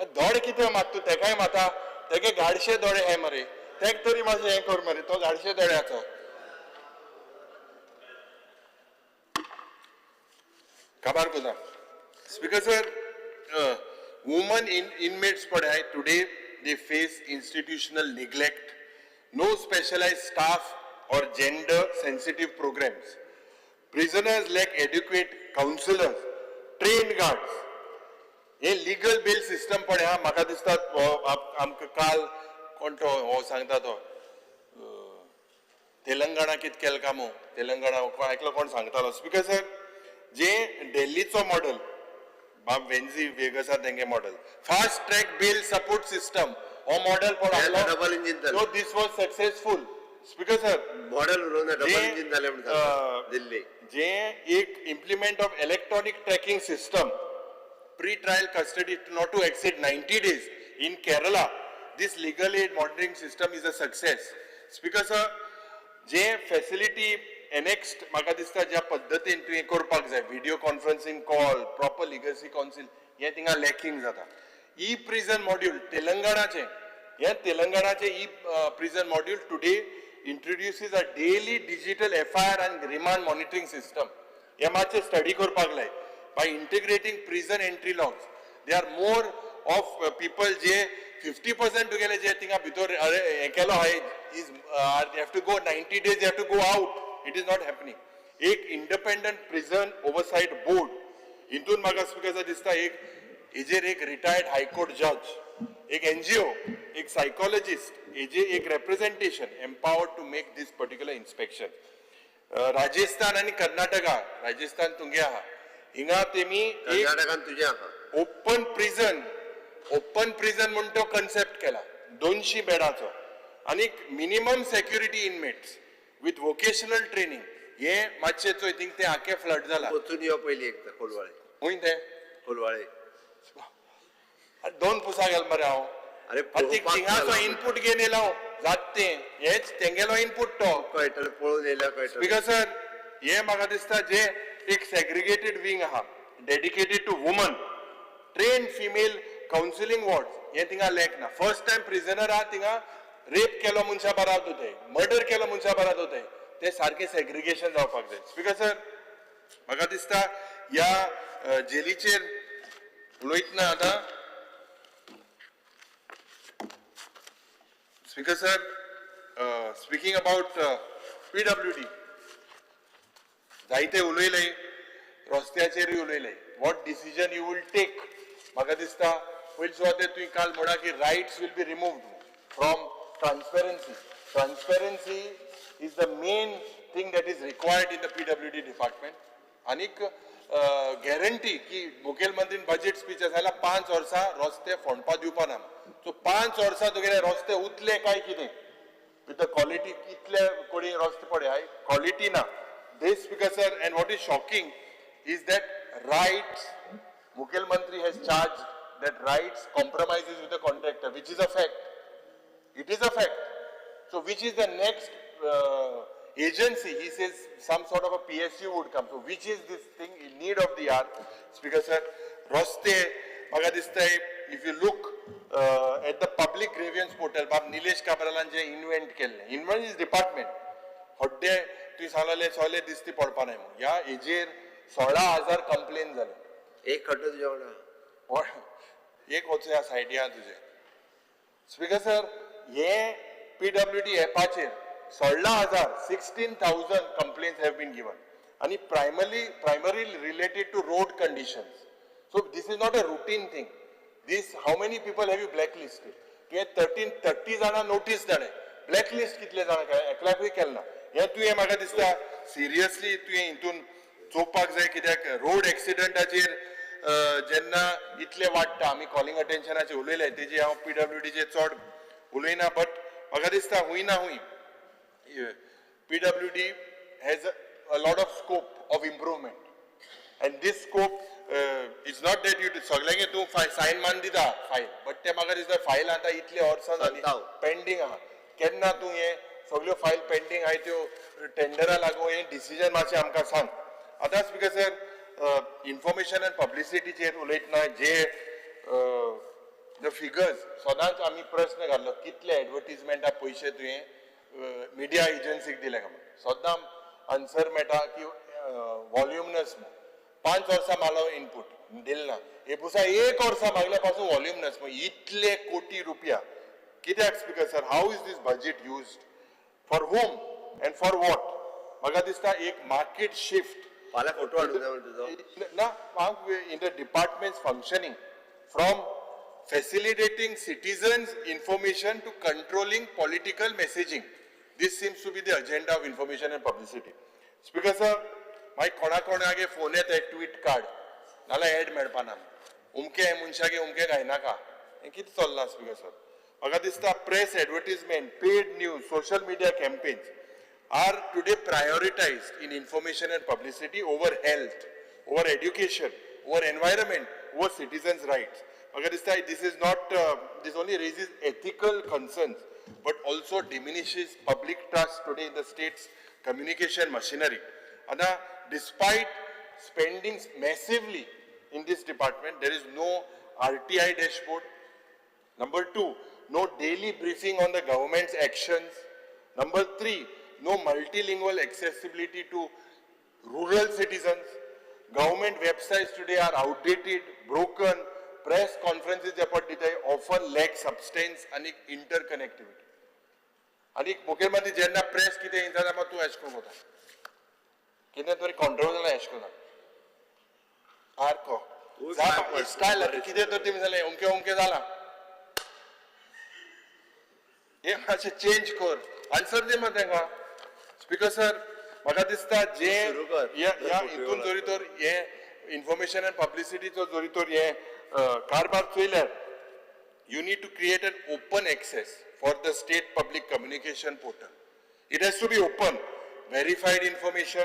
धोड कितें मात तूं तेकाय माता, तेगे गाडशे दोळे हे मरे, तेक तरी मातशें हें कर मरे, तो गाडशे दोळ्याचो. काबार कोता. स्पीकर सर, women inmates पडे हाय, today they face institutional neglect, no specialized staff or gender sensitive programs. Prisoners lack adequate counselors, trained guards. हे लीगल बेल सिस्टम पडे हा. म्हाका दिसता आमकां काल कोण तो हो सांगता तो तेलंगणा कितें केलें कामू, तेलंगणा आयकलो कोण सांगतालो. स्पीकर सर, जे दिल्लीचो मॉडेल बाब वेन्झी वेगस आहा तेंगे model, fast track bail support system, हो मॉडेल पण आसलो, double engine so this was successful. Speaker sir, model उलोवना, डबल इंजिन जाले म्हणटा दिल्ली. जे एक implement of electronic tracking system, pre-trial custody not to exceed 90 days in Kerala. This legal aid monitoring system is a success. Speaker sir, जे facility annexed म्हाका दिसता ज्या पद्धतीन तुवें करपाक जाय, video conferencing call, proper legacy council, हे थिंगा लॅकिंग जाता. ई प्रिझन मॉड्यूल तेलंगणाचे, हे तेलंगणाचे E prison module today introduces a daily digital FIR and remand monitoring system. हे मातशें स्टडी करपाक लाय. By integrating prison entry logs, there are more of people जे 50% तुगेले जे थिंगा भितर हे केलो हाय is they have to go 90 days, they have to go out. It is not happening. एक independent prison oversight board, हितून म्हाका स्पीकर दिसता एक हेजेर एक रिटायर्ड हायकोर्ट जज, एक NGO, एक सायकोलॉजिस्ट, हेजे एक representation empowered to make this particular inspection. Rajasthan आणि कर्नाटका, राजस्थान तुंगे आहा, हिंगा तेमी कर्नाटकान तुझे आहा ओपन प्रिझन म्हणून तो कन्सेप्ट केला 200 बेडाचो आणि minimum security inmates with vocational training. हे मातशे चोय थिंग ते आखे फ्लड जाला. वचून यो पयली एकदा कोलवाळे हुंय ते कोलवाळे दोन पुसा गेल मरे हांव अरे थिंगाचो इनपूट घेवन येयला जात तें हेच तेंगेलो इनपूट तो कळटले पळोवन येयल्या कळटले स्पीकर सर हे म्हाका दिसता जे एक सेग्रिगेटेड विंग आहा dedicated to woman train female counselling wards हे थिंगा लॅक ना फर्स्ट टाइम प्रिझनर आहा थिंगा रेप केलो मनशा बरात होते मर्डर केलो मनशा बरात होते ते सारखे सेग्रिगेशन जावपाक जाय स्पीकर सर म्हाका दिसता ह्या जेलीचेर उलयतना आतां speaker sir speaking about PWD जायते उलयले रस्त्याचेरूय उलयले what decision you will take म्हाका दिसता पयलीं सुवातेर तुवें काल म्हणा की rights will be removed from transparency is the main thing that is required in the PWD department आनीक गॅरंटी की मुखेलमंत्रीन बजेट स्पीच जाल्यार 5 वर्सां रस्ते फोंडपा दिवपा ना सो 5 वर्सां तुगेले रस्ते उतले काय कितें विथ द क्वालिटी कितले कोणी रस्ते पडे हाय क्वालिटी ना this speaker sir and what is shocking is that rights Mukhyamantri has charged that rights compromises with the contractor which is a fact it is a fact so which is the next agency he says some sort of a PSU would come so which is this thing in need of the hour speaker sir raste म्हाका दिसता if you look at the public grievance portal बाब निलेश काब्रालान जे invent is department हड्डे तुवें सांगलेले सगळे दिसती पडपा नाय म्हणून ह्या हेजेर 16,000 कंप्लेन जाले एक खड्डो तुज्या वांगडा एक वचूं ह्या सायडी आहा तुजे स्पीकर सर हे PWD एपाचेर 16,000 complaints have been given and primarily related to road conditions so this is not a routine thing this how many people have you blacklisted के 30 जाणां नोटीस जाणे blacklist कितले जाणां एकल्याकूय केलें ना हे तुवें म्हाका दिसता सिरियसली तुवें हितून चोवपाक जाय कित्याक रोड एक्सिडंटाचेर जेन्ना इतले वाडटा आमी कॉलिंग अटेन्शनाचेर उलयले तेजे हांव PWDचेर चड उलयना बट म्हाका दिसता हूंय ना हूंय PWD has a lot of scope of improvement and this scope it's not that you सगळ्यांगे तूं सायन मान दिता फायल बट ते म्हाका दिसता फायल आतां इतले वर्सां जाली पेंडींग आहा केन्ना तूं हे सगळ्यो फायल पेंडींग आहाय त्यो टेंडरा लागून हे डिसिजन मातशें आमकां सांग आतां स्पीकर सर इन्फॉर्मेशन एंड पब्लिसिटीचेर उलयतना जे फिगर्स सदांच आमी प्रश्न घाल्लो कितले एडवर्टिजमेंटाक पयशे तुवें मिडिया एजन्सीक दिले काय म्हणून सदां आन्सर मेळटा की वॉल्युमनस 5 वर्सां मागलो इनपूट दिल ना हे पुसा 1 वर्सां मागल्या पासून वॉल्युमनस इतले कोटी रुपया कित्याक speaker sir how is this budget used for whom and for what म्हाका दिसता एक मार्केट शिफ्ट फाल्यां फोटो हाडूं जाय तुजो ना हांव in the departments functioning from facilitating citizens information to controlling political messaging this seems to be the agenda of information and publicity speaker sir मागीर कोणा कोणागे फोन येता एक ट्वीट कार्ड नाल्यार एड मेळपा ना उमके मनशागे उमके घायनाका हें कितें चल्लां स्पीकर सर म्हाका दिसता press advertisement paid news social media campaigns are today prioritized in information and publicity over health, over education, over environment, over citizens' rights. This is not, this only raises ethical concerns, but also diminishes public trust today in the state's communication machinery. And despite spending massively in this department, there is no RTI dashboard. Number 2, no daily briefing on the government's actions. Number 3, no multilingual accessibility to rural citizens. Government websites today are outdated, broken. Press conferences often lack substance and interconnectivity. And मुख्यमंत्री जेन्ना press कितें इंता जाल्यार तूं S करून वता कितें तरी control S करना आर्को स्टायल कितें तर तेमी जालें अमकें जालां हे मातशें चेंज कर आन्सर दी मात तांकां स्पीकर सर म्हाका दिसता जे ह्या हितून जोरी तर हे इन्फॉर्मेशन एंड पब्लिसिटीचो जोरी तर हे कारभार चोयल्यार you need to create an open access for the state public communication portal. It has to be open, verified information,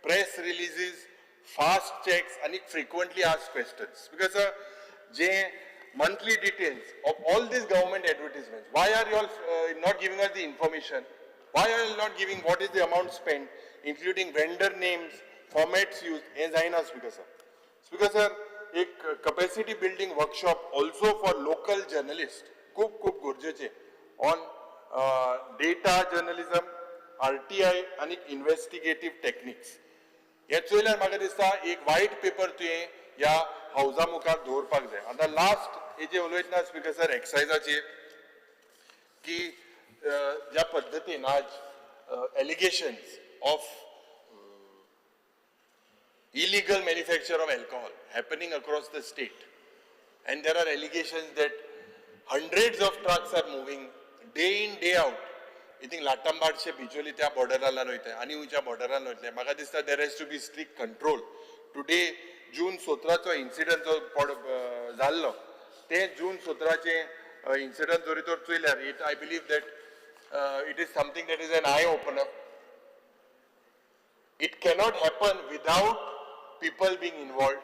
press releases, fast checks and frequently asked questions. Because जे monthly details of all these government advertisements, why are you all not giving us the information? Why are you not giving what is the amount spent, including vendor names, formats used? हे जायना Speaker sir. Speaker sir, एक capacity building workshop also for local journalists खूप गरजेचे on data journalism, RTI आणि investigative techniques. याच वयल्यान म्हाका दिसता एक व्हाईट पेपर तुवें ह्या हाऊसा मुखार दवरपाक जाय. आतां लास्ट हेजे उलयतना स्पीकर सर एक्सायजाचेर की ज्या पद्दतीन आज allegations of illegal manufacture of alcohol happening across the state, and there are allegations that hundreds of trucks are moving day in day out. I think Latambadche Bijoli त्या बॉर्डराला वयता आनी उंच्या बॉर्डरान वयतले. म्हाका दिसता there has to be strict control. Today जून 17चो incident जो जाल्लो ते जून 17चे इन्सिडंट जरी तर चोयल्यार I believe that it is something that is an eye opener. It cannot happen without people being involved.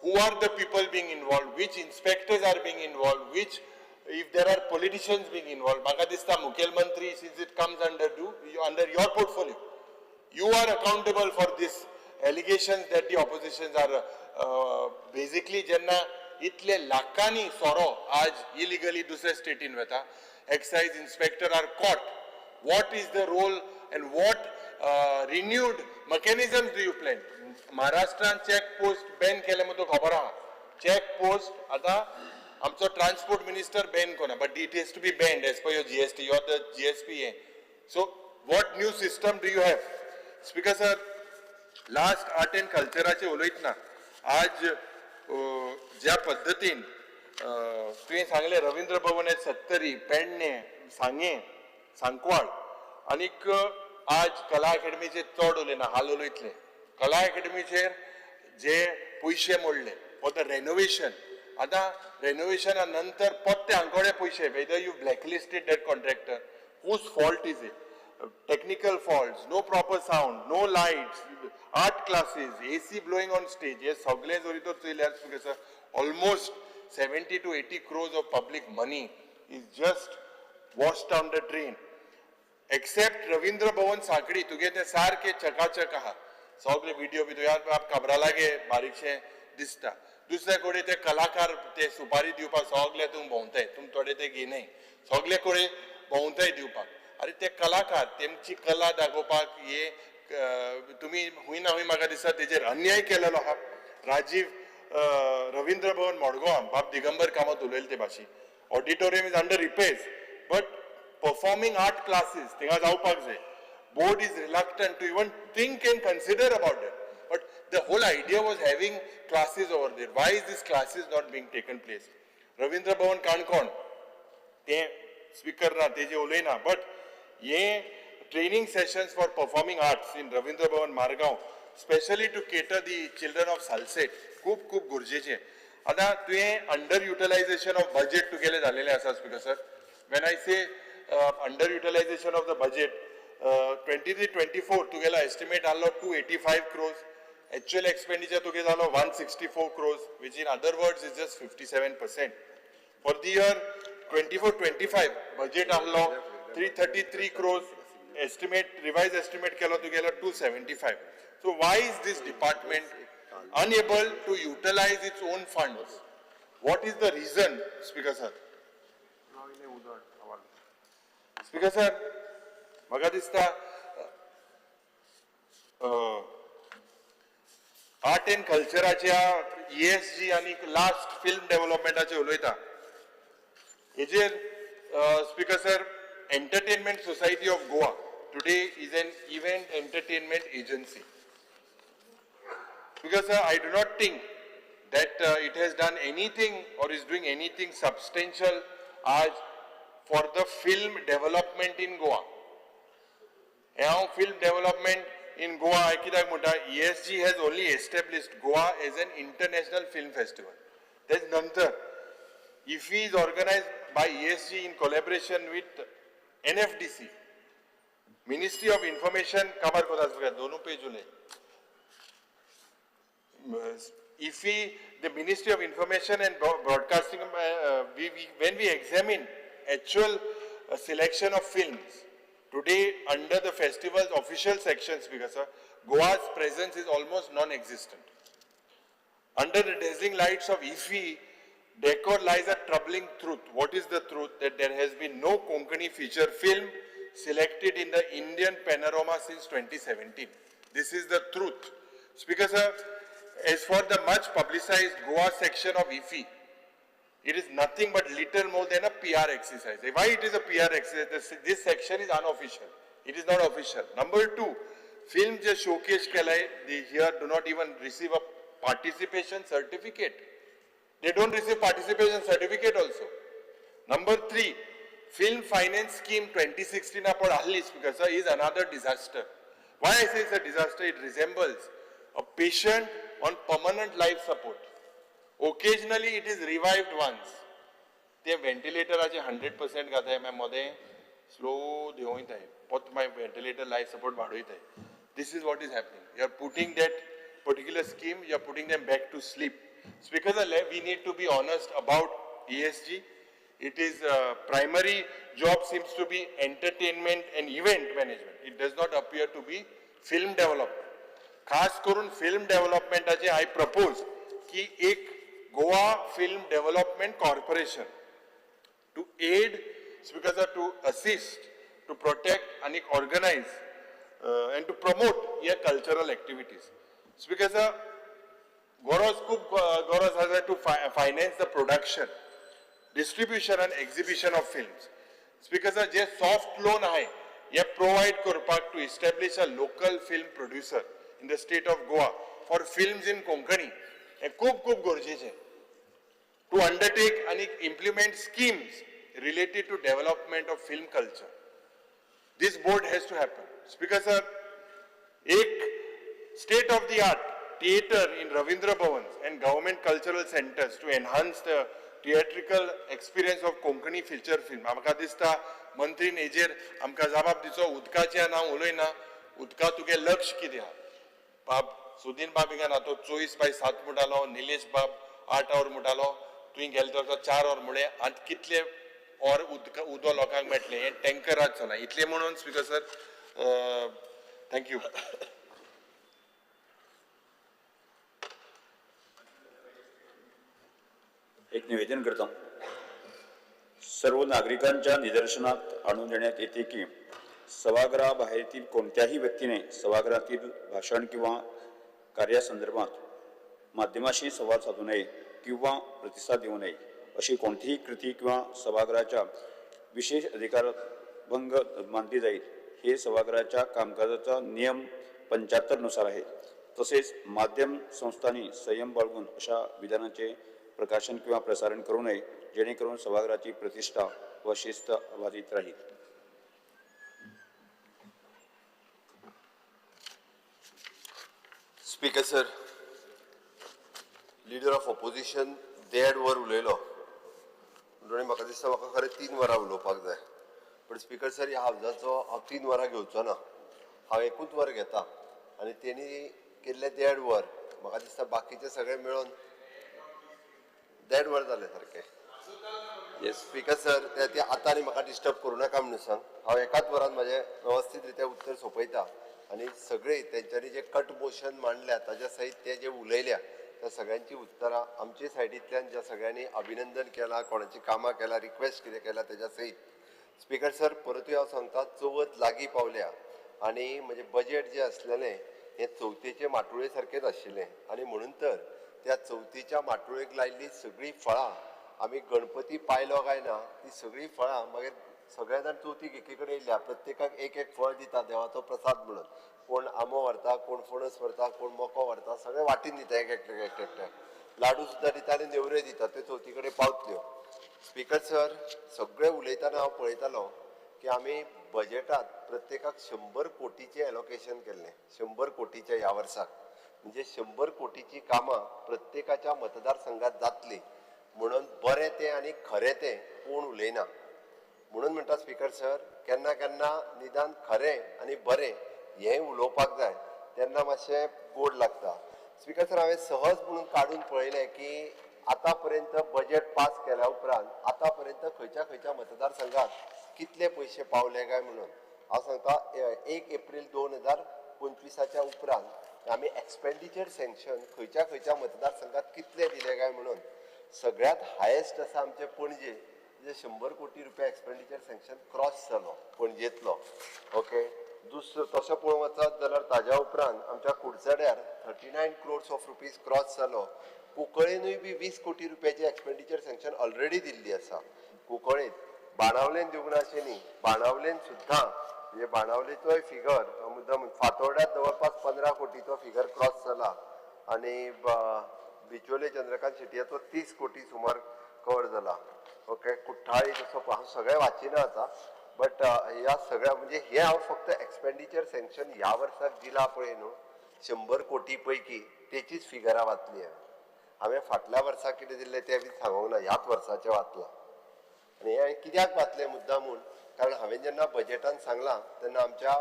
Who are the people being involved? Which inspectors are being involved? Which, if there are politicians being involved? Bhaka dista Mukhyamantri, since it comes under your portfolio, you are accountable for this allegations that the oppositions are basically jenna itle lakani soro आज illegally dusre state in veta. Excise inspector are caught. What is the role and what renewed mechanisms do you plan? महाराष्ट्रान check post ban केले म्हणून तो खबर आहा. Check post आता आमचो transport minister ban कोना, but it has to be banned as per your GST. You are the GSP. So what new system do you have? Speaker sir, last art and कल्चराचे उलयतना आज ज्या पद्दतीन तुवें सांगले रवींद्र भवन आहे 70, पेडणे, सांगे, सांकवाळ आनीक आज कला अकॅडमीचे चड उलयना, हाल उलयतले. कला अकॅडमीचेर जे पयशे मोडले फॉर द रेनोवेशन, आता रेनोवेशना नंतर परते हांगकडे पयशे, whether you blacklisted that contractor, whose fault is it? Technical faults, no proper sound, no lights, art classes, AC blowing on stage. हे सगळे जरी तर चयल्यार almost 70 to 80 crores of public money is just washed down the drain. Except Ravindra Bhavan Sakdi, तुगे ते सारखे चकाचक आहा. सगळे व्हिडिओ यार खबरा लागे बारीकशे दिसता. दुसरे कडेन ते कलाकार ते सुपारी दिवपाक सगळे तुम्ही भोंवताय, तुम थोडे ते घेयनाय, सगळे कडेन भोंवताय दिवपाक. अरे ते कलाकार तेमची कला दाखोवपाक हे तुम्ही हुंय ना हुंय म्हाका दिसता तेजेर अन्याय केलेलो आहा. राजीव रवींद्र भवन मडगांव बाब दिगंबर कामत उलयले ते भाशी. Auditorium is under repairs, but performing art classes थिंगा जावपाक जाय. Board is reluctant to even think and consider about it. But the whole idea was having classes over there. Why is this classes not being taken place? Ravindra Bhavan Kankon, te speaker na teje ulayna, but ye training sessions for performing arts in Ravindra Bhavan Margaon, especially to cater the children of Salset, खूप गरजेचे. आता तुवें underutilization of budget तुगेले झालेले आसा speaker sir. When I say underutilization of the budget, 23-24 तुगेला estimate आलो 285 crores, actual expenditure तुगे जालो 164 crores, which in other words is just 57%. For the year 24-25 budget आलो 333 crores, estimate revised estimate केलो तुगेला 275. So why is this department unable to utilize its own funds? What is the reason, Speaker sir? Speaker sir, म्हाका दिसता art end कल्चराच्या ESG आणि last film डेव्हलपमेंटाचे उलयता हेजेर speaker sir, entertainment society of Goa today is an event entertainment agency. Speaker sir, I do not think that it has done anything or is doing anything substantial आज for the film development in Goa. Now film development in Goa, कित्याक म्हणटा, ESG has only established Goa as an international film festival. That's नंतर IFFI is organized by ESG in collaboration with NFDC, Ministry of Information. काबार कोता दोनों page उलय IFI, the Ministry of Information and Broadcasting, when we examine actual selection of films, today under the festival's official sections, because Goa's presence is almost non-existent. Under the dazzling lights of IFI, decor lies a troubling truth. What is the truth? That there has been no Konkani feature film selected in the Indian panorama since 2017. This is the truth. Speaker sir, as for the much publicized Goa section of IFI, it is nothing but little more than a PR exercise. Why it is a PR exercise? This section is unofficial. It is not official. Number two, films just showcase they here do not even receive a participation certificate. They don't receive participation certificate also. Number three, film finance scheme 2016 is another disaster. Why I say it's a disaster? It resembles a patient on permanent life support. Occasionally it is revived once. The ventilator is 100% gata hai, main slow dehoit hai. But my ventilator life support badhoit hai. This is what is happening. You are putting that particular scheme, you are putting them back to sleep. Speaker, we need to be honest about ESG. It is primary job seems to be entertainment and event management. It does not appear to be film development. खास करून film development aje I propose ki ek Goa Film Development Corporation to aid, speaker sir, to assist, to protect and organize and to promote your cultural activities. Speaker sir, Goros has to finance the production, distribution and exhibition of films. Speaker sir, je soft loan hai, ye provide korpak to establish a local film producer in the state of Goa for films in Konkani. खूप गरजेचे to undertake and implement schemes related to development of film culture. This board has to happen. Speaker sir, एक state of the art theatre in Ravindra Bhavans and government cultural centers to enhance the theatrical experience of Konkani feature film. आमकां दिसता मंत्री नेजेर आमकां जबाब दिचो उदकाचें नांव उलयना, उदका तुगे लक्ष कितें आहा? बाब सुदीन बाब हिंगा तो 24/7 मुटालो, निलेश बाब 8 hour मुटालो, तुवें गेलो तो 4 hour मुळे आनी कितले और उदो लोकांक मेळटलें हें टँकरात चला. इतलें म्हणून स्पीकर सर, थँक्यू. एक निवेदन करता. सर्व नागरिकांच्या निदर्शनात आणून देण्यात येते की सभागृहाबाहेरील कोणत्याही व्यक्तीने सभागृहातील भाषण किंवा कार्यासंदर्भात माध्यमाशी संवाद साधू नये किंवा प्रतिसाद देऊ नये अशी कोणतीही कृती किंवा सभागृहाच्या विशेष अधिकार भंग मानली जाईल. हे सभागृहाच्या कामकाजाचा नियम 75 नुसार आहे. तसेच माध्यम संस्थांनी संयम बाळगून अशा विधानाचे प्रकाशन किंवा प्रसारण करू नये जेणेकरून सभागृहाची प्रतिष्ठा व शिस्त अबाधित राहील. Speaker sir, leader of opposition देड वर उलयलो म्हणून म्हाका दिसता म्हाका खरें 3 वरां उलोवपाक जाय. पण स्पीकर सर, ह्या हावजाचो हांव 3 वरां घेवचो ना, हांव 1च वर घेता. आनी तेणी केल्ले 1.5 वर, म्हाका दिसता बाकीचे सगळे मेळून 1.5 वर जाले सारके. येस स्पीकर सर, ते आतां आनी म्हाका डिस्टर्ब करूं नाका म्हणून सांग. हांव 1च वरान म्हाजें वेवस्थीत रित्या उत्तर सोंपयता. आणि सगळे तेंच्यांनी जे कट मोशन मांडल्या ताच्या सहित ते जे उलयल्या त्या सगळ्यांची उत्तरां आमचे सायडींतल्यान ज्या सगळ्यांनी अभिनंदन केला, कोणाची कामां केला, रिक्वेस्ट कितें केला तेच्या सहित. स्पीकर सर, परतूय हांव सांगता, चवथ लागीं पावल्या आनी म्हणजे बजेट जे आसलेलें हें चवथीचे माटोळे सारकेंच आशिल्लें. आनी म्हणून तर त्या चवथीच्या माटोळेक लायिल्लीं सगळीं फळां आमी गणपती पायलो काय ना ती सगळीं फळां मागीर सगळे जाण चवथीक एके कडेन येयल्या, प्रत्येकाक एक फळ दिता देवाचो प्रसाद म्हणून. कोण आंबो व्हरता, कोण फणस व्हरता, कोण मको व्हरता, सगळे वाटीन दिता एकट्याक. लाडू सुद्दां दिता आनी नेवऱ्यो दिता, त्यो चवथी कडेन पावतल्यो. स्पीकर सर, सगळे उलयतना हांव पळयतालो की आमी बजेटांत प्रत्येकाक 100 कोटीचें एलोकेशन केल्लें. 100 कोटीचें ह्या वर्साक, म्हणजे 100 कोटीची कामां प्रत्येकाच्या मतदारसंघात जातली म्हणून बरें तें आनी खरें तें कोण उलयना. म्हणून म्हणटा स्पीकर सर, केन्ना केन्ना निदान खरें आनी बरें हेंय उलोवपाक जाय, तेन्ना मातशें गोड लागता. स्पीकर सर, हांवें सहज म्हणून काडून पळयलें की आतापर्यंत बजेट पास केल्या उपरांत आतापर्यंत खंयच्या मतदारसंघात कितले पयशे पावले काय म्हणून हांव सांगता 1 एप्रील 2025च्या उपरांत आमी एक्सपेंडिचर सँक्शन खंयच्या मतदारसंघात कितले दिले काय म्हणून सगळ्यात हायेस्ट आसा आमचे पणजे, जे 100 कोटी रुपया एक्सपेंडिचर सँक्शन क्रॉस जालो पणजेंतलो. ओके, दुसरो तसो पळोवंक वचत जाल्यार ताज्या उपरांत आमच्या कुडचड्यार 39 crores ऑफ रुपीज क्रॉस जालो. कुंकळेनूय बी 20 कोटी रुपयाची एक्सपेंडिचर सँक्शन ऑलरेडी दिल्ली आसा. कुंकळेंत बाणावलेन दिवंक ना अशें न्ही, बाणावलेन सुद्दां म्हणजे बाणावलेचोय फिगर मुद्दम फातोर्ड्यात जवळपास 15 कोटीचो फिगर क्रॉस जाला आनी बिचोले चंद्रकांत शेटयाचो 30 कोटी सुमार कवर जाला. ओके, कुठ्ठाळी तसो हांव सगळें वाचिना आतां, बट ह्या सगळ्या म्हणजे हे हांव फक्त एक्सपेंडिचर सँक्शन ह्या वर्साक दिला पळय न्हू 100 कोटी पैकी तेचीच फिगरां वाचली हांवें फाटल्या वर्साक कितें दिल्लें तें बी सांगूंक ना, ह्याच वर्साचें वाचलां. आनी हें कित्याक वाचलें मुद्दामून कारण हांवें जेन्ना बजेटान सांगलां तेन्ना आमच्या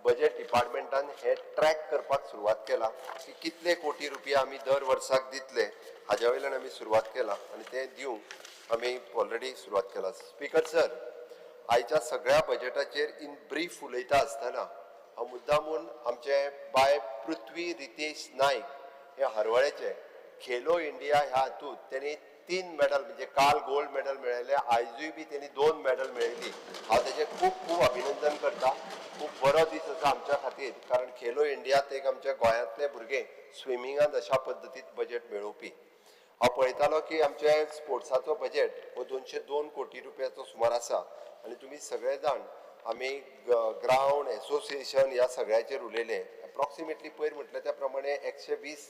बजेट डिपार्टमेंटान हे ट्रॅक करपाक सुरवात केला की कितले कोटी रुपया आमी दर वर्साक दितले हाज्या वयल्यान आमी सुरवात केला आनी तें दिवंक आमी ऑलरेडी सुरवात केला. स्पीकर सर, आयच्या सगळ्या बजेटाचेर इन ब्रीफ उलयता आसतना हांव मुद्दामून आमचे बाय पृथ्वी रितेश नायक हे हरवळेचे खेलो इंडिया ह्या हातूंत तेणी 3 मेडल म्हणजे काल गोल्ड मेडल मेळयले, आयजूय बी तेणी 2 मेडल मेळयली. हांव तेजें खूब अभिनंदन करता. खूब बरो दीस आसा आमच्या खातीर कारण खेलो इंडियात एक आमच्या गोंयांतले भुरगे स्विमिंगांत अशा पद्दतीन बजेट मेळोवपी. हांव पळयतालो की आमचे स्पोर्ट्साचो बजेट हो 202 कोटी रुपयाचो सुमार आसा आनी तुमी सगळे जाण आमी ग्रावंड एसोसिएशन ह्या सगळ्याचेर उलयले. एप्रॉक्सिमेटली पयर म्हटले त्या प्रमाणे 120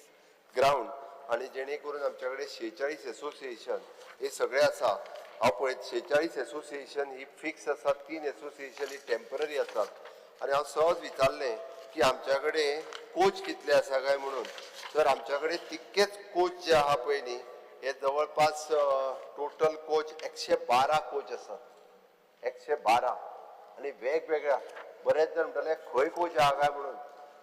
ग्रावंड आनी जेणे करून आमच्या कडेन 46 एसोसिएशन हे सगळे आसा. हांव पळयत 46 एसोसिएशन ही फिक्स आसात, 3 एसोसिएशन ही टेम्पररी आसात. आनी हांव सहज विचारलें की आमच्या कडेन कोच कितले आसा काय म्हणून, तर आमच्या कडेन तितकेच कोच जे आहा पळय न्ही हे जवळपास टोटल कोच 112 कोच आसात. 112 आनी वेगवेगळ्या बरेच जाण म्हणटाले खंय कोच आहा काय म्हणून.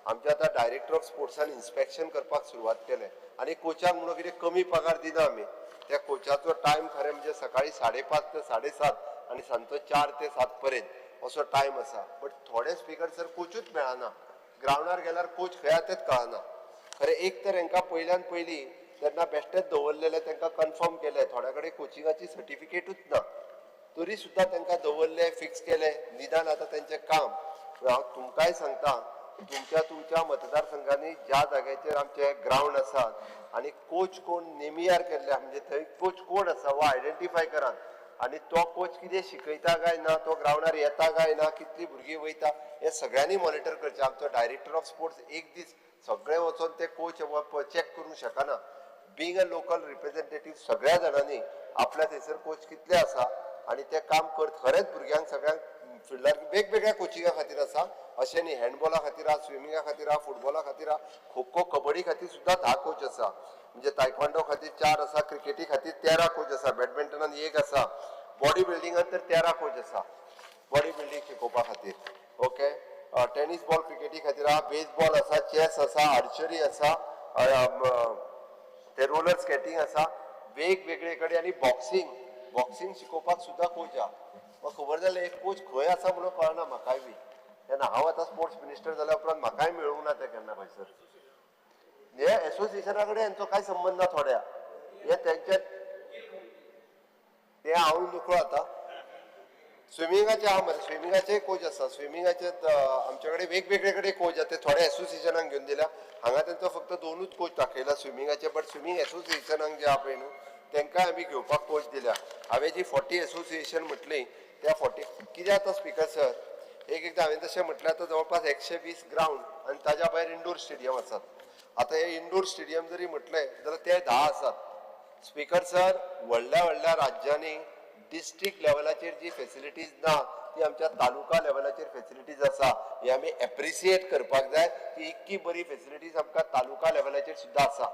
आमचे आतां डायरेक्टर ऑफ स्पोर्ट्सान इन्स्पेक्शन करपाक सुरवात केलें आनी कोचाक म्हणून कितें कमी पगार दिना आमी. त्या कोचाचो टायम खरें म्हणजे सकाळी 5:30 ते 7:30 आनी सांजचो 4 ते 7 पर्यंत असो टायम आसा. बट थोडे स्पीकर सर कोचूच मेळना. ग्रावंडार गेल्यार कोच खंय आहा तेच कळना. खरें एक तर हांकां पयल्यान पयलीं तेन्ना बेश्टेच दवरलेले तांकां कन्फर्म केलें, थोड्या कडेन कोचिंगाची सर्टिफिकेटूच ना तरी सुद्दां तांकां दवरले, फिक्स केले, निदान आतां तेंचें काम. हांव तुमकांय सांगता तुमच्या मतदारसंघांनी ज्या जाग्याचेर आमचे ग्रावंड आसात आनी कोच कोण नेमियार केल्ले म्हणजे थंय कोच कोण आसा वो आयडेंटिफाय करात आनी तो कोच कितें शिकयता काय ना, तो ग्रावंडार येता काय ना, कितलीं भुरगीं वयता हें सगळ्यांनी मॉनिटर करचें. आमचो डायरेक्टर ऑफ स्पोर्ट्स एक दीस सगळे वचोन ते कोच चॅक करूंक शकना. बींग अ लोकल रिप्रेझेंटेटीव सगळ्या जाणांनी आपल्या थंयसर कोच कितले आसा आनी ते काम करत खरेंच भुरग्यांक सगळ्यांक फिल्डार वेगवेगळ्या कोचिंगा खातीर आसा. अशें न्ही, हँडबॉला खातीर आहा, स्विमिंगा खातीर आहा, फुटबॉला खातीर आहा, खो खो कबड्डी खातीर सुद्दां 10 कोच आसा. म्हणजे तायक्वांडो खातीर 4 आसा, क्रिकेटी खातीर 13 कोच आसा, बॅडमिंटनान 1 आसा, बॉडी बिल्डिंगान तर 13 कोच आसा बॉडी बिल्डिंग शिकोवपा खातीर. ओके, टेनीस बॉल क्रिकेटी खातीर आहा, बेसबॉल आसा, चॅस आसा, आर्चरी आसा, ते रोलर स्केटींग आसा, वेगवेगळे कडेन आनी बॉक्सिंग शिकोवपाक सुद्दां कोच आहा. म्हाका खबर जालें एक कोच खंय आसा म्हणून कळना म्हाकाय बी. तेन्ना हांव आतां स्पोर्ट्स मिनिस्टर जाल्या उपरांत म्हाकाय मेळूंक ना तें केन्ना खंयसर. हे एसोसिएशना कडेन हांचो कांय संबंद ना. थोड्या हे तेंचे ते हांव नकळो आतां स्विमिंगाचे आहा मरे, स्विमिंगाचे कोच आसा, स्विमिंगाचे आमचे कडेन वेगवेगळे कडेन कोच आहा. ते थोड्या एसोसिएशनाक घेवन दिल्या. हांगा तेंचो फक्त 2च कोच दाखयला स्विमिंगाचे, बट स्विमिंग एसोसिएशनाक जे आहा पळय न्हू तांकांय आमी घेवपाक कोच दिल्या. हांवें जी 40 एसोसिएशन म्हटली त्या 40 कित्याक आतां स्पीकर सर एकदां हांवें तशें म्हटलें आतां जवळपास 120 ग्रावंड आनी ताज्या भायर इंडोर स्टेडियम आसात. आतां हे इंडोर स्टेडियम जरी म्हटलें जाल्यार ते 10 आसात. स्पीकर सर, व्हडल्या राज्यांनी डिस्ट्रिक्ट लेवलाचेर जी फेसिलिटीज ना ती आमच्या तालुका लेवलाचेर फेसिलिटीज आसा. हे आमी एप्रिसिएट करपाक जाय की इतकी बरी फेसिलिटीज आमकां तालुका लेवलाचेर सुद्दां आसा.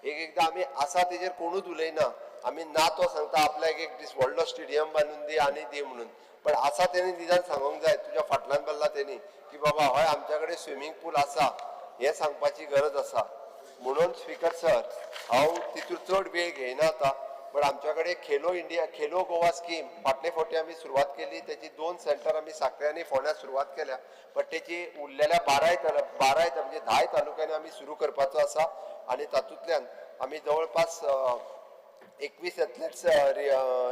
एकदां आमी आसा तेजेर कोणूच उलयना. आमी ना तो सांगता आपल्याक एक दीस व्हडलो स्टेडियम बांदून दी आनी दी म्हणून. पण आसा तेणी निदान सांगूंक जाय तुज्या फाटल्यान बल्ला तेणी की बाबा हय आमच्या कडेन स्विमींग पूल आसा हें सांगपाची गरज आसा. म्हणून स्पीकर सर हांव तितून चड वेळ घेयना आता, पण आमच्याकडे खेलो गोवा स्कीम फाटले फावटी आमी सुरवात केली, त्याची 2 सेंटर आमी सांखळे आनी फोंड्या सुरवात केल्या, पण त्याची उरलेल्या 12 म्हणजे 10 तालुक्यांनी आमी सुरू करपाचो आसा आणि तातूंतल्यान आमी जवळपास 21 एथलेट्स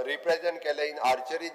रिप्रेझेंट केले in archery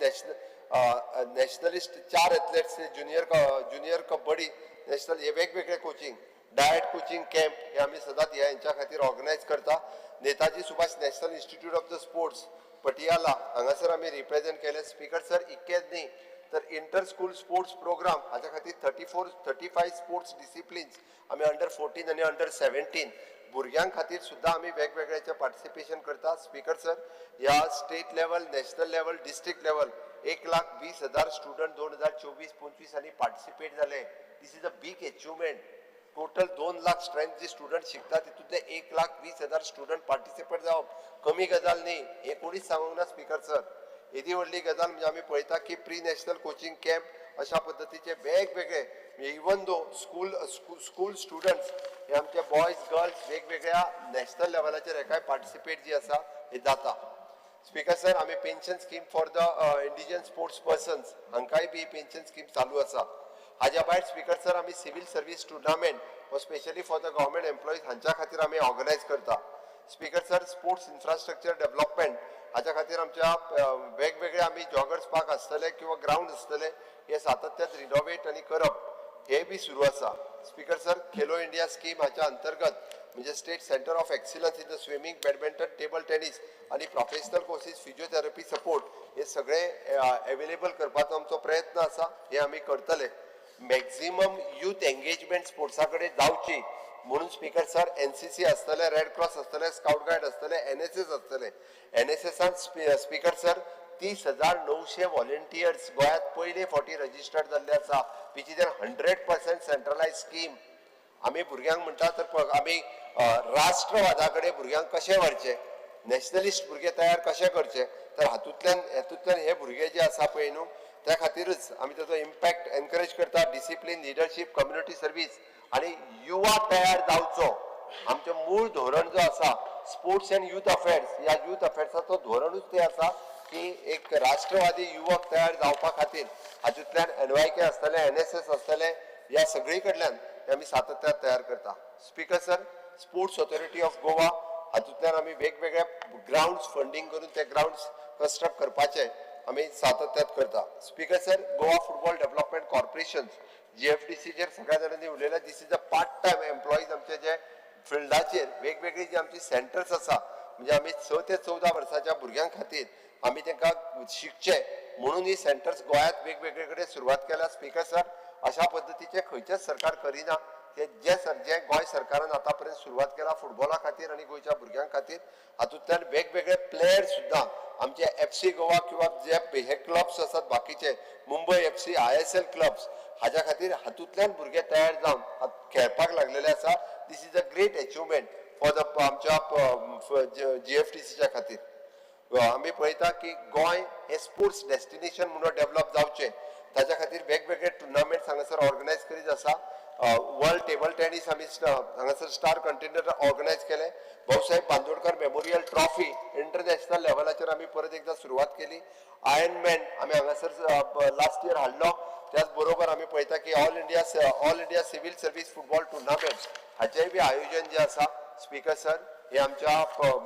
nationalist 4 athletes junior kabaddi national हे वेगवेगळे कोचिंग डायट कोचिंग कॅम्प हे आम्ही सदांच यांच्या खातीर ऑर्गनायज करता. Netaji Subhash national institute of the sports Patiala हांगासर आमी रिप्रेझेंट केले. स्पीकर सर इतकेच न्ही तर इंटर स्कूल स्पोर्ट्स प्रोग्राम हाच्या खातीर 35 स्पोर्ट्स डिसिप्लिन्स आमी अंडर 14 आनी अंडर 17 भुरग्यां खातीर सुद्दां आमी वेगवेगळ्याचे पार्टिसिपेशन करता. स्पीकर सर ह्या state level national level district level 1,20,000 student 2024-25 आनी पार्टिसिपेट जाले. This is a big achievement. Total 2 lakh strength जे स्टुडंट शिकता तितूंतले 1,20,000 स्टुडंट पार्टिसिपेट जावप कमी गजाल न्ही, हे कोणीच सांगूंक ना स्पीकर सर. येदी व्हडली गजाल म्हणजे आमी पळयता की प्री नॅशनल कोचिंग कॅम्प अशा पद्दतीचे वेगवेगळे इवन दो स्कूल स्टुडंट्स हे आमचे बॉयज गर्ल्स वेगवेगळ्या नॅशनल लेवलाचेर हेकाय पार्टिसिपेट जी आसा हे जाता. स्पीकर सर आमी pension scheme for the indigenous sports persons हांकाय बी पेन्शन स्कीम चालू आसा. हाज्या भायर स्पीकर सर आमी civil service tournament specially for the government employees हांच्या खातीर आमी ऑर्गनायज करता. Speaker sir sports infrastructure development हाच्या खातीर आमच्या वेगवेगळे आमी जॉगर्स पार्क आसतले किंवा ग्राउंड आसतले हे सातत्यान रिनोवेट आनी करप हे बी सुरू आसा. Speaker sir Khelo India scheme हाच्या अंतर्गत म्हणजे state centre of excellence in the swimming badminton table tennis आणि प्रोफेशनल कोर्सीस फिजिओथेरपी सपोर्ट हे सगळे अवेलेबल करपाचो आमचो प्रयत्न आसा, हे आमी करतले. मॅक्झिमम यूथ एंगेजमेंट स्पोर्ट्सा कडेन जावची म्हणून स्पीकर सर एनसीसी आसतले, रेड क्रॉस आसतले, स्काउट गायड आसतले, एनएसएस आसतले. एनएसएसान स्पीकर सर 30,900 व्हॉलंटियर्स गोंयांत पयले फावटी रजिस्टर्ड जाल्ले आसा, विच इज 100% सेंट्रलायज स्कीम. आमी भुरग्यांक म्हणटा तर आमी राष्ट्रवादा कडेन भुरग्यांक कशें व्हरचें, नॅशनलिस्ट भुरगे तयार कशें करचे, तर हातूंतल्यान हे भुरगे जे आसा पळय न्हू त्या खातीरच आमी ताचो इम्पॅक्ट एनकरेज करता. डिसिप्लीन लिडरशीप कम्युनिटी सर्व्हिस आनी युवा तयार जावचो आमचें मूळ धोरण जो आसा स्पोर्ट्स एंड यूथ अफेर्स, ह्या यूथ अफेर्साचो धोरणूच ते आसा की एक राष्ट्रवादी युवक तयार जावपा खातीर हातूंतल्यान NYK आसतले, NSS आसतले, ह्या सगळी कडल्यान आमी सातत्यान तयार करता. Speaker sir sports authority of Goa हातूंतल्यान आमी वेगवेगळ्या ग्राउंड्स फंडिंग करून ते ग्राउंड्स कंस्ट्रक्ट करपाचे आमी सातत्यान करता. Speaker sir Goa football development corporation GFDCचेर सगळ्या जाणांनी उलयला. This is a part time employees आमचे जे फिल्डाचेर वेगवेगळी जी आमची सेंटर्स आसा म्हणजे आमी 6 ते 14 वर्साच्या भुरग्यां खातीर आमी तांकां शिकचे म्हणून ही सेंटर्स गोंयांत वेगवेगळे कडेन सुरवात केल्या. स्पीकर सर अशा पद्दतीचे खंयचेच सरकार करिना जे गोंय सरकारान आतां पर्यंत सुरवात केला फुटबॉला खातीर आनी गोंयच्या भुरग्यां खातीर. हातूंतल्यान वेगवेगळे प्लेयर्स सुद्दां आमचे FC गोवा किंवा जे हे क्लब्स आसात बाकीचे मुंबई FC ISL क्लब्स हाच्या खातीर हातूंतल्यान भुरगे तयार जावन खेळपाक लागलेले आसा. This is a great achievement for the आमच्या GFDCच्या खातीर. आमी पळयता की गोंय हे स्पोर्ट्स डेस्टिनेशन म्हणून डेव्हलप जावचे ताच्या खातीर वेगवेगळे टुर्नामेंट्स हांगासर ऑर्गनायज करीत आसा. वर्ल्ड टेबल टेनिस आमी हांगासर स्टार कंटेनर ऑर्गनायज केले. Bhausaheb Bandodkar memorial trophy international लेवलाचेर आमी परत एकदा सुरवात केली. आयर्नमॅन आमी हांगासर लास्ट इयर हाडलो. त्याच बरोबर आमी पळयता की all India civil service football tournaments हाचेंय बी आयोजन जे आसा स्पीकर सर हे आमच्या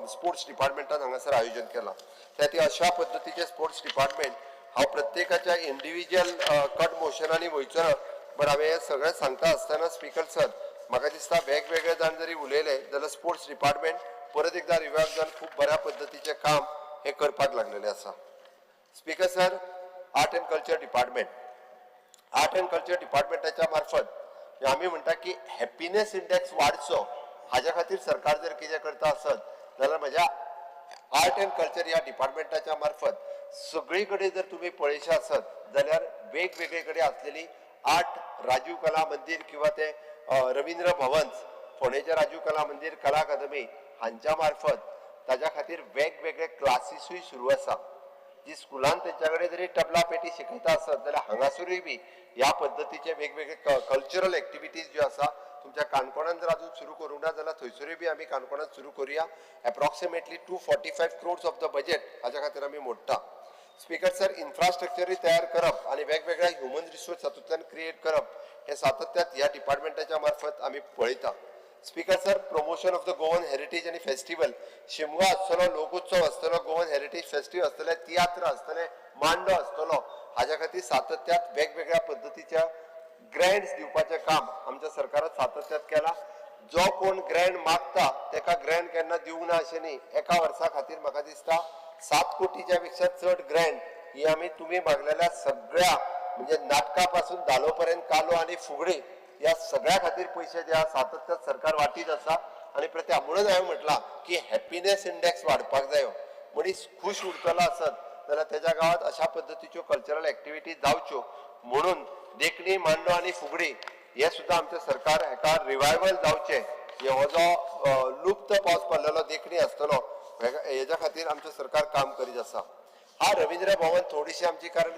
स्पोर्ट्स डिपार्टमेंटान हांगासर आयोजन केलां. त्या अशा पद्दतीचे स्पोर्ट्स डिपार्टमेंट हांव प्रत्येकाच्या इंडिव्हिज्युअल कट मोशनांनी वयचो ना, पण हांवें हें सगळें सांगता आसतना स्पीकर सर म्हाका दिसता वेगवेगळे जाण जरी उलयले जाल्यार स्पोर्ट्स डिपार्टमेंट परत एकदा रिवायव जावन खूब बऱ्या पद्दतीचें काम हे करपाक लागलेलें आसा. Speaker sir art and culture डिपार्टमेंटाच्या मार्फत आमी म्हणटा की हॅपीनेस इंडेक्स वाडचो हाच्या खातीर सरकार जर कितें करता आसत जाल्यार म्हज्या आर्ट एंड कल्चर ह्या डिपार्टमेंटाच्या मार्फत सगळी कडेन जर तुमी पळयशे आसत जाल्यार वेगवेगळे कडेन आसलेली आर्ट राजीव कला मंदिर किंवा ते रवींद्र भवन्स फोंडेचे राजीव कला मंदिर कला अकादमी हांच्या मार्फत ताच्या खातीर वेगवेगळे क्लासीसूय सुरू आसा. जी स्कुलान तेंच्या कडेन जरी तबला पेटी शिकयता आसत जाल्यार हांगासरूय बी ह्या पद्दतीचे वेगवेगळे कल्चरल एक्टिविटीज ज्यो आसा तुमच्या काणकोणान जर अजून सुरू करूंक ना जाल्यार थंयसरूय बी आमी काणकोणांत सुरू करुया. Approximately 245 crores of the budget हाच्या खातीर आमी मोडटा. स्पीकर सर, इन्फ्रास्ट्रक्चरूय तयार करप आनी वेगवेगळ्या ह्युमन रिसोर्स हातूंतल्यान क्रिएट करप हे सातत्यात ह्या डिपार्टमेंटाच्या मार्फत आमी पळयता. Speaker sir, promotion of the Goan heritage आनी फेस्टिवल, शिमगो आसतलो, लोकोत्सव आसतलो, गोवन हेरिटेज फेस्टिवल आसतले, तियात्र आसतले, मांडो आसतलो, हाच्या खातीर सातत्यात वेगवेगळ्या पद्दतीच्या ग्रँड्स दिवपाचें काम आमच्या सरकारान सातत्यात केला. जो कोण ग्रँड मागता तेका ग्रँड केन्ना दिवंक ना अशें न्ही. एका वर्सा खातीर म्हाका दिसता 7 कोटीच्या पेक्षा चड ग्रँड ही आमी तुमी मागलेल्या सगळ्या म्हणजे नाटका पासून धालो पर्यंत कालो आनी फुगडी या सगळ्या खातीर पयशे जे सातत्यात सरकार वाटीत आसा. आनी म्हणून हांवें म्हटलां की हॅपिनेस इंडेक्स वाडपाक जायो. मनीस खूश उरतलो आसत जाल्यार तेज्या गांवांत अशा पद्दतीच्यो कल्चरल एक्टिविटी जावच्यो. म्हणून देखणी, मांडो आनी फुगडी हे सुद्दां आमचें सरकार हेका रिवायवल जावचे. हो जो लुप्त पावस पडलेलो देखणी आसतलो हेच्या खातीर आमचें सरकार काम करीत आसा. हा रवींद्र भवन थोडीशी आमची कारण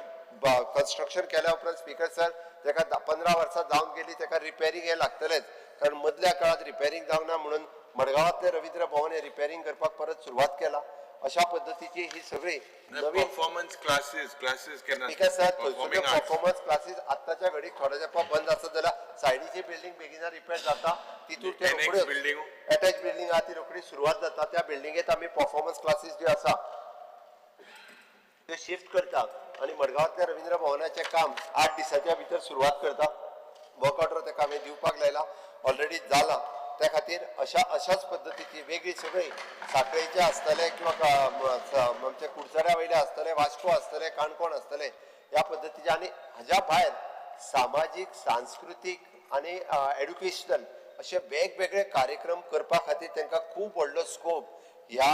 कन्स्ट्रक्शन केल्या उपरांत स्पीकर सर तेका 15 वर्सां जावन गेली, तेका रिपेरींग हे लागतलेच. कारण मदल्या काळात रिपेरींग जावंक ना म्हणून मडगांवांतले रवींद्र भवन हे रिपेरींग करपाक परत सुरवात केला. अशा पद्दतीची ही सगळी नवीन परफॉर्मन्स क्लासेस केन्ना स्पीकर सर, थंयसरल्यो परफॉर्मन्स क्लासीस आत्ताच्या घडीक थोडे तेंपाक बंद आसत जाल्यार सायडीची बिल्डींग बेगिना रिपेर जाता. तितून ते रोखड्योच अटॅच बिल्डींग आहा ती रोखडी सुरवात जाता. त्या बिल्डिंगेत आमी परफॉर्मन्स क्लासीस ज्यो आसा ते शिफ्ट करता आनी मडगांवांतल्या रवींद्र भवनाचें काम 8 दिसांच्या भितर सुरवात करता. वर्क ऑर्डर तेका हांवें दिवपाक लायला, ऑलरेडी जाला. त्या खातीर अशाच पद्दतीची वेगळी सगळी साखळेचे आसतले किंवा आमचे कुडचड्या वयले आसतले, वास्को आसतले, काणकोण आसतले, ह्या पद्दतीचे आनी हाज्या भायर सामाजीक, सांस्कृतीक आनी एड्युकेशनल अशे वेगवेगळे कार्यक्रम करपा खातीर तांकां खूब व्हडलो स्कोप ह्या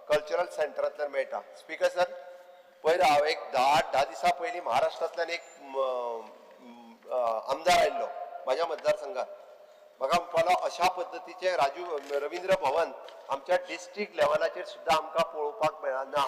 कल्चरल सेंटरांतल्यान मेळटा. स्पीकर सर, पयर हांव एक 10 दिसां पयलीं महाराष्ट्रांतल्यान एक आमदार आयिल्लो म्हाज्या मतदारसंघात. म्हाका म्हणपालो अशा पद्दतीचे रवींद्र भवन आमच्या डिस्ट्रिक्ट लेवलाचेर सुद्दां आमकां पळोवपाक मेळना.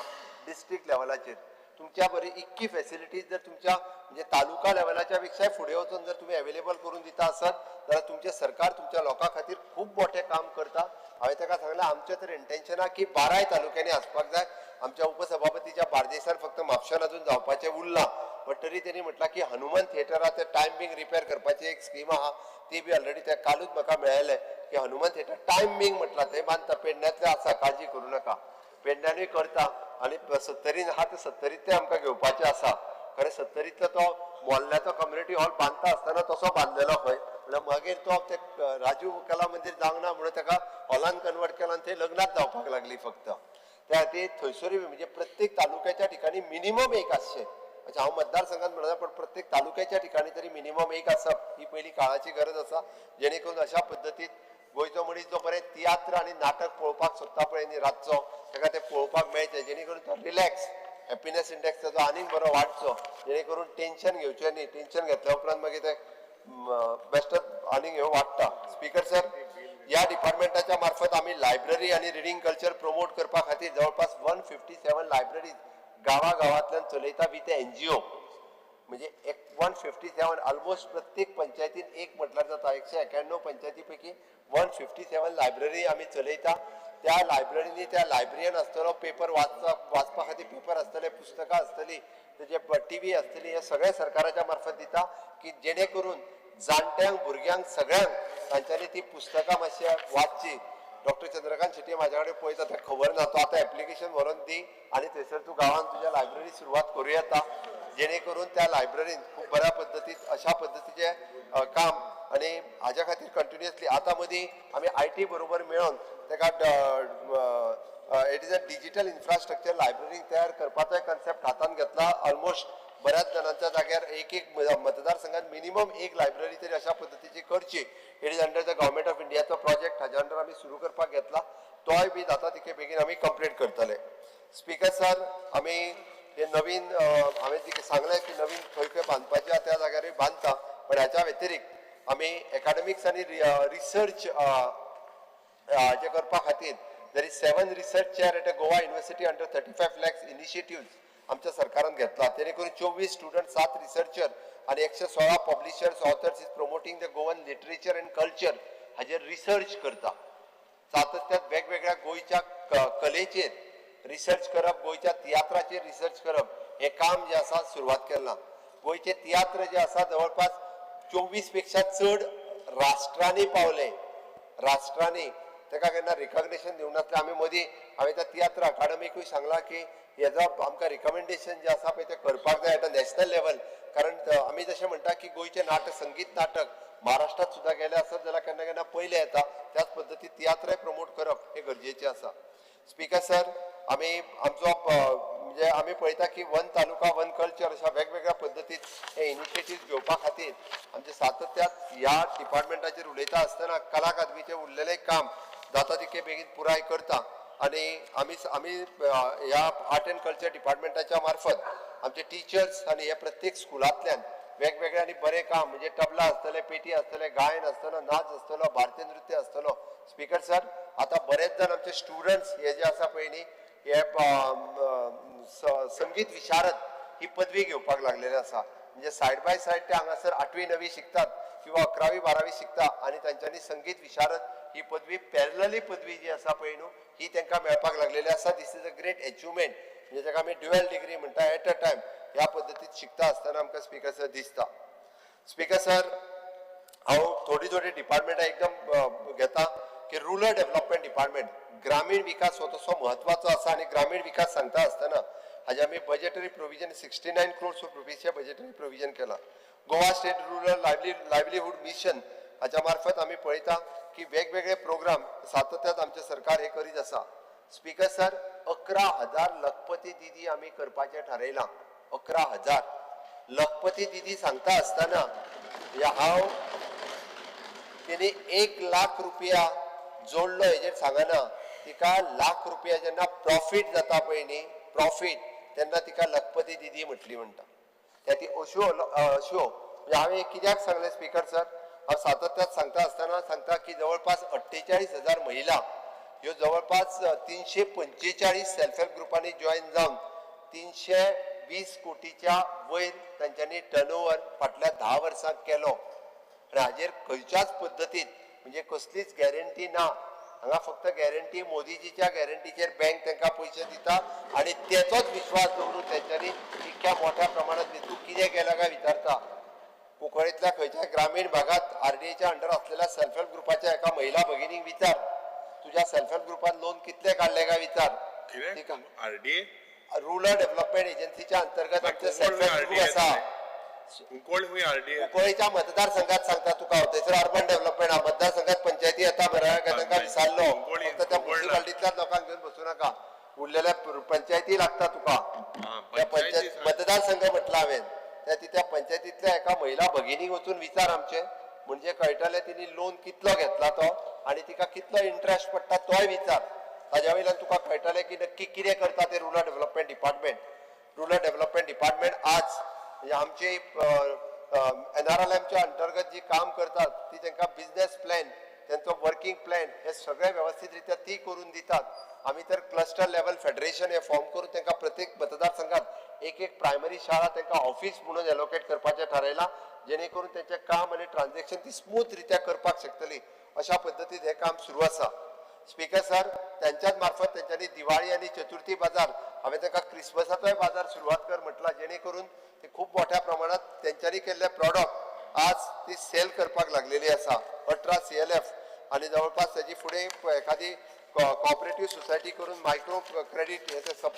डिस्ट्रिक्ट लेवलाचेर तुमच्या बरी इतकी फेसिलिटीज जर तुमच्या म्हणजे तालुका लेवलाच्या पेक्षाय फुडें वचून जर तुम्ही अवेलेबल करून दिता आसत जाल्यार तुमचें सरकार तुमच्या लोकां खातीर खूब मोठें काम करता. हांवें ताका सांगलें आमचें तर इंटेन्शन आहा की 12 तालुक्यांनी आसपाक जाय. आमच्या उपसभापतीच्या बार्देसान फक्त म्हापशान अजून जावपाचें उरलां. बट तरी तेणी म्हटलां की हनुमान थिएटराचें टायम बींग रिपेर करपाची एक स्कीम आहा ती बी ऑलरेडी त्या कालूच म्हाका मेळयलें की हनुमान थिएटर टायम बींग म्हटलां थंय बांदता, पेडण्यातलें आसा, काळजी करूं नाका. पेडण्यानूय करता आनी 70 आहा ते 70 आमकां घेवपाचें आसा. खरें 70 तो मोहल्ल्याचो कम्युनिटी हॉल बांदता आसतना तसो बांदलेलो खंय म्हणल्यार मागीर तो ते राजू कला मंदिर जावंक ना म्हणून ताका हॉलान कन्वर्ट केला आनी थंय लग्नाच जावपाक लागली फक्त. त्या खातीर थंयसरूय म्हणजे प्रत्येक तालुक्याच्या ठिकाणी मिनिमम एक आसचें. अच्छा, हांव मतदारसंघात म्हणना पण प्रत्येक तालुक्याच्या ठिकाणी तरी मिनिमम एक आसप ही पहिली काळाची गरज आसा. जेणे करून अशा पद्दतीत गोंयचो मनीस जो बरें तियात्र आनी नाटक पळोवपाक सोदता पळय न्ही रातचो ताका तें पळोवपाक मेळचें. जेणे करून तो रिलॅक्स हॅपिनेस इंडेक्स ताजो आनीक बरो वाडचो. जेणे करून टेन्शन घेवचें न्ही. टेन्शन घेतल्या उपरांत मागीर ते बेश्टच आनीक ह्यो वाडटा. स्पीकर सर, ह्या डिपार्टमेंटाच्या मार्फत आमी लायब्ररी आनी रिडींग कल्चर प्रमोट करपा खातीर जवळपास 157 लायब्ररीज गांवांतल्यान चलयता विथ NGO. म्हणजे 157 ऑलमोस्ट प्रत्येक पंचायतीन एक म्हटल्यार जाता. 191 पंचायती पैकी 157 लायब्ररी आमी चलयता. त्या लायब्ररीनी त्या लायब्ररीयन आसतलो, पेपर वाचपा खातीर पेपर आसतले, पुस्तकां आसतली, तेजे TV आसतली, हे सगळे सरकाराच्या मार्फत दिता की जेणे करून जाणट्यांक, भुरग्यांक, सगळ्यांक तांच्यांनी ती पुस्तकां मातशी वाचची. डॉक्टर चंद्रकांत शेट्टी म्हाज्या कडेन पळयता तें खबर ना, तो आतां एप्लिकेशन व्हरून दी आनी थंयसर तूं गांवांत तुज्या लायब्ररी सुरवात करूं येता. जेणे करून त्या लायब्ररीन खूब बऱ्या पद्दतीन अशा पद्दतीचे काम आनी हाज्या खातीर कंटिन्युअसली आतां मदीं आमी IT बरोबर मेळोन ताका it is a digital infrastructure library तयार करपाचो कन्सेप्ट हातान घेतला. ऑलमोस्ट बऱ्याच जणांच्या जाग्यार एक मतदारसंघात मिनिमम एक लायब्ररी तरी अशा पद्दतीची करची. It is under the government of इंडियाचो प्रोजेक्ट, हाज्या अंडर आमी सुरू करपाक घेतला. तोय बी जाता तितके बेगीन आमी कंप्लीट करतले. स्पीकर सर, आमी हे नवीन हांवें तिका सांगलें की नवीन खंय खंय बांदपाचें त्या जाग्यारूय बांदता. पण हाच्या व्यतिरिक्त आमी एकाडेमिक्स आनी रिसर्च हाचे करपा खातीर there is 7 research chair at Goa university under 35 lakhs initiative आमच्या सरकारान घेतला. जेणे करून 24 स्टुडंट, 7 रिसर्चर आणि 116 publishers authors is promoting the Goan literature and culture हाजेर रिसर्च करता. सातत्यात वेगवेगळ्या गोंयच्या कलेचेर रिसर्च करप, गोंयच्या तियात्राचेर रिसर्च करप हे काम जे आसा सुरवात केलां. गोंयचे तियात्र जे आसा जवळपास 24 पेक्षा चड राष्ट्रांनी पावले. राष्ट्रांनी ताका केन्ना रिकॉग्निशन दिवंक नासलें. आमी मदीं हांवें त्या तियात्र अकादमीकूय सांगलां की हेजो आमकां रिकमेंडेशन जे आसा पळय तें करपाक जाय एट अ नॅशनल लेवल. कारण आमी जशें म्हणटा की गोंयचें नाटक संगीत नाटक महाराष्ट्रात सुद्दां गेले आसत जाल्यार केन्ना केन्ना पयले येता. त्याच पद्दतीन तियात्रय प्रमोट करप हे गरजेचें आसा. स्पीकर सर, आमी आमचो म्हणजे आमी पळयता की वन तालुका वन कल्चर अशा वेगवेगळ्या पद्दतीन हे इनिशिएटीव्ह घेवपा खातीर आमचे सातत्यात ह्या डिपार्टमेंटाचेर उलयता आसतना कला अकादमीचें उरलेलें काम जाता तितके बेगीन पुराय करता. आणि आमी ह्या आर्ट अँड कल्चर डिपार्टमेंटाच्या मार्फत आमचे टीचर्स आणि हे प्रत्येक स्कुलांतल्यान वेगवेगळे आणि बरें काम म्हणजे तबला आसतले, पेटी आसतले, गायन आसतलो, नाच आसतलो, भारतीय नृत्य आसतलो. स्पीकर सर, आता बरेच जण आमचे स्टुडंट्स हे जे आसा पळय न्ही हे संगीत विशारद ही पदवी घेवपाक लागलेले आसा. म्हणजे सायड बाय सायड ते हांगासर 8वी 9वी शिकतात किंवा 11वी 12वी शिकतात आणि तांच्यांनी संगीत विशारद ही पदवी पॅरलली पदवी जी आसा पळय न्हू ही तांकां मेळपाक लागलेली आसा. This is a great achievement. म्हणजे ताका आमी ड्युअल डिग्री म्हणटा एट अ टायम ह्या पद्दतीन शिकता आसतना आमकां स्पीकर सर दिसता. स्पीकर सर, हांव थोडी डिपार्टमेंटां एकदम घेता की रुरल डेव्हलपमेंट डिपार्टमेंट ग्रामीण विकास हो तसो म्हत्वाचो आसा आणि ग्रामीण विकास सांगता आसतना हाजे आमी बजेटरी प्रोविजन 69 crores ऑफ रुपीजचे बजेटरी प्रोविजन केला. Goa state rural livelihood mission हाच्या मार्फत आमी पळयता की वेगवेगळे प्रोग्राम सातत्यात आमचे सरकार हे करीत आसा. स्पीकर सर, 11,000 लखपती दिदी आमी करपाचें थारायलां. 11,000 लखपती दिदी सांगता आसतना हांव तेणी 1 लाख रुपया जोडलो हेजेर सांगना. तिका लाख रुपया जेन्ना प्रॉफिट जाता पळय न्ही प्रॉफिट तेन्ना तिका लखपती दिदी म्हटली म्हणटा. त्या ती अश्यो हांवें कित्याक सांगलें स्पीकर सर, हांव सातत्यात सांगता आसतना सांगता की जवळपास 48,000 महिला ह्यो जवळपास 345 सेल्फ हेल्प ग्रुपांनी जॉईन जावन 320 कोटीच्या वयर तांच्यांनी टर्नओव्हर फाटल्या 10 वर्सांक केलो. आनी हाजेर खंयच्याच पद्दतीन म्हणजे कसलीच गॅरंटी ना. हांगा फक्त गॅरंटी मोदीजीच्या गॅरंटीचेर बँक तांकां पयशे दिता आणि तेचोच विश्वास दवरून तेंच्यांनी इतक्या मोठ्या प्रमाणात तूं कितें केलां काय विचारता. कुंकळ्ळेंतल्या खंयच्या ग्रामीण भागात आरडीएच्या अंडर आसलेल्या सेल्फ हेल्प ग्रुपाच्या एका महिला भगिनीक विचार, तुझ्या सेल्फ हेल्प ग्रुपान लोन कितले काढले काय विचार. आरडीए रुरल डेव्हलपमेंट एजन्सीच्या अंतर्गत आमचे सेल्फ हेल्प ग्रुप आसा. कुंकळ्ळेच्या मतदारसंघात सांगता तुका थंयसर अर्बन डेव्हलपमेंट हा मतदारसंघात पंचायती येता मरे तांकां विचारलो. फक्त त्या म्युनिसिपालिटींतल्या लोकांक घेवन बसूं नाका. उरलेल्या पंचायती लागता तुका. त्या पंचायत मतदारसंघ म्हटला हांवें. त्या पंचायतींतल्या एका महिला भगिनीक वचून विचार आमचे म्हणजे कळटलें तिणी लोन कितलो घेतला तो आणि तिका कितलो इंटरेस्ट पडटा तोय विचार. ताज्या वयल्यान तुका कळटलें की नक्की कितें करता ते rural development department. Rural development department आज म्हणजे आमचे NRLMच्या अंतर्गत जी काम करतात ती तांकां बिझनेस प्लॅन त्यांचो वर्किंग प्लॅन हे सगळे व्यवस्थित रित्या ती करून दितात. आमी तर क्लस्टर लेवल फेडरेशन हे फॉर्म करून तांकां प्रत्येक मतदारसंघात एक प्रायमरी शाळा तांकां ऑफिस म्हणून एलोकेट करपाचें थारायलां जेणे करून तेंचें काम आनी ट्रान्झॅक्शन ती स्मूथ रित्या करपाक शकतली. अशा पद्दतीन हे काम सुरू आसा. स्पीकर सर, त्यांच्याच मार्फत त्यांच्यानी दिवाळी आणि चतुर्थी बाजार हांवें तांकां क्रिसमसाचोय बाजार सुरवात कर म्हटला जेणे करून ते खूप मोठ्या प्रमाणात त्यांच्यानी केल्ले प्रॉडक्ट आज ती सेल करपाक लागलेली आसा. 18 CLF आणि जवळपास ताजी फुडें एखादी कोऑपरेटिव्ह सोसायटी करून मायक्रो क्रेडिट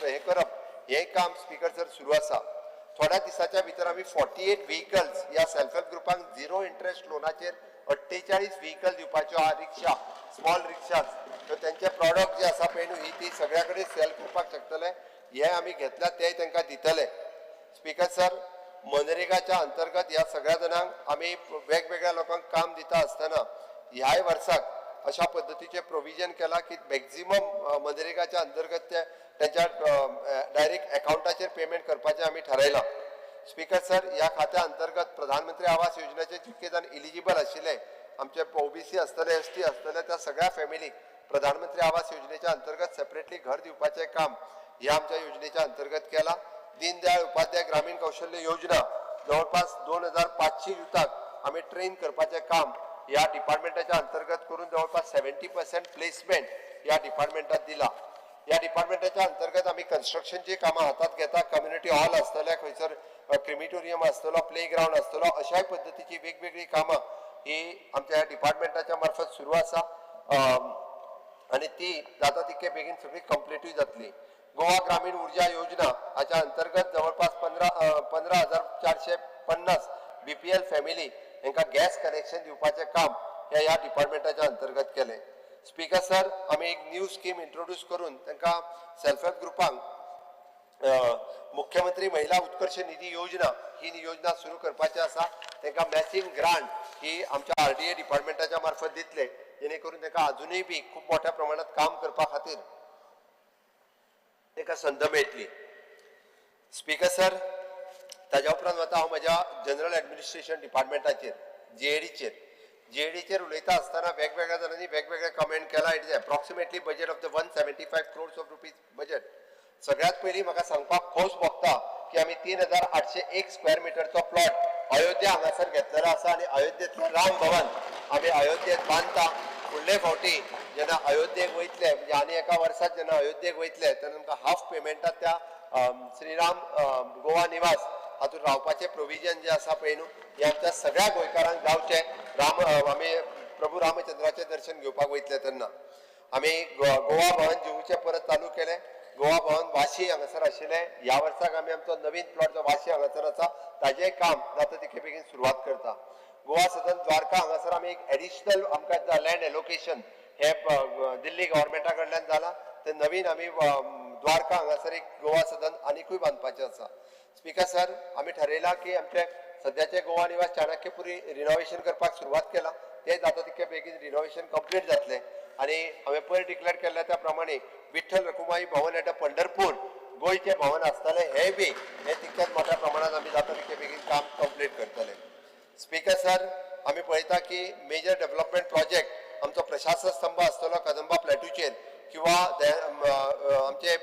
हे करप हे काम स्पीकर सर सुरू आसा. थोड्या दिसाच्या भितर आमी 48 व्हेकल्स ह्या सेल्फ हेल्प ग्रुपांक 0 इंटरेस्ट लोनाचेर 48 व्हेकल दिवपाच्यो. रिक्षा स्मॉल रिक्षाज त्यांचे प्रॉडक्ट जे आसा पळय न्हू ही ती सगळ्या कडेन सेल करपाक शकतले. हे आमी घेतल्या ते तांकां दितले. स्पीकर सर, मनरेगाच्या अंतर्गत ह्या सगळ्या जाणांक आमी वेगवेगळ्या लोकांक काम दिता आसतना ह्याय वर्साक अशा पद्दतीचे प्रोविजन केला की मॅक्झिमम मनरेगाच्या अंतर्गत त्यांच्या डायरेक्ट अकाउंटाचेर पेमेंट करपाचें आमी थारायलां. स्पीकर सर, ह्या खात्या अंतर्गत प्रधानमंत्री आवास योजनेचे जितके जाण इलिजिबल आशिल्ले आमचे OBC आसतले ST आसतले त्या सगळ्या फॅमिलीक प्रधानमंत्री आवास योजनेच्या अंतर्गत सेपरेटली घर दिवपाचें काम ह्या आमच्या योजनेच्या अंतर्गत केला. दीनदयाळ उपाध्याय ग्रामीण कौशल्य योजना जवळपास 2500 युथाक आम्ही ट्रेन करपाचें काम ह्या डिपार्टमेंटाच्या अंतर्गत करून जवळपास 70% प्लेसमेंट ह्या डिपार्टमेंटात दिला. ह्या डिपार्टमेंटाच्या अंतर्गत आम्ही कन्स्ट्रक्शनची कामां हातात घेता. कम्युनिटी हॉल आसतले, खंयसर क्रिमिटोरियम आसतलो, प्ले ग्राउंड आसतलो, अशाय पद्दतीची वेगवेगळी कामां ही आमच्या ह्या डिपार्टमेंटाच्या मार्फत सुरू आसा आणि ती जाता तितके बेगीन सगळी कंप्लीटूय जातली. गोवा ग्रामीण उर्जा योजना हाच्या अंतर्गत जवळपास 15,450 BPL फॅमिली हांकां गॅस कनेक्शन दिवपाचें काम ह्या डिपार्टमेंटाच्या अंतर्गत केलें. स्पीकर सर, आमी एक न्यू स्कीम इंट्रोड्यूस करून तांकां सेल्फ हेल्प ग्रुपांक मुख्यमंत्री महिला उत्कर्ष निधी योजना ही योजना सुरू करपाची आसा. तांकां मॅचिंग ग्रांट ही आमच्या RDA डिपार्टमेंटाच्या मार्फत दितले, जेणे करून तांकां अजुनूय बी खूब मोठ्या प्रमाणात काम करपा खातीर तांकां संद मेळटली. स्पीकर सर, ताज्या उपरांत वता हांव म्हज्या जनरल ऍडमिनिस्ट्रेशन डिपार्टमेंटाचेर JADचेर उलयता आसतना वेगवेगळ्या जाणांनी वेगवेगळे कमेंट केला. It is approximately budget of the 175 crores of rupees budget. सगळ्यात पयलीं म्हाका सांगपाक खोस भोगता की आमी 3801 स्क्वेअर मिटरचो प्लॉट अयोध्या हांगासर घेतलेलो आसा आणि अयोध्येंतलें राम भवन आमी अयोध्येंत बांदता. फुडले फावटी जेन्ना अयोध्येक वयतले म्हणजे आनी एका वर्सात जेन्ना अयोध्येक वयतले तेन्ना आमकां हाफ पेमेंटात त्या श्रीराम गोवा निवास हातूंत रावपाचें प्रोविजन जे आसा पळय न्हू, हे आमच्या सगळ्या गोंयकारांक जावचें. आमी प्रभू रामचंद्राचें दर्शन घेवपाक वयतले तेन्ना आमी गोवा भवन जुहूचें परत चालू केलें. गोवा भवन वाशी हांगासर आशिल्लें. ह्या वर्साक आमी आमचो नवीन प्लॉट जो वाशी हांगासर आसा ताजेंय काम जाता तितके बेगीन सुरवात करता. गोवा सदन द्वारका हांगासर आमी एक एडिशनल आमकां लँड एलोकेशन हे दिल्ली गव्हर्मेंटा कडल्यान जाला. ते नवीन आमी द्वारका हांगासर एक गोवा सदन आनीकूय बांदपाचें आसा. स्पीकर सर, आमी थारयलां की आमचे सद्याचे गोवा निवास चाणक्यपुरी रिनोव्हेशन करपाक सुरवात केला. ते जाता तितके बेगीन रिनोव्हेशन कंप्लीट जातलें आणि हांवें पयर डिक्लेअर केल्ल्या त्या प्रमाणे विठ्ठल रखुमाई भवन एट पंढरपूर गोंयचें भवन आसतलें हे बी हे तितक्याच मोठ्या प्रमाणात आमी जाता तितके बेगीन काम कंप्लीट करतले. स्पीकर सर, आमी पळयता की मेजर डेव्हलपमेंट प्रोजेक्ट आमचो प्रशासन स्तंभ आसतलो कदंबा प्लॅटूचेर किंवा आमचे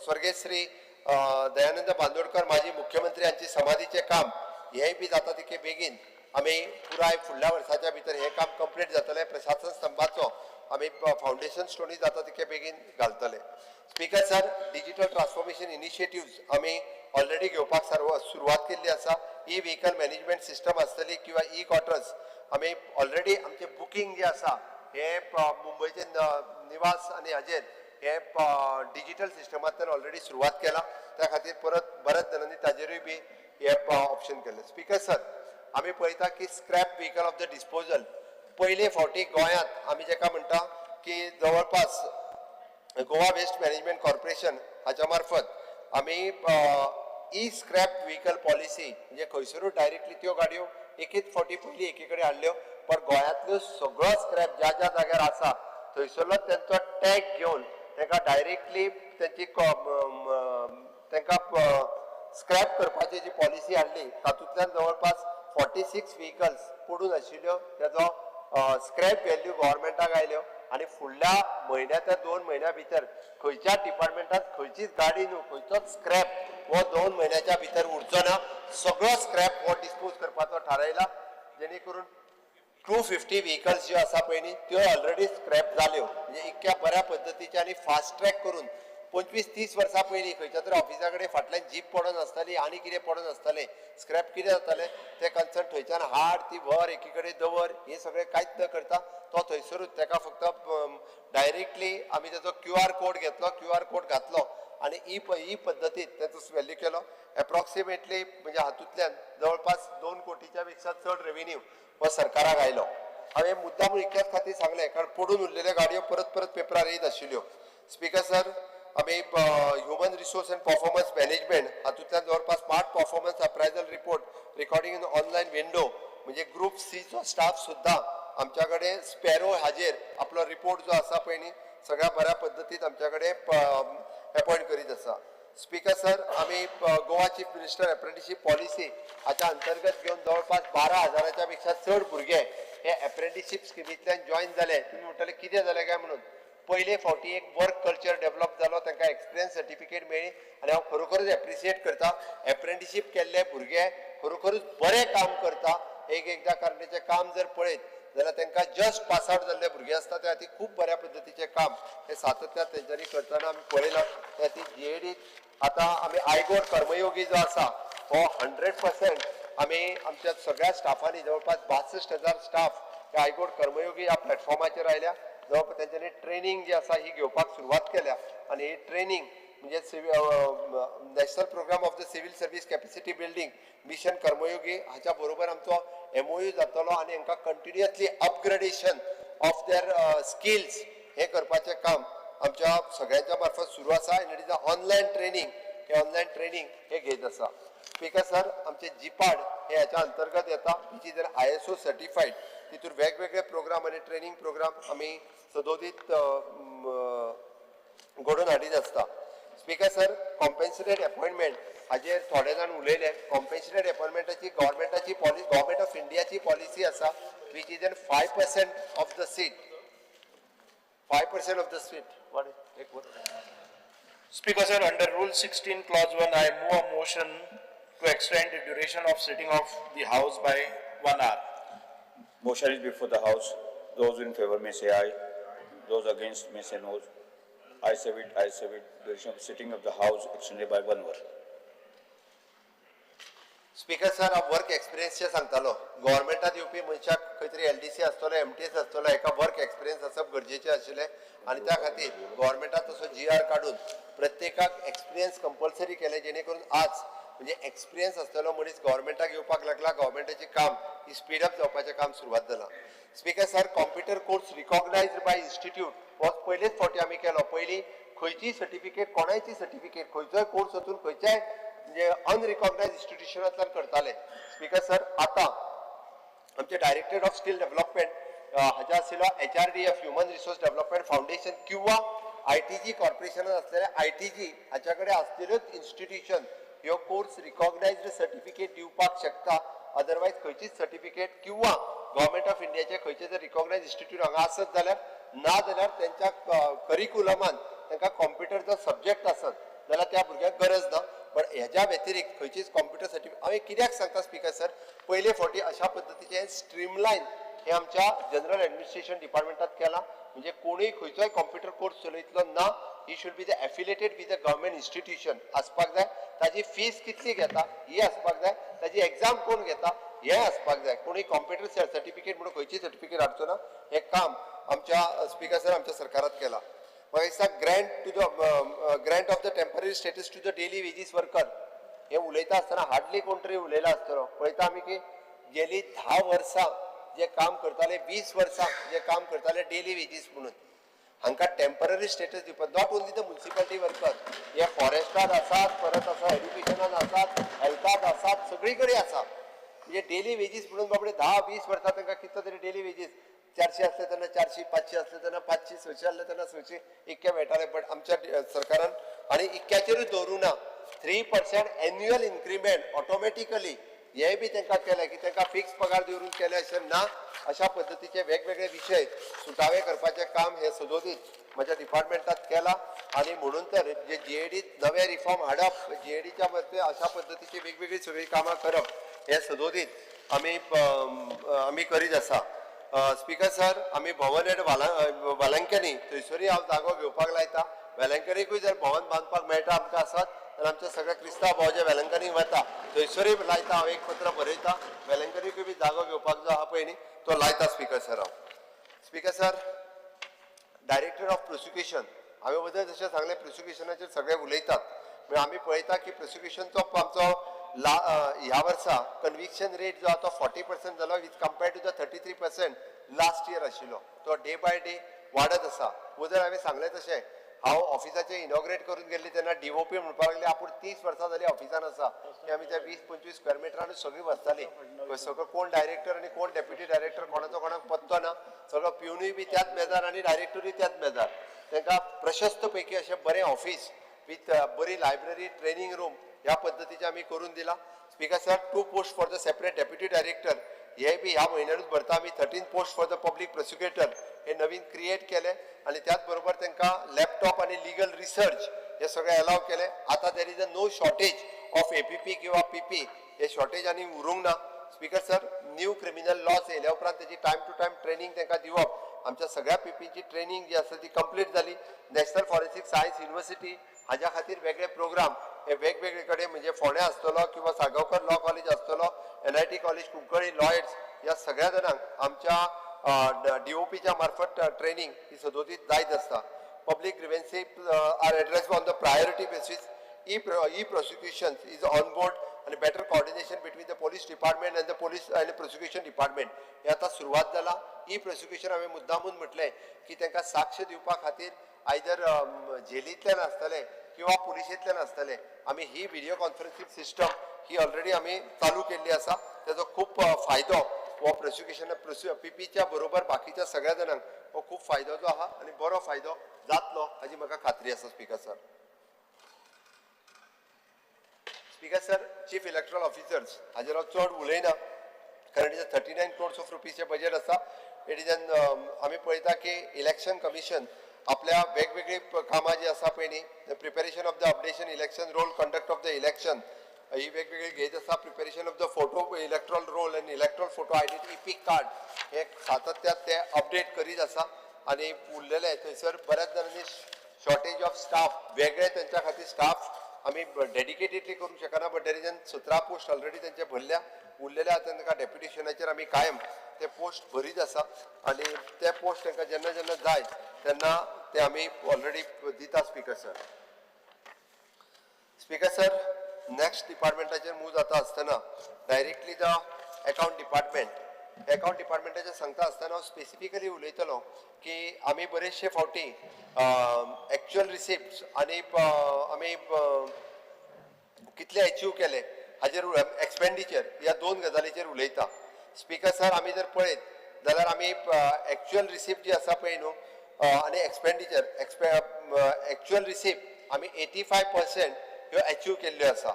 स्वर्गीय श्री दयानंद बांदोडकर माजी मुख्यमंत्री हांची समाधीचें काम हेंय बी जाता तितके बेगीन आमी पुराय फुडल्या वर्साच्या भितर हे काम कंप्लीट जातलें. प्रशासन स्तंभाचो आमी फावंडेशन स्टोनी जाता तितके बेगीन घालतले. Speaker sir, digital transformation initiatives आमी ऑलरेडी घेवपाक सुरवात केल्ली आसा. ई व्हेकल मॅनेजमेंट सिस्टम आसतली किंवा ई क्वार्टर्स आमी ऑलरेडी आमचे बुकींग जे आसा हे मुंबयचे निवास आनी हाजेर हे डिजिटल सिस्टमांतल्यान ऑलरेडी सुरवात केला. त्या खातीर परत बऱ्याच जाणांनी ताजेरूय बी हे ऑप्शन केले. स्पीकर सर, आमी पळयता की scrap vehicle of the disposal पयले फावटी गोंयांत आमी जेका म्हणटा की जवळपास गोवा वेस्ट मॅनेजमेंट कॉर्पोरेशन हाच्या मार्फत आमी ई स्क्रॅप व्हेकल पॉलिसी म्हणजे खंयसरूय डायरेक्टली त्यो गाडयो एकच फावटी पयली एके कडेन हाडल्यो, पण गोंयांतलो सगळो स्क्रॅप ज्या ज्या जाग्यार आसा थंयसरलो तेंचो टॅग घेवन तांकां डायरेक्टली तेंची तांकां स्क्रॅप करपाची जी पॉलिसी हाडली तातूंतल्यान जवळपास 46 व्हेकल्स पडून आशिल्ल्यो तेजो स्क्रॅप व्हॅल्यू गव्हर्मेंटाक आयल्यो आणि फुडल्या म्हयन्या ते 2 म्हयन्या भितर खंयच्या डिपार्टमेंटात खंयचीच गाडी न्हू खंयचोच स्क्रॅप हो 2 म्हयन्याच्या भितर उरचो ना. सगळो स्क्रॅप हो डिस्पोज करपाचो थारायला, जेणे करून 250 व्हेकल्स ज्यो आसा पळय न्ही त्यो ऑलरेडी स्क्रॅप जाल्यो. म्हणजे इतक्या बऱ्या पद्दतीचे आनी फास्ट ट्रॅक करून 25-30 वर्सां पयलीं खंयच्या तरी ऑफिसा कडेन फाटल्यान जीप पडून आसताली आनी कितें पडून आसतालें स्क्रॅप कितें जातालें तें कन्सर्न थंयच्यान हाड ती व्हर एकी कडेन दवर हें सगळें कांयच न करता तो थंयसरूच ताका फक्त डायरेक्टली आमी तेजो QR कोड घेतलो, QR कोड घातलो आनी ही पद्दतीन तेचो व्हॅल्यू केलो. एप्रॉक्सिमेटली म्हणजे हातूंतल्यान जवळपास 2 कोटीच्या पेक्षा चड रेव्हेन्यू हो सरकाराक आयलो. हांवें मुद्दाम इतल्याच खातीर सांगलें कारण पडून उरलेल्यो गाडयो परत परत पेपरार येत आशिल्ल्यो. स्पीकर सर, आमी human resource and performance management हातूंतल्यान जवळपास smart performance appraisal report recording in online window म्हणजे ग्रुप सीचो स्टाफ सुद्दां आमच्या कडेन स्पॅरो हाजेर आपलो रिपोर्ट जो आसा पळय न्ही सगळ्या बऱ्या पद्दतीन आमच्या कडेन अपॉयंट करीत आसा. स्पीकर सर, आमी Goa chief minister apprenticeship policy हाच्या अंतर्गत घेवन जवळपास 12,000च्या पेक्षा चड भुरगे हे एप्रेंटिसशीप स्किमींतल्यान जॉयन जाले. तुमी म्हणटले कितें जालें काय म्हणून पयले फावटी एक वर्क कल्चर डेव्हलप जालो, तांकां एक्सपिरियन्स सर्टिफिकेट मेळ्ळी आनी हांव खरोखरच एप्रिशिएट करता. एप्रेंटिसशीप केल्ले भुरगे खरोखरूच बरें काम करता एकदा कारणाचें काम जर पळयत जाल्यार तांकां जस्ट पास आउट जाल्ले भुरगे आसता त्या खातीर खूब बऱ्या पद्दतीचें काम हे सातत्यान तेंच्यांनी करतना आमी पळयलां त्या खातीर GAD आतां आमी आयगोड कर्मयोगी जो आसा हो 100% आमी आमच्या सगळ्या स्टाफांनी जवळपास 62,000 स्टाफ हे आयगोड कर्मयोगी ह्या प्लॅटफॉर्माचेर आयल्या जवळपास तेंच्यांनी ट्रेनींग जी आसा ही घेवपाक सुरवात केल्या आनी ही ट्रेनींग म्हणजे national programme of the civil service capacity building mission Karmayogi हाच्या बरोबर आमचो MOU जातलो आनी हांकां continuously upgradation of their skills हे करपाचें काम आमच्या सगळ्यांच्या मार्फत सुरू आसा in it is online training हे ऑनलायन ट्रेनींग हे घेत आसा स्पीकर सर आमचे GPAD हे ह्याच्या अंतर्गत येता which is an ISO certified तितून वेगवेगळे प्रोग्राम आनी ट्रेनींग प्रोग्राम आमी सदोदीत घडोवन हाडीत आसता स्पीकर सर कॉम्पेन्सेटेड अपॉइंटमेंट हाजेर थोडे जाण उलयले कॉम्पेन्सेटेड अपॉइंटमेंटाची गव्हर्मेंटाची पॉलिसी गव्हर्मेंट ऑफ इंडियाची पॉलिसी आसा which is an 5% of the seat 5% of the seat एक Speaker sir, under Rule 16 Clause 1, I move a motion to extend the duration of sitting of the House by 1 hour. Motion is before the House. Those in favor may say aye. Those against may say no. I say it, I say it. Duration of sitting of the House extended by 1 hour. Speaker sir हांव work एक्सपिरियन्सचे सांगतालो गव्हर्मेंटात येवपी मनशाक खंय तरी LDC आसतलो MTS आसतलो एका work experience आसप गरजेचें आशिल्लें आनी त्या खातीर गव्हर्मेंटान तसो GR काडून प्रत्येकाक एक्सपिरियन्स कंपल्सरी केले जेणे करून आज म्हणजे एक्सपिरियन्स आसतलो मनीस गव्हर्मेंटाक येवपाक लागला गव्हर्मेंटाचें काम ही स्पीडअप जावपाचें काम सुरवात जाला speaker sir computer course recognised by institute हो पयलेच फावटी आमी केलो पयलीं खंयचीय सर्टिफिकेट कोणायची सर्टिफिकेट खंयचोय कोर्स वचून खंयच्याय म्हणजे अनरिकॉग्नायज्ड इन्स्टिट्यूशनांतल्यान करताले स्पीकर सर आतां आमचे डायरेक्टरेट ऑफ स्किल डेव्हलपमेंट हाचे आशिल्लो HRDF human resource development foundation किंवा ITG कॉर्पोरेशनान आसलेले ITG हाच्या कडेन आसलेल्योच इन्स्टिट्यूशन ह्यो कोर्स रिकॉग्नायज्ड सर्टिफिकेट दिवपाक शकता अदरवायज खंयचीच सर्टिफिकेट किंवा गव्हर्मेंट ऑफ इंडियाचे खंयचे जर रिकॉग्नायज्ड इन्स्टिट्यूट हांगा आसत जाल्यार ना जाल्यार त्यांच्या करिक्युलमान तांकां कॉम्प्युटरचो सब्जेक्ट आसत जाल्यार त्या भुरग्यांक गरज ना पण ह्याच्या व्यतिरिक्त खंयचीच कॉम्प्युटर सर्टिफिकेट हांवें कित्याक सांगता स्पीकर सर पयले फावटी अशा पद्दतीचे स्ट्रीमलायन हे आमच्या जनरल ऍडमिनिस्ट्रेशन डिपार्टमेंटात केला म्हणजे कोणूय खंयचोय कॉम्प्युटर कोर्स चलयतलो ना he should be the affiliated with the government institution आसपाक जाय ताजी फीस कितली घेता ही आसपाक जाय ताजी एग्जाम कोण घेता हे आसपाक जाय कोणूय कॉम्प्युटर सर्टिफिकेट म्हणून खंयची सर्टिफिकेट हाडचो ना हे काम आमच्या स्पीकर सर आमच्या सरकारात केला म्हाका दिसता grant of the temporary status to the daily wages worker हे उलयता आसतना हार्डली कोण तरी उलयला आसतलो पळयता आमी की गेली 10 वर्सां जे काम करताले 20 वर्सां जे काम करताले डेली वेजीस म्हणून हांकां टेम्पररी स्टेटस दिवपाक not only the municipality worker हे फॉरेस्टात आसात परत आसा एड्युकेशनान आसात हेल्थात आसात सगळी कडेन आसा म्हणजे डेली वेजीस म्हणून बाबडे 10-20 वर्सां तांकां कितलो तरी डेली वेजीस 400 असले तेन्ना 400 500 असले तेन्ना 500 600 असले तेन्ना 600 इतके मेळटाले बट आमच्या सरकारान आनी इतक्याचेरूच दवरूं ना 3% एन्युअल इन्क्रिमेंट ऑटोमॅटिकली हे बी तांकां केले की तांकां फिक्स पगार दवरून केले अशें ना अशा पद्दतीचे वेगवेगळे विशय सुटावे करपाचें काम हे सदोदीत म्हज्या डिपार्टमेंटात केला आनी म्हणून तर जे GAD नवे रिफॉर्म हाडप GADच्या मध्ये अशा पद्दतीची वेगवेगळी सगळी कामां करप हे सदोदीत आमी करीत आसा स्पीकर सर आमी भवन एट वालंकनी थंयसरूय हांव जागो घेवपाक लायता वेलंकनीकूय जर भवन बांदपाक मेळटा आमकां आसत जाल्यार आमचे सगळे क्रिस्तांव भाव जे वेलंकनीक वता थंयसरूय लायता हांव एक पत्र बरयता वेलंकनीकूय बी जागो घेवपाक जो आहा पळय न्ही तो लायता स्पीकर सर हांव speaker sir director of prosecution हांवें बद्दल जशें सांगलें प्रोसिक्युशनाचेर सगळे उलयतात म्हणजे आमी पळयता की प्रोसिक्युशनचो आमचो ह्या वर्सा कन्विक्शन रेट जो आहा तो 40% जालो वीज compared to the 33% last year आशिल्लो तो डे बाय डे वाडत आसा जर हांवें सांगलें तशें हांव ऑफिसाचें इनॉग्रेट करून गेल्ली तेन्ना DOP म्हणपाक लागले आपूण 30 वर्सां जालीं ऑफिसान आसा की आमी त्या 20-25 स्क्वेअर मिटरानूच सगळीं बसतालीं सगळो कोण डायरेक्टर आनी कोण डेप्युटी डायरेक्टर कोणाचो कोणाक पत्तो ना सगळो पिवनूय बी त्याच मेजार आनी डायरेक्टरूय त्याच मेजार तांकां प्रशस्त पैकी अशें बरें ऑफिस विथ बरी लायब्ररी ट्रेनिंग रूम ह्या पद्दतीचे आमी करून दिला speaker sir 2 post for the separate deputy director हे बी ह्या म्हयन्यानूच भरता आमी 13 पोस्ट फॉर द पब्लीक प्रोसिक्युटर हे नवीन क्रिएट केले आनी त्याच बरोबर तांकां लॅपटॉप आनी लिगल रिसर्च हे सगळे अलाव केले आतां there is a no shortage of APP किंवा PP हे शॉर्टेज आनी उरूंक ना. Speaker sir, new criminal laws येयल्या उपरांत तेजी टायम टू टायम ट्रेनिंग तांकां दिवप. आमच्या सगळ्या पीपीची ट्रेनिंग जी आसा ती कंप्लीट जाली. नॅशनल फॉरेन्सीक सायन्स युनिव्हर्सिटी हाज्या खातीर वेगळे प्रोग्राम हे वेगवेगळे कडेन म्हणजे फोंड्या आसतलो किंवा साळगांवकर लॉ कॉलेज आसतलो, NIT कॉलेज कुंकळ्ळी, लॉयर्स ह्या सगळ्या जाणांक आमच्या DOPच्या मार्फत ट्रेनिंग ही सदोदीत जायत आसता. Public grievances are addressed on the priority basis. E-prosecution is on board and better coordination between the police department and the police and the prosecution department. हे आता सुरुवात जाला. E-prosecution हांवें मुद्दामून म्हटलें की तांकां साक्ष दिवपा खातीर आयदर जेलींतल्यान आसतले किंवा पुलिशेंतल्यान आसतले. आमी ही व्हिडिओ कॉन्फरन्सिंग सिस्टम ही ऑलरेडी आमी चालू केल्ली आसा. ताजो खूब फायदो हो प्रोसिक्युशन पीपीच्या बरोबर बाकीच्या सगळ्या जाणांक हो खूब फायदो जो आहा आनी बरो फायदो जातलो हाजी म्हाका खात्री आसा. Speaker sir, speaker sir, chief electoral officers हाजेर हांव चड उलयना कारण is 39 crores of rupees budget आसा. इट इज आमी पळयता की इलेक्शन कमिशन आपल्या वेगवेगळी कामां जी आसा पळय न्ही, preparation of the updation election roll, conduct of the election ही वेगवेगळी घेत आसा. Preparation of the photo electoral roll आनी इलेक्ट्रॉल फोटो आयडेंटिटी पीक कार्ड हे सातत्यान ते अपडेट करीत आसा. आनी उरलेले थंयसर बऱ्याच जाणांनी शॉर्टेज ऑफ स्टाफ वेगळे त्यांच्या खातीर स्टाफ आमी डेडिकेटेडली करूंक शकना. But there is 17 post already त्यांचे भरल्या. उरलेल्या तांकां डेप्युटेशनाचेर आमी कायम ते पोस्ट भरीत आसा आनी ते पोस्ट तांकां जेन्ना जेन्ना जाय तेन्ना ते आमी ऑलरेडी दिता. Speaker sir, speaker sir, next डिपार्टमेंटाचेर मूव जाता आसतना directly the account department account डिपार्टमेंटाचेर सांगता आसतना हांव स्पेसिफिकली उलयतलो की आमी बरेचशे फावटी एक्चुअल रिसिप्ट्स आनी आमी कितले अचीव केले हाजेर एक्सपेंडिचर ह्या दोन गजालीचेर उलयता. स्पीकर सर, आमी जर पळयत जाल्यार आमी एक्चुअल रिसिप्ट जी आसा पळय न्हू आनी एक्सपेंडिचर एक्चुअल रिसिप्ट आमी 85% ह्यो अचीव केल्ल्यो आसा.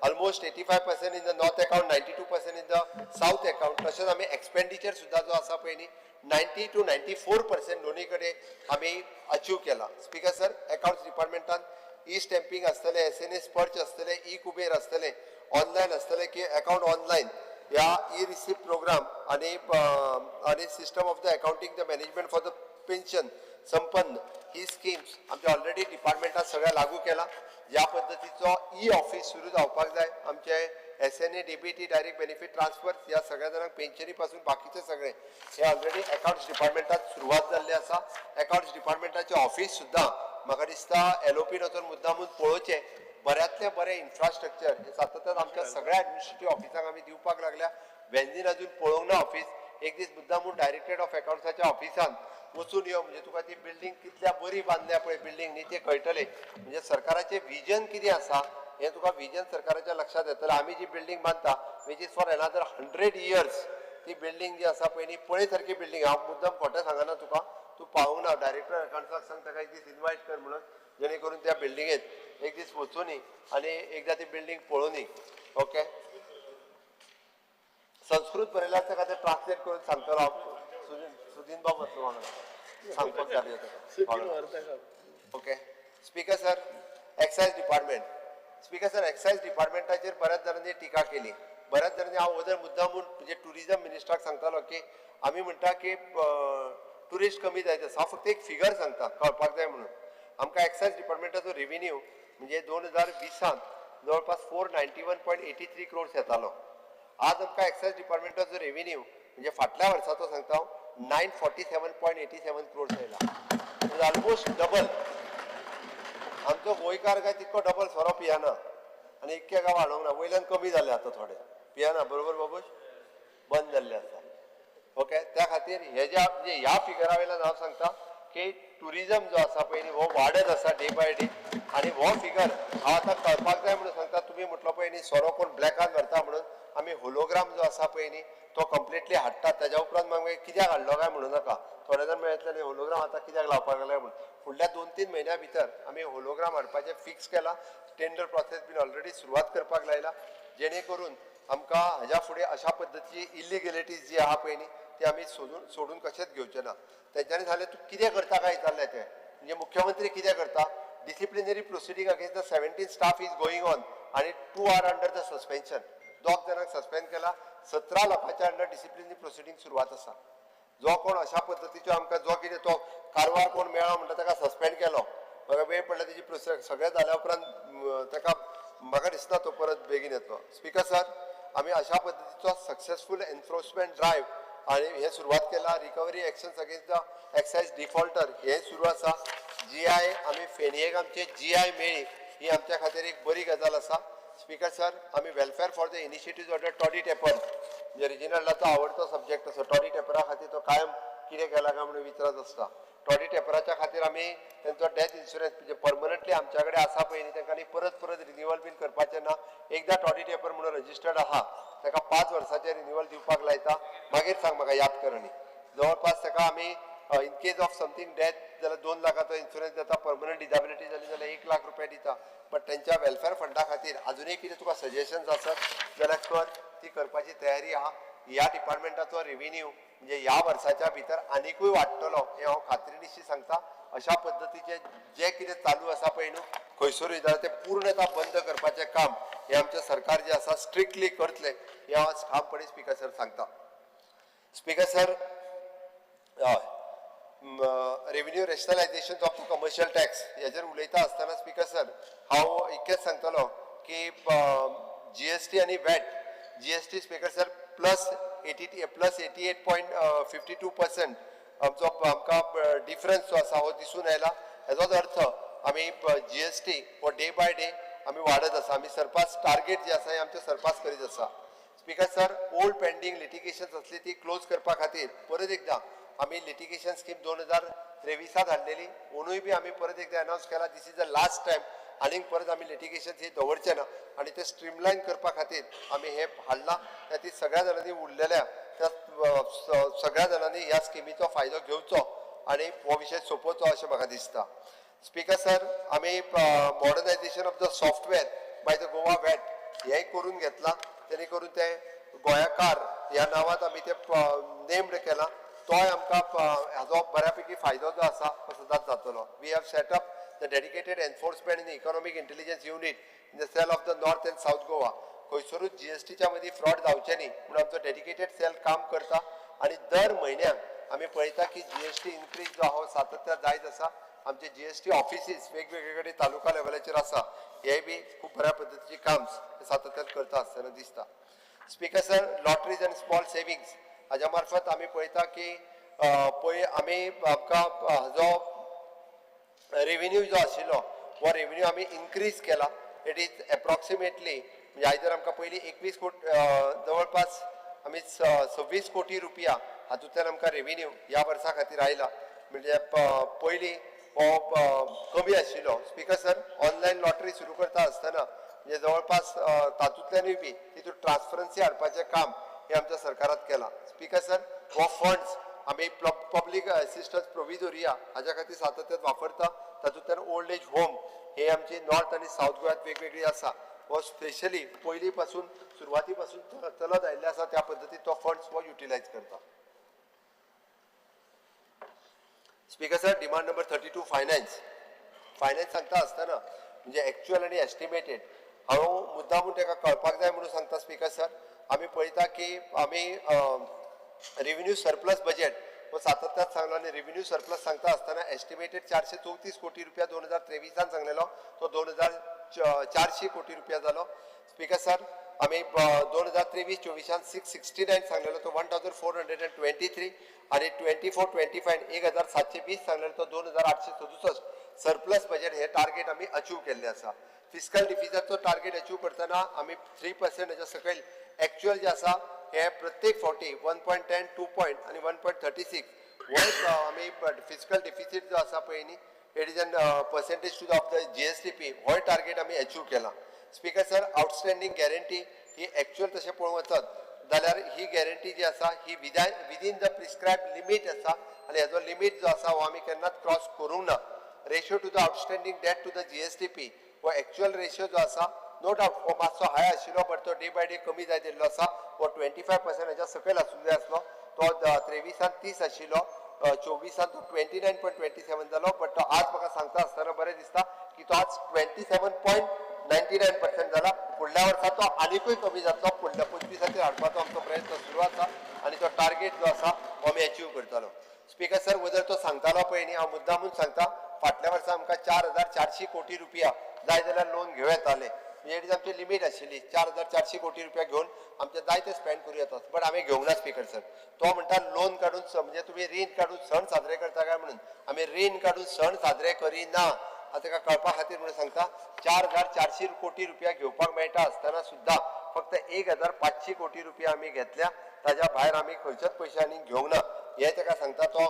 Almost 85% in the north account, 92% in the south account. तशेंच आमी एक्सपेंडिचर सुद्दां जो आसा पळय न्ही 90 to 94% दोनी कडेन आमी अचीव केला. स्पीकर सर, अकाउंट्स डिपार्टमेंटान ई स्टॅम्पिंग आसतले, SNS पर्च आसतले, ई कुबेर आसतले, ऑनलायन आसतले की अकाउंट ऑनलायन ह्या ई रिसिप्ट प्रोग्राम आनी system of the accounting the management for the pension संपन्न ही स्किम्स आमच्या ऑलरेडी डिपार्टमेंटान सगळ्या लागू केला. ह्या पद्दतीचो ई ऑफिस सुरू जावपाक जाय. आमचे SNA, DBT, direct benefit transfer ह्या सगळ्या जाणांक पेन्शनी पासून बाकीचे सगळे हे ऑलरेडी अकाउंट्स डिपार्टमेंटात सुरवात जाल्ली आसा. अकाउंट्स डिपार्टमेंटाचे ऑफिस सुद्दां म्हाका दिसता LOPन वचून मुद्दामून पळोवचे. बऱ्यांतले बरें इन्फ्रास्ट्रक्चर हे सातत्यान आमच्या सगळ्या एडमिनिस्ट्रेटिव्ह ऑफिसांक आमी दिवपाक लागल्या. वेंजीन अजून पळोवंक ना ऑफिस. एक दीस मुद्दामून डायरेक्टरेट ऑफ अकाउंट्साच्या ऑफिसान वचून यो म्हणजे तुका ती बिल्डींग कितल्या बरी बांदल्या पळय बिल्डींग न्ही ते कळटले. म्हणजे सरकाराचे विजन कितें आसा हे तुका विजन सरकाराच्या लक्षात येतलें. आमी जी बिल्डींग बांदता which is for another 100 years ती बिल्डींग जी आसा पळय न्ही पळय सारकी बिल्डींग. हांव मुद्दम खोटें सांगना तुका, तूं पावूंक ना. डायरेक्टर अकाउंट्साक सांग ताका एक दीस इन्वायट कर म्हणून जेणे करून त्या बिल्डिंगेत एक दीस वचूनी आनी एकदा ती बिल्डींग पळोवनी. ओके, संस्कृत बरयल्यार ताका ते ट्रान्सलेट करून सांगतलो हांव. सुदीन बाब वतलो वांगडा सांगपाक जाय. Okay, speaker sir, excise department. Speaker sir, excise डिपार्टमेंटाचेर बऱ्याच जाणांनी टिका केली. बऱ्याच जाणांनी हांव ओदर मुद्दामून म्हणजे टुरिझम मिनिस्टराक सांगतालो की आमी म्हणटा की टुरिस्ट कमी जायत आसा. हांव फक्त एक फिगर सांगता कळपाक जाय म्हणून. आमकां एक्सायज डिपार्टमेंटाचो रेव्हेन्यू म्हणजे 2020 जवळपास 491.83 crores येतालो. आज आमकां एक्सायज डिपार्टमेंटाचो रेव्हेन्यू म्हणजे फाटल्या वर्साचो सांगता हांव 947.87 crores येयला. Almost double. आमचो गोंयकार काय तितको डबल सोरो पियाना आनी इतके गांव वाडोवंक ना. वयल्यान कमी जाले आतां थोडे पियाना. बरोबर बाबूश? बंद जाल्ले आसा. ओके, त्या खातीर हे जे म्हणजे ह्या फिगरा वयल्यान हांव सांगता की टुरिझम जो आसा पळय न्ही हो वाडत आसा डे बाय डे. आनी हो फिगर हांव आतां कळपाक जाय म्हणून सांगता. तुमी म्हटलो पळय न्ही सोरो कोण ब्लॅकान व्हरता म्हणून आमी होलोग्राम जो आसा पळय न्ही तो कंप्लिटली हाडटात. ताज्या उपरांत म्हाका कित्याक हाडलो काय म्हणूं नाका. थोडे जाण मेळटले होलोग्राम आतां कित्याक लावपाक लागले म्हणून. फुडल्या 2-3 म्हयन्या भितर आमी होलोग्राम हाडपाचें फिक्स केला. टेंडर प्रोसेस बीन ऑलरेडी सुरवात करपाक लायला जेणे करून आमकां हाज्या फुडें अशा पद्दतीची इलिगेलिटीज जी आहा पळय न्ही ती आमी सोडून कशेंच घेवचे ना. तेंच्यांनी सांगलें तूं कितें करता काय विचारलें तें. म्हणजे मुख्यमंत्री कितें करता. Disciplinary proceeding against the 17 staff is going on आनी 2 are अंडर द सस्पेन्शन. दोग जाणांक सस्पेंड केला 17 लोकांच्या अंडर डिसिप्लिनरी प्रोसिडींग सुरवात आसा जो कोण अशा पद्दतीचो आमकां जो कितें तो कारवार कोण मेळ्ळो म्हणटा ताका सस्पेंड केलो म्हाका वेळ पडला तेजी प्रोसेस सगळें जाल्या उपरांत ताका म्हाका दिसना तो परत बेगीन येतलो स्पीकर सर आमी अशा पद्दतीचो सक्सेसफूल एनफोर्समेंट ड्रायव्ह आणि हे सुरवात केला recovery actions against the excise defaulter हे सुरू आसा GI आमी फेनयेक आमचे GI मेळ्ळी ही आमच्या खातीर एक बरी गजाल आसा स्पीकर सर आमी welfare for the initiative of the toddy taper म्हणजे रिजनलला तो आवडतो सब्जेक्ट आसा टॉडी टेपरा खातीर तो कायम कितें केला काय म्हणून विचारत आसता टॉडी टेपराच्या खातीर आमी तेंचो डेथ इन्शुरन्स म्हणजे परमनंटली आमच्या कडेन आसा पळय न्ही तांकां परत रिन्युअल बीन करपाचें ना एकदां टॉडी टेपर म्हणून रजिस्टर्ड आहा ताका 5 वर्सांचे रिन्युअल दिवपाक लायता मागीर सांग म्हाका याद कर न्ही जवळपास ताका आमी in case of something death जाल्यार 2 लाखाचो इन्शुरन्स जाता परमनंट डिसेबिलिटी जाली जाल्यार 1 लाख रुपया दिता बट तेंच्या वेलफेअर फंडा खातीर अजुनूय कितें तुका सजेशन्स आसत जाल्यार कर ती करपाची तयारी आहा ह्या डिपार्टमेंटाचो रेव्हेन्यू म्हणजे ह्या वर्साच्या भितर आनिकूय वाडटलो हे हांव खात्रीनिशी सांगता अशा पद्दतीचे जे कितें चालू आसा पळय न्हू खंयसरूय जाल्यार ते पूर्णता बंद करपाचें काम हे आमचें सरकार जे आसा स्ट्रिक्टली करतले हे हांव ठामपणे स्पीकर सर सांगता स्पीकर सर हय revenue rationalisation of the commercial tax हेजेर उलयता आसतना स्पीकर सर हांव इतकेंच सांगतलो की GST आनी watt GST speaker sir plus 88.52% आमकां डिफरन्स जो आसा हो दिसून आयला हेजोच अर्थ आमी GST हो डे बाय डे आमी वाडत आसा आमी सरपास टार्गेट जे आसा हे आमचे सरपास करीत आसा स्पीकर सर ओल्ड पेंडींग लिटिगेशन्स आसली ती क्लोज करपा खातीर परत एकदां आमी लिटिगेशन स्कीम 2023 हाडलेली ओनूय बी आमी परत एकदां अनाउन्स केला दिस इज द लास्ट टायम आनीक परत आमी लिटिगेशन हे दवरचे ना आनी ते स्ट्रीमलायन करपा खातीर आमी हे हाडला ती सगळ्या जाणांनी उरलेल्या त्या सगळ्या जाणांनी ह्या स्किमीचो फायदो घेवचो आनी हो विशय सोंपोवचो अशें म्हाका दिसता स्पीकर सर आमी modernisation of the software by the Goa watt हेंय करून घेतला जेणे करून ते गोंयकार ह्या नांवांत आमी ते नेम्ड केला तोय आमकां हाजो बऱ्यापैकी फायदो जो आसा तो सदांच जातलो we have set up the dedicated enforcement in economic intelligence unit in the cell of the north and south Goa खंयसरूच GSTच्या मदीं फ्रॉड जावचे न्ही म्हणून आमचो डेडिकेटेड सेल काम करता आनी दर म्हयन्याक आमी पळयता की GST इन्क्रीज जो आहा सातत्यान जायत आसा आमचे GST ऑफिसीस वेगवेगळे कडेन तालुका लेवलाचेर आसा हेय बी खूब बऱ्या पद्दतीची काम सातत्यान करता आसतना दिसता स्पीकर सर लॉटरीज आनी स्मॉल सेविंग्स हाज्या मार्फत आमी पळयता की पळय आमी आमकां हाजो रेव्हेन्यू जो आशिल्लो हो रेव्हेन्यू आमी इन्क्रीज केला इट इज एप्रॉक्सिमेटली म्हणजे आयदर आमकां पयलीं 21 कोटी जवळपास आमी 26 कोटी रुपया हातूंतल्यान आमकां रेव्हेन्यू ह्या वर्सा खातीर आयला म्हणजे पयलीं हो कमी आशिल्लो स्पीकर सर ऑनलायन लॉटरी सुरू करता आसतना म्हणजे जवळपास तातूंतल्यानूय बी तितून ट्रान्सपरन्सी हाडपाचें काम हे आमच्या सरकारात केला स्पीकर सर हो फंड्स आमी पब्लीक असिस्टन्स प्रोविजोरिया हाज्या खातीर सातत्यान वापरता तातूंतल्यान ओल्ड एज होम हे आमची नॉर्थ आनी साऊथ गोंयांत वेगवेगळी आसा हो स्पेशली पयलीं पासून सुरवाती पासून चलत आयिल्ले आसा त्या पद्दतीन तो फंड्स हो युटिलायज करता speaker sir demand number 32 finance सांगता आसतना म्हणजे एक्चुअल आनी एस्टिमेटेड हांव मुद्दामून ताका कळपाक जाय म्हणून सांगता स्पीकर सर आमी पळयता की आमी रेव्हेन्यू सरप्लस बजेट हो सातत्यान सांगलो आनी रेव्हेन्यू सरप्लस सांगता आसतना एस्टिमेटेड 434 कोटी रुपया 2023 सांगलेलो तो 400 कोटी रुपया जालो स्पीकर सर आमी 2023-24 669 सांगलेलो तो 1423 आनी 24-25 1720 सांगलेलो तो 2867 सरप्लस बजेट हे टार्गेट आमी अचीव केल्ले आसा फिस्कल डिफिसिटचो टार्गेट अचीव करतना आमी 3% हेच्या सकयल एक्चुअल जे आसा हे प्रत्येक फावटी 1.10 2 पॉयंट आनी 1.36 हो आमी फिस्कल डिफिसीट जो आसा पळय न्ही it is an percentage two of the GSTP हो टार्गेट आमी अचीव केला स्पीकर सर आउटस्टँडींग गॅरंटी ही एक्चुअल तशें पळोवंक वचत जाल्यार ही गॅरंटी जी आसा ही विदीन द प्रिस्क्रायब लिमीट आसा आनी हेजो लिमीट जो आसा हो आमी केन्नाच क्रॉस करूंक ना ratio to the outstanding debt to the GSTP हो एक्चुअल रेशियो जो आसा नो डाउट हो मातसो हाय आशिल्लो बट तो डे बाय डे कमी जायत येयल्लो आसा हो 25% हेच्या सकयल आसूंक जाय आसलो तो 23 30 आशिल्लो 24 तो 29.27 जालो बट तो आज म्हाका सांगता आसतना बरें दिसता की तो आज 27 99% जाला. फुडल्या वर्सा तो आनीकूय कमी जातलो. फुडल्या 25 हाडपाचो आमचो प्रयत्न सुरू आसा आनी तो टार्गेट जो आसा हो आमी अचीव करतलो. स्पीकर सर, वदर तो सांगतालो पळय न्ही, हांव मुद्दामून सांगता, फाटल्या वर्सा आमकां 4,400 कोटी रुपया जाय जाल्यार लोन घेवं येताले. म्हणजे आमची लिमीट आशिल्ली 4,400 कोटी रुपया घेवन आमचे जाय ते स्पेंड करूं येतात. बट आमी घेवंक ना स्पीकर सर. तो म्हणटा लोन काडून म्हणजे तुमी रीण काडून सण साजरे करता काय म्हणून. आमी रीण काडून सण साजरे करिना. आता ताका कळपा खातीर म्हणून सांगता, 4,400 कोटी रुपया घेवपाक मेळटा आसतना सुद्दां फक्त 1,500 कोटी रुपया आमी घेतल्या. ताज्या भायर आमी खंयचेच पयशे आनी घेवंक ना. हे ताका सांगता. तो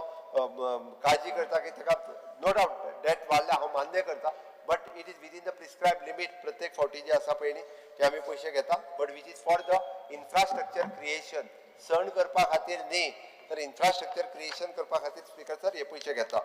काळजी करता की ताका नो डावट डेट वाडल्या, हांव मान्य करता. But it is within the prescribe limit. प्रत्येक फावटी जे आसा पळय न्ही ते आमी पयशे घेता. But which is for the infrastructure creation. सण करपा खातीर न्ही तर इन्फ्रास्ट्रक्चर क्रिएशन करपा खातीर स्पीकर सर हे पयशे घेता.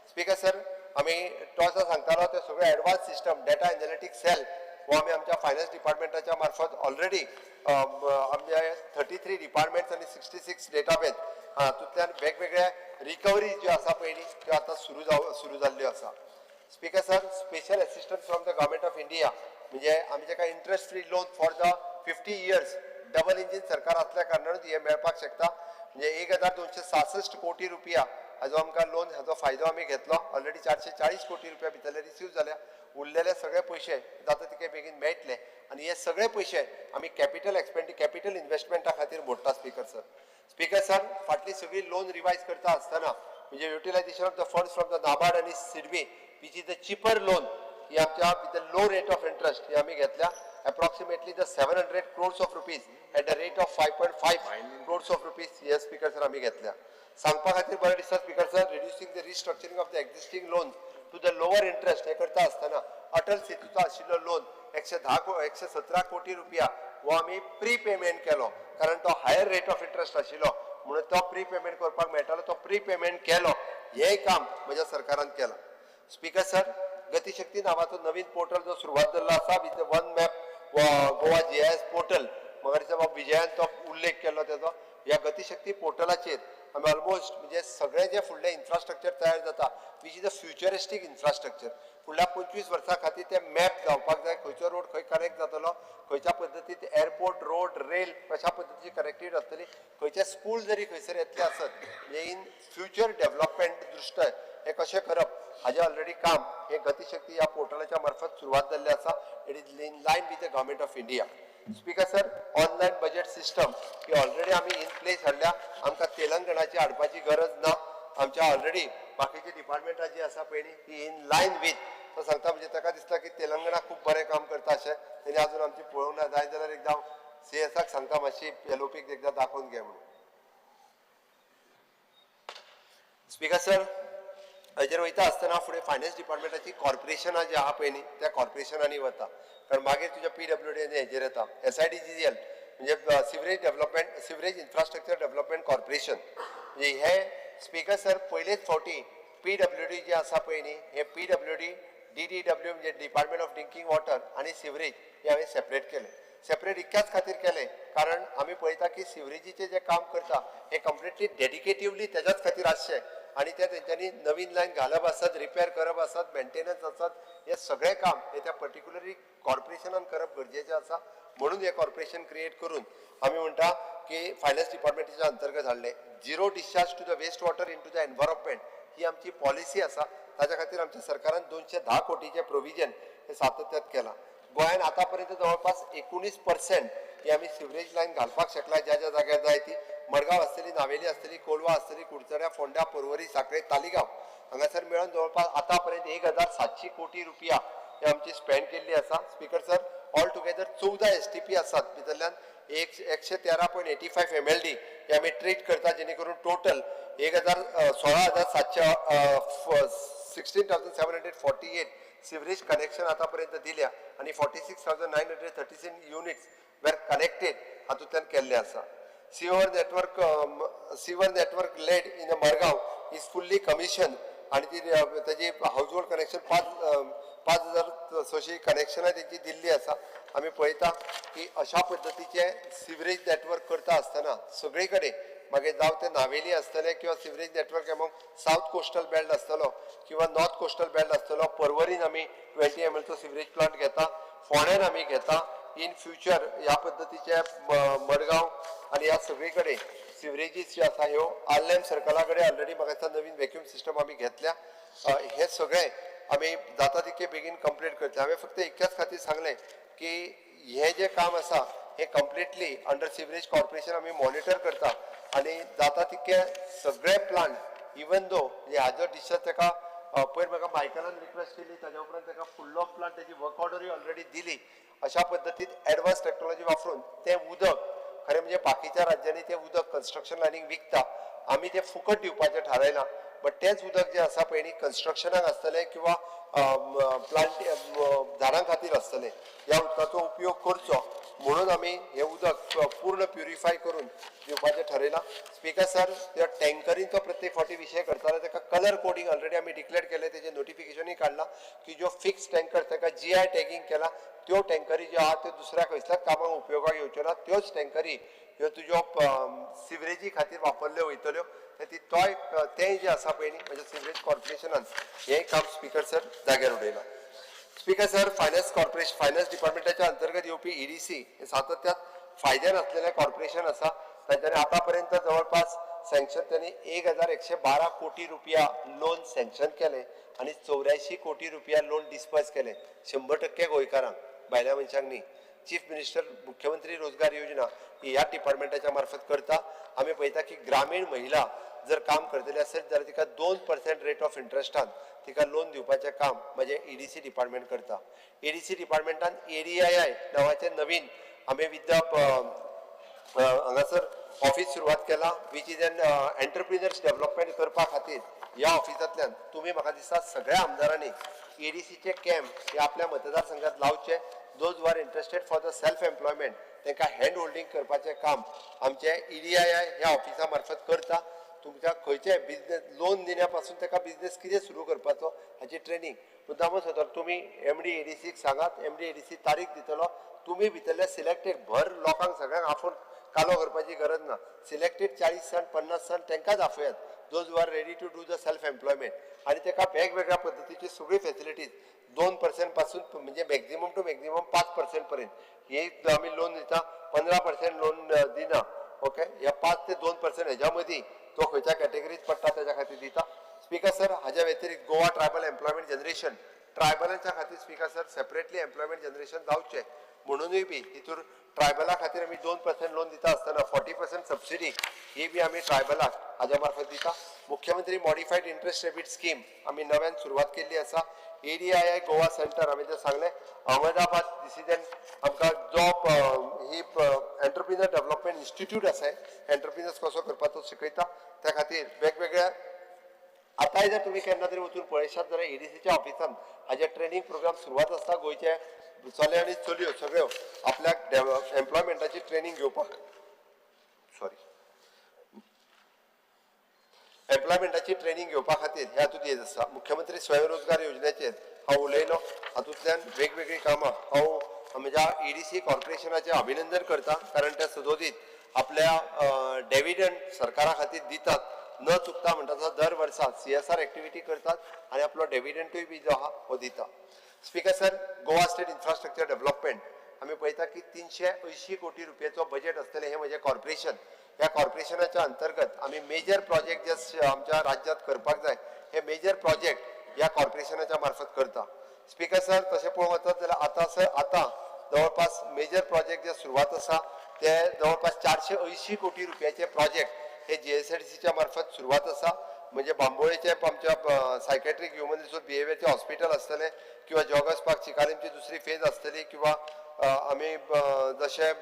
स्पीकर सर, आमी टॉसा सांगतालो ते सगळे advance system data analytics cell हो आमी आमच्या फायनान्स डिपार्टमेंटाच्या मार्फत ऑलरेडी आमचे 33 डिपार्टमेंट्स आनी 66 डेटाबेज हातूंतल्यान वेगवेगळे रिकवरी ज्यो आसा पळय न्ही त्यो आतां सुरू जाल्ल्यो आसा. Speaker sir, special assistant from the government of India म्हणजे आमी जाका interest free loan for the 50 years double engine सरकार असल्या कारणानूच हे मेळपाक शकता. म्हणजे 1,266 कोटी रुपया हाजो आमकां लोन हाजो फायदो आमी घेतलो. ऑलरेडी 440 कोटी रुपया भितरले रिसीव जाल्या. उरलेले सगळे पयशे जाता तितके बेगीन मेळटले आनी हे सगळे पयशे आमी कॅपिटल इन्व्हेस्टमेंटा खातीर मोडटा. स्पीकर सर, फाटली सगळी लोन रिवायज करता आसतना म्हणजे utilisation of the funds from the NABARD आनी SIDBI which is the cheaper loan ही आमच्या with the low rate of interest ही आमी घेतल्या. Approximately the 700 crores of rupees at the rate of 5.5 crores of rupees हे स्पीकर सर आमी घेतल्या. सांगपा खातीर बरें दिसता speaker sir, reducing the restructuring of the existing loan to the lower interest हे करता आसतना अटल सेतूचो आशिल्लो लोन 117 कोटी रुपया हो आमी प्री पेमेंट केलो. कारण तो हायर रेट ऑफ इंटरेस्ट आशिल्लो म्हणून तो प्री पेमेंट करपाक मेळटालो. तो प्री पेमेंट केलो. हेय काम म्हज्या सरकारान केलां. स्पीकर सर, गतिशक्ती नावाचो नवीन पोर्टल जो सुरवात जाल्लो आसा with one map Goa GIS portal मगाच्या विजयान तो उल्लेख केलो त्याचो. ह्या गतिशक्ती पोर्टलाचेर आमी ऑलमोस्ट म्हणजे सगळे जे फुडले इन्फ्रास्ट्रक्चर तयार जाता विच इज अ फ्युचरिस्टीक इन्फ्रास्ट्रक्चर. फुडल्या 25 वर्सां खातीर ते मॅप जावपाक जाय. खंयचो रोड खंय कनेक्ट जातलो, खंयच्या पद्दतीन एअरपोर्ट, रोड, रेल कशा पद्दतीची कनेक्टिविटी आसतली, खंयचे स्कूल जरी खंयसर येतले आसत म्हणजे इन फ्युचर डेव्हलपमेंट दृश्ट्या हे कशें करप हाजे ऑलरेडी काम हे गतिशक्ती ह्या पोर्टलाच्या मार्फत सुरवात जाल्ले आसा. It is in line with the government of India. Speaker sir, online budget system ही ऑलरेडी आमी इन प्लेस हाडल्या. आमकां तेलंगणाची हाडपाची गरज ना. आमच्या ऑलरेडी बाकीची डिपार्टमेंटां जी आसा पळय न्ही ती इन लायन विथ तो सांगता. म्हणजे ताका दिसता की तेलंगणा खूब बरें काम करता अशें. तेणी अजून आमची पळोवंक ना. जाय जाल्यार एकदां CSक सांगता मातशी LOPक एकदां दाखोवन घे म्हणून. स्पीकर सर, हाजेर वयता आसतना फुडें फायनान्स डिपार्टमेंटाची कॉर्पोरेशनां जी आहा पळय न्ही त्या कॉर्पोरेशनांनी वता. कारण मागीर तुज्या PWD आनी हेजेर येता. SIDGL म्हणजे सिवरेज इन्फ्रास्ट्रक्चर डेव्हलपमेंट कॉर्पोरेशन. म्हणजे हे स्पीकर सर पयलेच फावटी PWD जे आसा पळय न्ही हे PWD DDW म्हणजे डिपार्टमेंट ऑफ ड्रिंकिंग वॉटर आनी सिवरेज हे हांवें सेपरेट केले. सेपरेट इतक्याच खातीर केले कारण आमी पळयता की सिवरेजीचे जे काम करता हे कंप्लिटली डेडिकेटिवली तेज्याच खातीर आसचें आणि ते तेंच्यांनी नवीन लायन घालप आसत, रिपेर करप आसत, मेंटेनन्स आसत, हे सगळे काम हे त्या पर्टिक्युलरली कॉर्पोरेशनान करप गरजेचें आसा. म्हणून हे कॉर्पोरेशन क्रिएट करून आमी म्हणटा की फायनान्स डिपार्टमेंटाच्या अंतर्गत हाडले. Zero discharge to the waste water into the environment ही आमची पॉलिसी आसा. ताच्या खातीर आमच्या सरकारान 210 कोटीचे प्रोविजन हे सातत्यात केला. गोंयान आतां पर्यंत जवळपास 19% ही आमी सिवरेज लायन घालपाक शकला ज्या ज्या जाग्यार जाय ती. मडगाव आसतली, नावेली आसतली, कोलवा आसतली, कुडचड्या, फोंड्या, पर्वरी, सांखळे, तालिगांव हांगासर मेळून जवळपास आतां पर्यंत 1,700 कोटी रुपया ही आमची स्पेंड केल्ली आसा. Speaker sir, all together 14 STP आसात. भितरल्यान 113.85 MLD हे आमी ट्रीट करता जेणे करून टोटल 16,748 सिवरेज कनेक्शन आतां पर्यंत दिल्या आणि 46,936 युनिट्स वेर कनेक्टेड हातूंतल्यान केल्ले आसा. Sewer network laid in Margao is fully commission आणि ताजी हाऊस होल्ड कनेक्शन 5,600 कनेक्शनां तेंची दिल्ली आसा. आमी पळयता की अशा पद्दतीचे सिवरेज नेटवर्क करता आसतना सगळे कडेन मागीर जावं ते नावेली आसतले किंवा sewerage network among south coastal belt आसतलो किंवा नॉर्थ कोस्टल बेल्ट आसतलो. पर्वरीन आमी 20 ml चो सिवरेज प्लांट घेता. फोंड्यान आमी घेता इन फ्युचर ह्या पद्दतीचे मडगांव आनी ह्या सगळीकडे सिवरेजीस जे आसा ह्यो आर्लेम सर्कला कडेन ऑलरेडी म्हाका दिसता नवीन वॅक्यूम सिस्टम आमी घेतल्या हे सगळे आमी जाता तितके बेगीन कंप्लीट करतले हांवें फक्त एकच खातीर सांगलें की हे जे काम आसा हे कंप्लिटली अंडर सिवरेज कॉर्पोरेशन आमी मॉनिटर करता आनी जाता तितके सगळे प्लांट इवन दो हाजो डिस्चार्ज ताका पयर म्हाका मायकलान रिक्वेस्ट केली ताज्या उपरांत ताका फुल्ल ऑफ प्लांट ताची वर्क ऑर्डरूय ऑलरेडी दिली अशा पद्दतीन एडवान्स टेक्नॉलॉजी वापरून तें उदक खरें म्हणजे बाकीच्या राज्यांनी तें उदक कन्स्ट्रक्शन लायनीक विकता आमी तें फुकट दिवपाचें थारायलां बट तेंच उदक जें आसा पळय न्ही कन्स्ट्रक्शनाक आसतलें किंवा प्लांट झाडां खातीर आसतलें ह्या उदकाचो उपयोग करचो म्हणून आमी हें उदक पूर्ण प्युरिफाय करून दिवपाचें थारायलां स्पीकर सर त्या टँकरींचो प्रत्येक फावटी विशय करताले ताका कलर कोडिंग ऑलरेडी आमी डिक्लेअर केलें तेजें नोटिफिकेशनूय काडलां की ज्यो फिक्स टँकर ताका GI टॅगिंग केला त्यो टँकरी ज्यो आहा त्यो दुसऱ्या खंयच्याच कामाक उपयोगाक येवच्यो ना त्योच टँकरी ह्यो तुज्यो सिवरेजी खातीर वापरल्यो वयतल्यो तेंय जें आसा पळय न्ही म्हणजे सिवरेज कॉर्पोरेशनान हें काम स्पीकर सर जाग्यार उडयलां स्पीकर सर फायनान्स डिपार्टमेंटाच्या अंतर्गत येवपी EDC हे सातत्यात फायद्यान आसलेलें कॉर्पोरेशन आसा तांच्यांनी आतां पर्यंत जवळपास सँक्शन त्यांनी 1112 कोटी रुपया लोन सँक्शन केले आनी 84 कोटी रुपया लोन डिस्पर्स केले 100% गोंयकारांक भायल्या मनशांक न्ही चीफ मिनिस्टर मुख्यमंत्री रोजगार योजना ही ह्या डिपार्टमेंटाच्या मार्फत करता आमी पळयता की ग्रामीण महिला जर काम करतली असेल जाल्यार तिका 2% रेट ऑफ इंट्रस्टान तिका लोन दिवपाचें काम म्हणजे EDC डिपार्टमेंट करता EDC डिपार्टमेंटान ADII नांवाचें नवीन आमी हांगासर ऑफिस सुरवात केला which is an entrepreneurs development करपा खातीर ह्या ऑफिसांतल्यान तुमी म्हाका दिसता सगळ्या आमदारांनी EDCचे कॅम्प हे आपल्या मतदारसंघात लावचे those are interested for the self employment तांकां हँड होल्डिंग करपाचें काम आमचे EDII ह्या ऑफिसा मार्फत करता तुमच्या खंयचे बिझनेस लोन दिल्या पासून ताका बिझनेस कितें सुरू करपाचो हाची ट्रेनिंग मुद्दामूच सर तुमी MD EDCक सांगात MD EDC तारीख दितलो तुमी भितरले सिलेक्टेड भर लोकांक सगळ्यांक आफून कालो करपाची गरज ना सिलेक्टेड 40 जाण 50 जाण तांकांच आफयात those are ready to do the self employment आनी ताका वेगवेगळ्या पद्दतीची सगळी फॅसिलिटीज 2% पासून म्हणजे मॅक्झिमम टू मॅक्झिमम 5% पर्यंत हे आमी लोन दिता 15% लोन दिना ओके ह्या 5 ते 2% हेज्या मदीं तो खंयच्या कॅटेगरीत पडटा ताच्या खातीर दिता स्पीकर सर हाज्या व्यतिरिक्त गोवा ट्रायबल एम्प्लॉयमेंट जनरेशन ट्रायबलांच्या खातीर speaker sir separately employment generation जावचें म्हणूनय बी हितूर ट्रायबला खातीर आमी 2% लोन दिता आसतना 40% सबसिडी ही बी आमी ट्रायबलाक हाज्या मार्फत दिता मुख्यमंत्री मॉडिफायड इंटरेस्ट डेबिट स्कीम आमी नव्यान सुरवात केल्ली आसा ADII गोवा सेंटर आमी तें सांगलें अहमदाबाद दिस इज एन आमकां जॉब ही एंटरप्रिनर डेव्हलपमेंट इन्स्टिट्यूट आसा एंटरप्रिनर्स कसो करपाचो शिकयता त्या खातीर वेगवेगळ्या आतांय जर तुमी केन्ना तरी वचून पळयशात जाल्यार EDCच्या ऑफिसान हाजे ट्रेनिंग प्रोग्राम सुरवात आसता गोंयचे चले आनी चलयो सगळ्यो आपल्याक एम्प्लॉयमेंटाची ट्रेनिंग घेवपाक एम्प्लॉयमेंटाची ट्रेनिंग घेवपा खातीर हे हातूंत येत आसा मुख्यमंत्री स्वयंरोजगार योजनेचेर हांव उलयलो हातूंतल्यान वेगवेगळी कामां हांव म्हज्या EDC कॉर्पोरेशनाचें अभिनंदन करता कारण ते सदोदीत आपल्या डेव्हिडंड सरकारा खातीर दितात न चुकता म्हणटा दर वर्सा CSR एक्टिविटी करतात आनी आपलो डेव्हिडंटूय बी जो आहा हो दिता speaker sir Goa state infrastructure development आमी पळयता की 380 कोटी रुपयाचो बजेट आसतलें हे म्हजें कॉर्पोरेशन ह्या कॉर्पोरेशनाच्या अंतर्गत आमी मेजर प्रोजेक्ट जे आमच्या राज्यांत करपाक जाय हे मेजर प्रोजेक्ट ह्या कॉर्पोरेशनाच्या मार्फत करता स्पीकर सर तशें पळोवंक वचत जाल्यार आतां जवळपास मेजर प्रोजेक्ट जे सुरवात आसा ते जवळपास 480 कोटी रुपयाचे प्रोजेक्ट हे GSIDCच्या मार्फत सुरवात आसा म्हणजे बांबोळेचे आमच्या सायकॅट्रीक ह्युमन रिसोर्स बिहेवियरचे हॉस्पिटल आसतलें किंवा जॉगर्स पार्क चिकालीमची दुसरी फेज आसतली किंवा आमी जशे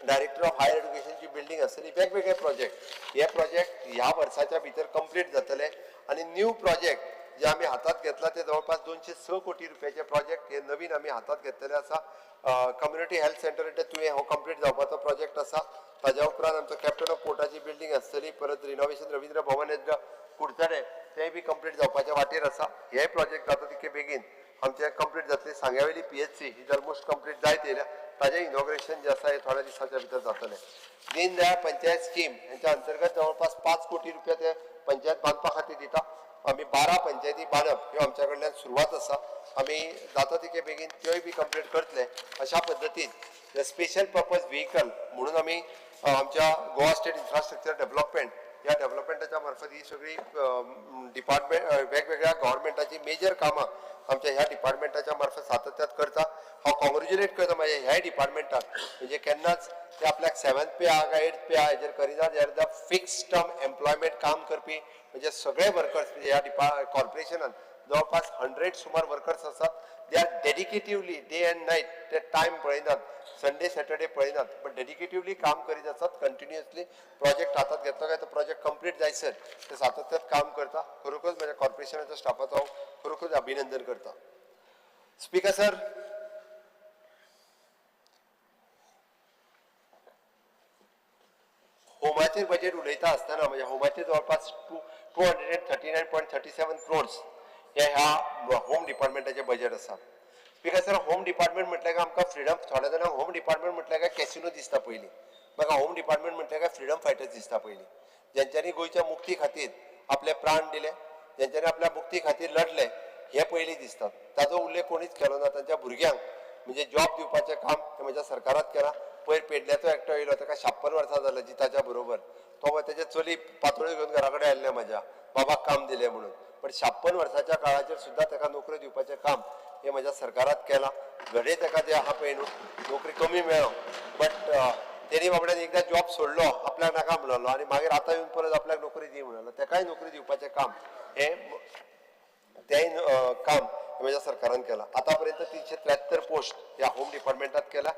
डायरेक्टर ऑफ हायर एड्युकेशनची बिल्डिंग आसतली वेगवेगळे प्रोजेक्ट हे प्रोजेक्ट ह्या वर्साच्या भितर कंप्लीट जातले आनी न्यू प्रोजेक्ट जे आमी हातात घेतला ते जवळपास 206 कोटी रुपयाचे प्रोजेक्ट हे नवीन आमी हातात घेतलेले आसा कम्युनिटी हेल्थ सेंटर तुवें हो कंप्लीट जावपाचो प्रोजेक्ट आसा ताज्या उपरांत आमचो कॅप्टन ऑफ पोर्टाची बिल्डिंग आसतली परत रिनोवेशन रवींद्र भवन कुडचडे तेय बी कंप्लीट जावपाच्या वाटेर आसा हे प्रोजेक्ट जाता तितके बेगीन आमचे कंप्लीट जातले सांग्यावेली PHC ही ऑलमोस्ट कंप्लीट जायत येयल्या ताजें इनॉग्रेशन जे आसा हे थोड्या दिसाच्या भितर जातलें दीन दयाळ पंचायत स्कीम हेच्या अंतर्गत जवळपास 5 कोटी रुपया ते पंचायत बांदपा खातीर दिता आमी 12 पंचायती बांदप ह्यो आमच्या कडल्यान सुरवात आसा. आमी जाता तितके बेगीन त्योय बी कंप्लीट करतले. अशा पद्दतीन स्पेशल पर्पज व्हेकल म्हणून आमी आमच्या गोवा स्टेट इन्फ्रास्ट्रक्चर डेव्हलपमेंट या डेव्हलपमेंटाच्या मार्फत ही सगळी डिपार्टमेंट वेगवेगळ्या गव्हर्मेंटाची मेजर कामां आमच्या ह्या डिपार्टमेंटाच्या मार्फत सातत्यात करता. हांव कॉंग्रॅच्युलेट करता म्हाज्या ह्या डिपार्टमेंटाक, म्हणजे केन्नाच ते आपल्याक 7th पे काय 8th पे हेजेर करिना. They are the fix term employment काम करपी म्हणजे सगळे वर्कर्स म्हणजे ह्या कॉर्पोरेशनान जवळपास 100 सुमार वर्कर्स आसात. They are dedicatively day and night ते टायम पळयनात, संडे सॅटर्डे पळयनात, पण डेडिकेटिवली काम करीत आसात. कंटिन्युअसली प्रोजेक्ट हातात घेतलो काय तो प्रोजेक्ट कंप्लीट जायसर ते सातत्यात काम करता. खरोखरच माझ्या कॉर्पोरेशनाच्या स्टाफाचो हांव खरोखरच अभिनंदन करता. स्पीकर सर, होमाचेर बजेट उलयता आसतना म्हणजे होमाचेर जवळपास 239.37 crores हे ह्या होम डिपार्टमेंटाचे बजेट आसा. स्पीकर सर, होम डिपार्टमेंट म्हटल्यार आमकां फ्रीडम, थोड्या जाणांक होम डिपार्टमेंट म्हटल्यार काय कॅसिनो दिसता पयलीं. म्हाका होम डिपार्टमेंट म्हटल्यार काय फ्रीडम फायटर्स दिसता पयलीं, जेंच्यांनी गोंयच्या मुक्ती खातीर आपले प्राण दिले, जेंच्यांनी आपल्या मुक्ती खातीर लढले, हे पयलीं दिसतात. ताजो उल्लेख कोणीच केलो ना. तांच्या भुरग्यांक म्हणजे जॉब दिवपाचें काम ते म्हज्या सरकारात केलां. पयर पेडण्याचो एकटो येयलो, ताका 56 वर्सां जाल्यां जिताच्या बरोबर. तो तेजे चली पातोळ्यो घेवन घरा कडेन आयल्ले म्हज्या बाबाक काम दिलें म्हणून. पण 56 वर्साच्या काळाचेर सुद्दां ताका नोकरी दिवपाचें काम हे म्हज्या सरकारात केलां. घडये ताका जे आहा पळय न्हू नोकरी कमी मेळ्ळो, बट तेणी बाबड्यान एकदां जॉब सोडलो, आपल्याक नाका म्हणलो आनी मागीर आतां येवन परत आपल्याक नोकरी दी म्हणलो. ताकाय नोकरी दिवपाचें काम हे तेय काम म्हज्या सरकारान केलां. आतां पर्यंत 373 पोस्ट ह्या होम डिपार्टमेंटात केला.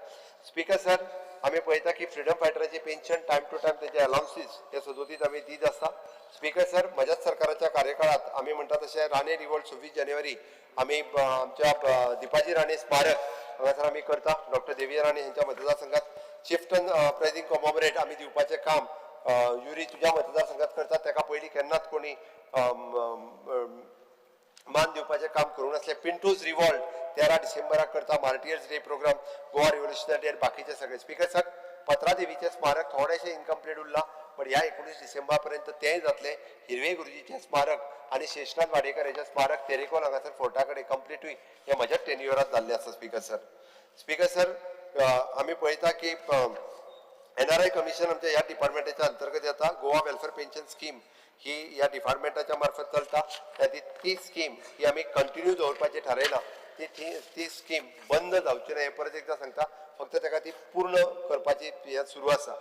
स्पीकर सर, आमी पळयता की फ्रीडम फायटराची पेन्शन टायम टू टायम तेजे अलाउन्सीस हे सदोतीत आमी दीत आसता. स्पीकर सर, म्हज्याच सरकाराच्या कार्यकाळात आमी म्हणटा तशें राणे रिवॉल्ट 26 जानेवारी आमी आमच्या दिपाजी राणे स्मारक हांगासर आमी करता. डॉक्टर देवी राणे हांच्या मतदारसंघात चिफ्टन प्रायझींग कॉमोमरेट आमी दिवपाचें काम युरी तुज्या मतदारसंघात करता. ताका पयलीं केन्नाच कोणी मान दिवपाचें काम करूं नासलें. पिंटूज रिवॉल्ट 13 डिसेंबराक करता. Martyrs day programme, Goa revolutionary day, बाकीचे सगळे. स्पीकर सर, पत्रा देवीचें स्मारक थोडेशें इनकम्प्लीट उरलां, पण ह्या 19 डिसेंबर पर्यंत तेंय जातलें. हिरवे गुरुजीचें स्मारक आनी शेषनाथ वाडेकर हेचें स्मारक तेरेकोल हांगासर फोर्टा कडेन कंप्लीटूय हे म्हज्या टेन्युअरांत जाल्लें आसा. स्पीकर सर, स्पीकर सर, आमी पळयता की NRI कमिशन आमच्या ह्या डिपार्टमेंटाच्या अंतर्गत येता. गोवा वेलफेअर पेन्शन स्कीम ही ह्या डिपार्टमेंटाच्या मार्फत चलता. ती स्कीम ही आमी कंटिन्यू दवरपाचें थारायलां. ती स्कीम बंद जावची ना हे परत एकदां सांगता. फक्त ताका ती पूर्ण करपाची हे सुरू आसा.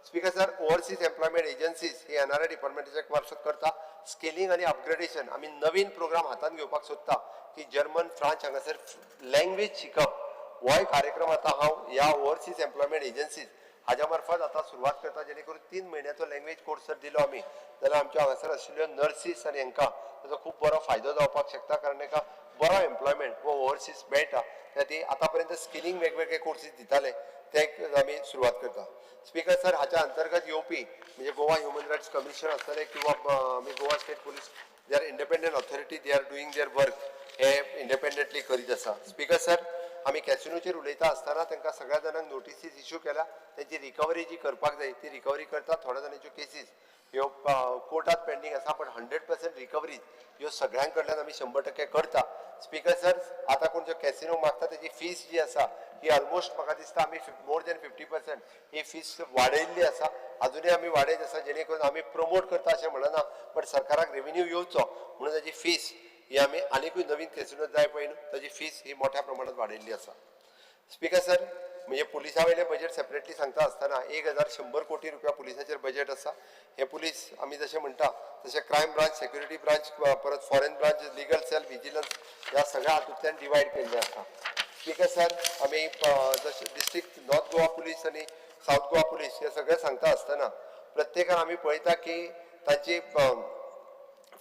Speaker sir, overseas employment agencies ही NRI डिपार्टमेंटाच्या मार्फत करता. स्किलिंग आनी अपग्रेडेशन आमी नवीन प्रोग्राम हातान घेवपाक सोदता की जर्मन, फ्रांस हांगासर लँग्वेज शिकप. होय कार्यक्रम आतां हांव ह्या ओवरसीज एम्प्लॉयमेंट एजन्सीज हाज्या मार्फत आतां सुरवात करता. जेणे करून 3 म्हयन्याचो लँग्वेज कोर्स जर दिलो आमी जाल्यार आमच्या हांगासर आशिल्ल्यो नर्सीस आनी हांकां ताचो खूब बरो फायदो जावपाक शकता. कारण ताका बरो एम्प्लॉयमेंट हो ओवरसीज मेळटा. ती आतां पर्यंत स्किलिंग वेगवेगळे कोर्सीस दिताले ते आमी सुरवात करता. स्पीकर सर, हाच्या अंतर्गत येवपी म्हणजे गोवा ह्युमन रायट्स कमिशन आसतले किंवा आमी Goa state police they are independent authority, they are doing their work हे इंडिपेंडंटली करीत आसा. स्पीकर सर, आमी कॅसिनोचेर उलयता आसतना तांकां सगळ्या जाणांक नोटिसीस इश्यू केल्या. त्यांची रिकवरी जी करपाक जाय ती रिकवरी करता. थोड्या जाणांच्यो केसीस ह्यो कोर्टात पेंडींग आसा, पण 100% रिकवरी ह्यो सगळ्यां कडल्यान आमी 100% करता. स्पीकर सर, आतां कोण जो कॅसिनो मागता तेजी फीस जी आसा ही ऑलमोस्ट म्हाका दिसता आमी मोर दॅन 50% ही फीस वाडयल्ली आसा. अजुनूय आमी वाडयत आसा, जेणे करून आमी प्रमोट करता अशें म्हणना, पण सरकाराक रेव्हेन्यू येवचो म्हणून ताजी फीस ही आमी आनीकूय नवीन कॅसिनो जाय पळय न्हू ताजी फीस ही मोठ्या प्रमाणात वाडयल्ली आसा. स्पीकर सर, म्हणजे पुलिसा वयले बजेट सेपरेटली सांगता आसतना 1100 कोटी रुपया पुलिसाचेर बजेट आसा. हे पुलीस आमी जशें म्हणटा तशें क्रायम ब्रांच, सेक्युरिटी ब्रांच, परत foreign branch, legal cell, vigilance ह्या सगळ्या हातूंतल्यान डिवायड केल्लें आसा. स्पीकर सर, आमी जशें डिस्ट्रिक्ट नॉर्थ गोवा पुलीस आनी साऊथ गोवा पुलीस हे सगळें सांगता आसतना प्रत्येकान आमी पळयता की तांची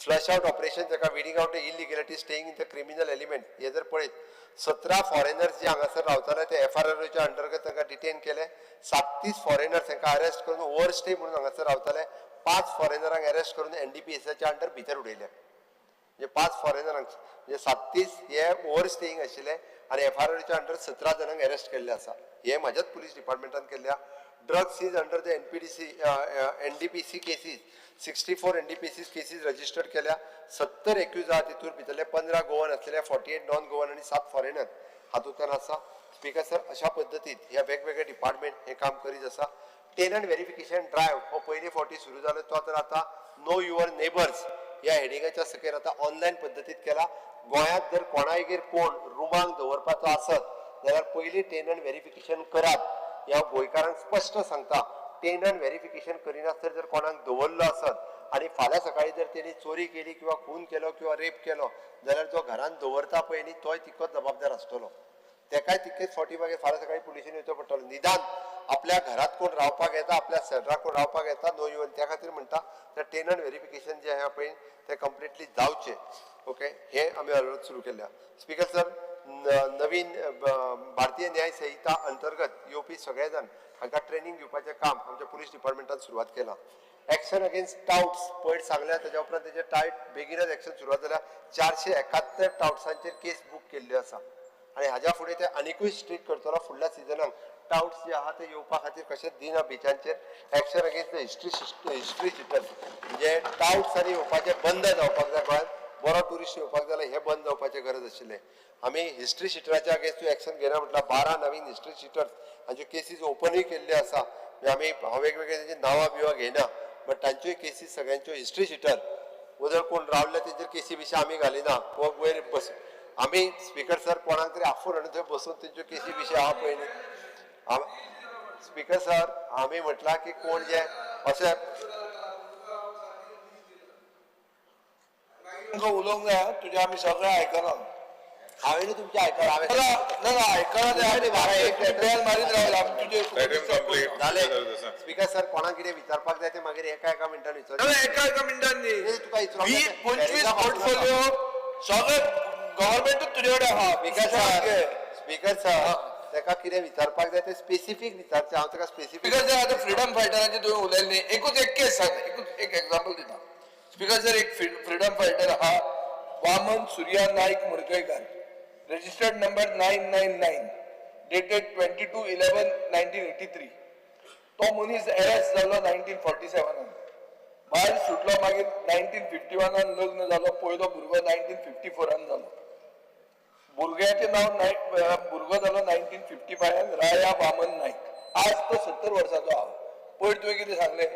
फ्लश आउट ऑपरेशन जाका weeding out illegality staying in the criminal element हे जर पळयत 17 फॉरेनर्स जे हांगासर रावताले ते FRROच्या अंतर्गत तांकां डिटेन केले. 37 फॉरेनर्स तांकां अरेस्ट करून ओव्हर स्टे म्हणून हांगासर रावताले. 5 फॉरेनरांक अरेस्ट करून NDPSच्या अंडर भितर उडयले. म्हणजे 5 फॉरेनरांक म्हणजे 37 हे ओव्हर स्टेईंग आशिल्ले आनी FRROच्या अंडर 17 जाणांक अरेस्ट केल्ले आसा. हे म्हाज्याच पुलीस डिपार्टमेंटान केल्ल्या. drugs seized under the NDPC cases, 64 NDPC cases registered केल्या, 70 एक्यूज आहात तितूर भितरले 15 गोवन असलेले, 48 नॉन गोवन आणि 7 फॉरेनर हातूंतल्यान आसा. स्पीकर सर, अशा पद्दतीन ह्या वेगवेगळे डिपार्टमेंट हे काम करीत आसा. टेनंट व्हेरिफिकेशन ड्रायव्ह हो पयली फावटी सुरू जालो, तो तर आता नो युअर नेबर्स ह्या हेडिंगाच्या सकयल आता ऑनलायन पद्दतीत केला. गोंयांत जर कोणायगेर कोण रुमांक दवरपाचो आसत जाल्यार पयली टेनंट व्हेरिफिकेशन करात. ह्या गोंयकारांक स्पश्ट सांगता, टेनंट व्हेरिफिकेशन करिनासतना जर कोणाक दवरलो आसत आनी फाल्यां सकाळी जर तेणी चोरी केली किंवा खून केलो किंवा रेप केलो जाल्यार जो घरांत दवरता पळय न्ही तोय तितकोच जबाबदार आसतलो. तेकाय तितकेच फावटी मागीर फाल्यां सकाळी पुलिशेन येवचो पडटलो. निदान आपल्या घरात कोण रावपाक येता, आपल्या शेजाराक कोण रावपाक येता, नो इवन त्या खातीर म्हणटा तर टेनंट व्हेरिफिकेशन जे आहा पळय ते कंप्लिटली जावचे. ओके, हे आमी अलर्ट सुरू केल्या. स्पीकर सर, नवीन भारतीय न्याय संहिता अंतर्गत येवपी सगळे जाण हांकां ट्रेनिंग दिवपाचें काम आमच्या पुलीस डिपार्टमेंटान सुरवात केला. एक्शन अगेन्स्ट टाउट्स पयर सांगल्या, तेज्या उपरांत तेजे टायट बेगिनर एक्शन सुरवात जाल्या. 471 टाउट्सांचेर केस बूक केल्ल्यो आसा आनी हाज्या फुडें ते आनिकूय स्ट्रिक्ट करतलो. फुडल्या सिजनाक टाउट्स जे आहा ते येवपा खातीर कशेंच दिना बिचांचेर. एक्शन अगेन्स्ट द हिस्ट्री शिटर्स म्हणजे टाउट्स आनी येवपाचें बंद जावपाक जाय. गोंयांत बरो ट्युरिस्ट येवपाक जाल्यार हे बंद जावपाचें गरज आशिल्लें. आमी हिस्ट्री शिटराच्या अगेन्स्ट एक्शन घेना म्हटल्यार 12 नवीन हिस्ट्री शिटर्स हांच्यो केसीस ओपनूय केल्ल्यो आसा. आमी वेगवेगळे तेंची नांवां बिवां घेयना, बट तांच्योय केसीस सगळ्यांच्यो हिस्ट्री शिटर उदर कोण रावले तेंचेर केसी बिशी आमी घालिना. वयर बस आमी स्पीकर सर कोणाक तरी आफून हाडून थंय बसून तेंच्यो केसी बिशी आहा पळय न्ही. स्पीकर सर, आमी म्हटलां की कोण जे अशें उलोवंक जाय, तुजें आमी सगळें आयकलां. हांवें तुमचें आयकलां. बेल मारीत रावला स्पीकर सर, कोणाक कितें विचारपाक जाय ते मागीर एका मिनटान विचार. एका मिनटान न्ही, 20-25 पोर्टफोलिओ सगळे गव्हर्नमेंटूच तुजे कडेन आहा. स्पीकर सर, तेका कितें विचारपाक जाय ते स्पेसिफीक विचारचें. हांव तेका स्पेसिफीक स्पीकर सर, आतां फ्रीडम फायटरांचे तुवें उलयलें न्ही, एकूच एक केस सांग, एकूच एक एग्जांपल दिता. स्पीकर सर, एक फ्रीडम फायटर आहा वामन सुर्या नायक मुर्गयकार, रजिस्टर्ड नंबर 999, डेटेड 22/11/1983. तो मनीस अरेस्ट जालो 1947. भायर सुटलो, मागीर 1951 लग्न जालो, पयलो भुरगो 1954 जालो. भुरग्याचें नांव भुरगो जालो 1955 राया वामन नायक. आज तो 70 वर्साचो आहा. पयर तुवें कितें सांगलें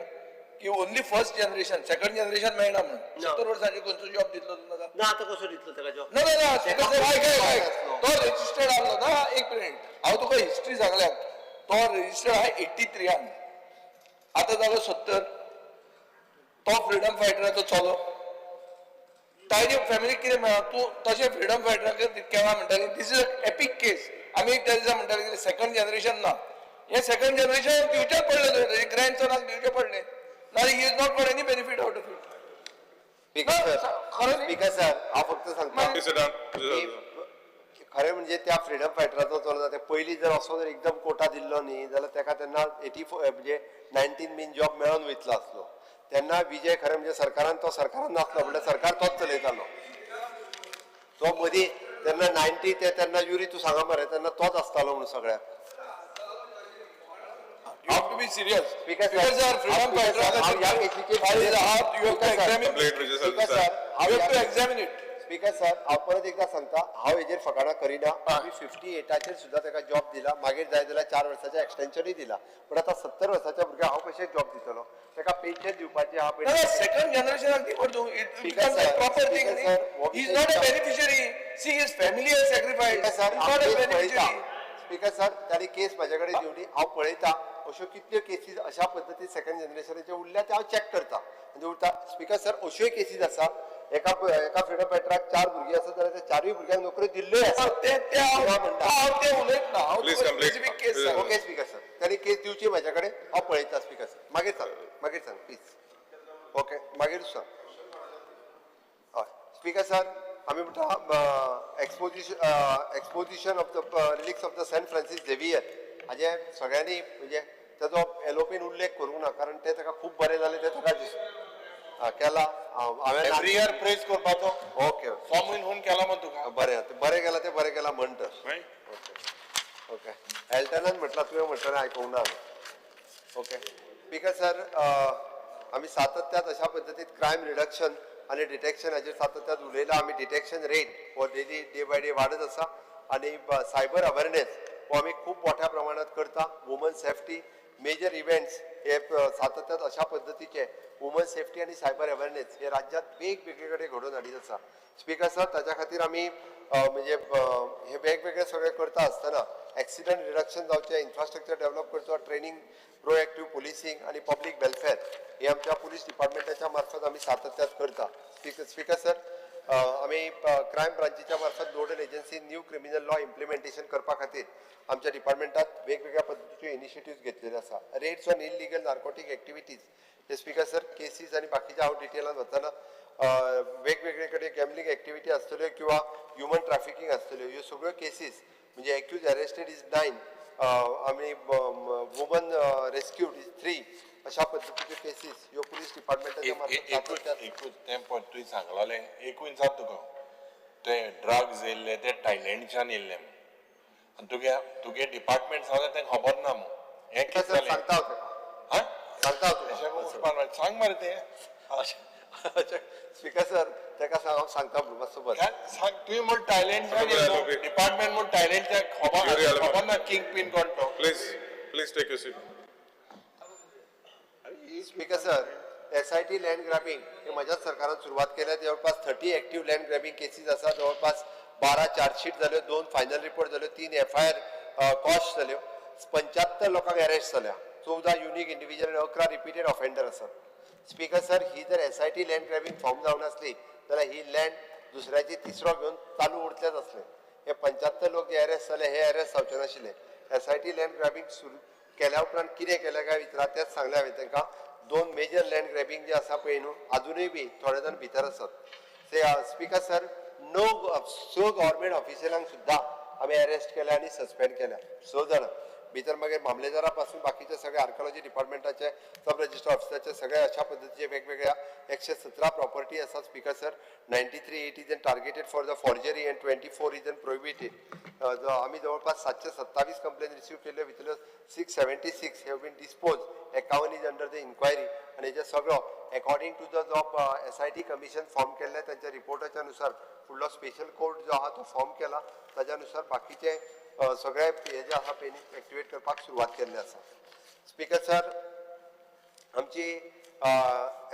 की only first generation, second generation मेळना म्हणून. 70 वर्सांनी खंयचो जॉब दितलो तुमकां? ना, आतां कसो दितलो तेका जॉब? ना, तो रजिस्टर्ड आहलो ना. एक मिनिट, हांव तुका हिस्ट्री सांगल्या. तो रजिस्टर्ड आहा 83. आतां जालो 70. तो फ्रीडम फायटराचो चलो. ताजे फॅमिलीक कितें मेळ्ळा? तूं तशें फ्रीडम फायटराक केन्ना म्हणटाली दीस इज अ एपिक केस. आमी त्या दिसा म्हणटाली सेकंड जनरेशन ना. हे सेकंड जनरेशन दिवचेच पडले, तुवें ग्रँडसनाक दिवचे पडले. नाल्यार ही is not got any benefit out of it. Speaker sir, हांव फक्त सांगता खरें म्हणजे त्या फ्रीडम फायटराचो चलो ते पयलीं जर असो जर एकदम कोटा दिल्लो न्ही जाल्यार तेका तेन्ना 84 म्हणजे 19 बीन जॉब मेळोन वयतलो आसलो. तेन्ना विजय खरें म्हणजे सरकारान नासलो, म्हणल्यार सरकार तोच चलयतालो. तो मदीं तेन्ना 90 ते तेन्ना युरी तूं सांगा मरे, तेन्ना तोच आसतालो म्हणून सगळ्याक. You have to be serious. Speaker sir, freedom fighter. You have to examine it. Speaker sir, हांव परत एकदा सांगता, हांव हेजेर फकाणां करिना. आमी 58 सुद्धा तेका जॉब दिला, मागीर जाय जाल्यार 4 वर्साचें एक्सटेन्शनूय दिला. पण आता 70 वर्साच्या भुरग्याक हांव कशें जॉब दितलो? तेका पेन्शन दिवपाची आहा पळय. सेकंड जनरेशनाक दी पडतो. It becomes a proper thing. He is not a beneficiary. See his family has sacrificed. Not a beneficiary. Speaker sir, ताणी केस म्हाजे कडेन दिवली, हांव पळयता अश्यो कितल्यो केसीस अशा पद्दतीन सेकंड जनरेशनाचे उरल्या ते हांव चॅक करता म्हणजे उरता. स्पीकर सर, अश्योय केसीस आसा एका फ्रीडम फायटराक 4 भुरगीं आसा जाल्यार त्या 4 भुरग्यांक नोकरी दिल्ल्योय आसा. ओके स्पीकर सर, ताणी केस दिवची म्हाजे कडेन, हांव पळयता. स्पीकर सर, मागीर सांग प्लीज. ओके, मागीर सांग. हय स्पीकर सर, आमी म्हणटा exposition of the relics of the saint Francis Xavier हाजे सगळ्यांनी म्हणजे तेजो एलोपीन उल्लेख करूंक ना, कारण ते ताका खूब बरें जालें ते ताका केला. हांवें एवरी इयर प्रेज करपाचो. ओके फॉर्म होऊन केला मग तुका बरें केला ते बरें केला म्हणटा. ओके ओके एल्टनान म्हटला, तुवें म्हटलें आयकूंक ना. ओके स्पीकर सर, आम्ही सातत्यात अशा पद्धतीत क्रायम रिडक्शन आणि डिटेक्शन हाचेर सातत्यात उलयला. आमी डिटेक्शन रेट हो डेली डे बाय डे वाडत आसा आणि सायबर अवेरनेस हो आमी खूब मोठ्या प्रमाणात करता. वुमन सेफ्टी मेजर इव्हेंट्स हे सातत्यात अशा पद्धतीचे वुमन सेफ्टी आणि सायबर अवेरनेस हे राज्यात वेगवेगळे कडेन घडोवन हाडीत आसा. स्पीकर सर, ताच्या खातीर आमी म्हणजे हे वेगवेगळे सगळे करता आसतना एक्सिडंट रिडक्शन जावचे, इन्फ्रास्ट्रक्चर डेव्हलप करचो, ट्रेनिंग, प्रोएक्टिव्ह पुलिसिंग आणि पब्लीक वेलफेअर हे आमच्या पुलीस डिपार्टमेंटाच्या मार्फत आमी सातत्यात करता. स्पीकर सर, आमी क्रायम ब्रांचीच्या मार्फत nodal agency new criminal law implementation करपा खातीर आमच्या डिपार्टमेंटात वेगवेगळ्या पद्धतीचे इनिशिएटिव्ह घेतलेले आसा. Rates on illegal narcotic activities हे स्पीकर सर केसीस आणि बाकीच्या हांव डिटेलान वचना वेगवेगळे कडेन गॅमलिंग एक्टिविटी आसतल्यो किंवा ह्युमन ट्रॅफिकिंग आसतल्यो ह्यो सगळ्यो केसीस म्हणजे एक्यूज अरेस्टेड इज 9 आमी वुमन रेस्क्यूड इज 3 अशा पद्धतीचे केसीस ह्यो पुलीस डिपार्टमेंटाच्या मार्फत एकूच तें पण तुवें सांगलोलें एकूच जाता तुका ते ड्रग्स येयल्ले ते थायलँडच्यान येयल्ले आनी तुगे डिपार्टमेंट सांगलें तें खबर ना हें कितें जालें सांगता हांव तुका सांगता हांव तुका सांग मरे तें स्पीकर सर ताका सांगता मातसो बरें सांग तुवें म्हण थायलँडच्यान येयलो डिपार्टमेंट म्हण थायलँडच्या खबर ना किंग पिन कोण तो please take you seat. Speaker sir, SIT land grabbing हे माझ्याच सरकारान सुरुवात केल्या. जवळपास 30 ॲक्टिव्ह लँड ग्रॅबिंग केसीस आसा. जवळपास 12 चार्जशीट जाल्यो, 2 फायनल रिपोर्ट जाल्यो, 3 FIR कॉस्ट जाल्यो, 75 लोकांक अरेस्ट जाल्या, 14 युनिक इंडिव्हिज्युअल आणि 11 रिपीटेड ऑफेंडर आसात. स्पीकर सर, ही जर SIT लँड ग्रॅबिंग फॉर्म जावन आसली जाल्यार ही लँड दुसऱ्याची तिसरो घेवन चालू उरतलेच आसले. हे 75 लोक जे अरेस्ट जाले हे अरेस्ट जावचे नाशिल्ले. SIT लँड ग्रॅबिंग सुरू केल्या उपरांत कितें केलें काय विचारा तेच सांगलें हांवें तांकां. 2 मेजर लँड ग्रॅबिंग जे आसा पळय न्हू अजूनय बी थोडे जाण भितर आसात. ते स्पीकर सर, स गव्हर्मेंट ऑफिशियलांक सुद्दां आमी अरेस्ट केल्या आनी सस्पेंड केल्या. 6 जाणां भितर मागीर मामलेदारा पासून बाकीचे सगळे आर्कोलॉजी डिपार्टमेंटाचे सब रजिस्टर ऑफिसाचे सगळे अशा पद्धतीचे वेगवेगळ्या 117 प्रॉपर्टी आसा. Speaker sir, 93 it is targeted for the forgery and 24 is prohibited. आमी जवळपास 727 कंप्लेन रिसीव केल्यो, भितल्यो 676 have been dispose, 51 is under the inquiry आणि हेजे सगळो अकॉर्डिंग टू द जो SIT कमिशन फॉर्म केल्ले त्यांच्या रिपोर्टाच्या नुसार फुडलो स्पेशल कोर्ट जो आहा तो फॉर्म केला. ताज्या बाकीचे सगळे हे जे आसा पळय एक्टिवेट करपाक सुरवात केल्ली आसा. स्पीकर सर, आमची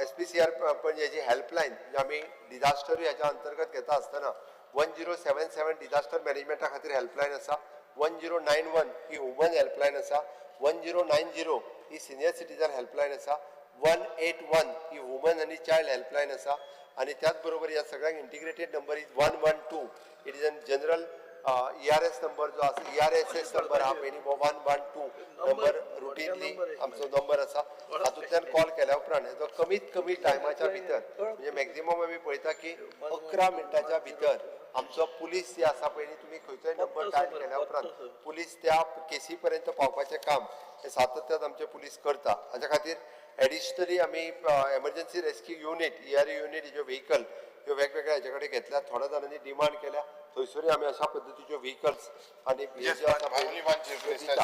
SPCR म्हणजे जी हेल्पलायन जी आमी डिझास्टर ह्याच्या अंतर्गत घेता आसतना 1077 डिझास्टर मॅनेजमेंटा खातीर हेल्पलायन आसा, 1091 ही वुमन हेल्पलायन आसा, 1090 ही सिनियर सिटीजन हेल्पलायन आसा, 181 ही वुमन आणि चायल्ड हेल्पलायन आसा आणि त्याच बरोबर या सगळ्यांक integrated number is 112. It is a general ERS number जो आसा ERSS नंबर हा पयलीं 112 नंबर रुटीनली आमचो नंबर आसा. हातूंतल्यान कॉल केल्या उपरांत हेजो कमीत कमी टायमाच्या भितर म्हणजे मॅक्झिमम आमी पळयता की 11 मिनटाच्या भितर आमचो पुलीस जे आसा पळय तुमी खंयचोय नंबर डायल केल्या उपरांत पुलीस त्या केसी पर्यंत पावपाचें काम हे सातत्यात आमचे पुलीस करता. हाच्या खातीर एडिशनली आमी emergency rescue unit ERE unit ज्यो व्हेकल ह्यो वेगवेगळ्या हेचे कडेन घेतल्या. थोड्या जाणांनी डिमांड केल्या थंयसरूय आमी अशा पद्धतीच्यो व्हेकल्स आणि only one chief minister,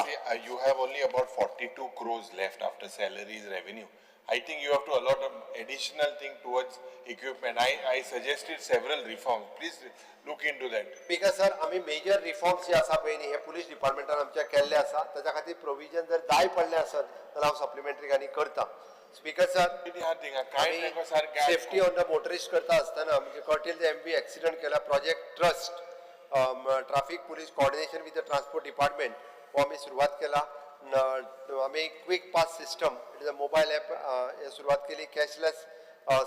you have only about 42 crores left after salaries revenue. I think you have to allot an additional thing towards equipment. I suggested several reforms. Please look into that. Speaker sir, आमी major reforms जे आसा पळय न्ही हे police डिपार्टमेंटान आमच्या केल्ले आसा. ताच्या खातीर प्रोविजन जर जाय पडले आसत जाल्यार हांव सप्लिमेंटरी आनी करता. Speaker sir, safety on the motorist करता आसतना म्हणजे कर्टेल द MB एक्सिडेंट केला project trust traffic police coordination with the transport department हो आमी सुरवात केला. आमी quick pass system it is a mobile app हे सुरवात केली. कॅशलेस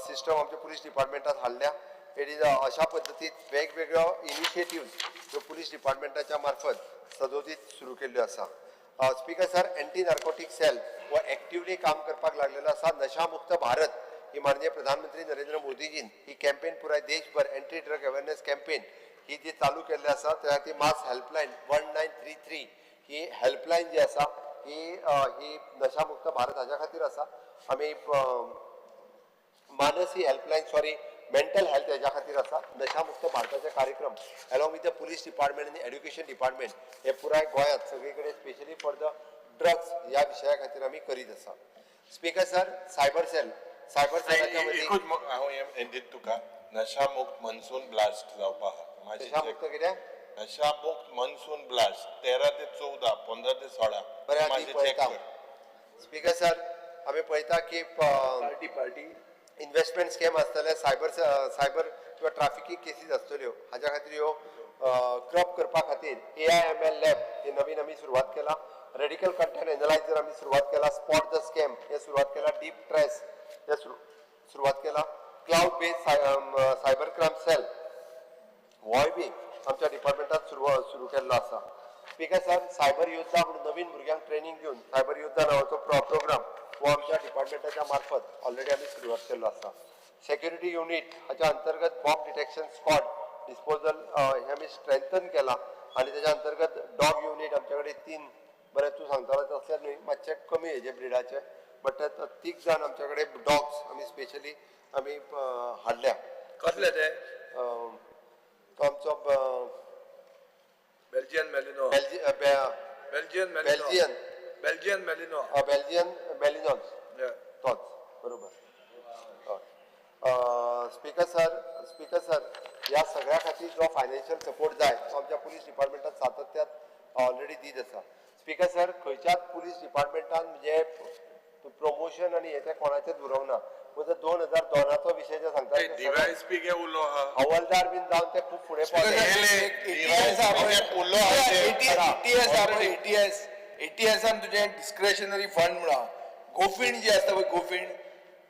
सिस्टम आमच्या पुलीस डिपार्टमेंटात हाडल्या. इट इज अशा पद्धतीत वेगवेगळ्यो इनिशिएटिव्ह ह्यो पुलीस डिपार्टमेंटाच्या मार्फत सदोदीत सुरू केल्ल्यो आसा. Speaker sir, anti narcotic cell वो एक्टिवली काम करपाक लागलेलो आसा. नशामुक्त भारत ही माननीय प्रधानमंत्री नरेंद्र मोदीजीन ही कॅम्पेन पुराय देशभर एंटी ड्रग अवेअरनेस कॅम्पेन ही जी चालू केल्ली आसा त्या खातीर मास हेल्पलायन 1933 ही हेल्पलायन जी आसा ही नशामुक्त भारत हाच्या खातीर आसा. आमी मानसी हेल्पलायन मेंटल हेल्थ हेच्या खातीर आसा. नशामुक्त भारताचे कार्यक्रम along with the police department आनी एड्युकेशन डिपार्टमेंट हे पुराय गोंयांत सगळे कडेन स्पेशली फॉर द ड्रग्स ह्या विशया खातीर आमी करीत आसा. स्पीकर सर, सायबर सेलाच्या मदीं एकूच हांव हें दिता तुका नशा मुक्त मनसून ब्लास्ट जावपा आहा माझी नशा मुक्त कितें नशा मुक्त मनसून ब्लास्ट 13 ते 14 15 ते 16 बरें माझे ती चेक पळयता. कर. स्पीकर सर, आमी पळयता की पार्टी इन्व्हेस्टमेंट स्कॅम आसतले सायबर किंवा ट्राफिकींग केसीस आसतल्यो हाच्या खातीर ह्यो क्रब करपा खातीर AIML लॅब ही नवीन आमी सुरवात केला. रेडिकल कंटेंट एनालायझर आमी सुरवात केला. स्पॉट द स्कॅम हे सुरवात केला. डीप ट्रेस हे सुरवात केला. Cloud based cyber crime cell होय बी आमच्या डिपार्टमेंटात सुरू केल्लो आसा. स्पीकर सर, सायबर योद्धा म्हणून नवीन भुरग्यांक ट्रेनिंग दिवन सायबर योद्धा नावाचो प्रोग्राम हो आमच्या डिपार्टमेंटाच्या मार्फत ऑलरेडी आमी सुरवात केल्लो आसा. सेक्युरिटी युनिट हाच्या अंतर्गत बॉम्ब डिटेक्शन स्क्वॉड डिस्पोजल हे आमी स्ट्रेंथन केला आणि त्याच्या अंतर्गत डॉग युनिट आमच्या कडेन 3 बरें तूं सांगतालो तसले न्हय मातशे कमी हेजे ब्रिडाचे बट 3 जाण आमच्या कडेन डॉग्स आमी स्पेशली आमी हाडल्या. कसले ते तो आमचो बेल्जियन मेलिनो बेल्जियन मेलिनॉन्स तोच बरोबर. स्पीकर सर ह्या सगळ्या खातीर जो फायनान्शियल सपोर्ट जाय तो आमच्या पुलीस डिपार्टमेंटात सातत्यान ऑलरेडी दीत आसा. स्पीकर सर, खंयच्याच पुलीस डिपार्टमेंटान म्हणजे प्रमोशन आनी हें कोणाचेंच उरोंक ना. म्हणजे 2002चो विशय जे सांगता DYSP गे उलो आहा हवालदार बीन जावन ते खूब फुडें पावले. ATSान तुझे डिस्क्रेशनरी फंड म्हणा गोफिंड जी असता पळय गोफिंड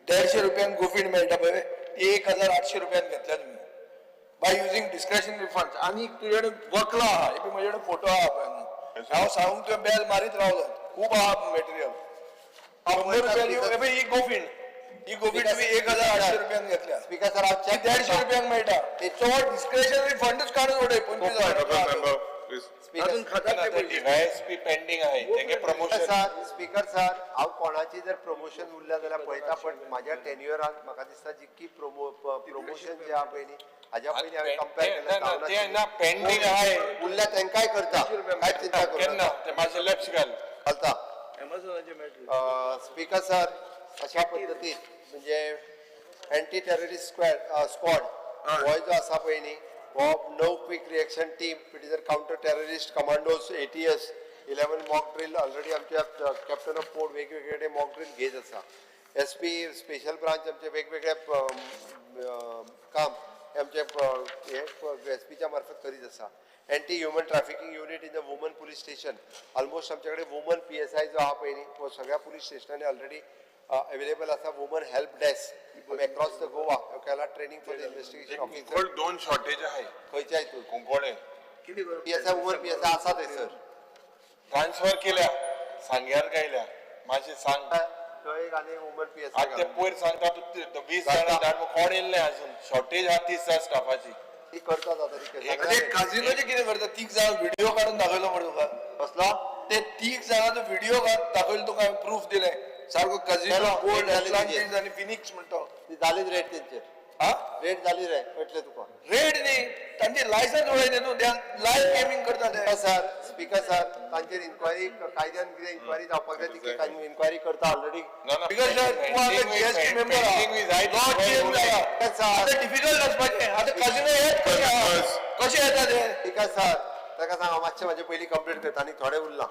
150 रुपयान गोफिंड मेळटा पळय ती 1800 रुपयान घेतल्या तुम्ही बाय युजिंग डिस्क्रेशनरी फंड. आणि तुझे वकला आहा हे म्हजे फोटो आहा पळय हांव सांगूंक तुवें बेल मारीत रावलो खूब आहा मटेरियल 100 रुपया ही गोफिंड तुम्ही 1800 रुपयान घेतल्या. स्पीकर सर, 150 रुपयान मेळटा तेचो डिस्क्रेशनरी फंडच काढून उडय 25,000 DYSP पेंडिंग आहे तेगे प्रमोशन. स्पीकर सर, हांव कोणाची जर प्रमोशन उरल्या जाल्यार पळयता पण म्हाज्या टेन्युअरान म्हाका दिसता जितकी प्रमोशन जे आहा पळय न्ही हाज्या पयलीं हांवें कंपेर केलें पेंडिंग आहे उरल्या तांकांय करता कांय चिंता केन्ना ते माझे लक्ष घालता. स्पीकर सर, अशा पद्दतीन म्हणजे एंटी टेररिस्ट स्क्वॉड हो जो आसा पळय न्ही हो 9 क्विक रिएक्शन टीम पिटिजर counter terrorist commandos ATS 11 mock drill already आमच्या कॅप्टन ऑफ पोर्ट वेगवेगळे मॉक ड्रिल घेत आसा. SP स्पेशल ब्रांच आमचे वेगवेगळे काम आमचे SPच्या मार्फत करीत आसा. Anti human trafficking unit in the woman police station almost आमच्या कडेन वुमन PSI जो आहा पळय न्ही तो सगळ्या पुलीस स्टेशनांनी ऑलरेडी अवेलेबल आसा. Woman help desk across the Goa केला training for the investigation officer. 2 shortage आहे खंयच्या हितून कुंकोळे PSI वुमन PSI आसा थंयसर ट्रान्सफर केल्या सांग्यार गायल्या माझे सांग थंय एक आनी वुमन आज PSI ते पयर सांगता 20 जाणां धाड कोण येयल्ले अजून शॉर्टेज आहा 30 स्टाफाची ती करतात आता ते काझिनोचे कितें करता 3 जाण व्हिडिओ काढून दाखयलो म्हणून तुका कसलो ते 3 जाणांचो व्हिडिओ दाखयलो तुका प्रूफ दिले सारको काझिनो गोल्ड अटलांटिस आणि फिनिक्स म्हणतो ती जालीच रेट तेंचेर रेट जाली रे कळटलें तुका. रेड न्ही तांची लायसन्स उडयले न्हू ते लायव्ह गेमिंग करता ते. सर स्पीकर सर तांचेर इन्क्वायरी कायद्यान कितें इन्क्वायरी जावपाक जाय ती इन्क्वायरी करता ऑलरेडी. स्पीकर सर तूं आतां GST मेंबर लॉ चेंज जाला आतां डिफिकल्ट आसपाचें आतां काझिनो हेच कशें येता ते. स्पीकर सर ताका सांग हांव मातशें म्हाजें पयलीं कंप्लीट करता आनी थोडें उरलां.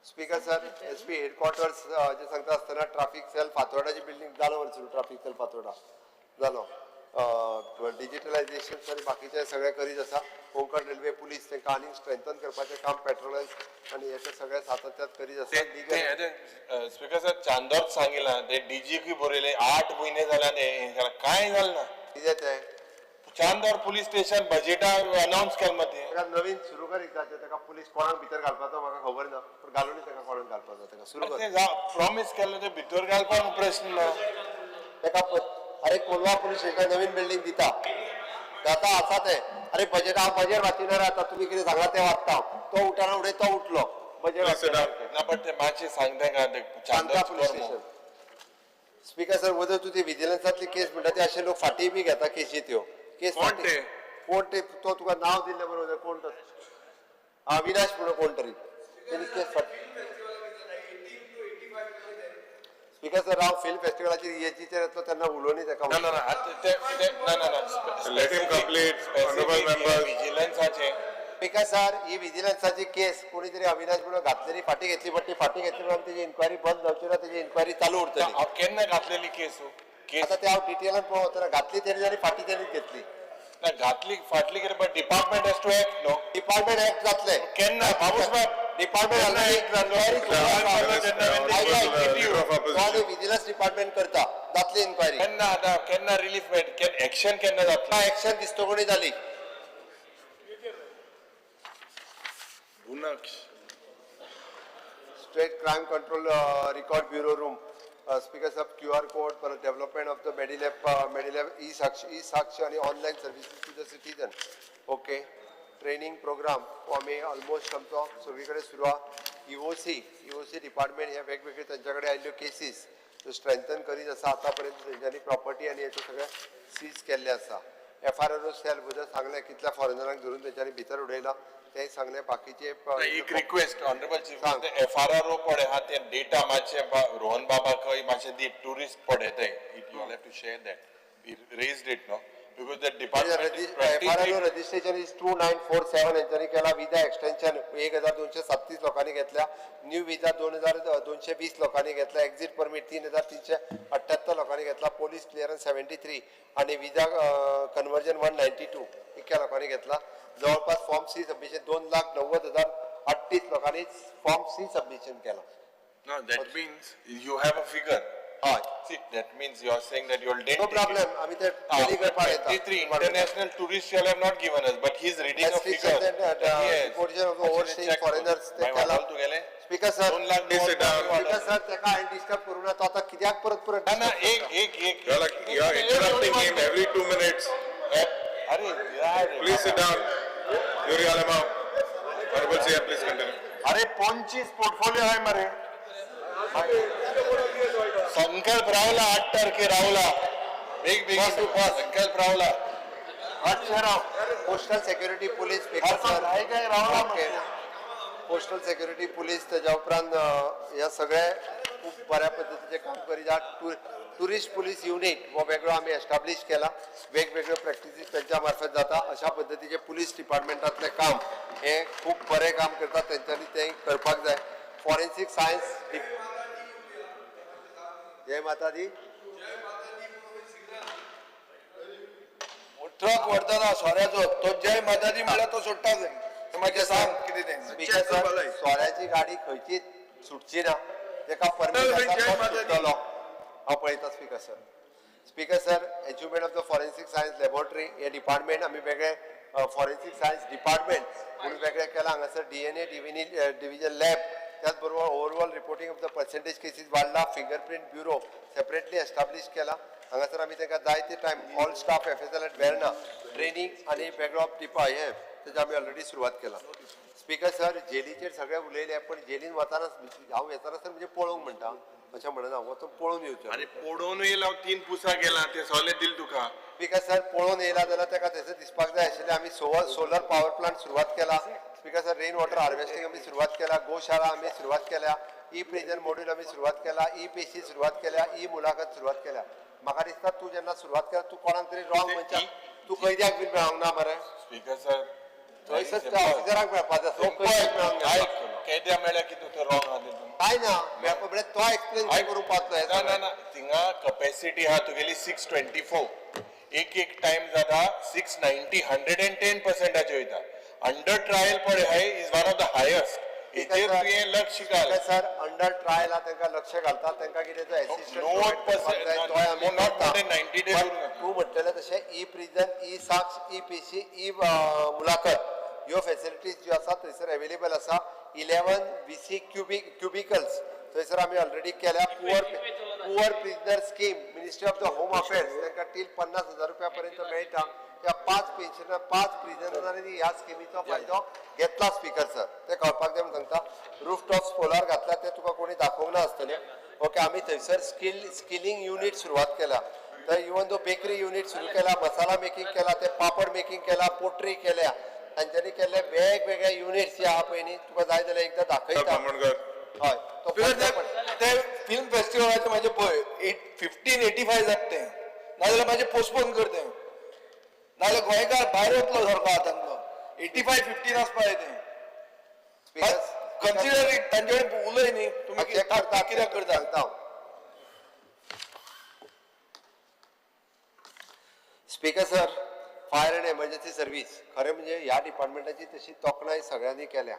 स्पीकर सर SP हेडक्वॉर्टर्स जे सांगता आसतना ट्राफीक सेल फातोर्डाची बिल्डींग जालो वर्स ट्राफीक सेल फातोर्डा जालो. डिजिटलायझेशन आनी बाकीचे सगळे करीत आसा. कोंकण रेल्वे पुलीस तांकां आनीक स्ट्रेंथन करपाचें काम पेट्रोलायज आनी हेचे सगळे सातत्यात करीत आसा. स्पीकर सर चांदोर सांगितला ते DG बरयले 8 महिने जाले आनी काय जालें ना. कितें तें चांदोर पुलीस स्टेशन बजेटा अनाउन्स केलें मते ताका नवीन सुरू कर एकदां ताका पुलीस कोणाक भितर घालपाचो म्हाका खबर ना पूण घालूनय ताका कोणाक घालपाचो ताका सुरू कर. प्रॉमिस केलें ते भितर घालपाक प्रश्न ना ताका अरे कोलवा पुलीस स्टेशन नवीन बिल्डींग दिता जाता आसा ते अरे बजेट हांव बजेट वाचिनार आतां तुमी कितें सांगला तें वाचता तो उठना उडय तो उठलो बजेट ना बट ते मातशें सांगता का Chandor police station. Speaker sir Vadar तूं ती विजिलन्सांतली केस म्हणटा ते अशे लोक फाटीं बी घेता केसी त्यो केस कोण ते तो तुका नांव दिल्ले बरोबर कोण तो अविनाश म्हणून कोण तरी तेणी केस स्पीकर सर हांव फिल्म फेस्टिवलाचेर येचीचेर येतलो तेन्ना उलोवनी ताका No, no, no. Let him complete, honorable members. Vigilance speaker sir ही विजिलन्साची केस कोणी तरी अविनाश म्हणून घातलेली फाटी घेतली पण ती फाटी घेतली म्हणून त्याची इन्क्वायरी बंद जावची ना त्याची इन्क्वायरी चालू उरतली हांव केन्ना घातलेली केस आता ते हांव डिटेलान पळोवतना घातली तेणी आनी फाटी तेणीच घेतली घातली फाटली कितें but department has to act no department act जातले केन्ना बाबूस बाब डिपार्टमेंट विजिलन्स डिपार्टमेंट करता जातली इन्क्वायरी केन्ना आतां केन्ना रिलीफ मेळट एक्शन केन्ना जातलें एक्शन दिसतोकणी जाली state crime control record bureau room speakers of QR code for development of the medilab e Sakshya आणि online services to the citizen okay training programme आम्ही ऑलमोस्ट आमचो सगळीकडे सुरू आहे EOC डिपार्टमेंट हे वेगवेगळे त्यांच्याकडे आयल्ल्यो केसीस स्ट्रेंथन करीत आसा आतापर्यंत त्यांच्यानी प्रॉपर्टी आणि हेचे सगळे सीज केल्ले आसा FRRO सेल बद्दल सांगले कितल्या फॉरेनरांक धरून त्यांच्यानी भितर उडयला ते सांगले बाकीचे एक रिक्वेस्ट ऑनरेबल चीफ FRRO पडे हा ते डेटा मातशे रोहन बाबा खंय मातशे दी टुरिस्ट पडे ते you have to share that raised it no because the department FRRO registration is 2947 यांच्यानी केला विजा एक्सटेन्शन 1237 लोकांनी घेतल्या न्यू विजा 2220 लोकांनी घेतला एक्झिट परमिट 3378 लोकांनी घेतला पोलीस क्लिअरन्स 73 आणि विजा कन्वर्जन 192 इतक्या लोकांनी घेतला जवळपास फॉर्म सी सबमिशन 2,90,038 लोकांनी फॉर्म सी सबमिशन केला No, that means you have a figure. See, that means you are saying that you will No problem. आम्ही ते tally करपाक येता. 23 international tourists shall have not given us, but he's reading a figure. Deportation of overstaying foreigners ते केला. Speaker sir, Speaker sir, तेका हांवें disturb करू ना तो आता कित्याक परत ना एक You are interrupting him every 2 minutes. अरे यार Please sit down. Yuri Alamau. Honorable CM, please continue. अरे पोंचीस पोर्टफोलियो आहे मरे संकल्प रावला 8 तारखे रावला बिग संकल्प रावला 8 postal security police speaker sir postal security police त्याच्या उपरांत ह्या सगळे खूप बऱ्या पद्धतीचे काम करीत टुरिस्ट पोलीस युनिट हो वेगळो आम्ही एस्टाब्लिश केला वेगवेगळे प्रॅक्टिसीस त्यांच्या मार्फत जाता अशा पद्धतीचे पोलीस डिपार्टमेंटातले काम हे खूप बरे काम करतात त्यांच्यानी ते करपाक जाय फॉरेन्सिक सायन्स जय माता दी ट्रक व्हरतना सोऱ्याचो तो जय माताजी म्हणल्यार तो सोडटा जाय मागीर सांग कितें तें सोऱ्याची गाडी खंयचीच सुटची ना तेका परमिशन सुटतलो हांव पळयता speaker sir achievement of the forensic science laboratory हे डिपार्टमेंट आमी वेगळे फॉरेन्सिक सायन्स डिपार्टमेंट म्हणून वेगळे केला हांगासर DNA डिव्हिजन लॅब त्याच बरोबर overall reporting of the percentage cases वाडला फिंगरप्रिंट ब्युरो सेपरेटली एस्टाब्लिश केला हांगासर आमी तांकां जायते time all staff FSL Verna training आनी वेगळो डिपा हे तेजे आमी ऑलरेडी सुरवात केला स्पीकर सर जेलीचेर सगळे उलयले पण जेलीन वताना हांव येताना सर म्हणजे पळोवंक म्हणटा अशें म्हणना वचून पळोवन येवचें अरे पळोवन येयला 3 पुसा गेला ते सगळे दिल तुका स्पीकर सर पळोवन येयला जाल्यार ताका थंयसर दिसपाक जाय आशिल्लें आमी सोलर पावर प्लांट सुरवात केला speaker sir rain water harvesting आमी सुरवात केला गोशाळा आमी सुरवात केल्या ई प्रिजन मॉड्यूल आमी सुरवात केला ई पेशी सुरवात केल्या ई मुलाखत सुरवात केल्या म्हाका दिसता तूं जेन्ना सुरवात केला तू कोणाक तरी रॉंग मनशाक तू कैद्याक बीन मेळोंक ना मरे स्पीकर सर थंयसर त्या ऑफिसराक मेळपाक जाय तो कैद्याक मेळोंक ना कैद्या मेळ्ळ्या की तू रॉंग आहा काय ना मेळपा म्हणजे तो एक्सप्लेन करूंक पावतलो ना थिंगा कॅपॅसिटी आहा तुगेली 624 एक टाइम जाता 690 110% वयता अंडर ट्रायल पळय high is one of the highest हेचेर तुवें लक्ष घाल सर अंडर ट्रायला तांकां लक्ष घालता तांकां कितें जो असिस्टंट 90 डेज तूं म्हटलेलें तशें ई प्रिजन ई साक्ष ई पेशी ई मुलाखत ह्यो फॅसिलिटीज ज्यो आसा थंयसर अवेलेबल आसा 11 VC क्युबिकल्स थंयसर आमी ऑलरेडी केल्या poor prisoner scheme ministry of the home affairs तांकां टील 50,000 रुपया पर्यंत मेळटा त्या 5 प्रिजनरांनी ह्या स्किमीचो फायदो घेतला स्पीकर सर ते कळपाक जाय म्हणून सांगता रूफटॉप सोलार घातला ते तुका कोणी दाखोवंक ना आसतलें ओके आमी थंयसर स्किलिंग युनिट सुरवात केला तर इवन दो बेकरी युनिट सुरू केला मसाला मेकिंग केला ते पापड मेकिंग केला पोट्री केल्या तांच्यांनी केल्ले वेगवेगळे युनिट्स जे आहा पळय न्ही तुका जाय जाल्यार एकदां दाखयता हय ते फिल्म फेस्टिवलाचे म्हाजे 85 जातले नाजाल्यार मागीर पोस्टपोन करते नाजाल्यार गोंयकार भायर वतलो सारको हातांतलो 85 15 आसपा जाय तें कन्सिडर इट तांचे कडेन उलय न्ही तुमी कित्याक करता speaker sir, fire and emergency service खरें म्हणजे ह्या डिपार्टमेंटाची तशी तोखणाय सगळ्यांनी केल्या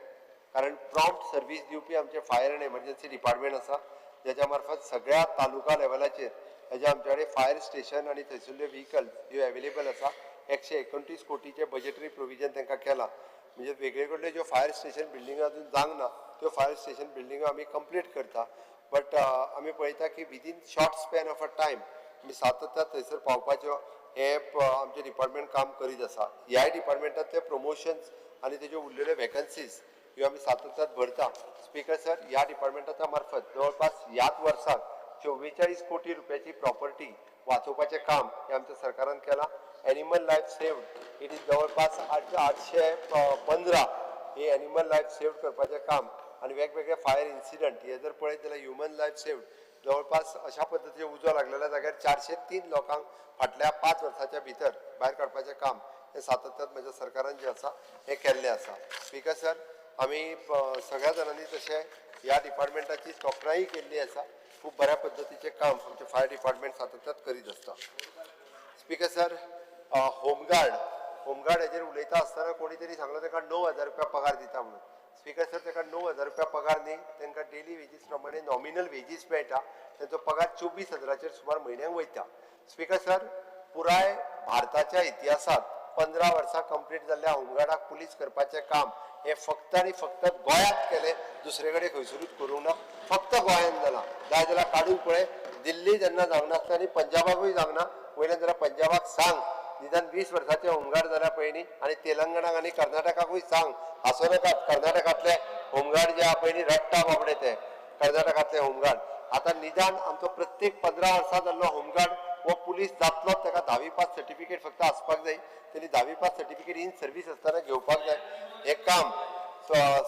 कारण प्रॉम्प्ट सर्व्हिस दिवपी आमचे फायर अँड एमर्जन्सी डिपार्टमेंट आसा ज्याच्या मार्फत सगळ्या तालुका लेवलाचेर हेजे आमचे कडेन फायर स्टेशन आनी थंयसरले व्हिकल्स ह्यो अवेलेबल आसा 129 कोटीचे बजेटरी प्रोविजन तांकां केला म्हणजे वेगळे कडल्यो ज्यो फायर स्टेशन बिल्डिंगो अजून जावंक ना त्यो फायर स्टेशन बिल्डिंगो आमी कंप्लीट करता बट आमी पळयता की within short span of a time आमी सातत्यान थंयसर पावपाच्यो हे आमचे डिपार्टमेंट काम करीत आसा ह्या डिपार्टमेंटांतले प्रमोशन्स आनी तेज्यो उरलेल्यो वॅकन्सीज ह्यो आमी सातत्यान भरता स्पीकर सर ह्या डिपार्टमेंटाच्या मार्फत जवळपास ह्याच वर्साक 44 कोटी रुपयाची प्रॉपर्टी वाचोवपाचें काम हे आमच्या सरकारान केलां animal life saved it is जवळपास 815 हे एनिमल लायफ सेव्ड करपाचें काम आनी वेगवेगळे फायर इन्सिडंट हे जर पळयत जाल्यार ह्युमन लायफ सेव्ड जवळपास अशा पद्दतीचे उजो लागलेल्या जाग्यार 403 लोकांक फाटल्या 5 वर्सांच्या भितर भायर काडपाचें काम हे सातत्यान म्हज्या सरकारान जें आसा हें केल्लें आसा स्पीकर सर आमी सगळ्या जाणांनी तशें ह्या डिपार्टमेंटाची तोखणाय केल्ली आसा खूब बऱ्या पद्दतीचें काम आमचे फायर डिपार्टमेंट सातत्यान करीत आसता स्पीकर सर होमगार्ड हेजेर उलयता आसतना कोणी तरी सांगलो ताका 9,000 रुपया पगार दिता म्हणून स्पीकर सर ताका 9,000 रुपया पगार न्ही तांकां डेली वेजीस प्रमाणे नॉमिनल वेजीस मेळटा तांचो पगार 24,000 सुमार म्हयन्याक वयता स्पीकर सर पुराय भारताच्या इतिहासात 15 वर्सां कंप्लीट जाल्ल्या होमगार्डाक पुलीस करपाचें काम हे फक्त आनी फक्त गोंयांत केलें दुसरे कडेन खंयसरूच करूंक ना फक्त गोंयांत जालां जाय जाल्यार काडून पळय दिल्ली जेन्ना जावंक नासता आनी पंजाबाकूय जावंक ना वयल्यान जाल्यार पंजाबाक सांग निदान 20 वर्सांचे होमगार्ड जाल्या पळय न्ही आनी तेलंगणाक आनी कर्नाटकाकूय सांग हांसो नाकात कर्नाटकांतले होमगार्ड जे आहा पळय न्ही रट्टा बाबडे ते कर्नाटकांतले होमगार्ड आतां निदान आमचो प्रत्येक 15 वर्सां जाल्लो होमगार्ड वो पुलीस जातलो ताका 10वी पास सर्टिफिकेट फक्त आसपाक जाय तेणी 10वी पास सर्टिफिकेट इन सर्वीस आसतना घेवपाक जाय हे काम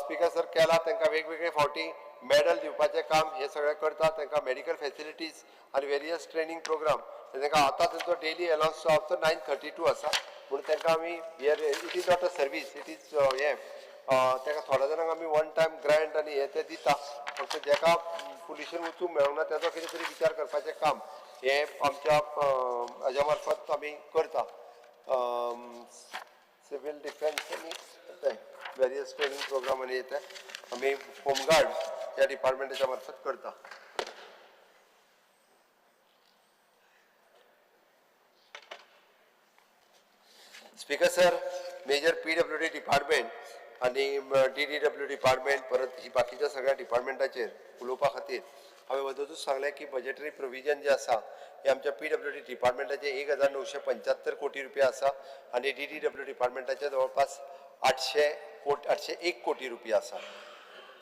स्पीकर सर केला तांकां वेगवेगळे फावटी मेडल दिवपाचें काम हे सगळें करता तांकां मेडिकल फॅसिलिटीज आनी वेरियस ट्रेनींग प्रोग्राम तांकां आतां तांचो डेली अलावन्स तो 932 आसा म्हणून तांकां आमी it is not a service it is हे ताका थोड्या जाणांक आमी वन टायम ग्रँट आनी हे ते दिता फक्त जेका पुलिशेन वचूंक मेळूंक ना तेजो कितें तरी विचार करपाचें काम हे आमच्या हाज्या मार्फत आमी करता सिवील डिफेन्स आनी वेरियस ट्रेनिंग प्रोग्राम आनी येते आमी होमगार्ड ह्या डिपार्टमेंटाच्या मार्फत करता speaker sir major PWD department आनी DDW डिपार्टमेंट परत ही बाकीच्या सगळ्या डिपार्टमेंटाचेर उलोवपा खातीर हांवें वदूच सांगलें की बजेटरी प्रोविजन जे आसा हे आमच्या PWD डिपार्टमेंटाचे 1975 कोटी रुपया आसा आनी DDW डिपार्टमेंटाचे जवळपास 801 कोटी रुपया आसा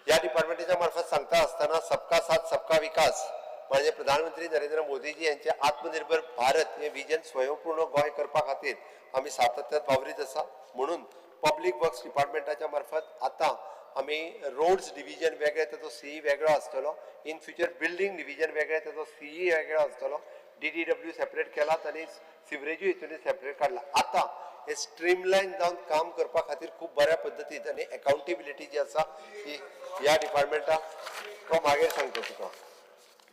ह्या डिपार्टमेंटाच्या मार्फत सांगता आसतना सबका साथ सबका विकास म्हणजे प्रधानमंत्री नरेंद्र मोदीजी यांचे आत्मनिर्भर भारत हे विजन स्वयंपूर्ण गोंय करपा खातीर आमी सातत्यान वावरीत आसा म्हणून पब्लीक वर्क्स डिपार्टमेंटाच्या मार्फत आतां आमी रोड्स डिविजन वेगळे तेजो CE वेगळो आसतलो इन फ्युचर बिल्डिंग डिविजन वेगळे तेजो CE वेगळो आसतलो DDW सेपरेट केलात आनी सिवरेजूय हितून सेपरेट काडला आतां हे स्ट्रीमलायन जावन काम करपा खातीर खूब बऱ्या पद्दतीन आनी अकाउंटेबिलिटी जी आसा ही ह्या डिपार्टमेंटाक तो मागीर सांगता तुका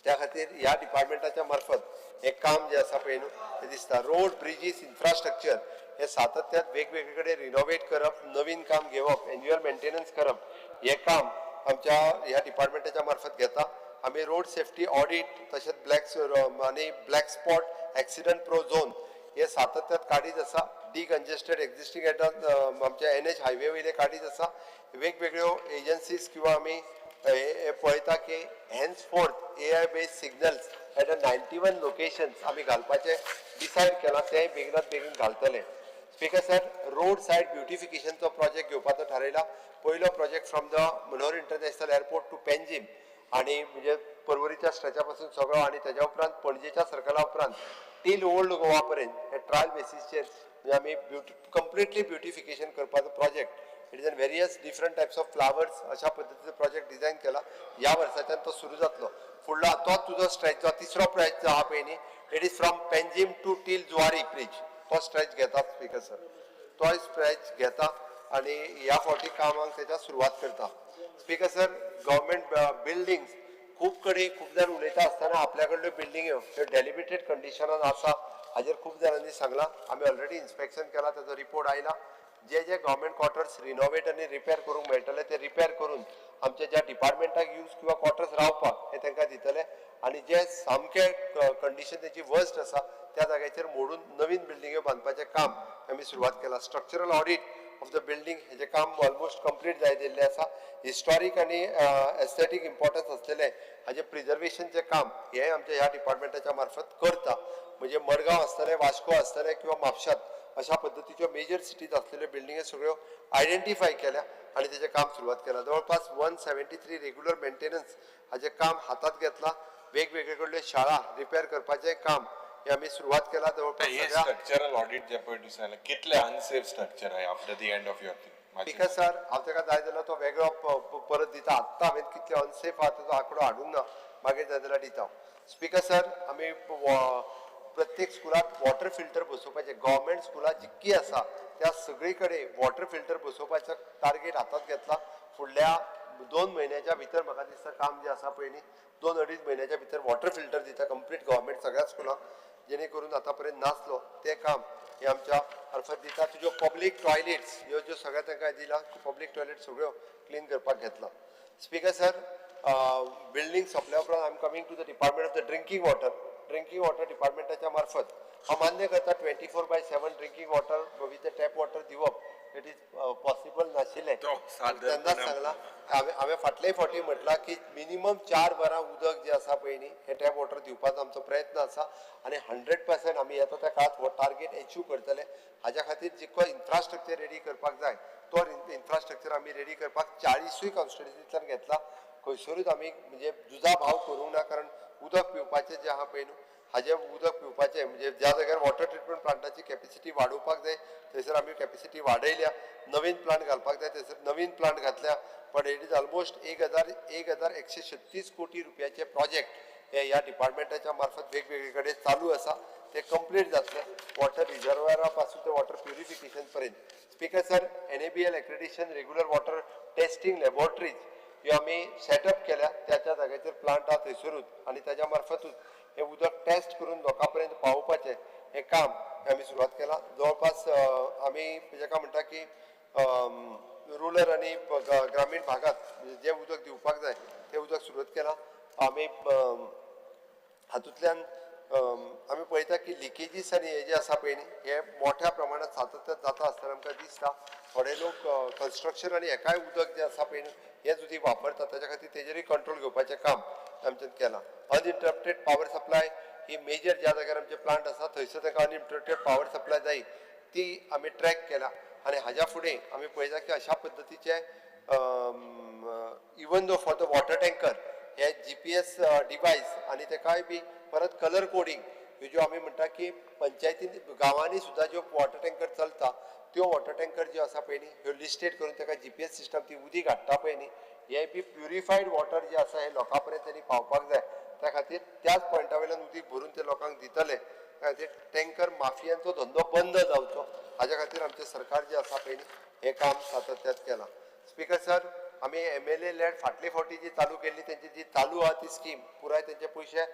त्या खातीर ह्या डिपार्टमेंटाच्या मार्फत हे काम जे आसा पळय न्हू ते दिसता रोड ब्रिजीस इन्फ्रास्ट्रक्चर हे सातत्यान वेगवेगळे कडेन रिनोवेट करप नवीन काम घेवप एन्युअल मेंटेनन्स करप हे काम आमच्या ह्या डिपार्टमेंटाच्या मार्फत घेता आमी रोड सेफ्टी ऑडिट तशेंच black spot accident prone zone हे सातत्यान काडीत आसा डिकंजेस्टेड एक्झिस्टिंग आमच्या NH हायवे वयले काडीत आसा वेगवेगळ्यो एजन्सीज किंवा आमी पळयता की henceforth AI based signals at 91 locations आमी घालपाचे डिसायड केला ते बेगीनात बेगीन घालतले स्पीकर सर रोड सायड ब्युटिफिकेशनचो प्रोजेक्ट घेवपाचो थारायला पयलो project from the Manohar international airport to Panjim आणि म्हणजे पर्वरीच्या स्ट्रेचा पासून सगळो आणि त्याच्या उपरांत पणजेच्या सर्कला उपरांत टील ओल्ड गोवा पर्यंत हे ट्रायल बेसिसचेर म्हणजे आमी कंप्लिटली ब्युटिफिकेशन करपाचो project it is in various different types of flowers अशा पद्धतीचो प्रोजेक्ट डिझायन केला. ह्या वर्साच्यान तो सुरू जातलो. फुडलो तो तुजो स्ट्रेच जो तिसरो स्ट्रेच जो आहा पळय न्ही, it is from Panjim to till Zuari bridge. तो स्ट्रेच घेता स्पीकर सर. तो स्ट्रेच घेता आणि ह्या फावटी कामांक त्याच्या सुरवात करता. स्पीकर सर, गव्हर्मेंट बिल्डिंग्स खूब कडेन खूब जाण उलयता आसतना आपल्या कडल्यो बिल्डिंग्यो ह्यो डेलिमिटेड कंडिशनान आसा हाजेर खूब जाणांनी सांगलां. आमी ऑलरेडी इन्स्पेक्शन केला, ताचो रिपोर्ट आयला. जे गव्हर्मेंट क्वार्टर्स रिनोवेट आनी रिपेर करूंक मेळटले ते रिपेर करून आमच्या ज्या डिपार्टमेंटाक यूज किंवा क्वार्टर्स रावपाक हे तांकां दितले आनी जे सामके कंडिशन तेची वर्स्ट आसा त्या जाग्याचेर मोडून नवीन बिल्डिंग्यो बांदपाचें काम आमी सुरवात केला. Structural audit of the building हेजें काम ऑलमोस्ट कंप्लीट जायिल्लें आसा. हिस्टॉरीक आनी एस्थेटीक इम्पॉर्टन्स आसलेलें हाजें प्रिजर्वेशनचें काम हे आमच्या ह्या डिपार्टमेंटाच्या मार्फत करता. म्हणजे मडगांव आसतलें, वास्को आसतलें किंवा म्हापशात अशा पद्धतीच्यो मेजर सिटीज असलेल्यो बिल्डिंगे सगळ्यो आयडेंटिफाय केल्या आणि त्याचे काम सुरुवात केला. जवळपास 173 रेग्युलर मेंटेनन्स हाचे काम हातात घेतला. वेगवेगळे कडल्यो शाळा रिपेर करपाचें काम हे आमी सुरुवात केला. जवळपास स्ट्रक्चरल ऑडिट जे पळय दिसना कितले अनसेफ स्ट्रक्चर आहे after the end of your thing. ठीक आहे सर, हांव ताका जाय जाल्यार तो वेगळो परत दिता. आत्तां हांवें कितले अनसेफ आहा ताचो आंकडो हाडूंक ना, मागीर जाय जाल्यार दिता. स्पीकर सर, आमी प्रत्येक स्कुलाक वॉटर फिल्टर बसोवपाचे गव्हर्मेंट स्कुलां जितकी आसा त्या सगळी कडेन वॉटर फिल्टर बसोवपाचो टार्गेट हातात घेतला. फुडल्या 2 म्हयन्याच्या भितर म्हाका दिसता काम जे आसा पळय न्ही 2-2.5 म्हयन्याच्या भितर वॉटर फिल्टर दिता कंप्लीट गव्हर्मेंट सगळ्या स्कुलांक, जेणे करून आतां पर्यंत नासलो ते काम हे आमच्या मार्फत दिता. तुज्यो पब्लीक टॉयलेट्स ह्यो ज्यो सगळ्या तांकां दिला पब्लीक टॉयलेट सगळ्यो क्लीन करपाक घेतला. स्पीकर सर, बिल्डिंग सोंपल्या उपरांत I am coming to the department of the drinking water. Drinking water डिपार्टमेंटाच्या मार्फत हांव मान्य करता 24/7 drinking water with the tap water दिवप इट इज पॉसिबल नाशिल्लें. तेन्नाच सांगलां हांवें फाटलेय फावटी म्हटलां की मिनिमम 4 वरां उदक जें आसा पळय न्ही हें टॅप वॉटर दिवपाचो आमचो प्रयत्न आसा आनी 100% आमी येता त्या काळात हो टार्गेट एचीव करतले. हाज्या खातीर जितको इन्फ्रास्ट्रक्चर रेडी करपाक जाय तो इन्फ्रास्ट्रक्चर आमी रेडी करपाक 40 कॉन्स्टिट्युएन्सींतल्यान घेतला. खंयसरूच आमी म्हणजे जुजा भाव करूंक ना, कारण उदक पिवपाचें जें आहा पळय न्हू हाजें उदक पिवपाचें म्हणजे ज्या जाग्यार वॉटर ट्रिटमेंट प्लांटाची कॅपॅसिटी वाडोवपाक जाय थंयसर आमी कॅपॅसिटी वाडयल्या. नवीन प्लांट घालपाक जाय थंयसर नवीन प्लांट घातल्या. पण इट इज ऑलमोस्ट 1,136 कोटी रुपयाचे प्रोजेक्ट हे ह्या डिपार्टमेंटाच्या मार्फत वेगवेगळे कडेन चालू आसा. ते कंप्लीट जातले वॉटर रिजर्वरा पासून ते वॉटर प्युरिफिकेशन पर्यंत. Speaker sir, NABL accreditation regular water testing laboratories ह्यो आमी सेटअप केल्या. त्या जाग्याचेर प्लांट आहा थंयसरूच आनी ताच्या मार्फतूच हे उदक टेस्ट करून लोकां पर्यंत पावोवपाचें हें काम आमी सुरवात केलां. जवळपास आमी जेका म्हणटा की रुरल आनी ग्रामीण भागात जें उदक दिवपाक जाय तें उदक सुरवात केलां. आमी हातूंतल्यान आमी पळयता की लिकेजीस आनी हे जे आसा पळय न्ही हे मोठ्या प्रमाणात सातत्यान जाता आसतना आमकां दिसता. थोडे लोक कन्स्ट्रक्शन आनी हेकाय उदक जें आसा पळय न्ही हें सुद्दां वापरतात. ताच्या खातीर तेजेरूय कंट्रोल घेवपाचें काम आमच्यान केलां. अनइंटरप्टेड पावर सप्लाय ही मेजर ज्या जाग्यार आमचे प्लांट आसा थंयसर ताका अनइंटरप्टेड पावर सप्लाय जायी ती आमी ट्रॅक केला. आनी हाज्या फुडें आमी पळयता की अशा पद्दतीचे even though for the water tanker हे GPS डिवायस आनी ताकाय बी परत कलर कोडिंग ह्यो ज्यो आमी म्हणटा की पंचायतीन गांवांनी सुद्दां ज्यो वॉटर टँकर चलता त्यो वॉटर टँकर ज्यो आसा पळय न्ही ह्यो लिस्टेड करून ताका GPS सिस्टम ती उदीक हाडटा पळय न्ही हे बी प्युरिफायड वॉटर जे आसा हे लोकां पर्यंत त्यांनी पावपाक जाय. त्या खातीर त्याच पॉयंटा वयल्यान उदीक भरून ते लोकांक दितले. त्या खातीर टँकर माफियांचो धंदो बंद जावचो हाज्या खातीर आमचें सरकार जें आसा पळय न्ही हें काम सातत्यान केलां. स्पीकर सर, आमी MLA लॅड फाटले फावटी जी चालू केल्ली तेंची जी चालू आहा ती स्कीम पुराय तेंचे पयशे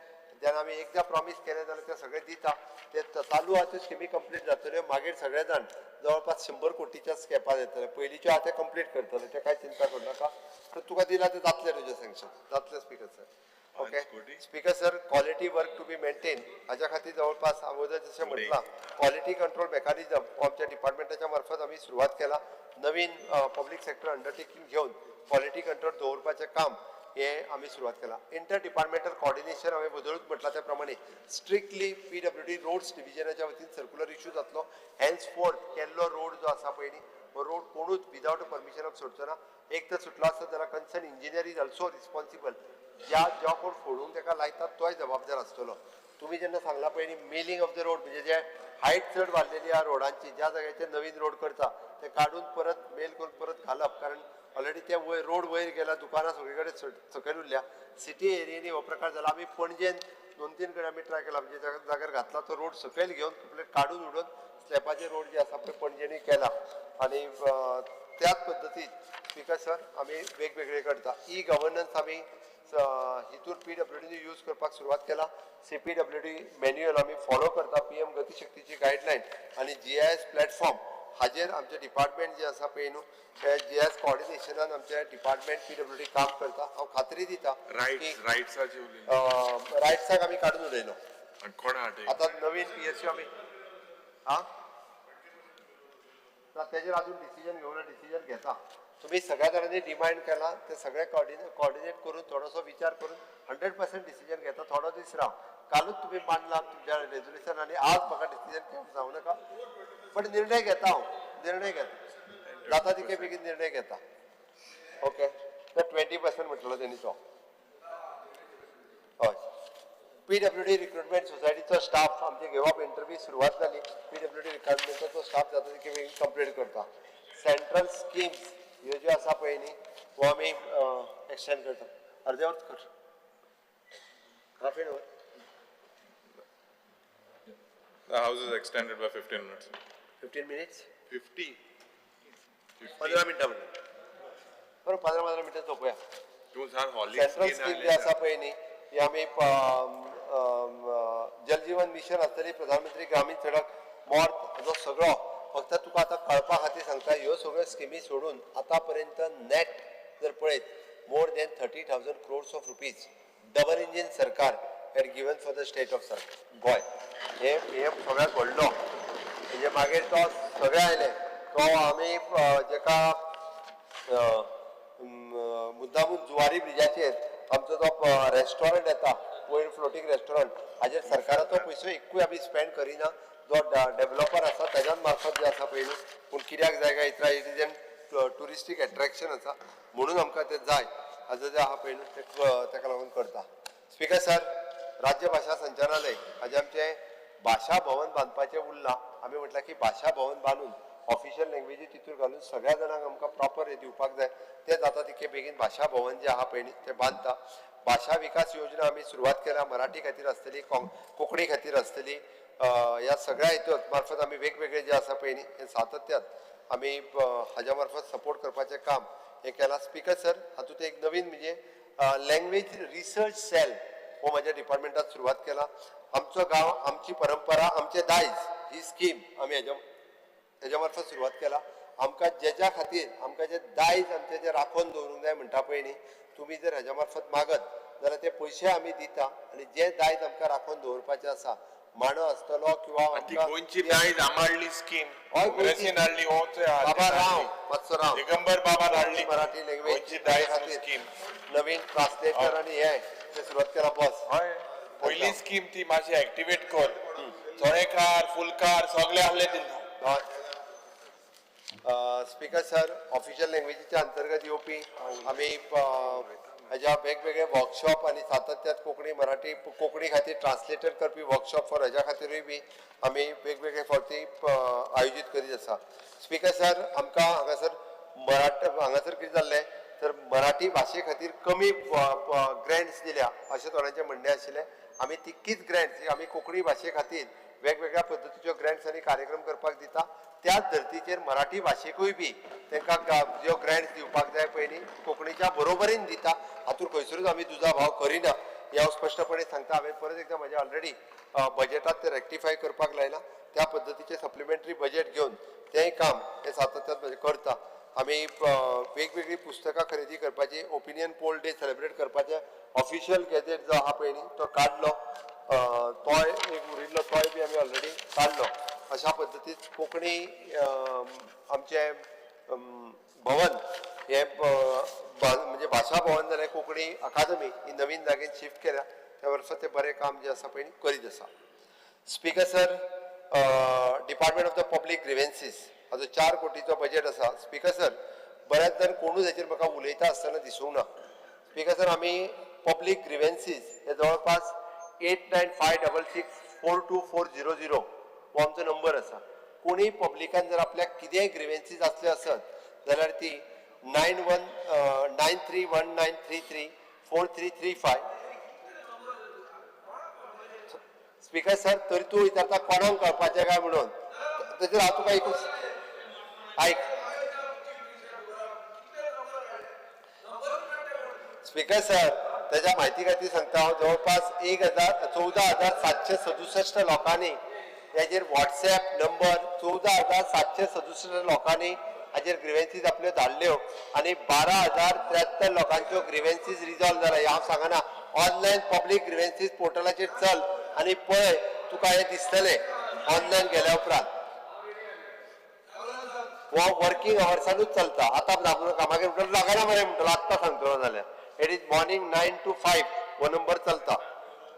जेन्ना आमी एकदां प्रॉमीस केले जाल्यार ते सगळे दिता. ते चालू आहा त्यो स्किमी कंप्लीट जातल्यो. मागीर सगळे जाण जवळपास 100 कोटीच्या स्कॅपार येतले. पयलींच्यो आहा ते कंप्लीट करतले, ते कांय चिंता करूं नाका. तर तुका दिला ते जातले तुजें सँक्शन जातलें. Speaker sir, okay. Speaker sir, quality work to be maintain हाज्या खातीर जवळपास अगोदर जशें म्हटलां क्वालिटी कंट्रोल मेकॅनिझम आमच्या डिपार्टमेंटाच्या मार्फत आमी सुरवात केला. नवीन पब्लीक सेक्टर अंडरटेकिंग घेवन क्वालिटी कंट्रोल दवरपाचें काम हे आमी सुरवात केला. इंटर डिपार्टमेंटल कॉर्डिनेशन हांवें बदलूच म्हटलां त्या प्रमाणे स्ट्रिक्टली PWD रोड्स डिव्हिजनाच्या वतीन सर्क्युलर इश्यू जातलो. हॅन्सफोर्थ केल्लो रोड जो आसा पळय न्ही हो रोड कोणूच विदावट परमिशन ऑफ सोडचो ना. एक तर सुटलो आसत जाल्यार concern engineer is also responsible. जो कोण फोडूंक ताका लायतात तोय जबाबदार आसतलो. तुम्ही जेन्ना सांगला पळय न्ही मेलिंग ऑफ द रोड म्हणजे जे हायट चड वाडलेली आहा रोडांची ज्या जाग्याचेर नवीन रोड करता ते काढून परत मेल करून परत घालप, कारण ऑलरेडी ते रोड वयर गेला, दुकानां सगळीकडे सकयल उरल्या. सिटी एरियेनी हो प्रकार जाला. आमी पणजेन 2-3 कडेन आमी ट्राय केला, म्हणजे जाग्यार घातला तो रोड सकयल घेवन कंप्लीट काढून उडोवन स्लॅबाचे रोड जे आसा पळय पणजेनी केला. आणि त्याच पद्दतीन स्पीकर सर आमी वेगवेगळे करता. ई गव्हर्नन्स आमी हितून PWD यूज करपाक सुरवात केला. CPWD मॅन्युअल आमी फॉलो करता, PM गतीशक्तीची गायडलायन आणि GIS प्लॅटफॉर्म हाजेर आमचे डिपार्टमेंट जे आसा पळय न्हू ते GIS कोऑर्डिनेशनान आमचे डिपार्टमेंट PWD काम करता. हांव खात्री दिता रायट्साक आमी काडून उडयलो. आतां नवीन PSU आमी तेजेर अजून डिसिजन घेवन डिसिजन घेता. तुम्ही सगळ्या जाणांनी डिमांड केला ते सगळे कोऑर्डिनेट करून थोडोसो विचार करून 100% डिसिजन घेता. थोडो दीस राव, कालूच तुम्ही मांडला तुमच्या रेझोल्युशन आणि आज म्हाका डिसिजन घेवंक जावं नाका, पण निर्णय घेता हांव, निर्णय घेता जाता तितके बेगीन निर्णय घेता. ओके, तर 20% म्हटलो तेणी तो. हय, PWD रिक्रुटमेंट सोसायटीचो स्टाफ आमचे घेवप इंटरव्यू सुरवात जाली. PWD रिक्रुटमेंटाचो स्टाफ जाता तितके बेगीन कंप्लीट करता. सेंट्रल स्किम्स ह्यो ज्यो आसा पळय न्ही वो आमी एक्सटेंड करता. अर्देवट कर, half an our. The house is extended by 15 minutes. 15 minutes? 50. 15 मिनिटां म्हणून बरोबर 15 मिनिटां झोपूया. सेंट्रल स्कीम जी आसा पळय न्ही ही आमी जलजीवन मिशन आसतली, प्रधानमंत्री ग्रामीण सडक मोर्त हाजो सगळो फक्त तुका आतां कळपा खातीर सांगता, ह्यो सगळ्यो स्किमी सोडून आतां पर्यंत नेट जर पळयत more than 30,000 crores of rupees double engine सरकार had given for the state of गोय. हे सगळ्यात व्हडलो. म्हणजे मागीर तो सगळे आयले तो आमी जेका मुद्दामून जुवारी ब्रिजाचेर आमचो जो रेस्टॉरंट येता वयर फ्लोटींग रेस्टॉरंट हाजेर सरकाराचो पयसो एकूय आमी स्पेंड करिना. जो डेव्हलपर आसा तेज्या मार्फत जे आसा पळय न्ही, पूण कित्याक जाय इतरा इट इज एन टुरिस्टीक एट्रॅक्शन आसा म्हणून आमकां ते जाय हाजो जे आहा पळय न्ही तेका लागून करता. स्पीकर सर, राज्य भाशा संचालनालय हाजे आमचे भाशा भवन बांदपाचें उरलां. आमी म्हटलां की भाशा भवन बांदून ऑफिशियल लँग्वेजी तितून घालून सगळ्या जाणांक आमकां प्रॉपर हे दिवपाक जाय. ते जाता तितके बेगीन भाशा भवन जे आहा पळय न्ही ते बांदता. भाशा विकास योजना आमी सुरवात केल्या, मराठी खातीर आसतली, कोंकणी खातीर आसतली. ह्या सगळ्या हितून मार्फत आमी वेगवेगळे जे आसा पळय न्ही हे सातत्यान आमी हाज्या मार्फत सपोर्ट करपाचें काम हे केलां. स्पीकर सर, हातूंत एक नवीन म्हणजे लँग्वेज रिसर्च सेल हो म्हाज्या डिपार्टमेंटात सुरवात केला. आमचो गांव, आमची परंपरा, आमचे दायज ही स्कीम आमी हेज्या मार्फत सुरवात केला. आमकां जेच्या खातीर आमकां जे दायज आमचे जे राखून दवरूंक जाय म्हणटा पळय न्ही, तुमी जर हेज्या मार्फत मागत जाल्यार ते पयशे आमी दिता. आनी जे दायज आमकां राखून दवरपाचे आसा, मांडो आसतलो किंवा गोंयची दायज आमाडली स्कीम काँग्रेसीन हाडली, बाबा राव मातसो राव दिगंबर बाबा हाडली मराठी लँग्वेज गोंयची दायज स्कीम. नवीन ट्रान्सलेटर आणि हे ते सुरवात केला. बस हय, पयली स्कीम ती मातशी एक्टिवेट कर. थोडेकार फुलकार सगळे आहले दिना. स्पीकर सर, ऑफिशियल लँग्वेजीच्या अंतर्गत येवपी आमी हेज्या वेगवेगळे वर्कशॉप आणि सातत्यात कोंकणी मराठी कोंकणी खातीर ट्रान्सलेटर करपी वर्कशॉप फॉर हेज्या खातीरूय बी आमी वेगवेगळे फावटी आयोजीत करीत आसा. स्पीकर सर, आमकां हांगासर कितें जाल्लें तर मराठी भाशे खातीर कमी ग्रँट्स दिल्या अशें थोड्यांचें म्हणणें आशिल्लें. आमी तितकीच ग्रँट्स आमी कोंकणी भाशे खातीर वेगवेगळ्या पद्दतीच्यो ग्रँट्स आनी कार्यक्रम करपाक दिता. त्याच धर्तीचेर मराठी भाशेकूय बी तांकां ज्यो ग्रँट्स दिवपाक जाय पळय न्ही कोंकणीच्या बरोबरीन दिता. हातूंत खंयसरूच आमी दुजाभाव करिना हे हांव स्पश्टपणे सांगता. हांवें परत एकदां म्हाजे ऑलरेडी बजेटांत ते रेक्टिफाय करपाक लायला. त्या पद्दतीचें सप्लिमेंटरी बजेट घेवन तेंय काम हे सातत्यान करता. आमी वेगवेगळी पुस्तकां खरेदी करपाची, ओपिनियन पोल डे सेलिब्रेट करपाचे ऑफिशियल गॅजेट जो आहा पळय न्ही तो काडलो. तोय एक उरिल्लो तोय बी आमी ऑलरेडी काडलो. अशा पद्दतीन कोंकणी आमचे भवन हे म्हणजे भाशा भवन जाल्यार कोंकणी अकादमी ही नवीन जागेन शिफ्ट केल्या. त्या वर्सां ते बरें काम जे आसा पळय करीत आसा. Speaker sir, department of the public grievances हाजो 4 कोटीचो बजेट आसा. स्पीकर सर, बऱ्याच जाण कोणूच हेचेर म्हाका उलयता आसतना दिसूंक ना. स्पीकर सर, आमी पब्लीक ग्रिव्हन्सीस हे जवळपास 8956642400 हो आमचो नंबर आसा. कोणी पब्लिकान जर आपल्याक कितेंय ग्रिवेन्सीस असले असत जाल्यार ती 919319334335 स्पीकर सर तरी तूं विचारता कोणाक कळपाचें काय म्हणून तेजेर हांव तुका एकूच आयक स्पीकर सर त्याच्या म्हायती खातीर सांगता हांव जवळपास 14,767 लोकांनी हेजेर व्हॉट्सएप नंबर 14,767 लोकांनी हाजेर ग्रिवेन्सीस आपल्यो धाडल्यो आनी 12,073 लोकांच्यो ग्रिवेन्सीस रिजॉल्व जाला. हांव सांगना ऑनलायन पब्लीक ग्रिवेन्सीस पोर्टलाचेर चल आनी पळय तुका हें दिसतलें ऑनलायन गेल्या उपरांत. हो वर्किंग अवर्सानूच चलता. आतां कामागेर म्हणटलो लागना मरे म्हणटलो आत्तां सांगतलो जाल्यार इट इज मॉर्निंग 9 to 5 हो नंबर चलता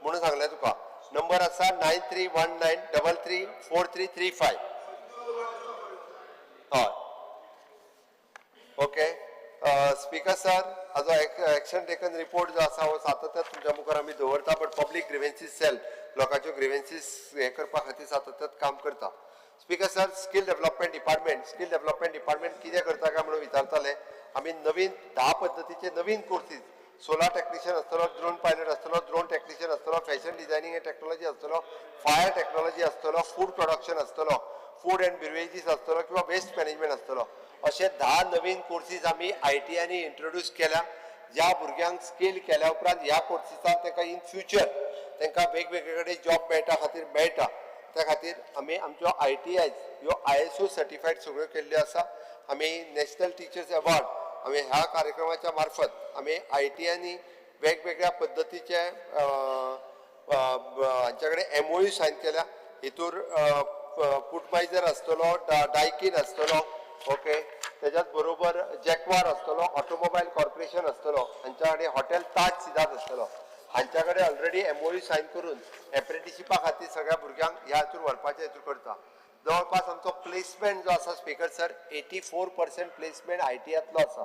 म्हणून सांगलें तुका. नंबर आसा 9319334335. हय ओके स्पीकर सर हाजो एक्शन टेकन रिपोर्ट जो आसा हो सातत्यान तुमच्या मुखार आमी दवरता बट पब्लीक ग्रिवेन्सीस सेल लोकांच्यो ग्रिवेन्सीस हे करपा खातीर सातत्यान काम करता. Speaker sir skill development department कितें करता काय म्हणून विचारताले. आमी नवीन 10 पद्धतीचे नवीन कोर्सीस सोलार टेक्निशियन आसतलो ड्रोन पायलट आसतलो ड्रोन टेक्निशियन आसतलो फॅशन डिझायनिंग एंड टेक्नॉलॉजी आसतलो फायर टेक्नॉलॉजी आसतलो फूड प्रोडक्शन आसतलो फूड एंड बिवरेजीस आसतलो किंवा वेस्ट मॅनेजमेंट आसतलो अशे 10 नवीन कोर्सीस आमी ITआनी इंट्रोड्यूस केल्या. ज्या भुरग्यांक स्कील केल्या उपरांत ह्या कोर्सीसान तांकां इन फ्युचर तांकां वेगवेगळे कडेन जॉब मेळटा खातीर मेळटा. त्या खातीर आमी आमच्यो ITIs ह्यो ISO सर्टिफायड सगळ्यो केल्ल्यो आसा. आमी नॅशनल टिचर्स अवॉर्ड आमी ह्या कार्यक्रमाच्या मार्फत आमी ITआनी वेगवेगळ्या पद्धतीचे हांच्या कडेन MOU सायन केल्या. हितूर पुटमायझर आसतलो डायकीन आसतलो ओके त्याच्याच बरोबर जॅक्वार आसतलो ऑटोमोबाईल कॉर्पोरेशन आसतलो हांच्या कडेन हॉटेल ताज सिदात आसतलो हांच्या कडेन ऑलरेडी MOU सायन करून एप्रेंटिशिपा खातीर सगळ्या भुरग्यांक ह्या हातून व्हरपाचे हेतून करता. जवळपास आमचो प्लेसमेंट जो आसा स्पीकर सर 84% प्लेसमेंट ITआंतलो आसा.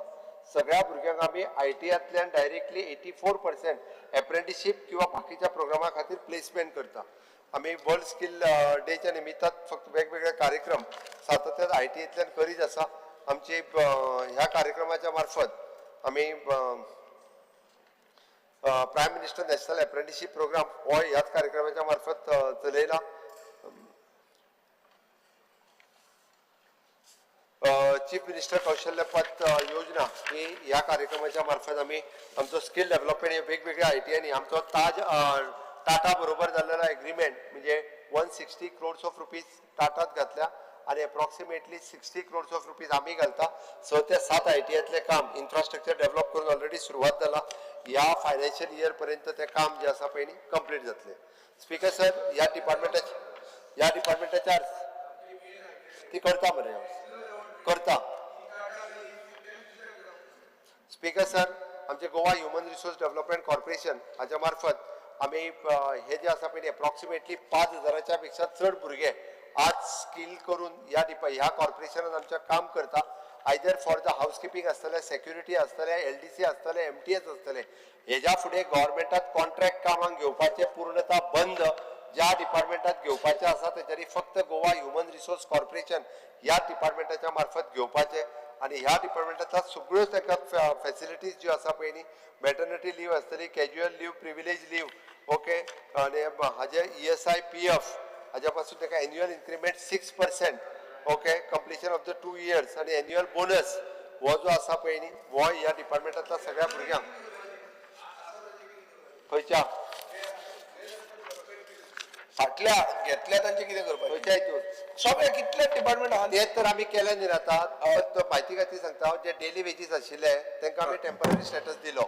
सगळ्या भुरग्यांक आमी ITआंतल्यान डायरेक्टली 84% एप्रेंटिशीप किंवा बाकीच्या प्रोग्रामा खातीर प्लेसमेंट करता. आमी वर्ल्ड स्किल डेच्या निमित्तान फक्त वेगवेगळे कार्यक्रम सातत्यान ITआंतल्यान करीत आसा. आमचे ह्या कार्यक्रमाच्या मार्फत आमी prime minister national apprenticeship programme हो ह्याच कार्यक्रमाच्या मार्फत चलयला. चीफ मिनिस्टर कौशल्य पथ योजना ही ह्या कार्यक्रमाच्या मार्फत आमी आमचो स्किल डेव्हलपमेंट हे वेगवेगळ्या ITआनी आमचो ताज टाटा बरोबर जाल्लेलो एग्रीमेंट म्हणजे 160 crores of rupees टाटात घातल्या आणि अप्रॉक्सिमेटली 60 crores of rupees आम्ही घालता. 6 ते 7 ITआतले काम इन्फ्रास्ट्रक्चर डेव्हलप करून ऑलरेडी सुरुवात जाला. ह्या फायनान्शियल इयर पर्यंत ते काम जे आसा पळय न्ही कंप्लीट जातले. स्पीकर सर ह्या डिपार्टमेंटाच्या ती करता मरे करता. स्पीकर सर आमचे Goa human resource development corporation हाच्या मार्फत आम्ही हे जे आसा पळय अप्रॉक्सिमेटली 5,000च्या पेक्षा चड भुरगे आज स्किल करून ह्या कॉर्पोरेशनान आमच्या काम करता. आयदर फॉर द हाऊसकीपिंग आसतले सेक्युरिटी आसतले LDC आसतले MTS आसतले हेज्या फुडें गव्हर्मेंटात कॉन्ट्रॅक्ट कामांक घेवपाचे पूर्णता बंद ज्या डिपार्टमेंटात घेवपाचे आसा तेच्यानी फक्त गोवा ह्युमन रिसोर्स कॉर्पोरेशन ह्या डिपार्टमेंटाच्या मार्फत घेवपाचे आणि ह्या डिपार्टमेंटातल्या सगळ्यो ताका फॅसिलिटीज ज्यो आसा पळय न्ही मॅटर्निटी लीव आसतली casual leave privilege leave okay आणि हाजे ESI PF हाज्या पासून ताका annual increment 6% okay completion of the 2 years आणि एन्युअल बोनस हो जो आसा पळय न्ही हो ह्या डिपार्टमेंटातल्या सगळ्या भुरग्यांक खंयच्या फाटल्या घेतल्या तांचे कितें करपाचें खंयच्या हितून सगळे कितले डिपार्टमेंट आहा तेच तर आमी केले न्ही आतां म्हायती खातीर सांगता जे डेली वेजीस आशिल्ले तांकां आमी टेम्पररी स्टेटस दिलो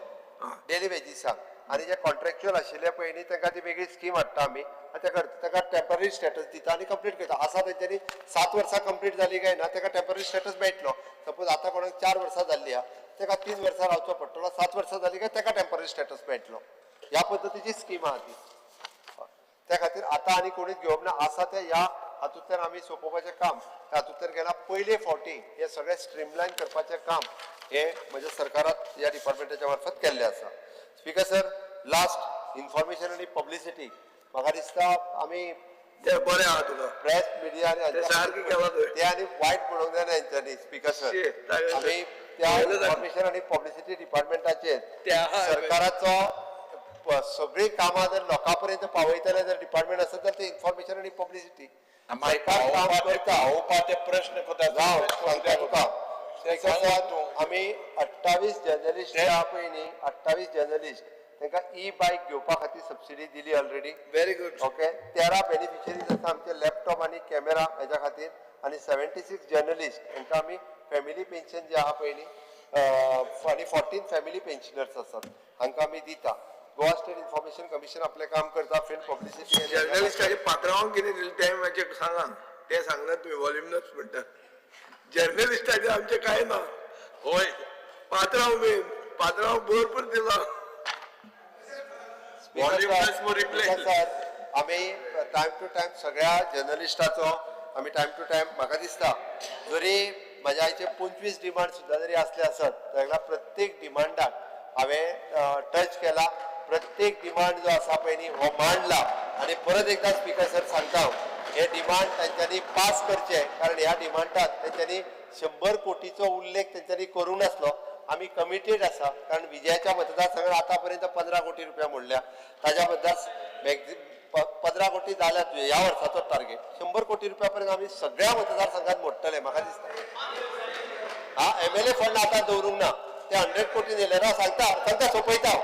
डेली वेजीसाक आनी जे कॉन्ट्रॅक्च्युअल आशिल्ले पळय न्ही तांकां ती वेगळी स्कीम हाडटा आमी आनी ताका टेम्पररी स्टेटस दिता आनी कंप्लीट करता. आसा तेंच्यांनी 7 वर्सां कंप्लीट जाली काय ना ताका टेम्पररी स्टेटस मेळटलो. सपोज आतां कोणाक 4 वर्सां जाल्ली आहा ताका 3 वर्सां रावचो पडटलो 7 वर्सां जाली काय ताका टेम्पररी स्टेटस मेळटलो. ह्या पद्दतीची स्कीम आहा ती. त्या खातीर आतां आनी कोणीच घेवप ना. आसा ते ह्या हातूंतल्यान आमी सोंपोवपाचें काम हातूंतल्यान केलां. पयले फावटी हे सगळें स्ट्रीमलायन करपाचें काम हे म्हज्या सरकारात ह्या डिपार्टमेंटाच्या मार्फत केल्लें आसा. स्पीकर सर लास्ट इन्फॉर्मेशन आनी पब्लिसिटी म्हाका दिसता आमी ते बरें आहा तुका प्रेस मिडिया ते सारकें केला तुवें. ते आनी वायट म्हणूंक जायना हेंच्यांनी स्पीकर सर शी, तागेले. आमी त्या इन्फॉर्मेशन आनी पब्लिसिटी डिपार्टमेंटाचेर त्या सरकाराचो सगळी कामां जर लोकां पर्यंत पावयतले जर डिपार्टमेंट आसत जाल्यार ते इन्फॉर्मेशन आनी पब्लिसिटी सरकार काम करता ते प्रश्न सांगता तुका आमी 28 जर्नलिस्ट त्या पयलीं 28 जर्नलिस्ट तांकां ई बायक घेवपा खातीर सबसिडी दिली already very good. Okay 13 beneficiaries आसा आमचे लॅपटॉप आनी कॅमेरा हेच्या खातीर आनी 76 जर्नलिस्ट तांकां आमी फॅमिली पेन्शन जे आहा पयलीं आनी 14 फॅमिली पेन्शनर्स आसात हांकां आमी दिता. गोवा स्टेट इन्फॉर्मेशन कमिशन आपलें काम करता फिल्म पब्लिसिटी जर्नलिस्टाचे पात्रांवाक कितें दिलें तें मातशें सांगा ते सांगना तुमी वॉल्युमनच म्हणटा जर्नलिस्टाचें आमचें कांय ना होय पात्रांव बीन पात्रांव भरपूर दिला आमी टायम टू टायम सगळ्या जर्नलिस्टाचो आमी टायम टू टायम म्हाका दिसता जरी म्हाज्या आयचे 25 डिमांड सुद्दां जरी असले आसत जाल्यार प्रत्येक डिमांडाक हांवें टच केला प्रत्येक डिमांड जो आसा पळय न्ही हो मांडला आनी परत एकदा स्पीकर सर सांगता हे डिमांड तांच्यांनी पास करचे कारण ह्या डिमांडात तांच्यांनी 100 कोटीचो उल्लेख तांच्यांनी करूं नासलो आमी कमिटेड आसा कारण विजयाच्या मतदारसंघात आतापर्यंत 15 कोटी रुपया मोडल्या ताज्या बद्दल 15 कोटी जाल्यात ह्या वर्साचो टार्गेट 100 कोटी रुपया पर्यंत आमी सगळ्या मतदारसंघात मोडटले म्हाका दिसता हा MLA फंड आतां दवरूंक ना ते 100 कोटी दिले ना सांगता सोपयता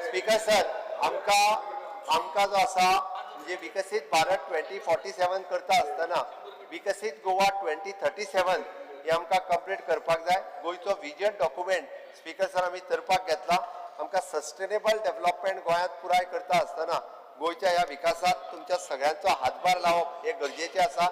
स्पीकर सर आमकां जो आसा म्हणजे विकसीत भारत 2047 करता आसतना विकसीत गोवा 2037 हे आमकां कंप्लीट करपाक जाय गोंयचो विजन डॉक्युमेंट स्पीकर सर आमी करपाक घेतला आमकां सस्टेनेबल डेव्हलपमेंट गोंयांत पुराय करता आसतना गोंयच्या ह्या विकासात तुमच्या सगळ्यांचो हातभार लावप हे गरजेचें आसा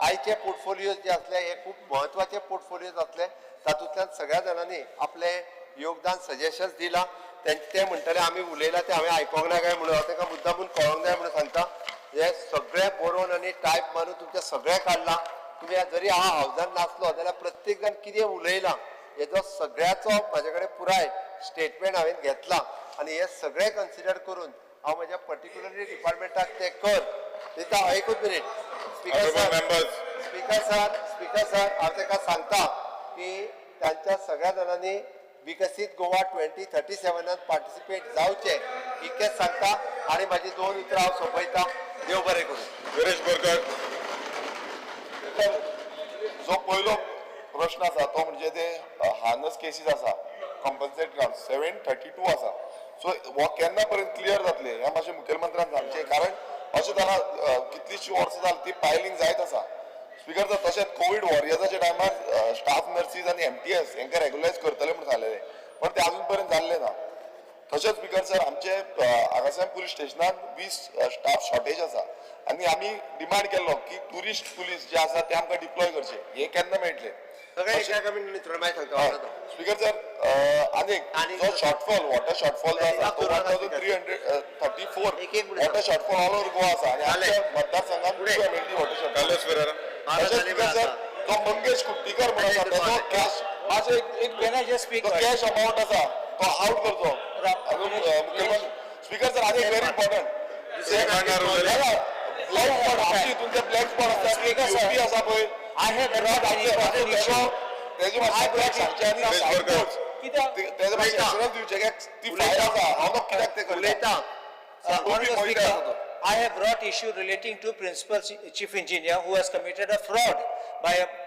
आयचे पोर्टफोलियोज जे असले हे खूब महत्वाचे पोर्टफोलियोज आसले तातूंतल्यान सगळ्या जाणांनी आपले योगदान सजेशन्स दिला ते म्हणटले आमी उलयला ते हांवें आयकोंक ना काय म्हणून हांव तांकां मुद्दामून कळोंक जाय म्हणून सांगता हे सगळे बरोवन आनी टायप मारून तुमचे सगळे काडला तुम्ही जरी हांव हावजान नासलो जाल्यार प्रत्येक जाण कितें उलयला हेजो सगळ्याचो म्हाजे कडेन पुराय स्टेटमेंट हांवें घेतला आनी हे सगळे कन्सिडर करून हांव म्हज्या पर्टिक्युलरली डिपार्टमेंटाक ते कर दिता एकूच मिनीट स्पीकर सर हांव ताका सांगता की तांच्या सगळ्या जाणांनी विकसीत गोवा 2037 पार्टिसिपेट जावचे इतकेंच सांगता आनी म्हाजी 2 उतरां हांव सोंपयता देव बरें करूं सुरेश बोरकर जो पयलो प्रश्न आसा तो म्हणजे ते हार्नस केसीस आसा कंपल्सरी ग्राउंड 732 आसा सो हो केन्ना पर्यंत क्लियर जातले हे मातशें मुखेलमंत्र्यान सांगचें कारण अशें जालां कितलींशीं वर्सां जालीं ती पायलिंग जायत आसा स्पीकर सर तशेंच कोविड वॉरियर्साच्या टायमार स्टाफ नर्सीस आनी MTS हांकां रेग्युलायज करतले म्हूण सांगलेलें पण ते अजून पर्यंत जाल्लें ना तशेंच स्पीकर सर आमचे हांगासर पुलीस स्टेशनान 20 स्टाफ शॉर्टेज आसा आनी आमी डिमांड केल्लो की टुरिस्ट पुलीस जे आसा ते आमकां डिप्लॉय करचे हे केन्ना मेळटले स्पीकर सर आनी जो शॉर्टफॉल वॉटर शॉर्टफॉल जो आसा तो 1334 water shortfall all over Goa आसा आनी आमच्या मतदारसंघात वॉटर शॉर्टफॉल स्पीकर सर तो मंगेश कुट्टीकर म्हणून आसा तेजो कॅश कॅश अमाउंट आसा तो आउट करचो स्पीकर सर आनी व्हेरी इम्पॉर्टंट ब्लॅक स्पॉट आमच्या हितून ते ब्लॅक स्पॉट आसा स्पीकर सर आसा पळय तेजे मातशें ब्लॅक सांगचे आनी तेजे मातशें एश्युरन्स दिवचे की ती फायल आसा हांव कित्याक ते करता I have brought issue relating to Principal Chief Engineer who has committed a fraud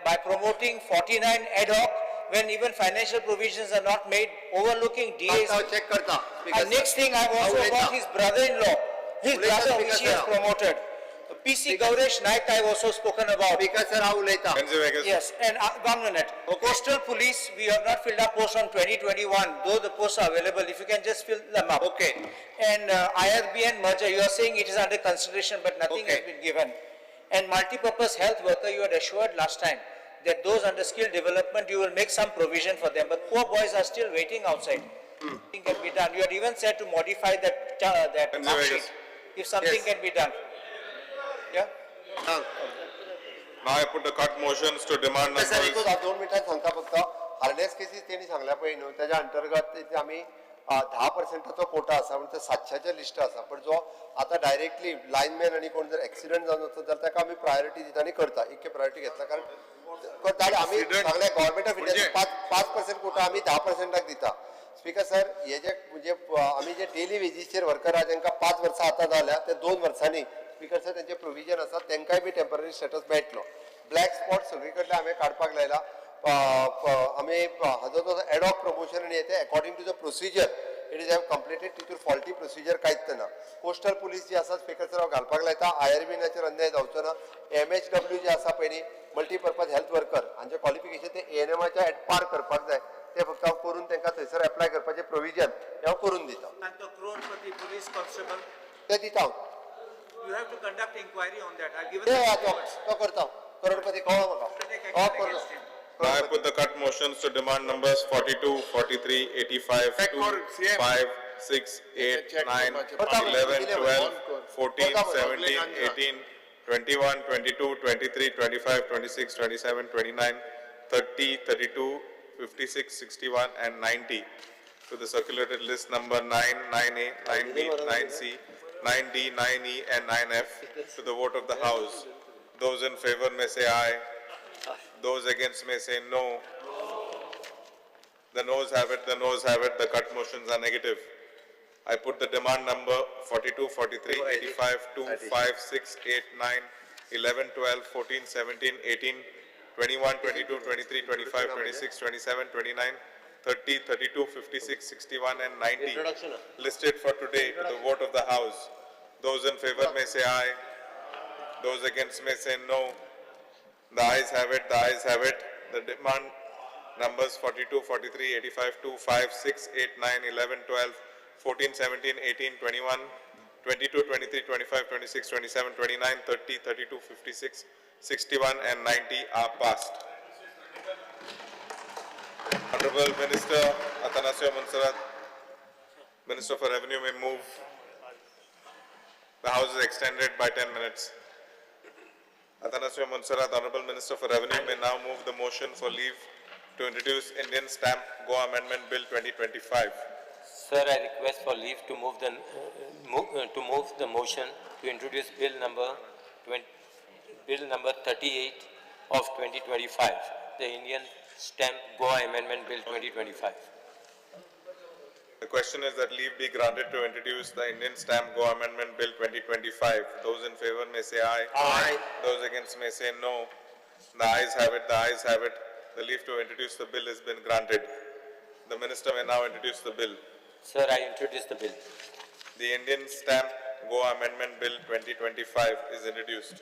by promoting 49 ad hoc when even financial provisions are not made, overlooking DAs. And next thing I have also got his brother-in-law, his brother which he has promoted. PC Gauresh Naik I have also spoken about. Because sir, how later? Yes, and 1 minute. Coastal Police, we have not filled up posts on 2021, though the posts are available. If you can just fill them up. Okay. And IRBN merger, you are saying it is under consideration, but nothing has been given. And multi-purpose health worker, you had assured last time that those under skill development, you will make some provision for them. But poor boys are still waiting outside. Something can be done. You had even said to modify that mark sheet. If something can be done. Yeah. Now I put the cut motions to demand numbers. 2 मिनिटांत सांगता फक्त harness cases तेणी सांगल्या पळय न्हू त्याच्या अंतर्गत आमी 10%चा कोटा असा म्हणजे 700च्या लिस्ट असा पण जो आता डायरेक्टली लाईनमॅन आणि कोण जर ऍक्सिडेंट जावन वचत जाल्यार ताका आमी प्रायोरिटी दिता आणि करता इतके प्रायोरिटी घेतला कारण आमी सगळ्या गव्हर्मेंट ऑफ इंडिया 5% कोटा आमी 10%क दिता स्पीकर सर हे जे म्हणजे आमी जे डेली वेजीसचेर वर्कर आहा तांकां 5 वर्सां आतां जाल्या ते 2 वर्सांनी स्पीकर सर त्यांचे प्रोविजन आसा तांकांय बी टेम्पररी स्टेटस मेळटलो ब्लॅक स्पॉट सगळी कडल्यान हांवें काडपाक लायला आमी हाजो जो एडॉक प्रमोशन आनी येते according to the procedure it is have completed तितूर फॉल्टी प्रोसिजर कांयच ना कोस्टल पुलीस जी आसा स्पीकर सर हांव घालपाक लायता IRBनाचेर अन्याय जावचो ना MHW जे आसा पयलीं मल्टीपर्पज हेल्थ वर्कर हांचे क्वॉलिफिकेशन ते ANMच्या एट पार करपाक जाय ते फक्त हांव करून तांकां थंयसर एप्लाय करपाचें प्रोविजन हे हांव करून दिता And the Kronpati police constable, ते दिता हांव you have to conduct inquiry on that. I've given ते the तो करता करोडपती कळ्ळो म्हाका हो करता Now I put the cut motions to demand numbers 42, 43, 85, 2, 5, 6, 8, 9, 11, 12, 14, 17, 18, 21, 22, 23, 25, 26, 27, 29, 30, 32, 56, 61 and 90 to the circulated list number 9, 9A, 9B, 9C, 9D, 9E and 9F to the vote of the House. Those in favor may say aye. Those against may say no. The noes have it, the noes have it, the cut motions are negative. I put the demand number 42, 43, 85, 2, 5, 6, 8, 9, 11, 12, 14, 17, 18, 21, 22, 23, 25, 26, 27, 29, 30, 32, 56, 61 and 90 listed for today to the vote of the House. Those in favor may say aye. Those against may say no. The ayes have it, the ayes have it. The demand numbers 42, 43, 85, 2, 5, 6, 8, 9, 11, 12, 14, 17, 18, 21, 22, 23, 25, 26, 27, 29, 30, 32, 56, 61 and 90 are passed. Honorable Minister Atanasio Monserrat, Minister for Revenue may move. The House is extended by 10 minutes. Atanasio Monserrat, Honorable Minister for Revenue, may now move the motion for leave to introduce Indian Stamp Go Amendment Bill 2025. Sir, I request for leave to move the motion to introduce bill number 38 of 2025, the Indian Stamp Go Amendment Bill 2025. The question is that leave be granted to introduce the Indian Stamp Go Amendment Bill 2025. Those in favor may say aye. Aye. Those against may say no. The ayes have it, the ayes have it. The leave to introduce the bill has been granted. The Minister may now introduce the bill. Sir, I introduce the bill. The Indian Stamp Go Amendment Bill 2025 is introduced.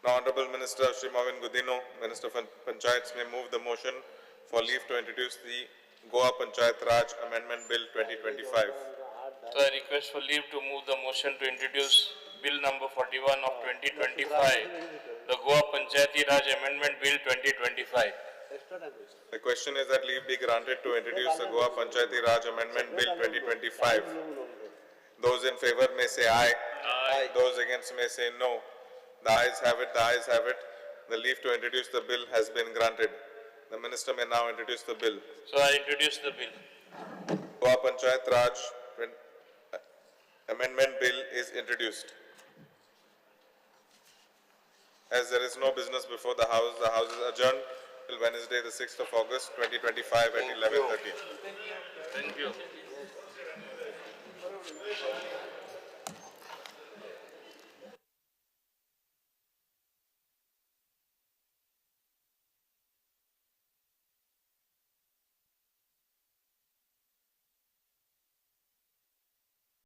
Now, Honorable Minister Shri Mavin Gudino, Minister for Panchayats, may move the motion for leave to introduce the Goa Panchayat Raj Amendment Bill 2025. So I request for leave to move the motion to introduce Bill number 41 of 2025, the Goa Panchayati Raj Amendment Bill 2025. The question is that leave be granted to introduce the Goa Panchayati Raj Amendment Bill 2025. Those in favor may say aye. Aye. Those against may say no. The ayes have it, the ayes have it. The leave to introduce the bill has been granted. The Minister may now introduce the bill. So I introduce the bill. Goa Panchayat Raj Amendment Bill is introduced. As there is no business before the House is adjourned till Wednesday, the 6th of August, 2025 at 11:30. Thank you.